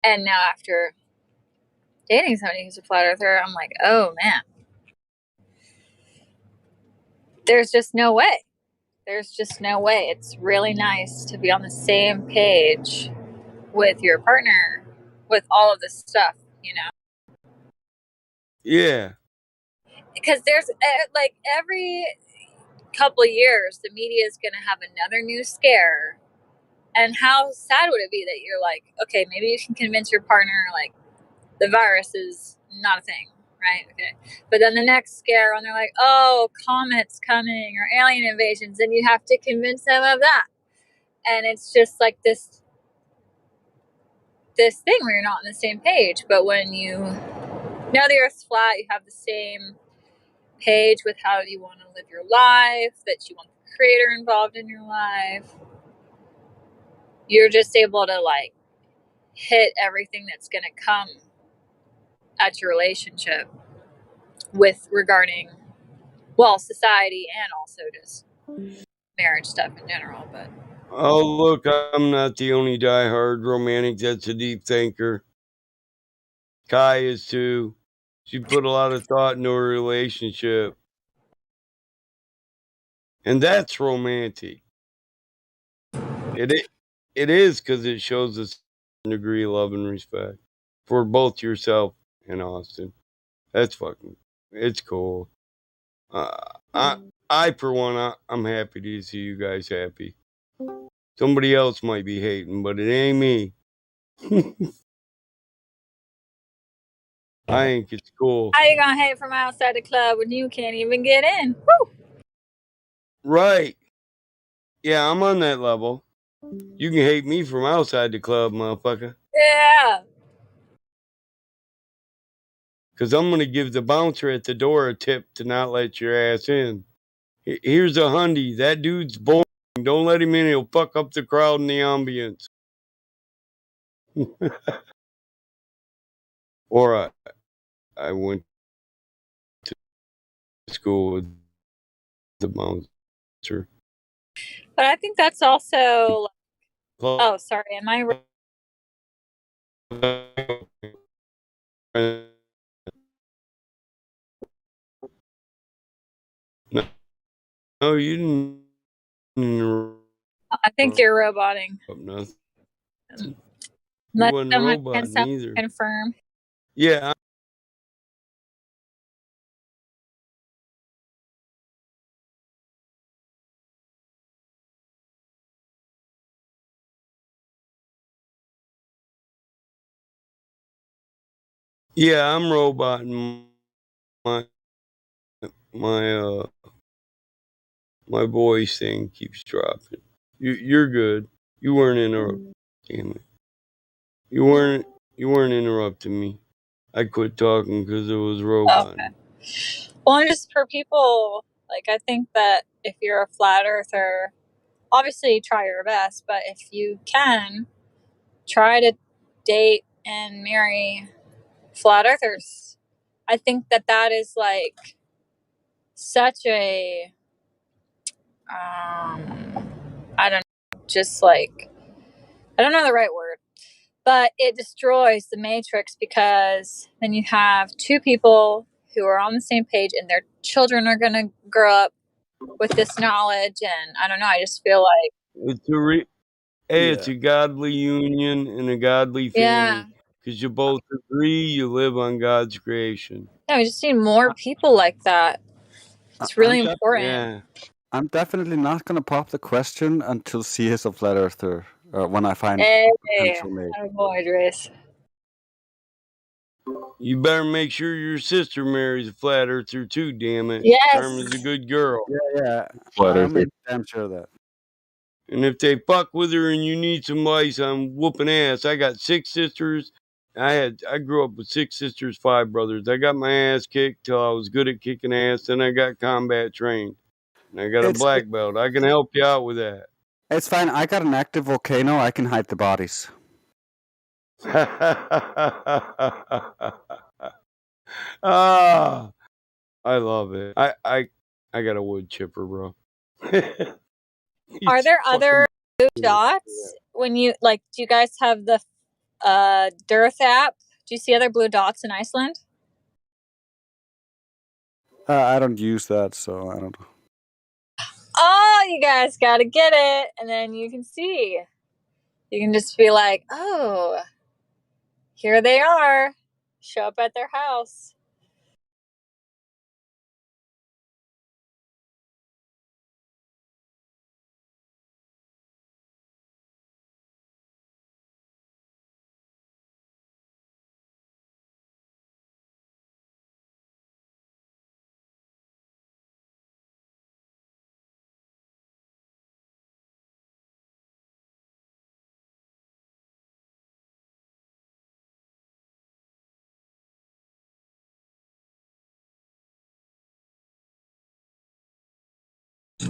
And now after dating somebody who's a flat earther, I'm like, oh man, there's just no way. There's just no way. It's really nice to be on the same page with your partner with all of this stuff, you know? Yeah. Because there's like every couple of years, the media is going to have another new scare. And how sad would it be that you're like, okay, maybe you can convince your partner, like, the virus is not a thing, right? Okay. But then the next scare, when they're like, oh, comets coming or alien invasions, and you have to convince them of that. And it's just like this thing where you're not on the same page. But when you know the Earth's flat, you have the same page with how you want to live your life, that you want the creator involved in your life. You're just able to like hit everything that's going to come at your relationship with regarding, well, society and also just marriage stuff in general. But oh, look, I'm not the only diehard romantic that's a deep thinker. Kai is too. She put a lot of thought into her relationship. And that's romantic. It is because it shows a certain degree of love and respect for both yourself and Austin. That's fucking, it's cool. I for one, I'm happy to see you guys happy. Somebody else might be hating, but it ain't me. I think it's cool. how you gonna hate from outside the club when you can't even get in? Woo! Right. Yeah, I'm on that level. You can hate me from outside the club, motherfucker. Yeah. Because I'm going to give the bouncer at the door a tip to not let your ass in. Here's a hundy. That dude's boring. Don't let him in. He'll fuck up the crowd and the ambience. Or I went to school with the bouncer. But I think that's also. Oh, sorry. Am I? No, you didn't. I think you're roboting. Nothing. Let wasn't someone roboting either. confirm. Yeah. Yeah, I'm roboting. My voice thing keeps dropping. You're good. You weren't interrupted. Damn it. You weren't interrupting me. I quit talking because it was roboting. Okay. Well, just for people, like, I think that if you're a flat earther, obviously try your best, but if you can, try to date and marry flat earthers. I think that is like such a, I don't know, just like, I don't know the right word, but it destroys the matrix because then you have two people who are on the same page and their children are going to grow up with this knowledge. And I don't know, I just feel like it's a godly union and a godly family because you both agree you live on God's creation. Yeah, we just need more people like that. It's really important. Yeah. I'm definitely not going to pop the question until she is a flat earther when I find Hey, potential mate. carbohydrates. You better make sure your sister marries a flat earther too, damn it. Yes. Carmen's a good girl. Yeah. Flat I'll earther. make damn sure of that. And if they fuck with her and you need some advice on whooping ass, I got 6 sisters. I grew up with 6 sisters, 5 brothers. I got my ass kicked till I was good at kicking ass. Then I got combat trained. And I got a black belt. I can help you out with that. It's fine. I got an active volcano. I can hide the bodies. Ah, I love it. I got a wood chipper, bro. Are there other blue dots when you, like, do you guys have the Dearth app. Do you see other blue dots in Iceland? I don't use that, so I don't know. Oh, you guys gotta get it, and then you can see. You can just be like, oh, here they are. Show up at their house.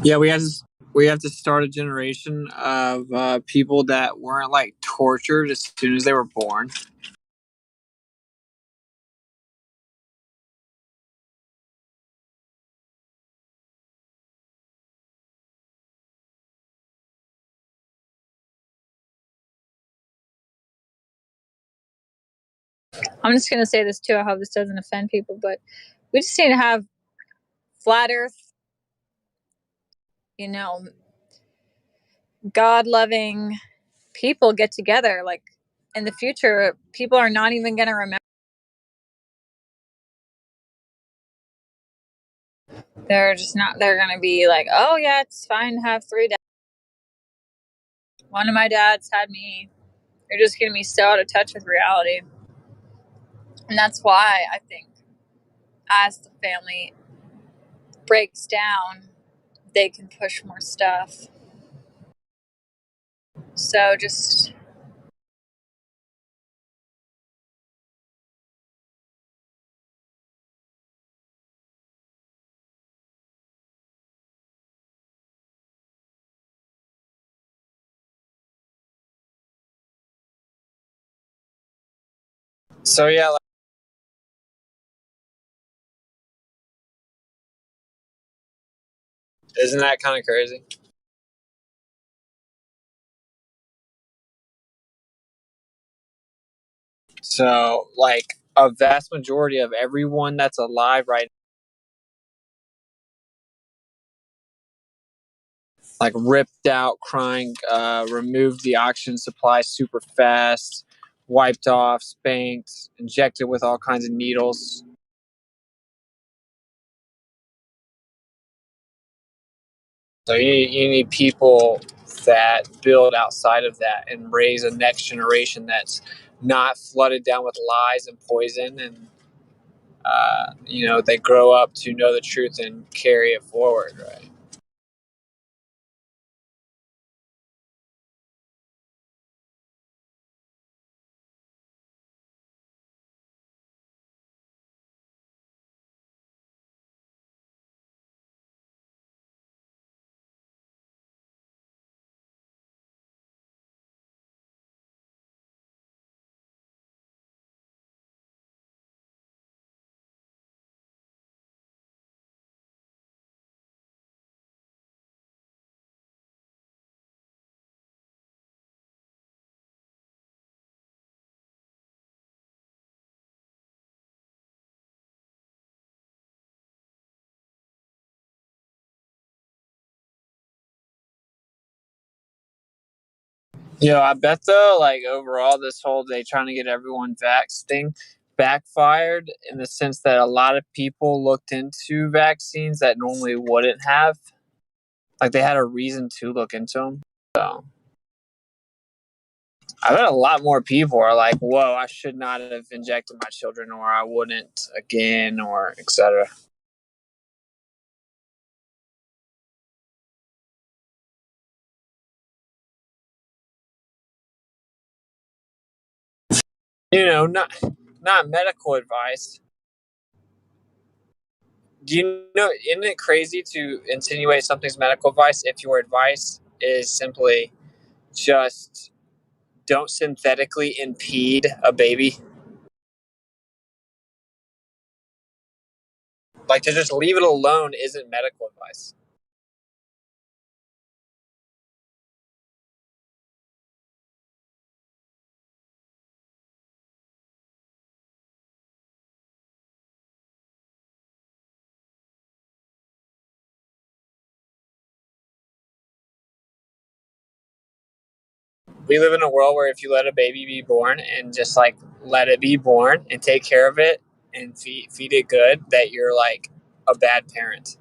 Yeah, we have to start a generation of people that weren't like tortured as soon as they were born. I'm just gonna say this too. I hope this doesn't offend people, but we just need to have flat Earth, you know, God-loving people get together. Like in the future, people are not even gonna remember. They're just not. They're gonna be like, oh yeah, it's fine to have 3 dads. One of my dads had me. You're just gonna be so out of touch with reality, and that's why I think as the family breaks down, they can push more stuff. So just So yeah, isn't that kind of crazy? So like a vast majority of everyone that's alive right now, like ripped out, crying, removed the oxygen supply super fast, wiped off, spanked, injected with all kinds of needles. So you need people that build outside of that and raise a next generation that's not flooded down with lies and poison, and they grow up to know the truth and carry it forward, right? I bet though, like overall, this whole they trying to get everyone vaxxed thing backfired in the sense that a lot of people looked into vaccines that normally wouldn't have. Like they had a reason to look into them. So I bet a lot more people are like, "Whoa, I should not have injected my children, or I wouldn't again, or etc." Not medical advice. Do you know? Isn't it crazy to insinuate something's medical advice if your advice is simply just don't synthetically impede a baby? Like to just leave it alone isn't medical advice. We live in a world where if you let a baby be born and just like let it be born and take care of it and feed it good, that you're like a bad parent.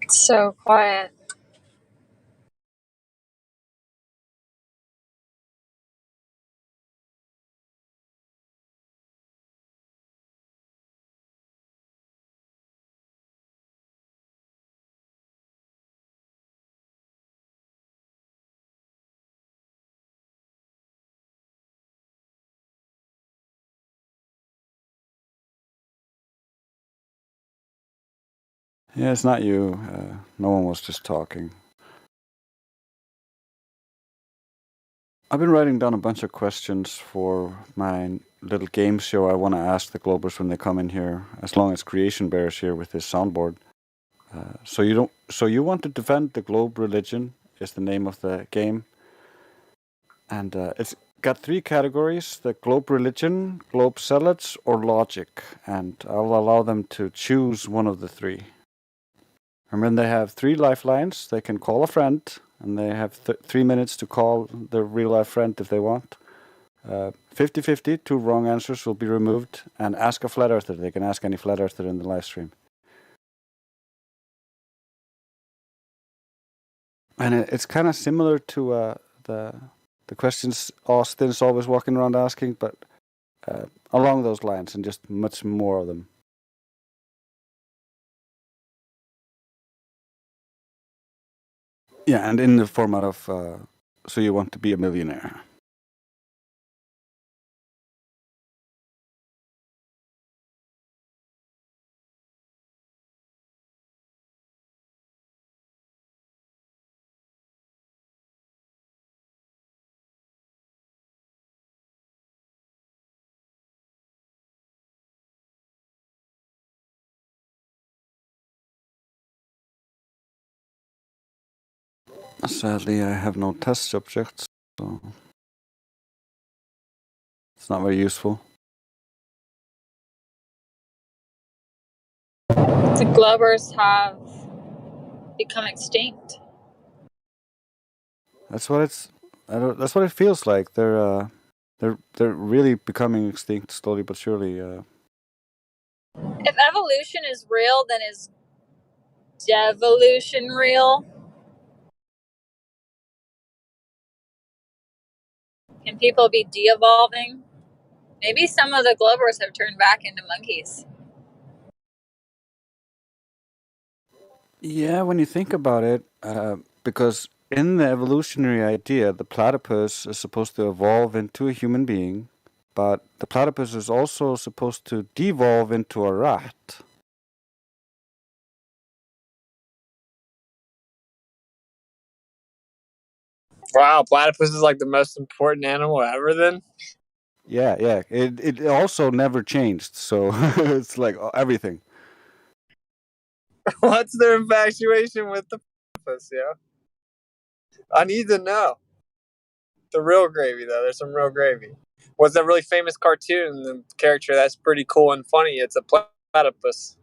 It's so quiet. Yeah, it's not you. No one was just talking. I've been writing down a bunch of questions for my little game show I want to ask the Globers when they come in here, as long as Creation Bear is here with his soundboard. So you want to defend the globe religion is the name of the game, and it's got 3 categories: the globe religion, globe zealots, or logic, and I'll allow them to choose one of the 3. And then they have 3 lifelines. They can call a friend, and they have 3 minutes to call their real life friend if they want. 50-50, 2 wrong answers will be removed, and ask a flat earther. They can ask any flat earther in the live stream. And it's kind of similar to the questions Austin's always walking around asking, but along those lines, and just much more of them. Yeah, and in the format of so you want to be a millionaire. Sadly, I have no test subjects, so it's not very useful. The Globers have become extinct. That's what that's what it feels like. They're really becoming extinct slowly but surely. If evolution is real, then is devolution real? Can people be de-evolving? Maybe some of the Globers have turned back into monkeys. Yeah, when you think about it, because in the evolutionary idea, the platypus is supposed to evolve into a human being, but the platypus is also supposed to devolve into a rat. Wow, platypus is like the most important animal ever then? Yeah. It also never changed, so it's like everything. What's their infatuation with the platypus, yeah? I need to know. The real gravy, though. There's some real gravy. What's that really famous cartoon? The character that's pretty cool and funny. It's a platypus.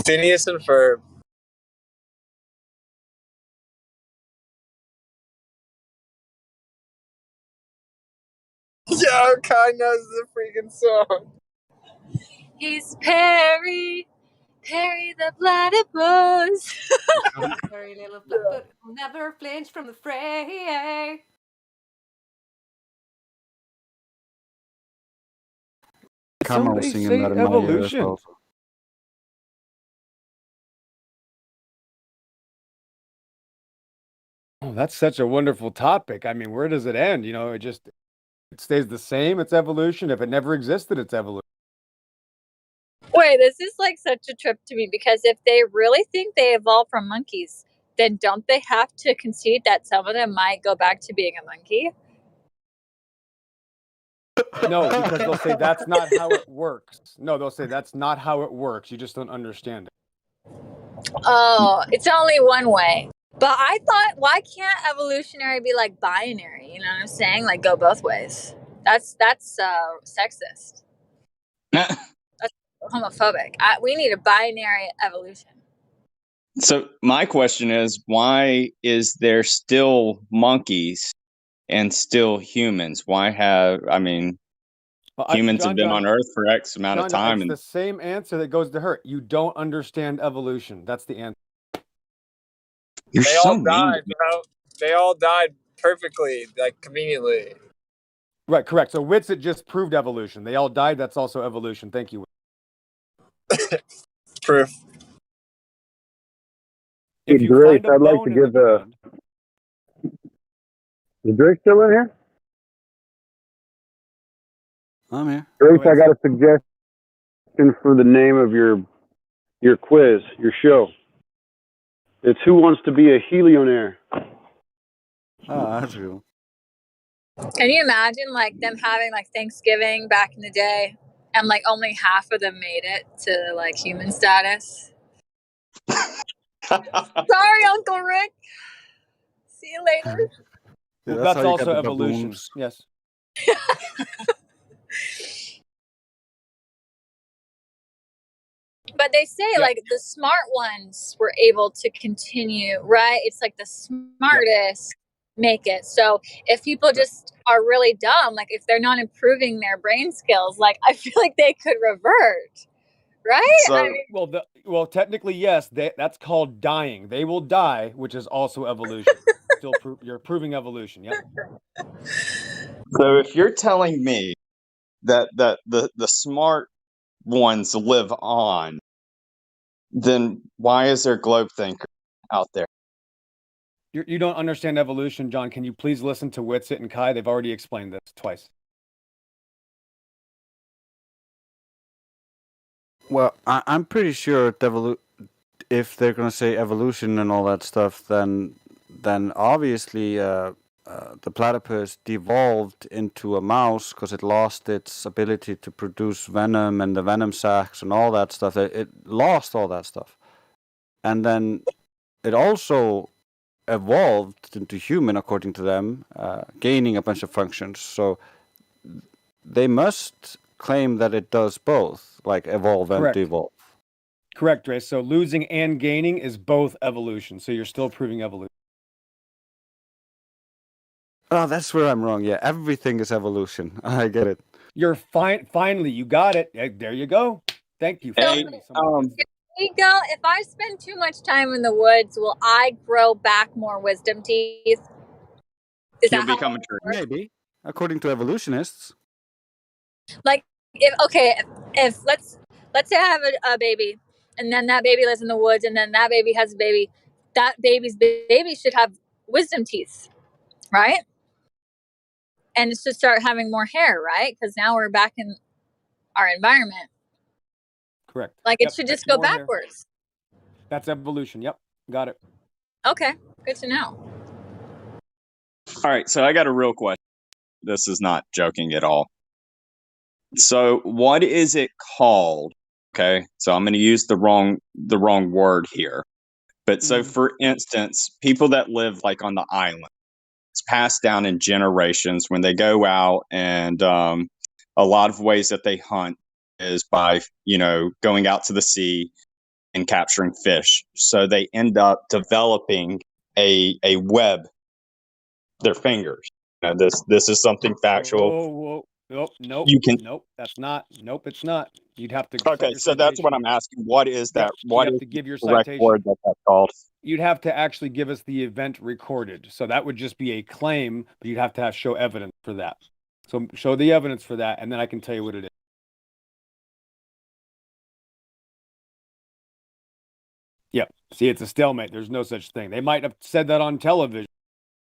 Phineas and Ferb. Yo, Kai knows the freaking song. He's Perry the platypus. Very little but never flinch from the fray. Cameron was Somebody singing say that in my ear as evolution. well. Oh, that's such a wonderful topic. I mean, where does it end? You know, it stays the same. It's evolution. If it never existed, it's evolution. Wait, this is like such a trip to me, because if they really think they evolved from monkeys, then don't they have to concede that some of them might go back to being a monkey? No, because they'll say that's not how it works. No, they'll say that's not how it works. You just don't understand it. Oh, it's only one way. But I thought, why can't evolutionary be like binary? You know what I'm saying? Like go both ways. That's sexist. That's homophobic. We need a binary evolution. So my question is, why is there still monkeys and still humans? Why have, I mean, humans have been on Earth for X amount of time. It's the same answer that goes to her. You don't understand evolution. That's the answer. You're They so all mean. died, bro. They all died perfectly, like conveniently. Right, correct. So Witsit just proved evolution. They all died. That's also evolution. Thank you. Proof. If you Grace, find a I'd like bone to in the give a. ground, Is Drake still in here? I'm here. Grace, Go I ahead, got a suggestion for the name of your quiz, your show. It's Who Wants to Be a Helionaire? Oh, that's cool. Can you imagine like them having like Thanksgiving back in the day and like only half of them made it to like human status? Sorry, Uncle Rick. See you later. Yeah, well, that's how you also got the evolution. baboons. Yes. But they say Yep. like the smart ones were able to continue, right? It's like the smartest make it. So if people just are really dumb, like if they're not improving their brain skills, like I feel like they could revert, right? So, I mean, Well, technically, yes. That's called dying. They will die, which is also evolution. You're proving evolution. Yep. so if you're telling me that the smart ones live on, then why is there globe thinker out there? You don't understand evolution, John. Can you please listen to Witsit and Kai? They've already explained this twice. Well, I'm pretty sure if they're gonna say evolution and all that stuff, then obviously the platypus devolved into a mouse because it lost its ability to produce venom and the venom sacs and all that stuff. It lost all that stuff, and then it also evolved into human, according to them, gaining a bunch of functions. So they must claim that it does both, like evolve and Correct. devolve. Correct, Ray. So losing and gaining is both evolution. So you're still proving evolution. Oh, that's where I'm wrong. Yeah, everything is evolution. I get it. You're fine. Finally, you got it. There you go. Thank you. Hey, Finally, someone gets it. Ego, if I spend too much time in the woods, will I grow back more wisdom teeth? Is You'll that how become a it tree. works? Maybe, according to evolutionists. Like if let's say I have a baby and then that baby lives in the woods and then that baby has a baby, that baby's baby should have wisdom teeth, right? And it should start having more hair, right? Because now we're back in our environment. Correct. Like it should just go more hair. backwards. That's evolution. Yep. Got it. Okay, good to know. All right, so I got a real question. This is not joking at all. So, what is it called? Okay, so I'm going to use the wrong word here. But so, for instance, people that live like on the island, it's passed down in generations when they go out, and a lot of ways that they hunt is by going out to the sea and capturing fish. So they end up developing a web. Their fingers. This is something factual. Whoa. Nope. You can. Nope. That's not. Nope. It's not. You'd have to. Okay, so that's what I'm asking. What is that? You'd What have is to give your the correct citation. word that's called? You'd have to actually give us the event recorded. So that would just be a claim, but you'd have to show evidence for that. So show the evidence for that, and then I can tell you what it is. Yep. See, it's a stalemate. There's no such thing. They might have said that on television.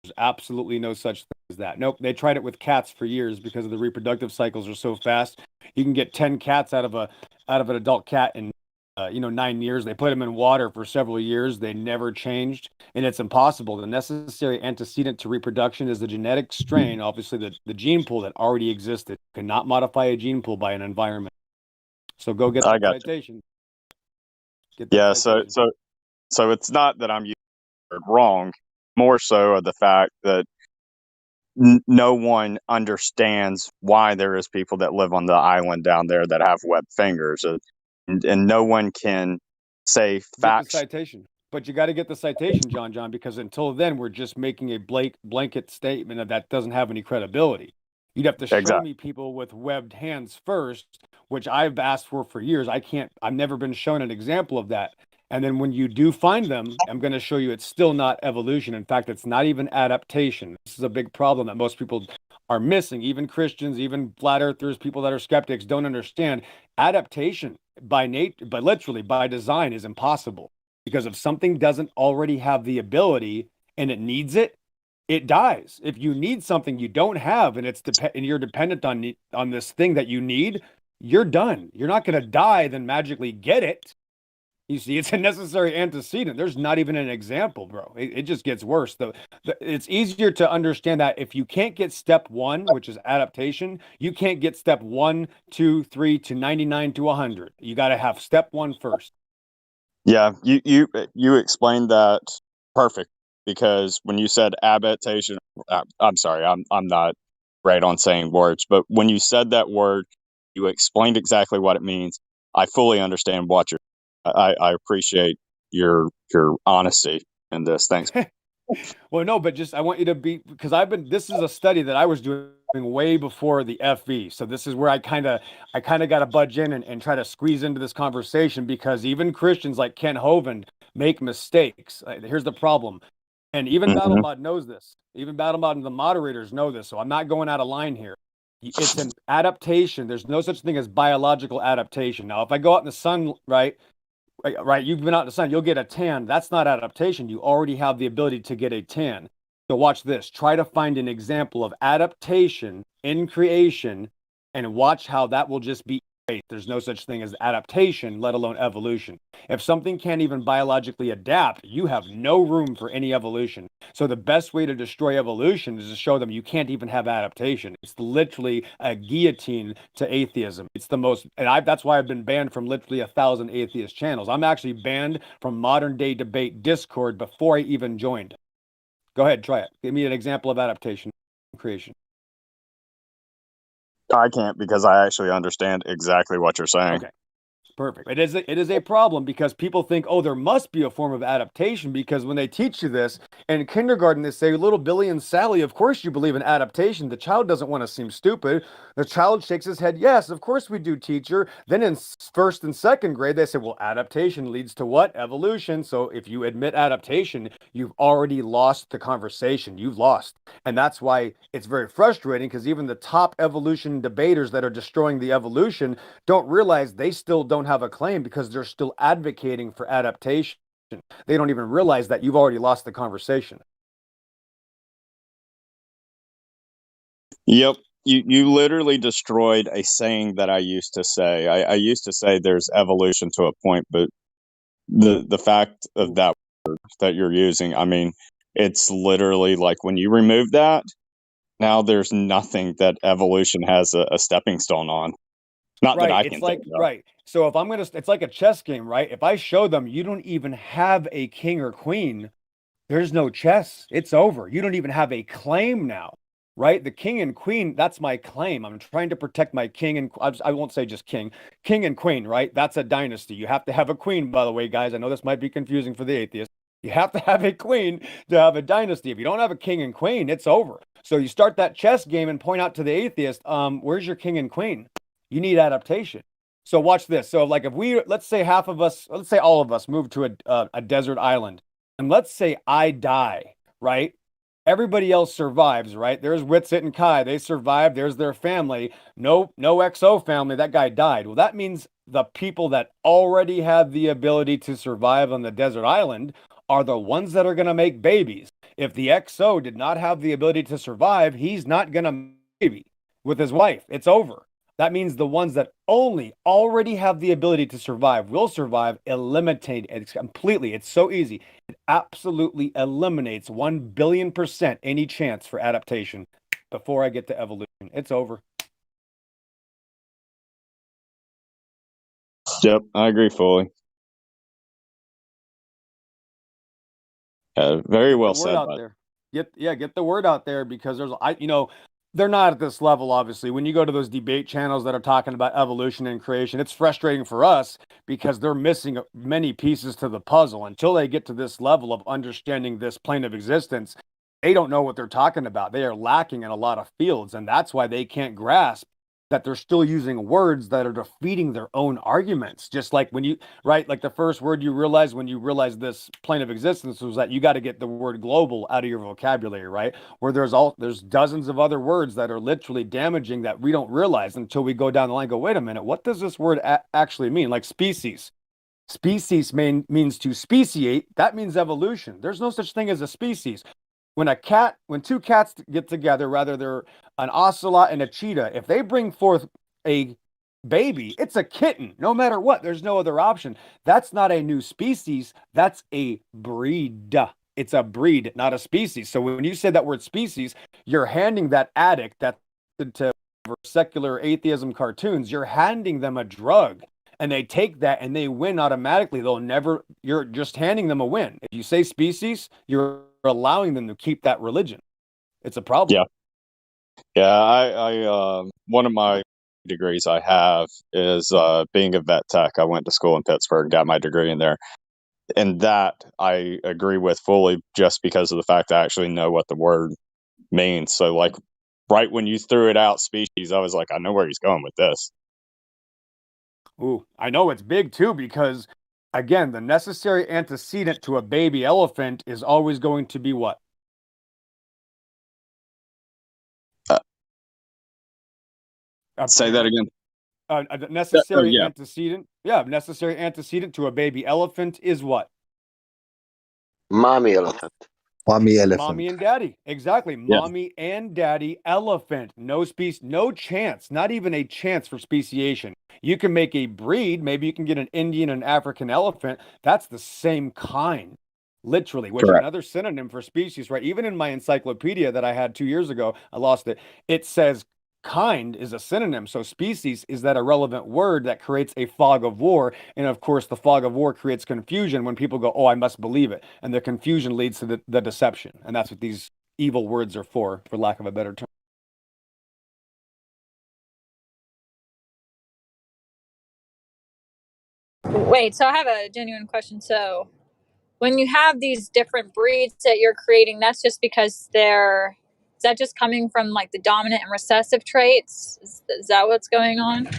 There's absolutely no such thing as that. Nope. They tried it with cats for years because of the reproductive cycles are so fast. You can get 10 cats out of an adult cat in 9 years. They put them in water for several years. They never changed, and it's impossible. The necessary antecedent to reproduction is the genetic strain, obviously the gene pool that already existed. You cannot modify a gene pool by an environment. So go get I that got you. citation. Get that Yeah. citation. So it's not that I'm using the word wrong. More so of the fact that no one understands why there is people that live on the island down there that have webbed fingers, and no one can say Get the facts. citation. But you got to get the citation, John, because until then, we're just making a blanket statement that doesn't have any credibility. You'd have to show Exactly. me people with webbed hands first, which I've asked for years. I've never been shown an example of that. And then when you do find them, I'm going to show you it's still not evolution. In fact, it's not even adaptation. This is a big problem that most people are missing. Even Christians, even flat earthers, people that are skeptics don't understand. Adaptation by nature, but literally by design, is impossible. Because if something doesn't already have the ability and it needs it, it dies. If you need something you don't have and and you're dependent on this thing that you need, you're done. You're not going to die then magically get it. You see, it's a necessary antecedent. There's not even an example, bro. It just gets worse. It's easier to understand that if you can't get step 1, which is adaptation, you can't get step 1, 2, 3 to 99 to 100. You got to have step 1 first. Yeah, you explained that perfect, because when you said adaptation, I'm sorry, I'm not right on saying words, but when you said that word, you explained exactly what it means. I fully understand what you're. I appreciate your honesty in this. Thanks. Well, no, but just I want you to be, because this is a study that I was doing way before the FV. So this is where I kind of got to budge in and try to squeeze into this conversation, because even Christians like Ken Hovind make mistakes. Here's the problem. And even BattleBot knows this. Even BattleBot and the moderators know this. So I'm not going out of line here. It's an adaptation. There's no such thing as biological adaptation. Now, if I go out in the sun, right, you've been out in the sun, you'll get a tan. That's not adaptation. You already have the ability to get a tan. So watch this. Try to find an example of adaptation in creation and watch how that will just be. There's no such thing as adaptation, let alone evolution. If something can't even biologically adapt, you have no room for any evolution. So the best way to destroy evolution is to show them you can't even have adaptation. It's literally a guillotine to atheism. It's the most, and that's why I've been banned from literally 1,000 atheist channels. I'm actually banned from modern day debate Discord before I even joined. Go ahead, try it. Give me an example of adaptation creation. I can't, because I actually understand exactly what you're saying. Okay. Perfect. It is a problem, because people think, oh, there must be a form of adaptation, because when they teach you this in kindergarten, they say, little Billy and Sally, of course you believe in adaptation. The child doesn't want to seem stupid. The child shakes his head. Yes, of course we do, teacher. Then in first and second grade, they say, well, adaptation leads to what? Evolution. So if you admit adaptation, you've already lost the conversation. You've lost. And that's why it's very frustrating, because even the top evolution debaters that are destroying the evolution don't realize they still don't have a claim, because they're still advocating for adaptation. They don't even realize that you've already lost the conversation. Yep. You literally destroyed a saying that I used to say. I used to say there's evolution to a point, but the fact of that word that you're using, I mean, it's literally like when you remove that, now there's nothing that evolution has a stepping stone on. Not that I can think of. Right. So if it's like a chess game, right? If I show them you don't even have a king or queen, there's no chess. It's over. You don't even have a claim now, right? The king and queen, that's my claim. I'm trying to protect my king and I won't say just king and queen, right? That's a dynasty. You have to have a queen, by the way, guys. I know this might be confusing for the atheists. You have to have a queen to have a dynasty. If you don't have a king and queen, it's over. So you start that chess game and point out to the atheist, where's your king and queen? You need adaptation. So watch this. So like if let's say all of us move to a desert island, and let's say I die, right? Everybody else survives, right? There's Witsit and Kai. They survived. There's their family. No XO family. That guy died. Well, that means the people that already have the ability to survive on the desert island are the ones that are going to make babies. If the XO did not have the ability to survive, he's not going to make a baby with his wife. It's over. That means the ones that only already have the ability to survive will survive. Eliminate it completely. It's so easy. It absolutely eliminates 1 billion% any chance for adaptation. Before I get to evolution, it's over. Yep, I agree fully. Very Get well the word said, out bud. there. Get the word out there, because they're not at this level, obviously. When you go to those debate channels that are talking about evolution and creation, it's frustrating for us because they're missing many pieces to the puzzle. Until they get to this level of understanding this plane of existence, they don't know what they're talking about. They are lacking in a lot of fields, and that's why they can't grasp that they're still using words that are defeating their own arguments. Just like when you, right, like the first word you realize when you realize this plane of existence was that you got to get the word global out of your vocabulary, right? Where there's dozens of other words that are literally damaging that we don't realize until we go down the line and go, wait a minute, what does this word actually mean? Like species. Species means to speciate. That means evolution. There's no such thing as a species. When two cats get together, rather they're an ocelot and a cheetah, if they bring forth a baby, it's a kitten, no matter what. There's no other option. That's not a new species. That's a breed. It's a breed, not a species. So when you say that word species, you're handing that addict that to secular atheism cartoons, you're handing them a drug. And they take that and they win automatically. You're just handing them a win. If you say species, you're allowing them to keep that religion. It's a problem. Yeah. I one of my degrees I have is being a vet tech. I went to school in Pittsburgh, got my degree in there. And that I agree with fully, just because of the fact I actually know what the word means. So, like, right when you threw it out, species, I was like, I know where he's going with this. Ooh, I know it's big too, because again, the necessary antecedent to a baby elephant is always going to be what? Uh, A say that parent. again. A necessary yeah. antecedent. Yeah, necessary antecedent to a baby elephant is what? Mommy elephant. Mommy elephant. Mommy and daddy. Exactly. Yeah. Mommy and daddy elephant. No chance. Not even a chance for speciation. You can make a breed. Maybe you can get an Indian and African elephant. That's the same kind. Literally, which Correct. another synonym for species, right? Even in my encyclopedia that I had 2 years ago, I lost it. It says kind is a synonym. So species is that irrelevant word that creates a fog of war. And of course, the fog of war creates confusion when people go, oh, I must believe it. And the confusion leads to the deception. And that's what these evil words are for lack of a better term. Wait, so I have a genuine question. So when you have these different breeds that you're creating, that's just because is that just coming from like the dominant and recessive traits? Is that what's going on?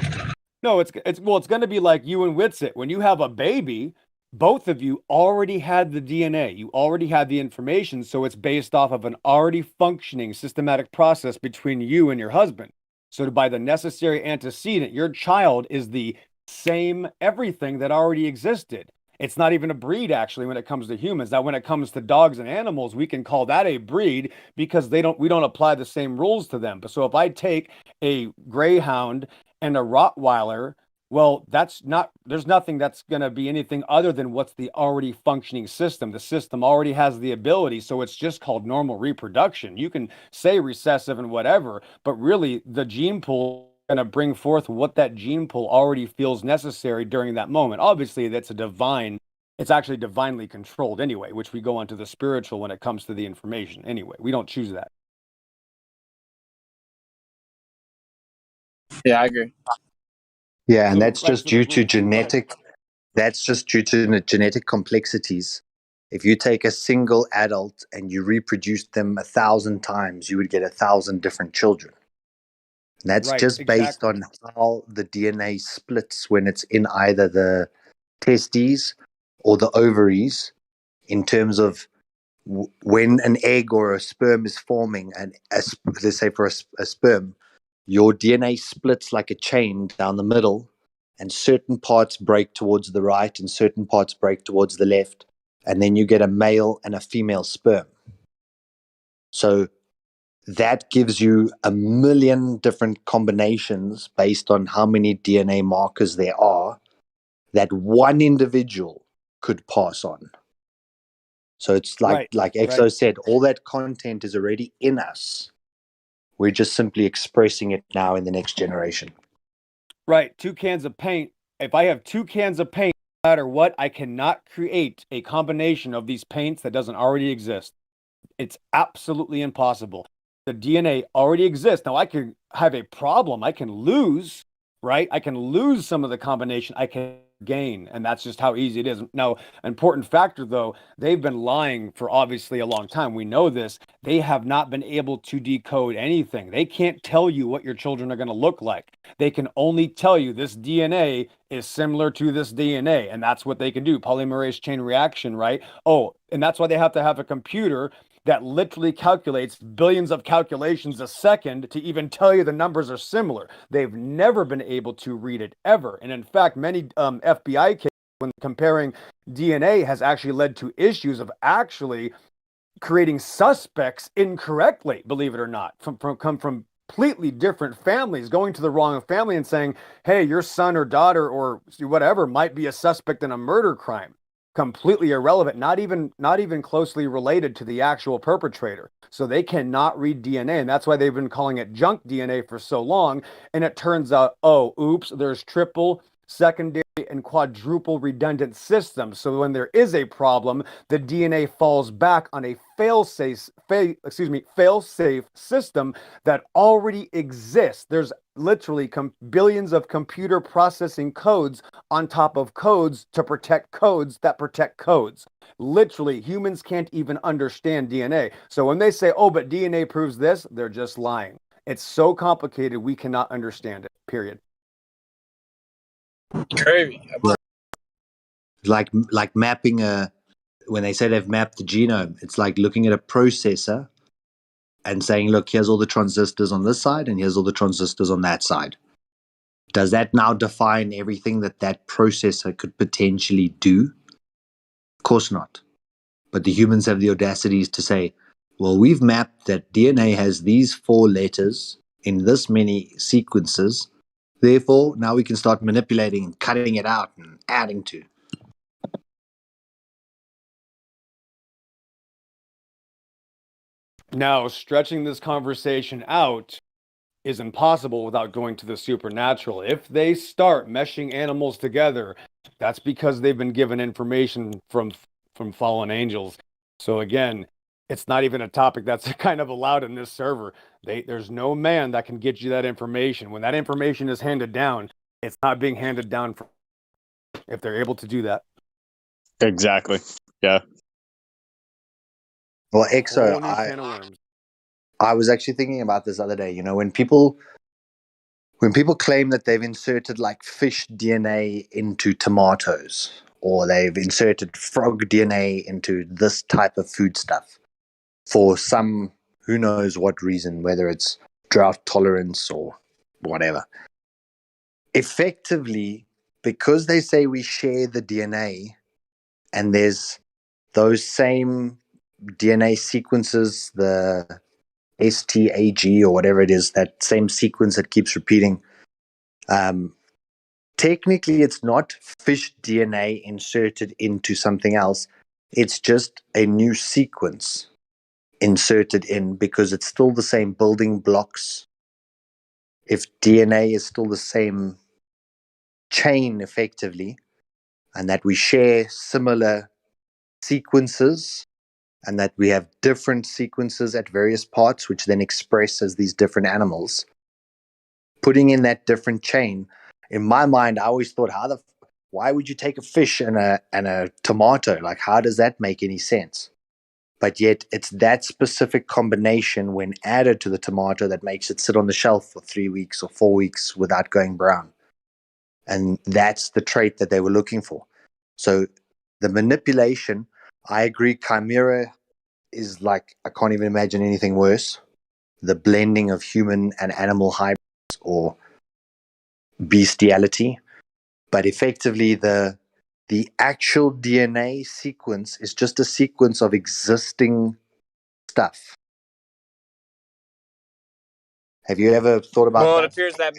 No, it's going to be like you and Witsit. When you have a baby, both of you already had the DNA. You already had the information, so it's based off of an already functioning systematic process between you and your husband. So by the necessary antecedent, your child is the same everything that already existed. It's not even a breed, actually, when it comes to humans. Now, when it comes to dogs and animals, we can call that a breed because we don't apply the same rules to them. But so if I take a greyhound and a Rottweiler, well, there's nothing that's going to be anything other than what's the already functioning system. The system already has the ability, so it's just called normal reproduction. You can say recessive and whatever, but really the gene pool is going to bring forth what that gene pool already feels necessary during that moment. Obviously, it's actually divinely controlled anyway, which we go on to the spiritual when it comes to the information anyway. We don't choose that. Yeah, I agree. Yeah, and So, that's right, just so due to genetic complexities. If you take a single adult and you reproduce them 1,000 times, you would get 1,000 different children. And that's Right, just based exactly. on how the DNA splits when it's in either the testes or the ovaries, in terms of when an egg or a sperm is forming, and let's say for a sperm, your DNA splits like a chain down the middle, and certain parts break towards the right and certain parts break towards the left, and then you get a male and a female sperm. So that gives you a million different combinations based on how many DNA markers there are that one individual could pass on. So it's like Exo said, all that content is already in us. We're just simply expressing it now in the next generation. Right. 2 cans of paint. If I have 2 cans of paint, no matter what, I cannot create a combination of these paints that doesn't already exist. It's absolutely impossible. The DNA already exists. Now I can have a problem. I can lose, right? I can lose some of the combination. I can gain, and that's just how easy it is. Now, important factor though, they've been lying for obviously a long time. We know this. They have not been able to decode anything. They can't tell you what your children are going to look like. They can only tell you this DNA is similar to this DNA, and that's what they can do. Polymerase chain reaction, right? Oh, and that's why they have to have a computer that literally calculates billions of calculations a second to even tell you the numbers are similar. They've never been able to read it ever. And in fact, many FBI cases, when comparing DNA, has actually led to issues of actually creating suspects incorrectly, believe it or not, come from completely different families, going to the wrong family and saying, hey, your son or daughter or whatever might be a suspect in a murder crime. Completely irrelevant, not even closely related to the actual perpetrator. So they cannot read DNA, and that's why they've been calling it junk DNA for so long. And it turns out, oh, oops, there's triple, secondary, and quadruple redundant systems. So when there is a problem, the DNA falls back on a fail-safe system that already exists. There's literally billions of computer processing codes on top of codes to protect codes that protect codes. Literally, humans can't even understand DNA. So when they say, oh, but DNA proves this, they're just lying. It's so complicated, we cannot understand it, period. Crazy. Like mapping when they say they've mapped the genome, it's like looking at a processor and saying, look, here's all the transistors on this side and here's all the transistors on that side. Does that now define everything that processor could potentially do? Of course not. But the humans have the audacities to say, well, we've mapped that DNA has these 4 letters in this many sequences. Therefore, now we can start manipulating and cutting it out and adding to. Now, stretching this conversation out is impossible without going to the supernatural. If they start meshing animals together, that's because they've been given information from fallen angels. So again, it's not even a topic that's kind of allowed in this server. There's no man that can get you that information. When that information is handed down, it's not being handed down if they're able to do that. Exactly. Yeah. Well, Exo, I was actually thinking about this other day. You know, when people claim that they've inserted like fish DNA into tomatoes, or they've inserted frog DNA into this type of food stuff for some who knows what reason, whether it's drought tolerance or whatever. Effectively, because they say we share the DNA and there's those same DNA sequences, the STAG or whatever it is, that same sequence that keeps repeating. Technically, it's not fish DNA inserted into something else. It's just a new sequence inserted in because it's still the same building blocks. If DNA is still the same chain, effectively, and that we share similar sequences, and that we have different sequences at various parts, which then express as these different animals, putting in that different chain, in my mind, I always thought, why would you take a fish and a tomato? Like, how does that make any sense? But yet it's that specific combination when added to the tomato that makes it sit on the shelf for 3 weeks or 4 weeks without going brown. And that's the trait that they were looking for. So the manipulation, I agree, chimera is like, I can't even imagine anything worse. The blending of human and animal hybrids or bestiality. But effectively, the actual DNA sequence is just a sequence of existing stuff. Have you ever thought about Well, it that? appears that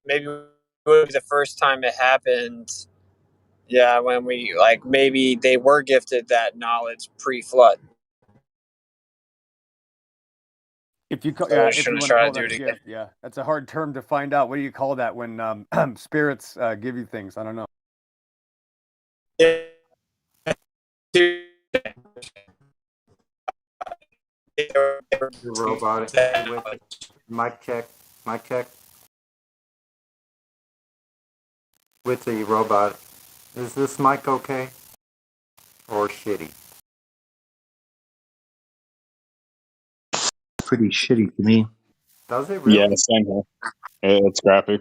maybe it would be the first time it happened. Yeah, when we maybe they were gifted that knowledge pre-flood. If you call, So yeah, we if you shouldn't want to try call to do that it a again. gift, yeah, that's a hard term to find out. What do you call that when spirits give you things? I don't know. You're robotic. Hey, with it. Mic check. Mic check. With the robot. Is this mic okay? Or shitty? Pretty shitty to me. Does it Yeah, really? same here. It's crappy.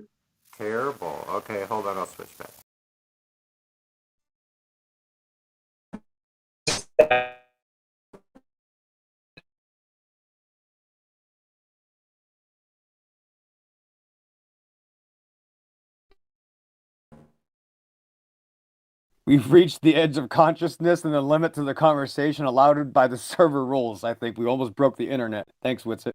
Terrible. Okay, hold on. I'll switch back. We've reached the edge of consciousness and the limit to the conversation allowed by the server rules. I think we almost broke the internet. Thanks, Witsit.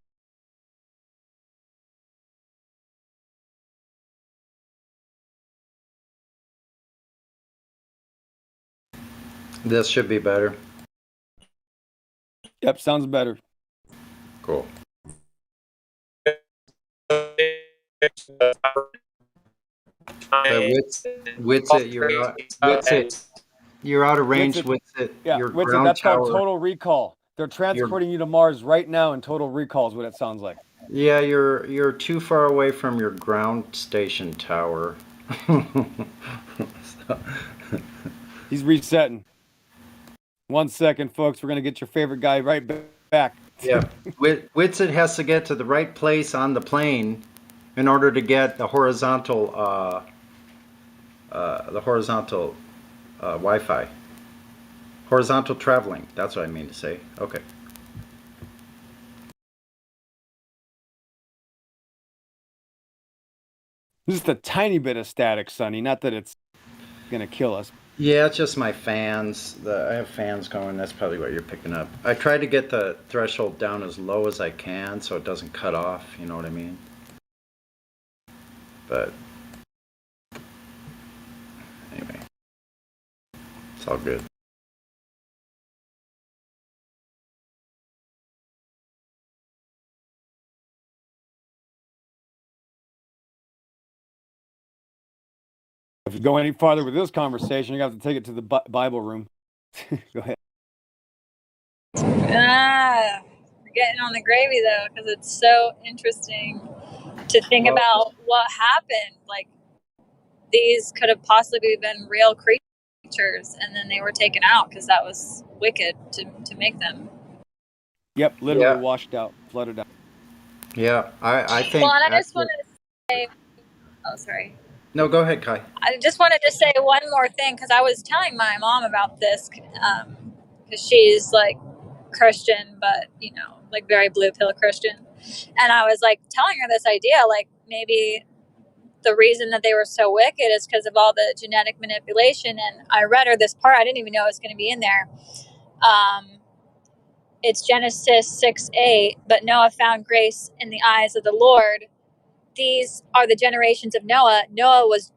This should be better. Yep, sounds better. Cool. Witsit, you're out of range. Witsit, Yeah, your Witsit, ground that's called tower. total recall. They're transporting you to Mars right now in total recall is what it sounds like. Yeah, you're too far away from your ground station tower. He's resetting. 1 second, folks. We're going to get your favorite guy right back. Yeah, Witsit has to get to the right place on the plane in order to get the horizontal Wi-Fi. Horizontal traveling. That's what I mean to say. Okay. Just a tiny bit of static, Sonny. Not that it's going to kill us. Yeah, it's just my fans. I have fans going. That's probably what you're picking up. I try to get the threshold down as low as I can so it doesn't cut off. You know what I mean? But anyway, it's all good. If you go any farther with this conversation, you have to take it to the Bible room. Go ahead. We're getting on the gravy though, because it's so interesting to think about what happened. Like, these could have possibly been real creatures, and then they were taken out because that was wicked to make them. Yep, literally washed out, flooded out. Yeah, I think. Well, and I just wanted to say, oh, sorry. No, go ahead, Kai. I just wanted to say one more thing, because I was telling my mom about this, because she's like Christian, but like very blue pill Christian, and I was like telling her this idea, like maybe the reason that they were so wicked is because of all the genetic manipulation. And I read her this part, I didn't even know it was going to be in there. It's Genesis 6:8. But Noah found grace in the eyes of the Lord. These are the generations of Noah. Noah was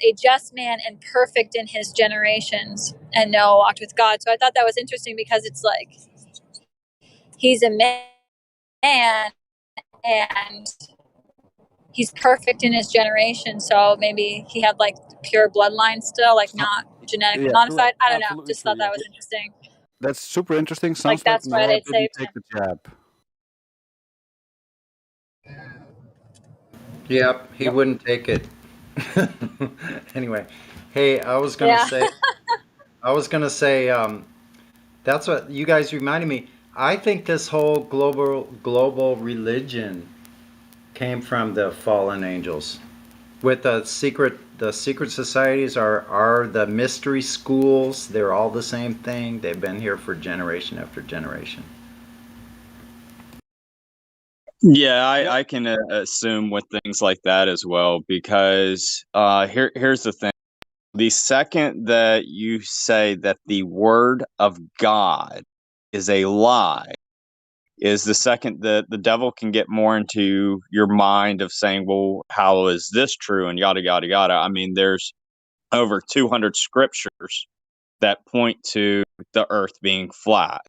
a just man and perfect in his generations, and Noah walked with God. So I thought that was interesting, because it's like he's a man and he's perfect in his generation. So maybe he had like pure bloodline still, like not genetically modified. I don't know. Just thought that was interesting. That's super interesting. Like Sounds like that's why Noah they'd didn't saved take him. the jab. Yep, he wouldn't take it. Anyway, hey, I was gonna say, that's what you guys reminded me. I think this whole global religion came from the fallen angels. With the secret societies are the mystery schools. They're all the same thing. They've been here for generation after generation. Yeah, I can assume with things like that as well, because here's the thing. The second that you say that the word of God is a lie, is the second that the devil can get more into your mind of saying, well, how is this true? And yada, yada, yada. I mean, there's over 200 scriptures that point to the earth being flat.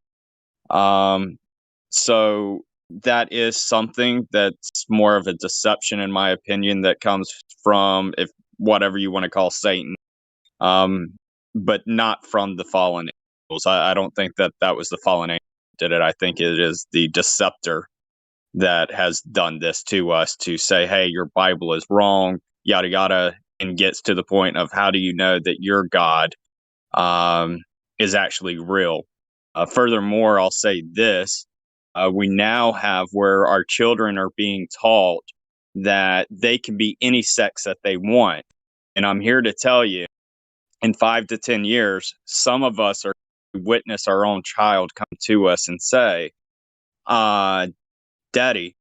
So that is something that's more of a deception, in my opinion, that comes from, if whatever you want to call Satan, but not from the fallen angels. I don't think that that was the fallen angel that did it. I think it is the deceptor that has done this to us to say, hey, your Bible is wrong, yada, yada, and gets to the point of how do you know that your God is actually real? Furthermore, I'll say this. We now have where our children are being taught that they can be any sex that they want. And I'm here to tell you, in 5 to 10 years, some of us are witness our own child come to us and say, Daddy,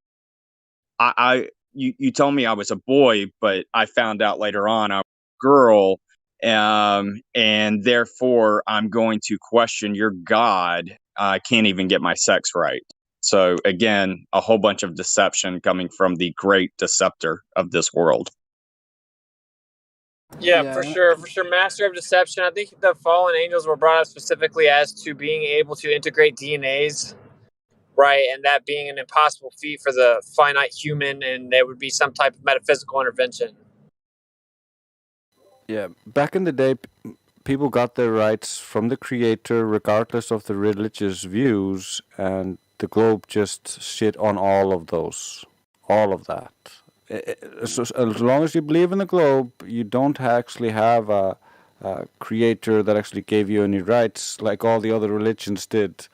you told me I was a boy, but I found out later on I was a girl, and therefore I'm going to question your God. I can't even get my sex right. So again, a whole bunch of deception coming from the great deceptor of this world. Yeah, Yeah. for sure. Master of deception. I think the fallen angels were brought up specifically as to being able to integrate DNAs, right? And that being an impossible feat for the finite human, and there would be some type of metaphysical intervention. Yeah, back in the day, people got their rights from the creator regardless of the religious views, and the globe just shit on all of those, all of that. So as long as you believe in the globe, you don't actually have a creator that actually gave you any rights like all the other religions did.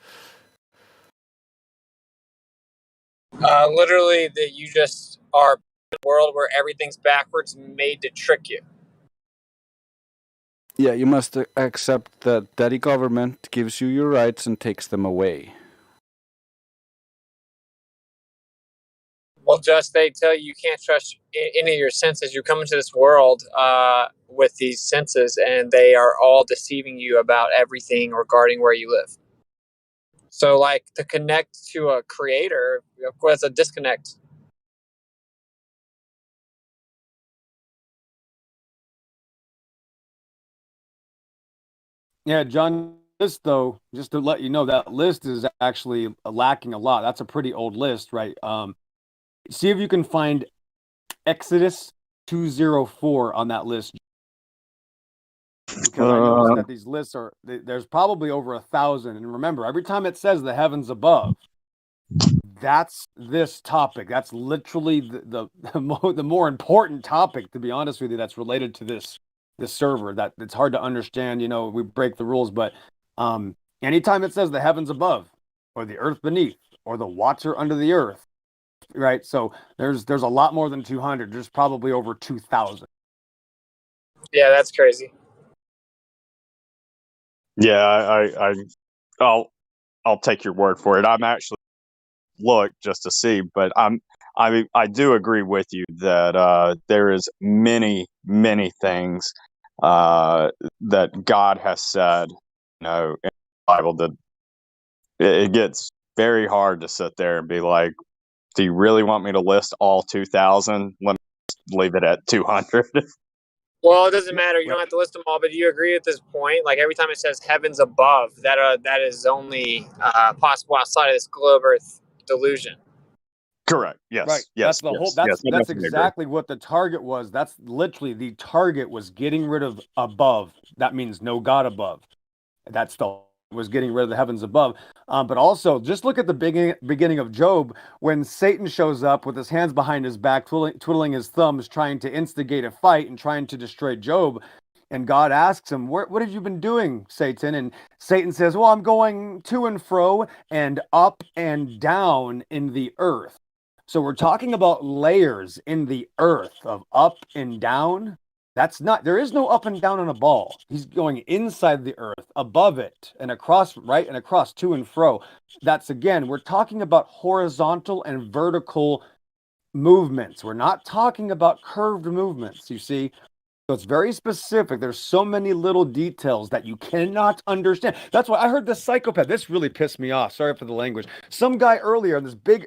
Literally, that you just are in a world where everything's backwards, made to trick you. Yeah, you must accept that daddy government gives you your rights and takes them away. Well, just they tell you can't trust any of your senses. You come into this world with these senses, and they are all deceiving you about everything regarding where you live. So, like, to connect to a creator, of course, a disconnect. Yeah, John, list though, just to let you know, that list is actually lacking a lot. That's a pretty old list, right? See if you can find Exodus 204 on that list, because I noticed that these lists are there's probably over 1,000. And remember, every time it says the heavens above, that's this topic. That's literally the more important topic, to be honest with you, that's related to this server. That it's hard to understand. You know, we break the rules, but anytime it says the heavens above, or the earth beneath, or the water under the earth, right? So there's a lot more than 200. There's probably over 2,000. Yeah, that's crazy. Yeah, I'll take your word for it. I'm actually look just to see, but I do agree with you that there is many things that God has said, you know, in the Bible, that it gets very hard to sit there and be like, do you really want me to list all 2,000? Let me leave it at 200. Well, it doesn't matter. You don't have to list them all, but do you agree at this point? Like, every time it says heavens above, that is only possible outside of this globe Earth delusion. Correct. Yes. Right. Yes. That's the yes, whole. yes, I That's definitely exactly what the target was. That's literally the target was getting rid of above. That means no God above. That's the was getting rid of the heavens above. But also, just look at the beginning of Job, when Satan shows up with his hands behind his back, twiddling his thumbs, trying to instigate a fight and trying to destroy Job. And God asks him, what have you been doing, Satan? And Satan says, well, I'm going to and fro and up and down in the earth. So we're talking about layers in the earth of up and down. That's not, there is no up and down on a ball. He's going inside the earth, above it, and across, right? And across, to and fro. That's, again, we're talking about horizontal and vertical movements. We're not talking about curved movements, you see. So it's very specific. There's so many little details that you cannot understand. That's why I heard the psychopath. This really pissed me off. Sorry for the language. Some guy earlier on this big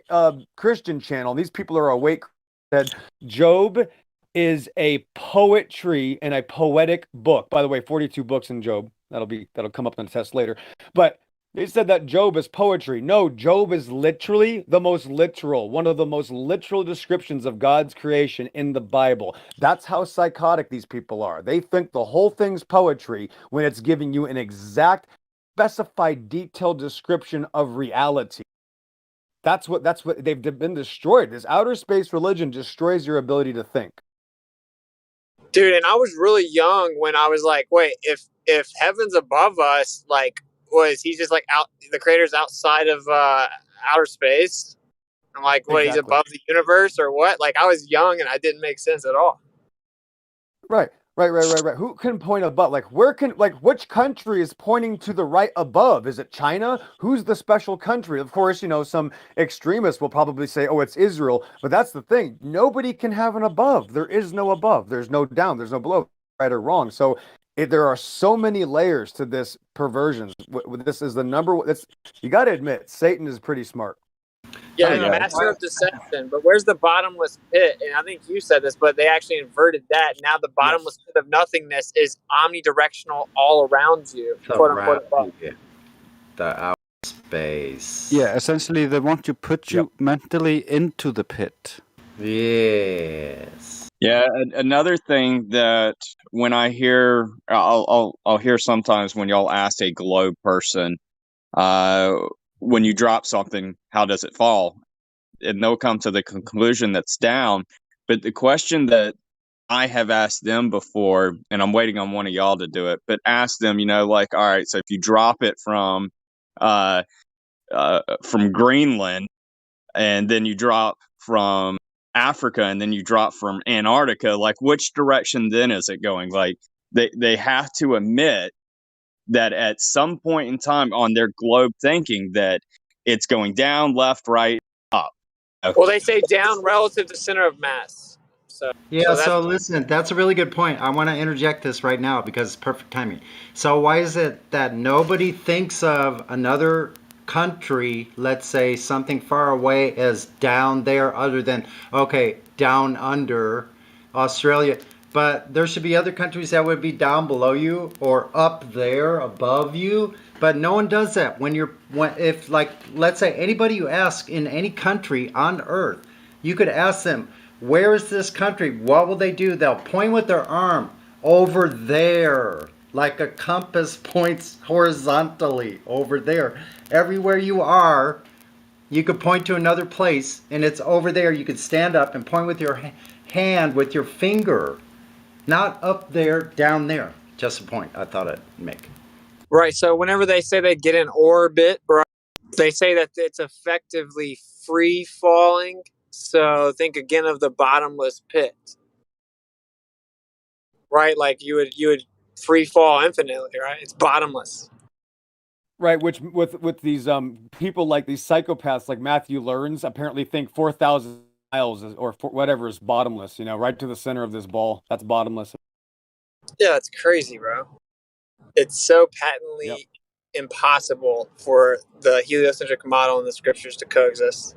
Christian channel, and these people are awake, said Job is a poetry and a poetic book. By the way, 42 books in Job. That'll come up on the test later. But they said that Job is poetry. No, Job is literally the most literal, one of the most literal descriptions of God's creation in the Bible. That's how psychotic these people are. They think the whole thing's poetry when it's giving you an exact, specified, detailed description of reality. That's what they've been destroyed. This outer space religion destroys your ability to think. Dude, and I was really young when I was like, wait, if heaven's above us, like, was he just like out, the creator's outside of outer space? I'm like, what, he's Exactly. above the universe or what? Like, I was young and I didn't make sense at all. Right. Who can point above? Like, which country is pointing to the right above? Is it China? Who's the special country? Of course, some extremists will probably say, oh, it's Israel. But that's the thing. Nobody can have an above. There is no above. There's no down. There's no below, right or wrong. So there are so many layers to this perversion. This is the number one. You got to admit, Satan is pretty smart. Yeah, yeah. master of deception. But where's the bottomless pit? And I think you said this, but they actually inverted that. Now the bottomless pit of nothingness is omnidirectional all around you, quote unquote. Above. The outer space. Yeah, essentially they want to put you mentally into the pit. Yes. Yeah, another thing that when I hear, I'll hear sometimes when y'all ask a globe person, when you drop something, how does it fall? And they'll come to the conclusion that's down. But the question that I have asked them before, and I'm waiting on one of y'all to do it, but ask them, like, all right, so if you drop it from Greenland, and then you drop from Africa, and then you drop from Antarctica, like, which direction then is it going? Like, they have to admit that at some point in time on their globe thinking that it's going down, left, right, up. Well, they say down relative to center of mass. So listen, that's a really good point. I want to interject this right now because it's perfect timing. So why is it that nobody thinks of another country, let's say something far away, as down there other than, okay, down under Australia? But there should be other countries that would be down below you or up there above you. But no one does that. If like, let's say anybody you ask in any country on earth, you could ask them, where is this country? What will they do? They'll point with their arm over there, like a compass points horizontally over there. Everywhere you are, you could point to another place, and it's over there. You could stand up and point with your hand, with your finger, not up there, down there. Just a point I thought I'd make. Right. So whenever they say they get in orbit, right, they say that it's effectively free falling. So think again of the bottomless pit, right? Like you would free fall infinitely, right? It's bottomless. Right, which with these people like these psychopaths like Matthew Learns apparently think 4,000 miles or whatever is bottomless, right to the center of this ball. That's bottomless. Yeah, it's crazy, bro. It's so patently impossible for the heliocentric model in the scriptures to coexist.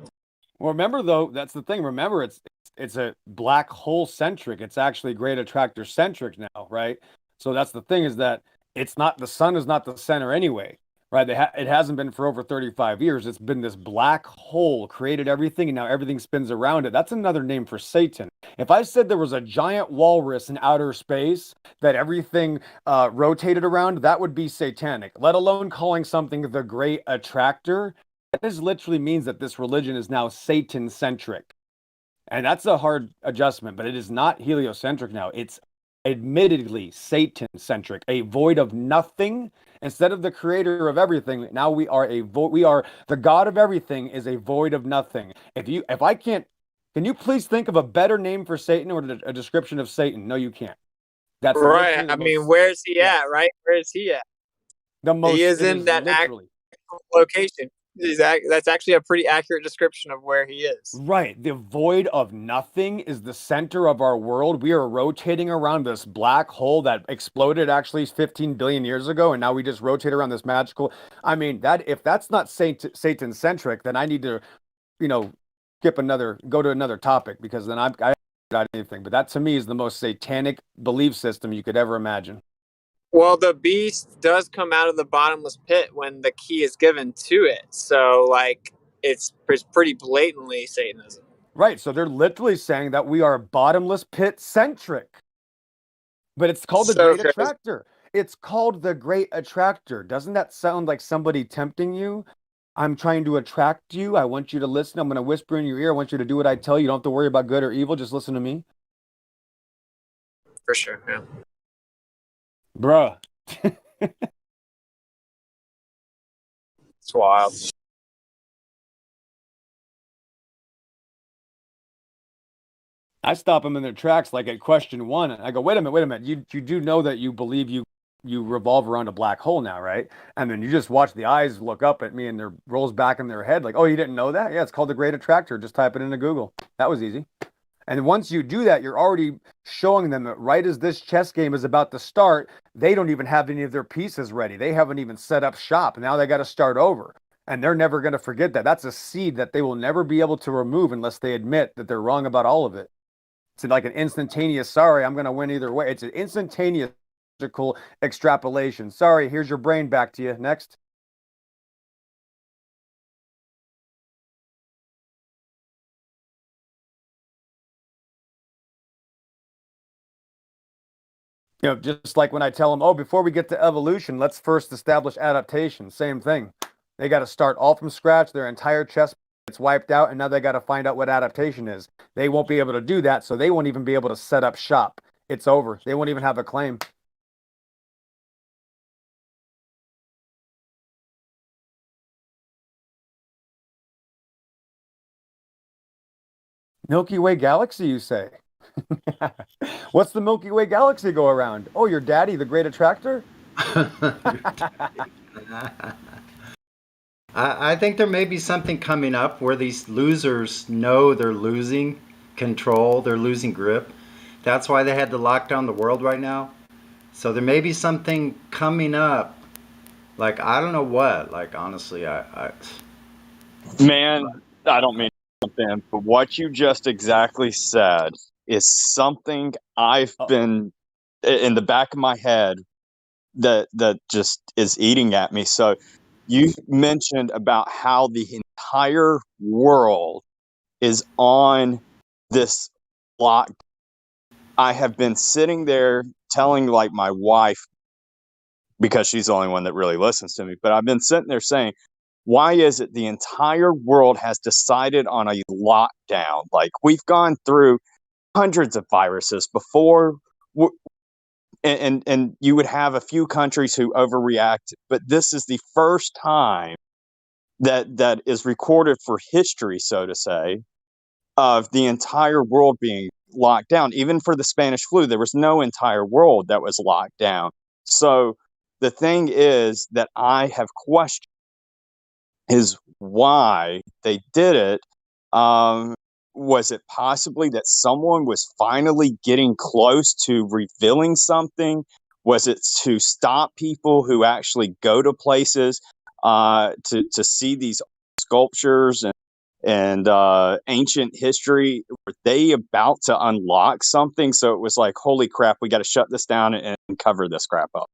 Well, remember though, that's the thing. Remember, it's a black hole centric. It's actually great attractor centric now, right? So that's the thing, is that it's not, the sun is not the center anyway, right? It hasn't been for over 35 years. It's been this black hole created everything, and now everything spins around it. That's another name for Satan. If I said there was a giant walrus in outer space that everything rotated around, that would be satanic, let alone calling something the great attractor. This literally means that this religion is now Satan-centric. And that's a hard adjustment, but it is not heliocentric now. It's admittedly Satan-centric, a void of nothing. Instead of the creator of everything, now we are the God of everything is a void of nothing. Can you please think of a better name for Satan or a description of Satan? No, you can't. That's right. I mean, where's he at, right? Where is he at? The most, he is in that literally location. Exactly. That's actually a pretty accurate description of where he is. Right. The void of nothing is the center of our world. We are rotating around this black hole that exploded actually 15 billion years ago, and now we just rotate around this magical. I mean, that if that's not Satan centric, then I need to, go to another topic, because then I not anything. But that to me is the most satanic belief system you could ever imagine. Well, the beast does come out of the bottomless pit when the key is given to it. So, like, it's pretty blatantly Satanism. Right. So they're literally saying that we are bottomless pit centric. But it's called the So Great crazy. Attractor. It's called the Great Attractor. Doesn't that sound like somebody tempting you? I'm trying to attract you. I want you to listen. I'm going to whisper in your ear. I want you to do what I tell you. You don't have to worry about good or evil. Just listen to me. For sure, yeah. Bruh. It's wild. I stop them in their tracks, like at question 1. And I go, wait a minute. You do know that you believe you revolve around a black hole now, right? And then you just watch the eyes look up at me and there rolls back in their head like, oh, you didn't know that? Yeah, it's called the Great Attractor. Just type it into Google. That was easy. And once you do that, you're already showing them that right as this chess game is about to start, they don't even have any of their pieces ready. They haven't even set up shop. Now they got to start over. And they're never going to forget that. That's a seed that they will never be able to remove unless they admit that they're wrong about all of it. It's like an instantaneous, sorry, I'm going to win either way. It's an instantaneous extrapolation. Sorry, here's your brain back to you. Next. Just like when I tell them, oh, before we get to evolution, let's first establish adaptation. Same thing. They got to start all from scratch. Their entire chess gets wiped out, and now they got to find out what adaptation is. They won't be able to do that, so they won't even be able to set up shop. It's over. They won't even have a claim. Milky Way galaxy, you say? What's the Milky Way galaxy go around? Oh, your daddy, the Great Attractor? I think there may be something coming up where these losers know they're losing control, they're losing grip. That's why they had to lock down the world right now. So there may be something coming up. Like, I don't know what. Like, honestly, Man, I don't mean to jump in, but what you just exactly said is something I've been in the back of my head that just is eating at me. So you mentioned about how the entire world is on this lock. I have been sitting there telling like my wife, because she's the only one that really listens to me, but I've been sitting there saying, why is it the entire world has decided on a lockdown? Like, we've gone through hundreds of viruses before, and you would have a few countries who overreact, but this is the first time that is recorded for history, so to say, of the entire world being locked down. Even for the Spanish flu, there was no entire world that was locked down. So the thing is that I have questioned is why they did it. Was it possibly that someone was finally getting close to revealing something? Was it to stop people who actually go to places to see these sculptures and ancient history? Were they about to unlock something? So it was like, holy crap, we got to shut this down and cover this crap up.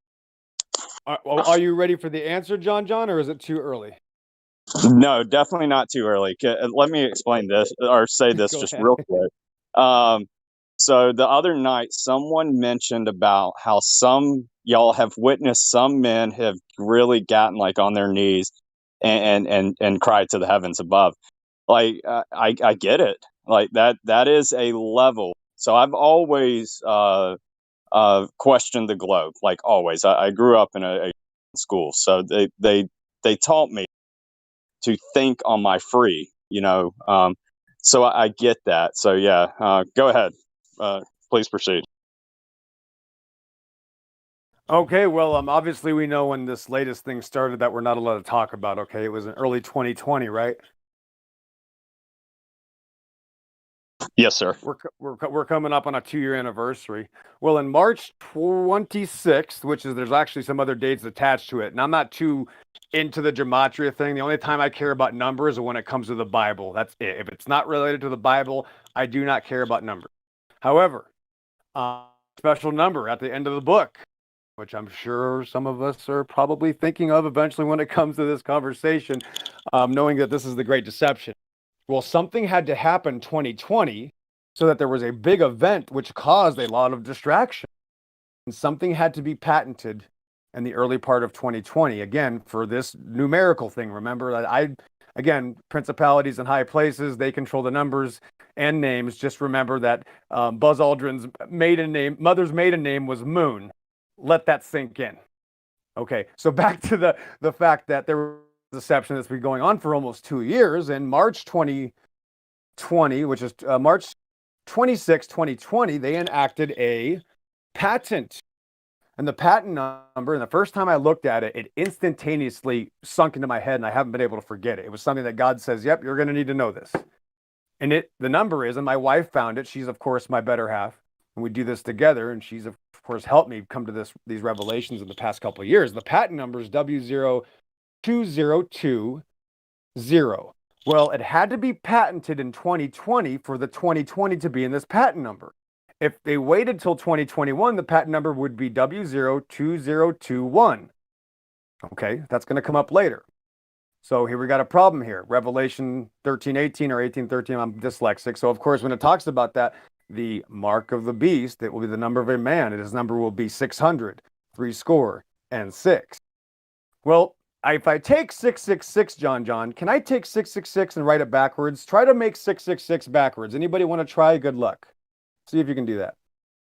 Are you ready for the answer, John, or is it too early? No, definitely not too early. Let me explain this or say this just real quick. So the other night, someone mentioned about how some y'all have witnessed some men have really gotten like on their knees and cried to the heavens above. Like I get it. Like that is a level. So I've always questioned the globe. Like always. I grew up in a school, so they taught me to think on my free, so I get that. So yeah, go ahead. Please proceed. Okay, well, obviously we know when this latest thing started that we're not allowed to talk about. Okay, it was in early 2020, right? Yes, sir. We're coming up on a 2-year anniversary. Well, in March 26th, which is there's actually some other dates attached to it, and I'm not too into the gematria thing. The only time I care about numbers is when it comes to the Bible. That's it. If it's not related to the Bible, I do not care about numbers. However, special number at the end of the book, which I'm sure some of us are probably thinking of eventually when it comes to this conversation, knowing that this is the Great Deception. Well, something had to happen 2020 so that there was a big event which caused a lot of distraction. And something had to be patented in the early part of 2020, again, for this numerical thing. Remember that again, principalities in high places, they control the numbers and names. Just remember that Buzz Aldrin's mother's maiden name was Moon. Let that sink in. Okay, so back to the fact that there was deception that's been going on for almost 2 years. In March 2020, which is March 26, 2020, they enacted a patent. And the patent number, and the first time I looked at it, it instantaneously sunk into my head, and I haven't been able to forget it. It was something that God says, yep, you're going to need to know this. And the number is, and my wife found it. She's, of course, my better half. And we do this together, and she's, of course, helped me come to these revelations in the past couple of years. The patent number is W02020. Well, it had to be patented in 2020 for the 2020 to be in this patent number. If they waited till 2021, the patent number would be W02021. Okay, that's going to come up later. So here we got a problem here. Revelation 13:18 or 18:13, I'm dyslexic. So of course, when it talks about that, the mark of the beast, it will be the number of a man, and his number will be 600, 6. Well, if I take 666, John, can I take 666 and write it backwards? Try to make 666 backwards. Anybody want to try? Good luck. See if you can do that.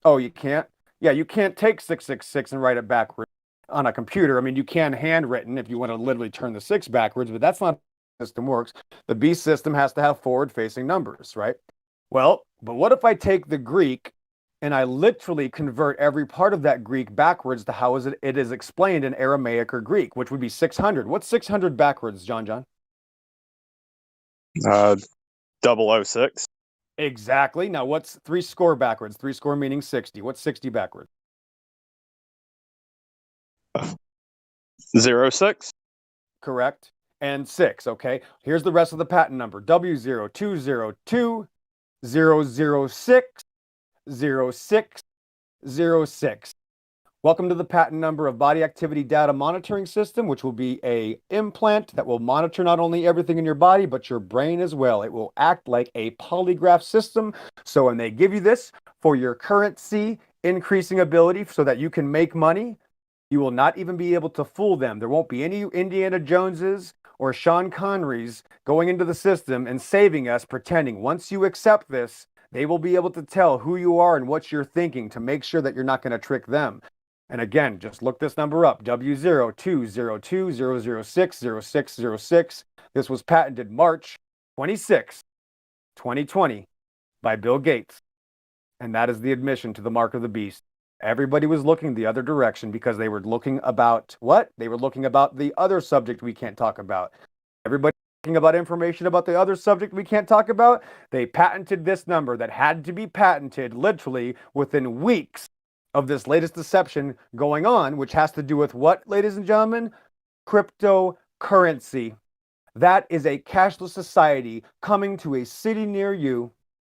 Oh, you can't? Yeah, you can't take 666 and write it backwards on a computer. I mean, you can handwritten if you want to literally turn the 6 backwards, but that's not how the system works. The beast system has to have forward-facing numbers, right? Well, but what if I take the Greek and I literally convert every part of that Greek backwards to how it is explained in Aramaic or Greek, which would be 600. What's 600 backwards, John? 006. Exactly. Now, what's 3 score backwards? 3 score meaning 60. What's 60 backwards? 06. Correct. And 6, okay? Here's the rest of the patent number. W02020060606. Welcome to the patent number of body activity data monitoring system, which will be a implant that will monitor not only everything in your body, but your brain as well. It will act like a polygraph system. So when they give you this for your currency increasing ability so that you can make money, you will not even be able to fool them. There won't be any Indiana Joneses or Sean Connerys going into the system and saving us, pretending. Once you accept this, they will be able to tell who you are and what you're thinking to make sure that you're not going to trick them. And again, just look this number up, W02020060606. This was patented March 26, 2020 by Bill Gates. And that is the admission to the mark of the beast. Everybody was looking the other direction because they were looking about what? They were looking about the other subject we can't talk about. Everybody looking about information about the other subject we can't talk about. They patented this number that had to be patented literally within weeks of this latest deception going on, which has to do with what, ladies and gentlemen? Cryptocurrency. That is a cashless society coming to a city near you.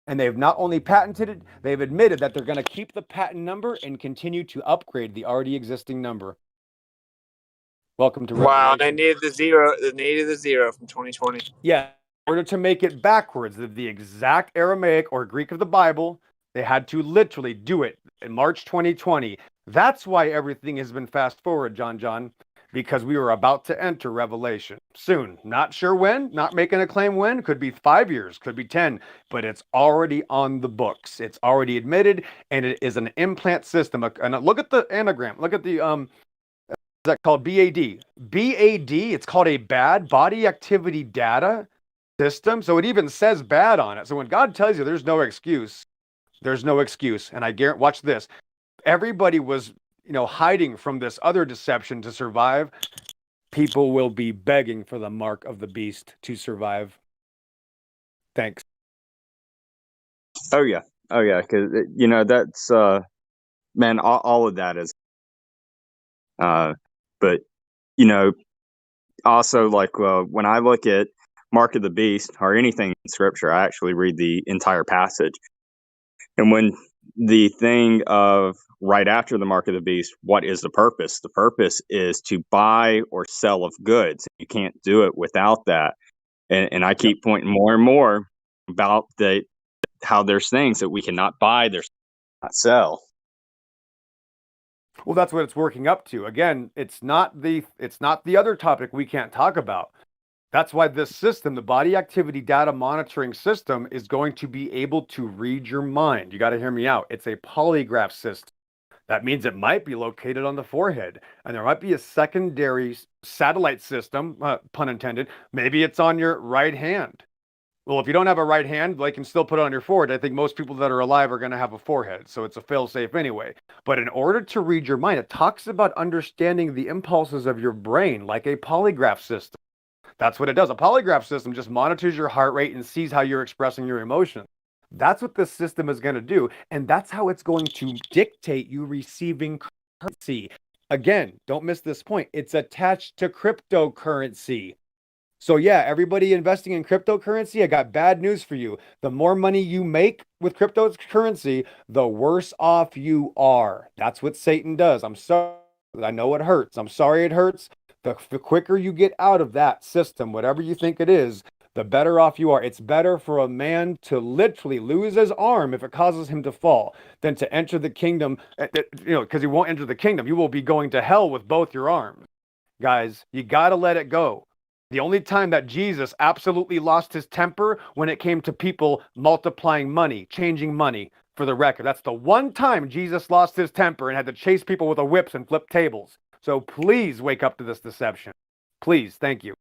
And they've not only patented it, they've admitted that they're going to keep the patent number and continue to upgrade the already existing number. Welcome to Revelation. Wow, they needed the zero. They needed the zero from 2020. Yeah, in order to make it backwards, the exact Aramaic or Greek of the Bible, they had to literally do it in March 2020. That's why everything has been fast forward, John, because we were about to enter Revelation soon. Not sure when, not making a claim when. Could be 5 years, could be 10, but it's already on the books. It's already admitted, and it is an implant system. And look at the anagram. Look at the is that called BAD? BAD. It's called a bad body activity data system. So it even says bad on it. So when God tells you there's no excuse, there's no excuse. And I guarantee, watch this. Everybody was hiding from this other deception to survive, people will be begging for the mark of the beast to survive. Thanks. Oh yeah, because that's man, all of that is. But also like when I look at mark of the beast or anything in scripture, I actually read the entire passage. And when the thing of right after the mark of the beast, what is the purpose? The purpose is to buy or sell of goods. You can't do it without that. And I keep pointing more and more about how there's things that we cannot buy, there's not sell. Well, that's what it's working up to. Again, it's not the other topic we can't talk about. That's why this system, the body activity data monitoring system, is going to be able to read your mind. You got to hear me out. It's a polygraph system. That means it might be located on the forehead, and there might be a secondary satellite system, pun intended. Maybe it's on your right hand. Well, if you don't have a right hand, they can still put it on your forehead. I think most people that are alive are going to have a forehead, so it's a fail-safe anyway. But in order to read your mind, it talks about understanding the impulses of your brain like a polygraph system. That's what it does. A polygraph system just monitors your heart rate and sees how you're expressing your emotions. That's what this system is going to do, and that's how it's going to dictate you receiving currency. Again, don't miss this point. It's attached to cryptocurrency. So yeah, everybody investing in cryptocurrency, I got bad news for you. The more money you make with cryptocurrency, the worse off you are. That's what Satan does. I'm sorry. I know it hurts. I'm sorry it hurts. The quicker you get out of that system, whatever you think it is, the better off you are. It's better for a man to literally lose his arm if it causes him to fall than to enter the kingdom, because he won't enter the kingdom. You will be going to hell with both your arms. Guys, you got to let it go. The only time that Jesus absolutely lost his temper when it came to people multiplying money, changing money, for the record. That's the one time Jesus lost his temper and had to chase people with a whips and flip tables. So please wake up to this deception. Please, thank you.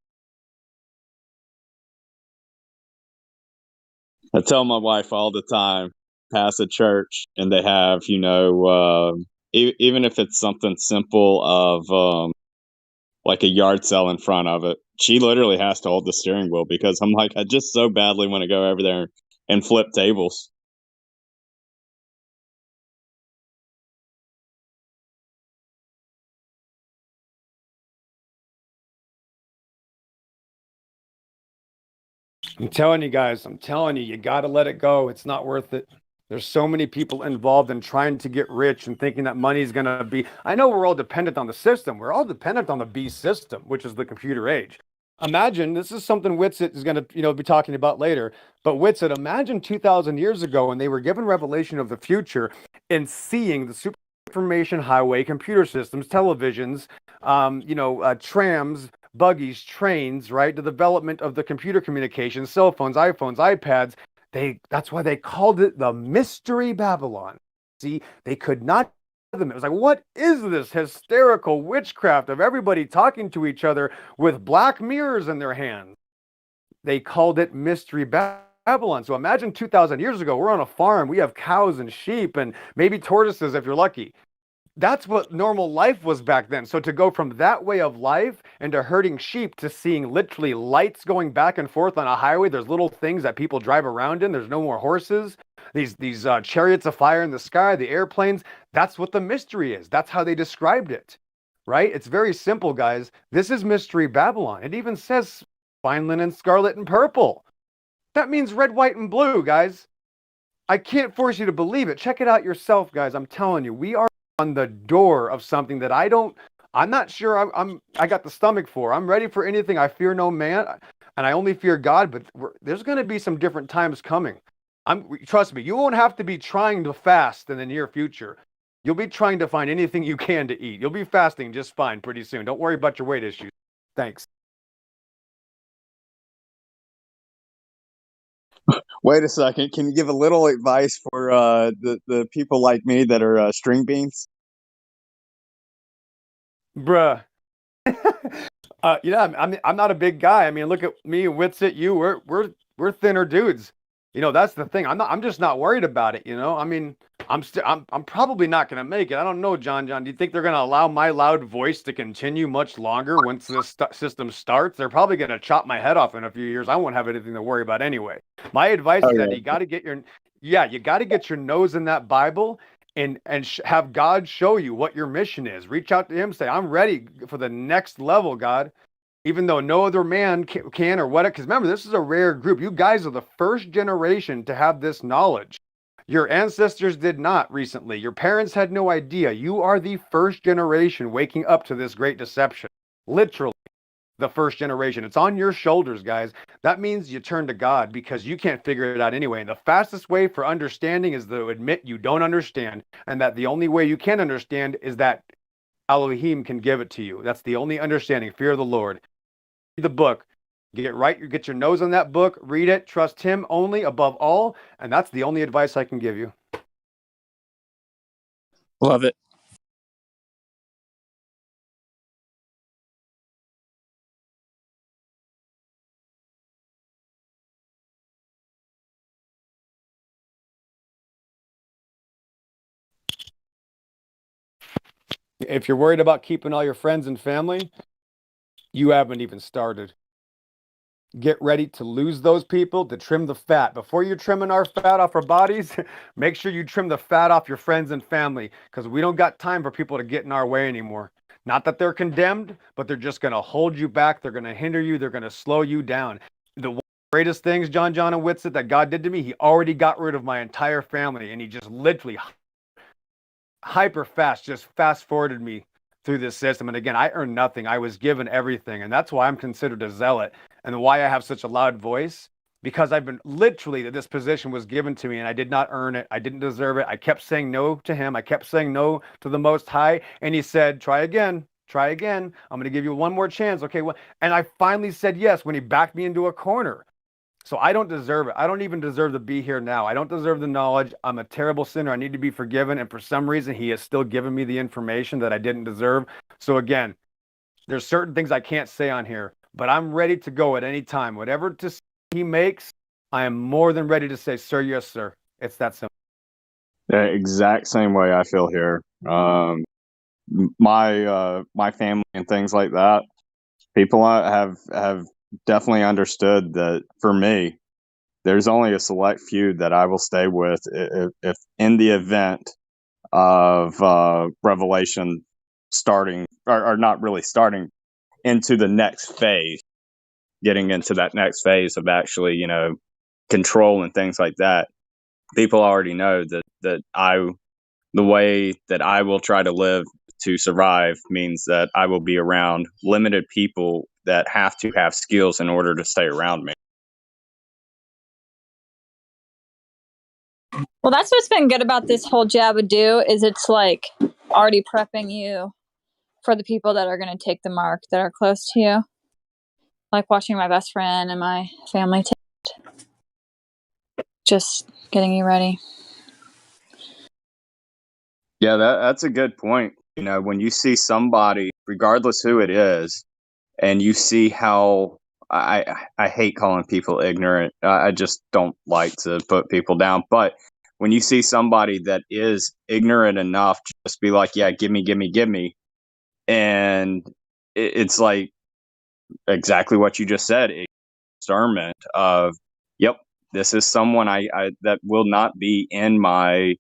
I tell my wife all the time, pass a church, and they have, even if it's something simple of like a yard sale in front of it, she literally has to hold the steering wheel because I'm like, I just so badly want to go over there and flip tables. I'm telling you guys, you got to let it go. It's not worth it. There's so many people involved in trying to get rich and thinking that money is going to be. I know we're all dependent on the system. We're all dependent on the beast system, which is the computer age. Imagine, this is something Whitsitt is going to be talking about later. But Whitsitt, imagine 2,000 years ago when they were given revelation of the future and seeing the super information highway, computer systems, televisions, trams, buggies, trains, right? The development of the computer communications, cell phones, iPhones, iPads. That's why they called it the Mystery Babylon. See, they could not them. It was like, what is this hysterical witchcraft of everybody talking to each other with black mirrors in their hands? They called it Mystery Babylon. So imagine 2,000 years ago, we're on a farm. We have cows and sheep and maybe tortoises if you're lucky. That's what normal life was back then. So to go from that way of life into herding sheep to seeing literally lights going back and forth on a highway, there's little things that people drive around in. There's no more horses. These chariots of fire in the sky, the airplanes. That's what the mystery is. That's how they described it, right? It's very simple, guys. This is Mystery Babylon. It even says fine linen, scarlet, and purple. That means red, white, and blue, guys. I can't force you to believe it. Check it out yourself, guys. I'm telling you, we are on the door of something that I'm not sure I got the stomach for. I'm ready for anything. I fear no man, and I only fear God, but there's going to be some different times coming. Trust me, you won't have to be trying to fast in the near future. You'll be trying to find anything you can to eat. You'll be fasting just fine pretty soon. Don't worry about your weight issues. Thanks. Wait a second. Can you give a little advice for the people like me that are string beans? Bruh. I'm not a big guy. I mean, look at me and Whitsitt. We're thinner dudes. That's the thing. I'm just not worried about it. I mean, I'm probably not going to make it. I don't know, John. Do you think they're going to allow my loud voice to continue much longer once this system starts? They're probably going to chop my head off in a few years. I won't have anything to worry about anyway. My advice is that you got to get your nose in that Bible and have God show you what your mission is. Reach out to him, say, I'm ready for the next level, God. Even though no other man can or what, because remember, this is a rare group. You guys are the first generation to have this knowledge. Your ancestors did not recently. Your parents had no idea. You are the first generation waking up to this great deception. Literally, the first generation. It's on your shoulders, guys. That means you turn to God because you can't figure it out anyway. And the fastest way for understanding is to admit you don't understand, and that the only way you can understand is that Elohim can give it to you. That's the only understanding. Fear of the Lord. Read the book. Get your nose on that book, read it, trust him only above all, and that's the only advice I can give you. Love it. If you're worried about keeping all your friends and family, you haven't even started. Get ready to lose those people, to trim the fat. Before you're trimming our fat off our bodies, make sure you trim the fat off your friends and family, because we don't got time for people to get in our way anymore. Not that they're condemned, but they're just going to hold you back. They're going to hinder you. They're going to slow you down. The greatest things, John and Whitsitt, that God did to me, he already got rid of my entire family, and he just literally hyper fast, just fast forwarded me through this system. And again, I earned nothing. I was given everything. And that's why I'm considered a zealot and why I have such a loud voice, because I've been literally, this position was given to me and I did not earn it. I didn't deserve it. I kept saying no to him. I kept saying no to the Most High. And he said, try again. Try again. I'm going to give you one more chance. Okay. Well, and I finally said yes when he backed me into a corner. So I don't deserve it. I don't even deserve to be here now. I don't deserve the knowledge. I'm a terrible sinner. I need to be forgiven. And for some reason, he has still given me the information that I didn't deserve. So again, there's certain things I can't say on here, but I'm ready to go at any time. Whatever he makes, I am more than ready to say, sir, yes, sir. It's that simple. The exact same way I feel here. My family and things like that, people have definitely understood that for me, there's only a select few that I will stay with if in the event of Revelation starting, or not really starting, into the next phase, getting into that next phase of actually, control and things like that. People already know that the way that I will try to live to survive means that I will be around limited people that have to have skills in order to stay around me. Well, that's what's been good about this whole Jabba-Do is it's like already prepping you for the people that are going to take the mark, that are close to you. Like watching my best friend and my family take it. Just getting you ready. Yeah, that's a good point. When you see somebody, regardless who it is, and you see how I hate calling people ignorant. I just don't like to put people down. But when you see somebody that is ignorant enough to just be like, yeah, give me, and it's like exactly what you just said, discernment of, yep, this is someone I that will not be in my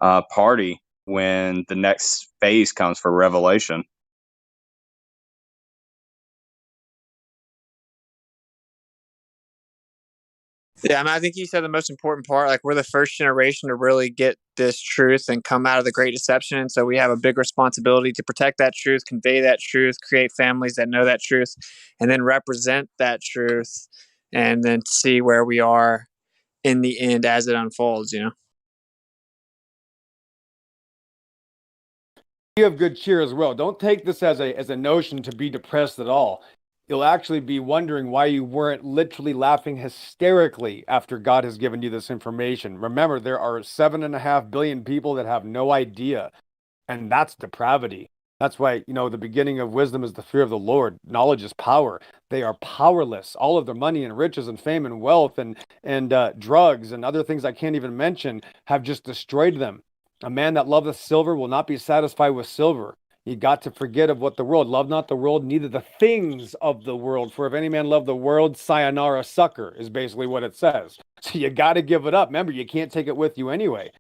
party when the next phase comes for Revelation. Yeah, and I think you said the most important part. Like, we're the first generation to really get this truth and come out of the great deception. And so we have a big responsibility to protect that truth, convey that truth, create families that know that truth, and then represent that truth, and then see where we are in the end as it unfolds, You have good cheer as well. Don't take this as a notion to be depressed at all. You'll actually be wondering why you weren't literally laughing hysterically after God has given you this information. Remember, there are 7.5 billion people that have no idea, and that's depravity. That's why, the beginning of wisdom is the fear of the Lord. Knowledge is power. They are powerless. All of their money and riches and fame and wealth and drugs and other things I can't even mention have just destroyed them. A man that loveth silver will not be satisfied with silver. You got to forget of what the world. Love not the world, neither the things of the world. For if any man love the world, sayonara sucker is basically what it says. So you got to give it up. Remember, you can't take it with you anyway.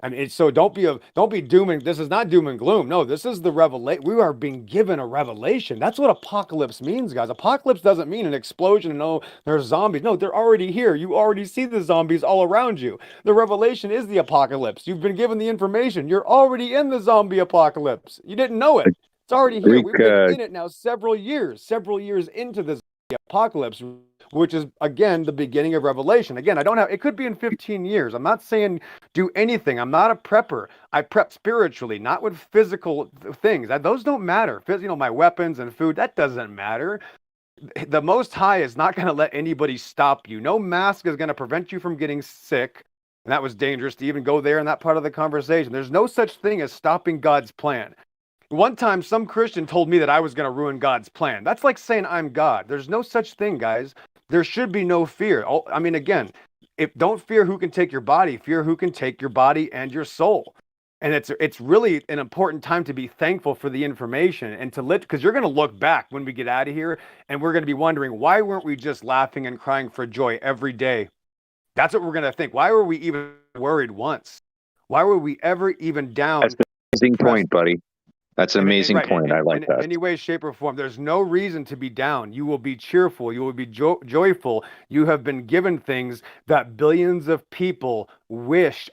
I mean, so don't be dooming. This is not doom and gloom. No, this is the revelation. We are being given a revelation. That's what apocalypse means, guys. Apocalypse doesn't mean an explosion and oh, there's zombies. No, they're already here. You already see the zombies all around you. The revelation is the apocalypse. You've been given the information. You're already in the zombie apocalypse. You didn't know it. It's already here. Greek, We've been in it now several years into the apocalypse, which is again the beginning of Revelation. Again, I don't have. It could be in 15 years. I'm not saying do anything. I'm not a prepper. I prep spiritually, not with physical things. Those don't matter. My weapons and food, that doesn't matter. The Most High is not going to let anybody stop you. No mask is going to prevent you from getting sick. And that was dangerous to even go there in that part of the conversation. There's no such thing as stopping God's plan. One time, some Christian told me that I was going to ruin God's plan. That's like saying I'm God. There's no such thing, guys. There should be no fear. I mean, again, don't fear who can take your body, fear who can take your body and your soul. And it's really an important time to be thankful for the information and to because you're going to look back when we get out of here and we're going to be wondering, why weren't we just laughing and crying for joy every day? That's what we're going to think. Why were we even worried once? Why were we ever even down? That's an amazing point, buddy. That's an amazing point. I like that. In any way, shape, or form, there's no reason to be down. You will be cheerful. You will be joyful. You have been given things that billions of people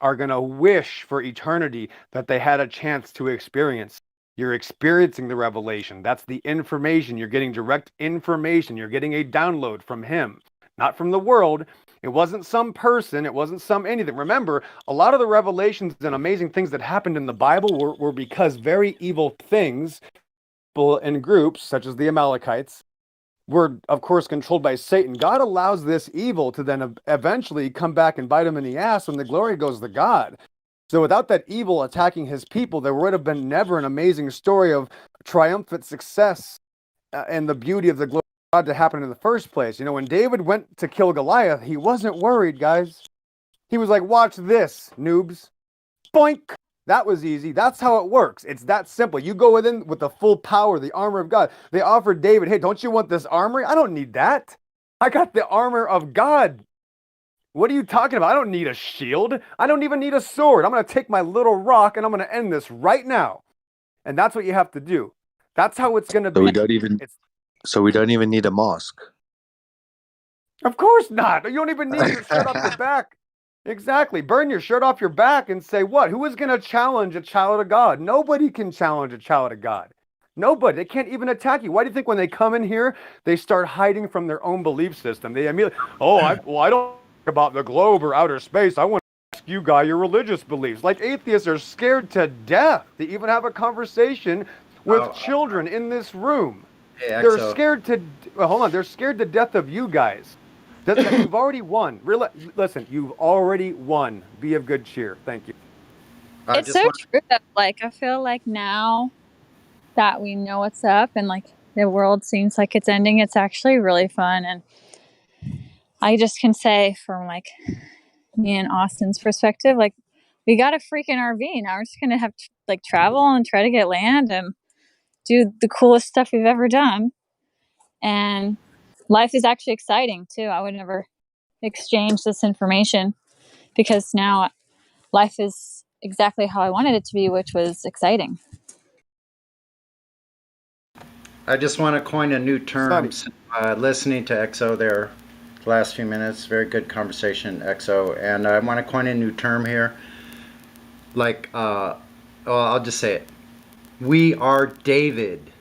are going to wish for eternity that they had a chance to experience. You're experiencing the revelation. That's the information. You're getting direct information. You're getting a download from him, not from the world. It wasn't some person. It wasn't some anything. Remember, a lot of the revelations and amazing things that happened in the Bible were because very evil things, people and groups, such as the Amalekites, were, of course, controlled by Satan. God allows this evil to then eventually come back and bite him in the ass when the glory goes to God. So without that evil attacking his people, there would have been never an amazing story of triumphant success and the beauty of the glory God to happen in the first place. When David went to kill Goliath, he wasn't worried, guys. He was like, watch this, noobs. Boink. That was easy. That's how it works. It's that simple. You go within with the full power, the armor of God. They offered David, hey, don't you want this armor? I don't need that. I got the armor of God. What are you talking about? I don't need a shield. I don't even need a sword. I'm going to take my little rock and I'm going to end this right now. And that's what you have to do. That's how it's going to be. So we don't even need a mask. Of course not. You don't even need your shirt off your back. Exactly. Burn your shirt off your back and say what? Who is going to challenge a child of God? Nobody can challenge a child of God. Nobody. They can't even attack you. Why do you think when they come in here, they start hiding from their own belief system? They immediately, I don't talk about the globe or outer space. I want to ask you, guy, your religious beliefs. Like atheists are scared to death to even have a conversation with children in this room. They're scared to. Hold on. They're scared to death of you guys. You've already won. Listen, you've already won. Be of good cheer. Thank you. It's so true that, I feel like now that we know what's up and, the world seems like it's ending, it's actually really fun. And I just can say from, me and Austin's perspective, we got a freaking RV. Now we're just going to have to, travel and try to get land and do the coolest stuff we've ever done. And life is actually exciting too. I would never exchange this information because now life is exactly how I wanted it to be, which was exciting. I just want to coin a new term. Listening to EXO there the last few minutes, very good conversation, EXO. And I want to coin a new term here. I'll just say it. We are David.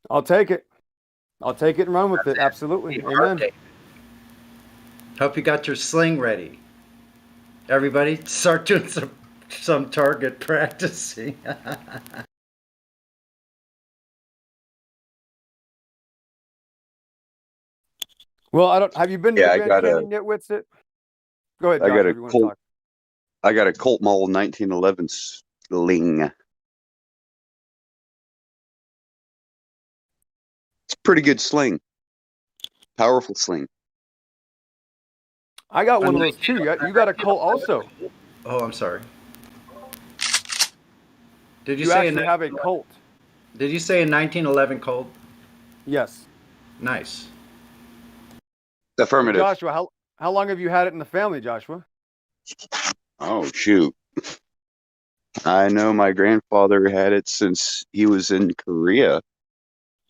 I'll take it. I'll take it and run with it. Absolutely. Amen. Hope you got your sling ready. Everybody, start doing some target practicing. Well, have you been to the Grand Canyon Nitwits? Go ahead, Josh, I got a Colt Model 1911 sling. It's a pretty good sling. Powerful sling. I got one of those too. You got a Colt also. Oh, I'm sorry. Did you You say actually have a Colt. Did you say a 1911 Colt? Yes. Nice. Affirmative. Joshua, how long have you had it in the family, Joshua? Oh, shoot. I know my grandfather had it since he was in Korea.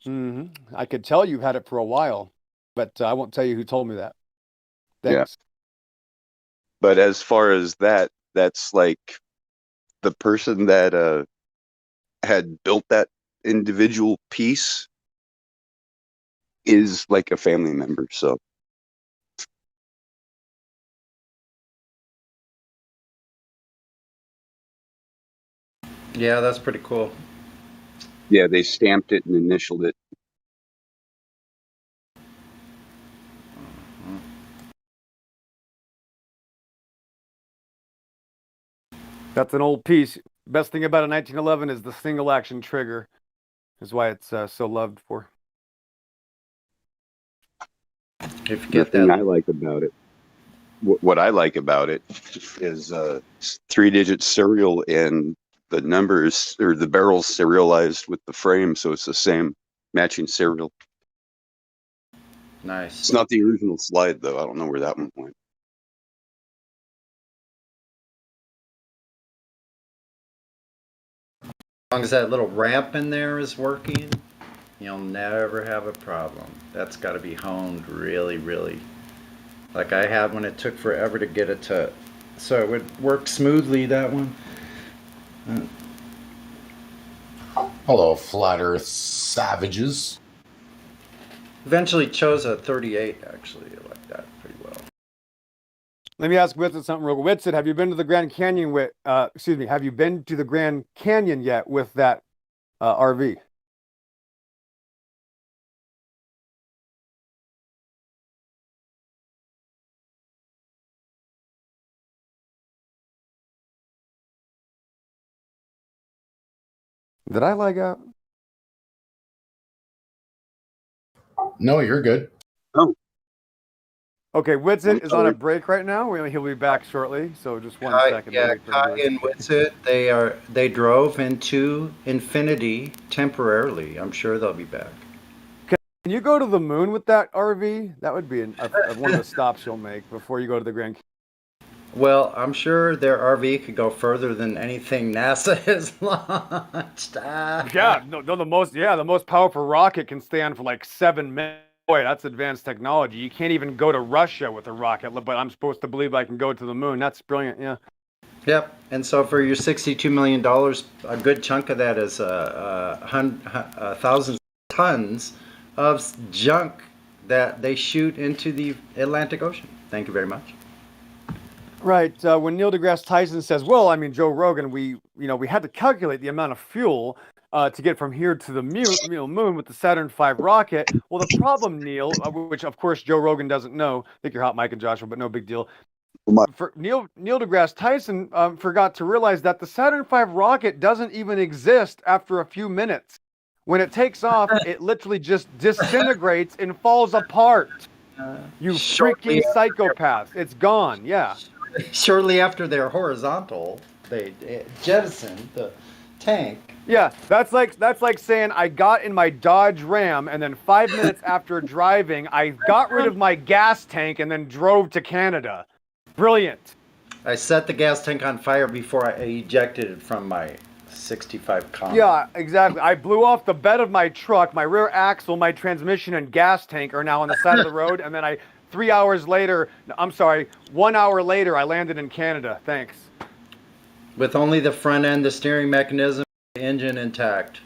Mm-hmm. I could tell you've had it for a while, but I won't tell you who told me that. Thanks. Yeah. But as far as that, that's like the person that had built that individual piece is like a family member. So Yeah, that's pretty cool. yeah, they stamped it and initialed it. That's an old piece. Best thing about a 1911 is the single action trigger, is why it's so loved for. If you The get thing that, I like about it, what I like about it is 3-digit serial and the numbers or the barrels serialized with the frame, so it's the same matching serial. nice. It's not the original slide though. I don't know where that one went. As long as that little ramp in there is working, you'll never have a problem. That's got to be honed really, really. Like I had when it took forever to get it to, so it would work smoothly, that one. Hello, Flat Earth savages. Eventually chose a 38, actually. I like that pretty well. Let me ask Witsit something real quick. Witsit, have you been to the Grand Canyon have you been to the Grand Canyon yet with that RV? Did I lag out? No, you're good. Oh. Okay, Witsit is on a break right now. He'll be back shortly, so just one second. Yeah, Kai and Witsit, they drove into infinity temporarily. I'm sure they'll be back. Can you go to the moon with that RV? That would be one of the stops you'll make before you go to the Grand Canyon. Well, I'm sure their RV could go further than anything NASA has launched. Yeah, the most powerful rocket can stand for like 7 minutes. Boy, that's advanced technology. You can't even go to Russia with a rocket, but I'm supposed to believe I can go to the moon. That's brilliant, yeah. Yep. And so for your $62 million, a good chunk of that is thousands of tons of junk that they shoot into the Atlantic Ocean. Thank you very much. Right. When Neil deGrasse Tyson says, well, I mean, Joe Rogan, we had to calculate the amount of fuel to get from here to the moon with the Saturn V rocket. Well, the problem, Neil, which of course Joe Rogan doesn't know, I think you're hot, Mike and Joshua, but no big deal. For Neil deGrasse Tyson forgot to realize that the Saturn V rocket doesn't even exist after a few minutes. When it takes off, it literally just disintegrates and falls apart. You freaking psychopath. It's gone, yeah. Shortly after they're horizontal, they jettisoned the tank. Yeah, that's like saying I got in my Dodge Ram and then 5 minutes after driving, I got rid of my gas tank and then drove to Canada. Brilliant. I set the gas tank on fire before I ejected it from my 65 Comet. Yeah, exactly. I blew off the bed of my truck, my rear axle, my transmission, and gas tank are now on the side of the road, and then 1 hour later, I landed in Canada. Thanks. With only the front end, the steering mechanism, the engine intact.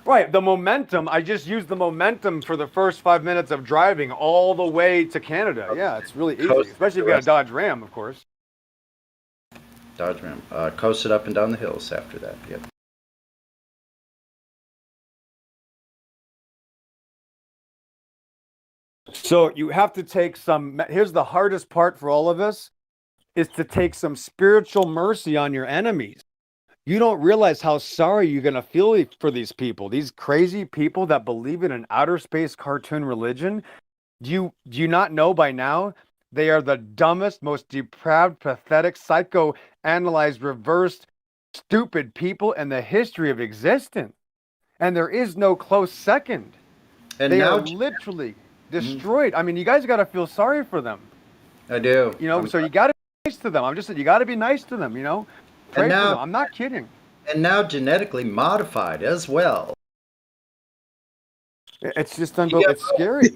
Right, the momentum, I just used the momentum for the first 5 minutes of driving all the way to Canada. Yeah, it's really easy, especially if you got a Dodge Ram, of course. Dodge Ram. Coasted up and down the hills after that, yep. So you have to take here's the hardest part for all of us, is to take some spiritual mercy on your enemies. You don't realize how sorry you're going to feel for these people, these crazy people that believe in an outer space cartoon religion. Do you not know by now They are the dumbest, most depraved, pathetic, psychoanalyzed, reversed, stupid people in the history of existence. And there is no close second. And they now, are literally destroyed. I mean, you guys got to feel sorry for them. I do. You know, so you got to be nice to them. I'm just saying, you got to be nice to them, you know? Pray for them. I'm not kidding. And now genetically modified as well. It's just unbelievable. It's scary.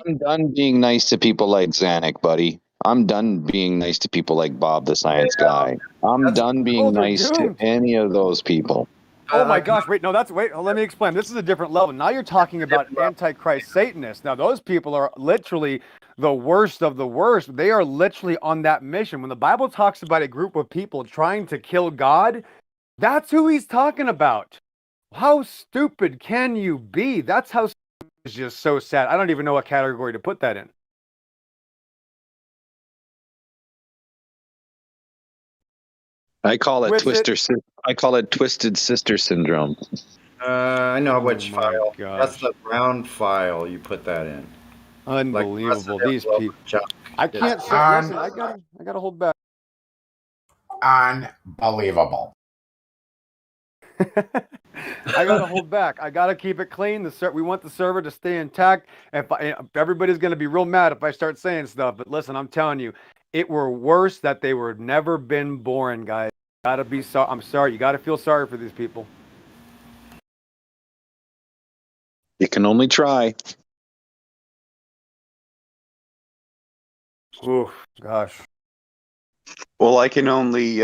I'm done being nice to people like Zanuck, buddy. I'm done being nice to people like Bob the Science Guy. I'm done being nice to any of those people. Oh my gosh, wait, no, let me explain. This is a different level. Now you're talking about Antichrist Satanists. Now those people are literally the worst of the worst. They are literally on that mission. When the Bible talks about a group of people trying to kill God, that's who he's talking about. How stupid can you be? That's how it's just so sad. I don't even know what category to put that in. I call it twisted sister syndrome. I know which file. Gosh. That's the round file you put that in. Unbelievable. Like these people. I can't say. Listen, I gotta hold back. Unbelievable. I gotta hold back. I gotta keep it clean. We want the server to stay intact. If everybody's gonna be real mad if I start saying stuff, but listen, I'm telling you, it were worse that they were never been born, guys. Gotta be sorry. I'm sorry. You gotta feel sorry for these people. You can only try. Oh gosh. Well, I can only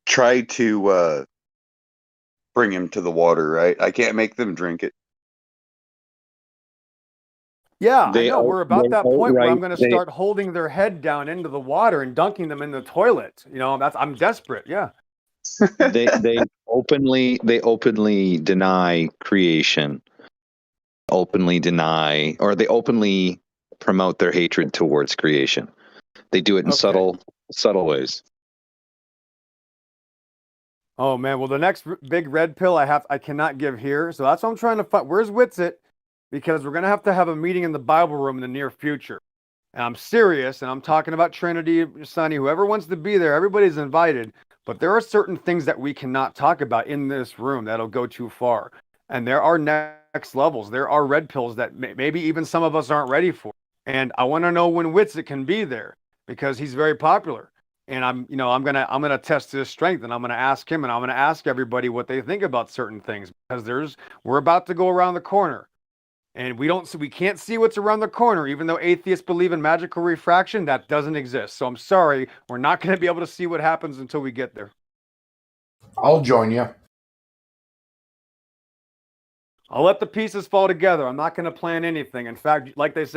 try to bring him to the water, right? I can't make them drink it. Yeah, I know. We're about that point where I'm going to start holding their head down into the water and dunking them in the toilet. You know, I'm desperate. Yeah. they openly deny creation. Openly deny, or they openly promote their hatred towards creation. They do it in subtle ways. Oh man, well the next big red pill I cannot give here, so that's what I'm trying to find. Where's Witsit? Because we're gonna have a meeting in the Bible room in the near future, and I'm serious, and I'm talking about Trinity, Sonny, whoever wants to be there, everybody's invited. But there are certain things that we cannot talk about in this room that'll go too far, and there are next levels. There are red pills that maybe even some of us aren't ready for, and I want to know when Witsit can be there because he's very popular. And I'm gonna test his strength, and I'm gonna ask him, and I'm gonna ask everybody what they think about certain things because we're about to go around the corner, and we can't see what's around the corner. Even though atheists believe in magical refraction, that doesn't exist. So I'm sorry, we're not gonna be able to see what happens until we get there. I'll join you. I'll let the pieces fall together. I'm not going to plan anything. In fact, like it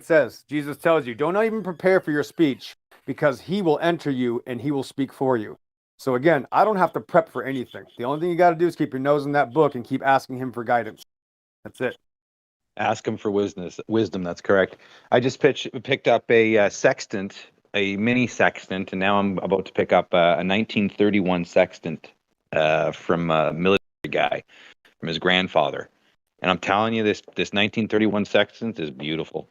says, Jesus tells you, don't even prepare for your speech because he will enter you and he will speak for you. So again, I don't have to prep for anything. The only thing you got to do is keep your nose in that book and keep asking him for guidance. That's it. Ask him for wisdom. That's correct. I just picked up a sextant, a mini sextant, and now I'm about to pick up a 1931 sextant from a military guy, from his grandfather. And I'm telling you, this 1931 sextant is beautiful.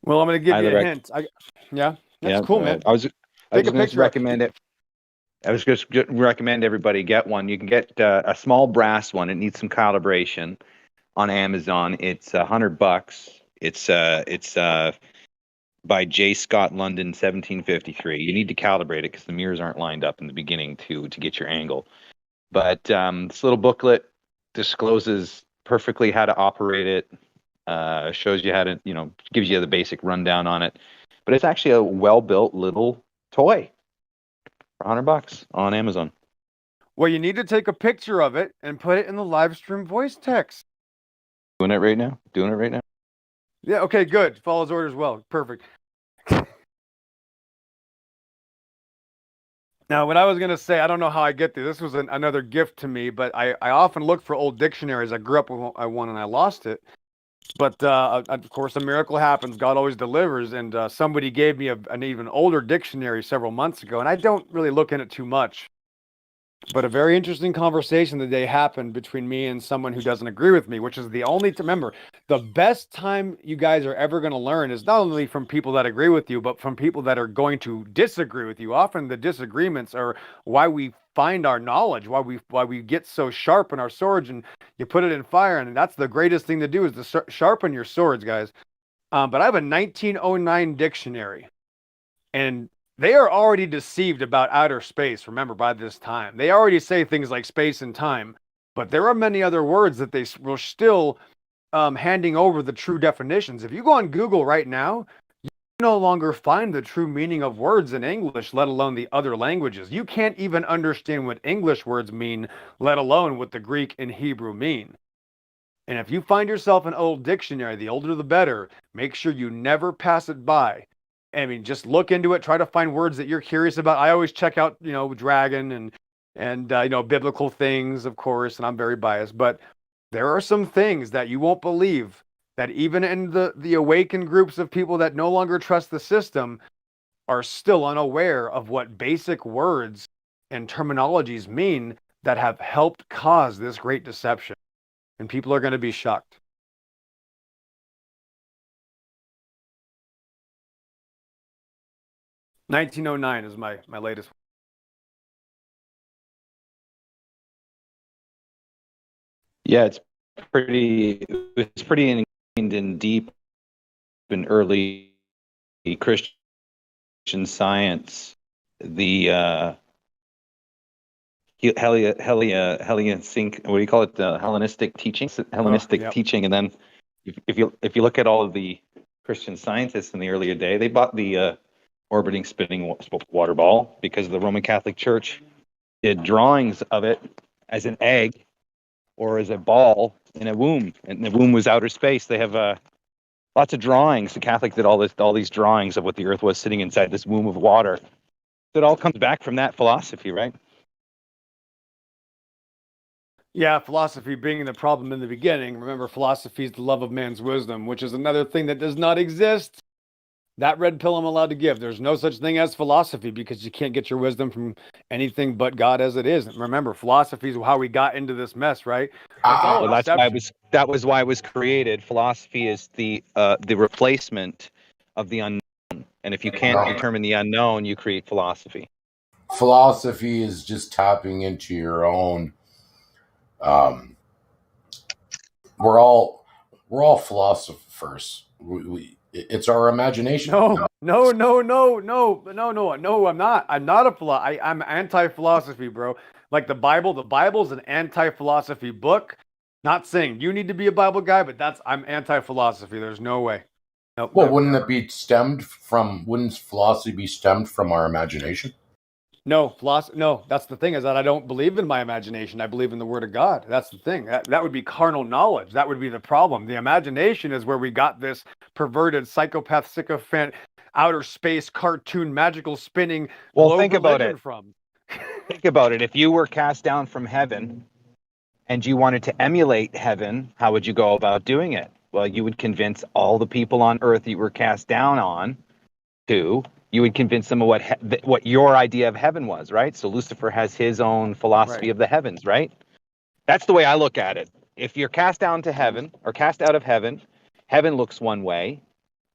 Well, I'm going to give you a hint. That's cool, man. I was going to recommend it. I was just recommend everybody get one. You can get a small brass one. It needs some calibration on Amazon. It's $100. It's by J. Scott London, 1753. You need to calibrate it because the mirrors aren't lined up in the beginning to get your angle. But this little booklet discloses perfectly how to operate it. Shows you how to, gives you the basic rundown on it. But it's actually a well-built little toy for $100 on Amazon. Well, you need to take a picture of it and put it in the live stream voice text. Doing it right now. Yeah, okay, good. Follows orders well. Perfect. Now, what I was going to say, I don't know how I get there. This was another gift to me, but I often look for old dictionaries. I grew up with one and I lost it. But, of course, a miracle happens. God always delivers. And somebody gave me an even older dictionary several months ago, and I don't really look in it too much. But a very interesting conversation today happened between me and someone who doesn't agree with me, which is the only to remember. The best time you guys are ever going to learn is not only from people that agree with you, but from people that are going to disagree with you. Often the disagreements are why we find our knowledge, why we get so sharp in our swords, and you put it in fire. And that's the greatest thing to do is to sharpen your swords, guys. But I have a 1909 dictionary, and they are already deceived about outer space. Remember, by this time, they already say things like space and time, but there are many other words that they will still handing over the true definitions. If you go on Google right now, you no longer find the true meaning of words in English, let alone the other languages. You can't even understand what English words mean, let alone what the Greek and Hebrew mean. And if you find yourself an old dictionary, the older the better, make sure you never pass it by. I mean, just look into it, try to find words that you're curious about. I always check out, dragon and biblical things, of course, and I'm very biased, but there are some things that you won't believe that even in the awakened groups of people that no longer trust the system are still unaware of what basic words and terminologies mean that have helped cause this great deception. And people are going to be shocked. 1909 is my latest. Yeah, it's pretty ingrained and deep in early Christian science. The Hellenistic, what do you call it? The Hellenistic teaching, teaching, and then if you look at all of the Christian scientists in the earlier day, they bought the orbiting spinning water ball because the Roman Catholic Church did drawings of it as an egg or as a ball in a womb, and the womb was outer space. They have lots of drawings. The Catholic did all these drawings of what the Earth was sitting inside this womb of water. It all comes back from that philosophy, right? Yeah, philosophy being the problem in the beginning. Remember, philosophy is the love of man's wisdom, which is another thing that does not exist. That red pill I'm allowed to give. There's no such thing as philosophy because you can't get your wisdom from anything but God as it is. Remember, philosophy is how we got into this mess, right? That was why it was created. Philosophy is the replacement of the unknown, and if you can't determine the unknown, you create philosophy. Philosophy is just tapping into your own. We're all philosophers. It's our imagination. No, I'm not. I'm not a I'm anti-philosophy, bro. Like the Bible's an anti-philosophy book. Not saying you need to be a Bible guy, but I'm anti-philosophy. There's no way. Nope, well, wouldn't philosophy be stemmed from our imagination? No, that's the thing, is that I don't believe in my imagination. I believe in the word of God. That's the thing. That would be carnal knowledge. That would be the problem. The imagination is where we got this perverted psychopath, sycophant, outer space cartoon, magical spinning. Well, think about it. Think about it. If you were cast down from heaven and you wanted to emulate heaven, how would you go about doing it? Well, you would convince all the people on earth you were cast down on to. You would convince them of what your idea of heaven was, right? So Lucifer has his own philosophy of the heavens, right? That's the way I look at it. If you're cast down to heaven or cast out of heaven, heaven looks one way.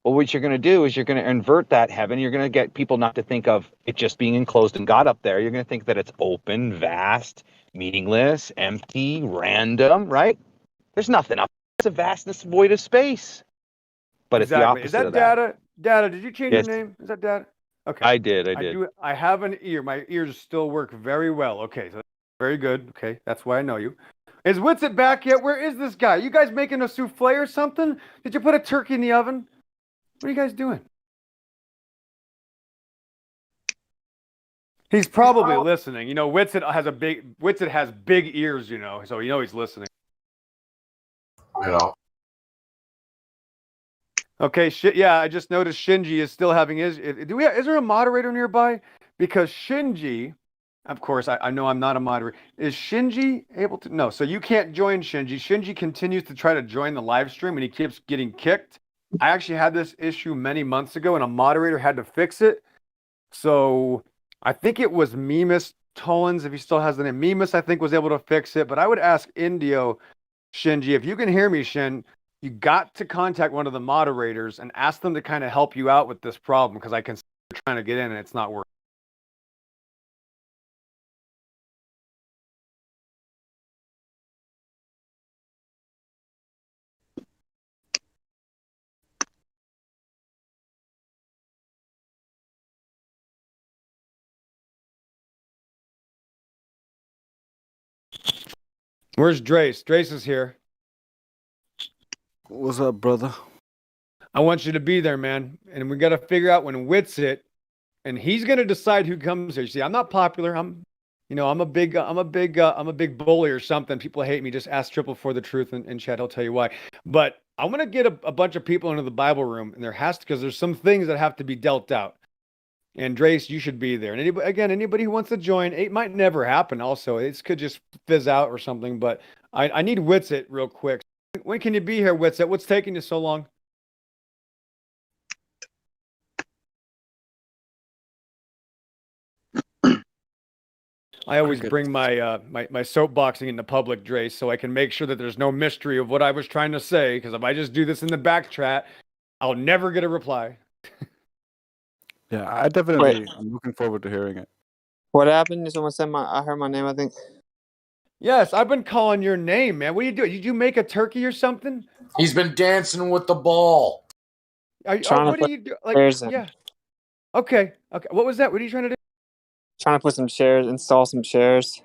Well, what you're going to do is you're going to invert that heaven. You're going to get people not to think of it just being enclosed and God up there. You're going to think that it's open, vast, meaningless, empty, random, right? There's nothing up there. It's a vastness void of space. But it's the opposite Is that of that. Data? Data, did you change your name? Is that Data? Okay. I did. I have an ear. My ears still work very well. Okay, so very good. Okay, that's why I know you. Is Witsit back yet? Where is this guy? You guys making a souffle or something? Did you put a turkey in the oven? What are you guys doing? He's probably listening. Witsit has big ears, so he's listening. Yeah. Okay, yeah, I just noticed Shinji is still having his. Is there a moderator nearby? Because Shinji, of course, I know I'm not a moderator. Is Shinji able to? No, so you can't join Shinji. Shinji continues to try to join the live stream and he keeps getting kicked. I actually had this issue many months ago and a moderator had to fix it. So I think it was Mimus Tollins, if he still has the name. Mimas, I think, was able to fix it. But I would ask Indio, Shinji, if you can hear me, Shin, you got to contact one of the moderators and ask them to kind of help you out with this problem, because I can see you're trying to get in and it's not working. Where's Drace? Drace is here. What's up, brother? I want you to be there, man. And we got to figure out when Wit's it, and he's going to decide who comes here. You see, I'm not popular. I'm a big bully or something. People hate me. Just ask Triple for the truth in chat. He'll tell you why. But I want to get a bunch of people into the Bible room, and because there's some things that have to be dealt out. And Drace, you should be there. And anybody who wants to join, it might never happen. Also, it could just fizz out or something. But I need Witsit real quick. When can you be here, Witsit? What's taking you so long? I always bring my my soapboxing into public, Drace, so I can make sure that there's no mystery of what I was trying to say. Because if I just do this in the back chat, I'll never get a reply. Yeah, I'm looking forward to hearing it. What happened? Someone said I heard my name, I think. Yes, I've been calling your name, man. What are you doing? Did you make a turkey or something? He's been dancing with the ball. What are you doing? Yeah. Okay. What was that? What are you trying to do? Trying to put some chairs, install some chairs.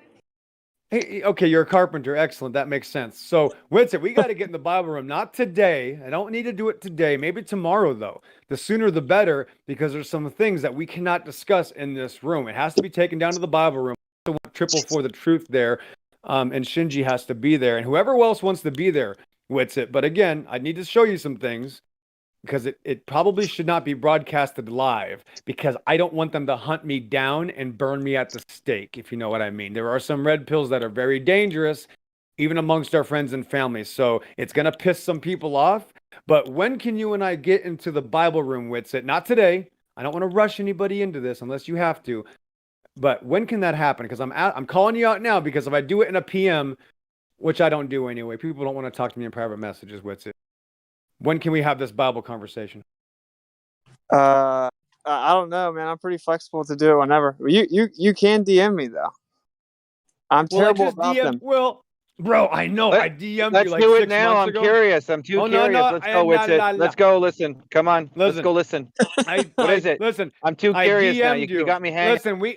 Hey, okay, you're a carpenter. Excellent. That makes sense. So, Winston, we got to get in the Bible room. Not today. I don't need to do it today. Maybe tomorrow, though. The sooner the better, because there's some things that we cannot discuss in this room. It has to be taken down to the Bible room. I want Triple for the truth there, and Shinji has to be there, and whoever else wants to be there, Witsit. But again, I need to show you some things, because it probably should not be broadcasted live, because I don't want them to hunt me down and burn me at the stake, if you know what I mean. There are some red pills that are very dangerous, even amongst our friends and family. So it's going to piss some people off. But when can you and I get into the Bible room, Witsit? Not today. I don't want to rush anybody into this unless you have to. But when can that happen? Because I'm calling you out now, because if I do it in a PM, which I don't do anyway, people don't want to talk to me in private messages, Witsit. When can we have this Bible conversation? I don't know, man. I'm pretty flexible to do it whenever. You can DM me though. I'm terrible about them. Well, bro, I know. I DM'd you like 6 months ago. Let's do it now. I'm curious. I'm too curious. Let's go with it. Let's go. Listen. Come on. Let's go. Listen. What is it? Listen. I'm too curious now. You got me hanging.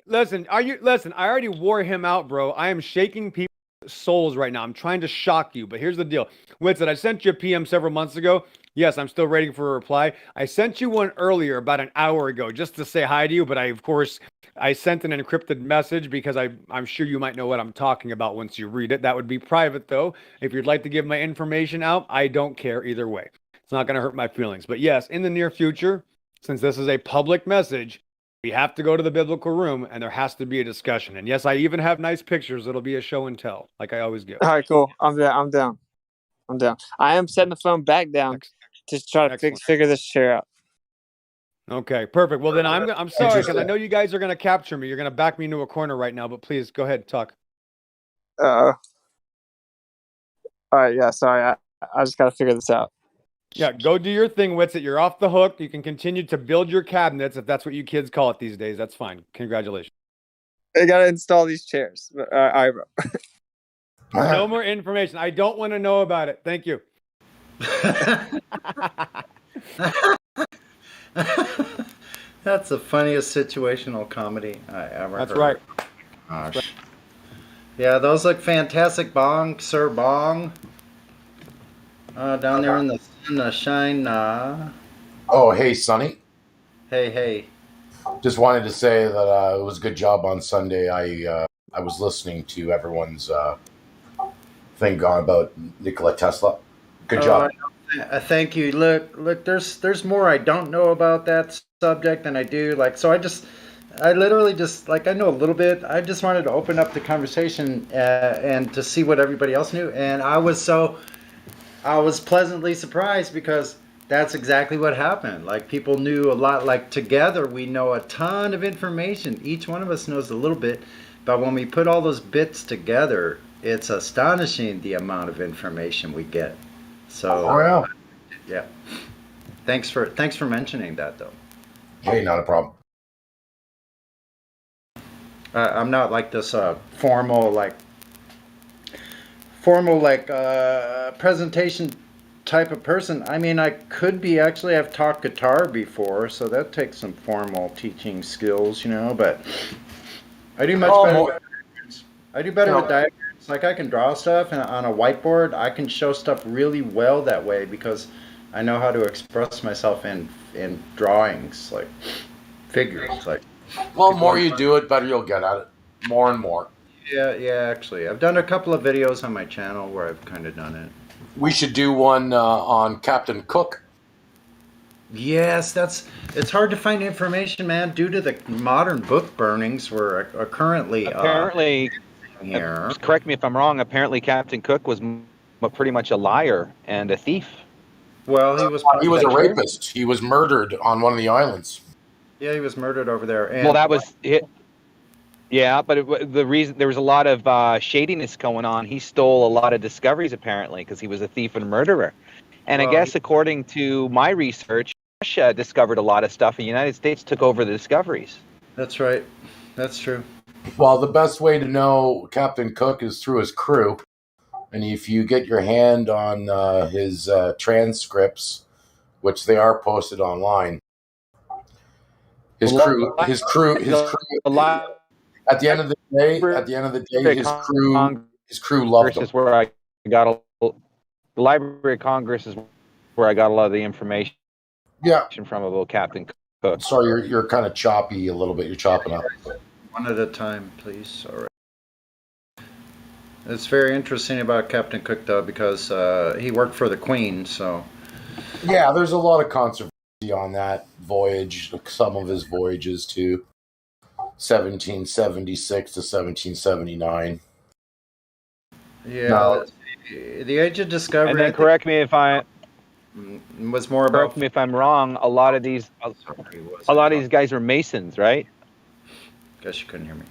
Listen. Listen. I already wore him out, bro. I am shaking people's souls right now. I'm trying to shock you, but here's the deal. Witsit, I sent you a PM several months ago. Yes, I'm still waiting for a reply. I sent you one earlier, about an hour ago, just to say hi to you. But I sent an encrypted message because I'm sure you might know what I'm talking about once you read it. That would be private, though. If you'd like to give my information out, I don't care either way. It's not going to hurt my feelings. But yes, in the near future, since this is a public message, we have to go to the biblical room, and there has to be a discussion. And yes, I even have nice pictures. It'll be a show and tell, like I always do. All right, cool. I'm down. I am setting the phone back down to try to figure this chair out. Okay, perfect. Well, then I'm sorry, because I know you guys are going to capture me. You're going to back me into a corner right now, but please go ahead and talk. All right, yeah, sorry. I just got to figure this out. Yeah, go do your thing, Witsit. You're off the hook. You can continue to build your cabinets, if that's what you kids call it these days. That's fine. Congratulations. I got to install these chairs. All right, bro. No more information. I don't want to know about it. Thank you. That's the funniest situational comedy I ever heard. That's right. Gosh. Right. Yeah, those look fantastic. Bong, Sir Bong. Down there in the sun, shine. Oh, hey, Sonny. Hey. Just wanted to say that it was a good job on Sunday. I was listening to everyone's thing about Nikola Tesla. Good job. Thank you. Look. There's more I don't know about that subject than I do. I literally just I know a little bit. I just wanted to open up the conversation and to see what everybody else knew. And I was pleasantly surprised, because that's exactly what happened. People knew a lot. Together we know a ton of information. Each one of us knows a little bit. But when we put all those bits together, it's astonishing the amount of information we get. So, Oh yeah. yeah. Thanks for mentioning that, though. Hey, not a problem. I'm not like this formal presentation type of person. I mean, I could be actually. I've taught guitar before, so that takes some formal teaching skills, but I do much better. I do better with diagrams. Like I can draw stuff and on a whiteboard. I can show stuff really well that way because I know how to express myself in drawings, like figures. Like, well, the more you do it, better you'll get at it. More and more. Yeah. Actually, I've done a couple of videos on my channel where I've kind of done it. We should do one on Captain Cook. Yes, it's hard to find information, man, due to the modern book burnings we're currently apparently here. Correct me if I'm wrong. Apparently, Captain Cook was pretty much a liar and a thief. Well, he was a rapist. He was murdered on one of the islands. Yeah, he was murdered over there. And well, that was it. Yeah, but the reason there was a lot of shadiness going on. He stole a lot of discoveries apparently because he was a thief and a murderer. And I guess according to my research, Russia discovered a lot of stuff, and the United States took over the discoveries. That's right. That's true. Well, the best way to know Captain Cook is through his crew. And if you get your hand on his transcripts, which they are posted online, his crew. At the end of the day, his crew loved him. Is where I got the Library of Congress is where I got a lot of the information. Yeah, from about Captain Cook. Sorry, you're kind of choppy a little bit. You're chopping up. One at a time, please. All right. It's very interesting about Captain Cook, though, because he worked for the Queen, so. Yeah, there's a lot of controversy on that voyage, some of his voyages, too. 1776 to 1779. Yeah, the Age of Discovery. And then correct me if I was more about. Correct me if I'm wrong. A lot of these guys were Masons, right? Guess you couldn't hear me.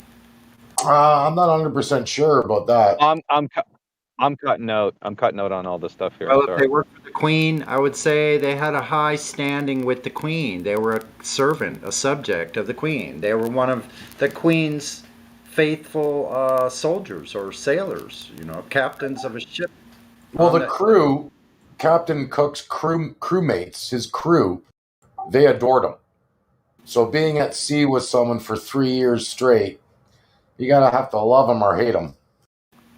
I'm not 100% sure about that. I'm cutting out. I'm cutting out on all this stuff here. Well, if they worked for the Queen, I would say they had a high standing with the Queen. They were a servant, a subject of the Queen. They were one of the Queen's faithful soldiers or sailors, captains of a ship. Well, the crew, Captain Cook's crewmates, his crew, they adored him. So being at sea with someone for 3 years straight, you gotta have to love him or hate him.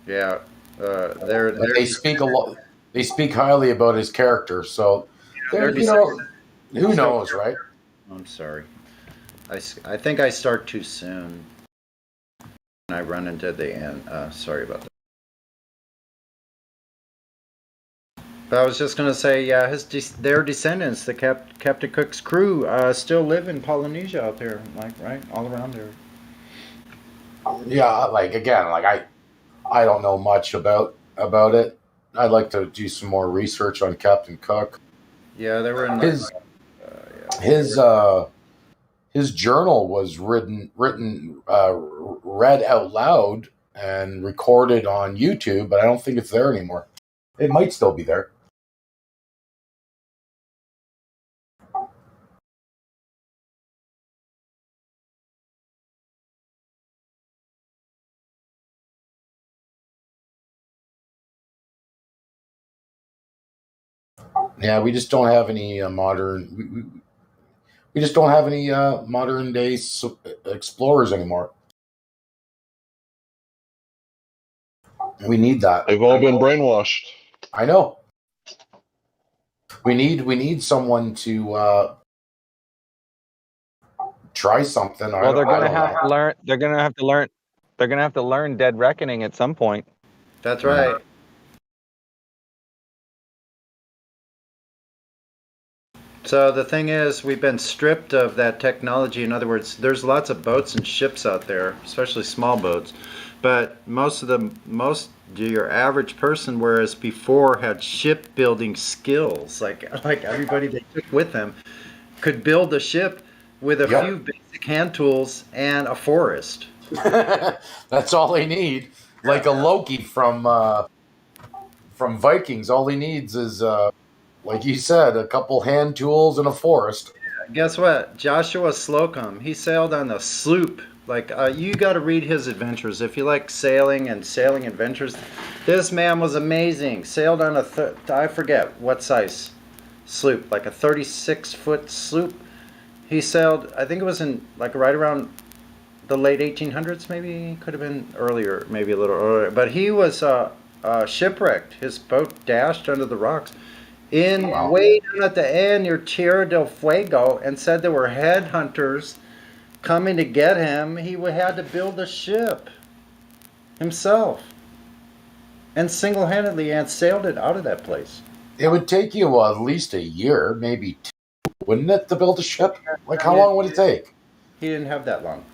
Yeah, they speak a lot. They speak highly about his character. So, who knows, right? I'm sorry. I think I start too soon. I run into the end. Sorry about that. But I was just going to say, yeah, their descendants, the Captain Cook's crew, still live in Polynesia out there, right, all around there. Yeah, I don't know much about it. I'd like to do some more research on Captain Cook. Yeah, they were in his journal was read out loud and recorded on YouTube, but I don't think it's there anymore. It might still be there. Yeah, we just don't have any modern. We just don't have any modern day explorers anymore. We need that. They've all been brainwashed. I know. We need someone to try something. Well, they're going to have to learn. They're going to have to learn. They're going to have to learn Dead Reckoning at some point. That's right. So the thing is, we've been stripped of that technology. In other words, there's lots of boats and ships out there, especially small boats. But your average person, whereas before had shipbuilding skills, like everybody they took with them, could build a ship with a few basic hand tools and a forest. That's all they need. Like a Loki from Vikings. All he needs is, like you said, a couple hand tools and a forest. Guess what? Joshua Slocum, he sailed on a sloop. Like, you got to read his adventures. If you like sailing and sailing adventures, this man was amazing. Sailed on I forget what size sloop, like a 36-foot sloop. He sailed, I think it was in, like, right around the late 1800s, maybe. Could have been earlier, maybe a little earlier. But he was shipwrecked. His boat dashed under the rocks. Way down at the end near Tierra del Fuego, and said there were headhunters coming to get him. He had to build a ship himself and single-handedly and sailed it out of that place. It would take you at least a year, maybe 2, wouldn't it, to build a ship? Like, how long would it take? He didn't have that long.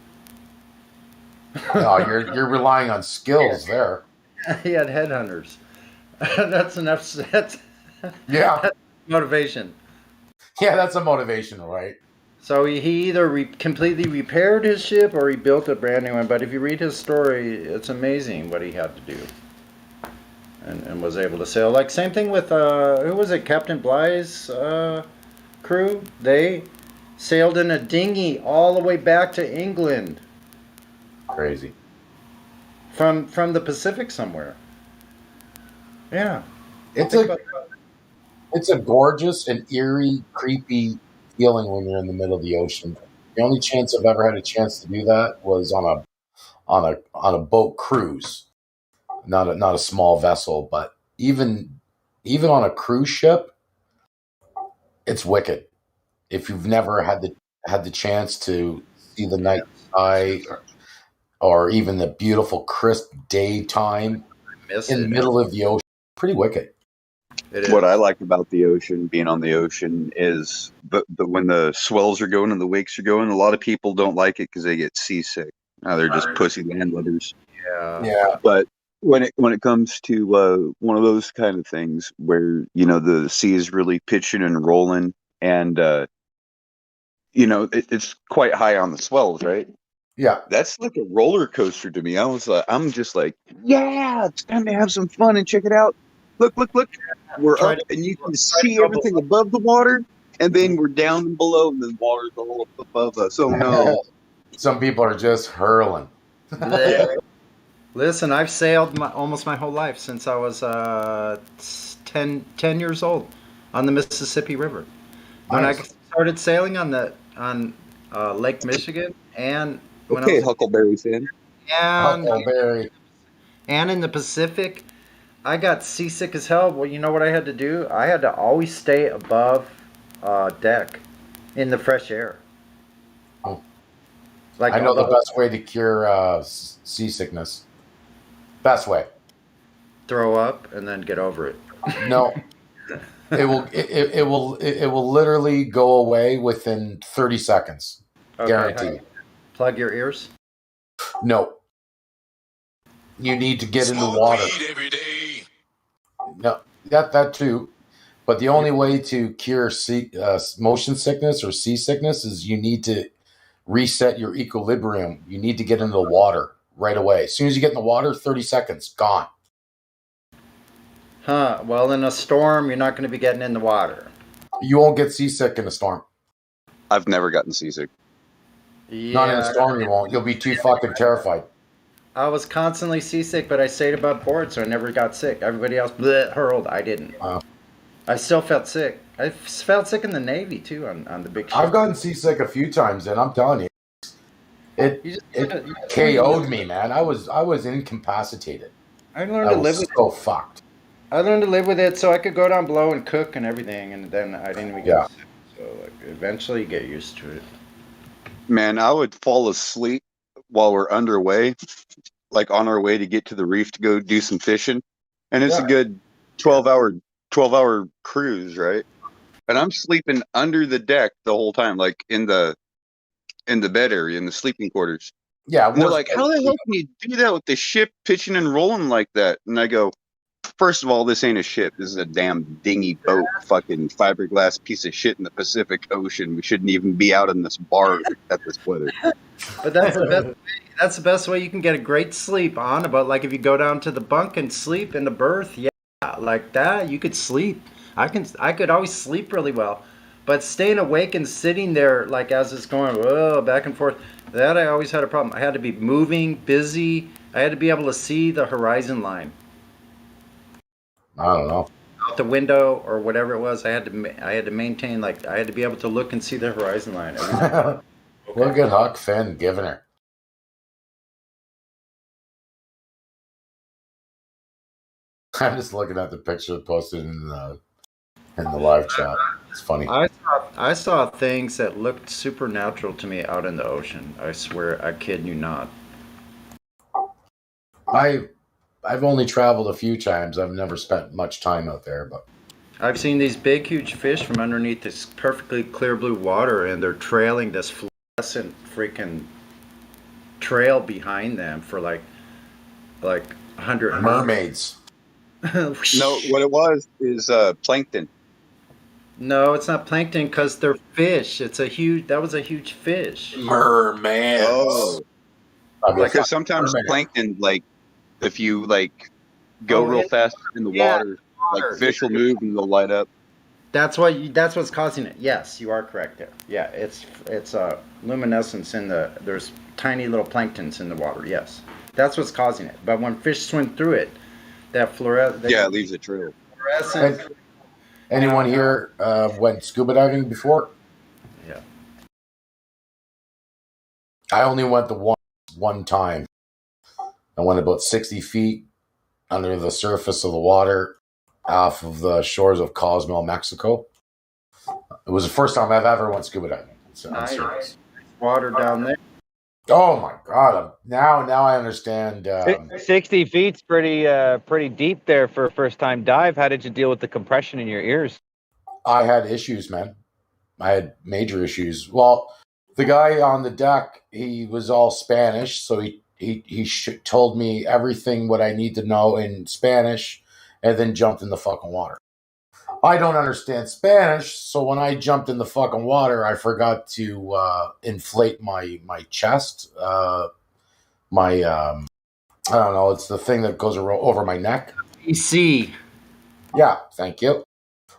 No, you're relying on skills there. He had headhunters. That's enough. Yeah. That's motivation. Yeah, that's a motivation, right? So he either completely repaired his ship or he built a brand new one. But if you read his story, it's amazing what he had to do. And was able to sail. Like, same thing with, who was it, Captain Bly's crew? They sailed in a dinghy all the way back to England. Crazy. From the Pacific somewhere. Yeah. It's a gorgeous and eerie, creepy feeling when you're in the middle of the ocean. The only chance I've ever had a chance to do that was on a boat cruise, not a small vessel, but even on a cruise ship, it's wicked. If you've never had the chance to see the night sky or even the beautiful crisp daytime in the middle of the ocean, pretty wicked. What I like about the ocean, being on the ocean, is when the swells are going and the wakes are going, a lot of people don't like it because they get seasick. They're just pussy landlubbers. Yeah. But when it comes to one of those kind of things where, you know, the sea is really pitching and rolling, and you know, it's quite high on the swells, right? Yeah, that's like a roller coaster to me. I'm just like, yeah, it's time to have some fun and check it out. Look, we're up and you can see everything above the water, and then we're down and below, and the water's all up above us. Oh no! Some people are just hurling. Listen, I've sailed almost my whole life since I was 10 years old on the Mississippi River. When I started sailing on Lake Michigan, and when I was Huckleberry fan. Huckleberry. And in the Pacific, I got seasick as hell. Well, you know what I had to do? I had to always stay above deck in the fresh air. Like, I know the best way to cure seasickness. Best way. Throw up and then get over it. No. It will literally go away within 30 seconds. Okay, guaranteed. Plug your ears? No. You need to get in the water. Every day. No, that too. But the only way to cure motion sickness or seasickness is you need to reset your equilibrium. You need to get into the water right away. As soon as you get in the water, 30 seconds, gone. Huh. Well, in a storm, you're not going to be getting in the water. You won't get seasick in a storm. I've never gotten seasick. Yeah. Not in a storm, you won't. You'll be too fucking terrified. I was constantly seasick, but I stayed above board, so I never got sick. Everybody else hurled. I didn't. I still felt sick. I felt sick in the Navy, too, on the big ship. I've gotten seasick a few times, and I'm telling you, it KO'd me, man. I was incapacitated. I learned to live with so fucked. I learned to live with it so I could go down below and cook and everything, and then I didn't even get sick. So like, eventually you get used to it. Man, I would fall asleep while we're underway, like on our way to get to the reef to go do some fishing. And it's a good 12-hour cruise, right? And I'm sleeping under the deck the whole time, like in the bed area, in the sleeping quarters. Yeah. And they're like, how the hell can you do that with the ship pitching and rolling like that? And I go, first of all, this ain't a ship. This is a damn dinghy boat, fucking fiberglass piece of shit in the Pacific Ocean. We shouldn't even be out in this bar at this weather. But that's the best. That's the best way you can get a great sleep on. About like if you go down to the bunk and sleep in the berth, yeah, like that you could sleep. I could always sleep really well, but staying awake and sitting there like as it's going back and forth, that I always had a problem. I had to be moving, busy. I had to be able to see the horizon line I don't know. out the window or whatever it was. I had to maintain like I had to be able to look and see the horizon line. Look at Huck Finn giving her. I'm just looking at the picture posted in the live chat. It's funny. I saw things that looked supernatural to me out in the ocean. I swear, I kid you not. I've only traveled a few times. I've never spent much time out there, but I've seen these big, huge fish from underneath this perfectly clear blue water, and they're trailing this fluorescent freaking trail behind them for like 100 mermaids. No, what it was is plankton. No, it's not plankton because they're fish. That was a huge fish. Mermaids. Oh, because sometimes plankton, like if you like go real fast in the water, like fish will move and they'll light up. That's what's causing it. Yes, you are correct there. Yeah, it's luminescence there's tiny little planktons in the water. Yes, that's what's causing it. But when fish swim through it, that it leaves a trail. Fluorescent. Anyone here went scuba diving before? Yeah. I only went the one time. I went about 60 feet under the surface of the water off of the shores of Cozumel, Mexico. It was the first time I've ever went scuba diving. So nice. Water down there. Oh my God! Now I understand. 60 feet's pretty deep there for a first time dive. How did you deal with the compression in your ears? I had issues, man. I had major issues. Well, the guy on the deck, he was all Spanish, so he told me everything what I need to know in Spanish, and then jumped in the fucking water. I don't understand Spanish, so when I jumped in the fucking water, I forgot to inflate my chest. I don't know, it's the thing that goes over my neck. PC. Yeah, thank you.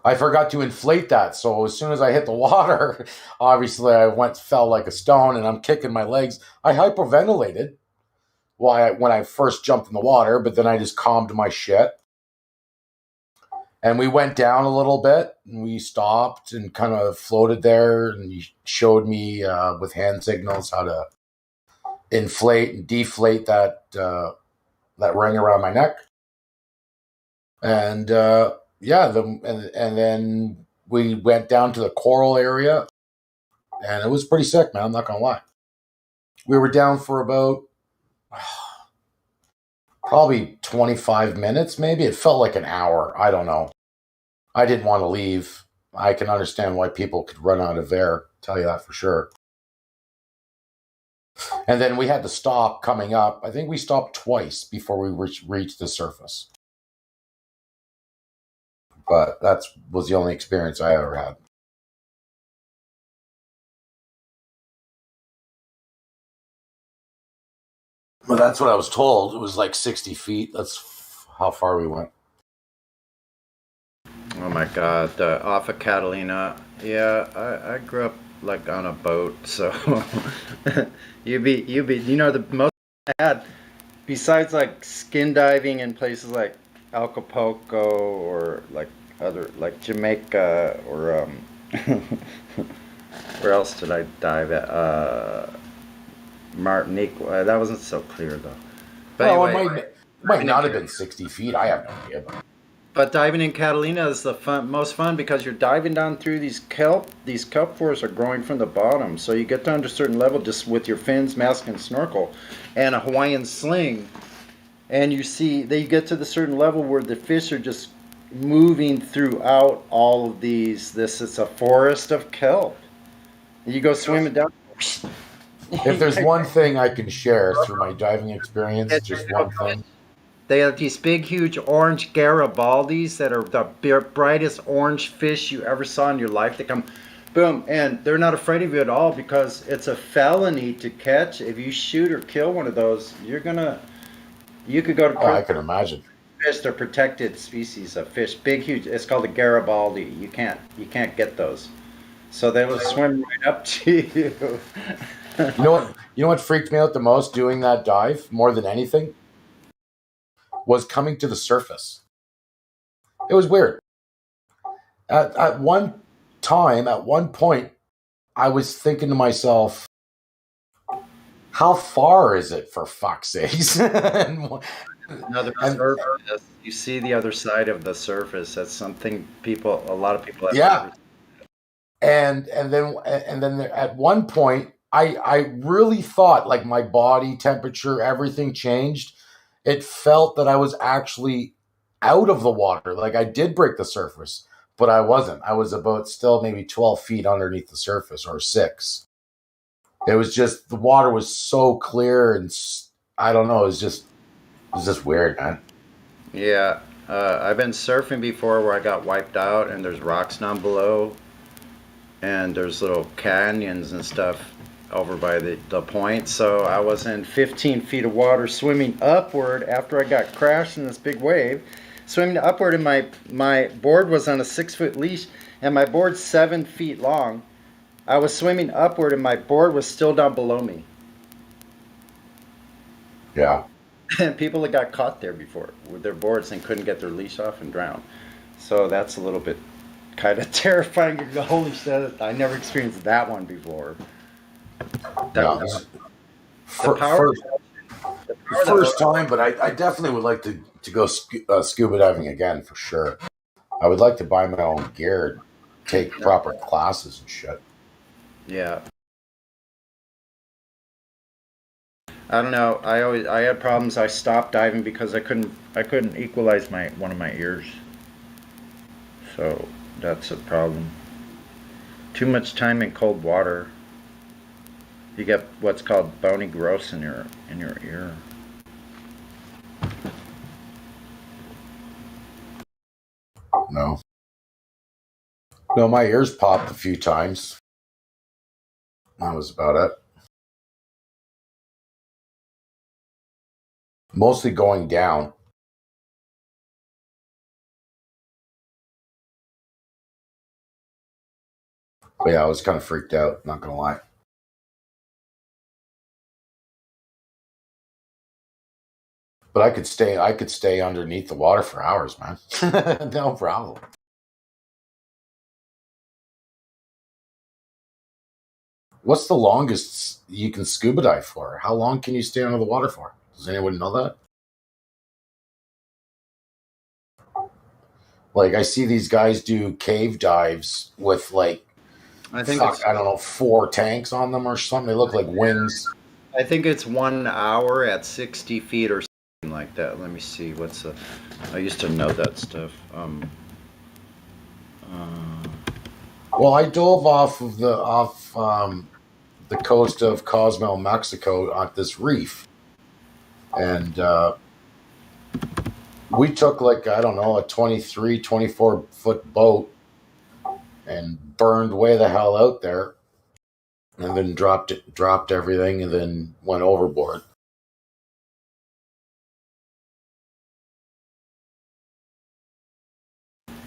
I forgot to inflate that, so as soon as I hit the water, obviously I fell like a stone, and I'm kicking my legs. I hyperventilated when I first jumped in the water, but then I just calmed my shit. And we went down a little bit, and we stopped and kind of floated there, and he showed me with hand signals how to inflate and deflate that ring around my neck. And and then we went down to the coral area, and it was pretty sick, man. I'm not gonna lie. We were down for about probably 25 minutes, maybe. It felt like an hour. I don't know. I didn't want to leave. I can understand why people could run out of air. Tell you that for sure. And then we had to stop coming up. I think we stopped twice before we reached the surface. But that was the only experience I ever had. Well, that's what I was told. It was like 60 feet. That's how far we went. Oh my God! Off of Catalina. Yeah, I grew up like on a boat, so you know the most I had besides like skin diving in places like Acapulco or like other like Jamaica or where else did I dive at? Martinique. That wasn't so clear though. But well, anyway, it might not have been 60 feet. I have no idea. But diving in Catalina is the most fun because you're diving down through these kelp. These kelp forests are growing from the bottom, so you get down to a certain level just with your fins, mask, and snorkel, and a Hawaiian sling, and you get to the certain level where the fish are just moving throughout all of these. It's a forest of kelp. And you go swimming down. If there's one thing I can share through my diving experience, just one thing. They have these big, huge orange Garibaldis that are the brightest orange fish you ever saw in your life. They come Boom, and they're not afraid of you at all because it's a felony to catch. If you shoot or kill one of those, you could go to Oh, I prison. can imagine. Fish, they're protected species of fish, big, huge. It's called a Garibaldi. You can't get those. So they will swim right up to you. You know what? You know what freaked me out the most doing that dive more than anything was coming to the surface. It was weird. At one point, I was thinking to myself, how far is it, for fuck's sakes? Another surface. You see the other side of the surface. That's something a lot of people have never. And then at one point, I really thought like my body temperature, everything changed. It felt that I was actually out of the water. Like I did break the surface, but I wasn't. I was about still maybe 12 feet underneath the surface, or 6. It was just, the water was so clear, and I don't know. It was just weird, man. Yeah, I've been surfing before where I got wiped out, and there's rocks down below, and there's little canyons and stuff over by the point. So I was in 15 feet of water swimming upward after I got crashed in this big wave. Swimming upward, and my board was on a 6-foot leash, and my board's 7 feet long. I was swimming upward, and my board was still down below me. Yeah. And people that got caught there before with their boards and couldn't get their leash off and drowned. So that's a little bit kind of terrifying. You go, holy shit, I never experienced that one before. First time, but I definitely would like to go scuba diving again for sure. I would like to buy my own gear, take proper classes and shit. Yeah. I don't know. I had problems. I stopped diving because I couldn't equalize one of my ears. So that's a problem. Too much time in cold water. You get what's called bony growths in your ear. No, my ears popped a few times. That was about it. Mostly going down. But yeah, I was kind of freaked out, not gonna lie. But I could stay underneath the water for hours, man. No problem. What's the longest you can scuba dive for? How long can you stay under the water for? Does anyone know that? Like, I see these guys do cave dives with like, I don't know, 4 tanks on them or something. They look like wings. I think it's 1 hour at 60 feet or something like that. Let me see. I used to know that stuff. Well, I dove off the coast of Cozumel, Mexico, on this reef, and we took like, I don't know, a 23, 24 foot boat and burned way the hell out there, and then dropped everything, and then went overboard.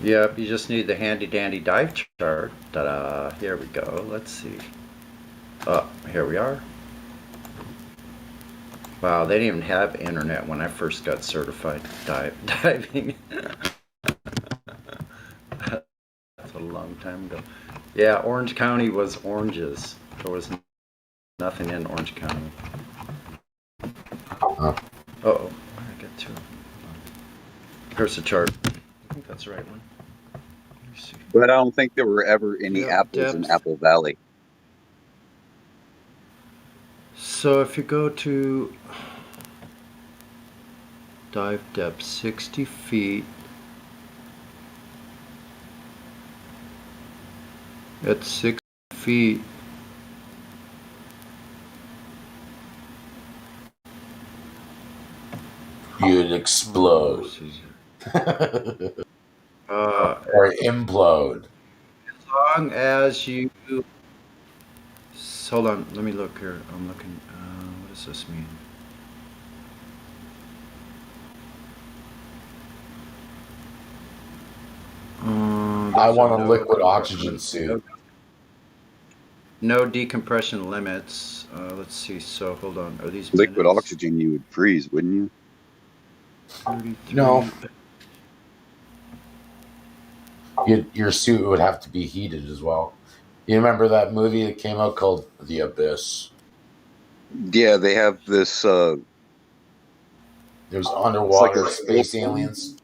Yep, you just need the handy dandy dive chart. Ta-da! Here we go. Let's see. Oh, here we are. Wow, they didn't even have internet when I first got certified diving. That's a long time ago. Yeah, Orange County was oranges. There was nothing in Orange County. Uh-oh, I got 2. Here's the chart. I think that's the right one. But I don't think there were ever any apples in Apple Valley. So if you go to dive depth 60 feet, at 6 feet, you'd explode. Or implode. long as you hold on, let me look here. I'm looking. What does this mean? I want a liquid oxygen suit. No decompression limits. Let's see. So hold on. Are these Liquid minutes? oxygen, you would freeze, wouldn't you? 33. No. Your suit would have to be heated as well. You remember that movie that came out called The Abyss? Yeah, they have this. There's underwater like a space aliens.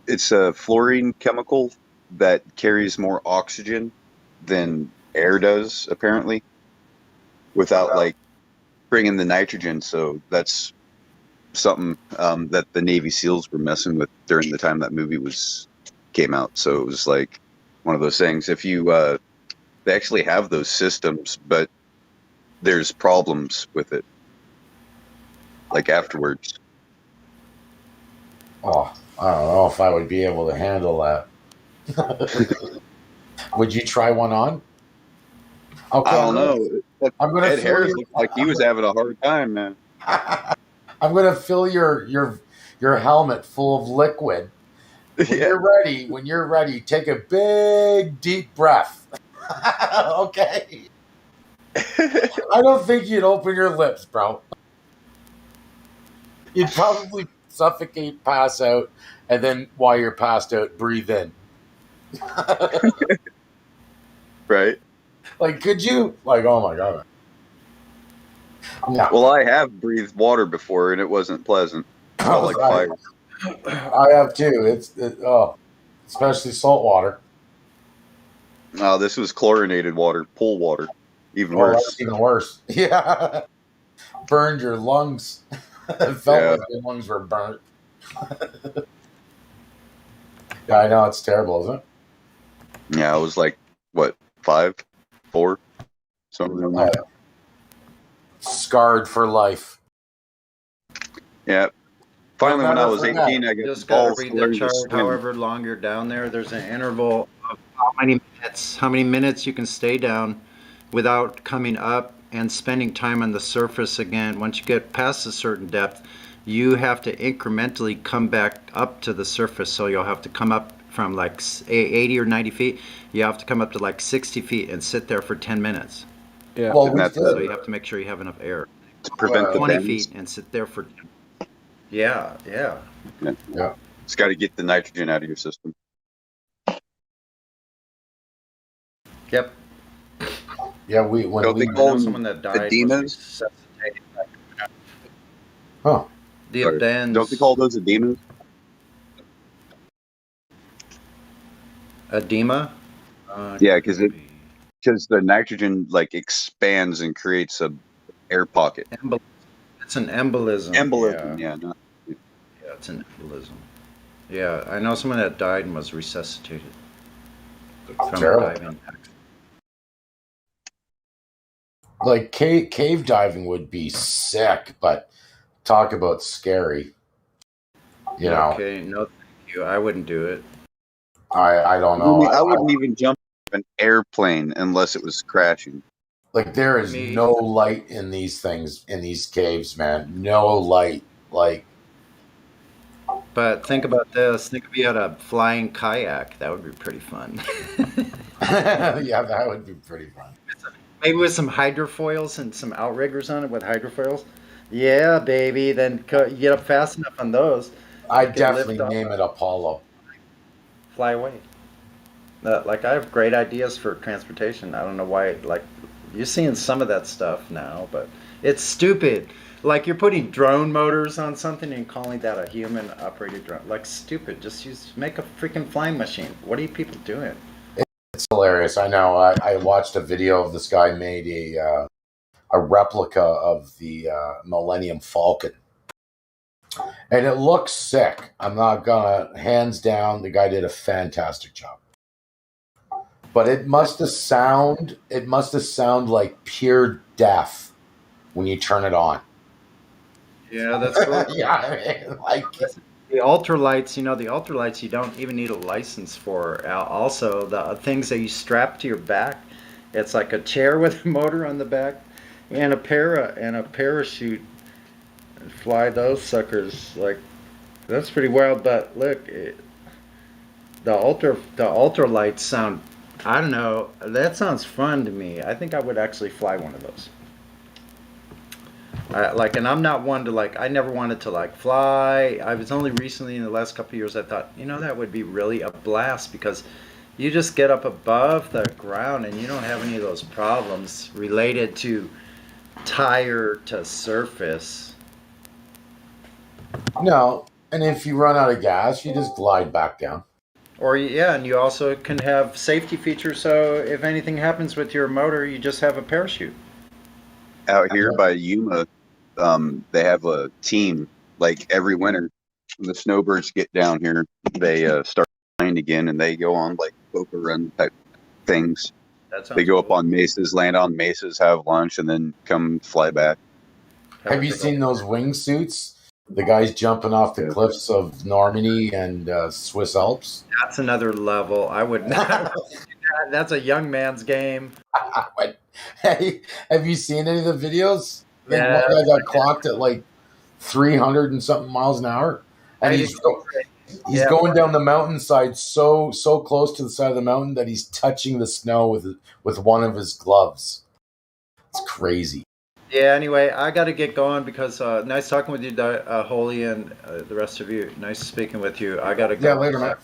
It's a fluorine chemical that carries more oxygen than air does, apparently, without like bringing the nitrogen. So that's something that the Navy SEALs were messing with during the time that movie came out. So it was like one of those things. If you they actually have those systems, but there's problems with it, like afterwards. Oh, I don't know if I would be able to handle that. Would you try one on? Okay, I don't know. I'm gonna Ed fill Harris your, looked like he was having a hard time, man. I'm gonna fill your helmet full of liquid. When you're ready, take a big deep breath. Okay. I don't think you'd open your lips, bro. You'd probably suffocate, pass out, and then while you're passed out, breathe in. Right. Like, could you? Like, oh my god. No. Well, I have breathed water before, and it wasn't pleasant. It smelled like fire. I have too. Especially salt water. No, this was chlorinated water, pool water. Even Oh, worse. that's even worse. Yeah. Burned your lungs. It felt like your lungs were burnt. Yeah, I know. It's terrible, isn't it? Yeah, I was like, what, 5, 4? Something like that. Scarred for life. Yeah. Finally, when I was 18, I got Just the balls gotta read to the learn to chart. swim. However long you're down there, there's an interval of how many minutes you can stay down without coming up and spending time on the surface again. Once you get past a certain depth, you have to incrementally come back up to the surface. So you'll have to come up from like 80 or 90 feet. You have to come up to like 60 feet and sit there for 10 minutes. Yeah. Well, So you have to make sure you have enough air. To prevent the 20 bends. feet and sit there for. Yeah. Yeah. It's got to get the nitrogen out of your system. Yep. Yeah, when Don't we they call them someone that died edemas? was resuscitated. Huh. The Sorry. Adens. Don't they call those edemas? Edema? Yeah, because the nitrogen like expands and creates a air pocket. It's an embolism. Embolism, Yeah, it's an embolism. Yeah, I know someone that died and was resuscitated from terrible. diving. Like cave diving would be sick, but talk about scary. You know, Okay, no, thank you. I wouldn't do it. I don't know. I wouldn't even jump an airplane unless it was crashing. Like there is no light in these things, in these caves, man. No light. Like, But think about this. Think if you had a flying kayak. That would be pretty fun. yeah, that would be pretty fun. Maybe with some hydrofoils and some outriggers on it with hydrofoils. Yeah, baby. Then you get up fast enough on those. I'd definitely name it Apollo. Fly away. Like I have great ideas for transportation. I don't know why. Like you're seeing some of that stuff now, but it's stupid. Like you're putting drone motors on something and calling that a human operated drone. Like stupid. Just make a freaking flying machine. What are you people doing? It's hilarious. I know. I watched a video of this guy made a replica of the Millennium Falcon, and it looks sick. I'm not gonna, hands down, the guy did a fantastic job. But it must have sound like pure death when you turn it on. Yeah, that's cool. Yeah, I mean, like The ultralights, the ultralights you don't even need a license for. Also, the things that you strap to your back, it's like a chair with a motor on the back and a parachute. And fly those suckers. Like, that's pretty wild. But look, the ultralights sound, I don't know, that sounds fun to me. I think I would actually fly one of those. And I'm not one to I never wanted to fly. I was only recently in the last couple of years I thought, that would be really a blast because you just get up above the ground and you don't have any of those problems related to tire to surface. No, and if you run out of gas, you just glide back down. Or yeah, and you also can have safety features, so if anything happens with your motor, you just have a parachute. Out here by Yuma, they have a team every winter. When the snowbirds get down here, they start flying again, and they go on poker run type things. They go up on mesas, land on mesas, have lunch, and then come fly back. Have you seen those wingsuits? The guys jumping off the cliffs of Normandy and Swiss Alps? That's another level. I would not. That's a young man's game. Hey, have you seen any of the videos? I think one guy got clocked at 300 and something miles an hour, and he's going down the mountainside so close to the side of the mountain that he's touching the snow with one of his gloves. It's crazy. Yeah, anyway, I got to get going because nice talking with you, Holy, and the rest of you. Nice speaking with you. I got to go. Yeah, later, man.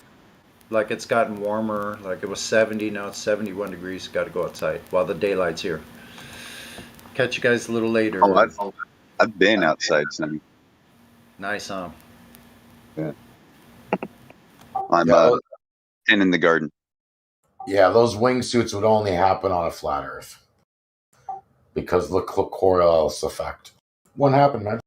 It's gotten warmer. It was 70, now it's 71 degrees. Got to go outside while the daylight's here. Catch you guys a little later. Oh, I've been outside, Sonny. Nice, huh? Yeah. I'm in the garden. Yeah, those wingsuits would only happen on a flat Earth because of the Coriolis effect. What happened, man?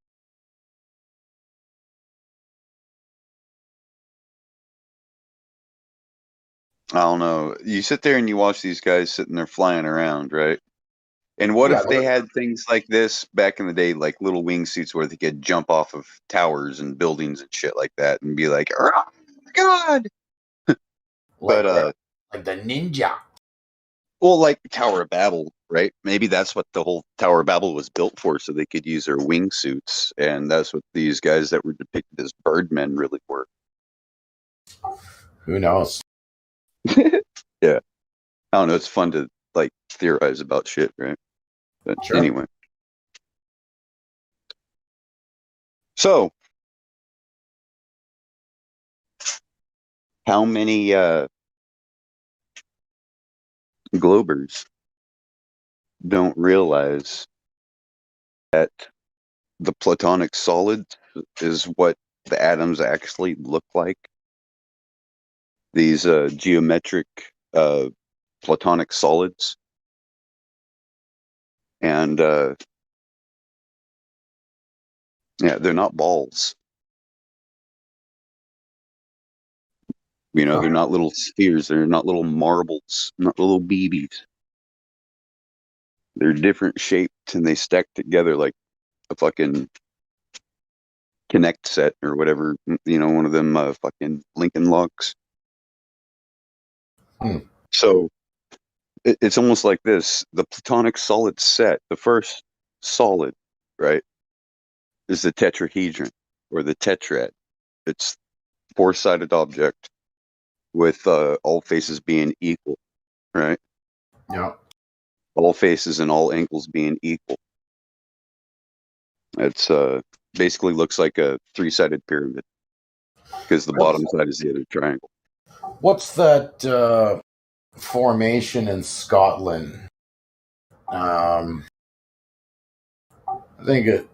I don't know. You sit there and you watch these guys sitting there flying around, right? And what if they had things like this back in the day, like little wingsuits where they could jump off of towers and buildings and shit like that and be like, oh my God. But like the ninja. Well, like Tower of Babel, right? Maybe that's what the whole Tower of Babel was built for, so they could use their wingsuits. And that's what these guys that were depicted as birdmen really were. Who knows? Yeah. I don't know. It's fun to theorize about shit, right? But anyway. So, how many Globers don't realize that the platonic solid is what the atoms actually look like? These geometric platonic solids. And yeah, they're not balls. They're not little spheres. They're not little marbles, not little BBs. They're different shaped and they stack together like a fucking Connect set or whatever, one of them fucking Lincoln Logs. So it's almost like this. The platonic solid set, the first solid, right, is the tetrahedron or the tetrad. It's four-sided object with all faces being equal, right? Yeah. All faces and all angles being equal. It's basically looks like a three-sided pyramid because the bottom side is the other triangle. What's that formation in Scotland? I think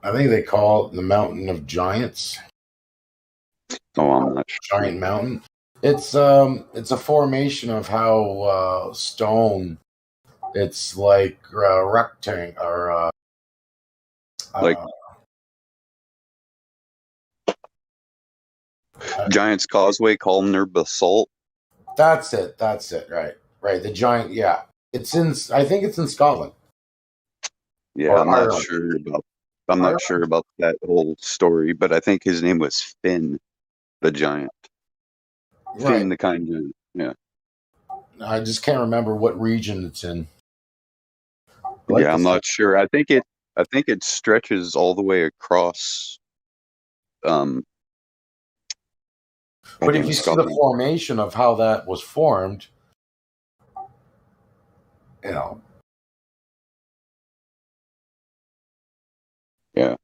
they call it the Mountain of Giants. Oh, I'm not sure. Giant Mountain. It's a formation of how stone. It's like rectangle or like Giant's Causeway, columnar basalt. That's it. Right. The giant. Yeah, I think it's in Scotland. Yeah, I'm not sure about I'm I not sure about that whole story, but I think his name was Finn the giant. right. Finn the kind giant. Yeah. I just can't remember what region it's in. I like Yeah, the I'm not sure. I think it stretches all the way across um But if goddamn you see the Scotland. formation of how that was formed, you know, Yeah.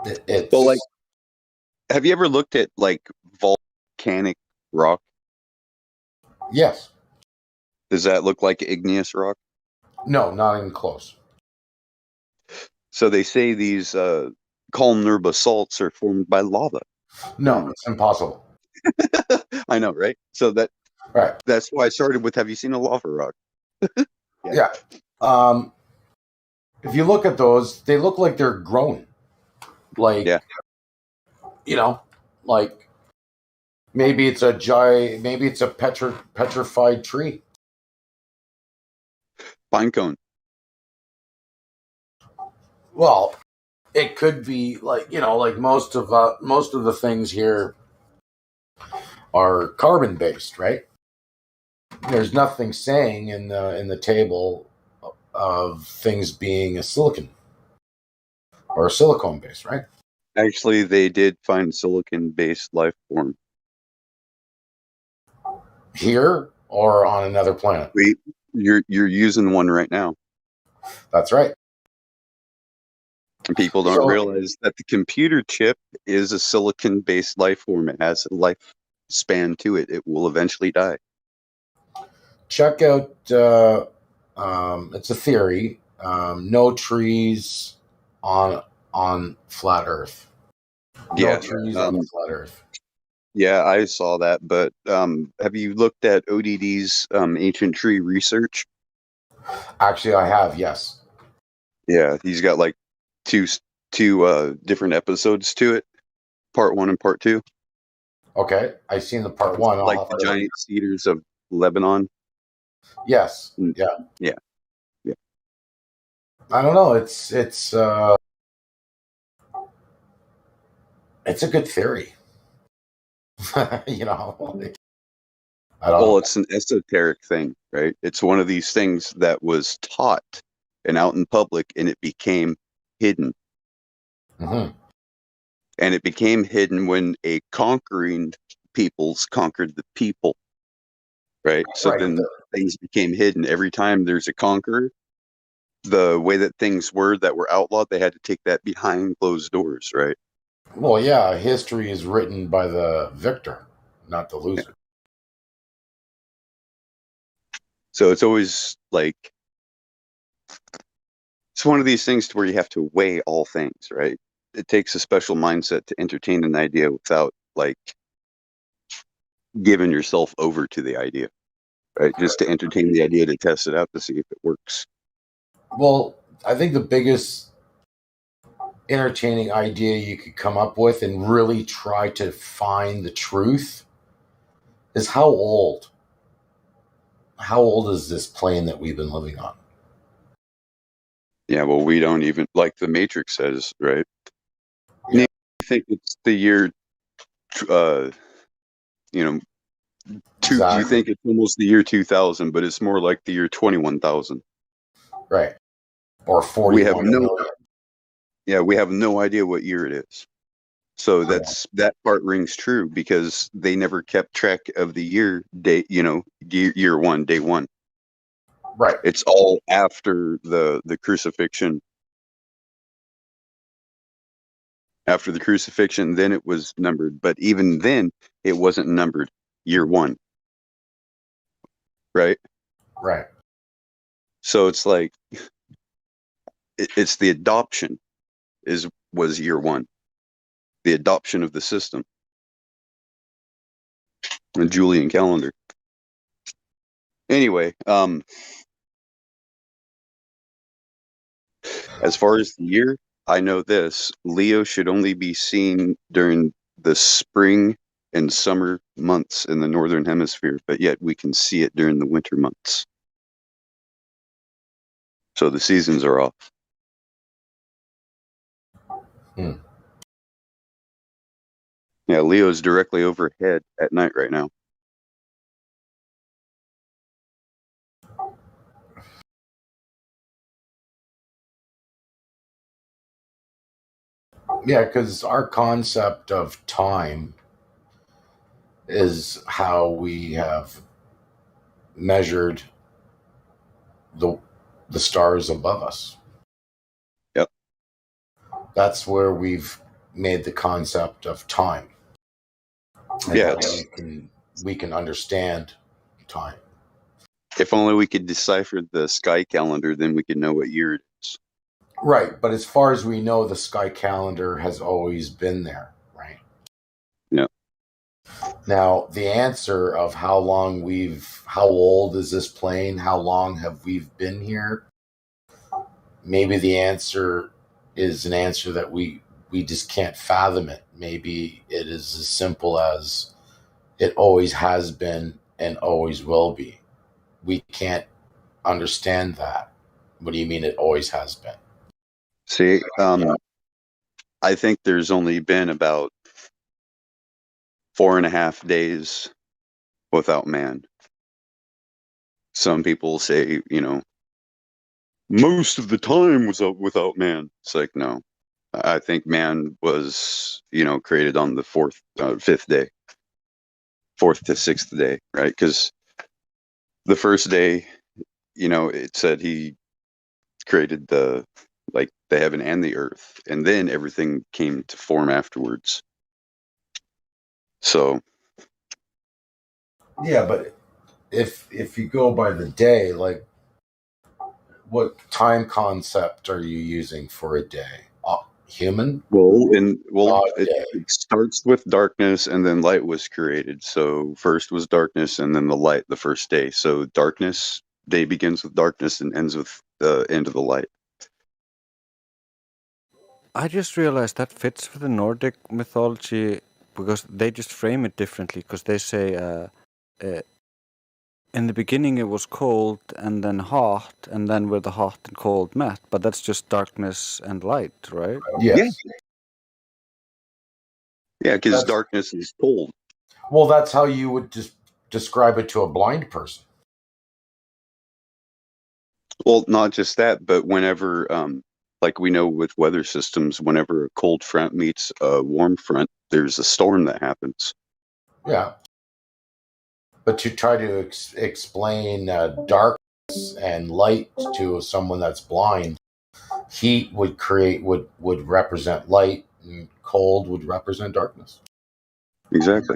it's Well, like, have you ever looked at like volcanic rock? yes, Does that look like igneous rock? no, not even close. So they say these columnar basalts are formed by lava. No, it's impossible. I know, right? So Right? that's why I started with, have you seen a lava rock? Yeah. Yeah. If you look at those, they look like they're growing. Like, Yeah. you know, like maybe it's a maybe it's a petrified tree. Pinecone. Well, it could be like, like most of the things here are carbon based, right? There's nothing saying in the table of things being a silicon or silicone based, right? Actually, they did find silicon-based life form. Here or on another planet. You're using one right now. That's right. And people don't realize that the computer chip is a silicon-based life form. It has a lifespan to it. It will eventually die. Check out. It's a theory. No trees on flat Earth. No trees on the flat Earth. Yeah, I saw that. But have you looked at ODD's ancient tree research? Actually, I have. Yes. Yeah, he's got like two different episodes to it, part 1 and part 2. Okay, I've seen the part 1. Like the giant cedars of Lebanon. Yes. Yeah. Yeah. Yeah. I don't know. It's a good theory. Well, it's an esoteric thing, right? It's one of these things that was taught and out in public, and it became hidden. Mm-hmm. And it became hidden when a conquering peoples conquered the people, right? So then things became hidden. Every time there's a conqueror, the way that things were that were outlawed, they had to take that behind closed doors, right? Well, yeah, history is written by the victor, not the loser. So it's always like, it's one of these things to where you have to weigh all things, right? It takes a special mindset to entertain an idea without like giving yourself over to the idea, right? Just to entertain the idea, to test it out, to see if it works. Well, I think the biggest entertaining idea you could come up with and really try to find the truth is how old is this plane that we've been living on? Yeah, well, we don't even, like the Matrix says, right? Yeah. I think it's the year, Exactly. you think it's almost the year 2000, but it's more like the year 21,000. Right. Or 41 million. Yeah, we have no idea what year it is. So that part rings true because they never kept track of the year year 1, day 1. Right. It's all after the crucifixion. After the crucifixion, then it was numbered, but even then it wasn't numbered year 1. Right? Right. So it's like it's the adoption was year 1. The adoption of the system. The Julian calendar. Anyway, as far as the year, I know this. Leo should only be seen during the spring and summer months in the northern hemisphere, but yet we can see it during the winter months. So the seasons are off. Hmm. Yeah, Leo's directly overhead at night right now. Yeah, because our concept of time is how we have measured the stars above us. Yep. That's where we've made the concept of time. And Yeah, we can understand time. if only we could decipher the sky calendar, then we could know what year it is. Right, but as far as we know, the sky calendar has always been there, right? Yeah. Now, the answer of how old is this plane? How long have we been here? Maybe the answer is an answer that we just can't fathom it. Maybe it is as simple as it always has been and always will be. We can't understand that. What do you mean it always has been? See, I think there's only been about 4.5 days without man. Some people say, most of the time was without man. It's like, no. I think man was, created on the fifth day, 4th to 6th day, right? Because the first day, it said he created the heaven and the earth, and then everything came to form afterwards. So, yeah, but if you go by the day, like, what time concept are you using for a day? Human? It starts with darkness, and then light was created. So first was darkness, and then the light the first day. So darkness, day begins with darkness and ends with the end of the light. I just realized that fits with the Nordic mythology because they just frame it differently. Because they say, in the beginning it was cold and then hot, and then where the hot and cold met. But that's just darkness and light, right? Yes. Yeah, because darkness is cold. Well, that's how you would just describe it to a blind person. Well, not just that, but whenever, like we know with weather systems, whenever a cold front meets a warm front, there's a storm that happens. Yeah. But to try to explain darkness and light to someone that's blind, heat would represent light, and cold would represent darkness. Exactly.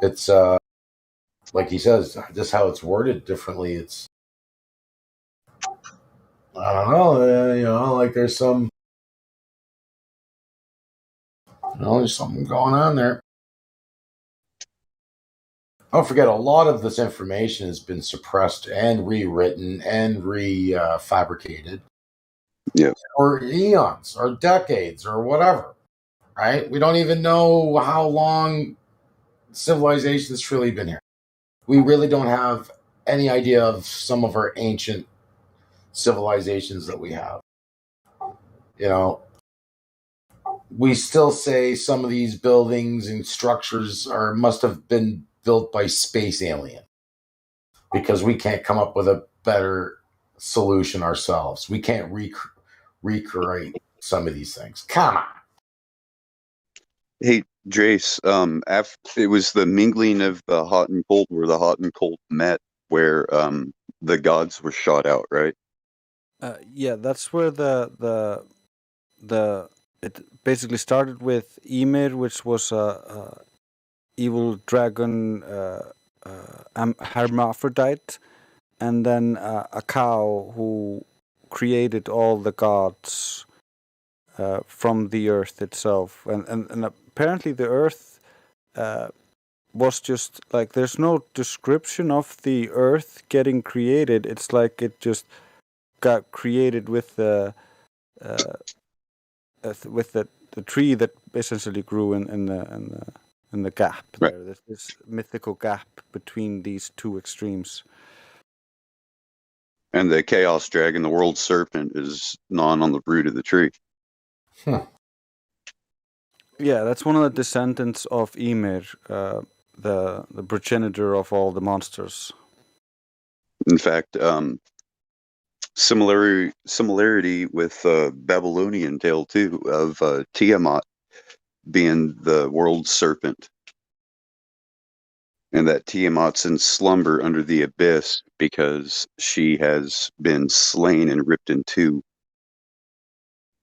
It's like he says, just how it's worded differently. It's, I don't know, like there's some, there's something going on there. Don't forget, a lot of this information has been suppressed and rewritten and fabricated. Yeah. For eons or decades or whatever, right? We don't even know how long civilization's truly been here. We really don't have any idea of some of our ancient civilizations that we have. We still say some of these buildings and structures must have been built by space alien because we can't come up with a better solution ourselves. We can't recreate some of these things. Come on. Hey, Drace, it was the mingling of the hot and cold where the hot and cold met, where the gods were shot out, right? Yeah, that's where it basically started with Ymir, which was a evil dragon hermaphrodite, and then a cow who created all the gods from the earth itself, and apparently the earth was just like, there's no description of the earth getting created. It's like it just got created with the tree that essentially grew in the gap Right. there. There's this mythical gap between these two extremes. And the chaos dragon, the world serpent, is gnawing on the root of the tree. Yeah, that's one of the descendants of Ymir, the progenitor of all the monsters. In fact, similarity with Babylonian tale too of Tiamat being the world serpent, and that Tiamat's in slumber under the abyss because she has been slain and ripped in two.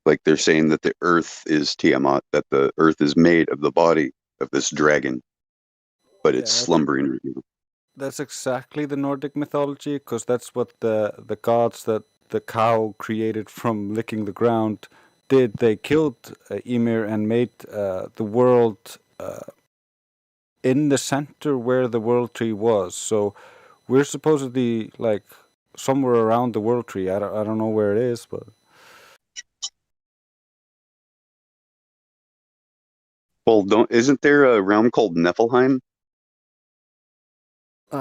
Like they're saying that the earth is Tiamat, that the earth is made of the body of this dragon, but it's Yeah, slumbering right now. that's exactly the Nordic mythology, because that's what the gods that the cow created from licking the ground did. They killed Ymir and made the world in the center where the world tree was. So we're supposedly like somewhere around the world tree. I don't know where it is, but Well, isn't there a realm called Niflheim?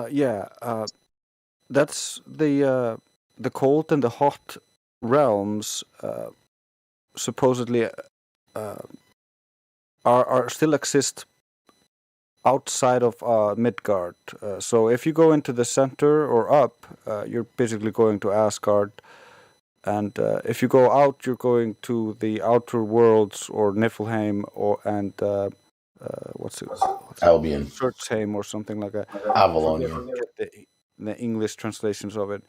yeah, that's the cold and the hot realms. Supposedly are still exist outside of Midgard. So if you go into the center or up, you're basically going to Asgard. And if you go out, you're going to the outer worlds or Niflheim what's it? Albion. Surtsheim or something like that. Avalonian. The English translations of it.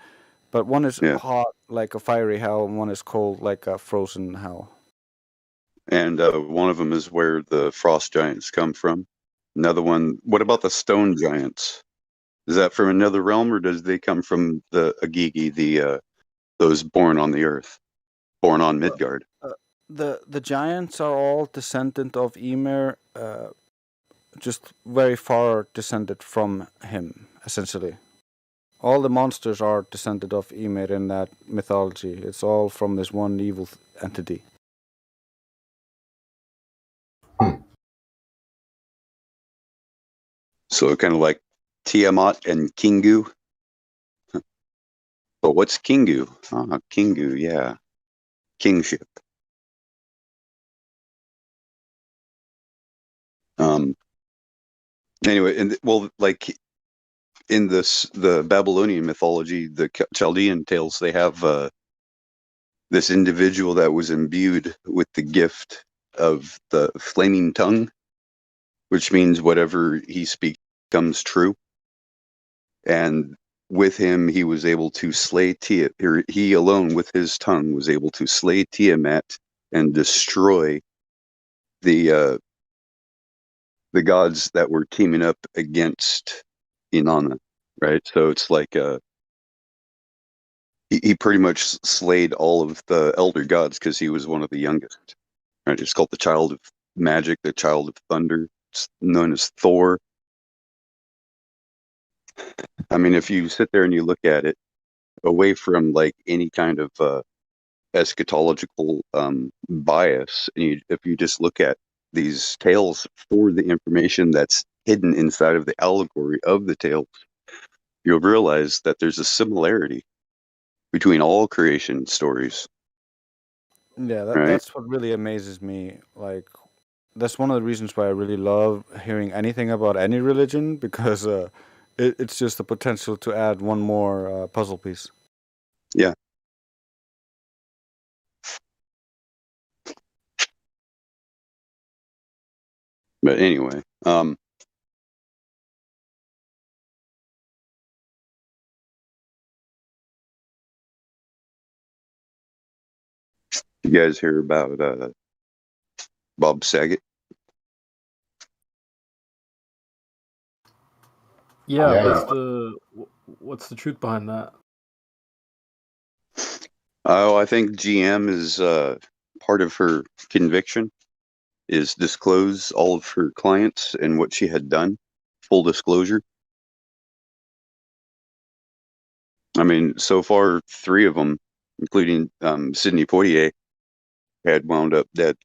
But one is Yeah. hot like a fiery hell, and one is cold like a frozen hell. And one of them is where the frost giants come from. Another one, what about the stone giants? Is that from another realm, or does they come from the Agigi, those born on the earth, born on Midgard? The giants are all descendant of Ymir, just very far descended from him, essentially. All the monsters are descended of Ymir in that mythology. It's all from this one evil entity. So kind of like Tiamat and Kingu. But what's Kingu? Ah, Kingu, yeah. Kingship. Anyway, and well, like in the Babylonian mythology, the Chaldean tales, they have this individual that was imbued with the gift of the flaming tongue, which means whatever he speaks comes true. And with him, he was able to slay Tiamat, or he alone with his tongue was able to slay Tiamat and destroy the gods that were teaming up against Inanna, right? So it's like he pretty much slayed all of the elder gods because he was one of the youngest. Right? It's called the child of magic, the child of thunder. It's known as Thor. I mean, if you sit there and you look at it away from like any kind of eschatological bias, and if you just look at these tales for the information that's hidden inside of the allegory of the tales, you'll realize that there's a similarity between all creation stories. Yeah, Right? that's what really amazes me. Like, that's one of the reasons why I really love hearing anything about any religion, because it's just the potential to add one more puzzle piece. Yeah. But anyway, you guys hear about Bob Saget? Yeah, Yeah. what's the truth behind that? Oh, I think GM is part of her conviction is disclose all of her clients and what she had done. Full disclosure. I mean, so far, 3 of them, including Sidney Poitier, had wound up dead.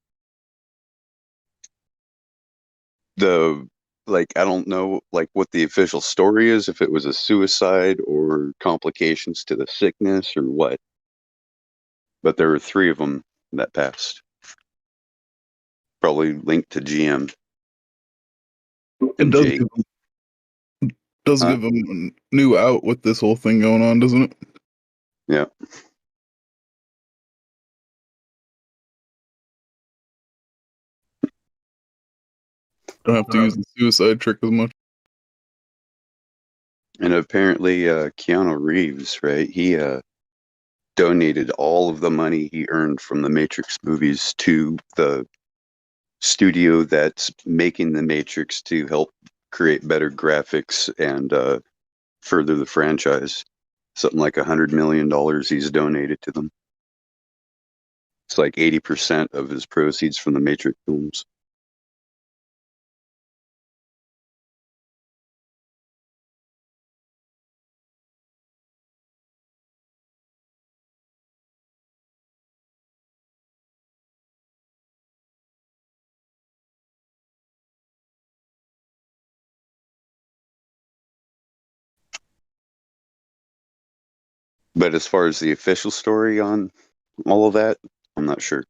I don't know like what the official story is, if it was a suicide or complications to the sickness or what. But there were 3 of them that passed. Probably linked to GM It and does Jake. give them a new out with this whole thing going on, doesn't it? Yeah. Don't have to use the suicide trick as much. And apparently, Keanu Reeves, right? He donated all of the money he earned from the Matrix movies to the studio that's making the Matrix to help create better graphics and further the franchise. Something like $100 million he's donated to them. It's like 80% of his proceeds from the Matrix films. But as far as the official story on all of that, I'm not sure.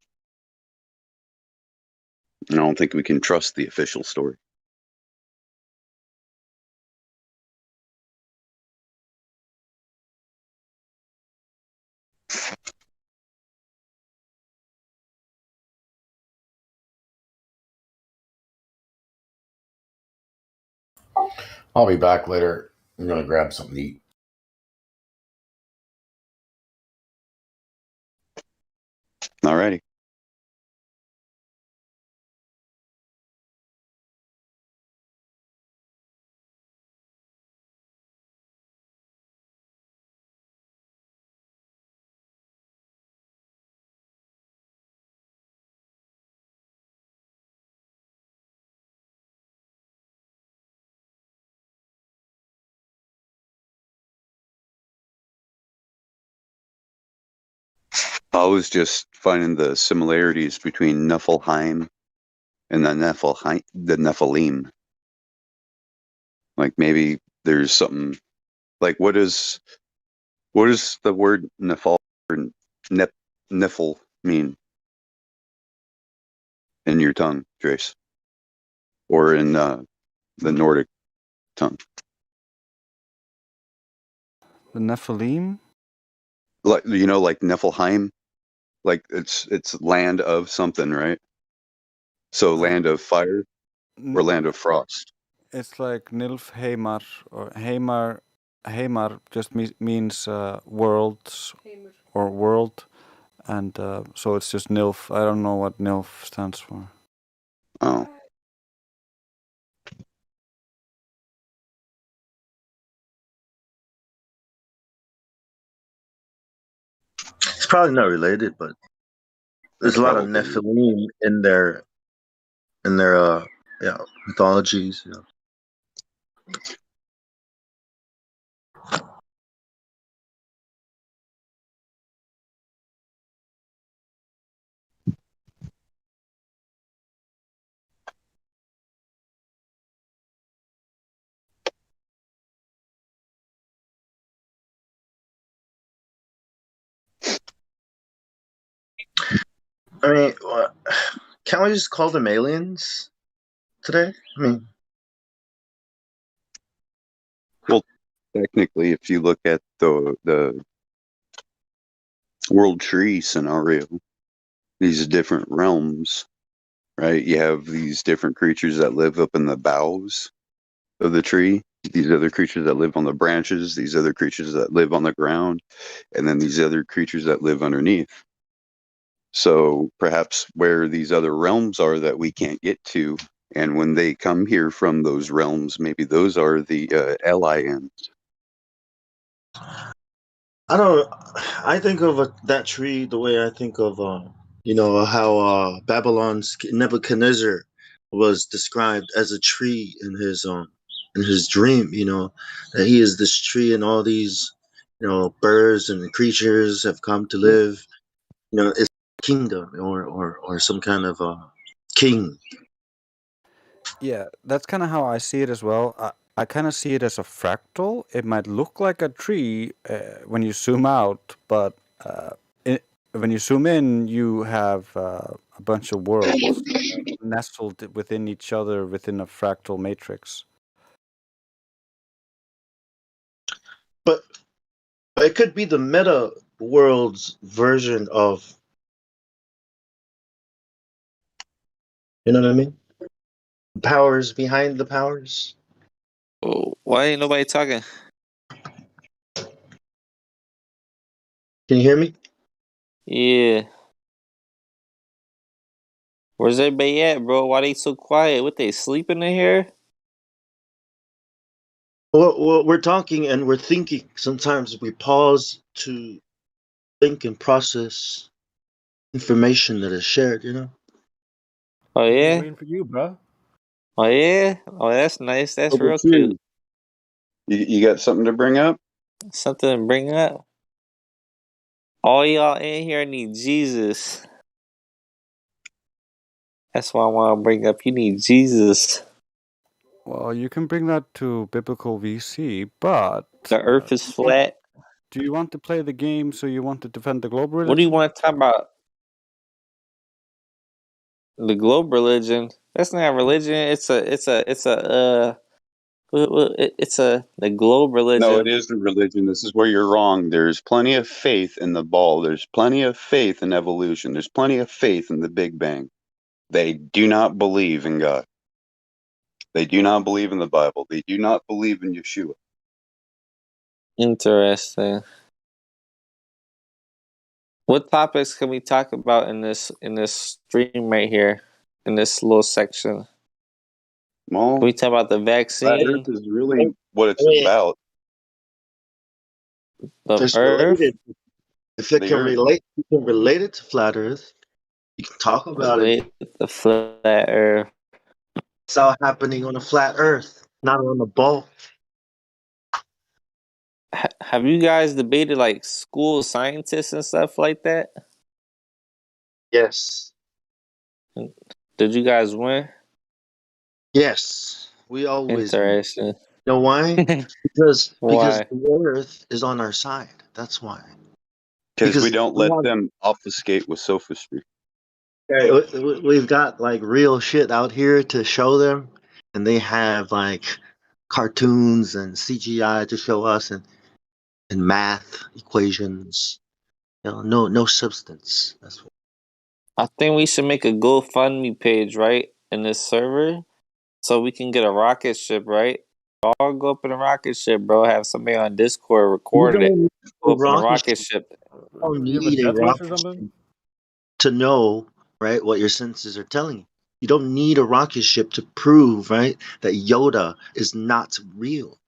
I don't think we can trust the official story. I'll be back later. I'm going to grab something to eat. Alrighty. I was just finding the similarities between Niflheim and the Nephilim. Like maybe there's something like what is the word Nephal or Niffle mean in your tongue, Trace? Or in the Nordic tongue? The Nephilim? Like like Niflheim? Like it's land of something, right? So land of fire or land of frost. It's like Nilfheimar or Heimar. Heimar just means worlds or world, and so it's just Nilf. I don't know what Nilf stands for. Oh. It's probably not related, but there's a lot of Probably. Nephilim in their mythologies. You know. I mean, can't we just call them aliens today? I mean, Well, technically, if you look at the world tree scenario, these different realms, right? You have these different creatures that live up in the boughs of the tree, these other creatures that live on the branches, these other creatures that live on the ground, and then these other creatures that live underneath. So perhaps where these other realms are that we can't get to, and when they come here from those realms, maybe those are the aliens. I think of that tree the way I think of how Babylon's Nebuchadnezzar was described as a tree in his dream. You know that he is this tree, and all these birds and creatures have come to live. You know, it's a kingdom or some kind of king. Yeah, that's kind of how I see it as well. I kind of see it as a fractal. It might look like a tree when you zoom out, but when you zoom in, you have a bunch of worlds nestled within each other within a fractal matrix. But it could be the meta world's version of, you know what I mean? Powers behind the powers. Oh, why ain't nobody talking? Can you hear me? Yeah. Where's everybody at, bro? Why they so quiet? What, they sleeping in here? Well, we're talking and we're thinking. Sometimes we pause to think and process information that is shared, you know? Oh, We've been yeah? waiting for you, bro. Oh, yeah? Oh, that's nice. That's Number real cute. two, you got something to bring up? Something to bring up. All y'all in here need Jesus. That's why I want to bring up. You need Jesus. Well, you can bring that to biblical VC, but The earth is flat. do you want to play the game so you want to defend the global religion? What do you want to talk about? The globe religion? That's not religion. It's the globe religion. No, it is the religion. This is where you're wrong. There's plenty of faith in the ball. There's plenty of faith in evolution. There's plenty of faith in the Big Bang. They do not believe in God. They do not believe in the Bible. They do not believe in Yeshua. Interesting. What topics can we talk about in this stream right here, in this little section? Well, Can we talk about the Flat vaccine? Earth is really what it's about. The It's Earth? related. If it The can Earth. relate, you can relate it to flat Earth. You can talk about it. The flat Earth. It's all happening on a flat Earth, not on a ball. Have you guys debated like school scientists and stuff like that? Yes. Did you guys win? Yes. We always win. Interesting. You know why? Because Why? the Earth is on our side. That's why. Because we don't we let have, them obfuscate with sophistry. we've got like real shit out here to show them, and they have like cartoons and CGI to show us, and math equations. You know, no substance. That's what. I think we should make a GoFundMe page, right, in this server, so we can get a rocket ship, right? All go up in a rocket ship, bro. Have somebody on Discord You record it. don't need a Go up in a rocket rocket ship. ship. You don't Do you have a need a death wish or rocket something? ship to know, right, what your senses are telling you. You don't need a rocket ship to prove, right, that Yoda is not real.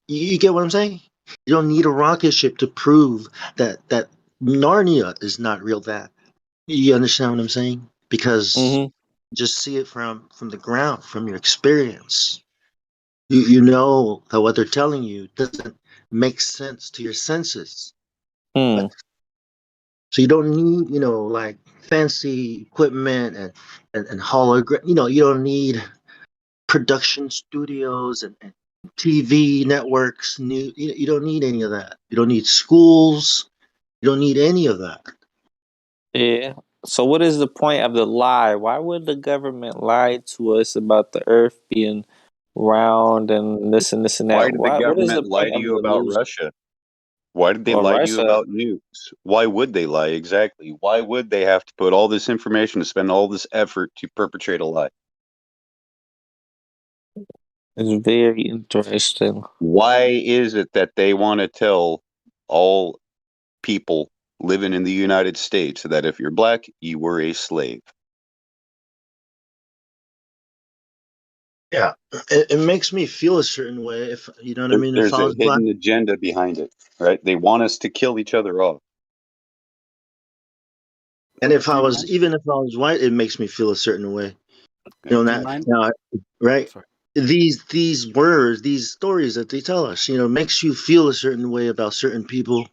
You get what I'm saying? You don't need a rocket ship to prove that Narnia is not real. That you understand what I'm saying? Because just see it from the ground, from your experience. You know that what they're telling you doesn't make sense to your senses. Hmm. So you don't need, like fancy equipment and hologram. You don't need production studios and TV networks. You don't need any of that. You don't need schools. You don't need any of that. Yeah. So what is the point of the lie? Why would the government lie to us about the Earth being round and this and this and Why that? did the Why? What is the government lie point to of you the about illusion? Russia? Why did they Well, lie to you Russia. about nukes? Why would they lie exactly? Why would they have to put all this information to spend all this effort to perpetrate a lie? It's very interesting. Why is it that they want to tell all people living in the United States that if you're black, you were a slave? Yeah, it makes me feel a certain way. If you know what I mean. If There's I a was black, hidden agenda behind it, right? They want us to kill each other off. and if Do I you was mind? even if I was white, it makes me feel a certain way. Do you That mind? right? Sorry. These words, these stories that they tell us, makes you feel a certain way about certain people,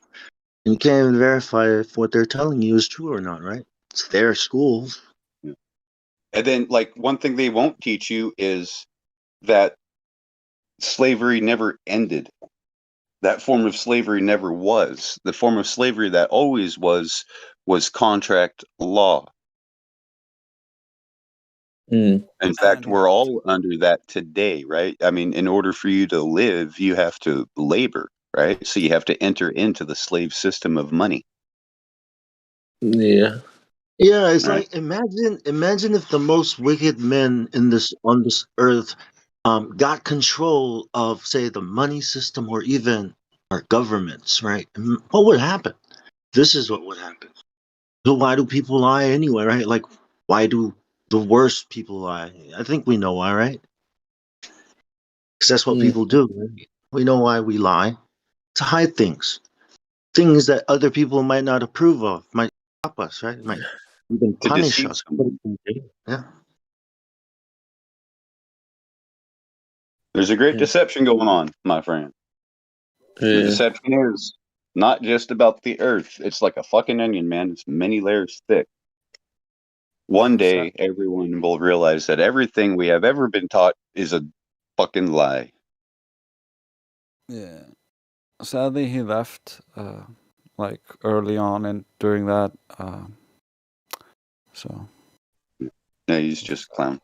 and you can't even verify if what they're telling you is true or not, right? It's their school. Yeah. And then, like, one thing they won't teach you is that slavery never ended. That form of slavery never was. The form of slavery that always was was contract law. Mm. In fact, we're all under that today, right? I mean, in order for you to live, you have to labor, right? So you have to enter into the slave system of money. Yeah. Yeah, it's Right. like imagine if the most wicked men in this on this earth got control of, say, the money system or even our governments, right? What would happen? This is what would happen. So why do people lie anyway, right? Like, why do the worst people lie? I think we know why, right? Because that's what people do. Right? We know why we lie. To hide things that other people might not approve of, might stop us, right? Might even To punish deceive us. someone. Yeah. There's a great deception going on, my friend. The Yeah. deception is not just about the earth. It's like a fucking onion, man. It's many layers thick. One day, everyone will realize that everything we have ever been taught is a fucking lie. Yeah. Sadly, he left like early on and during that. So. No, he's just a clown.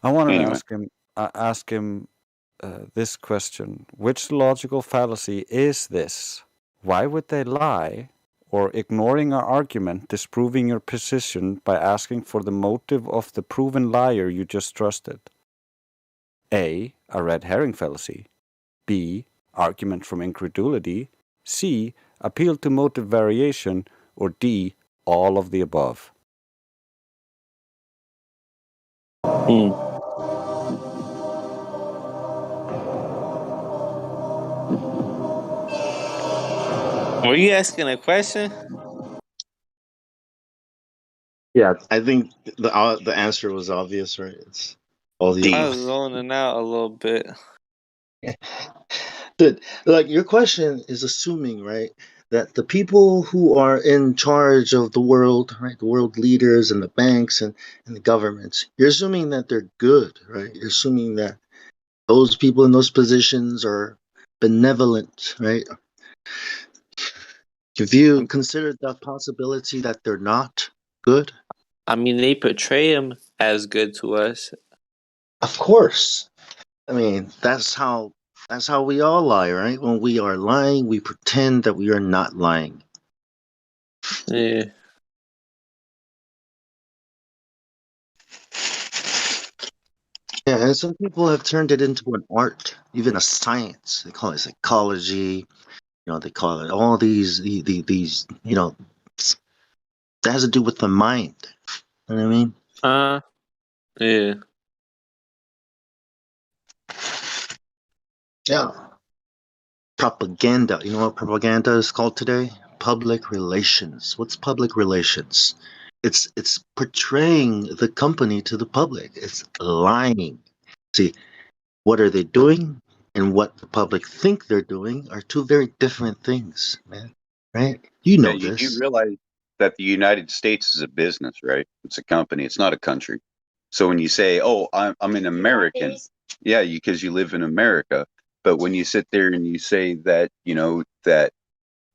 I wanted Anyway. to ask him this question: which logical fallacy is this? Why would they lie? Or ignoring our argument, disproving your position by asking for the motive of the proven liar you just trusted? A red herring fallacy. B, argument from incredulity. C, appeal to motive variation. Or D, all of the above. Were you asking a question? Yeah, I think the answer was obvious, right? It's all the I above. was zoning out a little bit. Dude, like your question is assuming, right, that the people who are in charge of the world, right, the world leaders and the banks and the governments, you're assuming that they're good, right? You're assuming that those people in those positions are benevolent, right? Have you considered the possibility that they're not good? I mean, they portray him as good to us. Of course. I mean, that's how we all lie, right? When we are lying, we pretend that we are not lying. Yeah. Yeah, and some people have turned it into an art, even a science. They call it psychology. You know, they call it all these. You know, that has to do with the mind. You know what I mean? Yeah. Yeah. Propaganda. You know what propaganda is called today? Public relations. What's public relations? It's portraying the company to the public. It's lying. See, what are they doing and what the public think they're doing are two very different things, man. Right? You Yeah, know you do this. realize that the United States is a business, right? It's a company. It's not a country. So when you say, "Oh, I'm an American," yeah, because you live in America. But when you sit there and you say that, that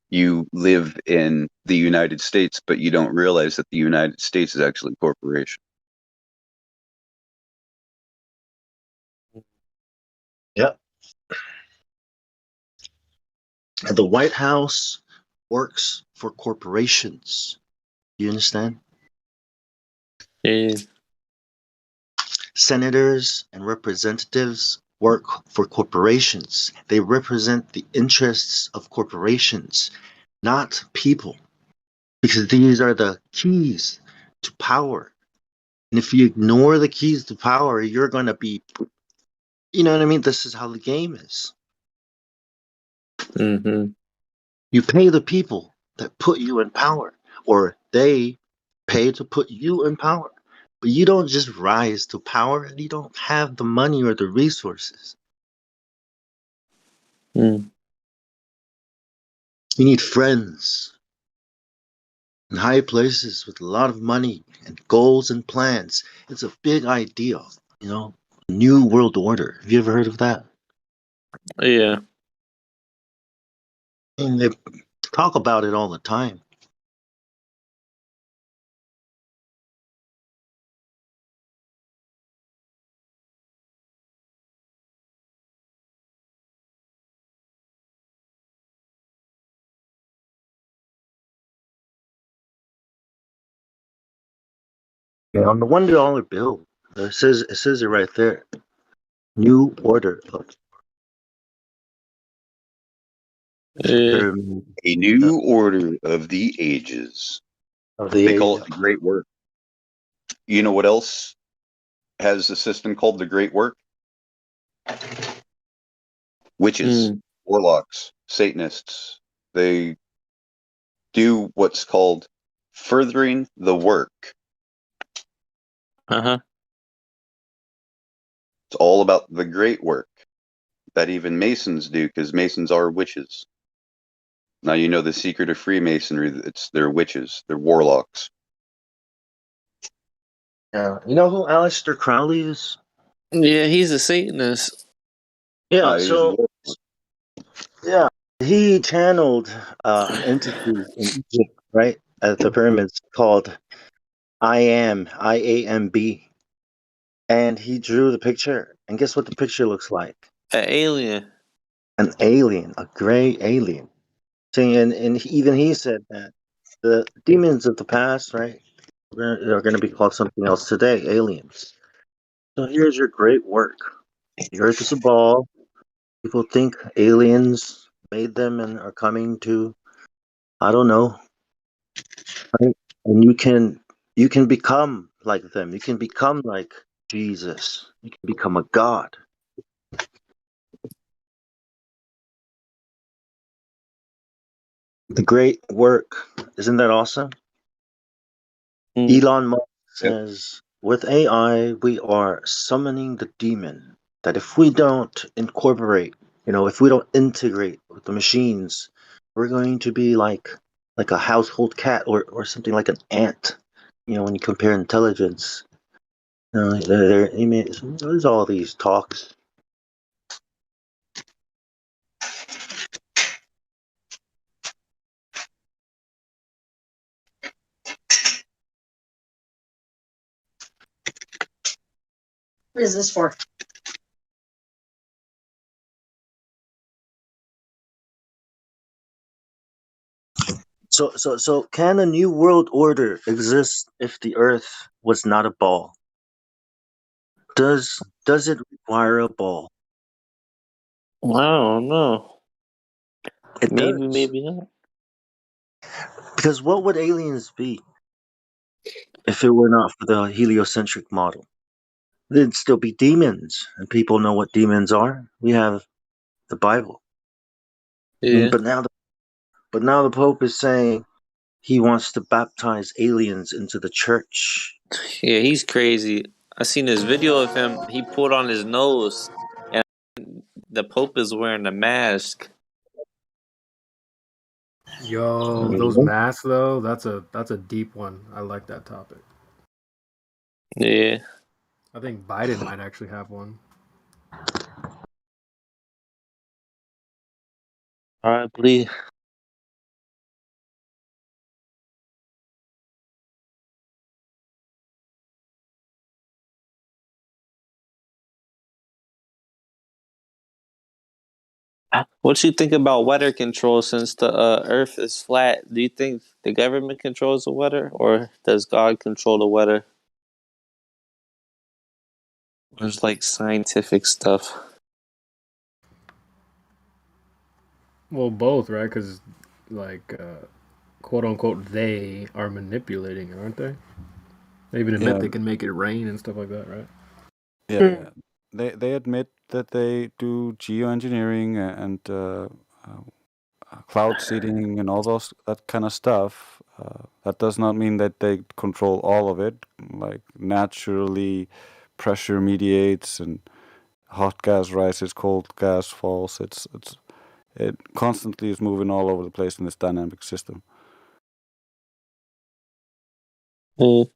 you live in the United States, but you don't realize that the United States is actually a corporation. Yep. And the White House works for corporations. You understand? Yeah. Senators and representatives work for corporations. They represent the interests of corporations, not people, because these are the keys to power. And if you ignore the keys to power, you're going to be, you know what I mean? This is how the game is. Mm-hmm. You pay the people that put you in power, or they pay to put you in power. But you don't just rise to power and you don't have the money or the resources. Mm. You need friends in high places with a lot of money and goals and plans. It's a big idea, you know? New World Order. Have you ever heard of that? Yeah. And talk about it all the time. Yeah, on the $1 bill, it says it right there. New order of Yeah. pyramid A new order of the ages. of the They call age. it the Great Work. You know what else has a system called the Great Work? Witches, Mm. warlocks, Satanists. They do what's called furthering the work. Uh-huh. It's all about the great work that even Masons do, because Masons are witches. Now you know the secret of Freemasonry. They're witches. They're warlocks. Yeah, you know who Aleister Crowley is? Yeah, he's a Satanist. Yeah, He's a so warlock. yeah, he channeled an entity in Egypt, right, at the pyramids called IAMB, and he drew the picture. And guess what the picture looks like? An alien. An alien, a gray alien. See, and even he said that the demons of the past, right, are going to be called something else today, aliens. So here's your great work. The Earth is a ball. People think aliens made them and are coming to, I don't know, right? And you can become like them. You can become like Jesus. You can become a god. The great work. Isn't that awesome? Mm. Elon Musk Yep. says, with AI, we are summoning the demon. That if we don't incorporate, if we don't integrate with the machines, we're going to be like a household cat or something like an ant. When you compare intelligence, there's all these talks. What is this for? So can a new world order exist if the Earth was not a ball? Does it require a ball? I don't know. It Maybe, does. maybe not. Because what would aliens be if it were not for the heliocentric model? There'd still be demons, and people know what demons are. We have the Bible. Yeah. But now the Pope is saying he wants to baptize aliens into the church. Yeah, he's crazy. I seen this video of him. He pulled on his nose, and the Pope is wearing a mask. Yo, those Mhm. masks though, that's a deep one. I like that topic. Yeah. I think Biden might actually have one. I believe. What you think about weather control since the Earth is flat? Do you think the government controls the weather, or does God control the weather? There's like scientific stuff. Well, both, right? Because like quote unquote they are manipulating it, aren't they? They even admit Yeah, they can make it rain and stuff like that, right? yeah, yeah. They admit that they do geoengineering and cloud seeding and all that kind of stuff. That does not mean that they control all of it. Like naturally, pressure mediates and hot gas rises, cold gas falls. It constantly is moving all over the place in this dynamic system. Mm.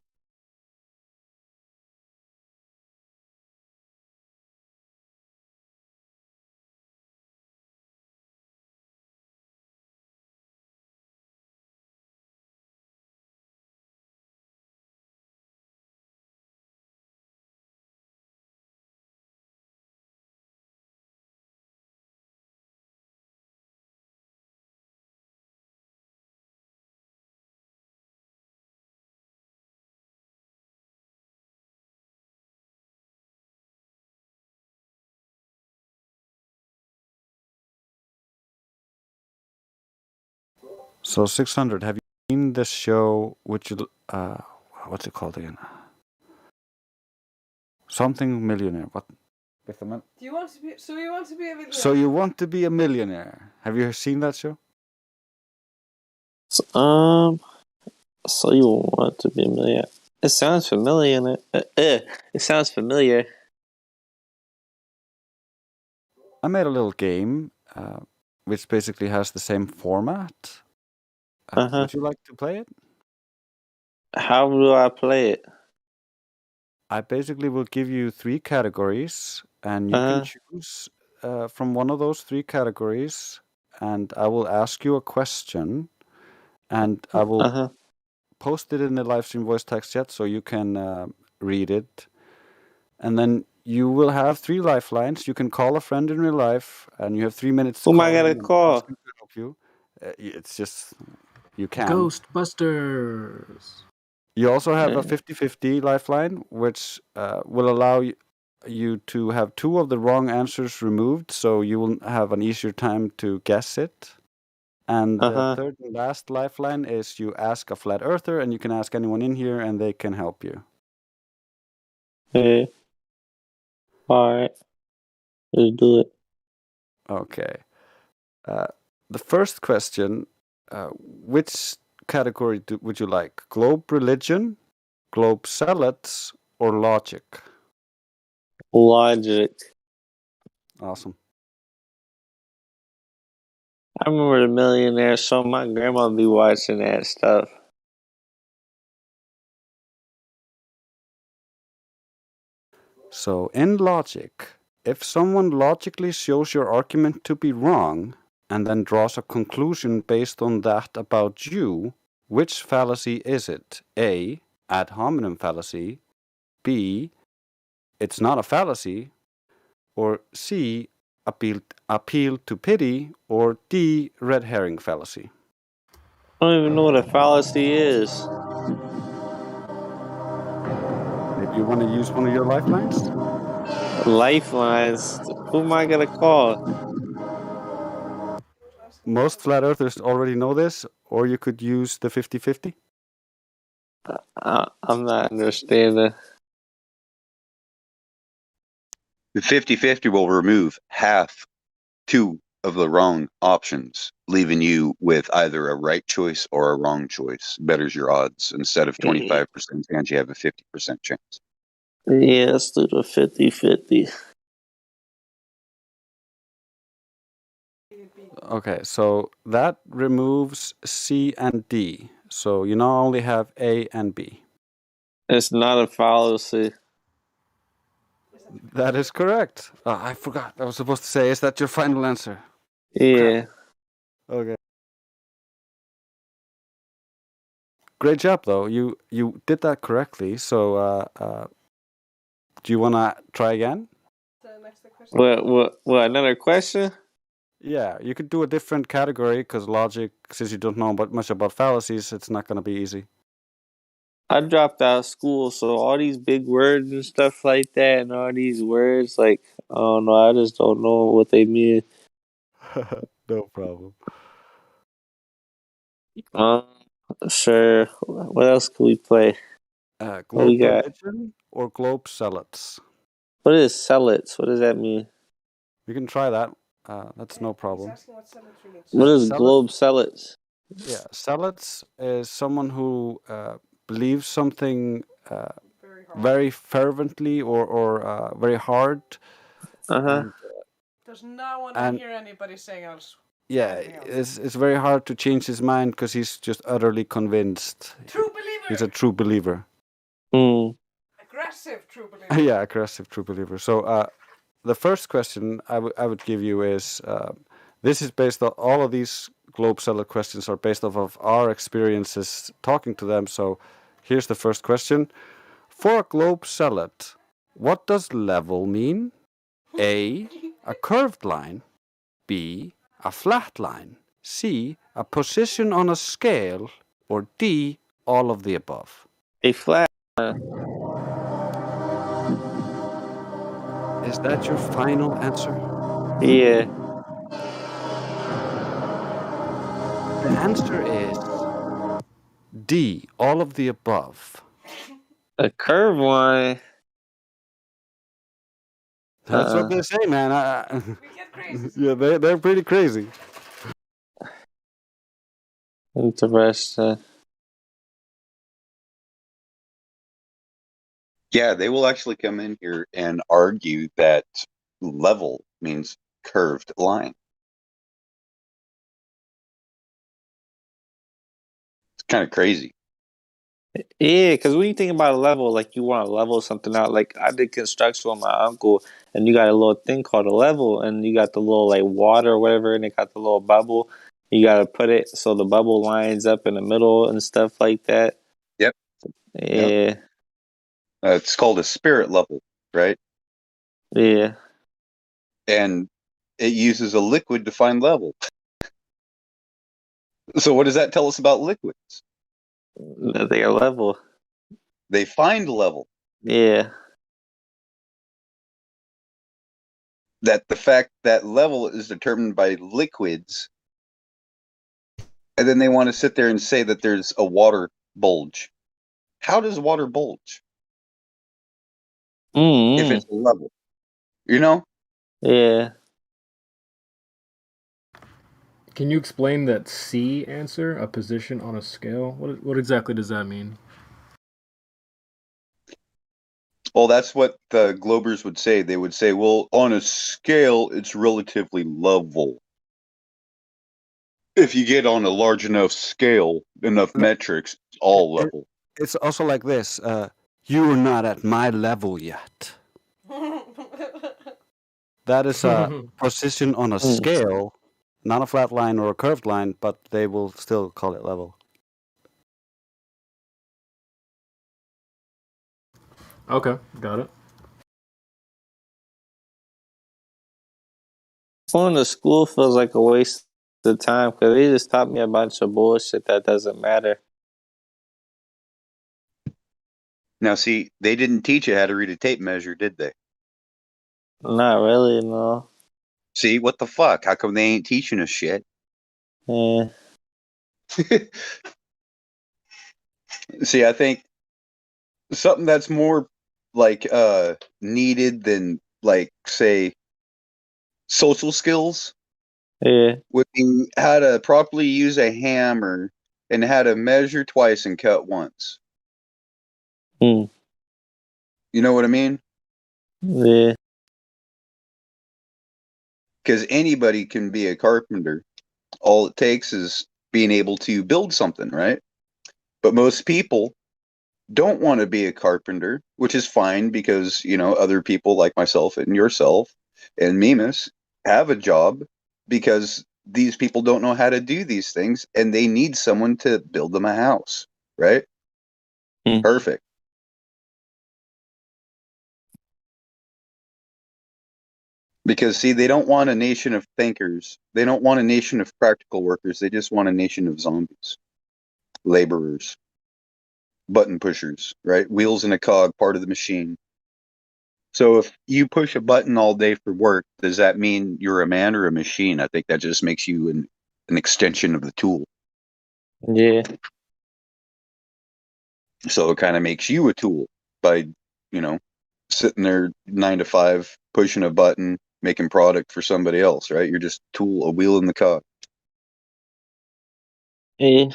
So 600. Have you seen the show? Which what's it called again? Something millionaire. What? With the man? Do you want to be? So you want to be a millionaire? So you want to be a millionaire? Have you seen that show? So you want to be a millionaire? It sounds familiar. It sounds familiar. I made a little game, which basically has the same format. Would you like to play it? How do I play it? I basically will give you 3 categories, and you can choose from one of those 3 categories, and I will ask you a question, and I will post it in the Livestream voice text chat so you can read it. And then you will have 3 lifelines. You can call a friend in real life, and you have 3 minutes to Who am call I gonna him and call? ask him to help you. It's just, you can. Ghostbusters. You also have a 50-50 lifeline, which will allow you to have 2 of the wrong answers removed, so you will have an easier time to guess it. And the third and last lifeline is you ask a flat earther, and you can ask anyone in here, and they can help you. Okay. All right. Let's do it. Okay. The first question, which category would you like? Globe religion, globe salads, or logic? Logic. Awesome. I remember the Millionaire Show. My grandma be watching that stuff. So in logic, if someone logically shows your argument to be wrong and then draws a conclusion based on that about you, which fallacy is it? A, ad hominem fallacy, B, it's not a fallacy, or C, appeal to pity, or D, red herring fallacy? I don't even know what a fallacy is. Maybe you want to use one of your lifelines? Lifelines? Who am I gonna call? Most flat earthers already know this, or you could use the 50-50. I'm not understanding. The 50-50 will remove half 2 of the wrong options, leaving you with either a right choice or a wrong choice. Betters your odds. Instead of 25% chance, you have a 50% chance. Yeah, let's do the 50-50. Okay, so that removes C and D. So you now only have A and B. It's not a fallacy. That is correct. Oh, I forgot. I was supposed to say, is that your final answer? Yeah. Crap. Okay. Great job, though. You did that correctly. So do you want to try again? What? Another question? Yeah, you could do a different category because logic, since you don't know much about fallacies, it's not going to be easy. I dropped out of school, so all these big words and stuff like that, and all these words, like, I don't know, I just don't know what they mean. No problem. Sure. What else can we play? What we Globe got? religion or globe salads? What is salads? What does that mean? You can try that. That's no problem. What is globe salads? Yeah, salads is someone who believes something very fervently or very hard. And, Does not want to hear anybody saying else. Yeah, it's very hard to change his mind because he's just utterly convinced. True believer. He's a true believer. Aggressive true believer. Yeah, aggressive true believer. So the first question I would give you is, this is based on, all of these globe salad questions are based off of our experiences talking to them. So here's the first question. For a globe salad, what does level mean? A, a curved line. B, a flat line. C, a position on a scale. Or D, all of the above. A flat line. Is that your final answer? Yeah. The answer is D, all of the above. A curved line. That's what they say, man. Yeah, they're pretty crazy. Interesting. Yeah, they will actually come in here and argue that level means curved line. It's kind of crazy. Yeah, because when you think about a level, like you want to level something out. Like I did construction with my uncle, and you got a little thing called a level, and you got the little like water or whatever, and it got the little bubble. You got to put it so the bubble lines up in the middle and stuff like that. Yep. Yeah. Yep. It's called a spirit level, right? Yeah. And it uses a liquid to find level. So what does that tell us about liquids? That they are level. They find level. Yeah. That the fact that level is determined by liquids, and then they want to sit there and say that there's a water bulge. How does water bulge? If it's level, you know? Yeah. Can you explain that C answer, a position on a scale? What exactly does that mean? Well, that's what the Globers would say. They would say, well, on a scale, it's relatively level. If you get on a large enough scale, enough metrics, it's all level. It's also like this. You're not at my level yet. That is a position on a scale, not a flat line or a curved line, but they will still call it level. Okay, got it. Going to school feels like a waste of time because they just taught me a bunch of bullshit that doesn't matter. Now, see, they didn't teach you how to read a tape measure, did they? Not really, no. See, what the fuck? How come they ain't teaching us shit? Yeah. See, I think something that's more like needed than like say social skills Yeah. would be how to properly use a hammer and how to measure twice and cut once. You know what I mean? Yeah. Because anybody can be a carpenter. All it takes is being able to build something, right? But most people don't want to be a carpenter, which is fine because, you know, other people like myself and yourself and Mimas have a job because these people don't know how to do these things and they need someone to build them a house, right? Perfect. Because, see, they don't want a nation of thinkers. They don't want a nation of practical workers. They just want a nation of zombies, laborers, button pushers, right? Wheels in a cog, part of the machine. So if you push a button all day for work, does that mean you're a man or a machine? I think that just makes you an extension of the tool. Yeah. So it kind of makes you a tool by, you know, sitting there 9 to 5, pushing a button, making product for somebody else, right? You're just a tool, a wheel in the cog. Yeah.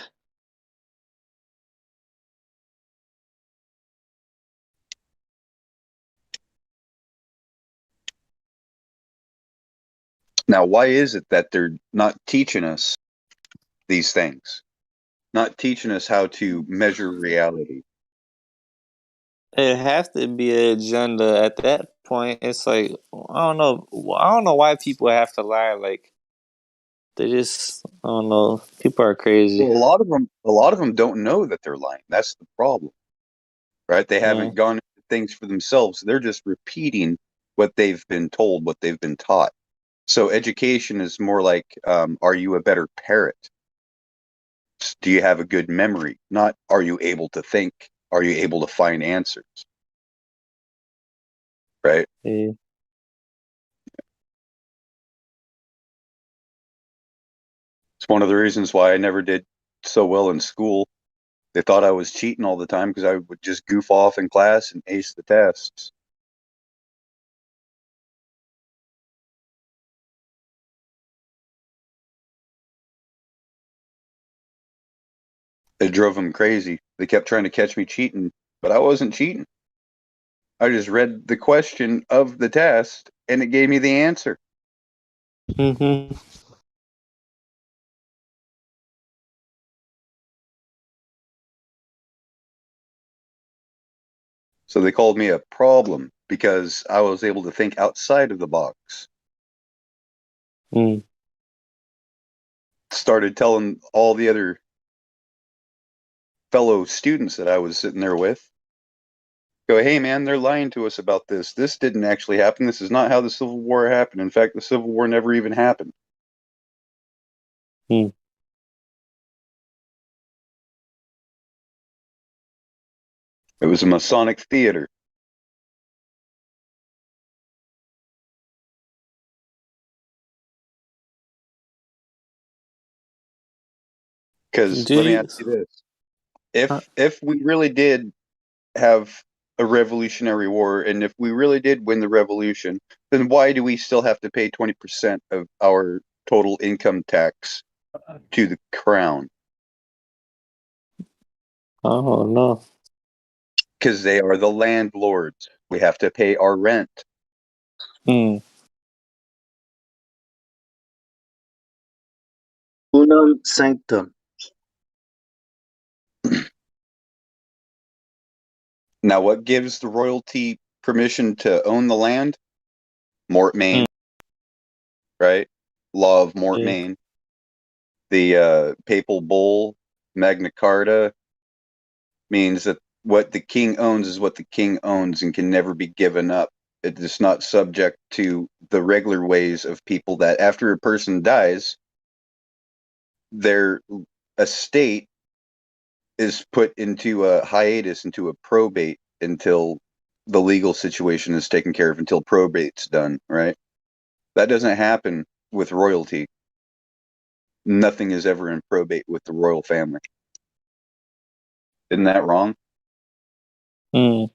Now, why is it that they're not teaching us these things? Not teaching us how to measure reality. It has to be an agenda at that point. It's like I don't know. I don't know why people have to lie. Like they just I don't know. People are crazy. Well, a lot of them don't know that they're lying. That's the problem, right? They haven't gone into things for themselves. They're just repeating what they've been told, what they've been taught. So education is more like, are you a better parrot? Do you have a good memory? Not, are you able to think? Are you able to find answers? Right? Yeah. It's one of the reasons why I never did so well in school. They thought I was cheating all the time because I would just goof off in class and ace the tests. It drove them crazy. They kept trying to catch me cheating, but I wasn't cheating. I just read the question of the test and it gave me the answer. Mm-hmm. So they called me a problem because I was able to think outside of the box. Mm. Started telling all the other fellow students that I was sitting there with, go, hey man, they're lying to us about this. This didn't actually happen. This is not how the Civil War happened. In fact, the Civil War never even happened. Mm. It was a Masonic theater. Because Do let me you? ask you this: if we really did have a revolutionary war, and if we really did win the revolution, then why do we still have to pay 20% of our total income tax to the crown? Oh no. Because they are the landlords. We have to pay our rent. Mm. Unum sanctum. Now, what gives the royalty permission to own the land? Mortmain, right? Law of Yeah. Mortmain. The papal bull, Magna Carta, means that what the king owns is what the king owns and can never be given up. It is not subject to the regular ways of people that after a person dies, their estate is put into a hiatus, into a probate until the legal situation is taken care of, until probate's done, right? That doesn't happen with royalty. Nothing is ever in probate with the royal family. Isn't that wrong? Mm.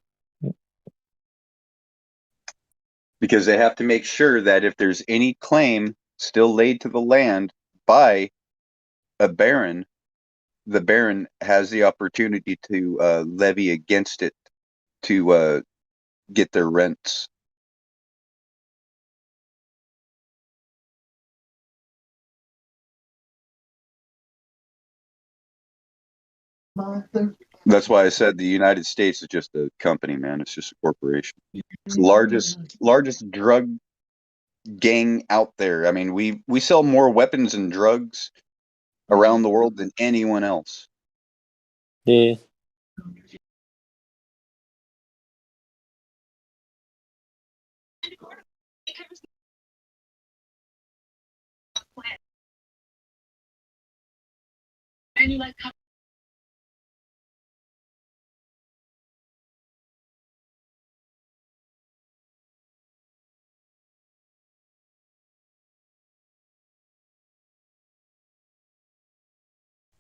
Because they have to make sure that if there's any claim still laid to the land by a baron, the baron has the opportunity to levy against it to get their rents. That's why I said the United States is just a company, man. It's just a corporation. It's the largest drug gang out there. I mean, we sell more weapons and drugs around the world than anyone else. Yeah.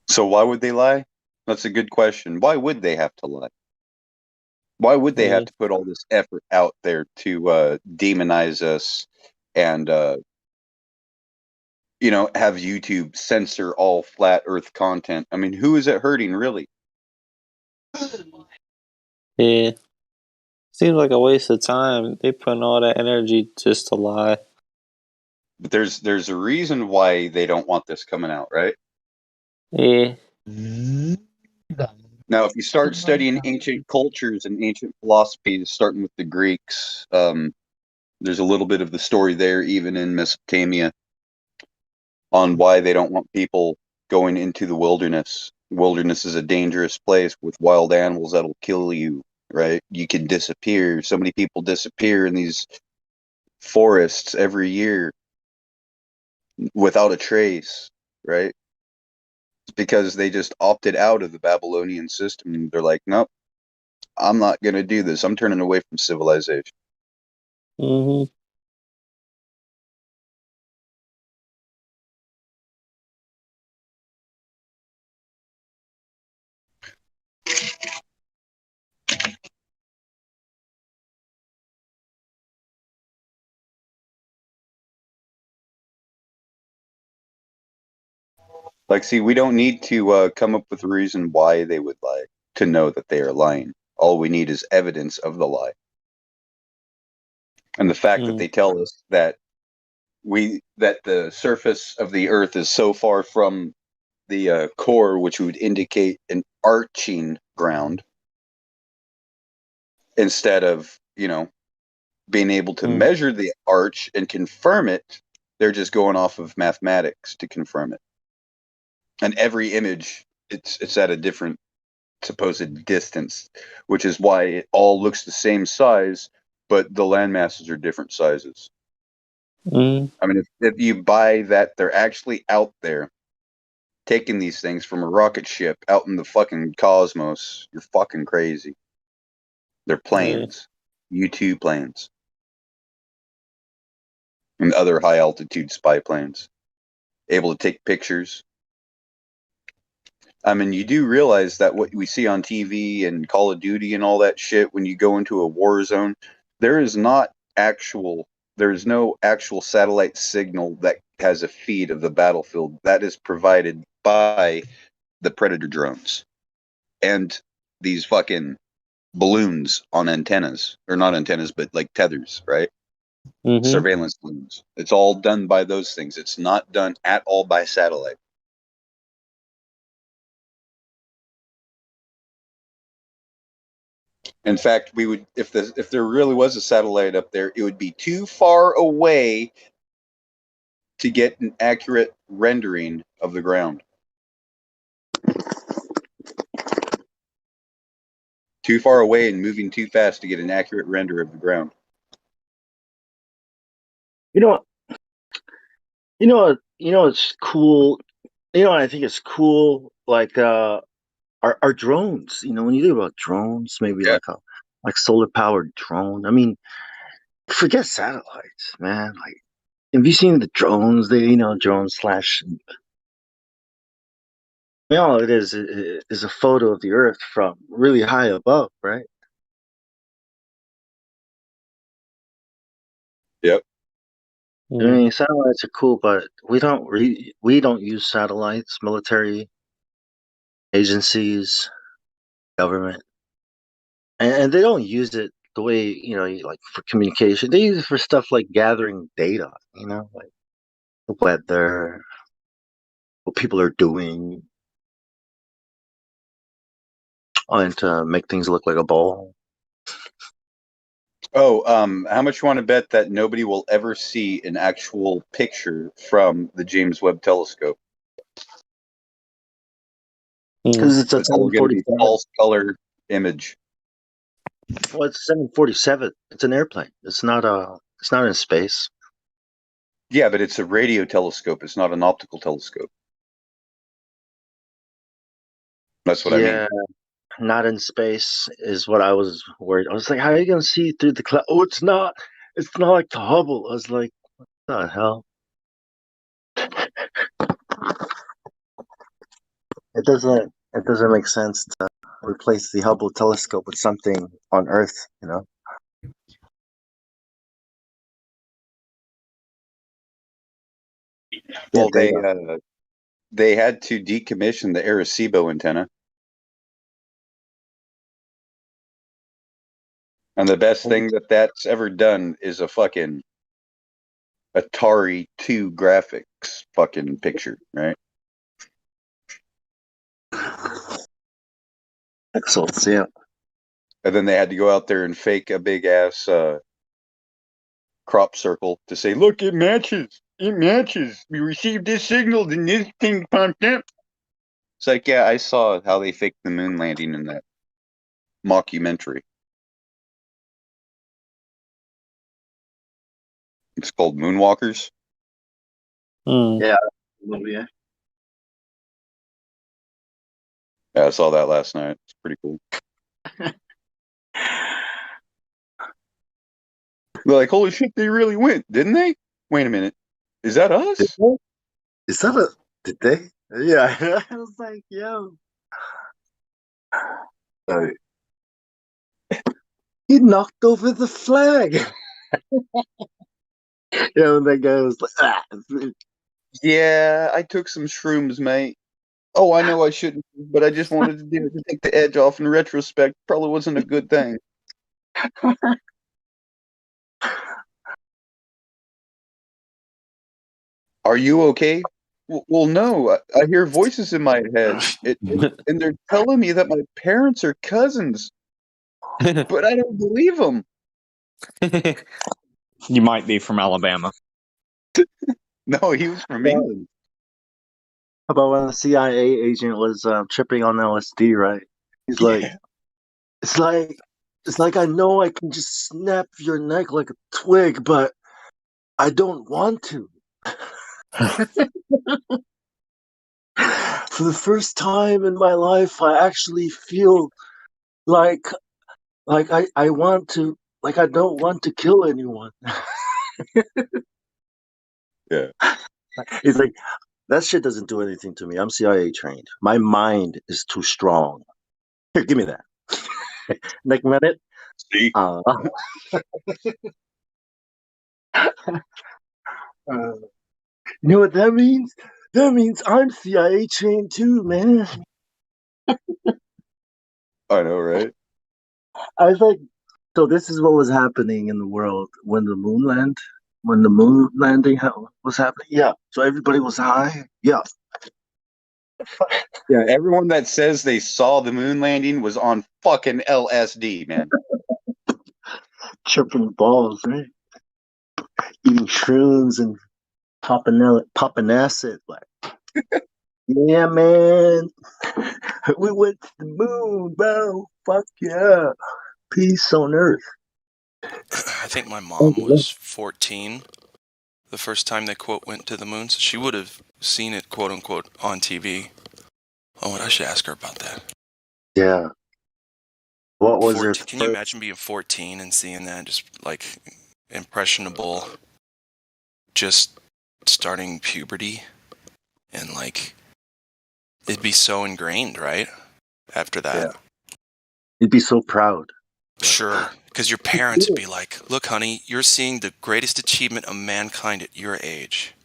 So why would they lie? That's a good question. Why would they have to lie? Why would they have Yeah. to put all this effort out there to demonize us and have YouTube censor all flat Earth content? I mean, who is it hurting really? Yeah. Seems like a waste of time. They putting all that energy just to lie. But there's a reason why they don't want this coming out, right? Yeah. Now, if you start studying ancient cultures and ancient philosophies, starting with the Greeks, there's a little bit of the story there, even in Mesopotamia, on why they don't want people going into the wilderness. Wilderness is a dangerous place with wild animals that'll kill you, right? You can disappear. So many people disappear in these forests every year without a trace, right? It's because they just opted out of the Babylonian system. They're like, nope, I'm not going to do this. I'm turning away from civilization. Mm-hmm. Like, see, we don't need to come up with a reason why they would lie to know that they are lying. All we need is evidence of the lie. And the fact that they tell us that the surface of the Earth is so far from the core, which would indicate an arching ground, instead of, being able to measure the arch and confirm it, they're just going off of mathematics to confirm it. And every image, it's at a different supposed distance, which is why it all looks the same size, but the land masses are different sizes. I mean, if you buy that they're actually out there taking these things from a rocket ship out in the fucking cosmos, you're fucking crazy. They're planes, U-2 planes, and other high altitude spy planes, able to take pictures. I mean, you do realize that what we see on TV and Call of Duty and all that shit, when you go into a war zone, there is no actual satellite signal that has a feed of the battlefield. That is provided by the Predator drones and these fucking balloons on antennas, or not antennas, but like tethers, right? Surveillance balloons. It's all done by those things. It's not done at all by satellite. In fact, we would, if there really was a satellite up there, it would be too far away to get an accurate rendering of the ground. Too far away and moving too fast to get an accurate render of the ground. It's cool. I think it's cool. Like our drones. When you think about drones, maybe like solar powered drone. I mean, forget satellites, man. Like, have you seen the drones? Drones slash. All it is a photo of the Earth from really high above, right? Yep. I mean, satellites are cool, but we don't use satellites. Military agencies, government, and they don't use it the way like for communication. They use it for stuff like gathering data. Like the weather, what people are doing, and to make things look like a ball. Oh, how much you want to bet that nobody will ever see an actual picture from the James Webb Telescope? Because it's a It's all going to be 747. false color image. Well, it's 747. It's an airplane. It's not in space. Yeah, but it's a radio telescope. It's not an optical telescope. That's what I mean. Not in space is what I was worried. I was like, how are you going to see through the cloud? Oh, it's not. It's not like the Hubble. I was like, what the hell? It doesn't make sense to replace the Hubble telescope with something on Earth. Well, they had to decommission the Arecibo antenna. And the best thing that's ever done is a fucking Atari 2 graphics fucking picture, right? Excellent, yeah. And then they had to go out there and fake a big ass crop circle to say, look, it matches. It matches. We received this signal, then this thing popped up. It's like, yeah, I saw how they faked the moon landing in that mockumentary. It's called Moonwalkers. Yeah. Yeah, I saw that last night. It's pretty cool. They're like, holy shit, they really went, didn't they? Wait a minute. Is that us? Is that a... Did they? Yeah. I was like, yo. He knocked over the flag. That guy was like, Yeah, I took some shrooms, mate. Oh, I know I shouldn't, but I just wanted to do it to take the edge off. In retrospect, probably wasn't a good thing. Are you okay? Well, no. I hear voices in my head, and they're telling me that my parents are cousins, but I don't believe them. You might be from Alabama. No, he was from How England. about when the CIA agent was tripping on LSD, right? He's like, it's like, it's like I know I can just snap your neck like a twig, but I don't want to. For the first time in my life, I actually feel like I want to, like I don't want to kill anyone. Yeah. He's like, that shit doesn't do anything to me. I'm CIA trained. My mind is too strong. Here, give me that. Next minute. See? You know what that means? That means I'm CIA trained too, man. I know, right? I was like, so this is what was happening in the world when the moon landed, when the moon landing was happening. Yeah. So everybody was high. Yeah. Yeah, everyone that says they saw the moon landing was on fucking LSD, man. Tripping balls, right? Eating shrooms and popping acid. Like, yeah, man. We went to the moon, bro. Fuck yeah. Peace on earth. I think my mom was 14 the first time they quote went to the moon, so she would have seen it quote unquote on TV. Oh, I should ask her about that. Yeah. What was her? Can you imagine being 14 and seeing that, just like impressionable, just starting puberty, and like it'd be so ingrained, right? After that, Yeah. You'd be so proud. Sure, because your parents would be like, "Look, honey, you're seeing the greatest achievement of mankind at your age.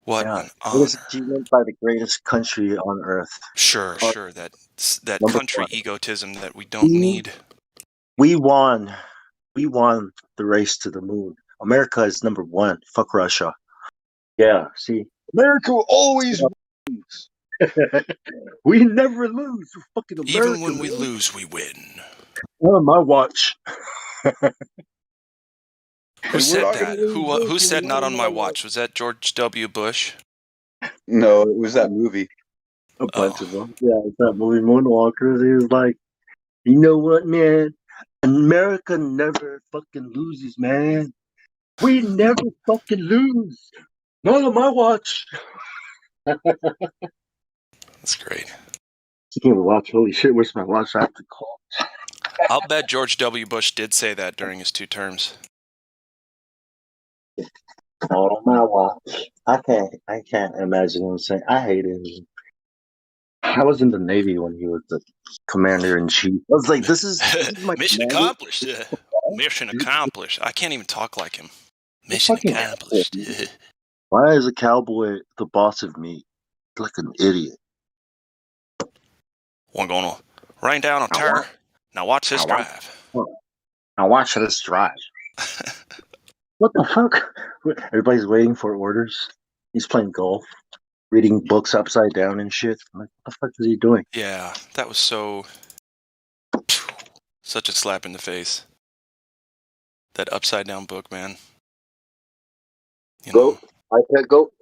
What an Greatest honor!" achievement by the greatest country on earth. Sure. That Number country one. egotism that we don't need. We won. We won the race to the moon. America is number one. Fuck Russia. Yeah, see? America always wins. We never lose. We're fucking America. Even when we lose, we win. On my watch. Who said that? Who said not on my watch? Was that George W. Bush? No, it was that movie. A bunch of them. Yeah, it's that movie Moonwalkers. He was like, you know what, man? America never fucking loses, man. We never fucking lose. Not on my watch. That's great. Speaking of the watch, holy shit, where's my watch? I have to call. I'll bet George W. Bush did say that during his 2 terms. Not on my watch. I can't imagine him saying, I hate him. I was in the Navy when he was the commander in chief. I was like, this is my mission commander. accomplished. Mission accomplished. I can't even talk like him. Mission accomplished. Why is a cowboy the boss of me? Like an idiot. We're gonna rain down on terror. Now watch this drive. Now watch this drive. What the fuck? Everybody's waiting for orders. He's playing golf, reading books upside down and shit. I'm like, what the fuck is he doing? Yeah, that was such a slap in the face. That upside down book, man. Goat. iPad goat.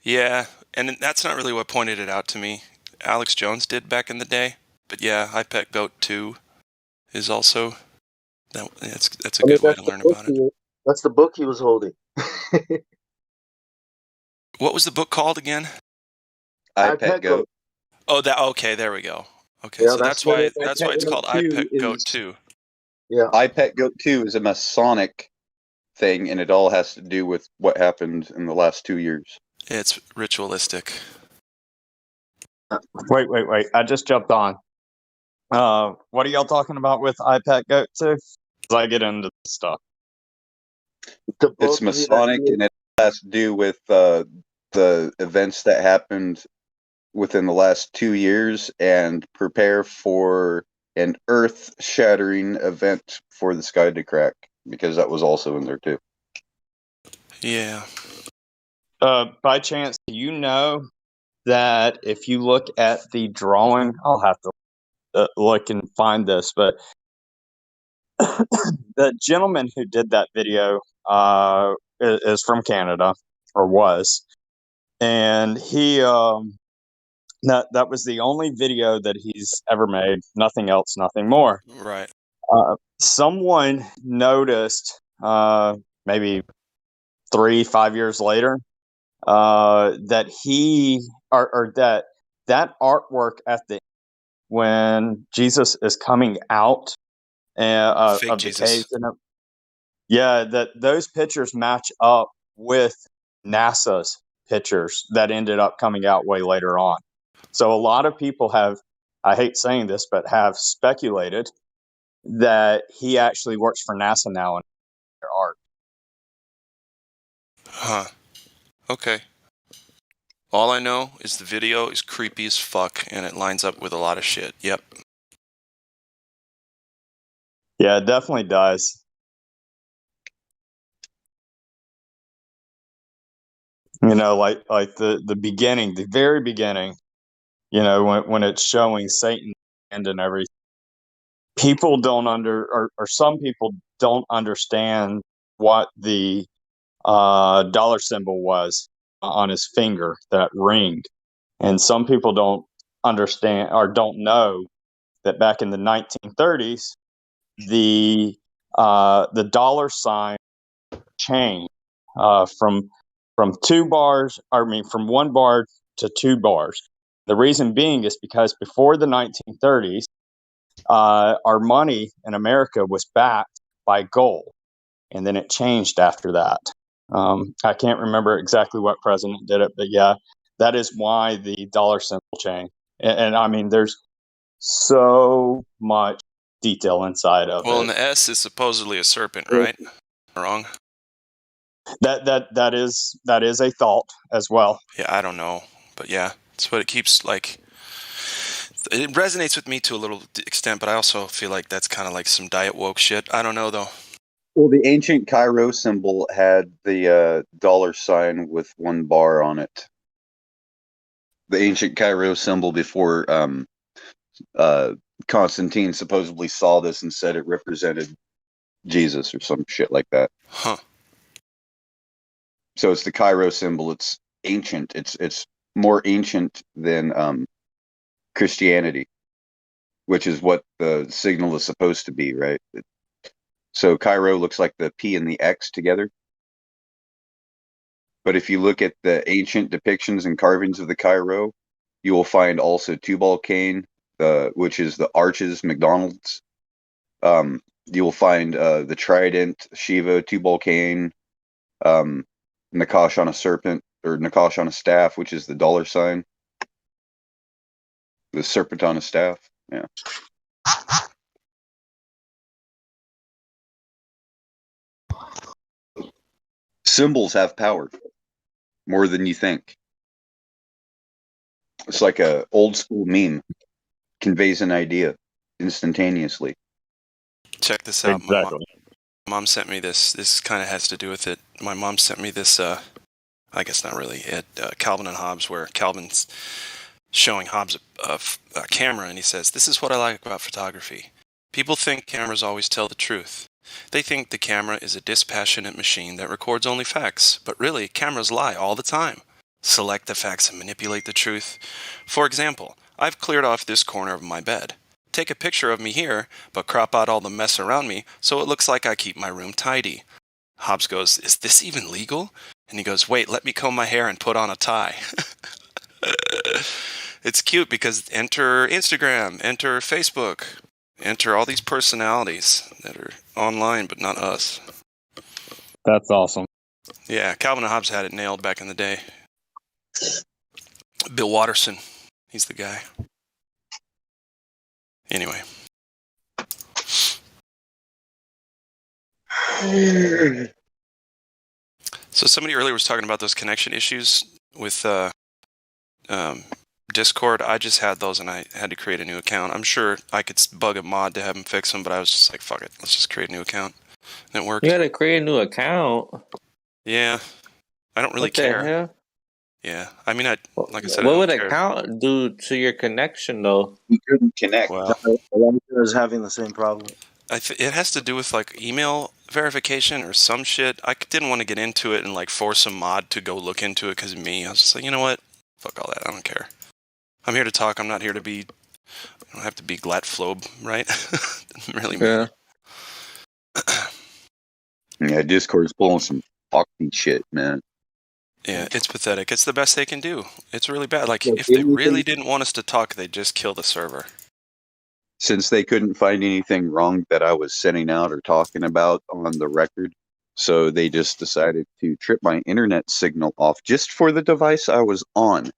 Yeah, and that's not really what pointed it out to me. Alex Jones did back in the day. But yeah, iPad Goat 2 is also that's a good way to learn about it. That's the book he was holding. What was the book called again? iPad Goat. Oh, okay, there we go. Okay, yeah, so that's why it's called iPad Goat 2. Yeah. iPad Goat 2 is a Masonic thing, and it all has to do with what happened in the last 2 years. It's ritualistic. Wait. I just jumped on. What are y'all talking about with iPad Goat 2? Because I get into this stuff. It's Masonic, and it has to do with the events that happened within the last 2 years and prepare for an earth-shattering event for the sky to crack, because that was also in there too. Yeah. By chance, do you know that if you look at the drawing, I'll have to look and find this, but the gentleman who did that video is from Canada, or was, and he that was the only video that he's ever made. Nothing else, nothing more. Right. Someone noticed maybe 3-5 years later that he or that artwork at the when Jesus is coming out Fake of the cave. Jesus. Yeah, that those pictures match up with NASA's pictures that ended up coming out way later on. So a lot of people have, I hate saying this, but have speculated that he actually works for NASA now in their art. Huh. Okay. All I know is the video is creepy as fuck, and it lines up with a lot of shit. Yep. Yeah, it definitely does. You know, like the beginning, the very beginning, you know, when it's showing Satan and everything. People don't or some people don't understand what the dollar symbol was on his finger, that ring. And some people don't understand or don't know that back in the 1930s, the dollar sign changed from 2 bars, I mean, from 1 bar to 2 bars. The reason being is because before the 1930s, our money in America was backed by gold, and then it changed after that. I can't remember exactly what president did it, but yeah, that is why the dollar symbol changed. And I mean, there's so much detail inside of Well, it. and the S is supposedly a serpent, right? Wrong? That is a thought as well. Yeah, I don't know. But yeah, it's what it keeps, like, it resonates with me to a little extent, but I also feel like that's kind of like some diet woke shit. I don't know, though. Well, the ancient Cairo symbol had the dollar sign with 1 bar on it. The ancient Cairo symbol before Constantine supposedly saw this and said it represented Jesus or some shit like that. Huh. So it's the Cairo symbol. It's ancient. It's more ancient than Christianity, which is what the signal is supposed to be, right? So Cairo looks like the P and the X together. But if you look at the ancient depictions and carvings of the Cairo, you will find also Tubal Cain, which is the arches, McDonald's. You will find the trident, Shiva, Tubal Cain, Nakash on a serpent, or Nakash on a staff, which is the dollar sign. The serpent on a staff. Yeah. Symbols have power more than you think. It's like a old school meme. Conveys an idea instantaneously. Check this out. Exactly. My mom sent me this. This kind of has to do with it. My mom sent me this, I guess not really, at Calvin and Hobbes, where Calvin's showing Hobbes a camera, and he says, "This is what I like about photography. People think cameras always tell the truth. They think the camera is a dispassionate machine that records only facts, but really, cameras lie all the time. Select the facts and manipulate the truth. For example, I've cleared off this corner of my bed. Take a picture of me here, but crop out all the mess around me so it looks like I keep my room tidy." Hobbes goes, "Is this even legal?" And he goes, "Wait, let me comb my hair and put on a tie." It's cute because enter Instagram, enter Facebook, enter all these personalities that are online, but not us. That's awesome. Yeah, Calvin and Hobbes had it nailed back in the day. Bill Watterson, he's the guy. Anyway. So somebody earlier was talking about those connection issues. with Discord, I just had those and I had to create a new account. I'm sure I could bug a mod to have them fix them, but I was just like, fuck it, let's just create a new account. And it worked. You gotta create a new account. Yeah, I don't really What the care. hell? Yeah, I mean, like I said, What I would don't care. account do to your connection though? You couldn't connect. Well, Elijah is having the same problem. it has to do with like email verification or some shit. I didn't want to get into it and like force a mod to go look into it because of me. I was just like, you know what? Fuck all that. I don't care. I'm here to talk. I'm not here to be. I don't have to be Glatflobe, right? Doesn't really matter. Yeah, Discord's pulling some fucking shit, man. Yeah, it's pathetic. It's the best they can do. It's really bad. Like, Look, if they anything- really didn't want us to talk, they'd just kill the server. Since they couldn't find anything wrong that I was sending out or talking about on the record, so they just decided to trip my internet signal off just for the device I was on.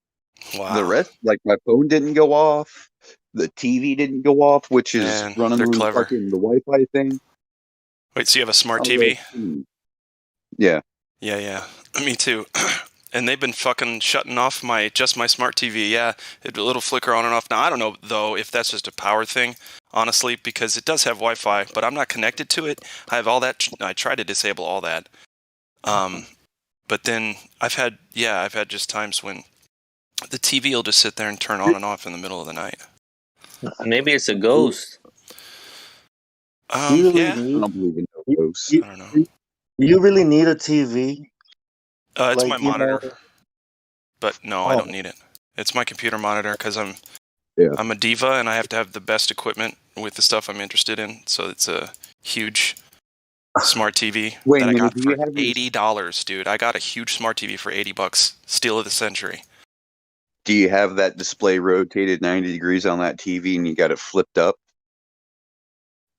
Wow. The rest, like my phone didn't go off, the TV didn't go off, which is Man, running they're on clever. fucking the Wi-Fi thing. Wait, so you have a smart I was TV? like, yeah. Yeah. Me too. And they've been fucking shutting off my smart TV. Yeah, a little flicker on and off. Now, I don't know, though, if that's just a power thing, honestly, because it does have Wi-Fi, but I'm not connected to it. I have all that. I try to disable all that. But then I've had just times when the TV will just sit there and turn on and off in the middle of the night. Maybe it's a ghost. Do you really Yeah. I need? don't believe in those. I don't know. Do you really need a TV? It's Like, my you know- monitor. But no, I don't need it. It's my computer monitor because I'm a diva and I have to have the best equipment with the stuff I'm interested in. So it's a huge smart TV Wait that a I minute, got do you for have these- $80, dude. I got a huge smart TV for $80. Steal of the century. Do you have that display rotated 90 degrees on that TV and you got it flipped up?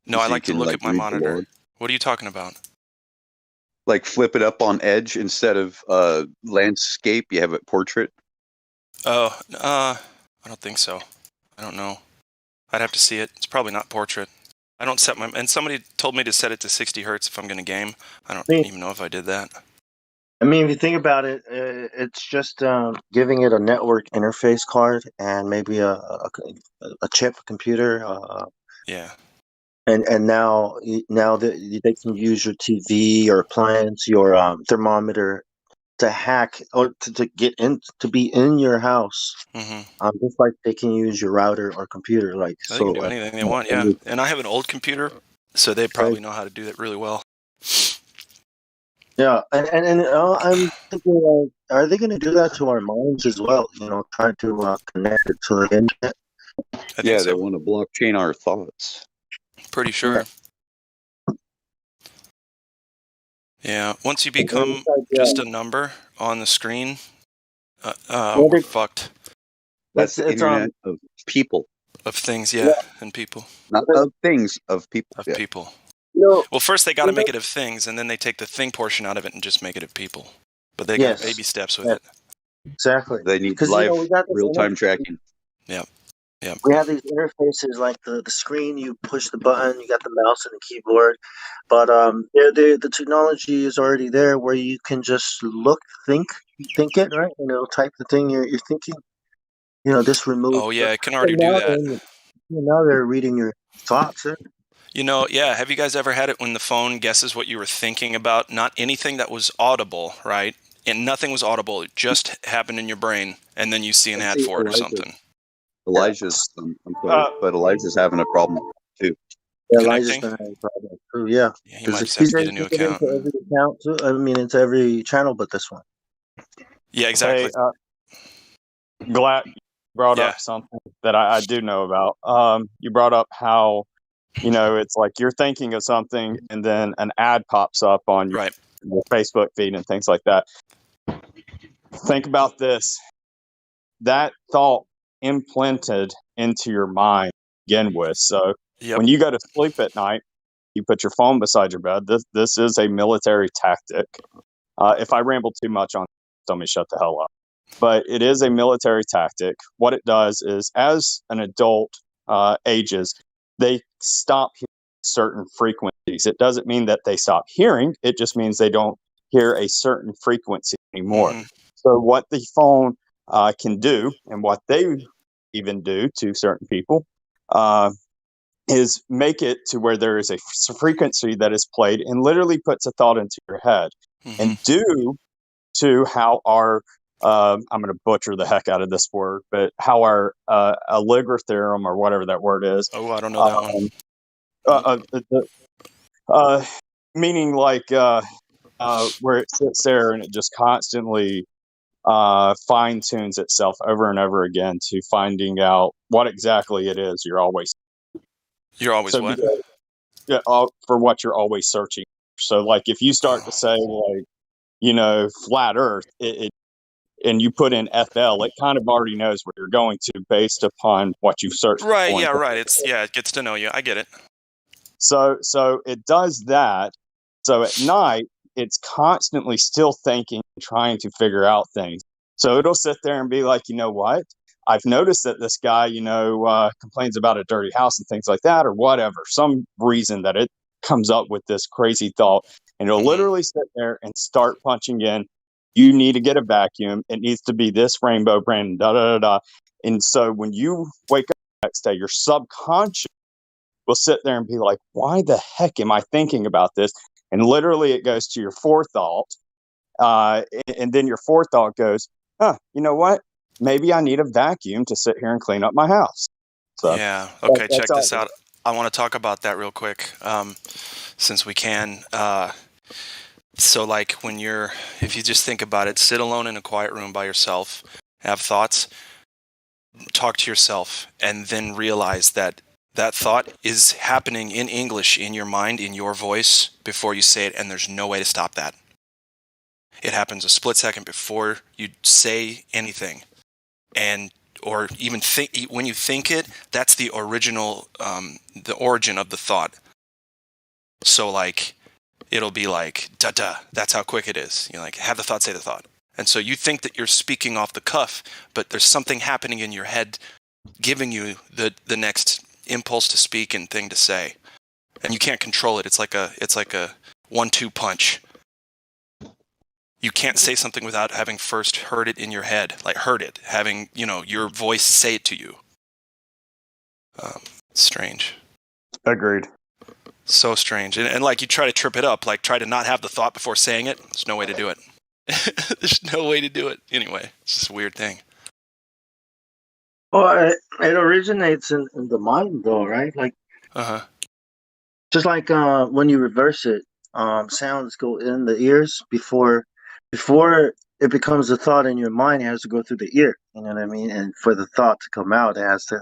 No, So I you like to can, look like, at my read the monitor. log? What are you talking about? Like flip it up on edge instead of landscape, you have it portrait? Oh, I don't think so. I don't know. I'd have to see it. It's probably not portrait. I don't set and somebody told me to set it to 60 hertz if I'm going to game. I don't even know if I did that. I mean, if you think about it, it's just giving it a network interface card and maybe a chip computer. Yeah. And now that they can use your TV or appliance, your thermometer to hack or to get in to be in your house. Just like they can use your router or computer. Like They so, can do anything they want, yeah. And I have an old computer, so they probably know how to do that really well. Yeah, and I'm thinking, are they going to do that to our minds as well? You know, trying to connect it to the internet. Yeah, they want to blockchain our thoughts. Pretty sure. Yeah, once you become just a number on the screen, we're fucked. That's the internet of people. Of things, yeah, and people. Not of things, of people. Of people. No. Well, first they got to make it of things, and then they take the thing portion out of it and just make it of people. But they got baby steps with it. Exactly. They need 'Cause, live, we got this real-time tracking. Yeah. Yeah. We have these interfaces like the screen. You push the button. You got the mouse and the keyboard, but the technology is already there where you can just think it right, and it'll type the thing you're thinking. You know, just remove. Oh yeah, it can already do that. Now they're reading your thoughts. You know, yeah. Have you guys ever had it when the phone guesses what you were thinking about? Not anything that was audible, right? And nothing was audible. It just happened in your brain, and then you see an ad for it or something. Elijah's, I'm sorry, but Elijah's having a problem too. Yeah, Elijah's been having a problem too. Yeah, he might just have to get a new account. Into every account too. I mean, it's every channel but this one. Yeah, exactly. Hey, Glad you brought up something that I do know about. You brought up how, you know, it's like you're thinking of something and then an ad pops up on your Facebook feed and things like that. Think about this. That thought implanted into your mind to begin with. So when you go to sleep at night, you put your phone beside your bed. This is a military tactic. If I ramble too much on, tell me shut the hell up. But it is a military tactic. What it does is, as an adult ages, they stop hearing certain frequencies. It doesn't mean that they stop hearing. It just means they don't hear a certain frequency anymore. So what the phone can do, and what they even do to certain people, is make it to where there is a frequency that is played and literally puts a thought into your head. And due to how our I'm going to butcher the heck out of this word, but how our algorithm or whatever that word is. Oh, I don't know that one. Meaning like where it sits there and it just constantly fine tunes itself over and over again to finding out what exactly it is you're always. What? Yeah, for what you're always searching. So, like, if you start to say, like, flat Earth, and you put in FL, it kind of already knows where you're going to based upon what you've searched Right, for. yeah, right. It gets to know you. I get it. So it does that. So at night, it's constantly still thinking, trying to figure out things. So it'll sit there and be like, you know what? I've noticed that this guy, complains about a dirty house and things like that, or whatever. Some reason that it comes up with this crazy thought, and it'll literally sit there and start punching in. You need to get a vacuum. It needs to be this rainbow brand. Da da da da. And so when you wake up the next day, your subconscious will sit there and be like, why the heck am I thinking about this? And literally it goes to your forethought. And then your forethought goes, you know what? Maybe I need a vacuum to sit here and clean up my house. So, yeah. Okay, check that's this out. I want to talk about that real quick, since we can. So, like, if you just think about it, sit alone in a quiet room by yourself, have thoughts, talk to yourself, and then realize that thought is happening in English in your mind, in your voice, before you say it, and there's no way to stop that. It happens a split second before you say anything, or even think. When you think it, that's the original, the origin of the thought. So, like, it'll be like da da. That's how quick it is. Like, have the thought, say the thought, and so you think that you're speaking off the cuff, but there's something happening in your head, giving you the next impulse to speak and thing to say, and you can't control it. It's like a 1-2 punch. You can't say something without having first heard it in your head, like heard it, having your voice say it to you. Strange. Agreed. So strange, and like you try to trip it up, like try to not have the thought before saying it. There's no way to do it. There's no way to do it. Anyway, it's just a weird thing. Well, it originates in the mind, though, right? Like, just like when you reverse it, sounds go in the ears before it becomes a thought in your mind. It has to go through the ear. You know what I mean? And for the thought to come out, it has to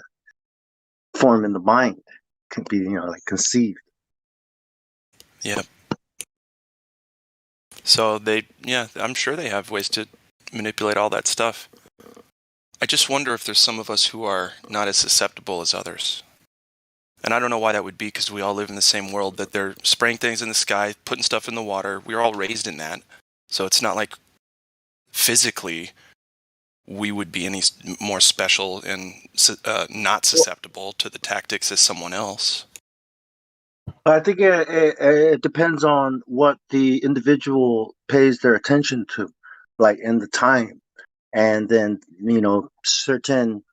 form in the mind. It can be, like conceived. Yep. So I'm sure they have ways to manipulate all that stuff. I just wonder if there's some of us who are not as susceptible as others. And I don't know why that would be, because we all live in the same world, that they're spraying things in the sky, putting stuff in the water. We were all raised in that. So it's not like physically we would be any more special and not susceptible to the tactics as someone else. I think it depends on what the individual pays their attention to, like in the time. And then, certain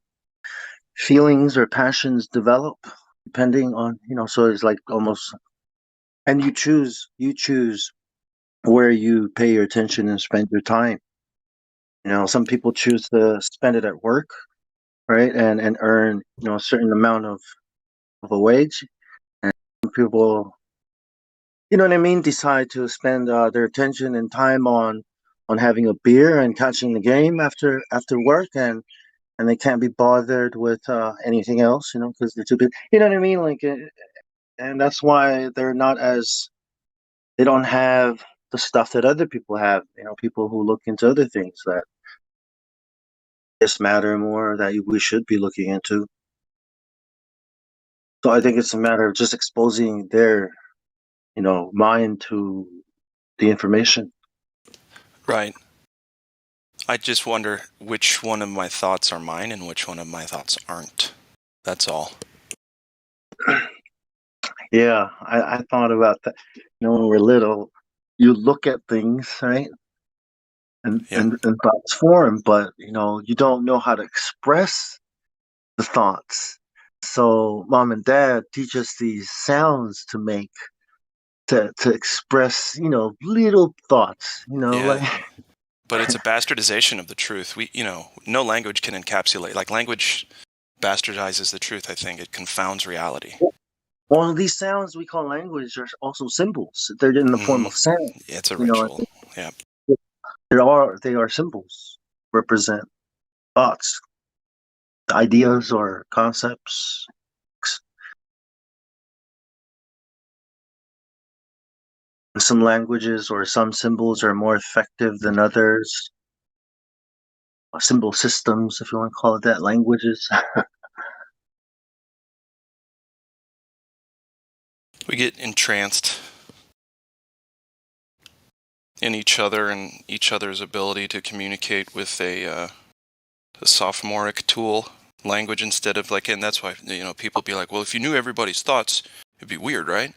feelings or passions develop depending on, so it's like almost, and you choose where you pay your attention and spend your time. Some people choose to spend it at work, right? And earn, a certain amount of a wage. And some people, you know what I mean, decide to spend their attention and time on having a beer and catching the game after work, and they can't be bothered with anything else, because they're too busy. You know what I mean? Like, and that's why they don't have the stuff that other people have. People who look into other things that just matter more, that we should be looking into. So I think it's a matter of just exposing their, mind to the information. Right. I just wonder which one of my thoughts are mine and which one of my thoughts aren't. That's all. Yeah, I thought about that. When we're little, you look at things, right? in thoughts form, but you don't know how to express the thoughts. So mom and dad teach us these sounds to make to express, little thoughts, Yeah. like But it's a bastardization of the truth. No language can encapsulate. Like, language bastardizes the truth, I think. It confounds reality. all of these sounds we call language are also symbols. They're in the form of sound. Yeah, it's a ritual. Yeah. They are symbols, represent thoughts, ideas, or concepts. Some languages or some symbols are more effective than others. Symbol systems, if you want to call it that, languages. We get entranced in each other and each other's ability to communicate with a sophomoric tool, language, instead of and that's why people be like, well, if you knew everybody's thoughts, it'd be weird, right?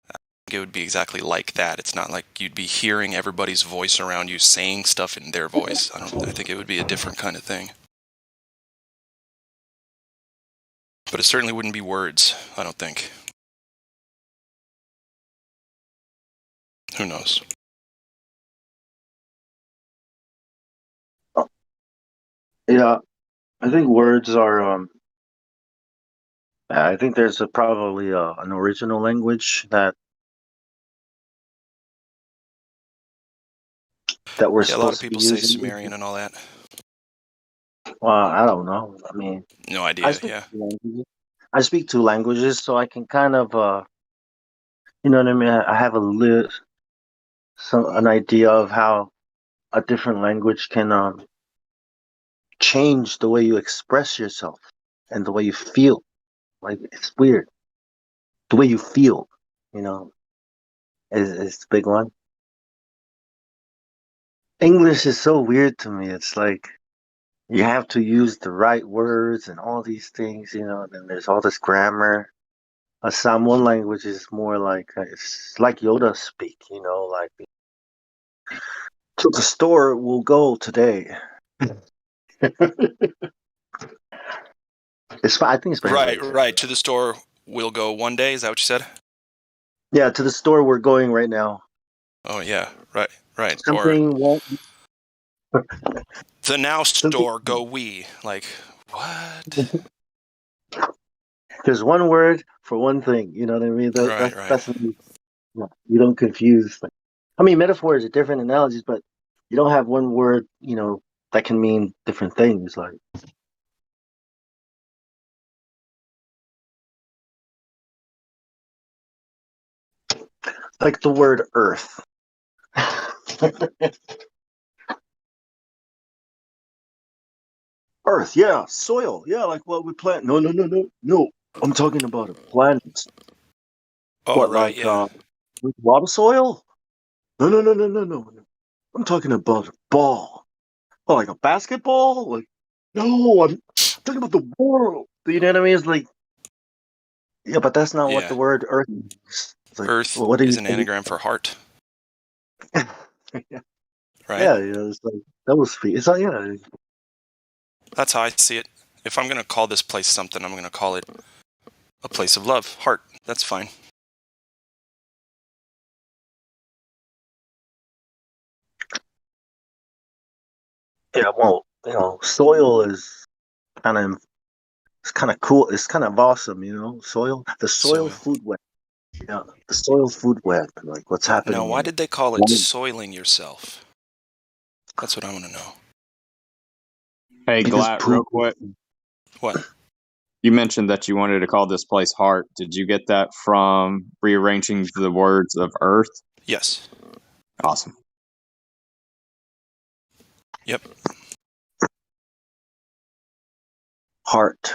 I think it would be exactly like that. It's not like you'd be hearing everybody's voice around you saying stuff in their voice. I think it would be a different kind of thing. But it certainly wouldn't be words, I don't think. Who knows? Yeah, I think words are. I think there's probably an original language that we're Yeah, a lot of supposed to be people say using. Sumerian and all that. Well, I don't know. I mean, No I idea, speak yeah. two languages. I speak two languages, so I can kind of, you know what I mean. I have an idea of how a different language can change the way you express yourself and the way you feel. Like it's weird. The way you feel, is the big one. English is so weird to me. It's like you have to use the right words and all these things, and then there's all this grammar. A Samoan language is more like it's like Yoda speak, like to the store we'll go today. I think it's Right, translated. right. To the store we'll go one day. Is that what you said? Yeah, to the store we're going right now. Oh yeah, right. Something won't. The now store go we. Like, what? There's one word for one thing. You know what I mean? Right. That's you don't confuse. I mean, metaphors are different analogies, but you don't have one word, that can mean different things. Like the word earth. Earth, yeah, soil, yeah, like what we plant. No. I'm talking about a planet. Oh, What, right, like yeah. with water soil? No. I'm talking about a ball. Oh, like a basketball? Like, no, I'm talking about the world. You know what I mean? It's like, yeah, but that's not what Yeah. the word earth means. It's like, Earth well, what do is you an think? anagram for heart. Yeah, Right? it's like that was it's like, yeah. That's how I see it. If I'm going to call this place something, I'm going to call it a place of love, heart. That's fine. Yeah, well, soil is kind of it's kind of cool. It's kind of awesome, soil. The soil food web. Yeah, the soil food web. Like what's Now, happening why in did they call it soiling yourself? That's what I want to know. Hey, because Glatt, real quick. What? You mentioned that you wanted to call this place Heart. Did you get that from rearranging the words of Earth? Yes. Awesome. Yep. heart.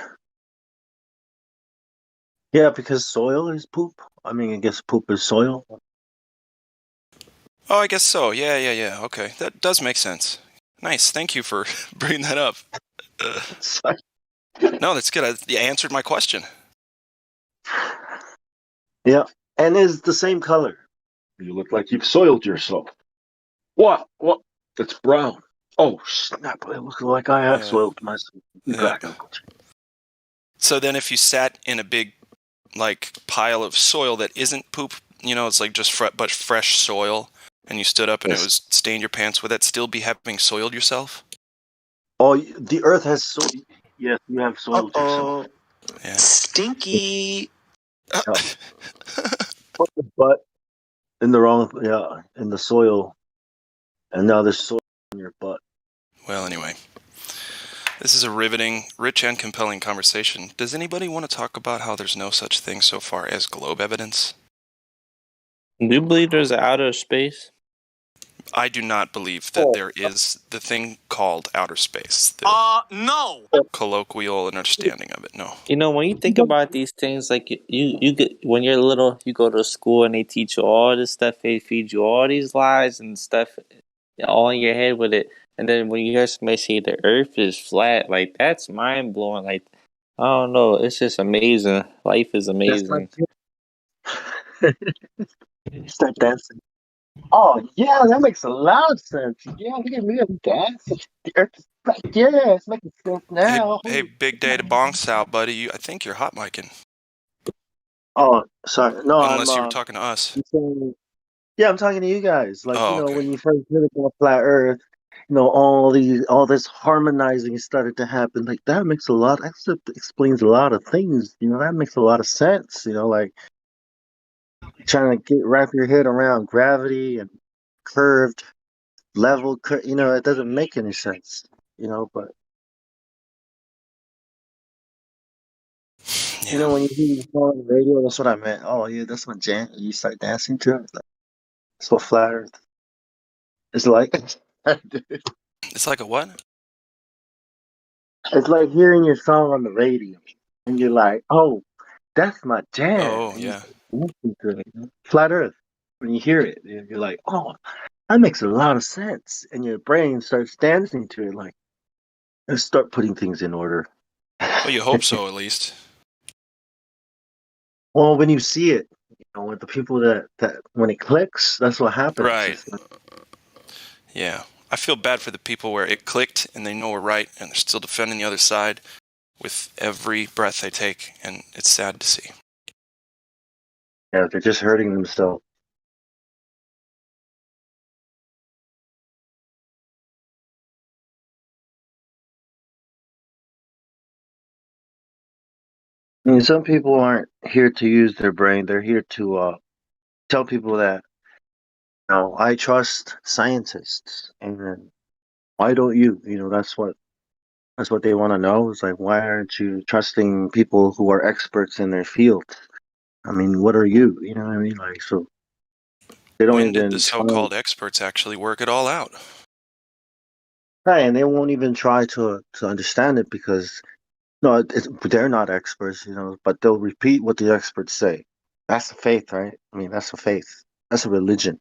Yeah, because soil is poop. I mean, I guess poop is soil. Oh, I guess so. Yeah. Okay. That does make sense. Nice. Thank you for bringing that up. No, that's good. You answered my question. Yeah, and is the same color. You look like you've soiled yourself. What? It's brown. Oh snap! It looks like I have Yeah. soiled myself. Be Yeah. back, Uncle Jim. So then if you sat in a big like pile of soil that isn't poop, it's like just but fresh soil, and you stood up and it Yes. was stained your pants, would that still be having soiled yourself? Oh, the earth has soil. Yes, you have soiled yourself. Yeah. Stinky. Yeah. Put the butt in the wrong, in the soil, and now there's soil in your butt. Well, anyway. This is a riveting, rich, and compelling conversation. Does anybody want to talk about how there's no such thing so far as globe evidence? Do you believe there's outer space? I do not believe that there is the thing called outer space. The No. colloquial understanding of it, no. When you think about these things, like you get when you're little, you go to school and they teach you all this stuff. They feed you all these lies and stuff, all in your head with it. And then when you hear somebody say the Earth is flat, like that's mind blowing. Like I don't know, it's just amazing. Life is That's amazing. like start dancing. Oh yeah, that makes a lot of sense. Yeah, look at me, I'm dancing. The earth is flat. Yeah, it's making sense now. Hey, big day to bonks out, buddy. I think you're hot micing. Oh, sorry. No, Unless you were talking to us. I'm saying, yeah, I'm talking to you guys. Like, Oh, okay. when you first heard about flat Earth, all this harmonizing started to happen. Like that makes a lot. That explains a lot of things. That makes a lot of sense. Like trying to wrap your head around gravity and curved level. It doesn't make any sense. But when you hear the song on the radio, that's what I meant. Oh yeah, that's what you start dancing to it. That's what flat Earth is like. It's like a what? It's like hearing your song on the radio, and you're like, "Oh, that's my jam." Oh, And you yeah. start dancing to it. Flat Earth. When you hear it, you're like, "Oh, that makes a lot of sense," and your brain starts dancing to it, like, let's start putting things in order. Well, you hope so, at least. Well, when you see it, with the people that when it clicks, that's what happens. Right. It's like, Yeah. I feel bad for the people where it clicked and they know we're right and they're still defending the other side with every breath they take, and it's sad to see. yeah, they're just hurting themselves. I mean, some people aren't here to use their brain. They're here to tell people that, I trust scientists, and why don't you? That's what they want to know. It's like, why aren't you trusting people who are experts in their field? I mean, what are you? You know what I mean? Like, so they don't When did the even try. so-called experts actually work it all out? Right, and they won't even try to understand it because no, they're not experts, but they'll repeat what the experts say. That's a faith, right? I mean, that's a faith. That's a religion.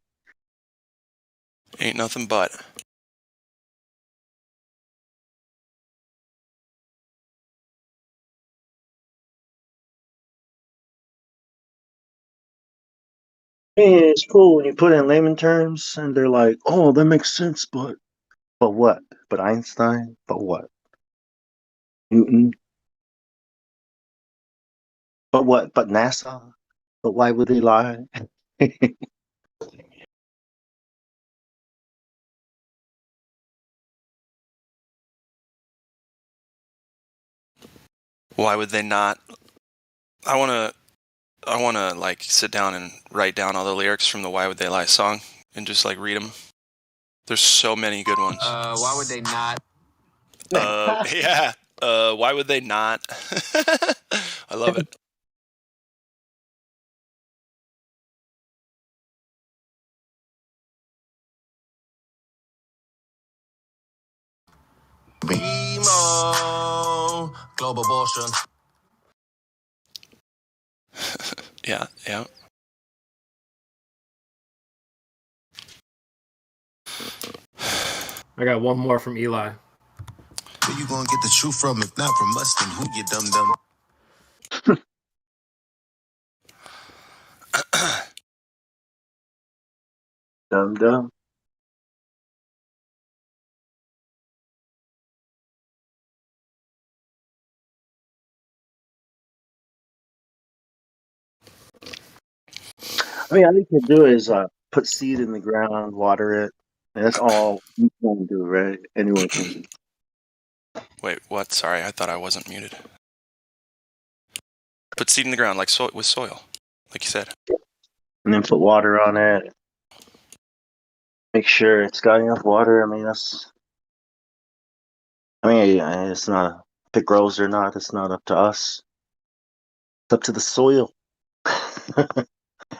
Ain't nothing but. Yeah, it's cool when you put it in layman terms, and they're like, "Oh, that makes sense," but what? But Einstein? But what? Newton? But what? But NASA? But why would they lie? Why would they not? I want to like sit down and write down all the lyrics from the Why Would They Lie song and just like read them. There's so many good ones. Why would they not? Yeah. Why would they not? I love it. BMO, global abortion. Yeah, yeah. I got one more from Eli. Where you gonna get the truth from if not from us? Then who you dumb? Dumb. I mean, all you can do is put seed in the ground, water it. And that's all you can do, right? Anyone can do. Wait, what? Sorry, I thought I wasn't muted. Put seed in the ground like with soil, like you said. And then put water on it. Make sure it's got enough water. I mean, it's not if it grows or not. It's not up to us. It's up to the soil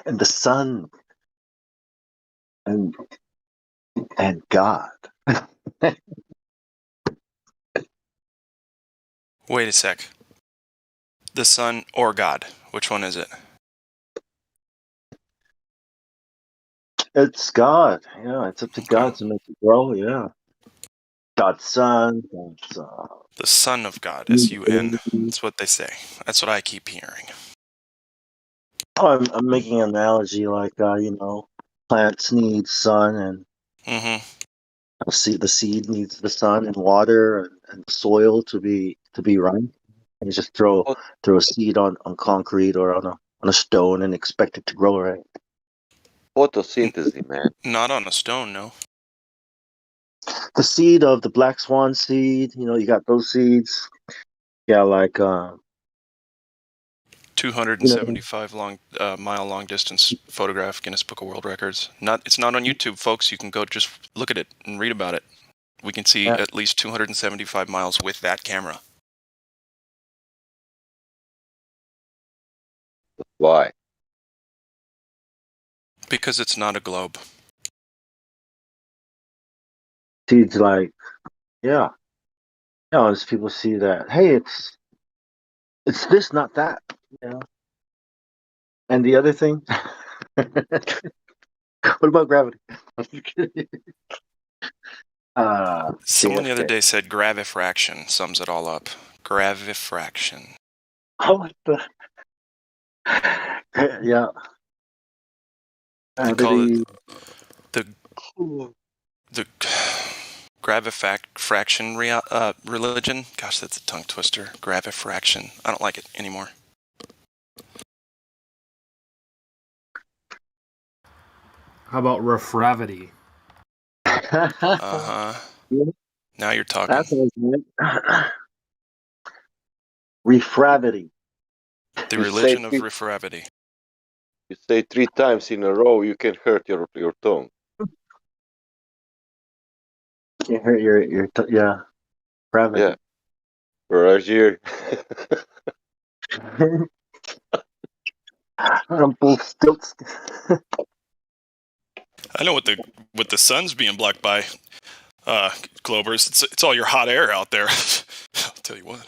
and the sun and God. Wait a sec. The sun or God? Which one is it? It's God. Yeah, it's up to God to make it grow. Yeah, God's Son. God's, the Son of God, S-U-N. That's what they say. That's what I keep hearing. I'm making an analogy like plants need sun and the seed needs the sun and water and soil to be right. And you just throw a seed on concrete or on a stone and expect it to grow, right? Photosynthesis, man. Not on a stone, no. The seed of the black swan seed, you got those seeds. Yeah, like 275 mile long distance photograph, Guinness Book of World Records. It's not on YouTube, folks. You can go just look at it and read about it. We can see at least 275 miles with that camera. Why? Because it's not a globe. Seeds like, yeah. As people see that, hey, it's this, not that. And the other thing, what about gravity? Someone the other day said gravifraction sums it all up. Gravifraction. Oh, yeah. They call it the gravifraction religion. Gosh, that's a tongue twister. Gravifraction. I don't like it anymore. How about refravity? Now you're talking. That's what it's refravity. The religion of refravity. You say 3 times in a row, you can hurt your tongue. You hurt your yeah. Gravity. Yeah. Roger. I'm full stilts. I know what the sun's being blocked by, Globers. It's all your hot air out there. I'll tell you what.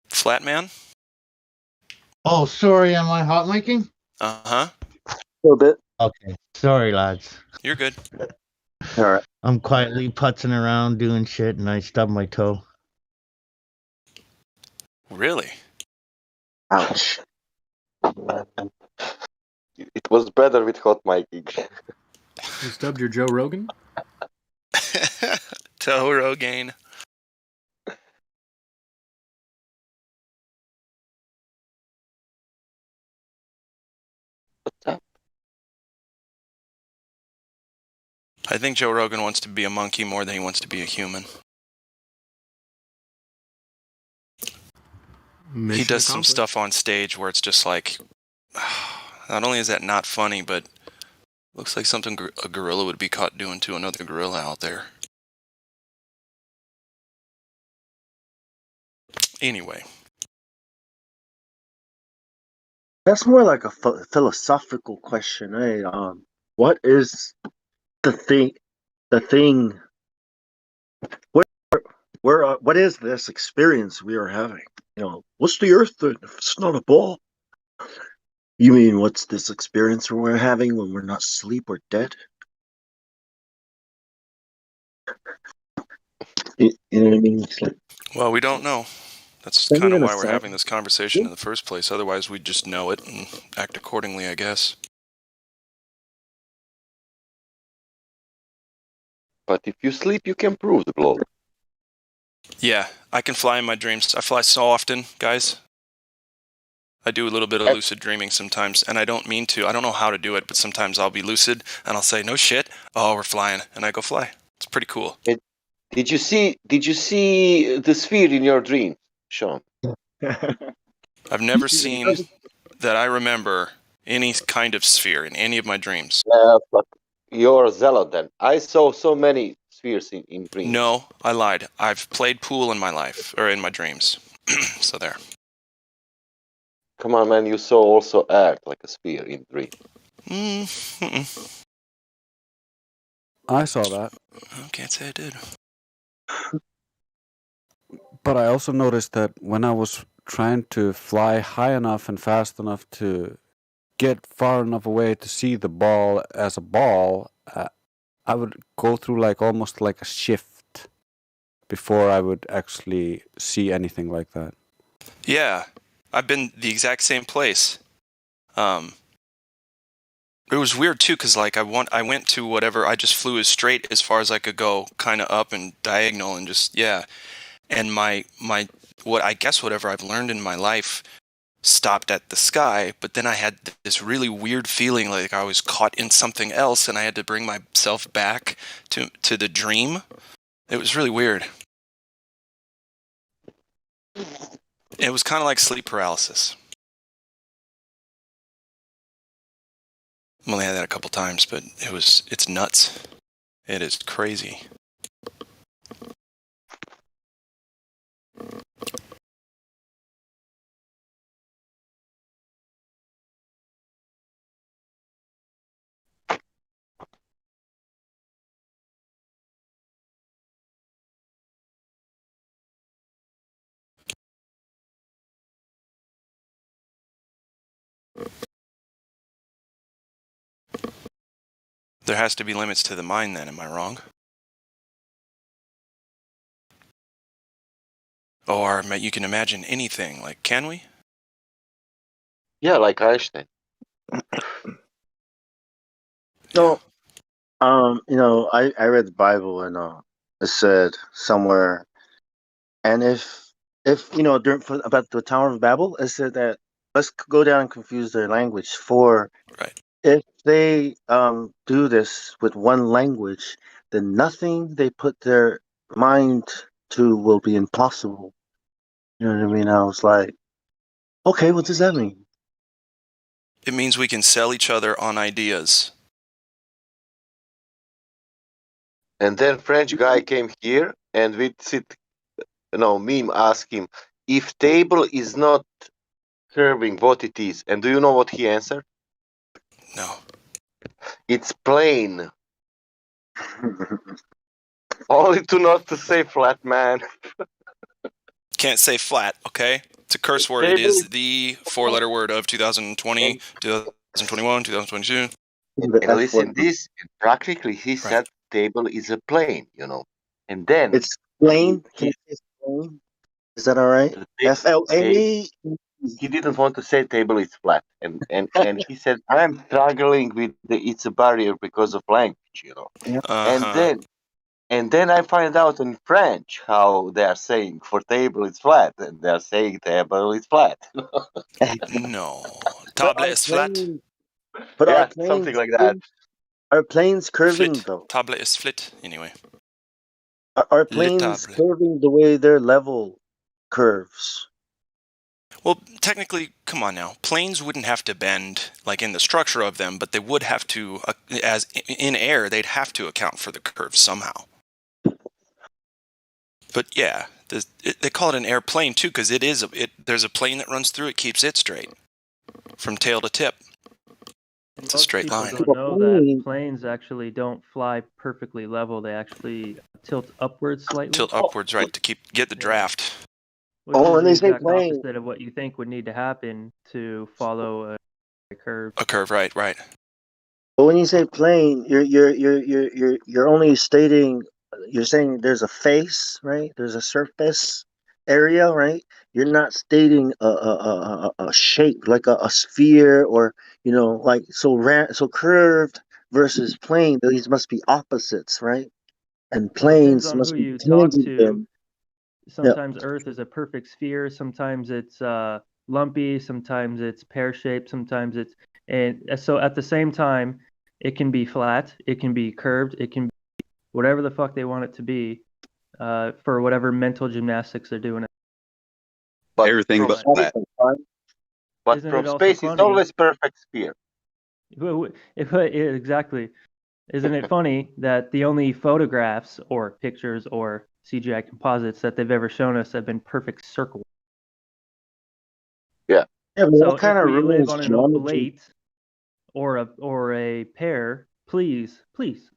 Flatman? Oh, sorry, am I hot miking? A little bit. Okay, sorry, lads. You're good. All right. I'm quietly putzing around doing shit, and I stubbed my toe. Really? Ouch. It was better with hot miking. You stubbed your Joe Rogan? Toe Rogaine. What's up? I think Joe Rogan wants to be a monkey more than he wants to be a human. He does some stuff on stage where it's just like, not only is that not funny, but looks like something a gorilla would be caught doing to another gorilla out there. Anyway. That's more like a philosophical question. Hey, what is the thing? What is this experience we are having? What's the Earth then if it's not a ball? You mean what's this experience we're having when we're not asleep or dead? You know what I mean? Well, we don't know. That's Not kind of even a why we're sound. having this conversation in the first place. Otherwise, we'd just know it and act accordingly, I guess. But if you sleep, you can prove the globe. Yeah, I can fly in my dreams. I fly so often, guys. I do a little bit of lucid dreaming sometimes, and I don't mean to. I don't know how to do it, but sometimes I'll be lucid, and I'll say, no shit, oh, we're flying, and I go fly. It's pretty cool. Did you see the sphere in your dream, Sean? I've never seen that I remember any kind of sphere in any of my dreams. But you're a zealot then. I saw so many spheres in dreams. No, I lied. I've played pool in my life, or in my dreams. So there. Come on, man, you saw also act like a sphere in dream. I saw that. I can't say I did. But I also noticed that when I was trying to fly high enough and fast enough to get far enough away to see the ball as a ball, I would go through like almost like a shift before I would actually see anything like that. Yeah, I've been the exact same place. It was weird too, because like I went to whatever, I just flew as straight as far as I could go, kind of up and diagonal, and just and my what I guess whatever I've learned in my life stopped at the sky, but then I had this really weird feeling like I was caught in something else, and I had to bring myself back to the dream. It was really weird. It was kind of like sleep paralysis. I've only had that a couple times, but it's nuts. It is crazy. There has to be limits to the mind then, am I wrong? Or you can imagine anything, like, can we? Yeah, like Einstein. No, I read the Bible and it said somewhere, and if about the Tower of Babel, it said that let's go down and confuse their language. For if they do this with one language, then nothing they put their mind to will be impossible. You know what I mean? I was like, okay, what does that mean? It means we can sell each other on ideas. And then French guy came here and we meme asked him if table is not curving, what it is. And do you know what he answered? No. It's plain. Only to not to say flat, man. Can't say flat, okay? It's a curse word. It is the four-letter word of 2020, 2021, 2022. And listen, this practically he said table is a plane, and then it's plane. Can you say it's plane? Is that all right? FLA. He didn't want to say table is flat, and he said I'm struggling with it's a barrier because of language, And then I find out in French how they are saying for table is flat, and they are saying table is flat. No, table is flat. But yeah, are planes something like that. Are planes curving Flit. though? Table is flit anyway. Are planes curving the way their level curves? Well, technically, come on now. Planes wouldn't have to bend like in the structure of them, but they would have to, as in air, they'd have to account for the curve somehow. But yeah, they call it an airplane too, because there's a plane that runs through it, keeps it straight from tail to tip. It's a straight line. People don't know that planes actually don't fly perfectly level. They actually tilt upwards slightly. Tilt upwards, right, to get the draft. Which is the exact opposite of what you think would need to happen to follow a curve. A curve, right. But when you say plane, you're only stating, you're saying there's a face, right? There's a surface, area, right? You're not stating a shape like a sphere, or like so curved versus plane. These must be opposites, right? And Well, it depends planes on who must be you talk tangent to. them. Yeah. Sometimes Earth is a perfect sphere. Sometimes it's lumpy. Sometimes it's pear-shaped. Sometimes it's and so at the same time, it can be flat. It can be curved. It can be whatever the fuck they want it to be, for whatever mental gymnastics they're doing. But Everything from but space, flat. but Isn't from it also space, it's funny? always perfect sphere. Exactly. Isn't it funny that the only photographs or pictures or CGI composites that they've ever shown us have been perfect circles? Yeah. Yeah, but So that kind if of we live ruins on an geometry. oblate or a pear, please,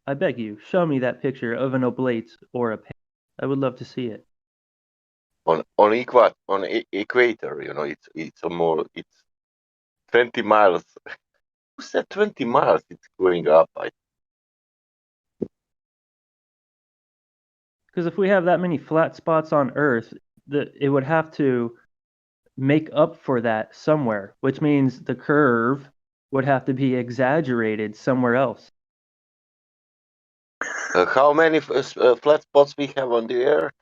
I beg you, show me that picture of an oblate or a pear. I would love to see it. On equator, it's a more it's 20 miles. Who said 20 miles? It's going up. Because if we have that many flat spots on Earth, it would have to make up for that somewhere, which means the curve would have to be exaggerated somewhere else. How many flat spots we have on the Earth?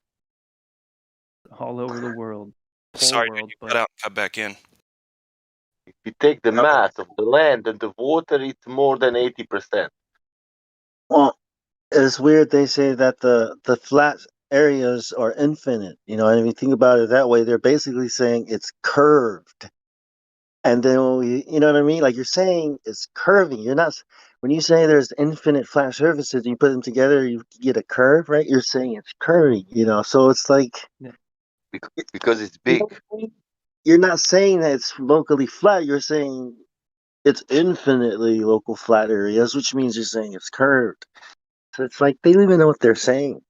All over the world. Whole Sorry, world, dude, you but cut out and cut back in. If you take the mass of the land and the water, it's more than 80%. Well, it's weird they say that the flat areas are infinite. And if you think about it that way, they're basically saying it's curved. And then you know what I mean? Like you're saying it's curving. You're not when you say there's infinite flat surfaces and you put them together, you get a curve, right? You're saying it's curving. So it's like Because it's you big. know what I mean? You're not saying that it's locally flat. You're saying it's infinitely local flat areas, which means you're saying it's curved. So it's like they don't even know what they're saying.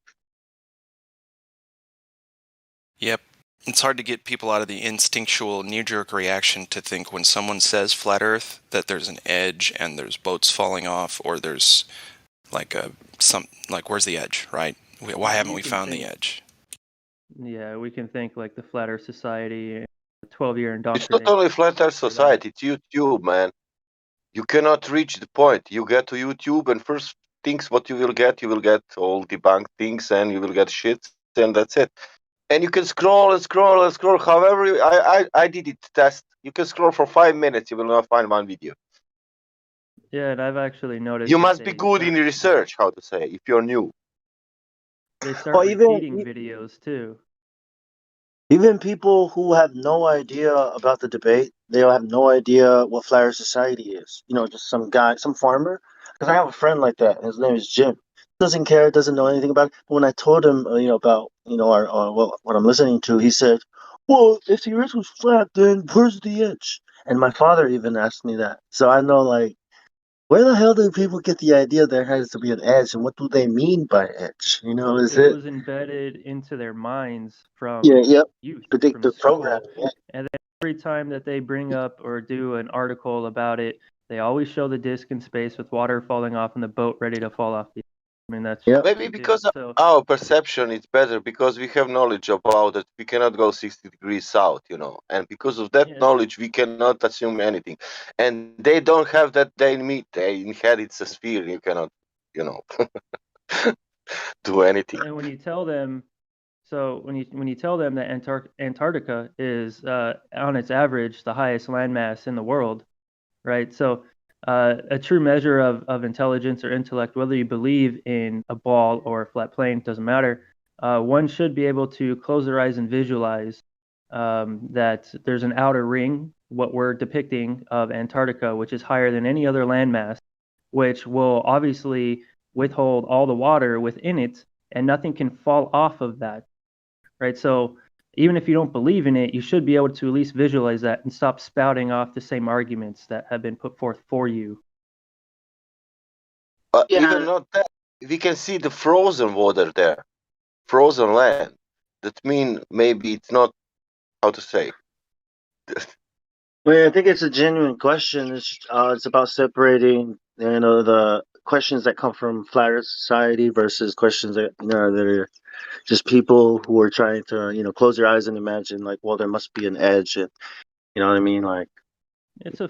Yep. It's hard to get people out of the instinctual knee-jerk reaction to think when someone says flat Earth that there's an edge and there's boats falling off, or there's like where's the edge, right? Why haven't you we can found the think. edge? Yeah, we can think like the Flat Earth Society, 12-year It's not indoctrination. only Flat Earth Society, it's YouTube, man. You cannot reach the point. You get to YouTube, and first things what you will get all debunked things, and you will get shit, and that's it. And you can scroll and scroll and scroll. However, I did it test. You can scroll for 5 minutes. You will not find one video. Yeah, and I've actually noticed You that must be good in research. How to say if you're new. they start Or repeating videos too. even people who have no idea about the debate, they'll have no idea what Flat Earth Society is. Just some guy, some farmer. Because I have a friend like that. His name is Jim. Doesn't care, doesn't know anything about it. But when I told him, about what I'm listening to, he said, "Well, if the Earth was flat, then where's the edge?" And my father even asked me that. So I know, like, where the hell do people get the idea there has to be an edge, and what do they mean by edge? Is It it? was embedded into their minds from Yeah, yep. youth, from Predictive school. programming. Yeah. And then every time that they bring up or do an article about it, they always show the disc in space with water falling off and the boat ready to fall off. I mean, that's just Maybe what they do. because So our perception is better because we have knowledge about it. We cannot go 60 degrees south, and because of that knowledge, we cannot assume anything. And they don't have that. They inherit a sphere. You cannot, do anything. and when you tell them, when you tell them that Antarctica is on its average the highest landmass in the world, right? So a true measure of intelligence or intellect, whether you believe in a ball or a flat plane, doesn't matter. One should be able to close their eyes and visualize that there's an outer ring, what we're depicting of Antarctica, which is higher than any other landmass, which will obviously withhold all the water within it, and nothing can fall off of that, right? So even if you don't believe in it, you should be able to at least visualize that and stop spouting off the same arguments that have been put forth for you. Even not that, we can see the frozen water there, frozen land. That mean maybe it's not how to say. Well, I think it's a genuine question. It's about separating, the questions that come from flat Earth society versus questions that that are just people who are trying to close their eyes and imagine like, well, there must be an edge, and you know what I mean, like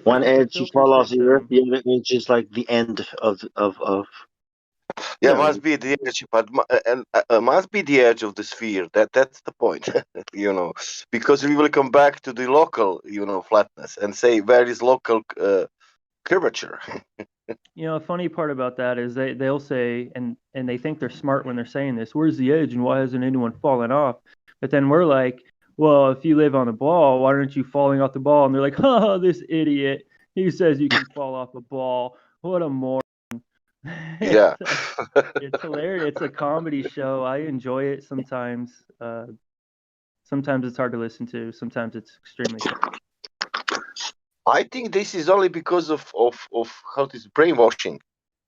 one it's a edge you filter fall off the earth, system. the other edge is like the end of Yeah, must be the edge, but must be the edge of the sphere. That's the point, because we will come back to the local, flatness and say where is local curvature. A funny part about that is they'll say, and they think they're smart when they're saying this, where's the edge and why hasn't anyone fallen off? But then we're like, well, if you live on a ball, why aren't you falling off the ball? And they're like, oh, this idiot. He says you can fall off a ball. What a moron. Yeah. It's hilarious. It's a comedy show. I enjoy it sometimes. Sometimes it's hard to listen to. Sometimes it's extremely funny. I think this is only because of how this brainwashing.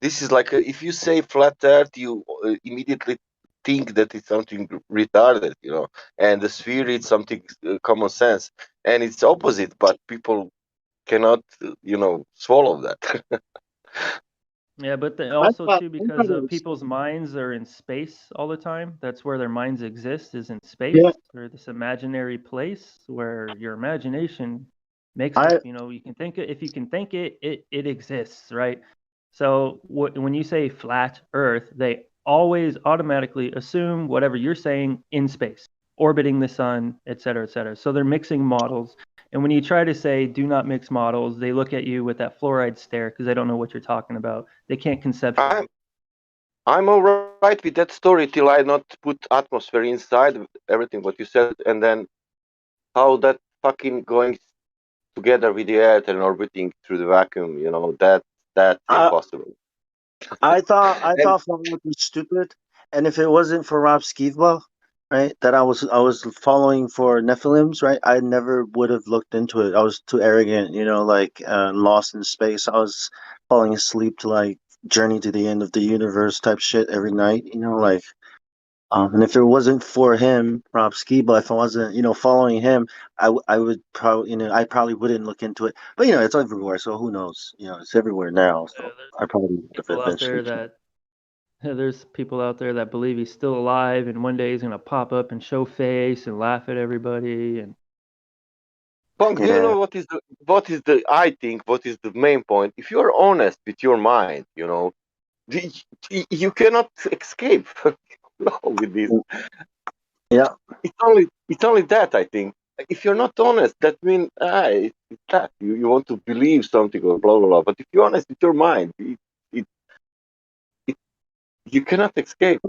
This is like if you say flat Earth, you immediately think that it's something retarded, and the sphere is something common sense, and it's opposite. But people cannot, swallow that. Yeah, but I also thought too, I thought because it was people's minds are in space all the time. That's where their minds exist, is in yeah. space, or this imaginary place where your imagination makes I stuff. You can think it. If you can think it, it exists, right? So when you say flat Earth, they always automatically assume whatever you're saying in space, orbiting the sun, et cetera, et cetera. So they're mixing models. And when you try to say do not mix models, they look at you with that fluoride stare because they don't know what you're talking about. They can't conceptualize. I'm all right with that story till I not put atmosphere inside everything what you said, and then how that fucking going together with the Earth and orbiting through the vacuum, that's I, impossible. I And thought Fallout was stupid, and if it wasn't for Rob Skiba, right, that I was following for Nephilims, right, I never would have looked into it. I was too arrogant, like lost in space. I was falling asleep to like Journey to the End of the Universe type shit every night, like. And if it wasn't for him, Rob Skiba, if I wasn't, following him, I would probably, I probably wouldn't look into it. But it's everywhere, so who knows? It's everywhere now, so I probably would have People out eventually. there that there's people out there that believe he's still alive, and one day he's gonna pop up and show face and laugh at everybody. And Punk, do you know I think what is the main point? If you're honest with your mind, you cannot escape with this. Yeah. It's only that I think. If you're not honest, that means it's that you want to believe something or blah blah blah. But if you're honest with your mind, it, it you cannot escape.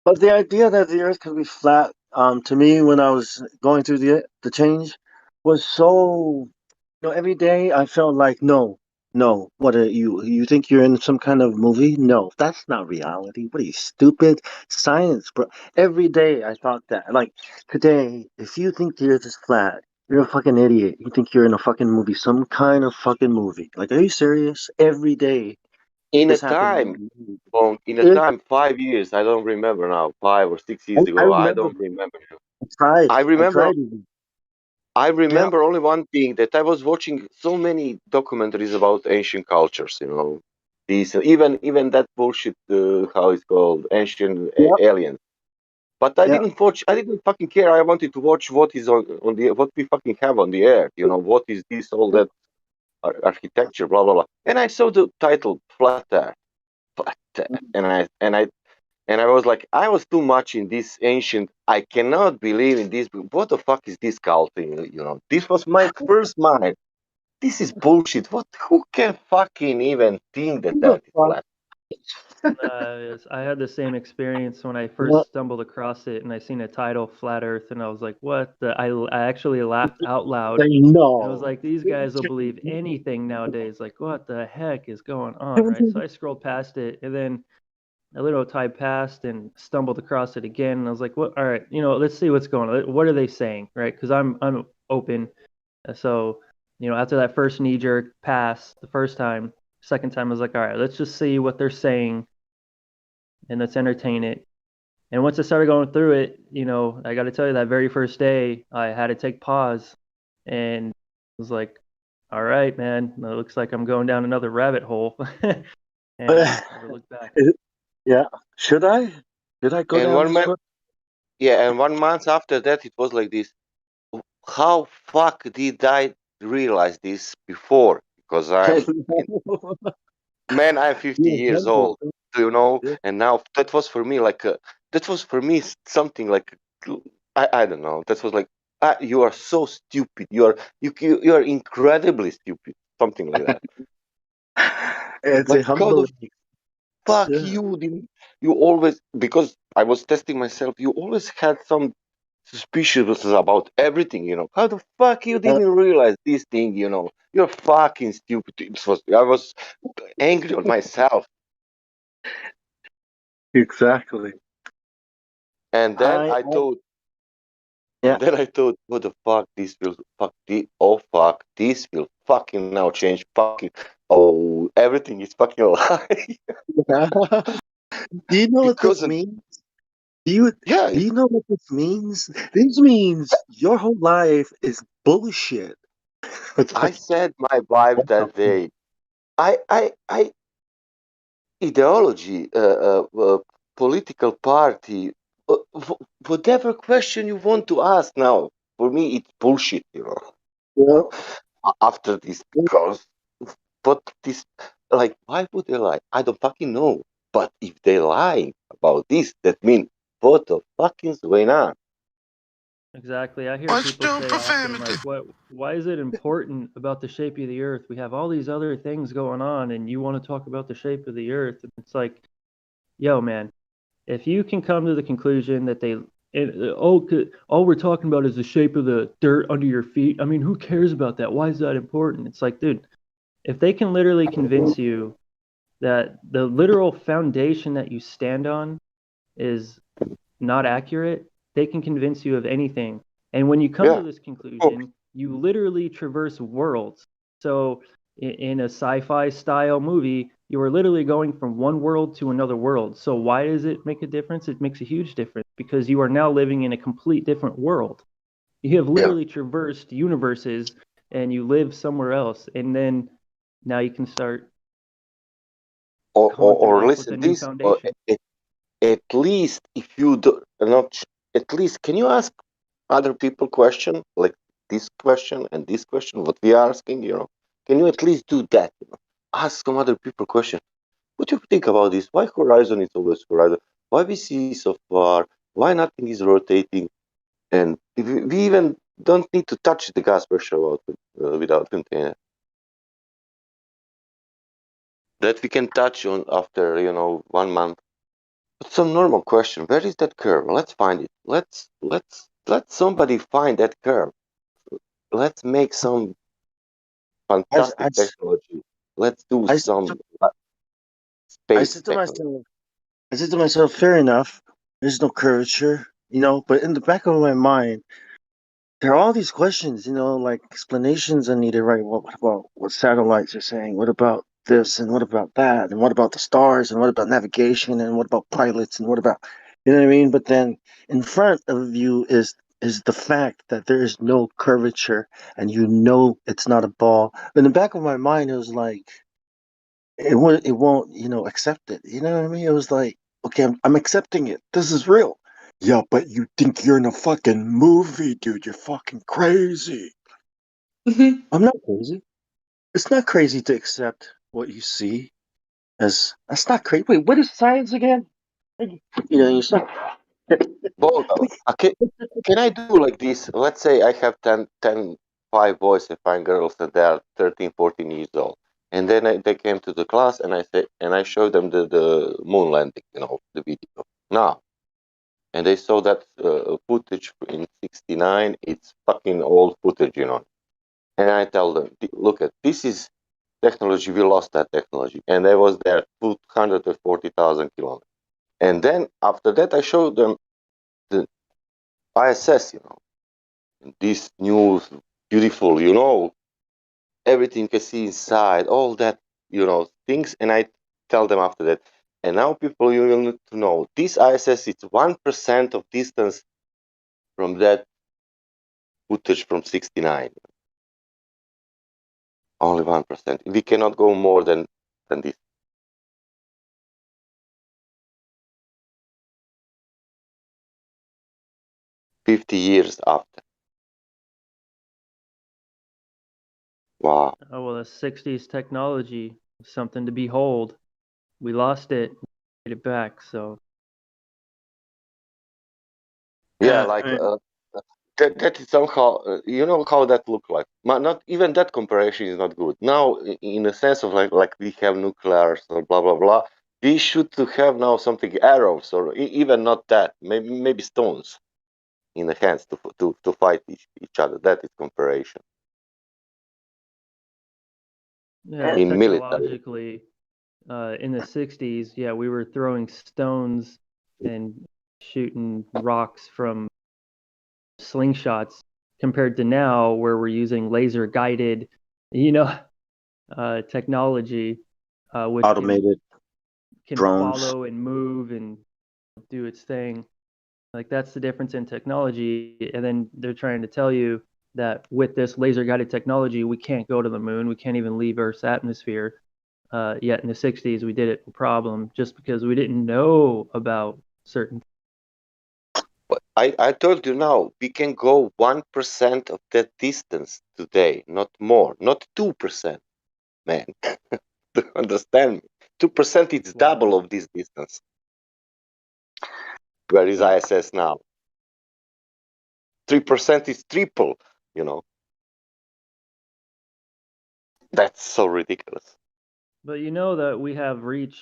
But the idea that the Earth could be flat, to me, when I was going through the change, was so. Every day I felt like, no, no. What are you? You think you're in some kind of movie? No, that's not reality. What are you, stupid? Science, bro. Every day I thought that. Like today, if you think the Earth is flat, you're a fucking idiot. You think you're in a fucking movie, some kind of fucking movie. Like, are you serious? Every day In a this happened. time, Punk, in a It, time, 5 years, I don't remember now, 5 or 6 years I ago, I remember. don't remember. I tried. I I remember tried. Even. I Yeah. remember only one thing that I was watching so many documentaries about ancient cultures, these even that bullshit how it's called ancient Yep. aliens. But I Yep. didn't watch. I didn't fucking care. I wanted to watch what is on the what we fucking have on the earth. What is this all that architecture, blah blah blah. And I saw the title Flat Earth, Flat Earth, and I was like, I was too much in this ancient. I cannot believe in this. What the fuck is this cult thing? This was my first mind. This is bullshit. What? Who can fucking even think that Who the that is fuck? flat? yes, I had the same experience when I What? first stumbled across it, and I seen a title, Flat Earth, and I was like, "What?" I actually laughed out loud, and I was No. like, "These guys will believe anything nowadays. Like, what the heck is going on?" Right? So I scrolled past it, and then a little time passed, and stumbled across it again, and I was like, "What? All right, let's see what's going on. What are they saying?" Right? Because I'm open. So after that first knee jerk pass the first time, second time I was like, "All right, let's just see what they're saying." And let's entertain it. And once I started going through it, I got to tell you, that very first day, I had to take pause and was like, all right, man, it looks like I'm going down another rabbit hole. and never look back. Yeah. Should I? Should I go And down this road? yeah, and 1 month after that, it was like this. How fuck did I realize this before? Because I'm 50 You're years humble. old, do you know? Yeah. And now that was for me something like I don't know. That was like you are so stupid. You are incredibly stupid. Something like that. It's a Like how the humbling. fuck Yeah. you didn't you always because I was testing myself. You always had some suspicious about everything. How the fuck you Yeah, didn't realize this thing? You're fucking stupid. I was angry on myself. exactly. And then I, I I thought, yeah. what the fuck? Oh fuck, this will fucking now change. Fucking, oh, everything is fucking a lie. Do you know what because, this means? Do you yeah, do you know what this means? This means your whole life is bullshit. It's I like said my wife that day, I ideology, political party, whatever question you want to ask now, for me, it's bullshit. yeah. After this, because but this, like, why would they lie? I don't fucking know. But if they lying about this, that means what the fuck is going on? Exactly. I hear people say often, like, why is it important about the shape of the earth? We have all these other things going on, and you want to talk about the shape of the earth. And it's like, yo, man, if you can come to the conclusion that all we're talking about is the shape of the dirt under your feet. I mean, who cares about that? Why is that important? It's like, dude, if they can literally convince you that the literal foundation that you stand on is not accurate, they can convince you of anything. And when you come to Yeah, this of course. conclusion, you literally traverse worlds. So in a sci-fi style movie, you are literally going from one world to another world. So why does it make a difference? It makes a huge difference because you are now living in a complete different world. You have Yeah. literally traversed universes and you live somewhere else. And then now you can start going through Or life with a listen, new this, or foundation. at least if you do not, at least can you ask other people question like this question and this question, what we are asking? Can you at least do that? Ask some other people question. What do you think about this? Why horizon is always horizon? Why we see so far? Why nothing is rotating? And we even don't need to touch the gas pressure without container. That we can touch on after 1 month. But some normal question. Where is that curve? Let's find it. Let somebody find that curve. Let's make some I, fantastic I, technology. Let's do I, said to, some I space said to technology. myself, fair enough. There's no curvature, but in the back of my mind, there are all these questions, like explanations are needed, right? What about what satellites are saying? What about this and what about that? And what about the stars? And what about navigation? And what about pilots? And what about, you know what I mean? But then in front of you is the fact that there is no curvature and it's not a ball. In the back of my mind, it was like, it won't, accept it. You know what I mean? It was like, okay, I'm accepting it. This is real. Yeah, but you think you're in a fucking movie, dude. You're fucking crazy. I'm not crazy. It's not crazy to accept what you see as that's not crazy. Wait, what is science again? You said Both. Can I do like this? Let's say I have 5 boys and 5 girls and they are 13, 14 years old. And then they came to the class and I showed them the moon landing, the video. Now, and they saw that footage in '69. It's fucking old footage. And I tell them, look at this is technology. We lost that technology, and I was there 240,000 kilometers. And then after that, I showed them the ISS. This new, beautiful. Everything you see inside, all that, things. And I tell them after that. And now, people, you will need to know this ISS is 1% of distance from that footage from '69. Only 1%. We cannot go more than this. 50 years after. Wow. Oh well, the '60s technology, something to behold. We lost it, get it back. So Yeah, like that is somehow you know how that look like. Not even that comparison is not good. Now, in a sense of like we have nuclears or blah blah blah. We should to have now something arrows or even not that. Maybe stones in the hands to fight each other. That is comparison yeah, in military. technologically, in the '60s, yeah, we were throwing stones and shooting rocks from slingshots compared to now where we're using laser guided, you know, technology, which automated can drones. follow and move and do its thing. Like that's the difference in technology. And then they're trying to tell you that with this laser guided technology, we can't go to the moon. We can't even leave Earth's atmosphere. Yet in the '60s, we did it no problem just because we didn't know about certain. But I told you now we can go 1% of that distance today, not more, not 2%, man. Understand me? 2% is double of this distance. Where is ISS now? 3% is triple, you know. That's so ridiculous. But you know that we have reach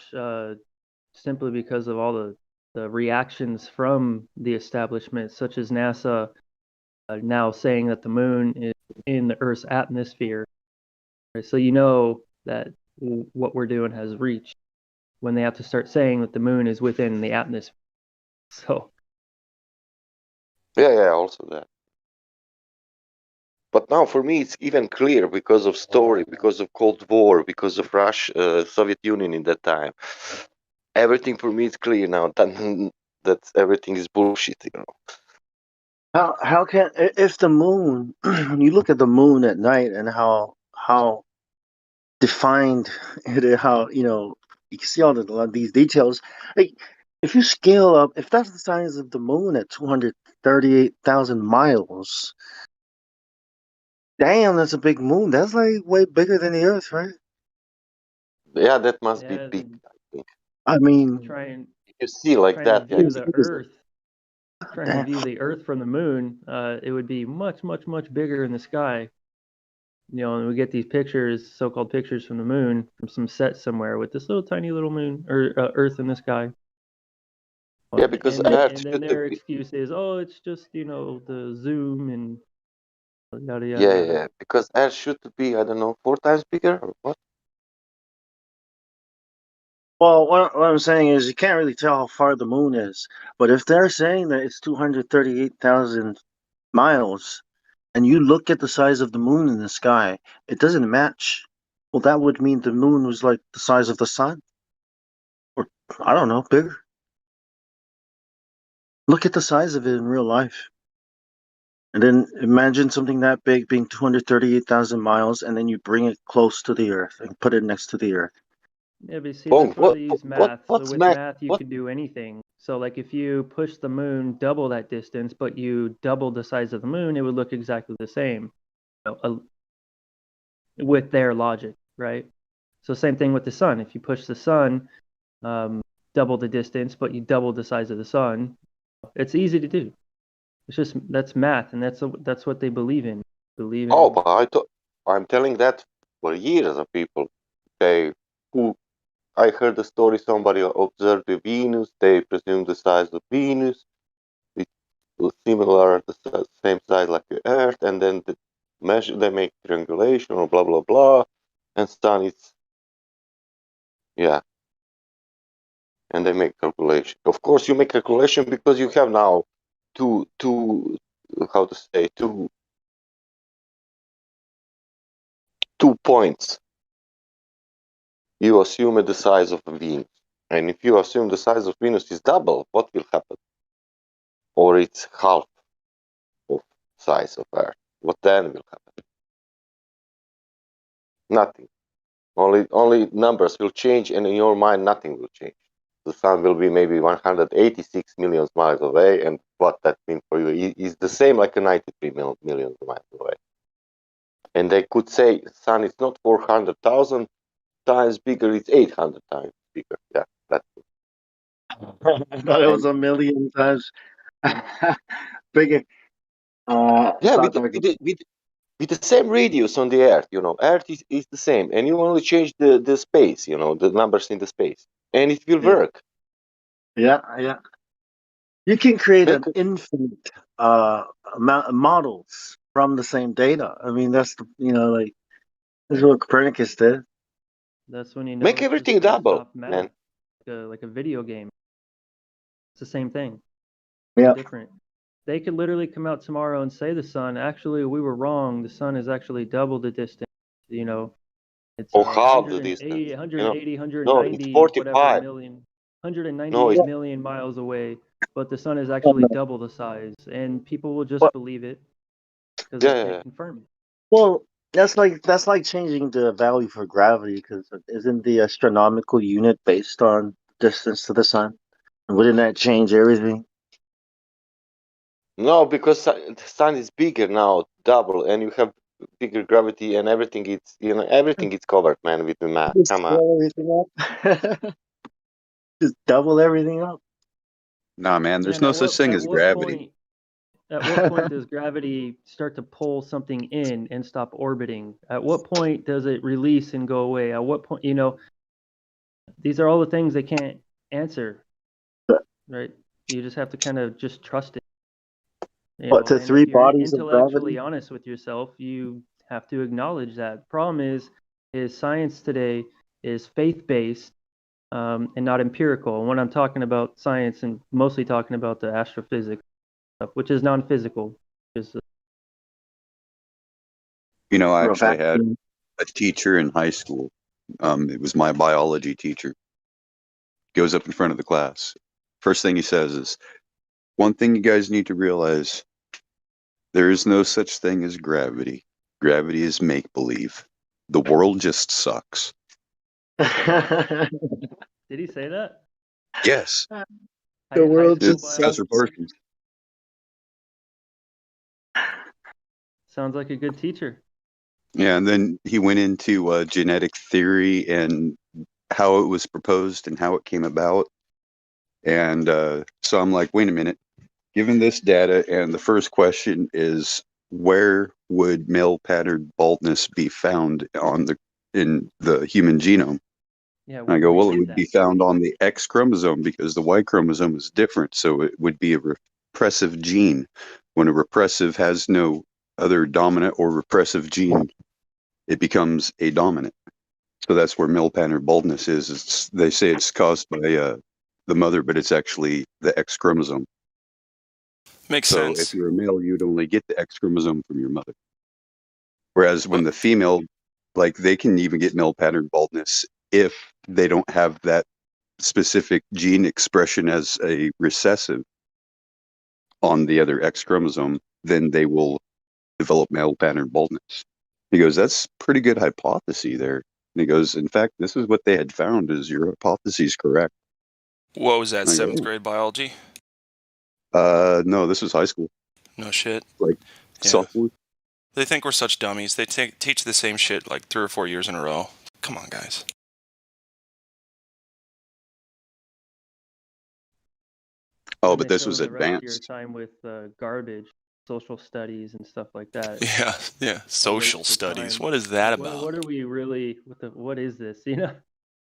simply because of all the reactions from the establishment, such as NASA now saying that the moon is in the Earth's atmosphere. Right? So you know that what we're doing has reached when they have to start saying that the moon is within the atmosphere. So Yeah, also that. But now for me it's even clear because of story, because of Cold War, because of Russia, Soviet Union in that time. Everything for me is clear now. That everything is bullshit, you know. How can if the moon when you look at the moon at night and how defined it is, how you can see all these details. Like, if you scale up, if that's the size of the moon at 238,000 miles, damn, that's a big moon. That's like way bigger than the Earth, right? Yeah, that must be yeah, big, I think. I mean, trying You see like trying to that, yeah. view the Earth, trying to damn. view the Earth from the moon, it would be much much bigger in the sky. You know, and we get these pictures, so-called pictures from the moon, from some set somewhere with this little tiny little moon or Earth in the sky. Yeah, because And Earth then should their be. excuse is, oh, it's just the zoom and yada yada Yeah, yada. because Earth should be, I don't know, 4 times bigger or what? Well, what I'm saying is you can't really tell how far the moon is. But if they're saying that it's 238,000 miles, and you look at the size of the moon in the sky, it doesn't match. Well, that would mean the moon was like the size of the sun, or I don't know, bigger. Look at the size of it in real life. And then imagine something that big being 238,000 miles, and then you bring it close to the Earth and put it next to the Earth. Yeah, but see, Bong, that's why they use math. So what's with Mac? math, you What? can do anything. So like if you push the moon double that distance, but you double the size of the moon, it would look exactly the same. With their logic, right? So same thing with the sun. If you push the sun double the distance, but you double the size of the sun, it's easy to do. It's just that's math, and that's what they believe in. Oh, but I'm telling that for years of people. Who I heard the story. Somebody observed the Venus. They presume the size of Venus. It was similar, the same size like the Earth, and then the measure they make triangulation or blah blah blah, and sun is yeah, and they make calculation. Of course, you make calculation because you have now two how to say two points. You assume the size of Venus, and if you assume the size of Venus is double, what will happen? Or it's half of size of Earth. What then will happen? Nothing. Only numbers will change, and in your mind, nothing will change. The sun will be maybe 186 million miles away, and what that means for you. It's the same like a 93 million miles away. And they could say sun is not 400,000 times bigger, it's 800 times bigger. Yeah, that's I thought it was a million times bigger. yeah, South Africa. with the same radius on the Earth, Earth is the same, and you only change the space, the numbers in the space, and it will Yeah, work. yeah. You can create Make an infinite amount of models from the same data. I mean, that's like this is what Copernicus did. That's when you know make it's just everything double, soft math, man. like a video game. It's the same thing. Yeah. No different. They could literally come out tomorrow and say the sun, actually, we were wrong. The sun is actually double the distance. It's Or half the 180, distance. 180, No, it's 190, whatever 45. million, No, 198 it's million miles away, but the sun is actually double the size, and people will just What? believe it because they yeah, can't yeah. confirm it. Well, that's like changing the value for gravity because isn't the astronomical unit based on distance to the sun? Wouldn't that change everything? No, because the sun is bigger now, double, and you have bigger gravity, and everything. Everything is covered, man, with the math. Just Come on. scale everything up. Just double everything up. Nah, man, there's And no such thing as gravity. at what point does gravity start to pull something in and stop orbiting? At what point does it release and go away? At what point, these are all the things they can't answer, right? You just have to kind of just trust it. What, to And three if you're bodies of intellectually gravity? honest with yourself, you have to acknowledge that. Problem is science today is faith-based and not empirical. And when I'm talking about science, and mostly talking about the astrophysics stuff, which is non-physical. Just I Or actually had vacuum? a teacher in high school. It was my biology teacher. Goes up in front of the class. First thing he says is, one thing you guys need to realize, there is no such thing as gravity. Gravity is make believe. The world just sucks. did he say that? Yes. The High world school just It's Professor biology sucks. teacher? Parsons. Sounds like a good teacher. Yeah, and then he went into genetic theory and how it was proposed and how it came about. And so I'm like, wait a minute. Given this data, and the first question is, where would male pattern baldness be found in the human genome? Yeah, And I where go, do we well, it get would that? be found on the X chromosome because the Y chromosome is different. So it would be a repressive gene. When a repressive has no other dominant or repressive gene, it becomes a dominant. So that's where male pattern baldness is. They say it's caused by the mother, but it's actually the X chromosome. Makes So if sense. you're a male, you'd only get the X chromosome from your mother. Whereas when What? the female, like they can even get male pattern baldness if they don't have that specific gene expression as a recessive on the other X chromosome, then they will develop male pattern baldness. He goes, that's pretty good hypothesis there. And he goes, in fact, this is what they had found is your hypothesis correct. What was that, And I go, seventh grade biology? no, this was high school, No shit. like Yeah. sophomore. They think we're such dummies. They teach the same shit like 3 or 4 years in a row. Come on, guys. Oh, And but they this fill was in the rest of your advanced. time with garbage, social studies and stuff like that. Yeah. A Social waste of studies. time. What is that What about? are we really? What is this? So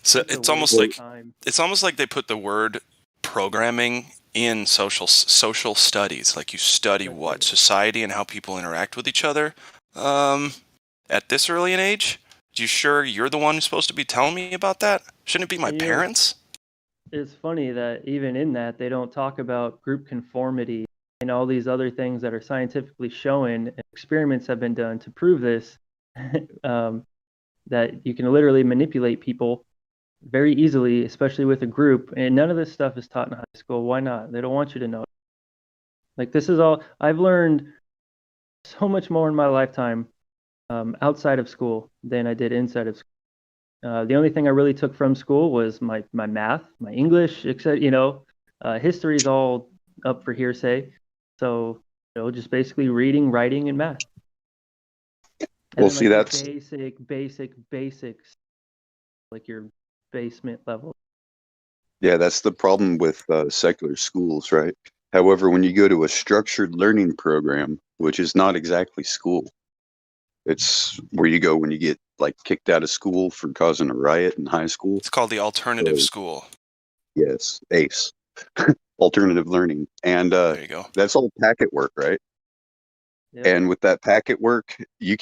It's a it's waste almost of like time. they put the word programming in social studies. Like you study That's what it. society and how people interact with each other. At this early an age, you sure you're the one who's supposed to be telling me about that? Shouldn't it be my And parents? it's funny that even in that they don't talk about group conformity and all these other things that are scientifically shown. And experiments have been done to prove this. That you can literally manipulate people very easily, especially with a group. And none of this stuff is taught in high school. Why not? They don't want you to know. Like this is all I've learned so much more in my lifetime outside of school than I did inside of school. The only thing I really took from school was my math, my English, etc. History is all up for hearsay. So, just basically reading, writing, and math. And Well, then, see, like, that's your basics, like your basement level. yeah, that's the problem with secular schools, right? However, when you go to a structured learning program, which is not exactly school, it's where you go when you get like kicked out of school for causing a riot in high school. It's called the alternative So, school. yes, ACE, alternative learning, and There you go. that's all packet work, right? Yep. And with that packet work, you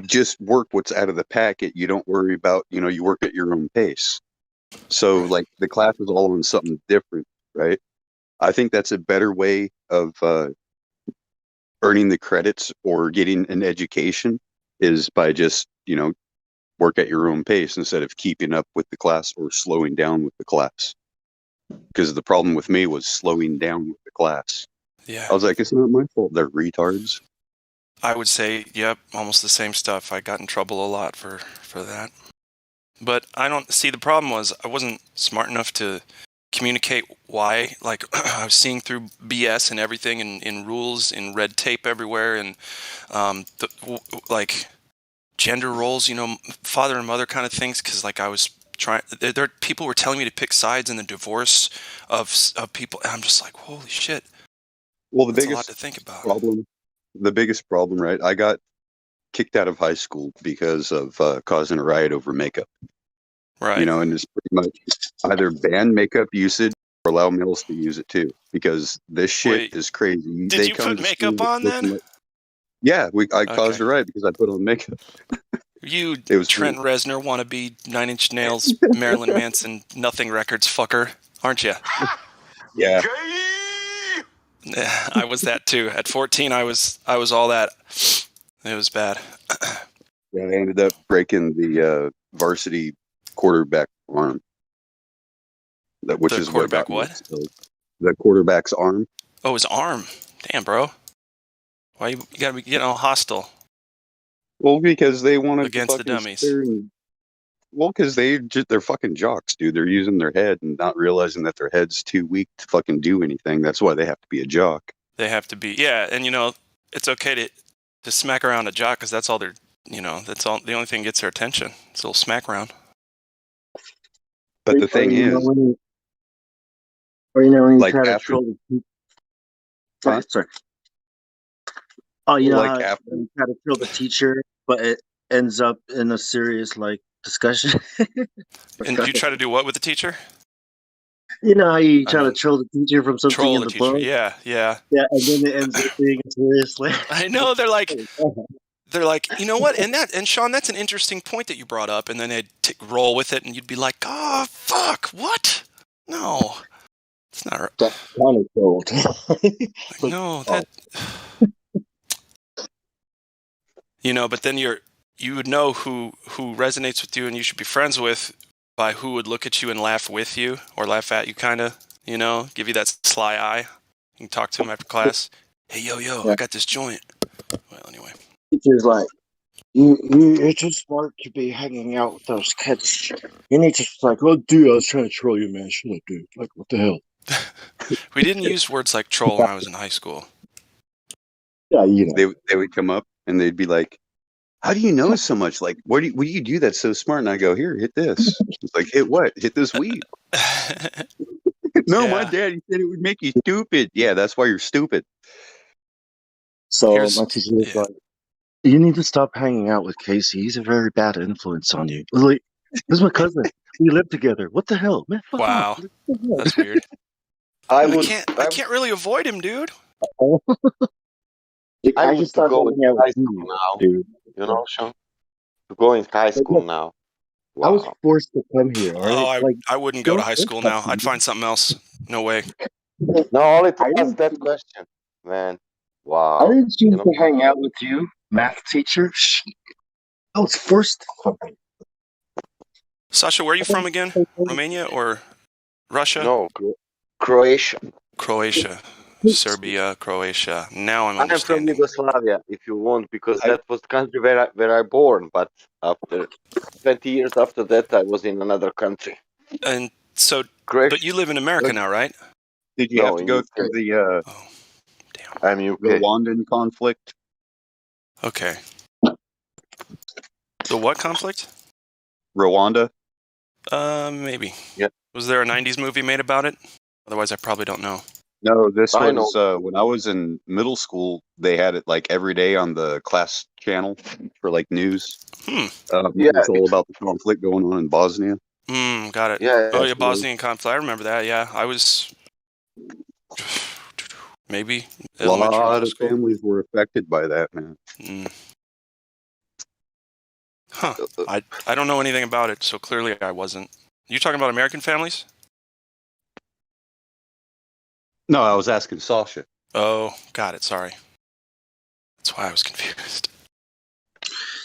just work what's out of the packet. You don't worry about, you work at your own pace. So Right. like the class is all on something different, right? I think that's a better way of earning the credits or getting an education is by just, work at your own pace instead of keeping up with the class or slowing down with the class. Because the problem with me was slowing down with the class. Yeah. I was like, it's not my fault. They're retards. I would say, yep, almost the same stuff. I got in trouble a lot for that. But I don't see, the problem was I wasn't smart enough to communicate why. Like, I was seeing through BS and everything, in rules, in red tape everywhere, and like gender roles, father and mother kind of things. Because like I was trying, people were telling me to pick sides in the divorce of people, and I'm just like, holy shit. Well, the That's a lot to think about. The biggest problem, right? I got kicked out of high school because of causing a riot over makeup. Right. And it's pretty much either ban makeup usage or allow males to use it too, because this shit is crazy. Did you put makeup on then? Yeah, I caused a riot because I put on makeup. You It was Trent Reznor wannabe 9 Inch Nails, Marilyn Manson, Nothing Records fucker, aren't you? Yeah. I was that too. At 14, I was all that. It was bad. Yeah, I ended up breaking the varsity quarterback arm. Which The is quarterback what got me what? expelled. The quarterback's arm. Oh, his arm. Damn, bro. Why you gotta be getting all hostile? Well, because they wanted against to the fucking dummies. Well, because they're fucking jocks, dude. They're using their head and not realizing that their head's too weak to fucking do anything. That's why they have to be a jock. They have to be, yeah. And it's okay to smack around a jock because that's all they're, that's all. The only thing that gets their attention. It's a little smack around. But the thing is, when you like try to after, troll the sorry. Oh, like how after, you try to kill the teacher, but it ends up in a serious discussion. And you try to do what with the teacher? You know how you try to troll the teacher from something Troll in the the teacher. book? Yeah. Yeah, and then it ends up being a serious I know. They're like, you know what? And Sean, that's an interesting point that you brought up. And then they'd roll with it, and you'd be like, oh fuck, what? No, it's not. That's kind of trolled. No, that. But then you would know who resonates with you and you should be friends with by who would look at you and laugh with you or laugh at you, kind of, give you that sly eye. You can talk to him after class. Hey, yo, I got this joint. Well, anyway. Teacher's like, you're too smart to be hanging out with those kids. You need to oh, dude, I was trying to troll you, man. Shut up, dude. Like, what the hell? We didn't use words like troll when I was in high school. Yeah, they would come up and they'd be like, how do you know so much? Like, what do you do that's so smart? And I go, here, hit this. It's like, hit what? Hit this weed. No, my dad, he said it would make you stupid. Yeah, that's why you're stupid. So my teacher was like, you need to stop hanging out with Casey. He's a very bad influence on you. I was like, this is my cousin. We live together. What the hell, man? Fuck wow, off. that's weird. I can't really avoid him, dude. I would go in high school now, dude. Sean? To go in high school now. Wow. I was forced to come here. Oh, I wouldn't go to high school now. I'd find something else. No way. No, only to ask that question, man. Wow. I didn't choose to hang out with you, math teacher. I was forced to come here. Sasha, where are you from again? Romania or Russia? No, Croatia. Croatia. Serbia, Croatia. Now I'm from Yugoslavia, if you want, because that was the country where I born. But after 20 years after that, I was in another country. And so, Croatia. but you live in America now, right? Did you have No, to in go UK. through the Oh, damn. I'm UK. Rwandan conflict? Okay. The what conflict? Rwanda? Maybe. Yeah. Was there a '90s movie made about it? Otherwise, I probably don't know. No, this I know. was when I was in middle school. They had it like every day on the class channel for like news. Hmm. Yeah, It's all it's about the conflict going on in Bosnia. Got it. yeah. Oh yeah, Bosnian conflict. I remember that. Yeah, I was maybe A elementary, lot middle of school. families were affected by that, man. Huh. I don't know anything about it, so clearly I wasn't. You talking about American families? No, I was asking Sasha. Oh, got it. Sorry. That's why I was confused.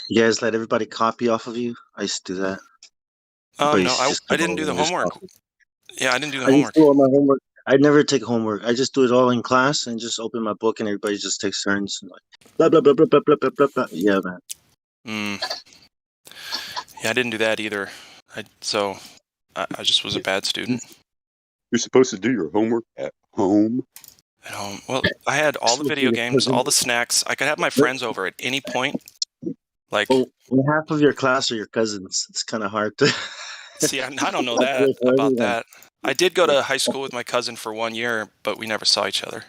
You guys let everybody copy off of you? I used to do that. Everybody No, used to just I come didn't do over the and just homework. copy. Yeah, I didn't do the I used homework. to do all my homework. I never take homework. I just do it all in class and just open my book and everybody just takes turns. And like, blah, blah, blah, blah, blah, blah, blah, blah, blah. Yeah, man. Yeah, I didn't do that either. So I just was a bad student. You're supposed to do your homework at home. At home. Well, I had all the video games, all the snacks. I could have my friends over at any point. Like, well, when half of your class are your cousins, it's kind of hard to. see, I don't know that about that. I did go to high school with my cousin for 1 year, but we never saw each other.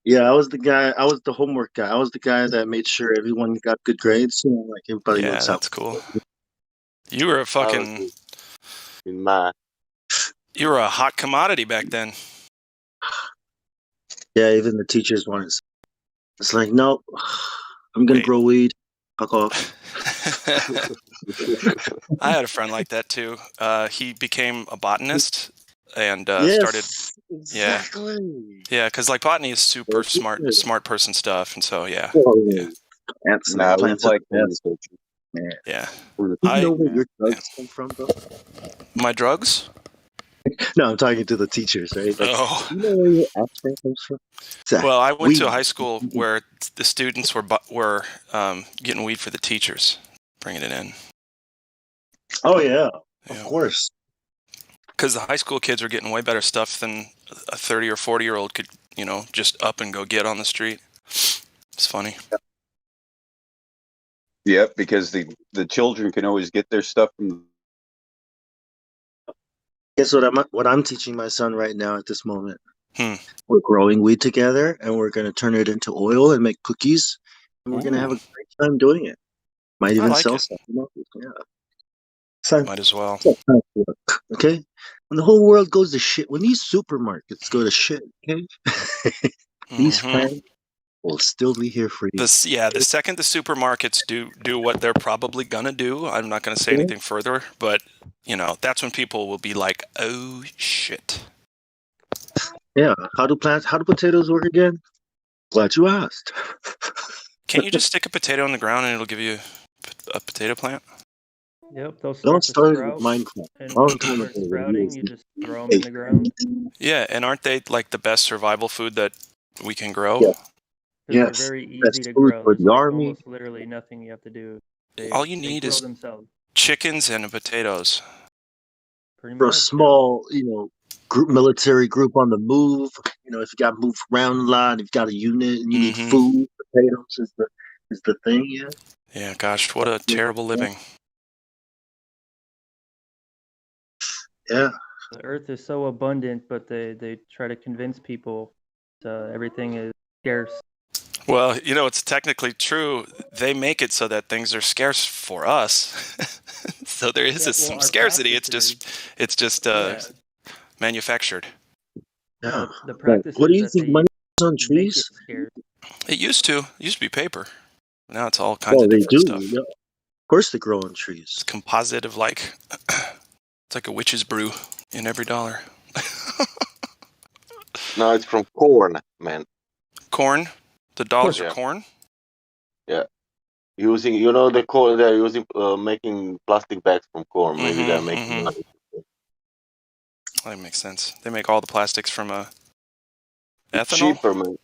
Yeah, I was the guy. I was the homework guy. I was the guy that made sure everyone got good grades. You know, like everybody Yeah, works out. that's cool. You were a fucking. In math. You were a hot commodity back then. Yeah, even the teachers wanted. It's like, no, I'm gonna grow weed. Fuck off. I had a friend like that too. He became a botanist and Yes, started. exactly. Yeah, because like botany is super smart person stuff, and so yeah. Plants Nah, it was plants like are the best. permaculture. Yeah. Do you know where your drugs come from, bro? My drugs? No, I'm talking to the teachers, right? Like, Oh. do you know where your abstract comes from? Well, I went to a high school where the students were getting weed for the teachers, bringing it in. Oh yeah, of course. Because the high school kids were getting way better stuff than a 30 or 40-year-old could, just up and go get on the street. It's funny. Yep, because the children can always get their stuff from. Guess what I'm teaching my son right now at this moment. Hmm. We're growing weed together, and we're going to turn it into oil and make cookies, and we're going to have a great time doing it. Might even like sell it. some. Yeah. So, Might as well. Okay. When the whole world goes to shit, when these supermarkets go to shit, okay, these friends will still be here for you. The second the supermarkets do what they're probably gonna do, I'm not gonna say anything further, but that's when people will be like, "Oh shit." Yeah. How do potatoes work again? Glad you asked. Can't you just stick a potato in the ground and it'll give you a potato plant? Yep, they'll Don't start to start with sprout. Minecraft. And All once I'm they talking start about sprouting, is you just throw them in the ground. Yeah, and aren't they like the best survival food that we can grow? Yeah. Because Yes. they're very easy That's to food grow. for There's the like army. almost literally nothing you have to do. All you they need grow is themselves. chickens and potatoes. Pretty For a much. small, military group on the move, if you got to move around a lot, if you got a unit and you need food, potatoes is the thing, yeah. Yeah, gosh, what a terrible living. Yeah. The earth is so abundant, but they try to convince people everything is scarce. Well, it's technically true. They make it so that things are scarce for us. So there is some scarcity. It's just manufactured. Yeah. The practice What do is you that think they money is on make trees? it scarce. It used to be paper. Now it's all kinds Well, of they different do. stuff. Yeah. Of course they grow on trees. It's composite of it's like a witch's brew in every dollar. No, it's from corn, man. Corn? The dollars are corn? Yeah. Using, the corn, they're using, making plastic bags from corn. Maybe they're making money. That makes sense. They make all the plastics from ethanol? Cheaper, man.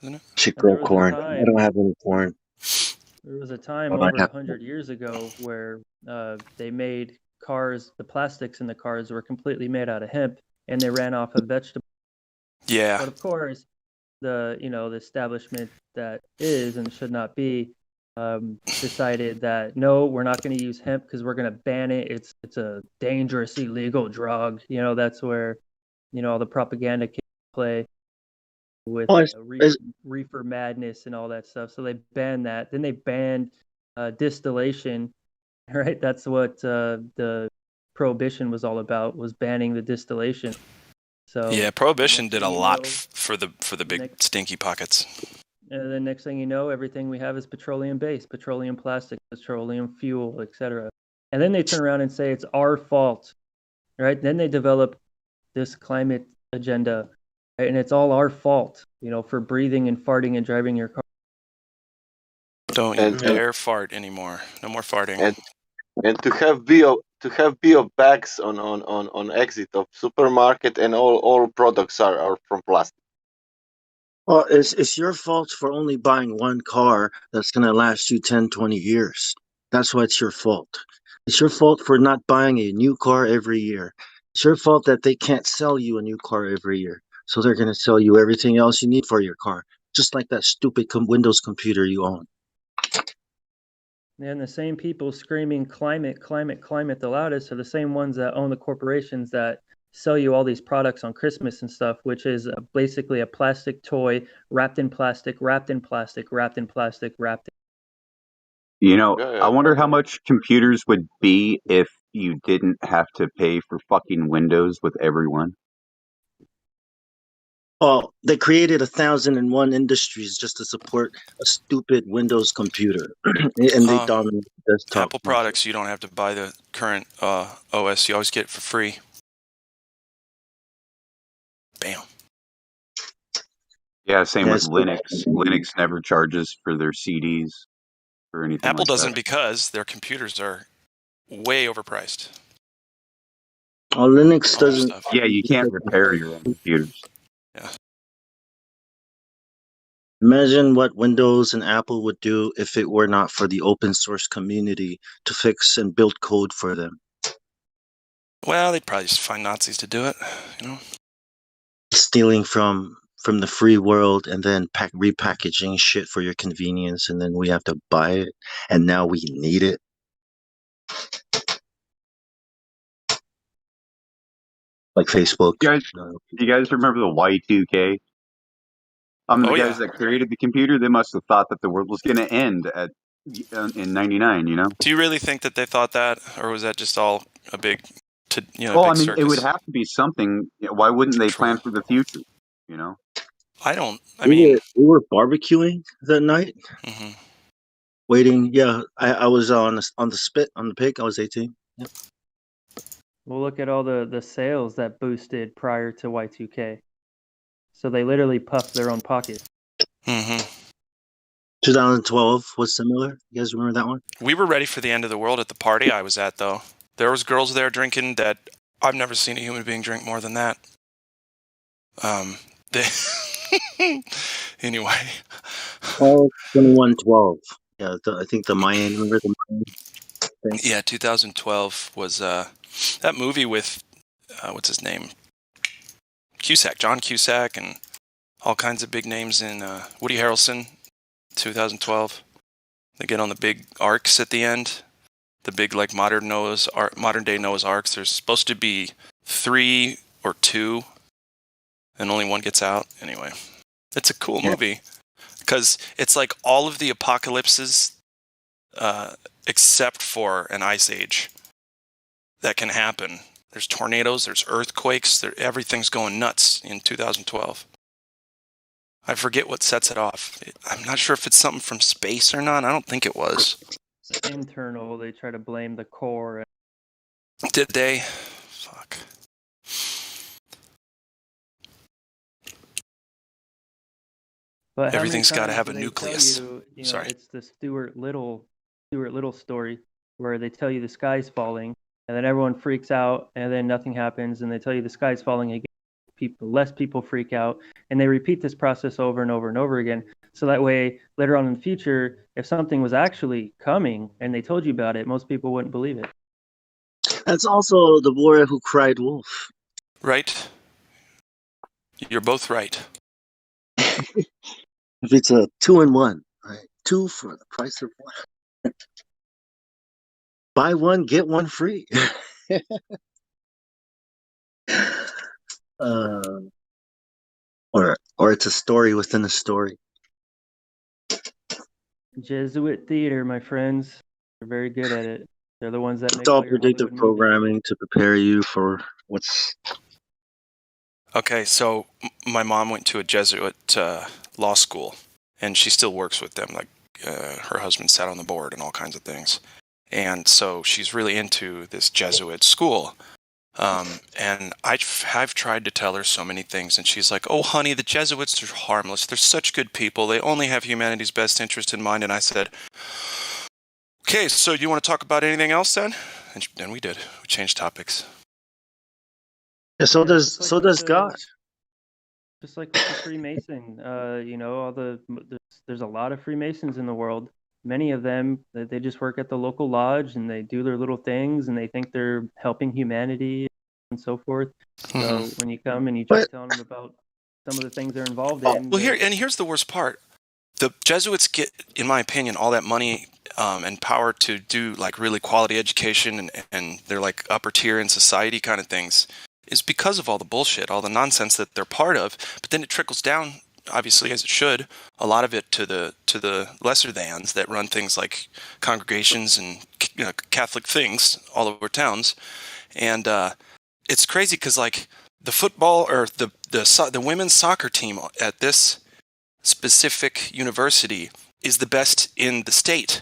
Isn't it? Should grow corn. I don't have any corn. There was a time Well, I over have- 100 years ago where they made cars, the plastics in the cars were completely made out of hemp, and they ran off of vegetables. Yeah. But of course, the establishment that is and should not be decided that no, we're not going to use hemp because we're going to ban it. It's a dangerous illegal drug. That's where all the propaganda came into play with reefer madness and all that stuff. So they banned that. Then they banned distillation. Right, that's what the prohibition was all about, was banning the distillation. So yeah, prohibition did a lot for the big stinky pockets. And then next thing you know, everything we have is petroleum-based, petroleum plastic, petroleum fuel, etc. And then they turn around and say it's our fault, right? Then they develop this climate agenda, right? And it's all our fault, for breathing and farting and driving your car. Don't you dare fart anymore. No more farting. And to have bio bags on exit of supermarket, and all products are from plastic. Well, it's your fault for only buying one car that's going to last you 10, 20 years. That's why it's your fault. It's your fault for not buying a new car every year. It's your fault that they can't sell you a new car every year. So they're going to sell you everything else you need for your car, just like that stupid Windows computer you own. And the same people screaming climate, climate, climate the loudest are the same ones that own the corporations that sell you all these products on Christmas and stuff, which is basically a plastic toy wrapped in plastic, wrapped in plastic, wrapped in plastic, wrapped in. I wonder how much computers would be if you didn't have to pay for fucking Windows with everyone. Oh, they created 1,001 industries just to support a stupid Windows computer, and they dominate the desktop Apple products, you don't have to buy the current OS. You always get it for free. Bam. Yeah, same with Linux. Linux never charges for their CDs or anything. Apple like doesn't that. because their computers are way overpriced. Oh, Linux doesn't. Yeah, you can't repair your own computers. Yeah. Imagine what Windows and Apple would do if it were not for the open source community to fix and build code for them. Well, they'd probably just find Nazis to do it, Stealing from the free world and then repackaging shit for your convenience, and then we have to buy it, and now we need it. Like Facebook. You guys remember the Y2K? The guys that created the computer, they must have thought that the world was going to end in '99. Do you really think that they thought that, or was that just all a big, Well, big I mean, circus? it would have to be something. Why wouldn't they plan for the future? We were barbecuing that night. Mm-hmm. Waiting. Yeah, I was on the spit on the pig. I was 18. Yep. Well, look at all the sales that boosted prior to Y2K. So they literally puffed their own pocket. Mm-hmm. 2012 was similar. You guys remember that one? We were ready for the end of the world at the party I was at, though. There was girls there drinking that I've never seen a human being drink more than that. Anyway. Oh, 2112. Yeah, I think the Mayan. Remember the Mayan thing? Yeah, 2012 was that movie with what's his name? John Cusack, and all kinds of big names in Woody Harrelson. 2012. They get on the big arcs at the end. The big modern day Noah's arcs. There's supposed to be 3 or 2, and only one gets out. Anyway, it's a cool movie because it's like all of the apocalypses, except for an ice age, that can happen. There's tornadoes, there's earthquakes, everything's going nuts in 2012. I forget what sets it off. I'm not sure if it's something from space or not. I don't think it was. It's internal. They try to blame the core. Did they? Fuck. But everything's got to have a do they nucleus. tell you, Sorry. It's the Stuart Little story where they tell you the sky's falling, and then everyone freaks out, and then nothing happens, and they tell you the sky's falling again. Less people freak out, and they repeat this process over and over and over again. So that way, later on in the future, if something was actually coming and they told you about it, most people wouldn't believe it. That's also the boy who cried wolf. Right. You're both right. If it's a 2-in-1, right? 2 for the price of 1. Buy 1, get 1 free. uh, or it's a story within a story. Jesuit theater, my friends. They're very good at it. They're the ones that It's make all all your predictive Hollywood movies. programming to prepare you for what's. Okay, so my mom went to a Jesuit law school, and she still works with them. Like her husband sat on the board and all kinds of things, and so she's really into this Jesuit school. And I've tried to tell her so many things, and she's like, "Oh, honey, the Jesuits are harmless. They're such good people. They only have humanity's best interest in mind." And I said, "Okay, so do you want to talk about anything else then?" And we did. We changed topics. Yeah, so does God. Just like with the Freemason, you know, there's a lot of Freemasons in the world. Many of them, they just work at the local lodge and they do their little things and they think they're helping humanity and so forth. So when you come and you try telling them about some of the things they're involved in, Well, here's the worst part. The Jesuits get, in my opinion, all that money and power to do like really quality education and they're like upper tier in society kind of things is because of all the bullshit, all the nonsense that they're part of. But then it trickles down, obviously, as it should, a lot of it to the lesser thans that run things like congregations and Catholic things all over towns. And it's crazy because like the football or the women's soccer team at this specific university is the best in the state.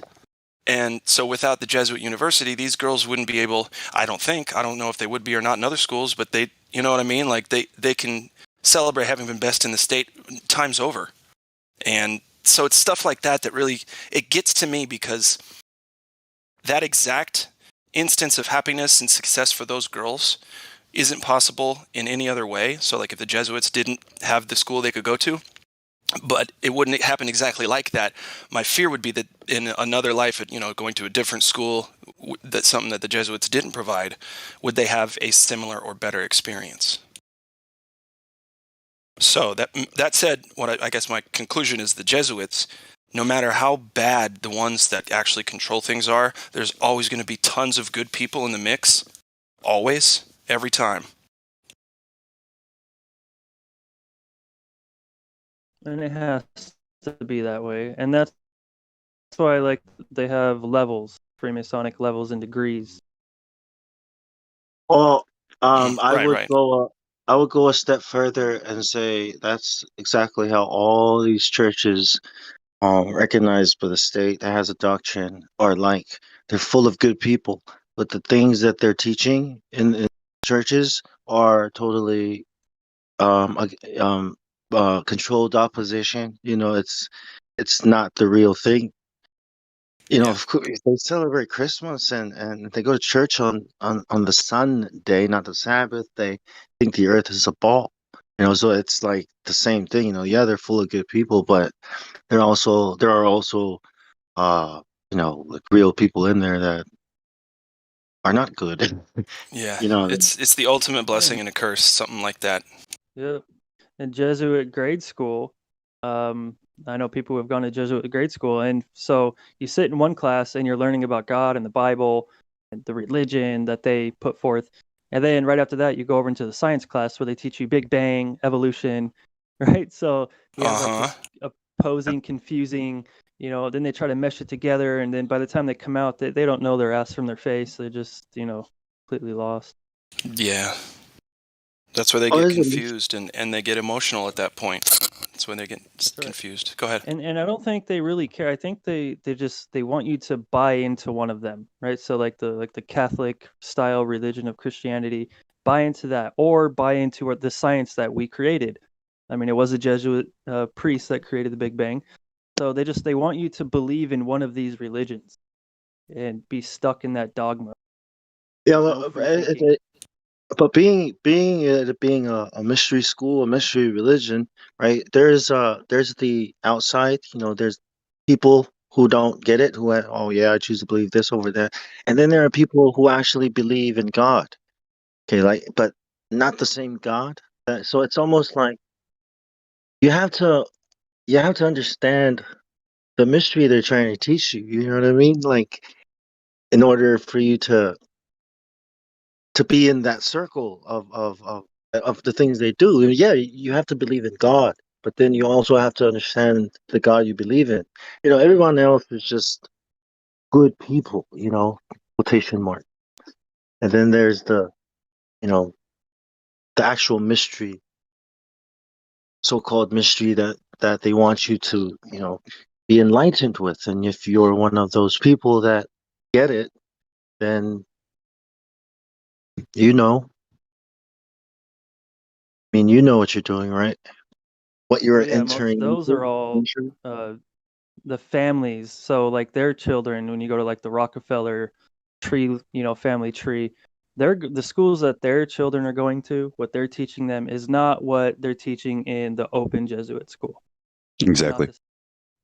And so without the Jesuit university, these girls wouldn't be able, I don't know if they would be or not in other schools, but they, you know what I mean? Like they can celebrate having been best in the state times over. And so it's stuff like that that really, it gets to me because that exact instance of happiness and success for those girls isn't possible in any other way. So like if the Jesuits didn't have the school they could go to, but it wouldn't happen exactly like that. My fear would be that in another life, you know, going to a different school, that's something that the Jesuits didn't provide, would they have a similar or better experience? So that said, what I guess my conclusion is the Jesuits, no matter how bad the ones that actually control things are, there's always going to be tons of good people in the mix. Always, every time. and it has to be that way. And that's why like they have levels, Freemasonic levels and degrees. Well, I right. would go a step further and say that's exactly how all these churches, recognized by the state that has a doctrine are like. They're full of good people, but the things that they're teaching in churches are totally controlled opposition. You know, it's not the real thing. You know, of course, they celebrate Christmas and they go to church on the Sunday, not the Sabbath. They think the earth is a ball. You know, so it's like the same thing. You know, yeah, they're full of good people, but there are also you know, like real people in there that are not good. Yeah, You know, it's the ultimate blessing and a curse, something like that. Yep. In Jesuit grade school, I know people who have gone to Jesuit grade school, and so you sit in one class and you're learning about God and the Bible and the religion that they put forth, and then right after that you go over into the science class where they teach you Big Bang, evolution, right? So you have like this opposing, confusing, you know. Then they try to mesh it together, and then by the time they come out, they don't know their ass from their face. They're just, you know, completely lost. Yeah. That's where they get confused and they get emotional at that point. That's when they get confused. Go ahead. And I don't think they really care. I think they want you to buy into one of them, right? So like the Catholic style religion of Christianity, buy into that, or buy into the science that we created. I mean, it was a Jesuit priest that created the Big Bang. So they want you to believe in one of these religions and be stuck in that dogma. yeah, but being a mystery school, a mystery religion, right? There's the outside. You know, there's people who don't get it, who oh yeah, I choose to believe this over that, and then there are people who actually believe in God. Okay, like, but not the same God. So it's almost like you have to understand the mystery they're trying to teach you. You know what I mean? Like, in order for you to be in that circle of the things they do. Yeah, you have to believe in God, but then you also have to understand the God you believe in. You know, everyone else is just good people. You know, quotation mark. And then there's the, you know, the actual mystery, so-called mystery that they want you to, you know, be enlightened with. And if you're one of those people that get it, then you know. I mean, you know what you're doing, right? What you're Yeah, most entering those are all into. the families. So like their children, when you go to like the Rockefeller tree, family tree, the schools that their children are going to, what they're teaching them is not what they're teaching in the open Jesuit school. It's not Exactly.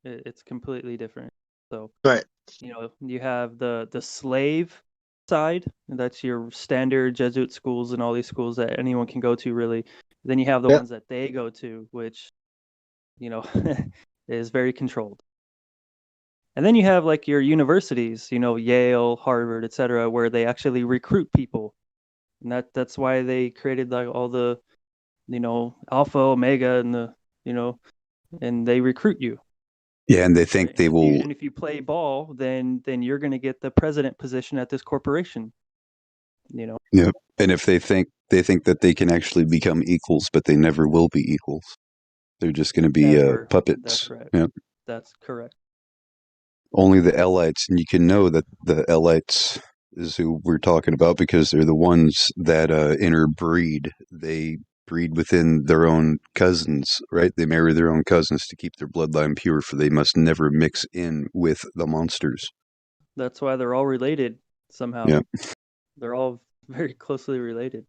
it's completely different. So Right. you have the slave side, and that's your standard Jesuit schools and all these schools that anyone can go to really. Then you have the Yeah. ones that they go to, which is very controlled. And then you have like your universities, Yale, Harvard, etc., where they actually recruit people. And that's why they created like all the, Alpha, Omega, and and they recruit you. Yeah, and they think they will. And if you play ball, then you're going to get the president position at this corporation. Yep. And if they think that they can actually become equals, but they never will be equals. They're just going to be Never. puppets. That's right. Yep. That's correct. Only the Elites, and you can know that the Elites is who we're talking about because they're the ones that interbreed. They breed within their own cousins, right? They marry their own cousins to keep their bloodline pure, for they must never mix in with the monsters. That's why they're all related somehow. Yeah. They're all very closely related.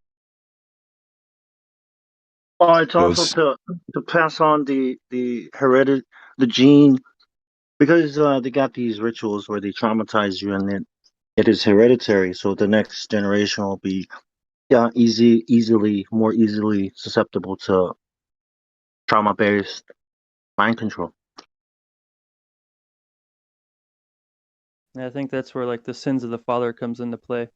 Well, it's also to pass on the the gene, because they got these rituals where they traumatize you, and it is hereditary. So the next generation will be more easily susceptible to trauma-based mind control. And I think that's where like the sins of the father comes into play,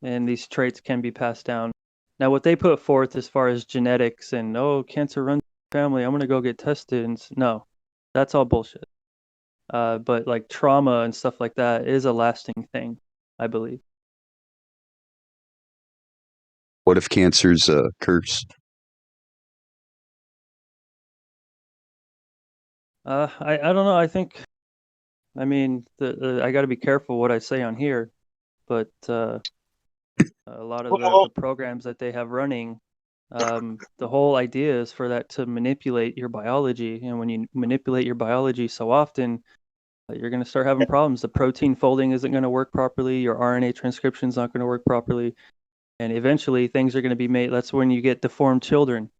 and these traits can be passed down. Now, what they put forth as far as genetics and cancer runs in the family, I'm gonna go get tested, and no, that's all bullshit. But like trauma and stuff like that is a lasting thing, I believe. What if cancer's a curse? I don't know. I mean, I got to be careful what I say on here, but a lot of the programs that they have running, the whole idea is for that to manipulate your biology, and when you manipulate your biology so often, you're going to start having problems. The protein folding isn't going to work properly. Your RNA transcription is not going to work properly, and eventually things are going to be made. That's when you get deformed children,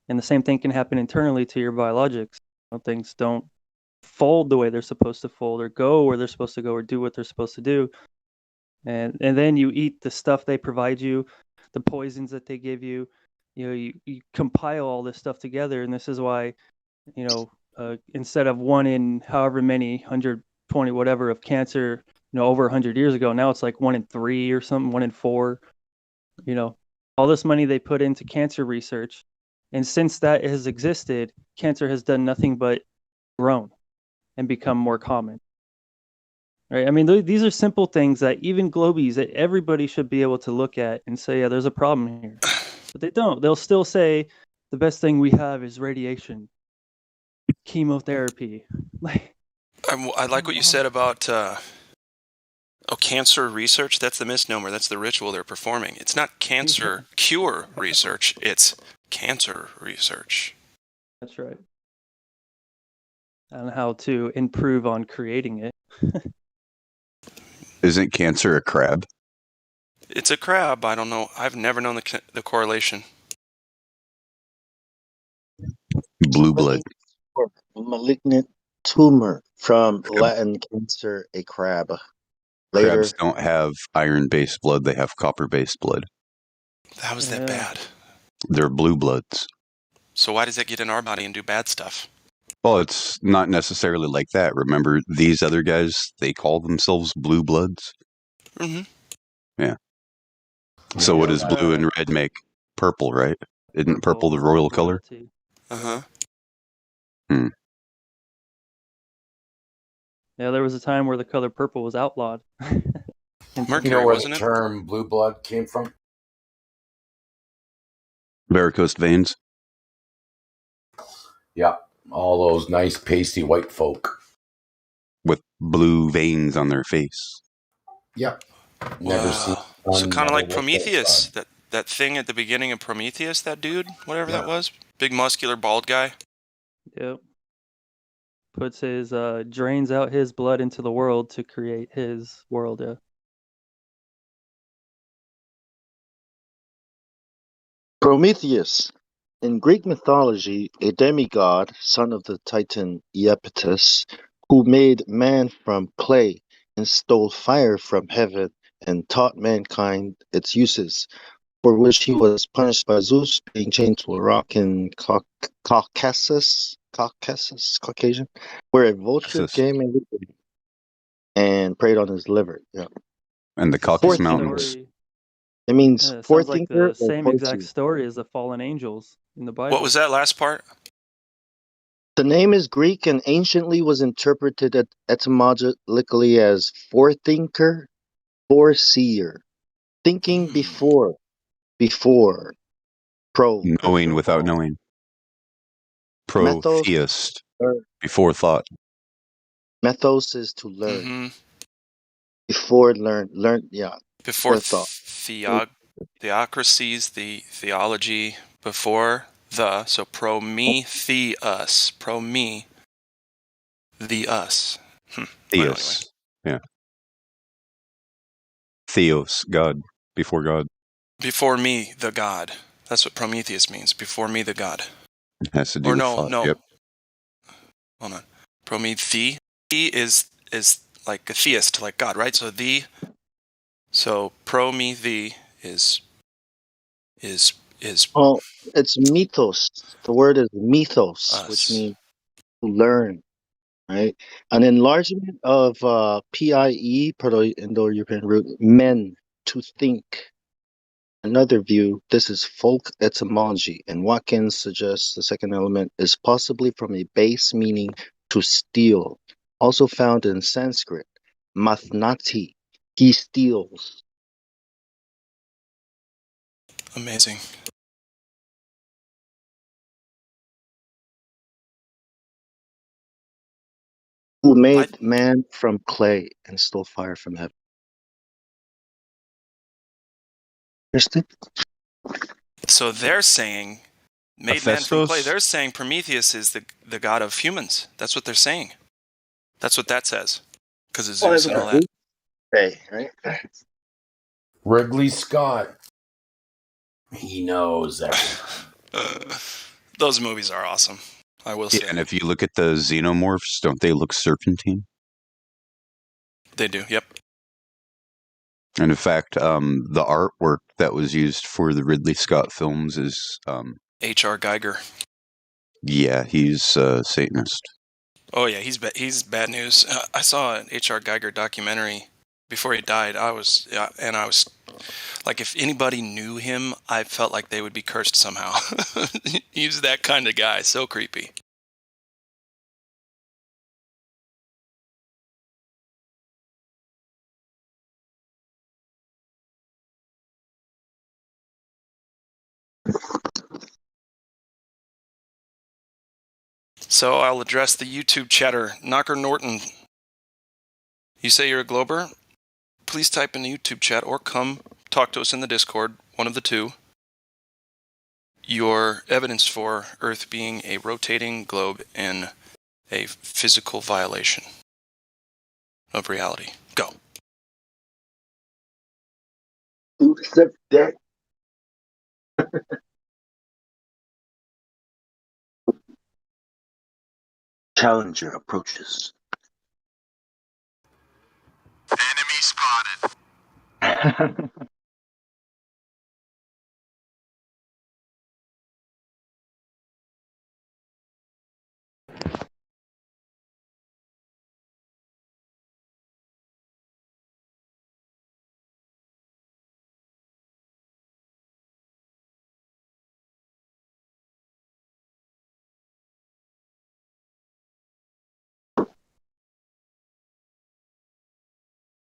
and the same thing can happen internally to your biologics. Things don't fold the way they're supposed to fold, or go where they're supposed to go, or do what they're supposed to do, and then you eat the stuff they provide you, the poisons that they give you. You compile all this stuff together, and this is why instead of 1 in however many 120 whatever of cancer over 100 years ago, now it's like 1 in 3 or something, 1 in 4. All this money they put into cancer research, and since that has existed, cancer has done nothing but grown and become more common. Right? I mean, these are simple things that even globies, that everybody should be able to look at and say, yeah, there's a problem here. But they don't. They'll still say the best thing we have is radiation, chemotherapy. I like what you said about cancer research. That's the misnomer. That's the ritual they're performing. It's not cancer cure research. It's cancer research. That's right. And how to improve on creating it. Isn't cancer a crab? It's a crab. I don't know. I've never known the correlation. Blue blood. Malignant tumor, from Latin cancer, a crab. Later. Crabs don't have iron-based blood. They have copper-based blood. How is that bad? They're blue bloods. So why does it get in our body and do bad stuff? Well, it's not necessarily like that. Remember, these other guys, they call themselves blue bloods. Mm-hmm. Yeah. So what does blue and red make? Purple, right? Isn't purple the royal color? Uh-huh. Hmm. Yeah, there was a time where the color purple was outlawed. You know where the term blue blood came from? Varicose veins. Yeah, all those nice pasty white folk. With blue veins on their face. Yep. Never seen Wow. So sun, kind of never like looked at Prometheus, sun. that thing at the beginning of Prometheus, that dude, whatever Yeah. that was, big muscular bald guy. Yep. Puts his drains out his blood into the world to create his world. Yeah. Prometheus. In Greek mythology, a demigod, son of the titan Iapetus, who made man from clay and stole fire from heaven and taught mankind its uses, for which he was punished by Zeus, being chained to a rock in Caucasus, where a vulture Caucasus. came and preyed on his liver. Yeah. And the Caucasus Fourth Mountains. Story. It means Sounds like forethinker the or same exact foresee. story as the fallen angels in the Bible. What was that last part? The name is Greek and anciently was interpreted etymologically as forethinker, foreseer, thinking before, Knowing without knowing. Methos, Protheist. Before thought. methos is to learn. Mm-hmm. Before yeah. Before thought. theocracies, the theology, before the, so Prometheus, the us. Theos. Yeah. Theos, God. Before God. Before me, the God. That's what Prometheus means. Before me, the God. It has to do Or with no, thought. no. Yep. Hold on. Promethe. He is like a theist, like God, right? So Promethe is Oh, it's mythos. The word is mythos, which us. means to learn, right? An enlargement of PIE, Proto-Indo-European root, men, to think. Another view, this is folk etymology, and Watkins suggests the second element is possibly from a base meaning to steal, also found in Sanskrit, mathnati, he steals. Amazing. Who made man from clay and stole fire from heaven. Interesting. So they're saying, made man from clay. Hephaestus? They're saying Prometheus is the god of humans. That's what they're saying. That's what that says. Because of Zeus and all that. Hey, right? Ridley Scott. He knows everything. Those movies are awesome. I will say. Yeah, and if you look at the xenomorphs, don't they look serpentine? They do, yep. And in fact, the artwork that was used for the Ridley Scott films is, H.R. Geiger. yeah, he's a Satanist. Oh yeah, he's bad news. I saw an H.R. Geiger documentary before he died. I was like, if anybody knew him, I felt like they would be cursed somehow. He's that kind of guy. So creepy. So I'll address the YouTube chatter. Knocker Norton, you say you're a Glober? Please type in the YouTube chat or come talk to us in the Discord, one of the two, your evidence for Earth being a rotating globe in a physical violation of reality. Go. Who said that? Challenger approaches. Enemy spotted.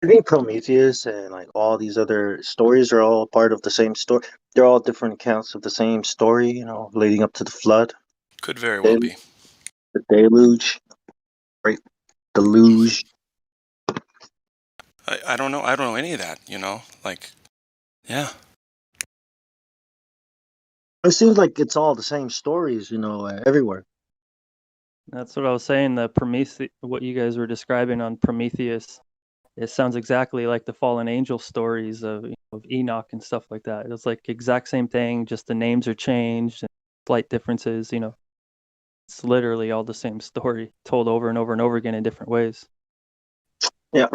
I think Prometheus and like all these other stories are all part of the same story. They're all different accounts of the same story, you know, leading up to the flood. Could very well be. The deluge, right? Deluge. I don't know. I don't know any of that. You know, like, yeah. It seems like it's all the same stories, you know, everywhere. That's what I was saying. The Prometheus, what you guys were describing on Prometheus, it sounds exactly like the fallen angel stories of Enoch and stuff like that. It's like exact same thing, just the names are changed and slight differences. You know, it's literally all the same story told over and over and over again in different ways. Yeah.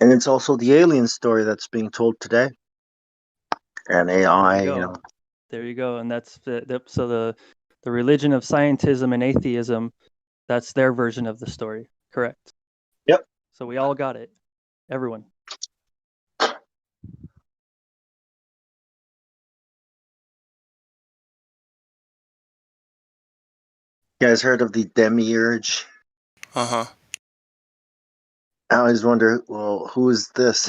And it's also the alien story that's being told today. And AI, you know. There you go. And that's so the religion of scientism and atheism, that's their version of the story. Correct. Yep. So we all got it. Everyone. You guys heard of the demiurge? Uh-huh. I always wonder, well, who is this?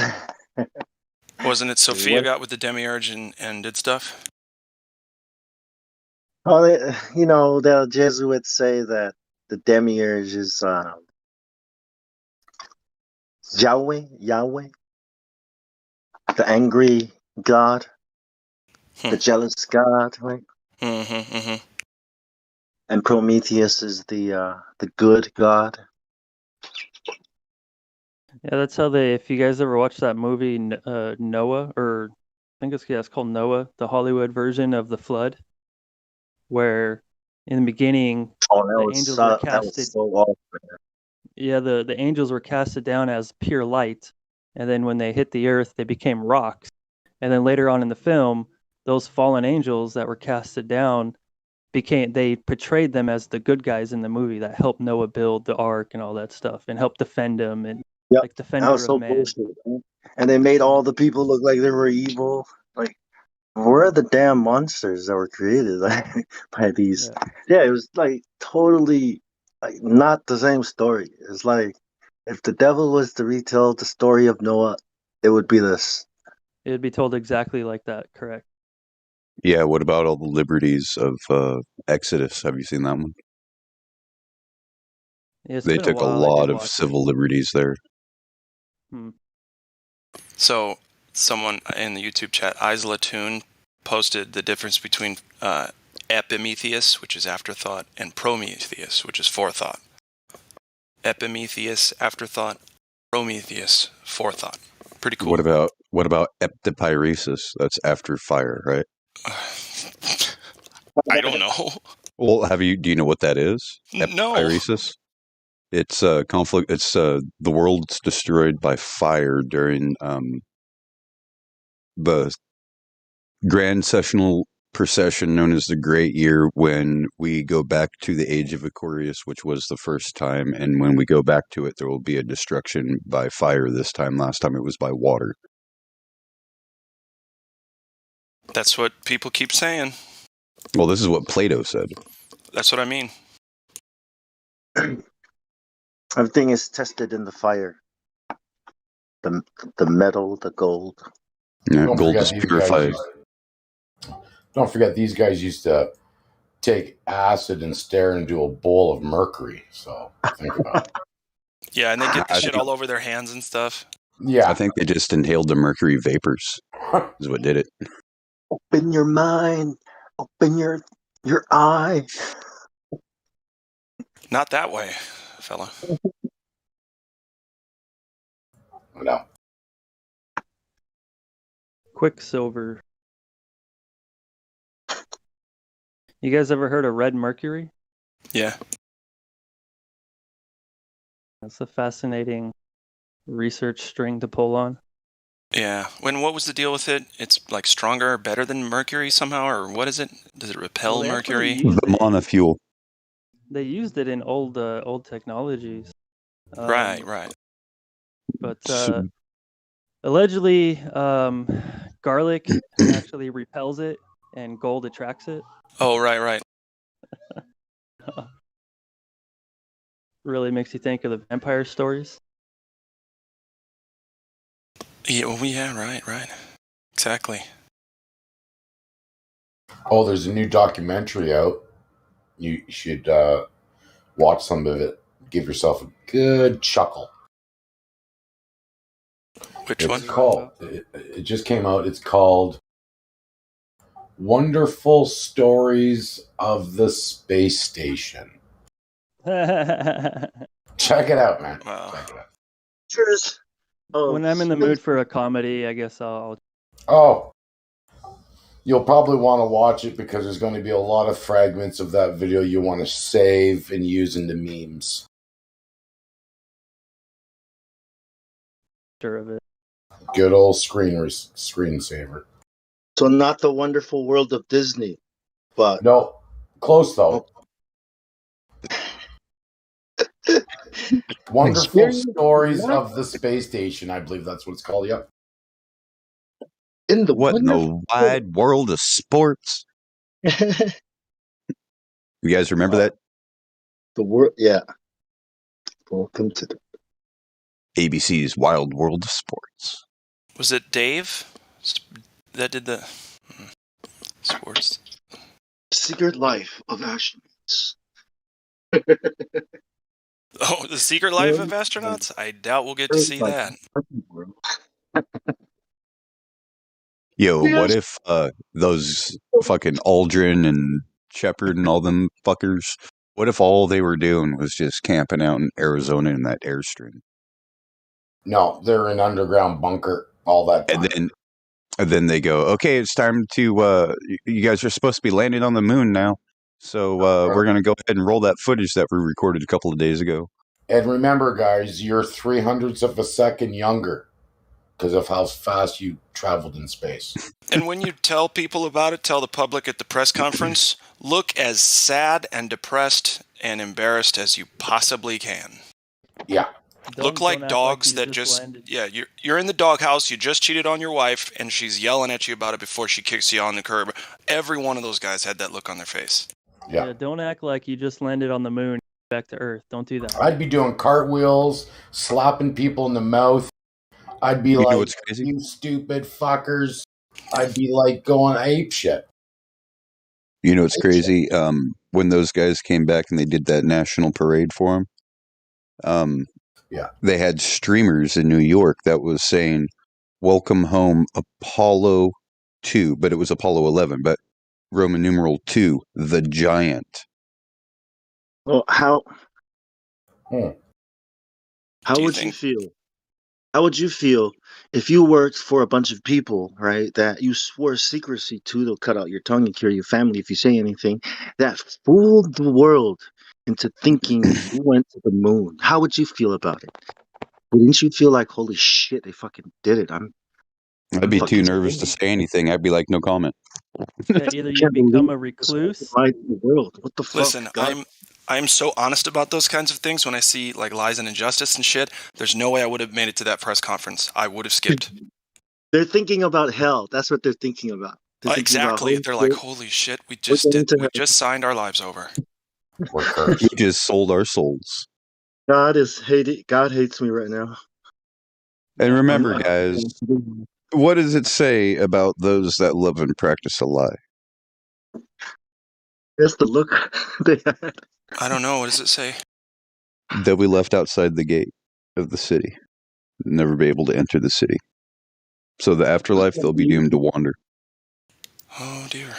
Wasn't it Sophia got with the demiurge and did stuff? Oh, you know, the Jesuits say that the demiurge is Yahweh, the angry God, the jealous God, right? Mm-hmm, mm-hmm. And Prometheus is the good God. Yeah, that's how they. If you guys ever watched that movie Noah, or I think it's called Noah, the Hollywood version of the flood, where in the beginning the angels were casted. That was so awesome. Yeah, the angels were casted down as pure light, and then when they hit the earth, they became rocks. And then later on in the film, those fallen angels that were casted down they portrayed them as the good guys in the movie that helped Noah build the ark and all that stuff and helped defend him and like defender That was so of man. bullshit, man. And they made all the people look like they were evil. Like, where are the damn monsters that were created by these? Yeah, it was like totally like not the same story. It's like if the devil was to retell the story of Noah, it would be this. It would be told exactly like that, correct? Yeah, what about all the liberties of Exodus? Have you seen that one? Yeah, they took a lot of civil liberties there. So someone in the YouTube chat, Isla Toon, posted the difference between Epimetheus, which is afterthought, and Prometheus, which is forethought. Epimetheus, afterthought. Prometheus, forethought. Pretty cool. What about epipyresis? That's after fire, right? I don't know. Well, do you know what that is? No. Epipyresis? It's a conflict. It's the world's destroyed by fire during the grand sessional procession known as the Great Year, when we go back to the age of Aquarius, which was the first time, and when we go back to it, there will be a destruction by fire this time. Last time it was by water. That's what people keep saying. Well, this is what Plato said. That's what I mean. Everything is tested in the fire. The metal, the gold. Yeah, gold is purified. Don't forget, these guys used to take acid and stare into a bowl of mercury. So think about it. Yeah, and they get the shit all over their hands and stuff. Yeah. I think they just inhaled the mercury vapors is what did it. Open your mind. Open your eye. Not that way, fella. No. Quicksilver. You guys ever heard of red mercury? Yeah. That's a fascinating research string to pull on. Yeah. What was the deal with it? It's like stronger or better than mercury somehow, or what is it? Does it repel mercury? The monofuel. they used it in old technologies. Right. But allegedly, garlic actually repels it, and gold attracts it. Oh, right. Really makes you think of the vampire stories. Yeah, right. Exactly. Oh, there's a new documentary out. You should watch some of it. Give yourself a good chuckle. Which one? It's called. It just came out. It's called "Wonderful Stories of the Space Station." Check it out, man. Wow. Check it out. Cheers. When I'm in the mood for a comedy, I guess I'll. Oh, you'll probably want to watch it because there's going to be a lot of fragments of that video you want to save and use in the memes. Sure of it. Good old screensaver. So not the Wonderful World of Disney, but no, close though. Wonderful Stories of the Space Station, I believe that's what it's called. Yep. In the what in the wide world of sports? You guys remember that? The world, yeah. Welcome to the ABC's Wild World of Sports. Was it Dave that did the sports? Secret Life of Astronauts. Oh, The Secret Life of Astronauts? I doubt we'll get to see that. Yo, what if those fucking Aldrin and Shepard and all them fuckers, what if all they were doing was just camping out in Arizona in that Airstream? No, they're in an underground bunker all that time. And then they go, okay, it's time to, you guys are supposed to be landing on the moon now. So we're going to go ahead and roll that footage that we recorded a couple of days ago. And remember, guys, you're 300ths of a second younger because of how fast you traveled in space. And when you tell people about it, tell the public at the press conference, look as sad and depressed and embarrassed as you possibly can. Yeah. Look like dogs that just yeah, you're in the doghouse, you just cheated on your wife, and she's yelling at you about it before she kicks you on the curb. Every one of those guys had that look on their face. Yeah, don't act like you just landed on the moon back to Earth. Don't do that. I'd be doing cartwheels, slapping people in the mouth. I'd be like, what's crazy? you stupid fuckers. I'd be like going ape shit. You know what's crazy? When those guys came back and they did that national parade for them, yeah, they had streamers in New York that was saying, "Welcome home, Apollo 2," but it was Apollo 11, but Roman numeral 2, the giant. Well, how Do would you feel? How would you feel if you worked for a bunch of people, right, that you swore secrecy to, they'll cut out your tongue and kill your family if you say anything, that fooled the world into thinking you went to the moon? How would you feel about it? Wouldn't you feel like, holy shit, they fucking did it? I'd be too nervous to say anything. I'd be like, no comment. Yeah, either you become a recluse. Right in the world. What the fuck? Listen, I'm so honest about those kinds of things when I see like lies and injustice and shit. There's no way I would have made it to that press conference. I would have skipped. They're thinking about hell. That's what they're thinking about. Exactly. They're like, holy shit, we just signed our lives over. We just sold our souls. God hates me right now. And remember, guys, what does it say about those that love and practice a lie? That's the look they had. I don't know. What does it say? That we left outside the gate of the city. Never be able to enter the city. So the afterlife, they'll be doomed to wander. Oh, dear.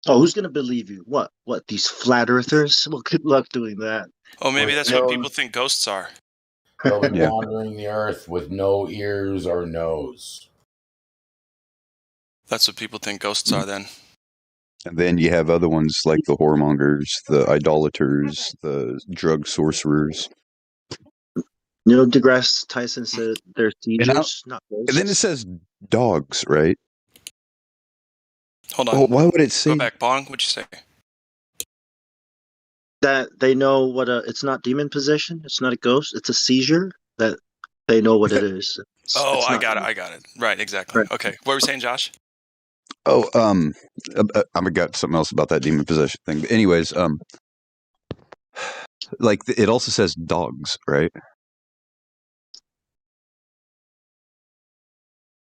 Oh, who's going to believe you? What, these flat earthers? Well, good luck doing that. Oh, maybe that's what people think ghosts are. They'll be wandering the earth with no ears or nose. That's what people think ghosts are then. And then you have other ones like the whoremongers, the idolaters, the drug sorcerers. Neil deGrasse Tyson said they're seizures, not ghosts. And then it says dogs, right? Hold on. Well, why would it say? Go back, Bong. What'd you say? that they know what it's not demon possession, it's not a ghost, it's a seizure, that they know what it is. Oh, It's I not got it. I got it. Right, exactly. right. Okay. What were you saying, Josh? Oh, I've got something else about that demon possession thing. But anyways, like it also says dogs, right?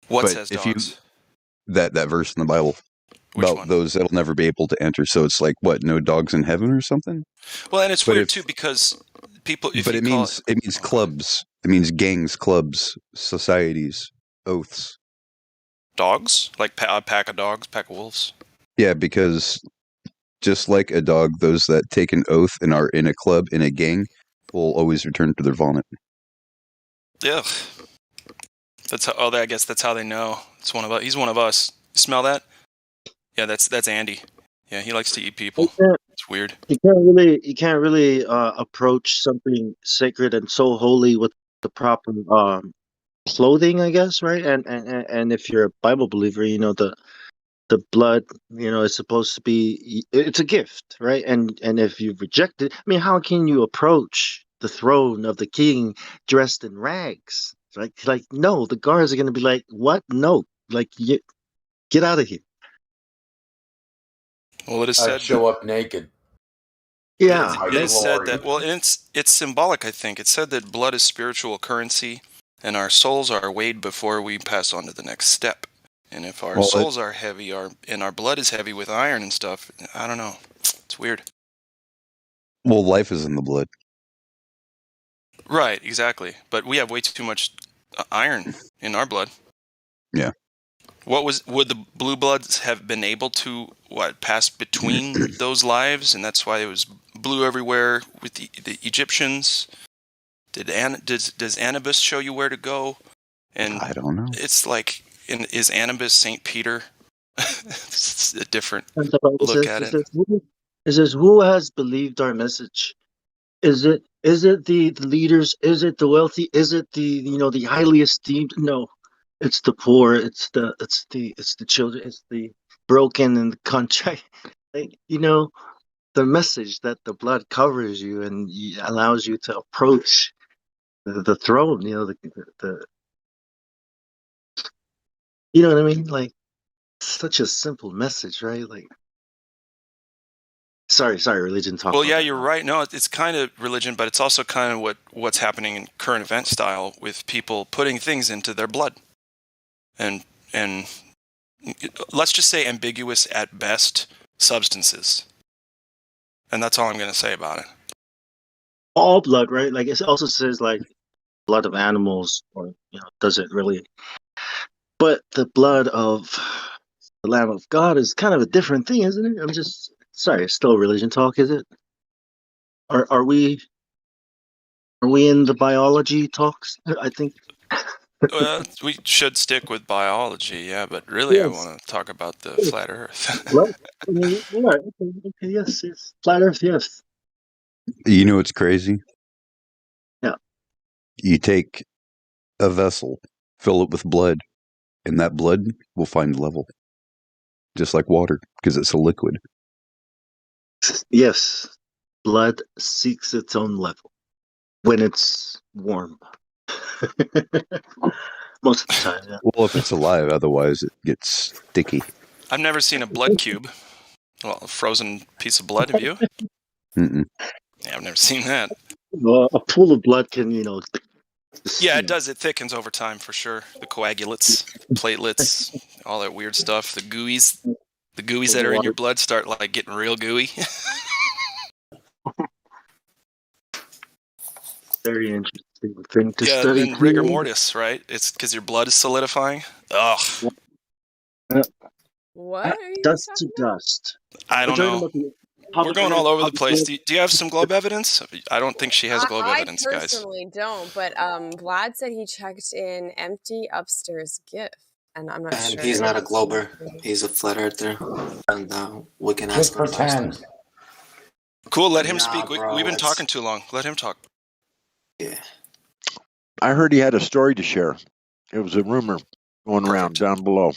What But says if you dogs? that verse in the Bible Which about one? those that'll never be able to enter, so it's like what, no dogs in heaven or something? Well, and it's But weird if too because people, if but you it call means clubs. It means gangs, clubs, societies, oaths. dogs, like a pack of dogs, pack of wolves. Yeah, because just like a dog, those that take an oath and are in a club, in a gang, will always return to their vomit. Ugh. That's how. Oh, I guess that's how they know. It's one of us. He's one of us. You smell that? Yeah, that's Andy. Yeah, he likes to eat people. It's weird. You can't really approach something sacred and so holy with the proper clothing, I guess, right? And if you're a Bible believer, you know the blood, you know, is supposed to be, it's a gift, right? And if you reject it, I mean, how can you approach the throne of the king dressed in rags? Like no, the guards are going to be like, what? No, like get out of here. Well, it is I said. show up naked. Yeah, It is said that. Well, and it's symbolic. I think it said that blood is spiritual currency, and our souls are weighed before we pass on to the next step. And if our souls are heavy, and our blood is heavy with iron and stuff, I don't know. It's weird. Well, life is in the blood. Right, exactly. But we have way too much iron in our blood. Yeah. Would the blue bloods have been able to pass between those lives, and that's why it was blue everywhere with the Egyptians? Does Anubis show you where to go? And I don't know. It's like, is Anubis Saint Peter? It's a different It look at it. says, who has believed our message? Is it the leaders? Is it the wealthy? Is it the highly esteemed? No, it's the poor. It's the children. It's the broken and the contrite. Like, the message that the blood covers you and allows you to approach the throne. You know what I mean? Like, such a simple message, right? Like, sorry, religion talk. Well, yeah, you're right. No, it's kind of religion, but it's also kind of what's happening in current event style with people putting things into their blood, and let's just say ambiguous at best substances, and that's all I'm going to say about it. All blood, right? Like, it also says like blood of animals, or doesn't really, but the blood of the Lamb of God is kind of a different thing, isn't it? I'm just sorry, it's still religion talk, is it? Are we in the biology talks? I think. We should stick with biology, yeah, but really I want to talk about the flat Earth. Okay, yes, flat Earth, yes. You know what's crazy? Yeah. You take a vessel, fill it with blood, and that blood will find level. Just like water, because it's a liquid. Yes. Blood seeks its own level when it's warm. Most of the time, yeah. Well, if it's alive, otherwise it gets sticky. I've never seen a blood cube. Well, a frozen piece of blood, have you? Mm-mm. Yeah, I've never seen that. Well, a pool of blood can, Yeah, it does. It thickens over time for sure. The coagulates, platelets, all that weird stuff. The gooeys that are in your blood start like getting real gooey. Very interesting thing to Yeah, study. then rigor mortis, right? It's because your blood is solidifying. Ugh. What are you Dust talking to dust. I don't know. We're going all over the place. Do you have some globe evidence? I don't think she has globe evidence, I guys. personally don't, but Vlad said he checked in empty upstairs gift, and I'm not And sure. he's not a glober. He's a flat earther. And we can ask him pretend. Cool, let him speak. We've been talking too long. Let him talk. Yeah. I heard he had a story to share. It was a rumor going around down below.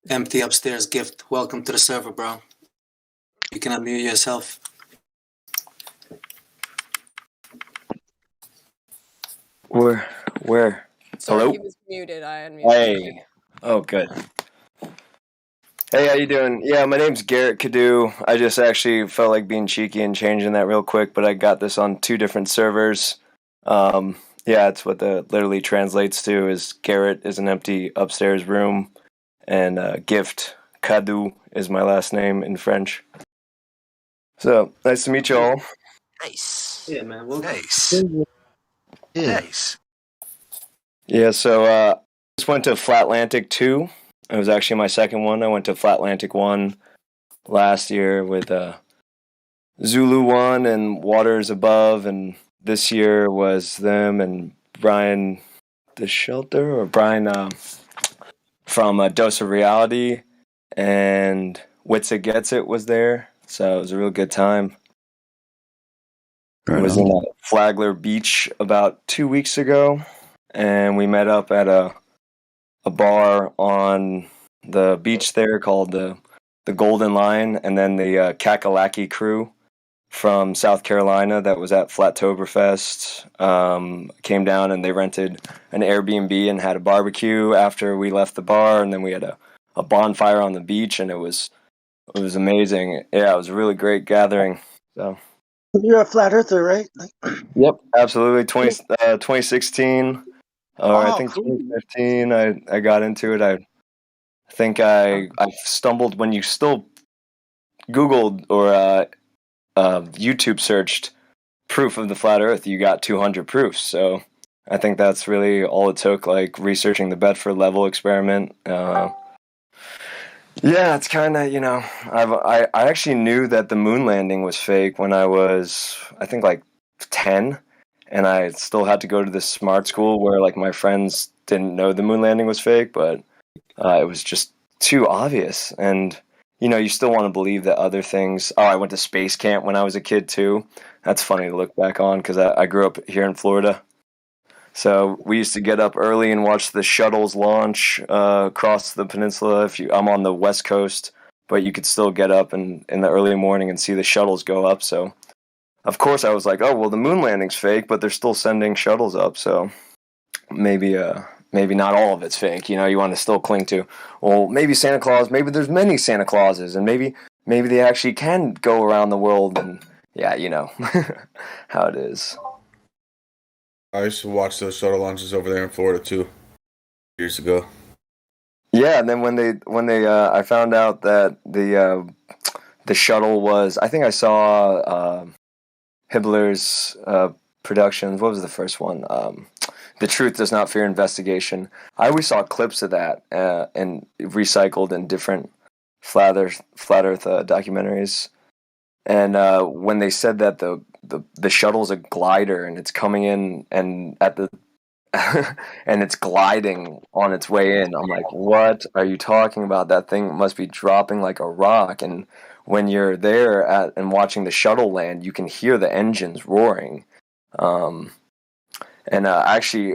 Empty upstairs gift. Welcome to the server, bro. You can unmute yourself. Where? Sorry, Hello? he was muted. I unmuted him. Hey. Oh, good. Hey, how you doing? Yeah, my name's Garrett Cadu. I just actually felt like being cheeky and changing that real quick, but I got this on 2 different servers. Yeah, it's what that literally translates to is Garrett is an empty upstairs room, and gift, Cadu, is my last name in French. So, nice to meet you all. Nice. Yeah, man. Welcome. Nice. Yeah. Nice. Yeah, so I just went to Flatlantic 2. It was actually my second one. I went to Flatlantic 1 last year with Zulu 1 and Waters Above, and this year was them and Brian the Shelter, or Brian from Dose of Reality, and Witsa Gets It was there, so it was a real good time. Right I was on. in Flagler Beach about 2 weeks ago, and we met up at a bar on the beach there called the Golden Lion, and then the Kakalaki crew from South Carolina that was at Flattoberfest came down, and they rented an Airbnb and had a barbecue after we left the bar, and then we had a bonfire on the beach, and it was amazing. Yeah, it was a really great gathering. So You're a flat earther, right? yep, absolutely. 2016, or I Oh, think cool. 2015. I got into it. I think I stumbled when you still Googled or YouTube searched proof of the flat Earth. You got 200 proofs. So I think that's really all it took. Like researching the Bedford level experiment. Yeah, it's kind of I actually knew that the moon landing was fake when I was I think like 10, and I still had to go to this smart school where like my friends didn't know the moon landing was fake, but it was just too obvious. And you still want to believe that other things. Oh, I went to space camp when I was a kid too. That's funny to look back on because I grew up here in Florida. So we used to get up early and watch the shuttles launch across the peninsula. I'm on the West Coast, but you could still get up in the early morning and see the shuttles go up. So of course I was like, oh well, the moon landing's fake, but they're still sending shuttles up. So maybe not all of it's fake. You want to still cling to, well, maybe Santa Claus. Maybe there's many Santa Clauses, and maybe they actually can go around the world. And yeah, how it is. I used to watch those shuttle launches over there in Florida too, years ago. Yeah, and then when they I found out that the shuttle was, I think I saw Hibbler's Productions. What was the first one? The Truth Does Not Fear Investigation. I always saw clips of that and recycled in different flat Earth documentaries. And when they said that the shuttle's a glider and it's coming in and at the and it's gliding on its way in, I'm like, what are you talking about? That thing must be dropping like a rock. And when you're there and watching the shuttle land, you can hear the engines roaring. And actually,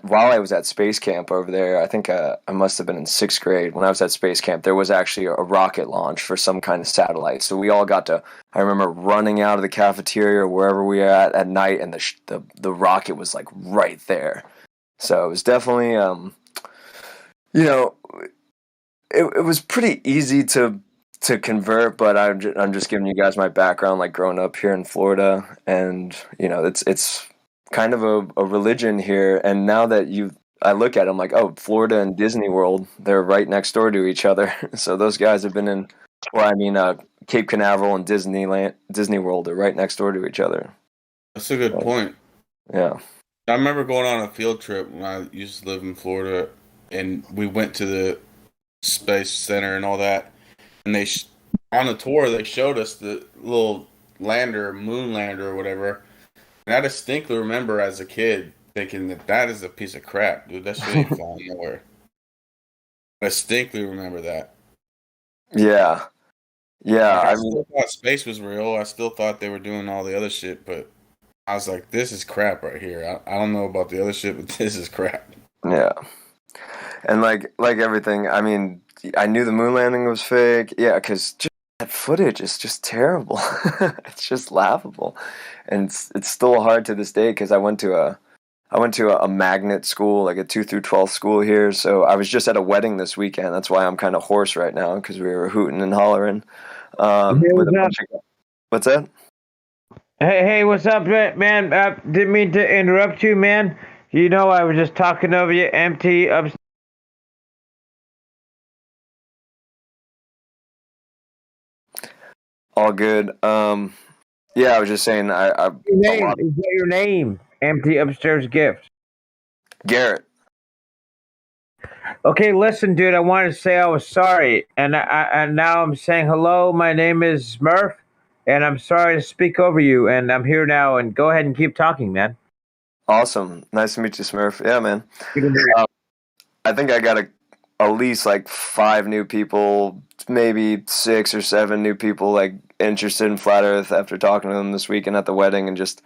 while I was at space camp over there, I think I must have been in 6th grade. When I was at space camp, there was actually a rocket launch for some kind of satellite. So we all got to. I remember running out of the cafeteria or wherever we were at night, and the rocket was like right there. So it was definitely, it was pretty easy to convert. But I'm just giving you guys my background, like growing up here in Florida, and it's kind of a religion here. And now that I look at them like, oh, Florida and Disney World, they're right next door to each other. So those guys have been in, Cape Canaveral and Disney World are right next door to each other. That's a good point. Yeah. I remember going on a field trip when I used to live in Florida, and we went to the Space Center and all that. And on the tour, they showed us the little moon lander or whatever. And I distinctly remember as a kid thinking that is a piece of crap, dude. That shit ain't flying nowhere. I distinctly remember that. Yeah. Yeah. Like, I still thought space was real. I still thought they were doing all the other shit, but I was like, this is crap right here. I don't know about the other shit, but this is crap. Yeah. And like everything, I mean, I knew the moon landing was fake. Yeah, because that footage is just terrible. It's just laughable. And it's still hard to this day because I went to I went to a magnet school, like a 2 through 12 school here. So I was just at a wedding this weekend. That's why I'm kind of hoarse right now, because we were hooting and hollering with a bunch of. What's that? Hey, what's up, man? Didn't mean to interrupt you, man. You know, I was just talking over you, empty upstairs. All good. Yeah, I was just saying. Your name is that your name? Empty upstairs gift. Garrett. Okay, listen, dude. I wanted to say I was sorry, and now I'm saying hello. My name is Smurf, and I'm sorry to speak over you. And I'm here now. And go ahead and keep talking, man. Awesome. Nice to meet you, Smurf. Yeah, man. I think I got at least like 5 new people, maybe 6 or 7 new people like interested in Flat Earth after talking to them this weekend at the wedding and just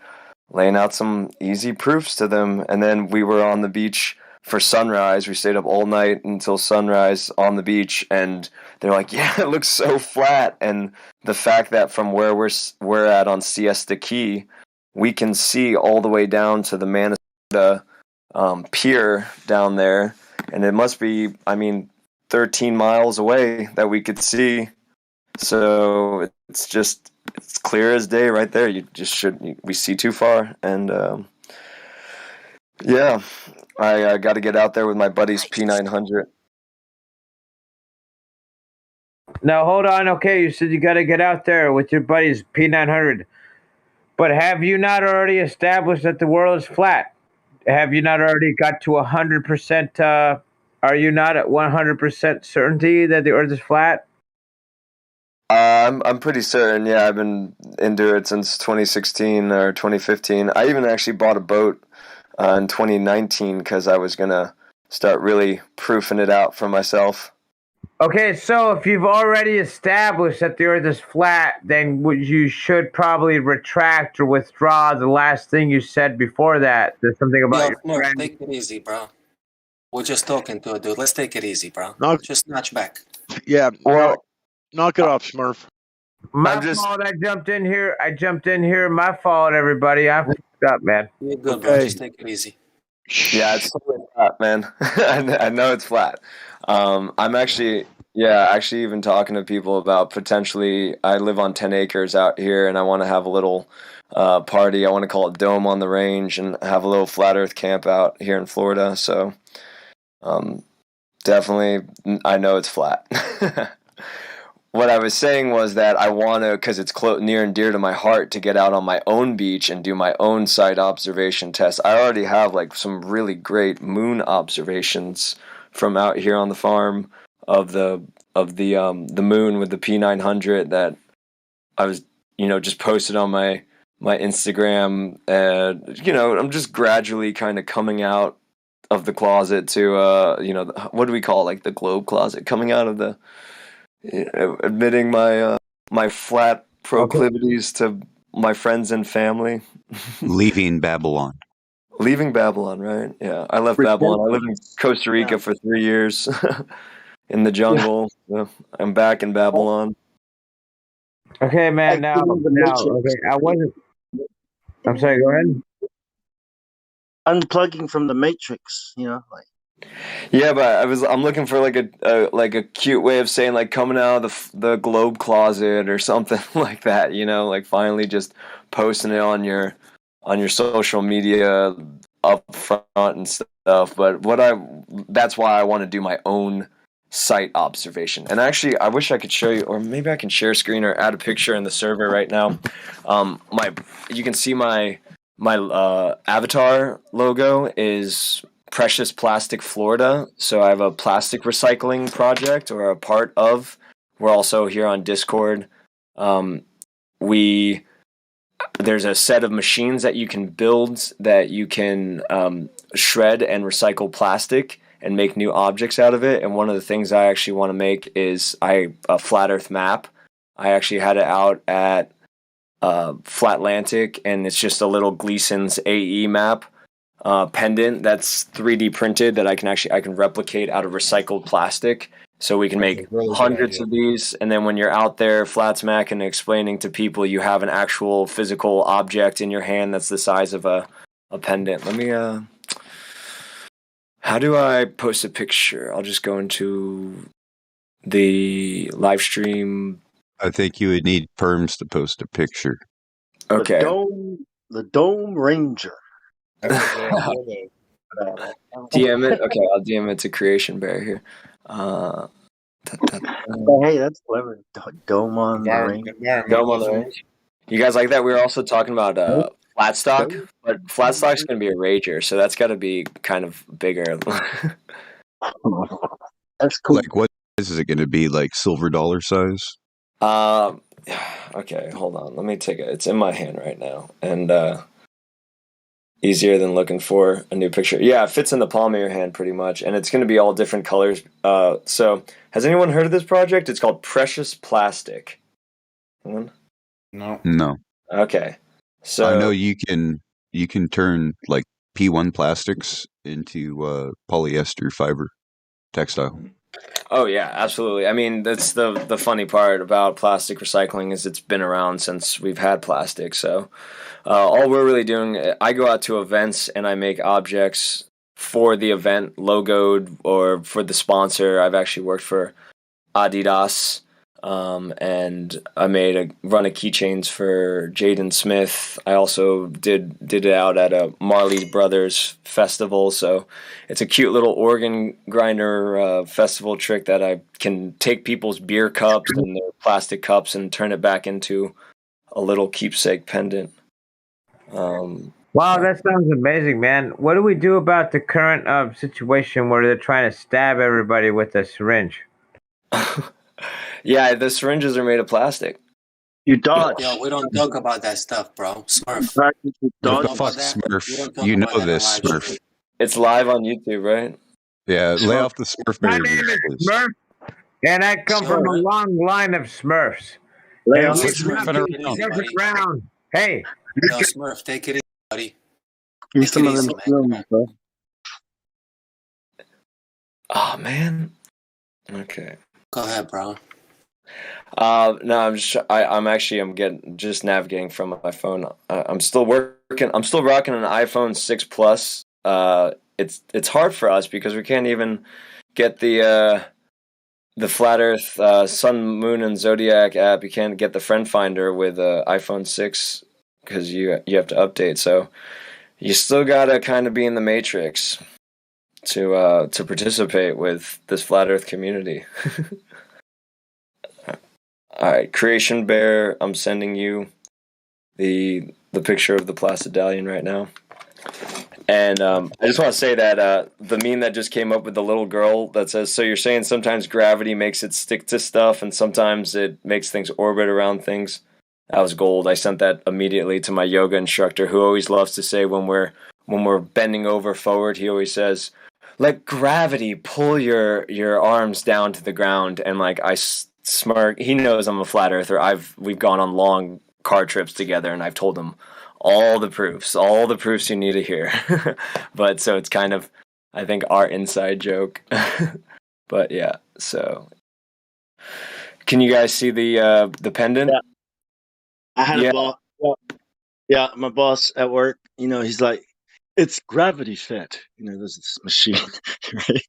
laying out some easy proofs to them. And then we were on the beach for sunrise. We stayed up all night until sunrise on the beach, and they're like, "Yeah, it looks so flat." And the fact that from where we're at on Siesta Key, we can see all the way down to the Manistee pier down there, and it must be, 13 miles away that we could see. So it's clear as day right there. We see too far, and yeah, I got to get out there with my buddy's P900. Now hold on. Okay, you said you got to get out there with your buddy's P900, but have you not already established that the world is flat? Have you not already got to 100%? Are you not at 100% certainty that the Earth is flat? I'm pretty certain. Yeah, I've been into it since 2016 or 2015. I even actually bought a boat in 2019 because I was gonna start really proofing it out for myself. Okay, so if you've already established that the Earth is flat, then you should probably retract or withdraw the last thing you said before that. There's something about your No, friend. take it easy, bro. We're just talking to a dude. Let's take it easy, bro. Just notch back. Yeah. Well, knock it off, Smurf. My fault. I jumped in here. My fault, everybody. I fucked up, man. You're good, bro. Just take it easy. Yeah, it's totally flat, man. I know it's flat. I'm actually even talking to people about potentially. I live on 10 acres out here, and I want to have a little party. I want to call it Dome on the Range and have a little flat Earth camp out here in Florida. So, definitely, I know it's flat. What I was saying was that I want to, because it's near and dear to my heart, to get out on my own beach and do my own site observation tests. I already have like some really great moon observations from out here on the farm of the moon with the P900 that I was just posted on my Instagram. I'm just gradually kind of coming out of the closet to what do we call it? Like the globe closet, coming out of the. Admitting my flat proclivities to my friends and family. Leaving Babylon. Leaving Babylon, right? Yeah, I left Babylon. I lived in Costa Rica for 3 years in the jungle. So I'm back in Babylon. Okay, man. Now, okay. I wasn't. I'm sorry. Go ahead. Unplugging from the Matrix, like. Yeah, but I'm looking for like a cute way of saying like coming out of the globe closet or something like that, like finally just posting it on your social media up front and stuff. But that's why I want to do my own site observation. And actually, I wish I could show you, or maybe I can share screen or add a picture in the server right now. You can see my avatar logo is Precious Plastic Florida. So I have a plastic recycling project, or a part of. We're also here on Discord. There's a set of machines that you can build that you can shred and recycle plastic and make new objects out of it. And one of the things I actually want to make is a flat Earth map. I actually had it out at Flatlantic, and it's just a little Gleason's AE map. Pendant that's 3D printed that I can replicate out of recycled plastic, so we can make hundreds of these. And then when you're out there flat smack and explaining to people, you have an actual physical object in your hand that's the size of a pendant. Let me How do I post a picture? I'll just go into the live stream. I think you would need perms to post a picture. Okay. The Dome Ranger. That's a good idea, though. DM it. Okay, I'll DM it to Creation Bear here. Hey, that's clever. Dome on the range. Dome on the range. You guys like that? We were also talking about flat stock, but flat stock's gonna be a rager, so that's got to be kind of bigger. That's cool. Like, what is it going to be? Like silver dollar size? Okay, hold on. Let me take it. It's in my hand right now, and easier than looking for a new picture. Yeah, it fits in the palm of your hand pretty much, and it's going to be all different colors. So, has anyone heard of this project? It's called Precious Plastic. Anyone? No. Okay. So I know you can turn like P1 plastics into polyester fiber textile. Oh yeah, absolutely. I mean, that's the funny part about plastic recycling is it's been around since we've had plastic. So all we're really doing, I go out to events and I make objects for the event, logoed or for the sponsor. I've actually worked for Adidas, and I run a keychains for Jaden Smith. I also did it out at a Marley Brothers festival. So it's a cute little organ grinder festival trick that I can take people's beer cups and their plastic cups and turn it back into a little keepsake pendant. Wow, that sounds amazing, man. What do we do about the current situation where they're trying to stab everybody with a syringe? Yeah, the syringes are made of plastic. You dodge. Yo, we don't talk about that stuff, bro. Smurf. What the fuck, Smurf? You know this, Smurf. It's live on YouTube, right? Yeah, lay off the Smurf My behavior, name is please. Smurf, and I come from a long line of Smurfs. Lay And off we the come Smurf. to Take it easy, perfect buddy. round. Hey, Yo, Smurf, take it easy, buddy. Give Take some it of easy, them man. films, bro. Oh man. Okay. Go ahead, bro. No, I'm just navigating from my phone. I'm still working. I'm still rocking an iPhone 6 Plus. It's hard for us because we can't even get the Flat Earth, Sun, Moon, and Zodiac app. You can't get the Friend Finder with iPhone 6 because you have to update. So you still gotta kind of be in the matrix to participate with this Flat Earth community. All right, Creation Bear, I'm sending you the picture of the Placidalian right now. And I just want to say that the meme that just came up with the little girl that says, so you're saying sometimes gravity makes it stick to stuff and sometimes it makes things orbit around things. That was gold. I sent that immediately to my yoga instructor who always loves to say when we're bending over forward, he always says, let gravity pull your arms down to the ground. And like I smirk. He knows I'm a flat earther. We've gone on long car trips together, and I've told him all the proofs you need to hear. But so it's kind of, I think, our inside joke. But yeah, so can you guys see the pendant? Yeah. I had Yeah. a boss. Yeah, my boss at work. He's like, "It's gravity fed." There's this machine, right?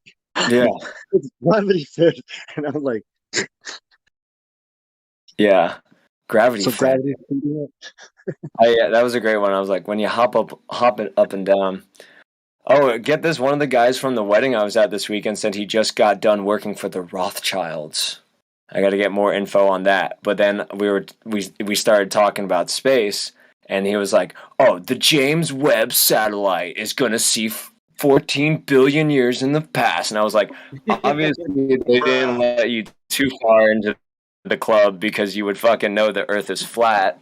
Yeah. It's gravity fed, and I'm like, yeah, gravity so fed. gravity feeding it. Oh yeah, that was a great one. I was like, when you hop it up and down. Oh, get this! One of the guys from the wedding I was at this weekend said he just got done working for the Rothschilds. I got to get more info on that. But then we started talking about space, and he was like, "Oh, the James Webb satellite is gonna see 14 billion years in the past." And I was like, "Obviously, they didn't let you too far into the club because you would fucking know the Earth is flat,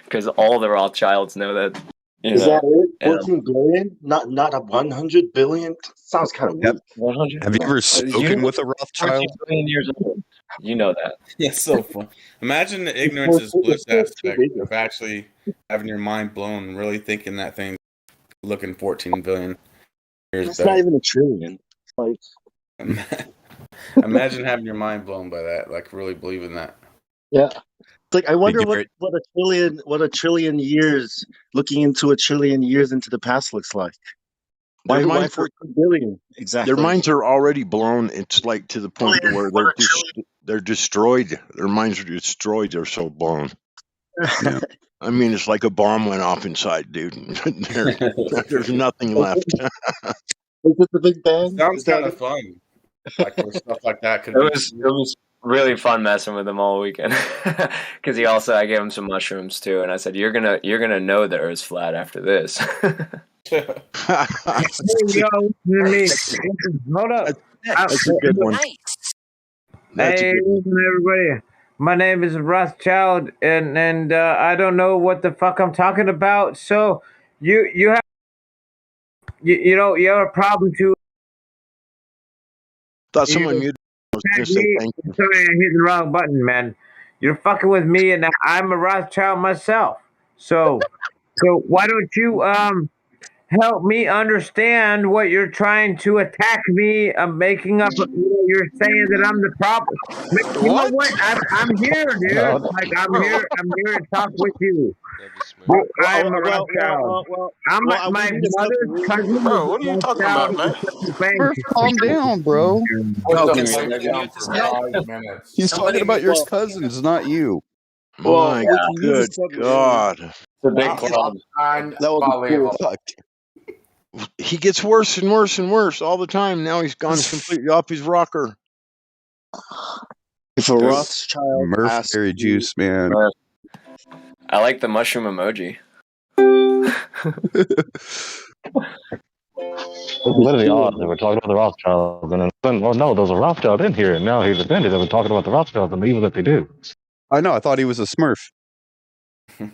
because all the Rothschilds know that." Is that it? 14 billion? Not a 100 billion? Sounds kind of weak. 100? Have you ever spoken with a 14 Rothschild? billion years old. You know that. It's so fun. Imagine the ignorance is bliss aspect of actually having your mind blown and really thinking that thing looking 14 billion years It's back. not even a trillion. It's like, Imagine having your mind blown by that, like really believing that. yeah. It's like I wonder Did you what a trillion years, looking into a trillion years into the past looks like. Their Why minds are 14 billion? their Exactly. minds are already blown. It's like to the point to where they're destroyed. Their minds are destroyed. They're so blown. Yeah. I mean, it's like a bomb went off inside, dude. There's nothing left. Is it the Big Bang? Sounds Is that kind of it? fun. Like where stuff like that could It be. was really fun messing with him all weekend because I gave him some mushrooms too, and I said you're gonna know the Earth's flat after this. Hey, yo, listen to me. Hold up. That's a good one. That's a Hey, good one. listen, everybody. My name is Rothschild, and I don't know what the fuck I'm talking about. So you have you have a problem too. Thought someone muted. I was gonna say thank you. Sorry, I hit the wrong button, man. You're fucking with me, and I'm a Rothschild myself. So why don't you help me understand what you're trying to attack me? I'm making up. You're saying that I'm the problem. You know what? I'm here, dude. Like I'm here to talk with you. I'm a Rothschild. I'm my mother's cousin. Bro, what are you talking about, man? Murph, calm down, bro. Put Okay, the man, mic they're down for 5 minutes. He's talking about your cousins, not you. My we can use good a submarine. God. It's a big club. Unbelievable. He gets worse and worse and worse all the time. Now he's gone completely off his rocker. If a Dude, Rothschild Murph asks berry you, juice, man. I like the mushroom emoji. It's literally odd that we're talking about the Rothschilds, and then, well, no, there's a Rothschild in here, and now he's offended that we're talking about the Rothschilds and the evil that they do. I know. I thought he was a Smurf. I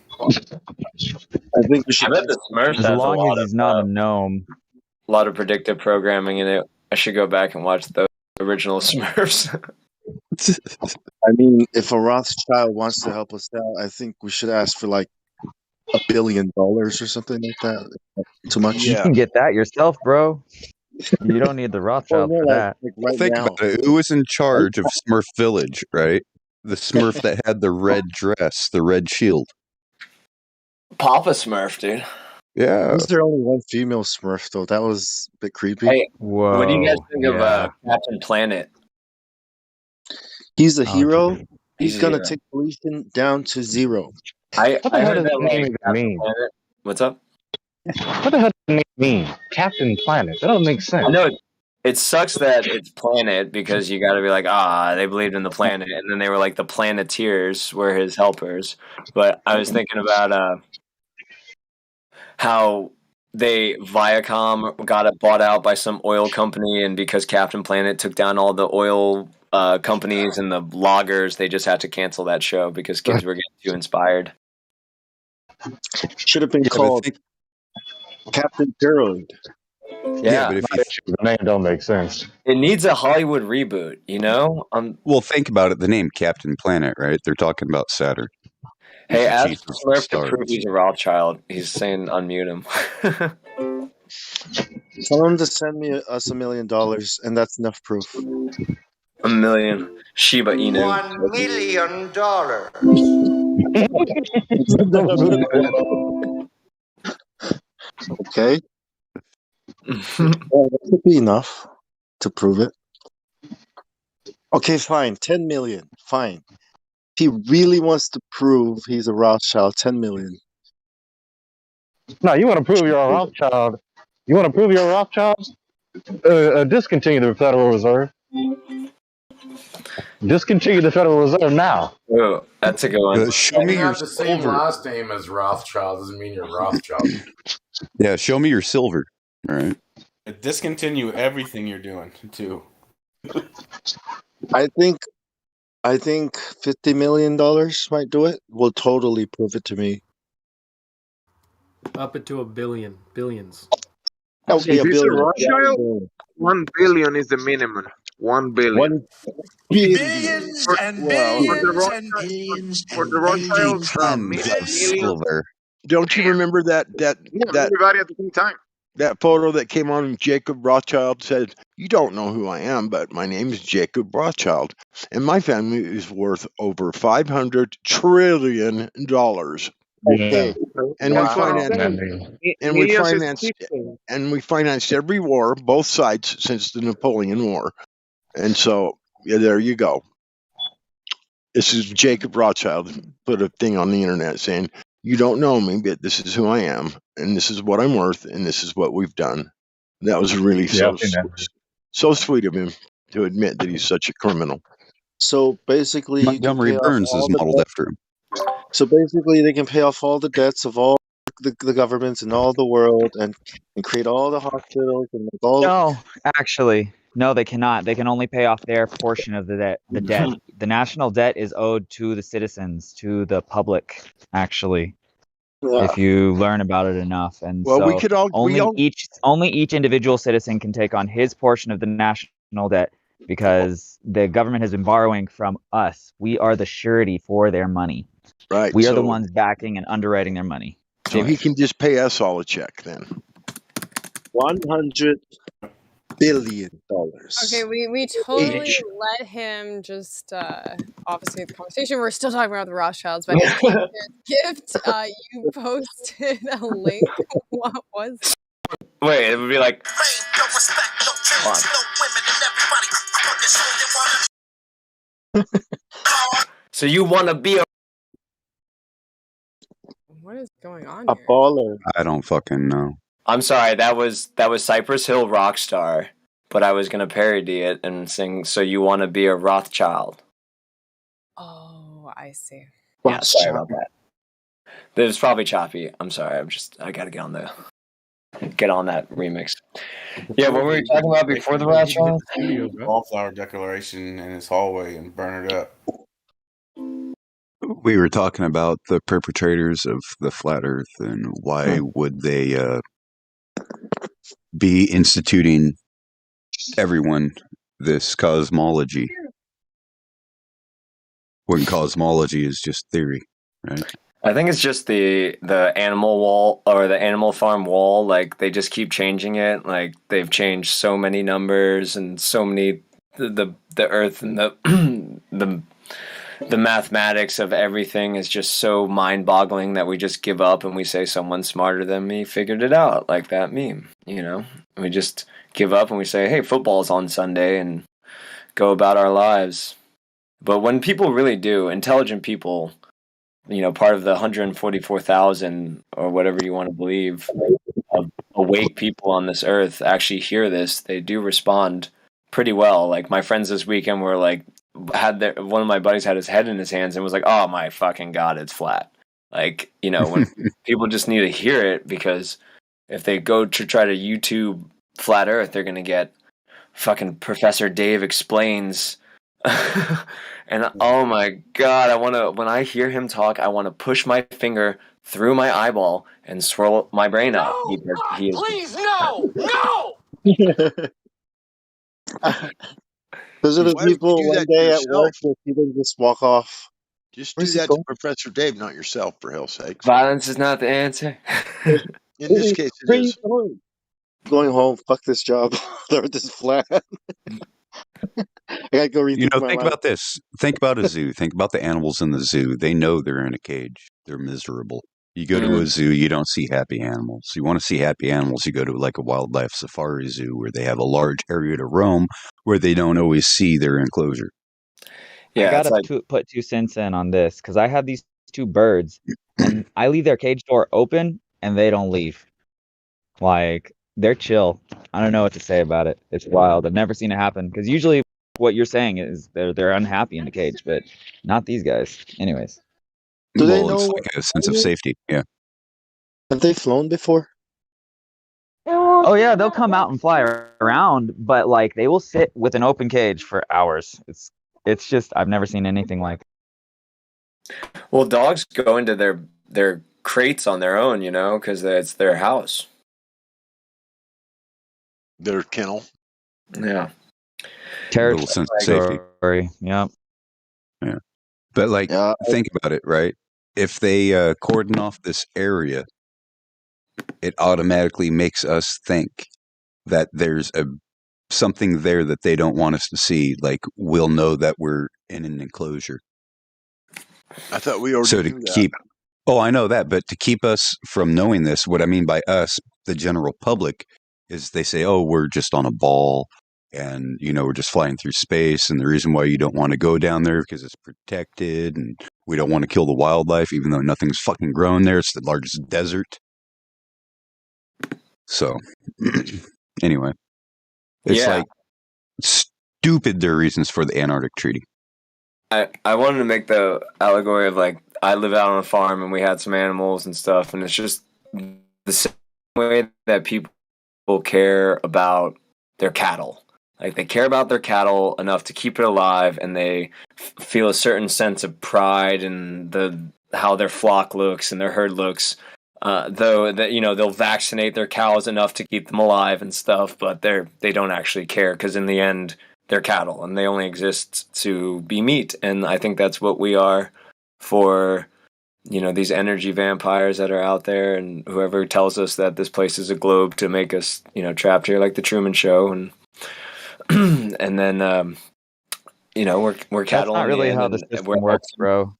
think we should. I bet the Smurfs As has long as he's not a gnome. a lot of predictive programming in it. I should go back and watch the original Smurfs. I mean, if a Rothschild wants to help us out, I think we should ask for like $1 billion or something like that. Too much. You can get that yourself, bro. You don't need the Rothschild for that. Right Think now. about it. Who was in charge of Smurf Village, right? The Smurf that had the red dress, the red shield. Papa Smurf, dude. Yeah. Was there only one female Smurf though? That was a bit creepy. Hey, what do you guys think of Captain Planet? He's a hero. He's He's a gonna hero. take pollution down to 0. I What the hell heard does that that like name even Captain mean? Planet. What's up? What the hell does that name mean? Captain Planet. That doesn't make sense. I know it sucks that it's Planet because you got to be like, they believed in the planet, and then they were like the Planeteers were his helpers. But I was thinking about how Viacom got it bought out by some oil company, and because Captain Planet took down all the oil companies and the loggers, they just had to cancel that show because kids were getting too inspired. Should have been called Captain Steroid. Yeah, but if you the name don't make sense. It needs a Hollywood reboot, you know? Well, think about it. The name Captain Planet, right? They're talking about Saturn. Hey, the ask chief of Smurf to stars. prove he's a Rothschild. He's saying unmute him. Tell him to send us $1 million, and that's enough proof. $1 million. Shiba Inu. $1 million. Okay. Well, that could be enough to prove it. Okay, fine. 10 million. Fine. If he really wants to prove he's a Rothschild, 10 million. No, you want to prove you're a Rothschild. You want to prove you're a Rothschild? Discontinue the Federal Reserve. Discontinue the Federal Reserve now. Oh, that's a good one. Show me You your have the same silver. last name as Rothschild doesn't mean you're Rothschild. Yeah, show me your silver. All right. Discontinue everything you're doing too. I think $50 million might do it. Will totally prove it to me. Up it to $1 billion. Billions. Okay, If $1 it's a billion. Rothschild, 1 billion is the minimum. 1 billion. Billions and billions and billions For the Rothschilds, Tons of silver. Don't you remember that everybody at the same time. that photo that came on Jacob Rothschild said, "You don't know who I am, but my name is Jacob Rothschild, and my family is worth over $500 trillion." Okay. And we That's what I'm finance saying. and we Millions is financed cheating. and we financed every war, both sides, since the Napoleon War. And so, yeah, there you go. This is Jacob Rothschild put a thing on the internet saying, "You don't know me, but this is who I am, and this is what I'm worth, and this is what we've done." That was really Yeah, I've seen that. so sweet of him to admit that he's such a criminal. So basically, you can Montgomery pay off Burns is all the modeled debt. after him. So basically, they can pay off all the debts of all the governments in all the world, and create all the hospitals and like all. No, actually, no, they cannot. They can only pay off their portion of the debt. The debt, the national debt, is owed to the citizens, to the public. Actually, Yeah. if you learn about it enough, and Well, we so could all only each individual citizen can take on his portion of the national debt because the government has been borrowing from us. We are the surety for their money. Right. We are the So, ones backing and underwriting their money. so he can just pay us all a check then. $100 billion. Okay, we totally Each. let him just obviously the conversation. We're still talking about the Rothschilds, but his gift, you posted a link. What was that? Wait, it would be like. Hold on. So you want to be a. What is going on A here? baller. I don't fucking know. I'm sorry, that was Cypress Hill Rockstar, but I was gonna parody it and sing "So You Want to Be a Rothschild." Oh, I see. Yeah, sorry about that. It was probably choppy. I'm sorry. I gotta get on that remix. Yeah, what were we talking about before the Rothschild? Wallflower Declaration in his hallway and burn it up. We were talking about the perpetrators of the flat Earth and why would they be instituting everyone this cosmology when cosmology is just theory, right? I think it's just the animal wall or the Animal Farm wall. Like they just keep changing it. Like they've changed so many numbers and so many the Earth and the mathematics of everything is just so mind-boggling that we just give up and we say someone smarter than me figured it out, like that meme. You know, we just give up and we say, "Hey, football's on Sunday," and go about our lives. But when people really do, intelligent people, you know, part of the 144,000 or whatever you want to believe of awake people on this earth actually hear this, they do respond pretty well. Like my friends this weekend were like, one of my buddies had his head in his hands and was like, "Oh my fucking God, it's flat." Like, you know, when people just need to hear it, because if they go to try to YouTube flat earth, they're going to get fucking Professor Dave Explains. And oh my God, when I hear him talk, I want to push my finger through my eyeball and swirl my brain up. Please, no! Those are the Why would you people do one that to day at yourself? work that you can just walk off. Just Where's do he that going? to Professor Dave, not yourself, for hell's sakes. Violence is not the answer. In this case, it Where are you is. going? Going home. Fuck this job. The earth is flat. I gotta go You rethink know, my think life. about this. Think about a zoo. Think about the animals in the zoo. They know they're in a cage. They're miserable. You go to a zoo, you don't see happy animals. You want to see happy animals, you go to like a wildlife safari zoo where they have a large area to roam where they don't always see their enclosure. Yeah, I gotta put 2 cents in on this because I have these two birds, and I leave their cage door open, and they don't leave. Like they're chill. I don't know what to say about it. It's wild. I've never seen it happen because usually what you're saying is they're unhappy in the cage, but not these guys. Anyways. Do they Well, know it's what like a sense of safety. Yeah. Have they flown before? Oh yeah, they'll come out and fly around, but like they will sit with an open cage for hours. It's just I've never seen anything like. Well, dogs go into their crates on their own, you know, because it's their house. Their kennel. Yeah. Little sense of safety. Yep. Yeah. But like, think about it, right? If they cordon off this area, it automatically makes us think that there's something there that they don't want us to see. Like we'll know that we're in an enclosure. I thought we already so to knew that. keep Oh, I know that, but to keep us from knowing this, what I mean by us, the general public, is they say, oh, we're just on a ball and, we're just flying through space. And the reason why you don't want to go down there because it's protected and we don't want to kill the wildlife, even though nothing's fucking grown there. It's the largest desert. So, anyway, it's like stupid. There are reasons for the Antarctic Treaty. I wanted to make the allegory of like I live out on a farm and we had some animals and stuff, and it's just the same way that people care about their cattle. Like they care about their cattle enough to keep it alive, and they feel a certain sense of pride in how their flock looks and their herd looks. Though that they'll vaccinate their cows enough to keep them alive and stuff, but they don't actually care because in the end they're cattle and they only exist to be meat. And I think that's what we are for these energy vampires that are out there, and whoever tells us that this place is a globe to make us trapped here like the Truman Show, and and then we're cattle. That's not really how the system works, bro.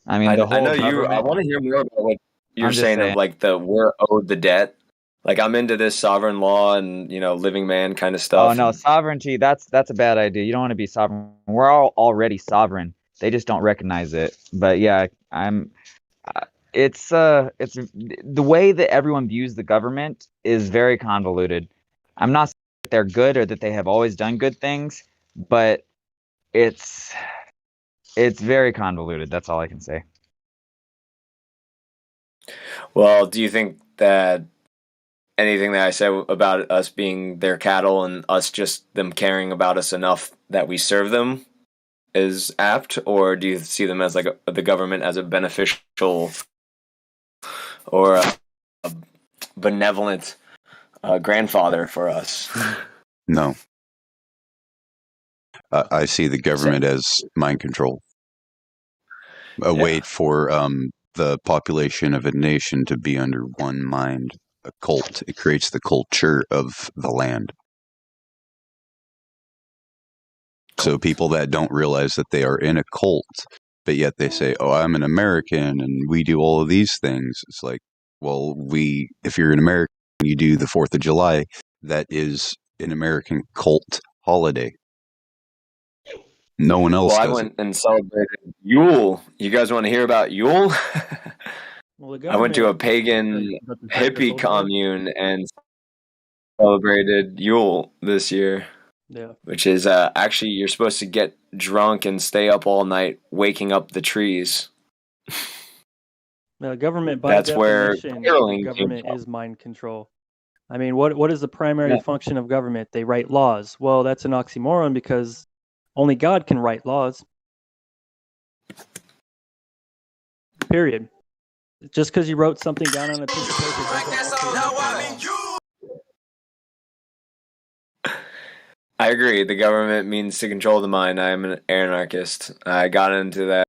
I mean, I the whole know you. I government. want to hear more about what you're I'm just saying saying. of like we're owed the debt. Like I'm into this sovereign law and living man kind of stuff. Oh no, sovereignty. That's a bad idea. You don't want to be sovereign. We're all already sovereign. They just don't recognize it. But yeah, it's the way that everyone views the government is very convoluted. I'm not saying that they're good or that they have always done good things, but it's very convoluted. That's all I can say. Well, do you think that anything that I said about us being their cattle and us just them caring about us enough that we serve them is apt, or do you see them as like the government as a beneficial or a benevolent grandfather for us? No. I see the government as mind control. A way for the population of a nation to be under one mind, a cult. It creates the culture of the land. So people that don't realize that they are in a cult, but yet they say, oh, I'm an American and we do all of these things. It's like, well, if you're an American, you do the 4th of July. That is an American cult holiday. No one else Well, I does went and celebrated Yule. You guys want to hear about Yule? Well, I went to a pagan hippie commune and celebrated Yule this year. Yeah. Which is actually you're supposed to get drunk and stay up all night waking up the trees. The government, by That's where definition, caroling the came government from. is mind control. I mean, what is the primary function of government? They write laws. Well, that's an oxymoron because only God can write laws. Period. Just because you wrote something down on a piece of paper doesn't I agree. The government means to control the mind. I am an anarchist. I got into that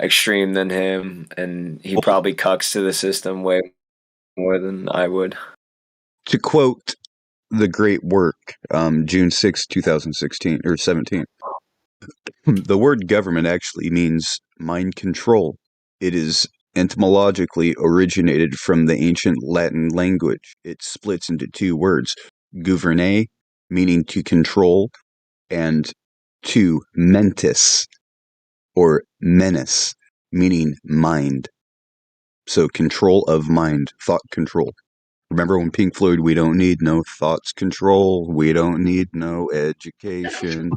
extreme than him, and he probably cucks to the system way more than I would. To quote the great work, June 6, 2016 or 17, the word government actually means mind control. It is etymologically originated from the ancient Latin language. It splits into two words, gouverne, meaning to control, and to mentis, or menace, meaning mind. So control of mind, thought control. Remember when Pink Floyd, we don't need no thoughts control, we don't need no education,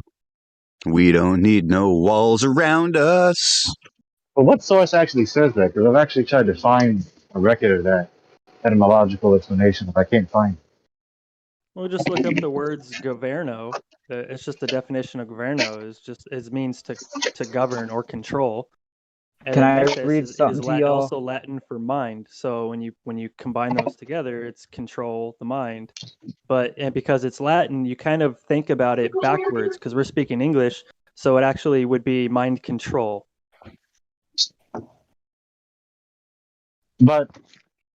we don't need no walls around us. But what source actually says that? Because I've actually tried to find a record of that etymological explanation, but I can't find it. Well, just look up the words governo. It's just the definition of governo it means to govern or control. And Can then I mentis read something to y'all? also Latin for mind. So when you combine those together, it's control the mind. And because it's Latin, you kind of think about it backwards because we're speaking English. So it actually would be mind control. But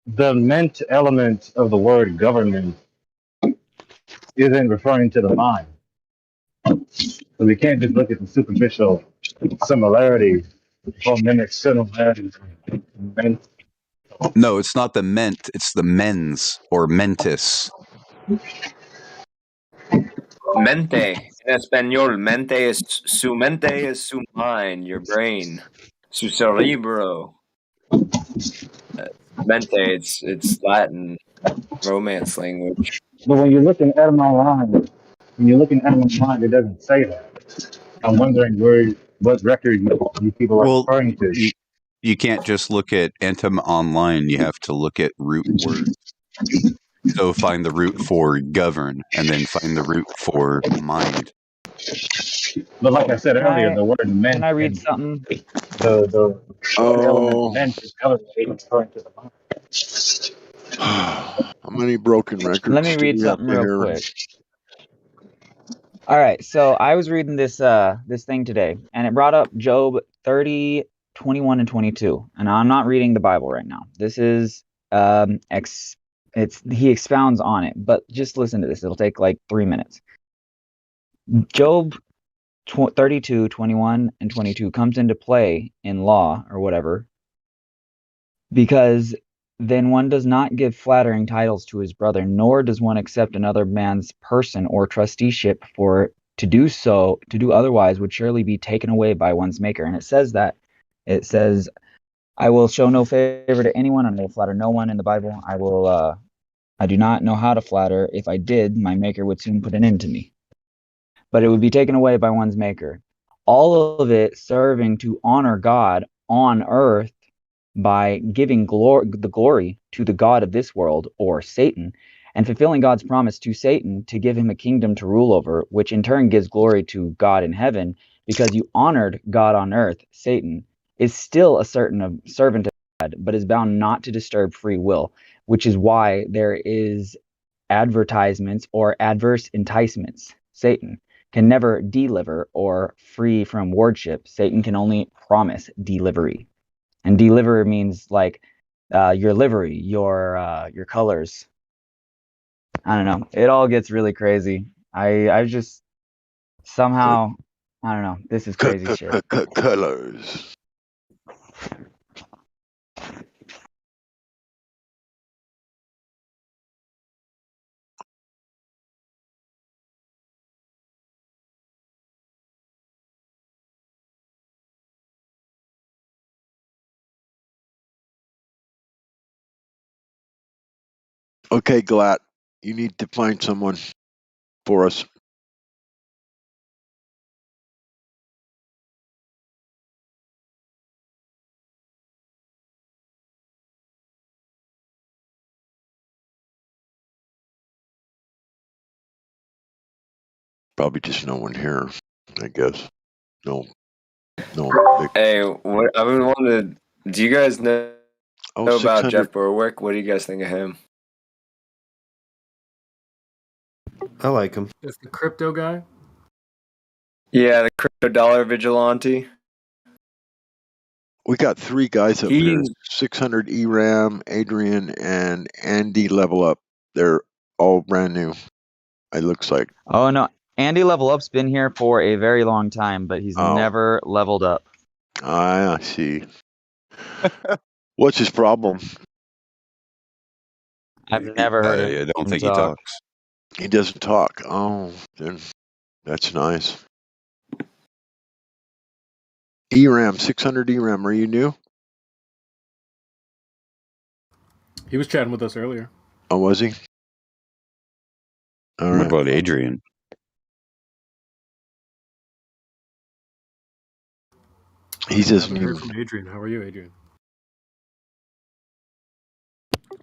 the ment element of the word government isn't referring to the mind. So we can't just look at the superficial similarities. All mimic similarities. No, it's not the ment, it's the mens or mentis. Mente. En español, mente is su mente is su mind, your brain. Su cerebro. Mente, it's Latin romance language. But when you're looking at them online, it doesn't say that. I'm wondering what record you people are Well, referring to. you can't just look at entom online, you have to look at root words. So find the root for govern and then find the root for mind. But like I said Can earlier, the word can meant I read and something? the element Oh, meant is elevated referring to the mind. how many broken Let records me do read we have something to real hear? quick. All right, so I was reading this this thing today, and it brought up Job 30, 21, and 22. And I'm not reading the Bible right now. This is he expounds on it, but just listen to this. It'll take like 3 minutes. Job 32, 21, and 22 comes into play in law or whatever, because then one does not give flattering titles to his brother, nor does one accept another man's person or trusteeship, for to do otherwise would surely be taken away by one's maker. And it says, I will show no favor to anyone, and I will flatter no one in the Bible. I do not know how to flatter. If I did, my maker would soon put an end to me. But it would be taken away by one's maker. All of it serving to honor God on earth by giving the glory to the god of this world, or Satan, and fulfilling God's promise to Satan to give him a kingdom to rule over, which in turn gives glory to God in heaven, because you honored God on earth. Satan is still a servant of God, but is bound not to disturb free will, which is why there is advertisements or adverse enticements. Satan can never deliver or free from wardship. Satan can only promise delivery. And deliver means like your livery, your colors. I don't know. It all gets really crazy. I just somehow I don't know. This is crazy shit. Colors. Okay, Glat, you need to find someone for us. Probably just no one here, I guess. No. Hey, what I would want to. Do you guys know Oh, about 600. Jeff Berwick? What do you guys think of him? I like him. That's the crypto guy. Yeah, the crypto dollar vigilante. We got 3 guys up here. He's 600 ERAM, Adrian, and Andy Level Up. They're all brand new. It looks like. Oh no, Andy Level Up's been here for a very long time, but he's never leveled up. I see. What's his problem? I've never heard I don't him think he talk. talks. He doesn't talk. Oh, then that's nice. ERAM, 600 ERAM. Are you new? He was chatting with us earlier. Oh, was he? All What right. about Adrian? He says I haven't heard new. from Adrian. How are you, Adrian?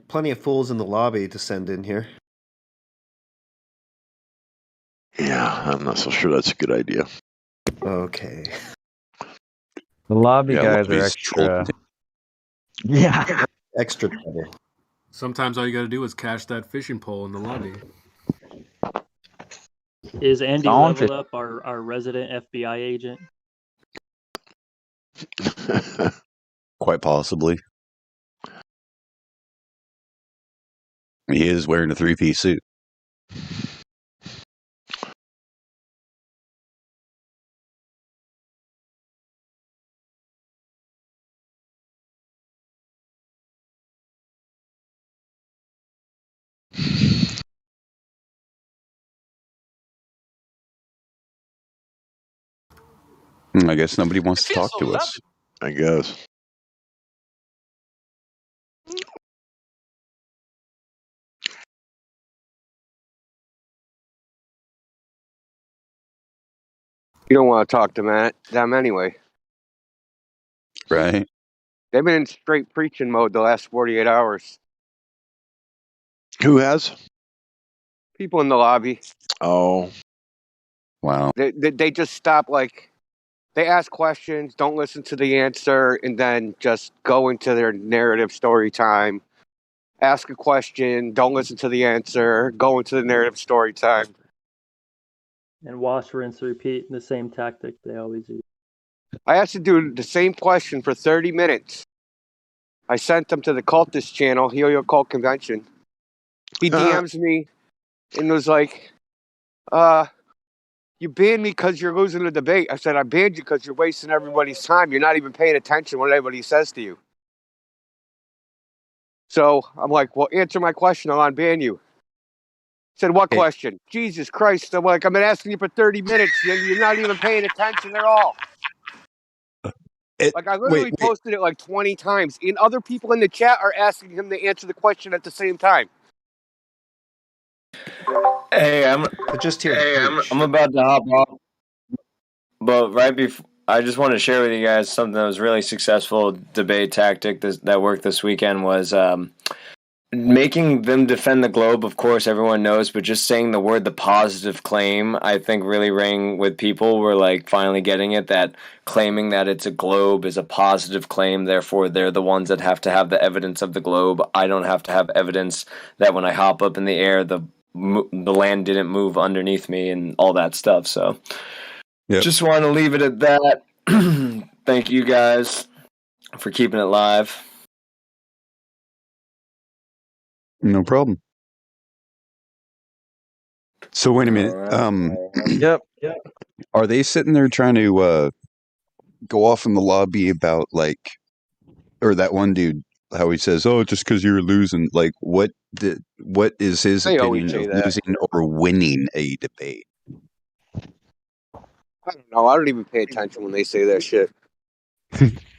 Plenty of fools in the lobby to send in here. Yeah, I'm not so sure that's a good idea. Okay. The lobby Yeah, guys are lobby's extra. Yeah. Extra trouble. Sometimes all you got to do is cash that fishing pole in the lobby. Is Andy Don't leveled up our resident FBI agent? Quite possibly. He is wearing a 3-piece suit. I guess nobody wants to talk to us. I guess. You don't want to talk to them anyway. Right. They've been in straight preaching mode the last 48 hours. Who has? People in the lobby. Oh. Wow. They just stop, like, they ask questions, don't listen to the answer, and then just go into their narrative story time. Ask a question, don't listen to the answer, go into the narrative story time. And wash, rinse, repeat, the same tactic they always use. I asked to do the same question for 30 minutes. I sent them to the cultist channel, Helio Cult Convention. He DMs me and was like, you banned me because you're losing the debate. I said, I banned you because you're wasting everybody's time. You're not even paying attention to what anybody says to you. So I'm like, well, answer my question. I'll unban you. He said, what question? Jesus Christ. I'm like, I've been asking you for 30 minutes. You're not even paying attention at all. I literally posted it like 20 times. And other people in the chat are asking him to answer the question at the same time. Hey, I'm about to hop off, but right before, I just want to share with you guys something that was really successful debate tactic that worked this weekend was making them defend the globe. Of course, everyone knows, but just saying the word, the positive claim, I think really rang with people. We're like finally getting it, that claiming that it's a globe is a positive claim. Therefore, they're the ones that have to have the evidence of the globe. I don't have to have evidence that when I hop up in the air, the land didn't move underneath me and all that stuff. So just want to leave it at that. Thank you guys for keeping it live. No problem. So wait a minute. Yep. Are they sitting there trying to go off in the lobby about or that one dude, how he says, "Oh, just because you're losing." Like, what is his They always opinion say of that. losing or winning a debate? I don't know. I don't even pay attention when they say that shit.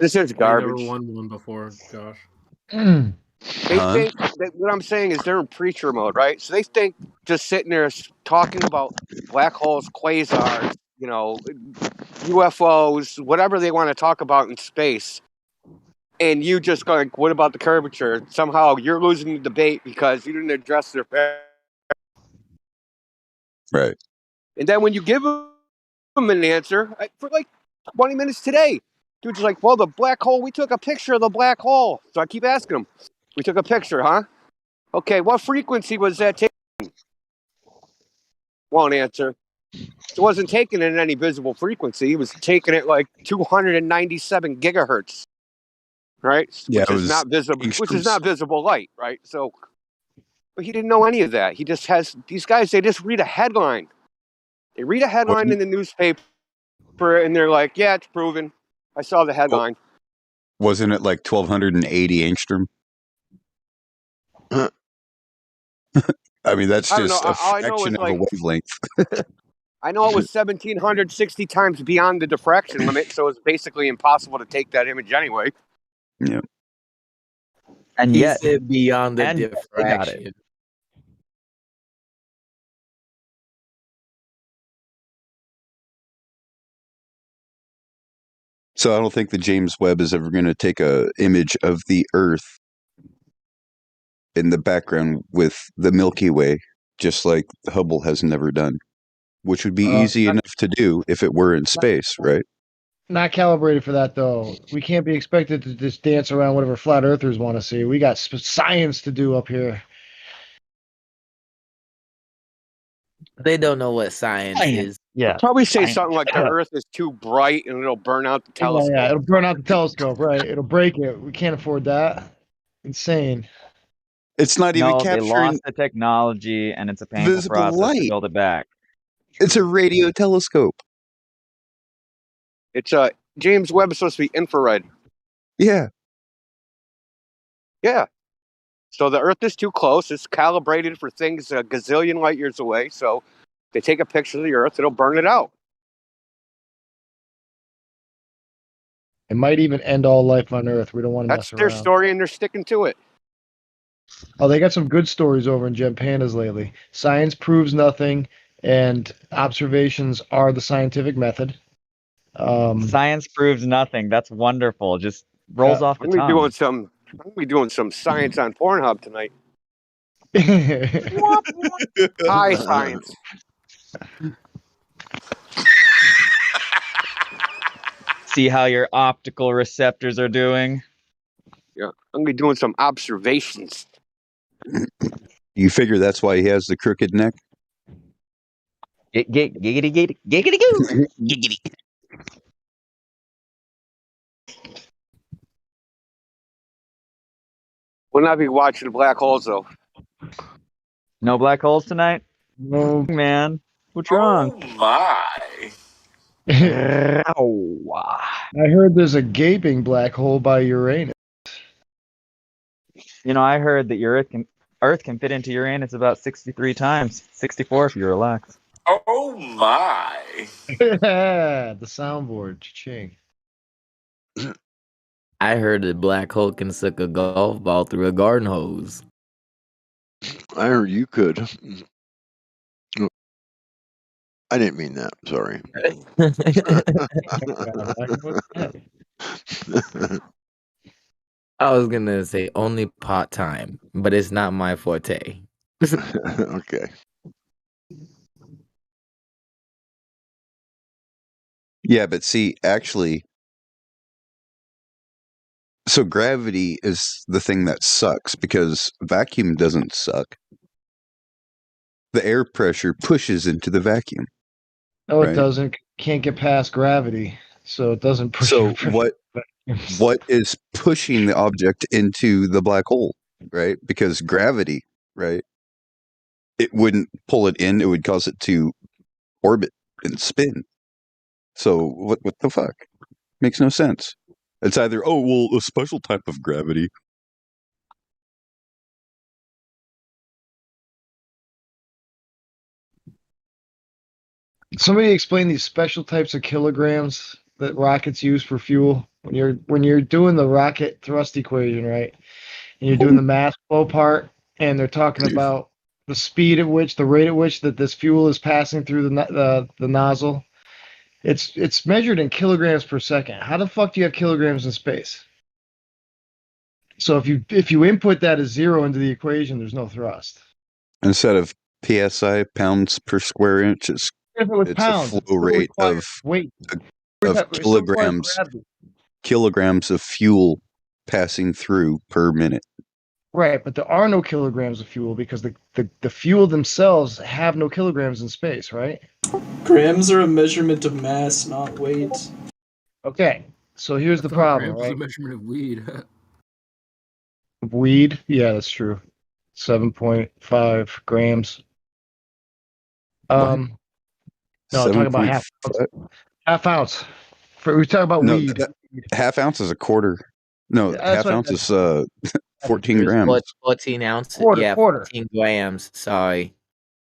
This is I've garbage. never won one before, Josh. They think that what I'm saying is they're in preacher mode, right? So they think just sitting there talking about black holes, quasars, UFOs, whatever they want to talk about in space, and you just go like, what about the curvature? Somehow you're losing the debate because you didn't address their facts. Right. And then when you give them an answer for like 20 minutes today, dude's like, well, the black hole, we took a picture of the black hole. So I keep asking him, we took a picture, huh? Okay, what frequency was that taken? Won't answer. It wasn't taken at any visible frequency. It was taken at like 297 gigahertz, right? Yeah, Which it is was not visible. Which is angstroms. not visible light, right? So, but he didn't know any of that. He just has these guys. They just read a headline. They read a headline in the newspaper, and they're like, "Yeah, it's proven. I saw the headline." Wasn't it like 1280 angstrom? I mean, that's I don't know. just a All I know fraction is of a like wavelength. I know it was 1,760 times beyond the diffraction limit, so it's basically impossible to take that image anyway. Yeah. And He yet, said beyond the and yet they got it. diffraction. So I don't think the James Webb is ever going to take a image of the Earth in the background with the Milky Way, just like Hubble has never done, which would be easy enough to do if it were in space, right? Not calibrated for that, though. We can't be expected to just dance around whatever flat earthers want to see. We got science to do up here. They don't know what science is. I'll probably say something like the Earth is too bright and it'll burn out the telescope. Yeah, it'll burn out the telescope, right? It'll break it. We can't afford that. Insane. It's not even No, they capturing lost the technology, and it's a painful visible process light. to build it back. It's a radio telescope. It's James Webb is supposed to be infrared. Yeah. Yeah. So the Earth is too close. It's calibrated for things a gazillion light years away. So they take a picture of the Earth, it'll burn it out. It might even end all life on Earth. We don't want to That's mess their around. story, and they're sticking to it. Oh, they got some good stories over in Gem Pandas lately. Science proves nothing, and observations are the scientific method. Science proves nothing. That's wonderful. Just rolls off the I'm gonna be doing tongue. some science on Pornhub tonight. High science. See how your optical receptors are doing. Yeah, I'm gonna be doing some observations. You figure that's why he has the crooked neck? Giggity goo. Giggity. We'll not be watching black holes though. No black holes tonight? No, man. What's wrong? My. I heard there's a gaping black hole by Uranus. You know, I heard that your Earth can fit into Uranus about 63 times. 64 if you relax. Oh my. The soundboard. Cha-ching. I heard a black hole can suck a golf ball through a garden hose. I heard you could. I didn't mean that. Sorry. I was gonna say only part time, but it's not my forte. Okay. Yeah, but see, actually, so gravity is the thing that sucks because vacuum doesn't suck. The air pressure pushes into the vacuum. No, it right? doesn't. Can't get past gravity, so it doesn't push. So your what is pushing the object into the black hole, right? Because gravity, right? It wouldn't pull it in, it would cause it to orbit and spin. So what the fuck? Makes no sense. It's either, oh, well, a special type of gravity. Somebody explain these special types of kilograms that rockets use for fuel when you're doing the rocket thrust equation, right? And you're doing the mass flow part, and they're talking about the speed at which, the rate at which that this fuel is passing through the nozzle. It's measured in kilograms per second. How the fuck do you have kilograms in space? So if you input that as 0 into the equation, there's no thrust. Instead of PSI, pounds per square inch, it's pounds, a flow rate of weight. kilograms of fuel passing through per minute. Right, but there are no kilograms of fuel because the fuel themselves have no kilograms in space, right? Grams are a measurement of mass, not weight. Okay, so here's the problem, Grams is a right? measurement of weed. Weed? Yeah, that's true. 7.5 grams. No, I'm talking about half ounce. We're talking about weed. Half ounce is a quarter. No, half ounce is 14 There's grams. 14 ounces. Quarter. 14 grams. Sorry.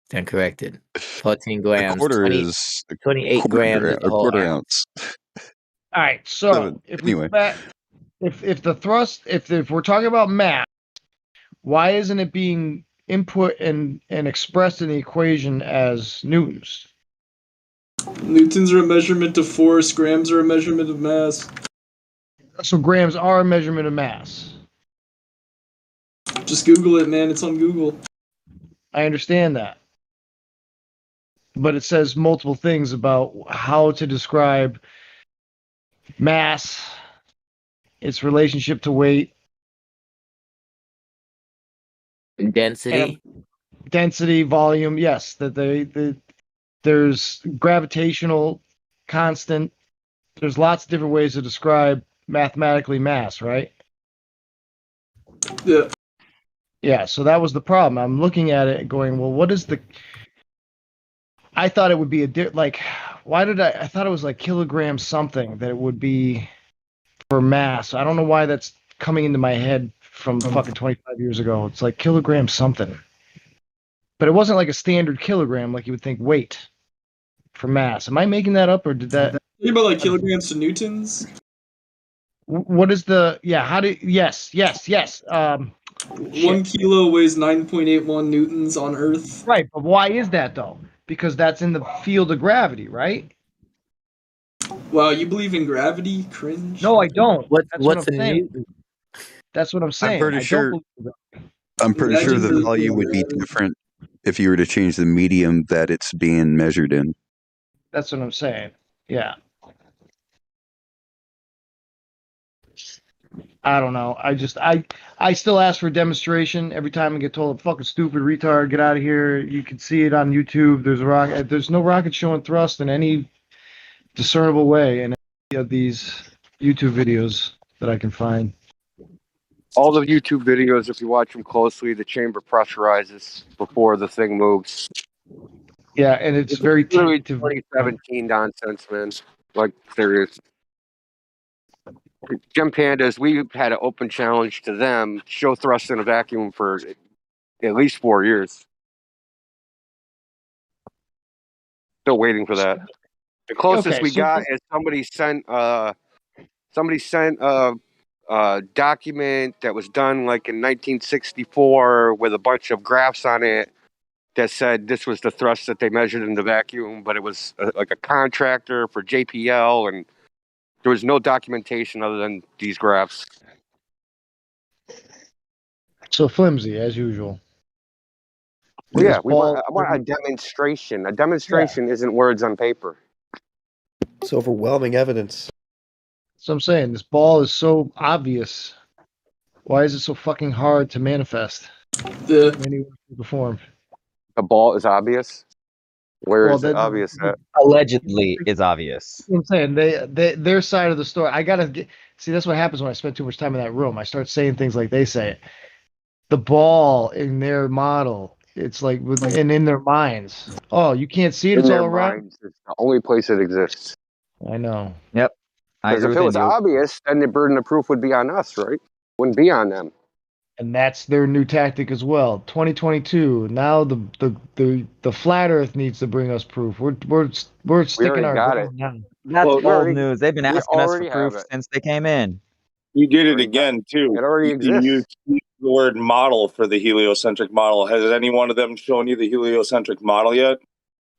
Stand corrected. 14 grams. A quarter 20, is 28 grams is a quarter ounce. All right, so anyway, if the thrust, if we're talking about mass, why isn't it being input and expressed in the equation as newtons? Newtons are a measurement of force, grams are a measurement of mass. So grams are a measurement of mass. Just Google it, man. It's on Google. I understand that. But it says multiple things about how to describe mass, its relationship to weight. Density. Density, volume, yes. There's gravitational constant. There's lots of different ways to describe mathematically mass, right? Yeah. Yeah, so that was the problem. I'm looking at it and going, well, what is the... I thought it would be why did I thought it was like kilogram something that it would be for mass. I don't know why that's coming into my head from fucking 25 years ago. It's like kilogram something. But it wasn't like a standard kilogram like you would think weight for mass. Am I making that up or did that... Think about like kilograms to newtons? What is the How do yes. 1 kilo weighs 9.81 newtons on Earth. Right, but why is that though? Because that's in the field of gravity, right? Wow, you believe in gravity? Cringe. No, I don't. That's what What's I'm a saying. Newton? That's what I'm I'm saying. pretty I don't sure. believe in gravity. I'm pretty sure Imagine the believing value in would be gravity. different if you were to change the medium that it's being measured in. That's what I'm saying. Yeah. I don't know. I still ask for a demonstration every time I get told, "Fucking stupid retard, get out of here." You can see it on YouTube. There's no rocket showing thrust in any discernible way in any of these YouTube videos that I can find. All the YouTube videos, if you watch them closely, the chamber pressurizes before the thing moves. Yeah, and it's very literally tight to 2017 nonsense, man. Like, serious. Gem Pandas, we had an open challenge to them, show thrust in a vacuum for at least 4 years. Still waiting for that. The closest we got is somebody sent a document that was done like in 1964 with a bunch of graphs on it that said this was the thrust that they measured in the vacuum, but it was like a contractor for JPL, and there was no documentation other than these graphs. So flimsy as usual. Well, yeah, I want a demonstration. A demonstration isn't words on paper. It's overwhelming evidence. So I'm saying this ball is so obvious. Why is it so fucking hard to manifest? The many ways to perform. A ball is obvious. Where is it obvious at? Allegedly is obvious. I'm saying their side of the story. I gotta see. That's what happens when I spend too much time in that room. I start saying things like they say it. The ball in their model. It's like and in their minds. Oh, you can't see it. It's all around. Minds, it's the only place it exists. I know. Yep. Because if it was obvious, then the burden of proof would be on us, right? Wouldn't be on them. And that's their new tactic as well. 2022. Now the flat Earth needs to bring us proof. We're sticking our got ground now. That's old news. They've been asking us for already proof have it. since they came in. You did it again too. It already exists. You used the word model for the heliocentric model. Has any one of them shown you the heliocentric model yet?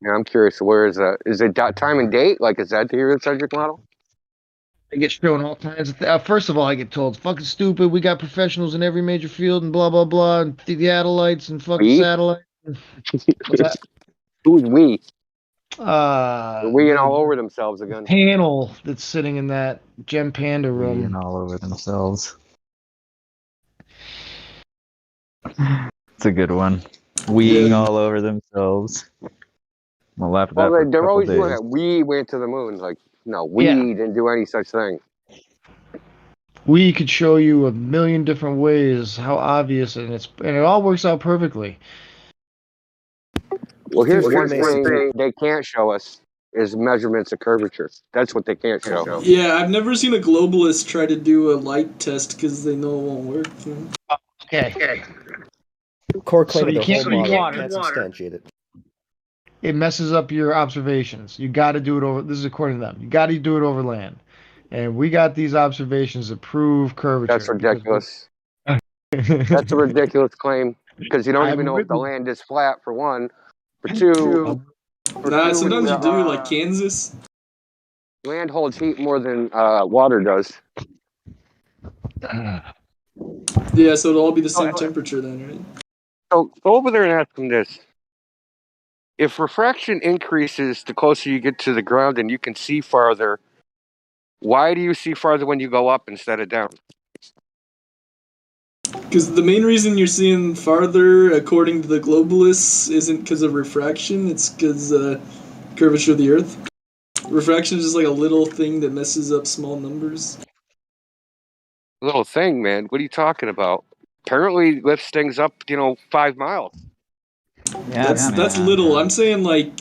Yeah, I'm curious. Where is that? Is it time and date? Like, is that the heliocentric model? I get shown all kinds of first of all, I get told, fucking stupid, we got professionals in every major field and blah, blah, blah, and theodolites and fucking satellites. What's that? Who's we? They're weeing all over themselves again. Panel that's sitting in that Gem Panda room. Weeing all over themselves. It's a good one. Weeing all over themselves. I'll laugh at that. Well, for they're a always couple doing days. that. We went to the moon. Like, no, we didn't do any such thing. We could show you a million different ways how obvious, and it all works out perfectly. Well, here's one thing they can't show us is measurements of curvature. That's what they can't show. Yeah, I've never seen a globalist try to do a light test because they know it won't work. Okay. Core claim of you their can't whole use model. water. Can't substantiate it. It messes up your observations. You got to do it over. This is according to them. You got to do it over land, and we got these observations that prove curvature. That's ridiculous. That's a ridiculous claim because you don't even know if the land is flat. For one, for two. Sometimes you do, like Kansas. Land holds heat more than water does. Yeah, so it'll all be the same temperature then, right? So go over there and ask them this. If refraction increases the closer you get to the ground and you can see farther, why do you see farther when you go up instead of down? Because the main reason you're seeing farther, according to the globalists, isn't because of refraction, it's because curvature of the Earth. Refraction is just like a little thing that messes up small numbers. Little thing, man. What are you talking about? Apparently lifts things up, 5 miles. Yeah, that's little. I'm saying, like,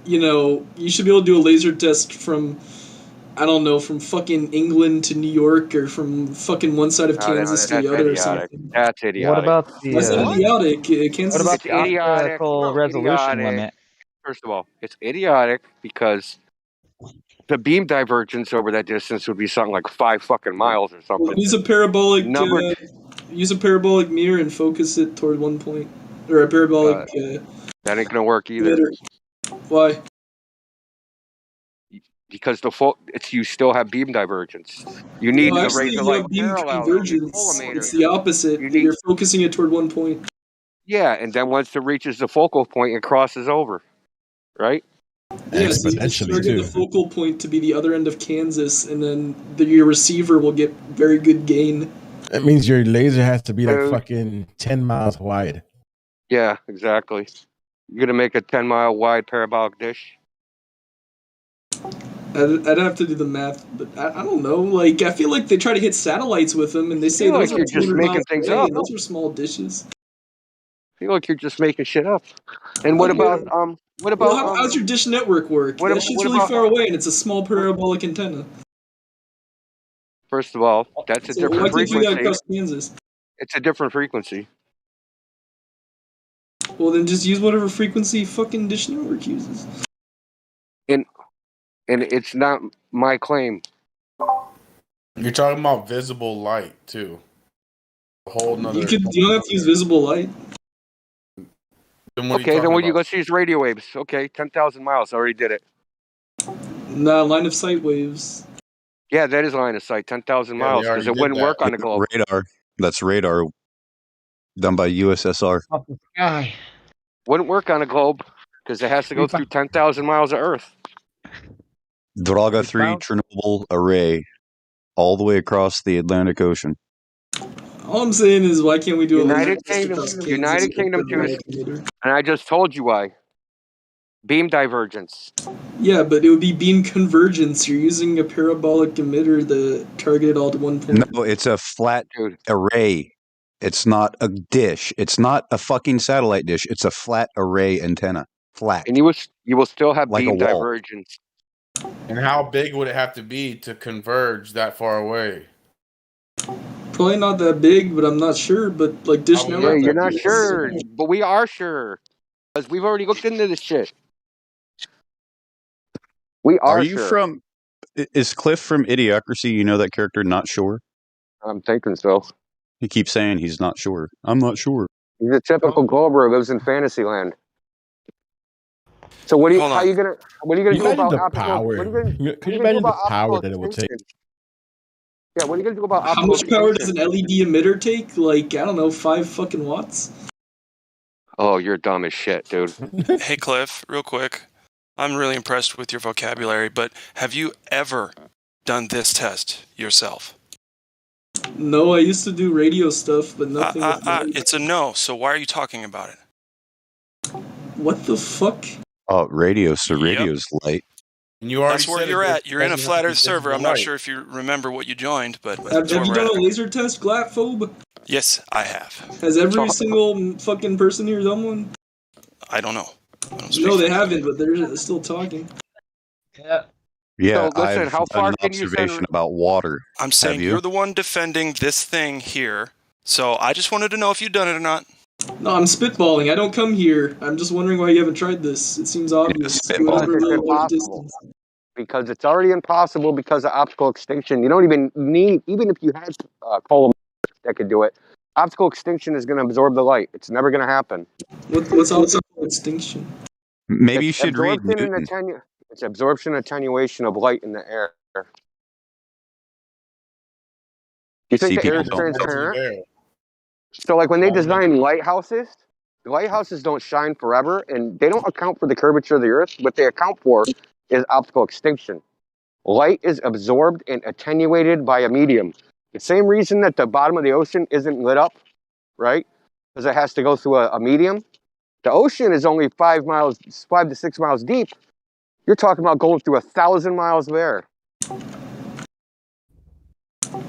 you should be able to do a laser test from, I don't know, from fucking England to New York, or from fucking one side of Kansas to the other or something. That's idiotic. What about the? That's not idiotic. Kansas What about is the optical resolution limit? First of all, it's idiotic because the beam divergence over that distance would be something like 5 fucking miles or something. Well, use a parabolic mirror and focus it toward one point, or a parabolic. That ain't gonna work either. Emitter. Why? Because you still have beam divergence. You need No, the actually, razor you light have beam parallel. convergence. It's the opposite. You're focusing it toward one point. Yeah, and then once it reaches the focal point, it crosses over, right? Yeah, so you just target the focal point to be the other end of Kansas, and then your receiver will get very good gain. That means your laser has to be like fucking 10 miles wide. Yeah, exactly. You're gonna make a 10-mile wide parabolic dish. I'd have to do the math, but I don't know. Like, I feel like they try to hit satellites with them, and they say those you're are just 200 making miles things away, up. and those are small dishes. I feel like you're just making shit up. And what about Well, how's your dish network work? That shit's really far away, and it's a small parabolic antenna. First of all, that's a So different why can't you do that frequency. across Kansas? It's a different frequency. Well, then just use whatever frequency fucking dish network uses. And it's not my claim. You're talking about visible light too. A whole nother. You don't have to use visible light. Then what Okay, then let's use radio waves. Okay, 10,000 miles. I already did it. Nah, line of sight waves. Yeah, that is line of sight, 10,000 miles, because it wouldn't work on the globe. Radar. That's radar done by USSR. Up the sky. Wouldn't work on a globe because it has to go through 10,000 miles of Earth. Draga 3 Chernobyl array all the way across the Atlantic Ocean. All I'm saying is, why can't we do United Kingdom, too. And I just told you why. Beam divergence. Yeah, but it would be beam convergence. You're using a parabolic emitter to target it all to one point. No, it's a flat array. It's not a dish. It's not a fucking satellite dish. It's a flat array antenna. Flat. And you will still have like beam a wall. divergence. And how big would it have to be to converge that far away? Probably not that big, but I'm not sure. But like dish Yeah, network, you're not sure, but we are sure because we've already looked into this shit. We are you sure. from? Is Cliff from Idiocracy? You know that character, Not Sure? I'm thinking so. He keeps saying he's not sure. I'm not sure. He's a typical Glober who lives in Fantasyland. So what are you gonna do about the optical? power? What are you Could you gonna do imagine the about power optical that it would take? extinction? Yeah, what are you gonna do about how optical much power does extinction? an LED emitter take? Like, I don't know, 5 fucking watts. Oh, you're dumb as shit, dude. Hey, Cliff, real quick. I'm really impressed with your vocabulary, but have you ever done this test yourself? No, I used to do radio stuff, but nothing. It's a no, so why are you talking about it? What the fuck? Oh, radio's light. And you already That's where said you're it at. You're in a doesn't have flat to be Earth server. visible I'm not light. sure if you remember what you joined, but Have that's where you we're done at. a laser test, Glatphobe? Yes, I have. Has every single fucking person here done one? I don't know. No, they haven't, but they're still talking. Yeah. Yeah, So, listen, I've how done far an can you send- observation about water. I'm saying Have you? you're the one defending this thing here, so I just wanted to know if you've done it or not. No, I'm spitballing. I don't come here. I'm just wondering why you haven't tried this. It seems obvious. Because it's impossible. Because it's already impossible because of optical extinction. You don't even need, even if you had column that could do it, optical extinction is going to absorb the light. It's never going to happen. What's optical extinction? Maybe you should read Absorption and Newton. It's absorption attenuation of light in the air. You think See, the air people is don't know. transparent? So, like when they design lighthouses, the lighthouses don't shine forever, and they don't account for the curvature of the Earth. What they account for is optical extinction. Light is absorbed and attenuated by a medium. The same reason that the bottom of the ocean isn't lit up, right? Because it has to go through a medium. The ocean is only 5 to 6 miles deep. You're talking about going through 1,000 miles of air.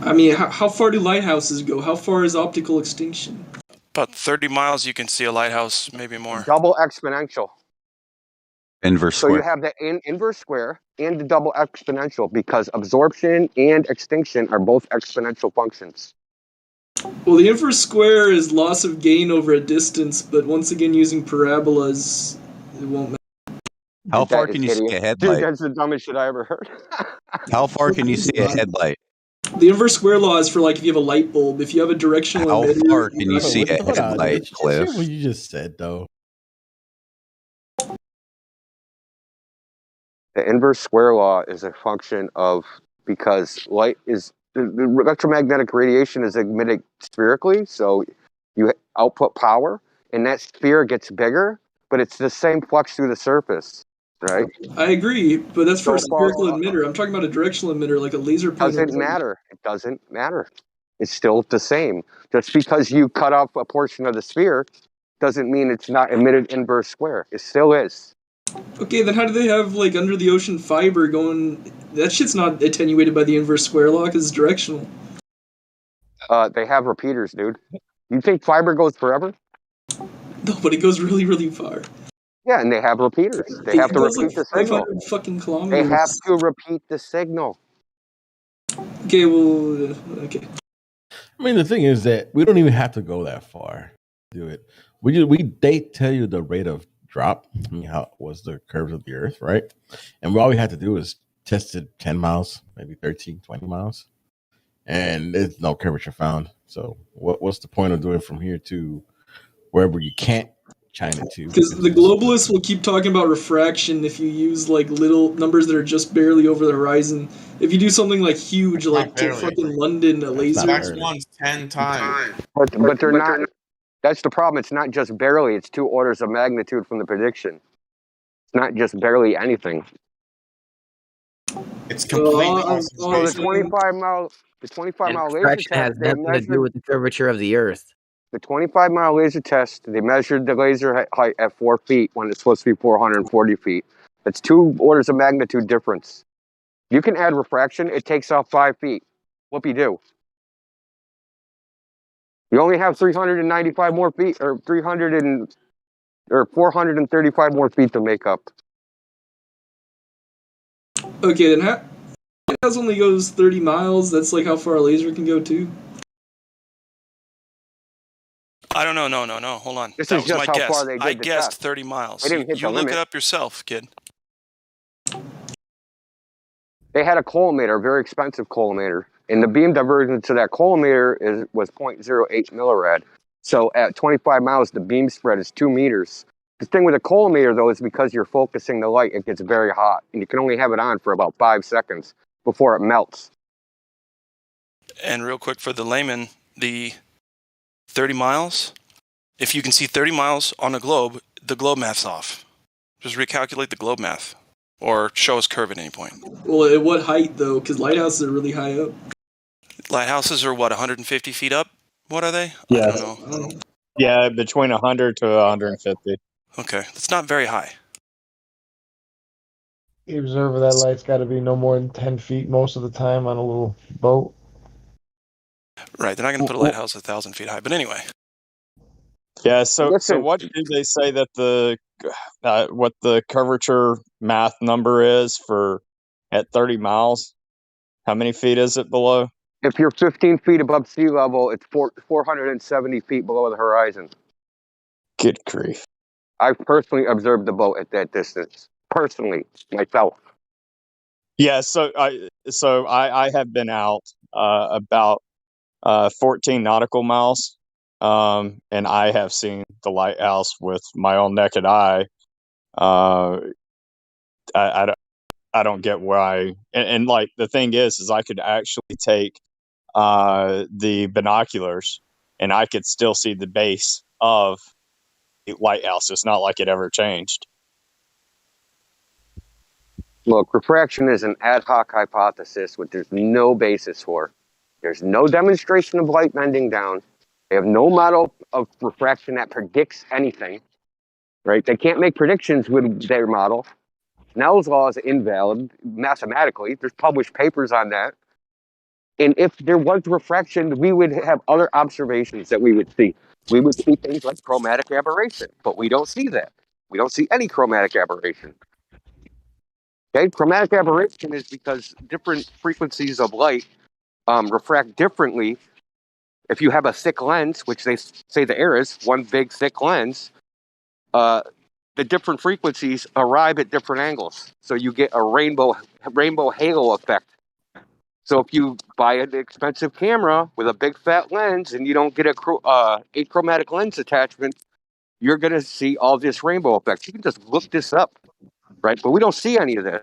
I mean, how far do lighthouses go? How far is optical extinction? About 30 miles, you can see a lighthouse, maybe more. Double exponential. Inverse So square. you have the inverse square and the double exponential because absorption and extinction are both exponential functions. Well, the inverse square is loss of gain over a distance, but once again, using parabolas, it won't matter. How far That is can you see a idiot. Dude, headlight? that's the dumbest shit I ever heard. How far can you see a headlight? The inverse square law is for like if you have a light bulb. If you have a directional How emitter, far can you you're not see gonna a see Hold on, headlight, did you just hear Cliff? what you just said though? The inverse square law is a function of because light is the electromagnetic radiation is emitted spherically, so you output power, and that sphere gets bigger, but it's the same flux through the surface, right? I agree, but that's for a So far, spherical emitter. I'm talking about a directional emitter, like a laser pointer. doesn't matter. It doesn't matter. It's still the same. Just because you cut off a portion of the sphere doesn't mean it's not emitted inverse square. It still is. Okay, then how do they have like under the ocean fiber going? That shit's not attenuated by the inverse square law because it's directional. They have repeaters, dude. You think fiber goes forever? No, but it goes really, really far. Yeah, and they have repeaters. They It have to goes like repeat the signal. 500 fucking They kilometers. have to repeat the signal. Okay, well, okay. I mean, the thing is that we don't even have to go that far to do it. They tell you the rate of drop. I mean, how was the curves of the Earth, right? And all we had to do is test it 10 miles, maybe 13, 20 miles, and there's no curvature found. So what's the point of doing from here to wherever you can't China to? Because the globalists will keep talking about refraction if you use like little numbers that are just barely over the horizon. If you do something like huge, like to barely. fucking London, a laser. Max 1's 10 times. But they're not. That's the problem. It's not just barely. It's 2 orders of magnitude from the prediction. It's not just barely anything. It's completely So the 25 mile laser Refraction has test, they nothing to do measured with the curvature of the Earth. the 25 mile laser test. They measured the laser height at 4 feet when it's supposed to be 440 feet. That's 2 orders of magnitude difference. You can add refraction. It takes off 5 feet. Whoop-de-doo. You only have 395 more feet, or 435 more feet to make up. Okay, then it only goes 30 miles. That's like how far a laser can go too. I don't know. No. Hold on. This That is was just my how guess. far they did I the guessed test. 30 miles. They didn't hit You the look limit. it up yourself, kid. They had a collimator, a very expensive collimator, and the beam divergence to that collimator was 0.08 millirad. So at 25 miles, the beam spread is 2 meters. The thing with a collimator, though, is because you're focusing the light, it gets very hot, and you can only have it on for about 5 seconds before it melts. And real quick for the layman, the 30 miles, if you can see 30 miles on a globe, the globe math's off. Just recalculate the globe math or show us curve at any point. Well, at what height though? Because lighthouses are really high up. Lighthouses are what, 150 feet up? What are they? Yeah. I don't know. Yeah, between 100 to 150. Okay, that's not very high. The observer that light's got to be no more than 10 feet most of the time on a little boat. Right, they're not going to put a lighthouse 1,000 feet high. But anyway. Yeah, so Listen. what do they say that what the curvature math number is for at 30 miles? How many feet is it below? If you're 15 feet above sea level, it's 470 feet below the horizon. Good grief. I've personally observed the boat at that distance. Personally, myself. Yeah, so I have been out about 14 nautical miles, and I have seen the lighthouse with my own naked eye. I don't get why, and like the thing is I could actually take the binoculars, and I could still see the base of the lighthouse. It's not like it ever changed. Look, refraction is an ad hoc hypothesis which there's no basis for. There's no demonstration of light bending down. They have no model of refraction that predicts anything, right? They can't make predictions with their model. Snell's law is invalid mathematically. There's published papers on that. And if there was refraction, we would have other observations that we would see. We would see things like chromatic aberration, but we don't see that. We don't see any chromatic aberration. Okay, chromatic aberration is because different frequencies of light refract differently. If you have a thick lens, which they say the air is, one big thick lens, the the different frequencies arrive at different angles, so you get a rainbow halo effect. So if you buy an expensive camera with a big fat lens and you don't get a achromatic lens attachment, you're going to see all this rainbow effect. You can just look this up, right? But we don't see any of this.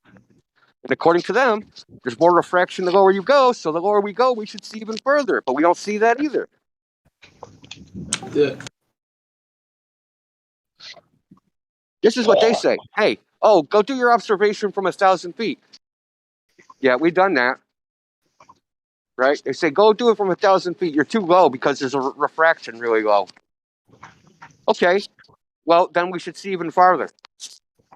And according to them, there's more refraction the lower you go. So the lower we go, we should see even further. But we don't see that either. Yeah. This is what they say. Hey, go do your observation from 1,000 feet. Yeah, we've done that. Right? They say, go do it from 1,000 feet. You're too low because there's a refraction really low. Okay. Well, then we should see even farther.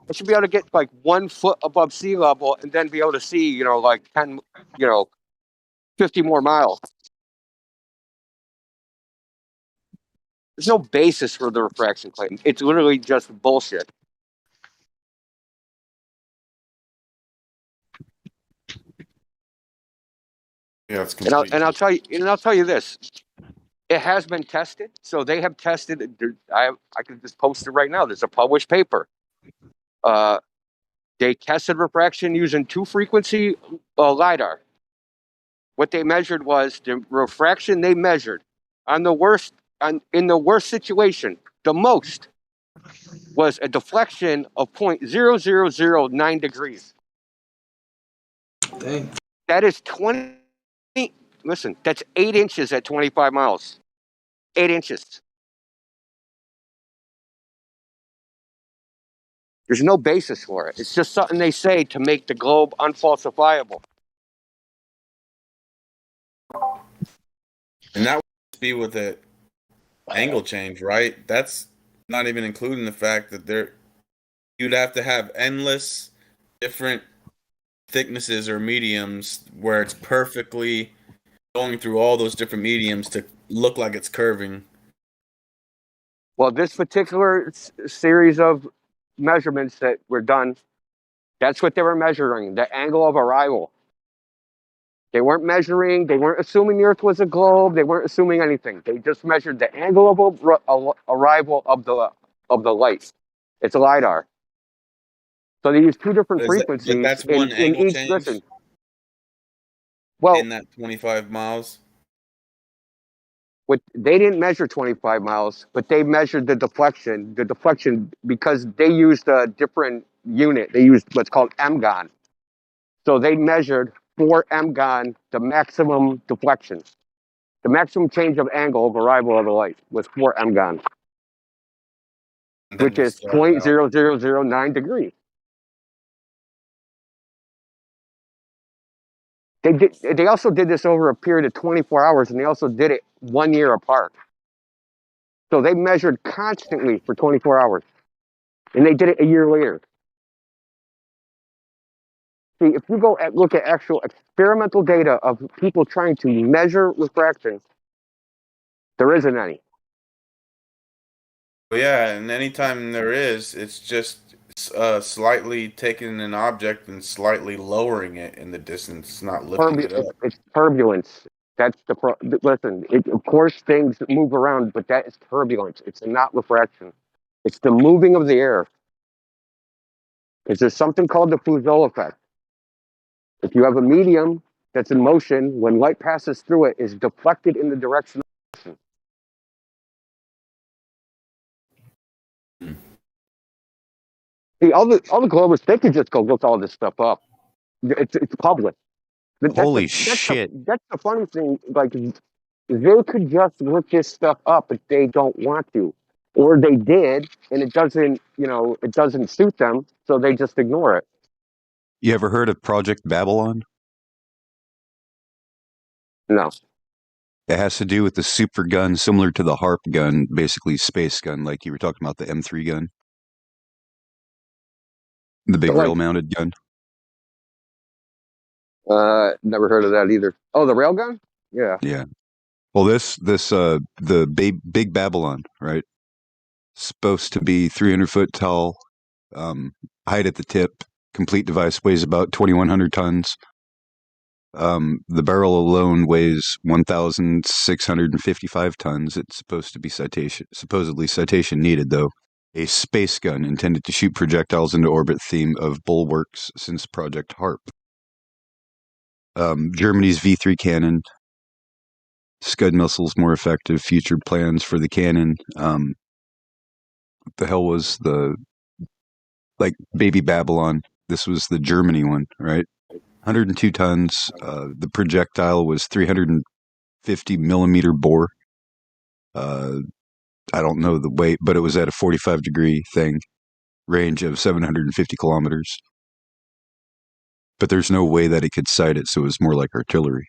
I should be able to get like 1 foot above sea level and then be able to see, like 10, 50 more miles. There's no basis for the refraction claim. It's literally just bullshit. Yeah, it's And I'll tell you this. It has been tested. So they have tested. I can just post it right now. There's a published paper. They tested refraction using 2-frequency LiDAR. What they measured was the refraction they measured in the worst situation, the most was a deflection of 0.0009 degrees. Dang. That is 20. Listen, that's 8 inches at 25 miles. 8 inches. There's no basis for it. It's just something they say to make the globe unfalsifiable. And that would be with the angle change, right? That's not even including the fact that you'd have to have endless different thicknesses or mediums where it's perfectly going through all those different mediums to look like it's curving. Well, this particular series of measurements that were done, that's what they were measuring, the angle of arrival. They weren't assuming the Earth was a globe. They weren't assuming anything. They just measured the angle of arrival of the light. It's a LiDAR. So they use 2 different frequencies. But that's one angle each, change? Listen. Well, in that 25 miles? They didn't measure 25 miles, but they measured the deflection. The deflection, because they used a different unit. They used what's called MGON. So they measured for MGON the maximum deflection. The maximum change of angle of arrival of the light was 4 MGON, which is 0.0009 degrees. They also did this over a period of 24 hours, and they also did it 1 year apart. So they measured constantly for 24 hours, and they did it a year later. See, if you go look at actual experimental data of people trying to measure refraction, there isn't any. Yeah, and anytime there is, it's just slightly taking an object and slightly lowering it in the distance, not lifting it up. It's turbulence. That's listen. Of course, things move around, but that is turbulence. It's not refraction. It's the moving of the air. Because there's something called the Fusel effect. If you have a medium that's in motion, when light passes through it, is deflected in the direction of motion. See, all the globers, they could just go look all this stuff up. It's public. Holy shit. That's the funny thing. Like, they could just look this stuff up, but they don't want to. Or they did, and it doesn't suit them, so they just ignore it. You ever heard of Project Babylon? No. It has to do with the super gun similar to the HARP gun, basically space gun, like you were talking about the M3 gun. The big rail-mounted gun. Never heard of that either. Oh, the railgun? Yeah. Yeah. Well, the big Babylon, right? Supposed to be 300 foot tall, height at the tip, complete device, weighs about 2,100 tons. The barrel alone weighs 1,655 tons. It's supposed to be supposedly citation needed, though. a space gun intended to shoot projectiles into orbit theme of bulwarks since Project HARP. Germany's V3 cannon. Scud missiles more effective. Future plans for the cannon. What the hell was the Baby Babylon? This was the Germany one, right? 102 tons. The projectile was 350 millimeter bore. I don't know the weight, but it was at a 45-degree thing, range of 750 kilometers. But there's no way that it could sight it, so it was more like artillery.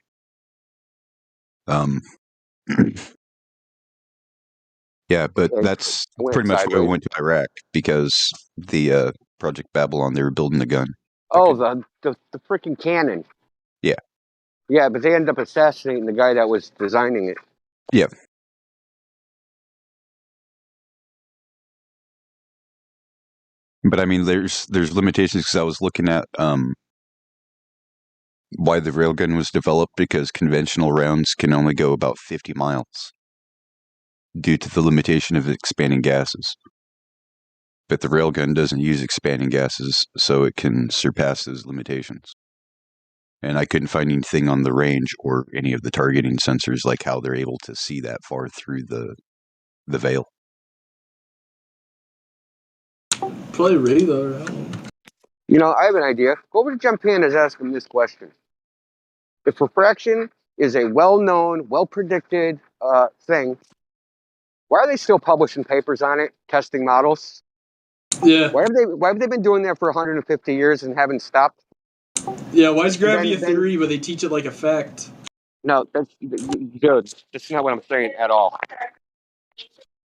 Yeah, but that's pretty much why we went to Iraq, because the Project Babylon, they were building the gun. Oh, the freaking cannon. Yeah. Yeah, but they ended up assassinating the guy that was designing it. Yeah. But I mean, there's limitations, because I was looking at why the railgun was developed, because conventional rounds can only go about 50 miles due to the limitation of expanding gases. But the railgun doesn't use expanding gases, so it can surpass those limitations. And I couldn't find anything on the range or any of the targeting sensors, like how they're able to see that far through the veil. Probably radar. You know, I have an idea. Go over to Jump Pandas, ask him this question. If refraction is a well-known, well-predicted thing, why are they still publishing papers on it, testing models? Yeah. Why have they been doing that for 150 years and haven't stopped? Yeah, why is gravity a theory, but they teach it like a fact? No, dude, that's not what I'm saying at all.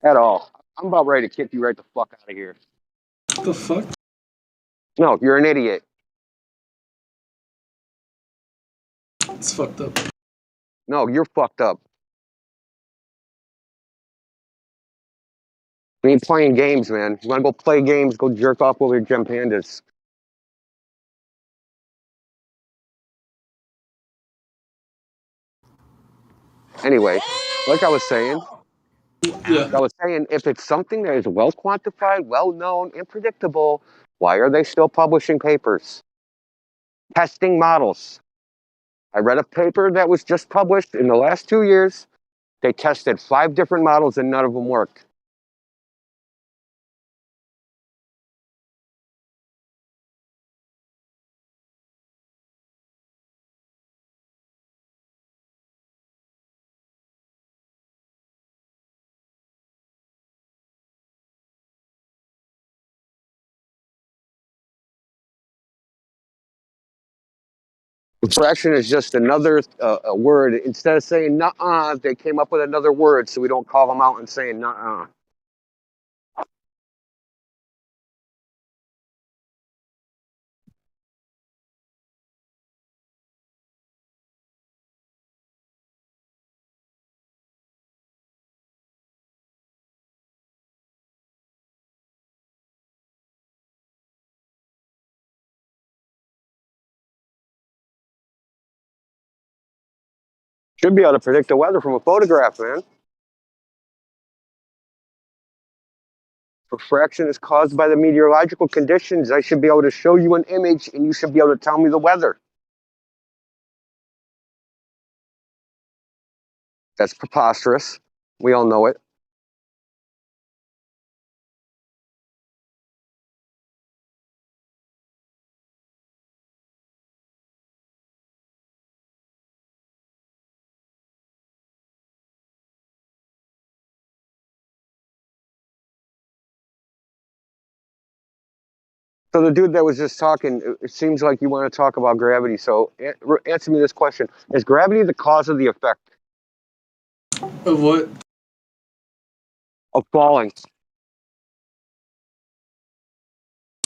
At all. I'm about ready to kick you right the fuck out of here. What the fuck? No, you're an idiot. It's fucked up. No, you're fucked up. We ain't playing games, man. You wanna go play games, go jerk off over your Gem Pandas. Anyway, like I was saying, if it's something that is well quantified, well known, and predictable, why are they still publishing papers? Testing models. I read a paper that was just published in the last 2 years. They tested 5 different models and none of them worked. Refraction is just another a word. Instead of saying nuh-uh, they came up with another word so we don't call them out and saying nuh-uh. Should be able to predict the weather from a photograph, man. Refraction is caused by the meteorological conditions. I should be able to show you an image and you should be able to tell me the weather. That's preposterous. We all know it. So the dude that was just talking, it seems like you want to talk about gravity. So answer me this question. Is gravity the cause of the effect? Of what? Of falling.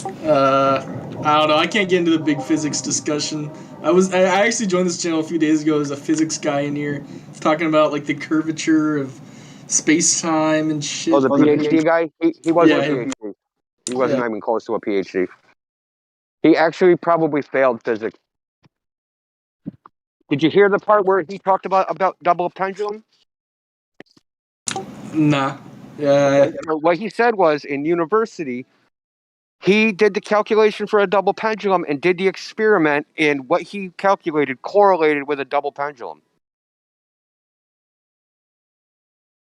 I don't know. I can't get into the big physics discussion. I actually joined this channel a few days ago. There's a physics guy in here talking about like the curvature of space-time and shit. Oh, the PhD guy? He wasn't a PhD. He wasn't Yeah. even close to a PhD. He actually probably failed physics. Did you hear the part where he talked about double pendulum? Nah. Yeah. So what he said was in university, he did the calculation for a double pendulum and did the experiment, and what he calculated correlated with a double pendulum,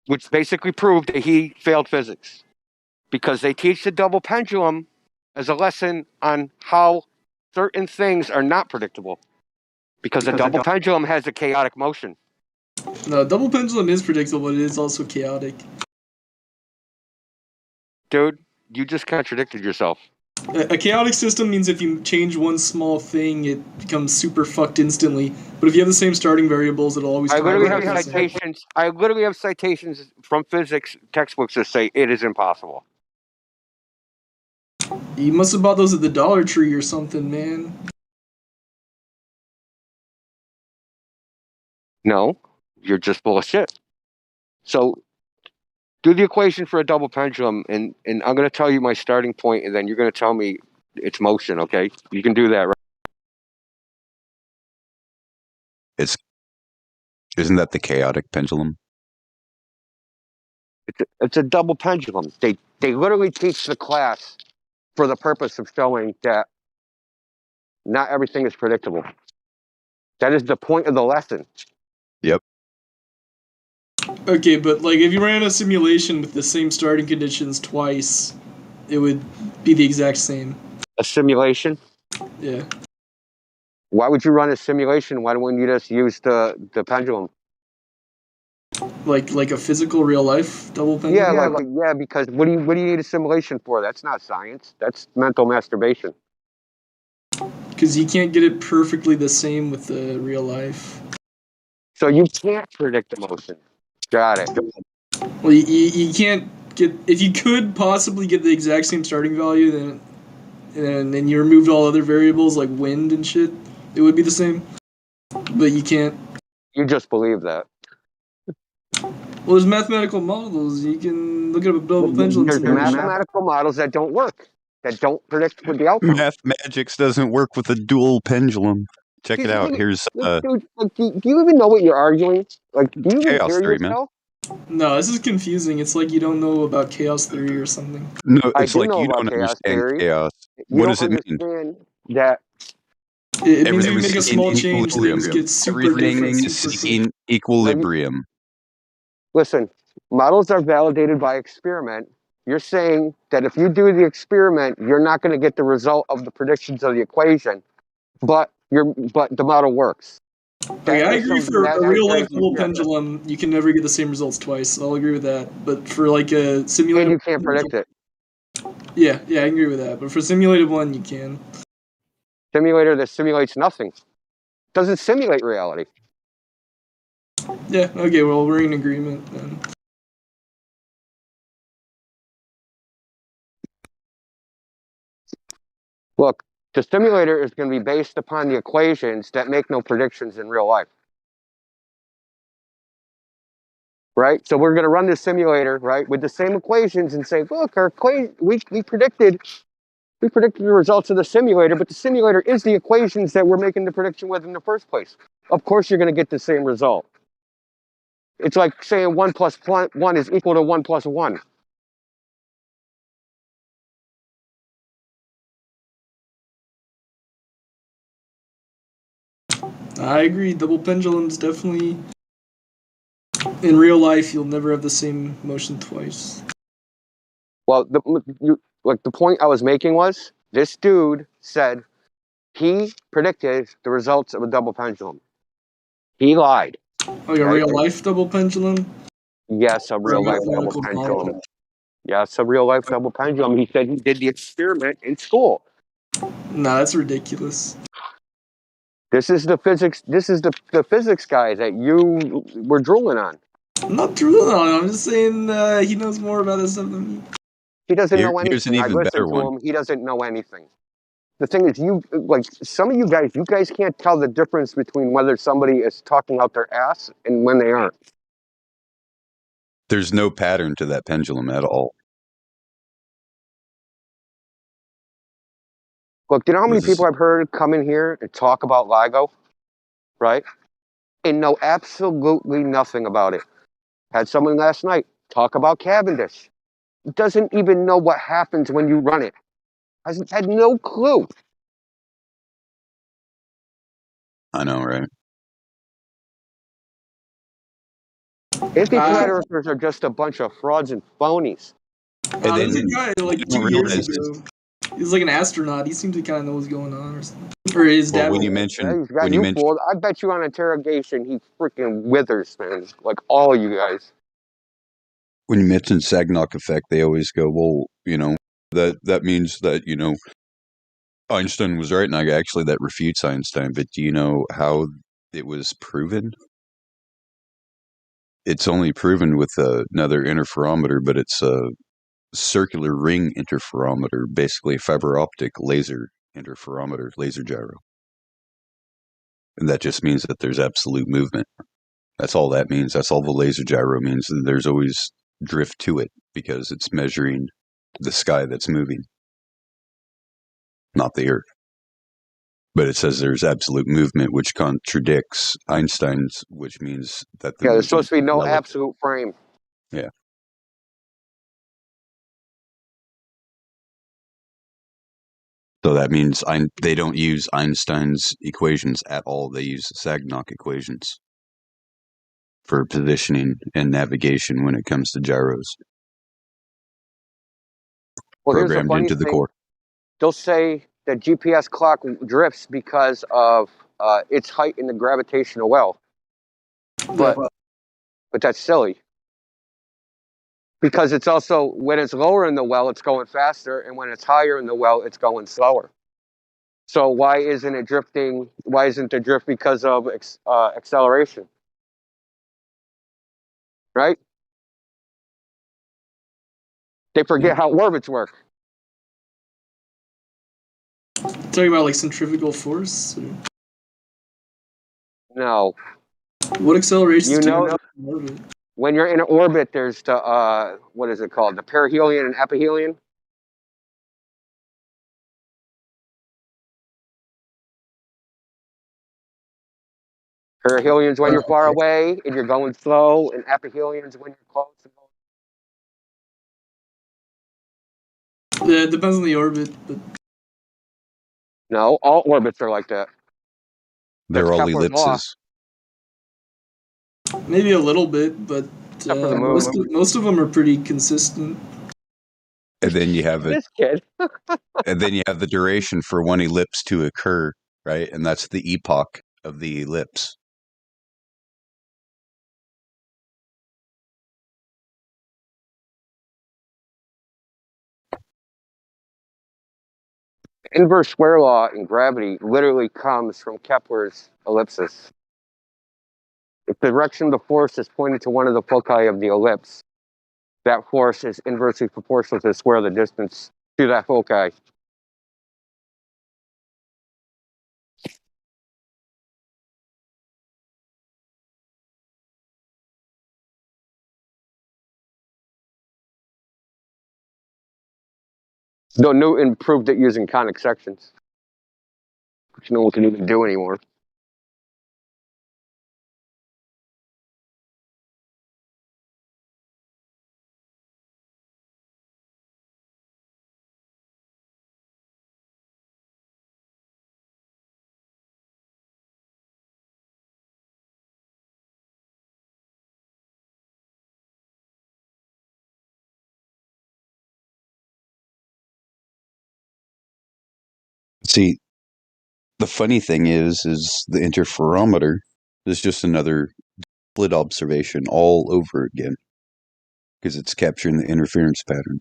which basically proved that he failed physics because they teach the double pendulum as a lesson on how certain things are not predictable because a double pendulum has a chaotic motion. No, double pendulum is predictable, but it is also chaotic. Dude, you just contradicted yourself. A chaotic system means if you change one small thing, it becomes super fucked instantly. But if you have the same starting variables, it'll always. I come literally out have the same. citations. I literally have citations from physics textbooks that say it is impossible. You must have bought those at the Dollar Tree or something, man. No, you're just full of shit. So do the equation for a double pendulum, and I'm going to tell you my starting point, and then you're going to tell me its motion, okay? You can do that, right? Isn't that the chaotic pendulum? It's a double pendulum. They literally teach the class for the purpose of showing that not everything is predictable. That is the point of the lesson. Yep. Okay, but like if you ran a simulation with the same starting conditions twice, it would be the exact same. A simulation? Yeah. Why would you run a simulation? Why wouldn't you just use the pendulum? Like a physical real life double pendulum? Yeah, because what do you need a simulation for? That's not science. That's mental masturbation. Because you can't get it perfectly the same with the real life. So you can't predict emotion. Got it. Well, you can't get. If you could possibly get the exact same starting value, then you removed all other variables like wind and shit, it would be the same. But you can't. You just believe that. Well, there's mathematical models. You can look at a double pendulum There's simulation. mathematical models that don't work, that don't predict what the outcome. Mathmagics doesn't work with a dual pendulum. Check it out. Here's Dude, like, do you even know what you're arguing? Like, do you even chaos hear theory, man. yourself? No, this is confusing. It's like you don't know about chaos theory or something. No, I it's do like know you about don't chaos understand theory. chaos. You What don't does it mean? understand that It means if you Everything's make a in small change, equilibrium. things get super Everything different. is Super in equilibrium. listen, models are validated by experiment. You're saying that if you do the experiment, you're not going to get the result of the predictions of the equation, but the model works. Okay, I agree for a real life double pendulum, you can never get the same results twice. I'll agree with that. But for like a simulated, and you can't predict it. Yeah, I agree with that. But for simulated one, you can. Simulator that simulates nothing doesn't simulate reality. Yeah. Okay. Well, we're in agreement then. Look, the simulator is going to be based upon the equations that make no predictions in real life. Right? So we're going to run this simulator, right, with the same equations and say, look, we predicted the results of the simulator, but the simulator is the equations that we're making the prediction with in the first place. Of course you're going to get the same result. It's like saying 1 plus 1 is equal to 1 plus 1. I agree. Double pendulums definitely. In real life, you'll never have the same motion twice. Well, the point I was making was this dude said he predicted the results of a double pendulum. He lied. Like a real life double pendulum? Yes, a real life double pendulum. Yes, a real life double pendulum. He said he did the experiment in school. Nah, that's ridiculous. This is the physics. This is the physics guy that you were drooling on. I'm not drooling on him. I'm just saying he knows more about this stuff than me. He doesn't know Here's an anything. I even listened better to one. him. He doesn't know anything. The thing is, some of you guys can't tell the difference between whether somebody is talking out their ass and when they aren't. There's no pattern to that pendulum at all. Look, do you know how many people I've heard come in here and talk about LIGO, right? And know absolutely nothing about it. Had someone last night Talk about Cavendish. Doesn't even know what happens when you run it. Had no clue. I know, right? Anti-flat earthers are just a bunch of frauds and phonies. And There's a then guy like you 2 don't years realize ago. He's like an astronaut. He seems to kind of know what's going on or something. Or his well dad. when you Yeah, mention he's got when you you mention fooled. I bet you on interrogation he freaking withers, man. Like all of you guys. when you mention Sagnac effect, they always go, well, that means that Einstein was right, and actually that refutes Einstein. But do you know how it was proven? It's only proven with another interferometer, but it's a circular ring interferometer, basically a fiber optic laser interferometer, laser gyro. And that just means that there's absolute movement. That's all that means. That's all the laser gyro means. And there's always drift to it because it's measuring the sky that's moving, not the Earth. But it says there's absolute movement, which contradicts Einstein's, which means that the Yeah, there's movement supposed to be is no relative. absolute frame. Yeah. So that means they don't use Einstein's equations at all. They use Sagnac equations for positioning and navigation when it comes to gyros. Well, here's the Programmed funny into the thing. core. They'll say the GPS clock drifts because of its height in the gravitational well. But that's silly. Because it's also, when it's lower in the well, it's going faster, and when it's higher in the well, it's going slower. So why isn't it drifting? Why isn't the drift because of acceleration? Right? They forget how orbits work. Talking about like centrifugal force. Or... No. What accelerations You do know, you have in orbit? when you're in orbit, there's the what is it called? The perihelion and aphelion. Perihelion's when you're far away and you're going slow, and aphelion's when you're close. Yeah, it depends on the orbit, but No, all orbits are like that. They're all Kepler's law. ellipses. maybe a little bit, but Except for the moon. most of them are pretty consistent. And then you have it. This kid. And then you have the duration for one ellipse to occur, right? And that's the epoch of the ellipse. Inverse square law in gravity literally comes from Kepler's ellipsis. If the direction of the force is pointed to one of the foci of the ellipse, that force is inversely proportional to the square of the distance to that foci. Though Newton proved it using conic sections, which no one can even do anymore. See, the funny thing is the interferometer is just another split observation all over again because it's capturing the interference pattern.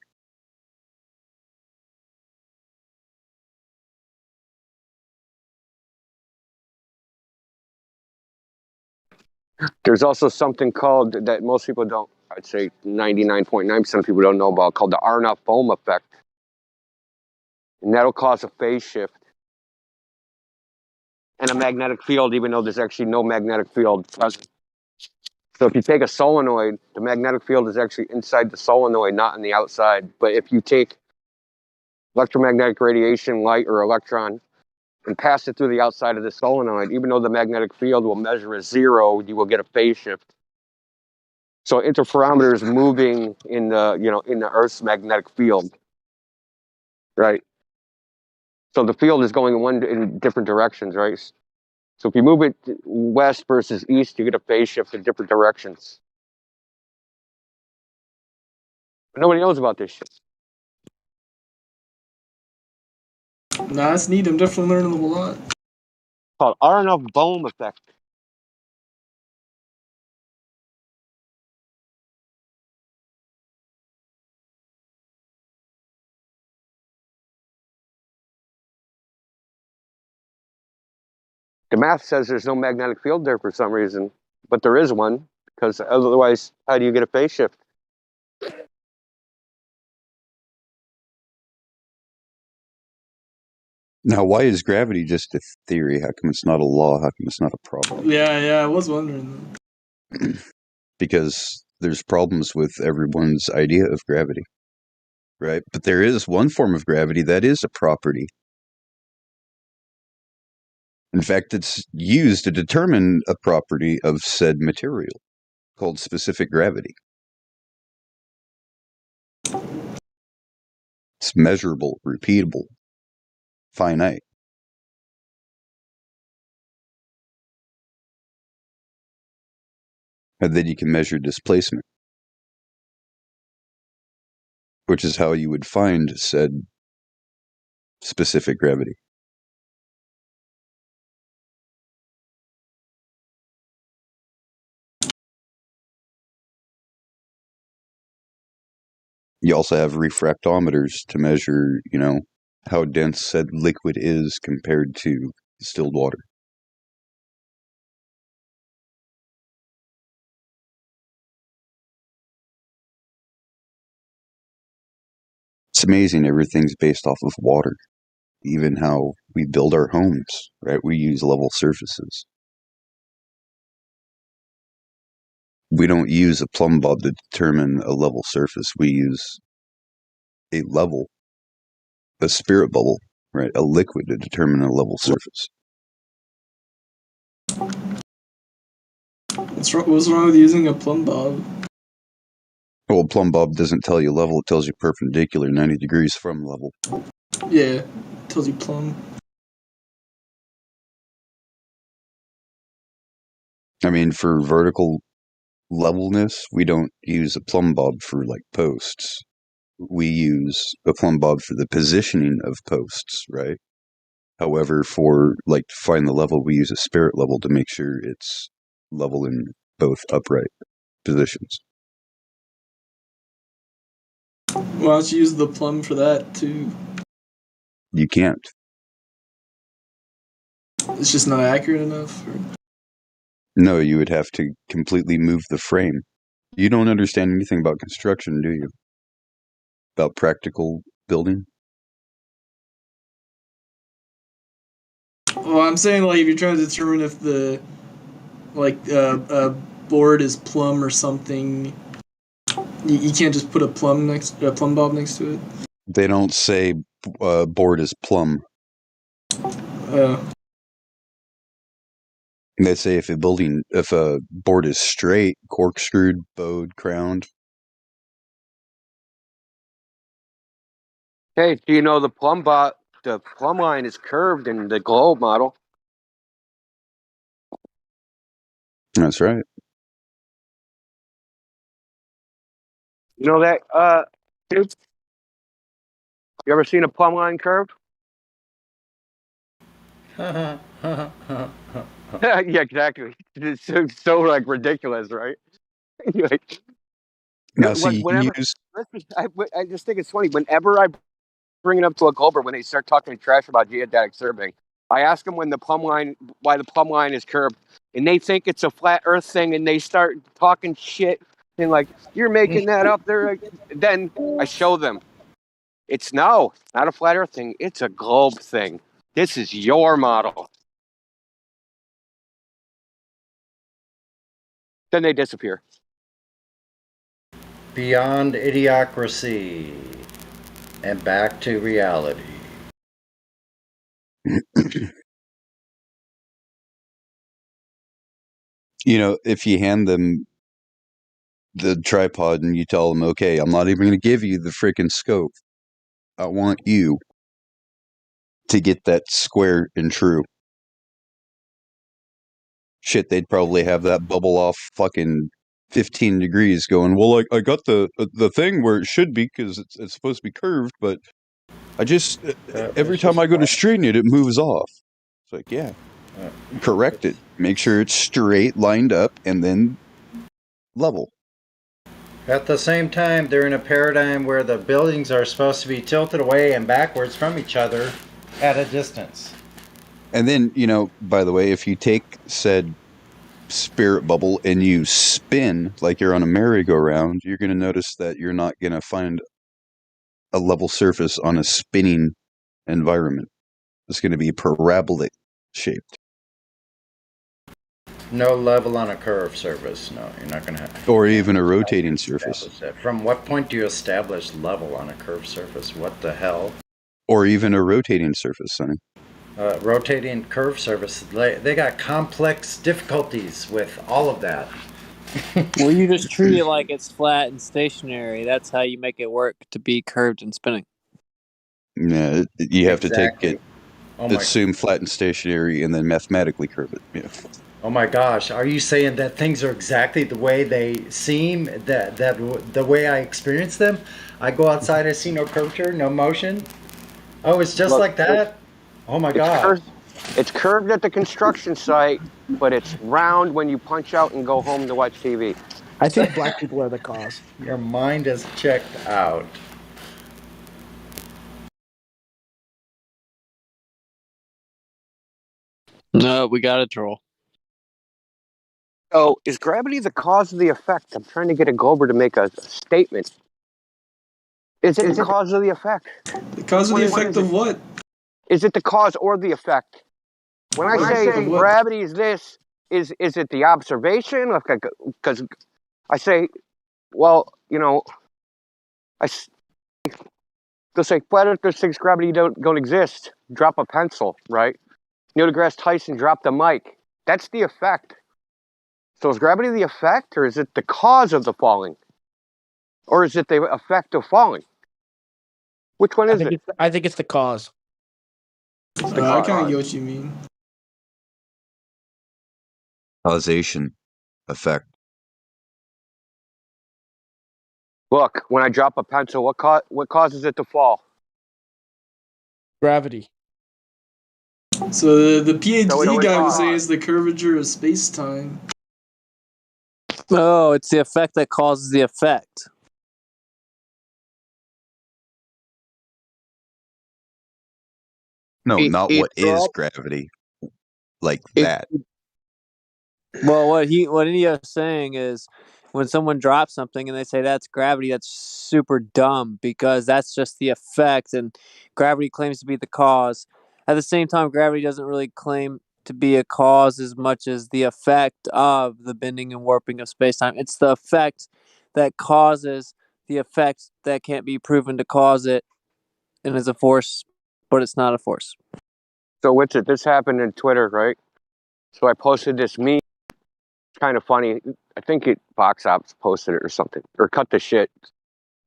There's also something called, that most people don't, I'd say 99.9% of people don't know about, called the Arnold-Bohm effect. And that'll cause a phase shift and a magnetic field, even though there's actually no magnetic field present. So if you take a solenoid, the magnetic field is actually inside the solenoid, not on the outside. But if you take electromagnetic radiation, light, or electron, and pass it through the outside of the solenoid, even though the magnetic field will measure as 0, you will get a phase shift. So interferometer is moving in the in the Earth's magnetic field, right? So the field is going in different directions, right? So if you move it west versus east, you get a phase shift in different directions. But nobody knows about this shit. Nah, it's neat. I'm definitely learning a lot. Called Aharonov-Bohm effect. The math says there's no magnetic field there for some reason, but there is one, because otherwise, how do you get a phase shift? Now, why is gravity just a theory? How come it's not a law? How come it's not a problem? Yeah, I was wondering. Because there's problems with everyone's idea of gravity, right? But there is one form of gravity that is a property. In fact, it's used to determine a property of said material, called specific gravity. It's measurable, repeatable, finite. And then you can measure displacement, which is how you would find said specific gravity. You also have refractometers to measure, how dense said liquid is compared to distilled water. It's amazing everything's based off of water. Even how we build our homes, right? We use level surfaces. We don't use a plumb bob to determine a level surface. We use a level, a spirit bubble, right? A liquid to determine a level surface. What's wrong with using a plumb bob? Well, a plumb bob doesn't tell you level, it tells you perpendicular, 90 degrees from level. Yeah, tells you plumb. I mean, for vertical levelness, we don't use a plumb bob for like posts. We use a plumb bob for the positioning of posts, right? However, for like to find the level, we use a spirit level to make sure it's level in both upright positions. Why don't you use the plumb for that too? You can't. It's just not accurate enough. Or... No, you would have to completely move the frame. You don't understand anything about construction, do you? About practical building? Well, I'm saying like if you're trying to determine if the board is plumb or something, you can't just put a plumb bob next to it. They don't say board is plumb. They say if a board is straight, corkscrewed, bowed, crowned. Hey, do you know the plumb line is curved in the globe model? That's right. You know that, dude? You ever seen a plumb line curved? Yeah, exactly. It's so like ridiculous, right? Like, Now, see, you whenever use I just think it's funny. Whenever I bring it up to a Glober, when they start talking trash about geodetic surveying, I ask them why the plumb line is curved, and they think it's a flat Earth thing, and they start talking shit and like you're making that up. They're like, then I show them it's not a flat Earth thing. It's a globe thing. This is your model. Then they disappear. Beyond idiocracy and back to reality. if you hand them the tripod and you tell them, okay, I'm not even going to give you the freaking scope. I want you to get that square and true. Shit, they'd probably have that bubble off fucking 15 degrees going, well, I got the thing where it should be because it's supposed to be curved, but I just, every time I go to straighten it, it moves off. It's like, yeah, correct it. Make sure it's straight, lined up, and then level. At the same time, they're in a paradigm where the buildings are supposed to be tilted away and backwards from each other at a distance. And then, by the way, if you take said spirit bubble and you spin like you're on a merry-go-round, you're going to notice that you're not going to find a level surface on a spinning environment. It's going to be parabolic shaped. No level on a curved surface. No, you're not going to have. Or even a rotating surface. From what point do you establish level on a curved surface? What the hell? Or even a rotating surface, Sonny. Rotating curved surface. They got complex difficulties with all of that. Well, you just treat it like it's flat and stationary. That's how you make it work to be curved and spinning. Yeah, you have to take it, Oh my- assume flat and stationary, and then mathematically curve it. Yeah. Oh my gosh, are you saying that things are exactly the way they seem, that the way I experience them? I go outside, I see no curvature, no motion. Oh, it's just like that? Oh my god. It's curved at the construction site, but it's round when you punch out and go home to watch TV. I think black people are the cause. Your mind is checked out. No, we got a troll. Oh, is gravity the cause of the effect? I'm trying to get a Gober to make a statement. Is it the cause of the effect? The cause of the effect of what? Is it the cause or the effect? When I say gravity is this, is it the observation? Because I say, well, they'll say flat earth thinks gravity don't exist. Drop a pencil, right? Neil deGrasse Tyson dropped a mic. That's the effect. So is gravity the effect, or is it the cause of the falling? Or is it the effect of falling? Which one is it? I think it's the cause. I kind of get what you mean. Causation effect. Look, when I drop a pencil, what causes it to fall? Gravity. So the PhD guy was saying it's the curvature of space-time. Oh, it's the effect that causes the effect. No, not what is gravity. Like that. Well, what India's saying is, when someone drops something and they say that's gravity, that's super dumb because that's just the effect, and gravity claims to be the cause. At the same time, gravity doesn't really claim to be a cause as much as the effect of the bending and warping of space-time. It's the effect that causes the effect that can't be proven to cause it, and is a force, but it's not a force. So what's it? This happened in Twitter, right? So I posted this meme. It's kind of funny. I think Box Ops posted it or something, or cut the shit.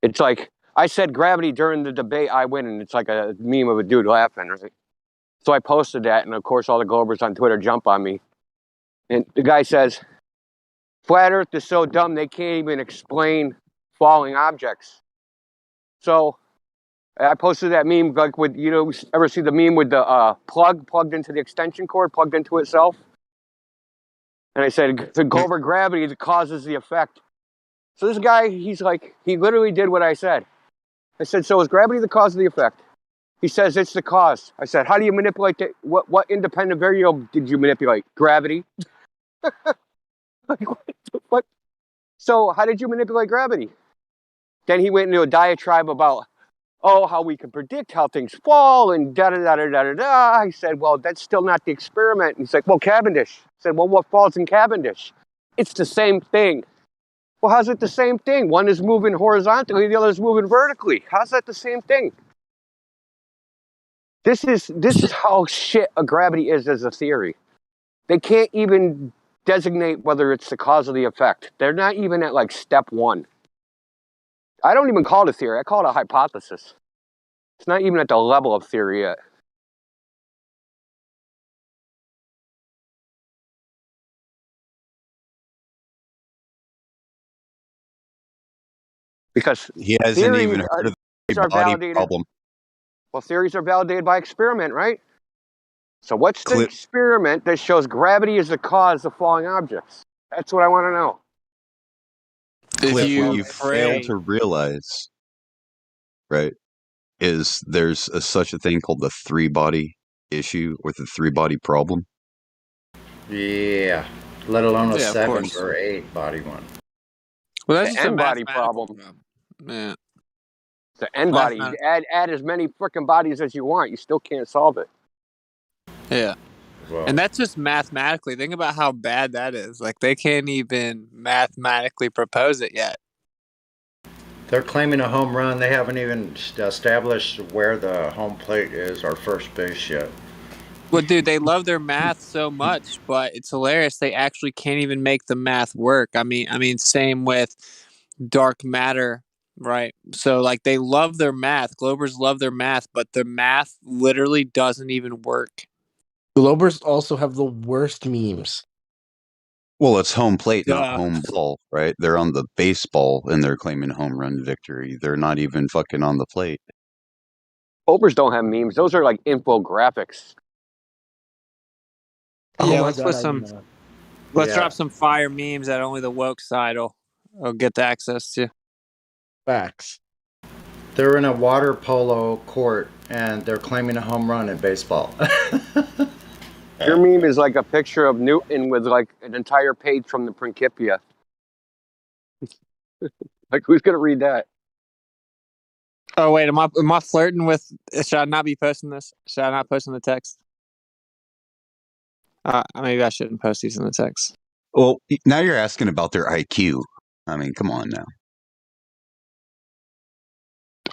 It's like, I said gravity during the debate, I win, and it's like a meme of a dude laughing, right? So I posted that, and of course all the Globers on Twitter jump on me. And the guy says, flat earth is so dumb they can't even explain falling objects. So I posted that meme, like with, ever see the meme with the plug plugged into the extension cord, plugged into itself? And I said, the Glover gravity that causes the effect. So this guy, he literally did what I said. I said, so is gravity the cause of the effect? He says, it's the cause. I said, how do you manipulate it? What independent variable did you manipulate? Gravity? Like, what? So how did you manipulate gravity? Then he went into a diatribe about, how we can predict how things fall and da-da-da-da-da-da. I said, well, that's still not the experiment. And he's like, well, Cavendish. I said, well, what falls in Cavendish? It's the same thing. Well, how's it the same thing? One is moving horizontally, the other is moving vertically. How's that the same thing? This is how shit a gravity is as a theory. They can't even designate whether it's the cause or the effect. They're not even at like step one. I don't even call it a theory. I call it a hypothesis. It's not even at the level of theory yet. Because He hasn't theories even heard of the are body validated. problem. Well, theories are validated by experiment, right? So what's the Cli- experiment that shows gravity is the cause of falling objects? That's what I want to know. Cliff, what you you fail pray. to realize, right, is there's such a thing called the three body issue or the three body problem. Yeah. Let alone a Yeah, of 7 course. or 8 body one. Well, that's The just a N-body mathematical problem. Yeah. The N-body. Mathematic. Add as many freaking bodies as you want. You still can't solve it. Yeah. Well, And that's just mathematically. Think about how bad that is. Like, they can't even mathematically propose it yet. they're claiming a home run. They haven't even established where the home plate is or first base yet. Well, dude, they love their math so much, but it's hilarious. They actually can't even make the math work. I mean, same with dark matter, right? So, like, they love their math. Globers love their math, but their math literally doesn't even work. Globers also have the worst memes. Well, it's home plate, not Duh. home ball, right? They're on the baseball and they're claiming home run victory. They're not even fucking on the plate. Oprahs don't have memes. Those are like infographics. Oh Yeah, my let's god, put I some. know. Let's Yeah. drop some fire memes that only the woke side will get the access to. Facts. They're in a water polo court and they're claiming a home run in baseball. Your meme is like a picture of Newton with like an entire page from the Principia. Like, who's gonna read that? Oh wait, am I flirting with? Should I not be posting this? Should I not post in the text? Maybe I shouldn't post these in the text. Well, now you're asking about their IQ. I mean, come on now.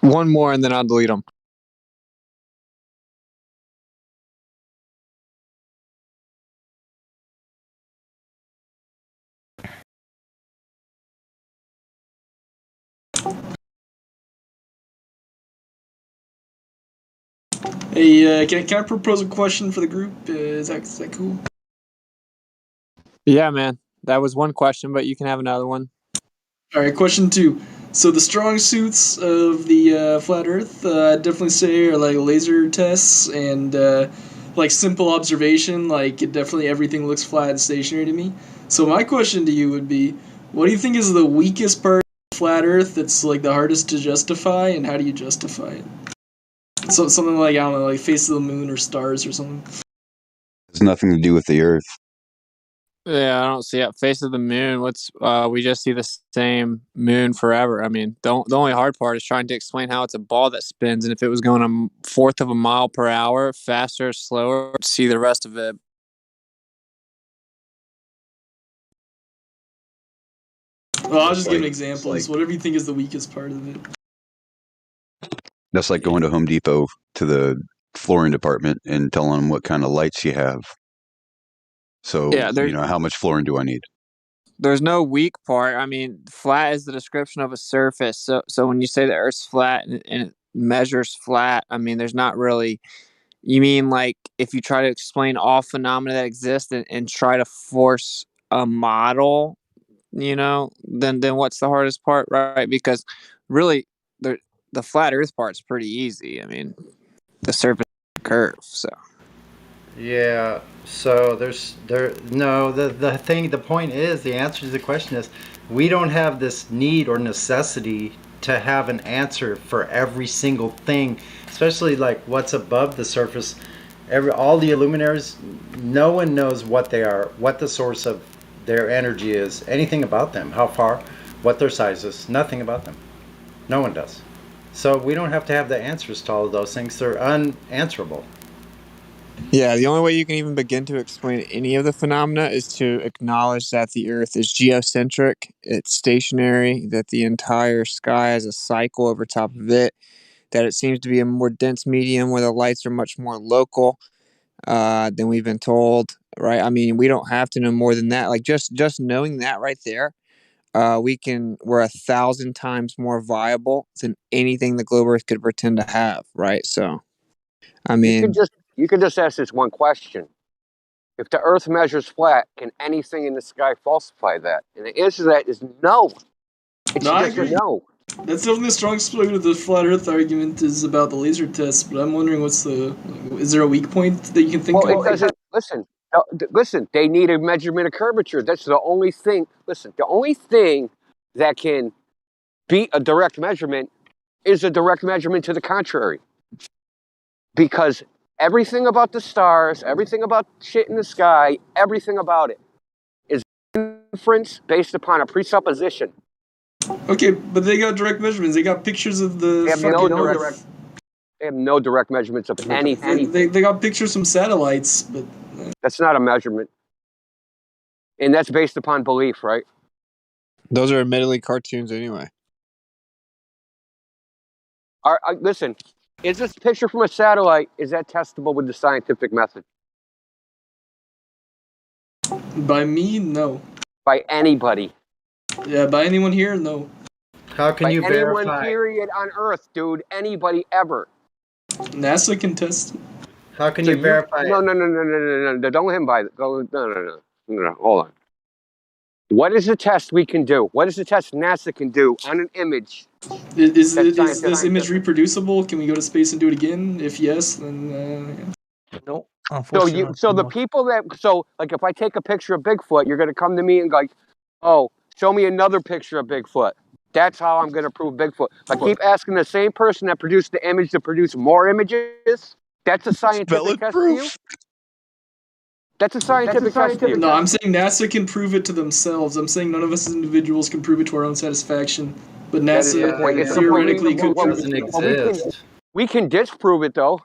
One more and then I'll delete them. Hey, can I propose a question for the group? Is that cool? Yeah, man. That was one question, but you can have another one. All right, question 2. So the strong suits of the flat Earth, I'd definitely say, are like laser tests and like simple observation. Like definitely everything looks flat and stationary to me. So my question to you would be, what do you think is the weakest part of flat Earth that's like the hardest to justify, and how do you justify it? So something like, I don't know, like face of the moon or stars or something. It has nothing to do with the Earth. Yeah, I don't see it. Face of the moon. We just see the same moon forever. I mean, the only hard part is trying to explain how it's a ball that spins, and if it was going a fourth of a mile per hour, faster or slower, see the rest of it. Well, I'll just give an Like- example. like- It's whatever you think is the weakest part of it. That's like going to Home Depot to the flooring department and telling them what kind of lights you have. So, Yeah, how much flooring do I need? there's no weak part. I mean, flat is the description of a surface. So when you say the Earth's flat and it measures flat, I mean, there's not really. You mean like if you try to explain all phenomena that exist and try to force a model, then what's the hardest part, right? Because really, the flat Earth part's pretty easy. I mean, the surface curve. So Yeah. So the point is, the answer to the question is, we don't have this need or necessity to have an answer for every single thing, especially like what's above the surface. All the luminaries, no one knows what they are, what the source of their energy is, anything about them, how far, what their size is, nothing about them. No one does. So we don't have to have the answers to all of those things. They're unanswerable. yeah, the only way you can even begin to explain any of the phenomena is to acknowledge that the Earth is geocentric, it's stationary, that the entire sky has a cycle over top of it, that it seems to be a more dense medium where the lights are much more local, than we've been told, right? I mean, we don't have to know more than that. Like just knowing that right there, we're 1,000 times more viable than anything the globe Earth could pretend to have, right? So, I mean, you can just ask this one question: if the Earth measures flat, can anything in the sky falsify that? And the answer to that is no. It's No, I just agree. no. That's definitely a strong split of the flat Earth argument is about the laser test, but I'm wondering is there a weak point that you can think Well, of? it doesn't. Listen. They need a measurement of curvature. That's the only thing. Listen, the only thing that can beat a direct measurement is a direct measurement to the contrary. Because everything about the stars, everything about shit in the sky, everything about it is inference based upon a presupposition. Okay, but they got direct measurements. They got pictures of the They have fucking no Earth. direct. They have no direct measurements of anything. They got pictures from satellites, but That's not a measurement, and that's based upon belief, right? those are admittedly cartoons anyway. Listen, is this picture from a satellite? Is that testable with the scientific method? by me, no. By anybody? Yeah, by anyone here, no. How can By you anyone, verify? period, on Earth, dude. Anybody ever. NASA can test it. How can So you verify No, it? no. Don't let him buy it. No. Hold on. What is the test we can do? What is the test NASA can do on an image? Is that's this image reproducible? Can we go to space and do it again? If yes, then yeah. No, So unfortunately. the people like if I take a picture of Bigfoot, you're going to come to me and go like, oh, show me another picture of Bigfoot. That's how I'm going to prove Bigfoot. If I keep asking the same person that produced the image to produce more images, that's a scientific test to you? That's a scientific test to you. No, I'm saying NASA can prove it to themselves. I'm saying none of us as individuals can prove it to our own satisfaction. But That is the NASA point. It's the theoretically point. could prove it. We can disprove it though.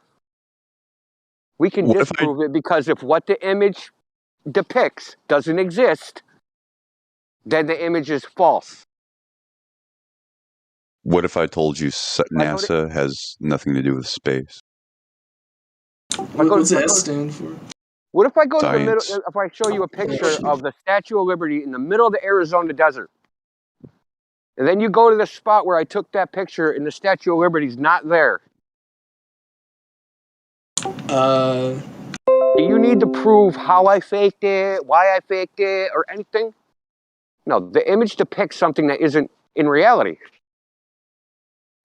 We can disprove it because if what the image depicts doesn't exist, then the image is false. What if I told you NASA has nothing to do with space? What's the S stand for? What if I go to the Science. middle? If I show you a picture of the Statue of Liberty in the middle of the Arizona desert, and then you go to the spot where I took that picture, and the Statue of Liberty's not there. Do you need to prove how I faked it, why I faked it, or anything? No, the image depicts something that isn't in reality.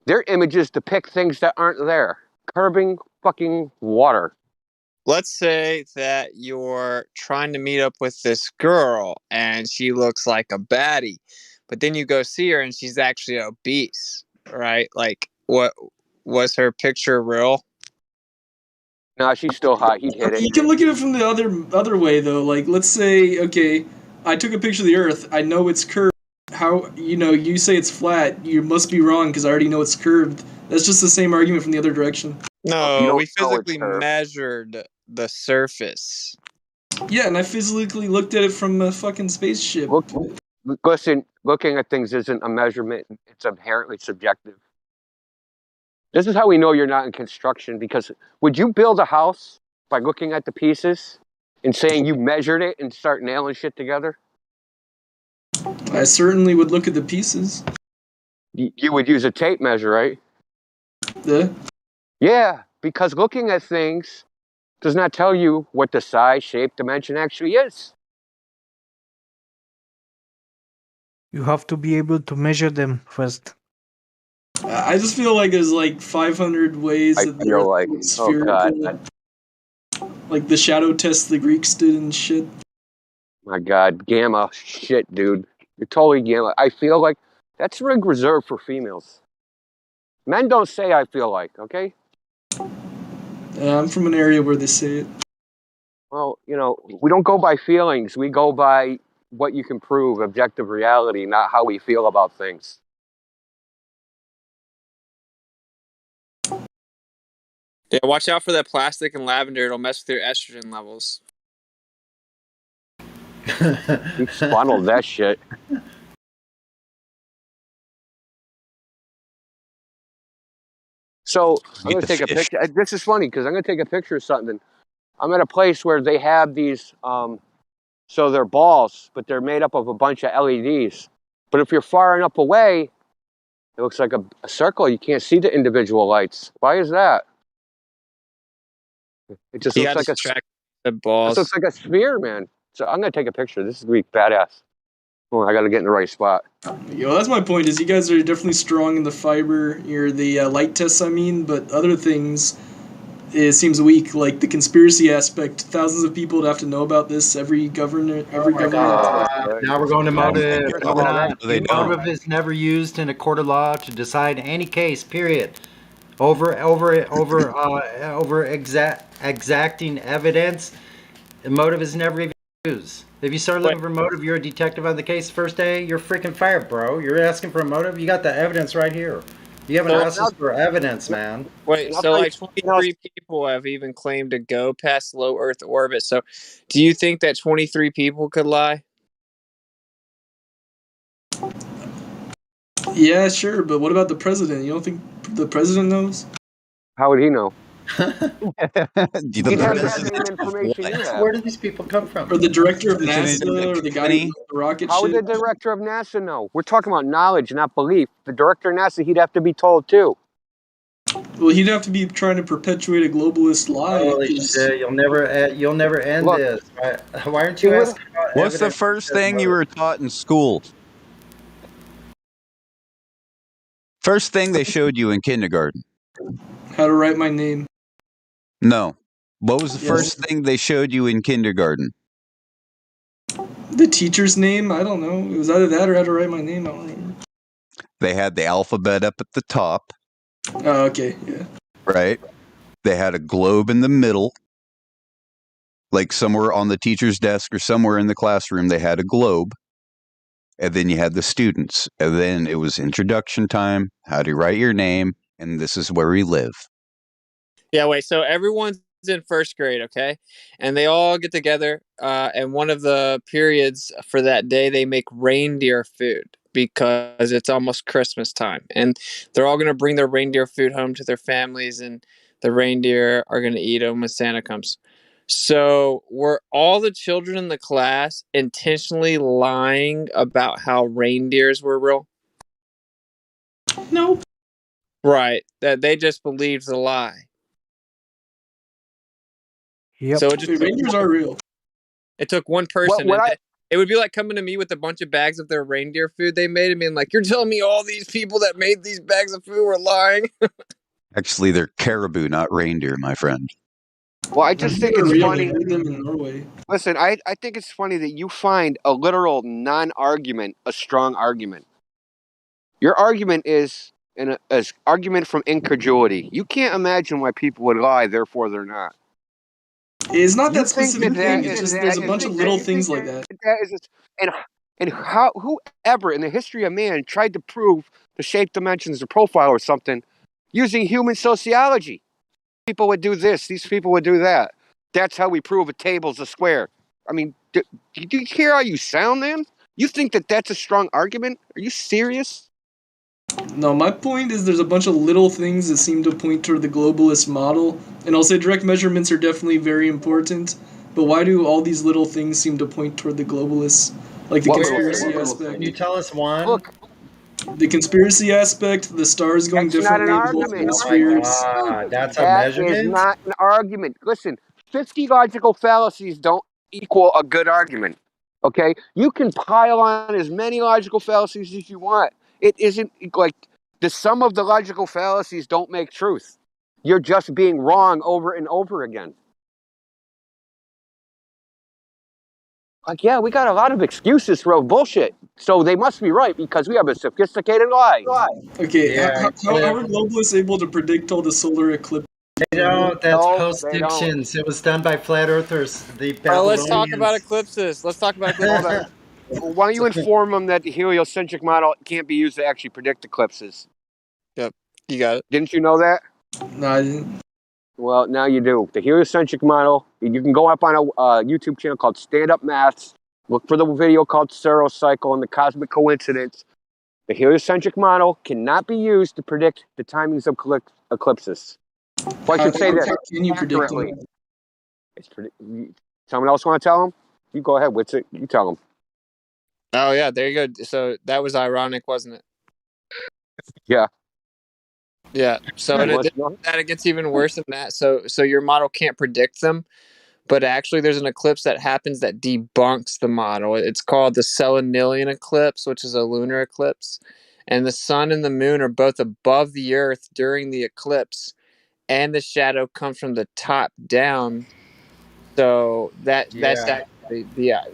Their images depict things that aren't there. Curbing fucking water. Let's say that you're trying to meet up with this girl and she looks like a baddie, but then you go see her and she's actually obese, right? Like, what was her picture real? No, she's still hot. He'd hit it. You can look at it from the other way though. Like, let's say, okay, I took a picture of the Earth. I know it's curved. How you say it's flat? You must be wrong because I already know it's curved. That's just the same argument from the other direction. No, we physically measured the surface. Yeah, and I physically looked at it from a fucking spaceship. Listen, looking at things isn't a measurement. It's inherently subjective. This is how we know you're not in construction, because would you build a house by looking at the pieces and saying you measured it and start nailing shit together? I certainly would look at the pieces. You would use a tape measure, right? Yeah. Yeah, because looking at things does not tell you what the size, shape, dimension actually is. You have to be able to measure them first. I just feel like there's like 500 ways that they're spherical. Oh God. Like the shadow test the Greeks did and shit. My God, gamma shit, dude. You're totally gamma. I feel like that's reserved for females. Men don't say I feel like, okay? I'm from an area where they say it. Well, we don't go by feelings. We go by what you can prove, objective reality, not how we feel about things. Yeah, watch out for that plastic and lavender. It'll mess with your estrogen levels. You funneled that shit. So I'm going to take a picture. This is funny because I'm going to take a picture of something. I'm at a place where they have these, so they're balls, but they're made up of a bunch of LEDs. But if you're far enough away, it looks like a circle. You can't see the individual lights. Why is that? It just You looks got like a distracted the This balls. looks like a sphere, man. So I'm gonna take a picture. This is gonna be badass. Oh, I gotta get in the right spot. Yo, that's my point. Is you guys are definitely strong in the fiber, or the light tests. I mean, but other things, it seems weak. Like the conspiracy aspect. Thousands of people would have to know about this. Every governor. Now we're going to motive. First of all, that They don't. Motive is never used in a court of law to decide any case. Period. Over exacting evidence. The motive is never even used. If you start looking for motive, you're a detective on the case first day, you're freaking fired, bro. You're asking for a motive? You got the evidence right here. You haven't asked us for evidence, man. Wait, so like 23 people have even claimed to go past low Earth orbit. So do you think that 23 people could lie? Yeah, sure, but what about the president? You don't think the president knows? How would he know? The He'd have the president same information you have. Where do these people come from? Or the director of It's an NASA, or the guy who built the rocket How would ship? the director of NASA know? We're talking about knowledge, not belief. The director of NASA, he'd have to be told too. Well, he'd have to be trying to perpetuate a globalist lie. Holy 'cause- shit! You'll never end Look, this. Why aren't you asking about What's the evidence? first thing you were taught in school? First thing they showed you in kindergarten? How to write my name. No. What was the Yes. first thing they showed you in kindergarten? The teacher's name? I don't know. It was either that or how to write my name. I don't remember. They had the alphabet up at the top, Oh, okay, yeah. right? They had a globe in the middle. Like somewhere on the teacher's desk or somewhere in the classroom, they had a globe. And then you had the students. And then it was introduction time, how to write your name, and this is where we live. Yeah, wait. So everyone's in first grade, okay? And they all get together. And one of the periods for that day, they make reindeer food because it's almost Christmas time. And they're all going to bring their reindeer food home to their families, and the reindeer are going to eat them when Santa comes. So were all the children in the class intentionally lying about how reindeers were real? Nope. Right. That they just believed the lie. Yep. So it just Reindeers are real. It took one person. It would be like coming to me with a bunch of bags of their reindeer food they made and being like, "You're telling me all these people that made these bags of food were lying?" Actually, they're caribou, not reindeer, my friend. Well, I just think They're it's real. funny. They made them in Norway. Listen, I think it's funny that you find a literal non-argument a strong argument. Your argument is an argument from incredulity. You can't imagine why people would lie, therefore they're not. It's not You that think specific that thing. that It's is- just there's a you bunch of think little that- you things think like that. that is just, and how whoever in the history of man tried to prove the shape, dimensions, or profile or something using human sociology. People would do this. These people would do that. That's how we prove a table's a square. I mean, do you hear how you sound, man? You think that that's a strong argument? Are you serious? No, my point is there's a bunch of little things that seem to point toward the globalist model, and I'll say direct measurements are definitely very important, but why do all these little things seem to point toward the globalists? Like the conspiracy aspect. Can you tell us one? Look, the conspiracy aspect, the stars going that's not an differently, both argument. spheres. That's a That is measurement? not an argument. Listen, 50 logical fallacies don't equal a good argument. Okay? You can pile on as many logical fallacies as you want. It isn't like the sum of the logical fallacies don't make truth. You're just being wrong over and over again. Like, yeah, we got a lot of excuses for bullshit. So they must be right because we have a sophisticated lie. Okay, Yeah, how are globalists able to predict all the solar eclipses? They don't. That's No, post-dictions. It was done by flat earthers. The Oh, let's talk Babylonians. about eclipses. Let's talk about eclipses. Why don't you inform them that the heliocentric model can't be used to actually predict eclipses? Yep, you got it. Didn't you know that? No, I didn't. Well, now you do. The heliocentric model, you can go up on a YouTube channel called Stand Up Maths. Look for the video called Searle Cycle and the Cosmic Coincidence. The heliocentric model cannot be used to predict the timings of eclipses. Well, I should say How that can you predict them? accurately. It's pretty. Someone else want to tell him? You go ahead. What's it? You tell him. Oh yeah, there you go. So that was ironic, wasn't it? Yeah. Yeah. So it gets even worse than that. So your model can't predict them, but actually there's an eclipse that happens that debunks the model. It's called the Selenilian eclipse, which is a lunar eclipse, and the sun and the moon are both above the earth during the eclipse, and the shadow comes from the top down. So that's Yeah.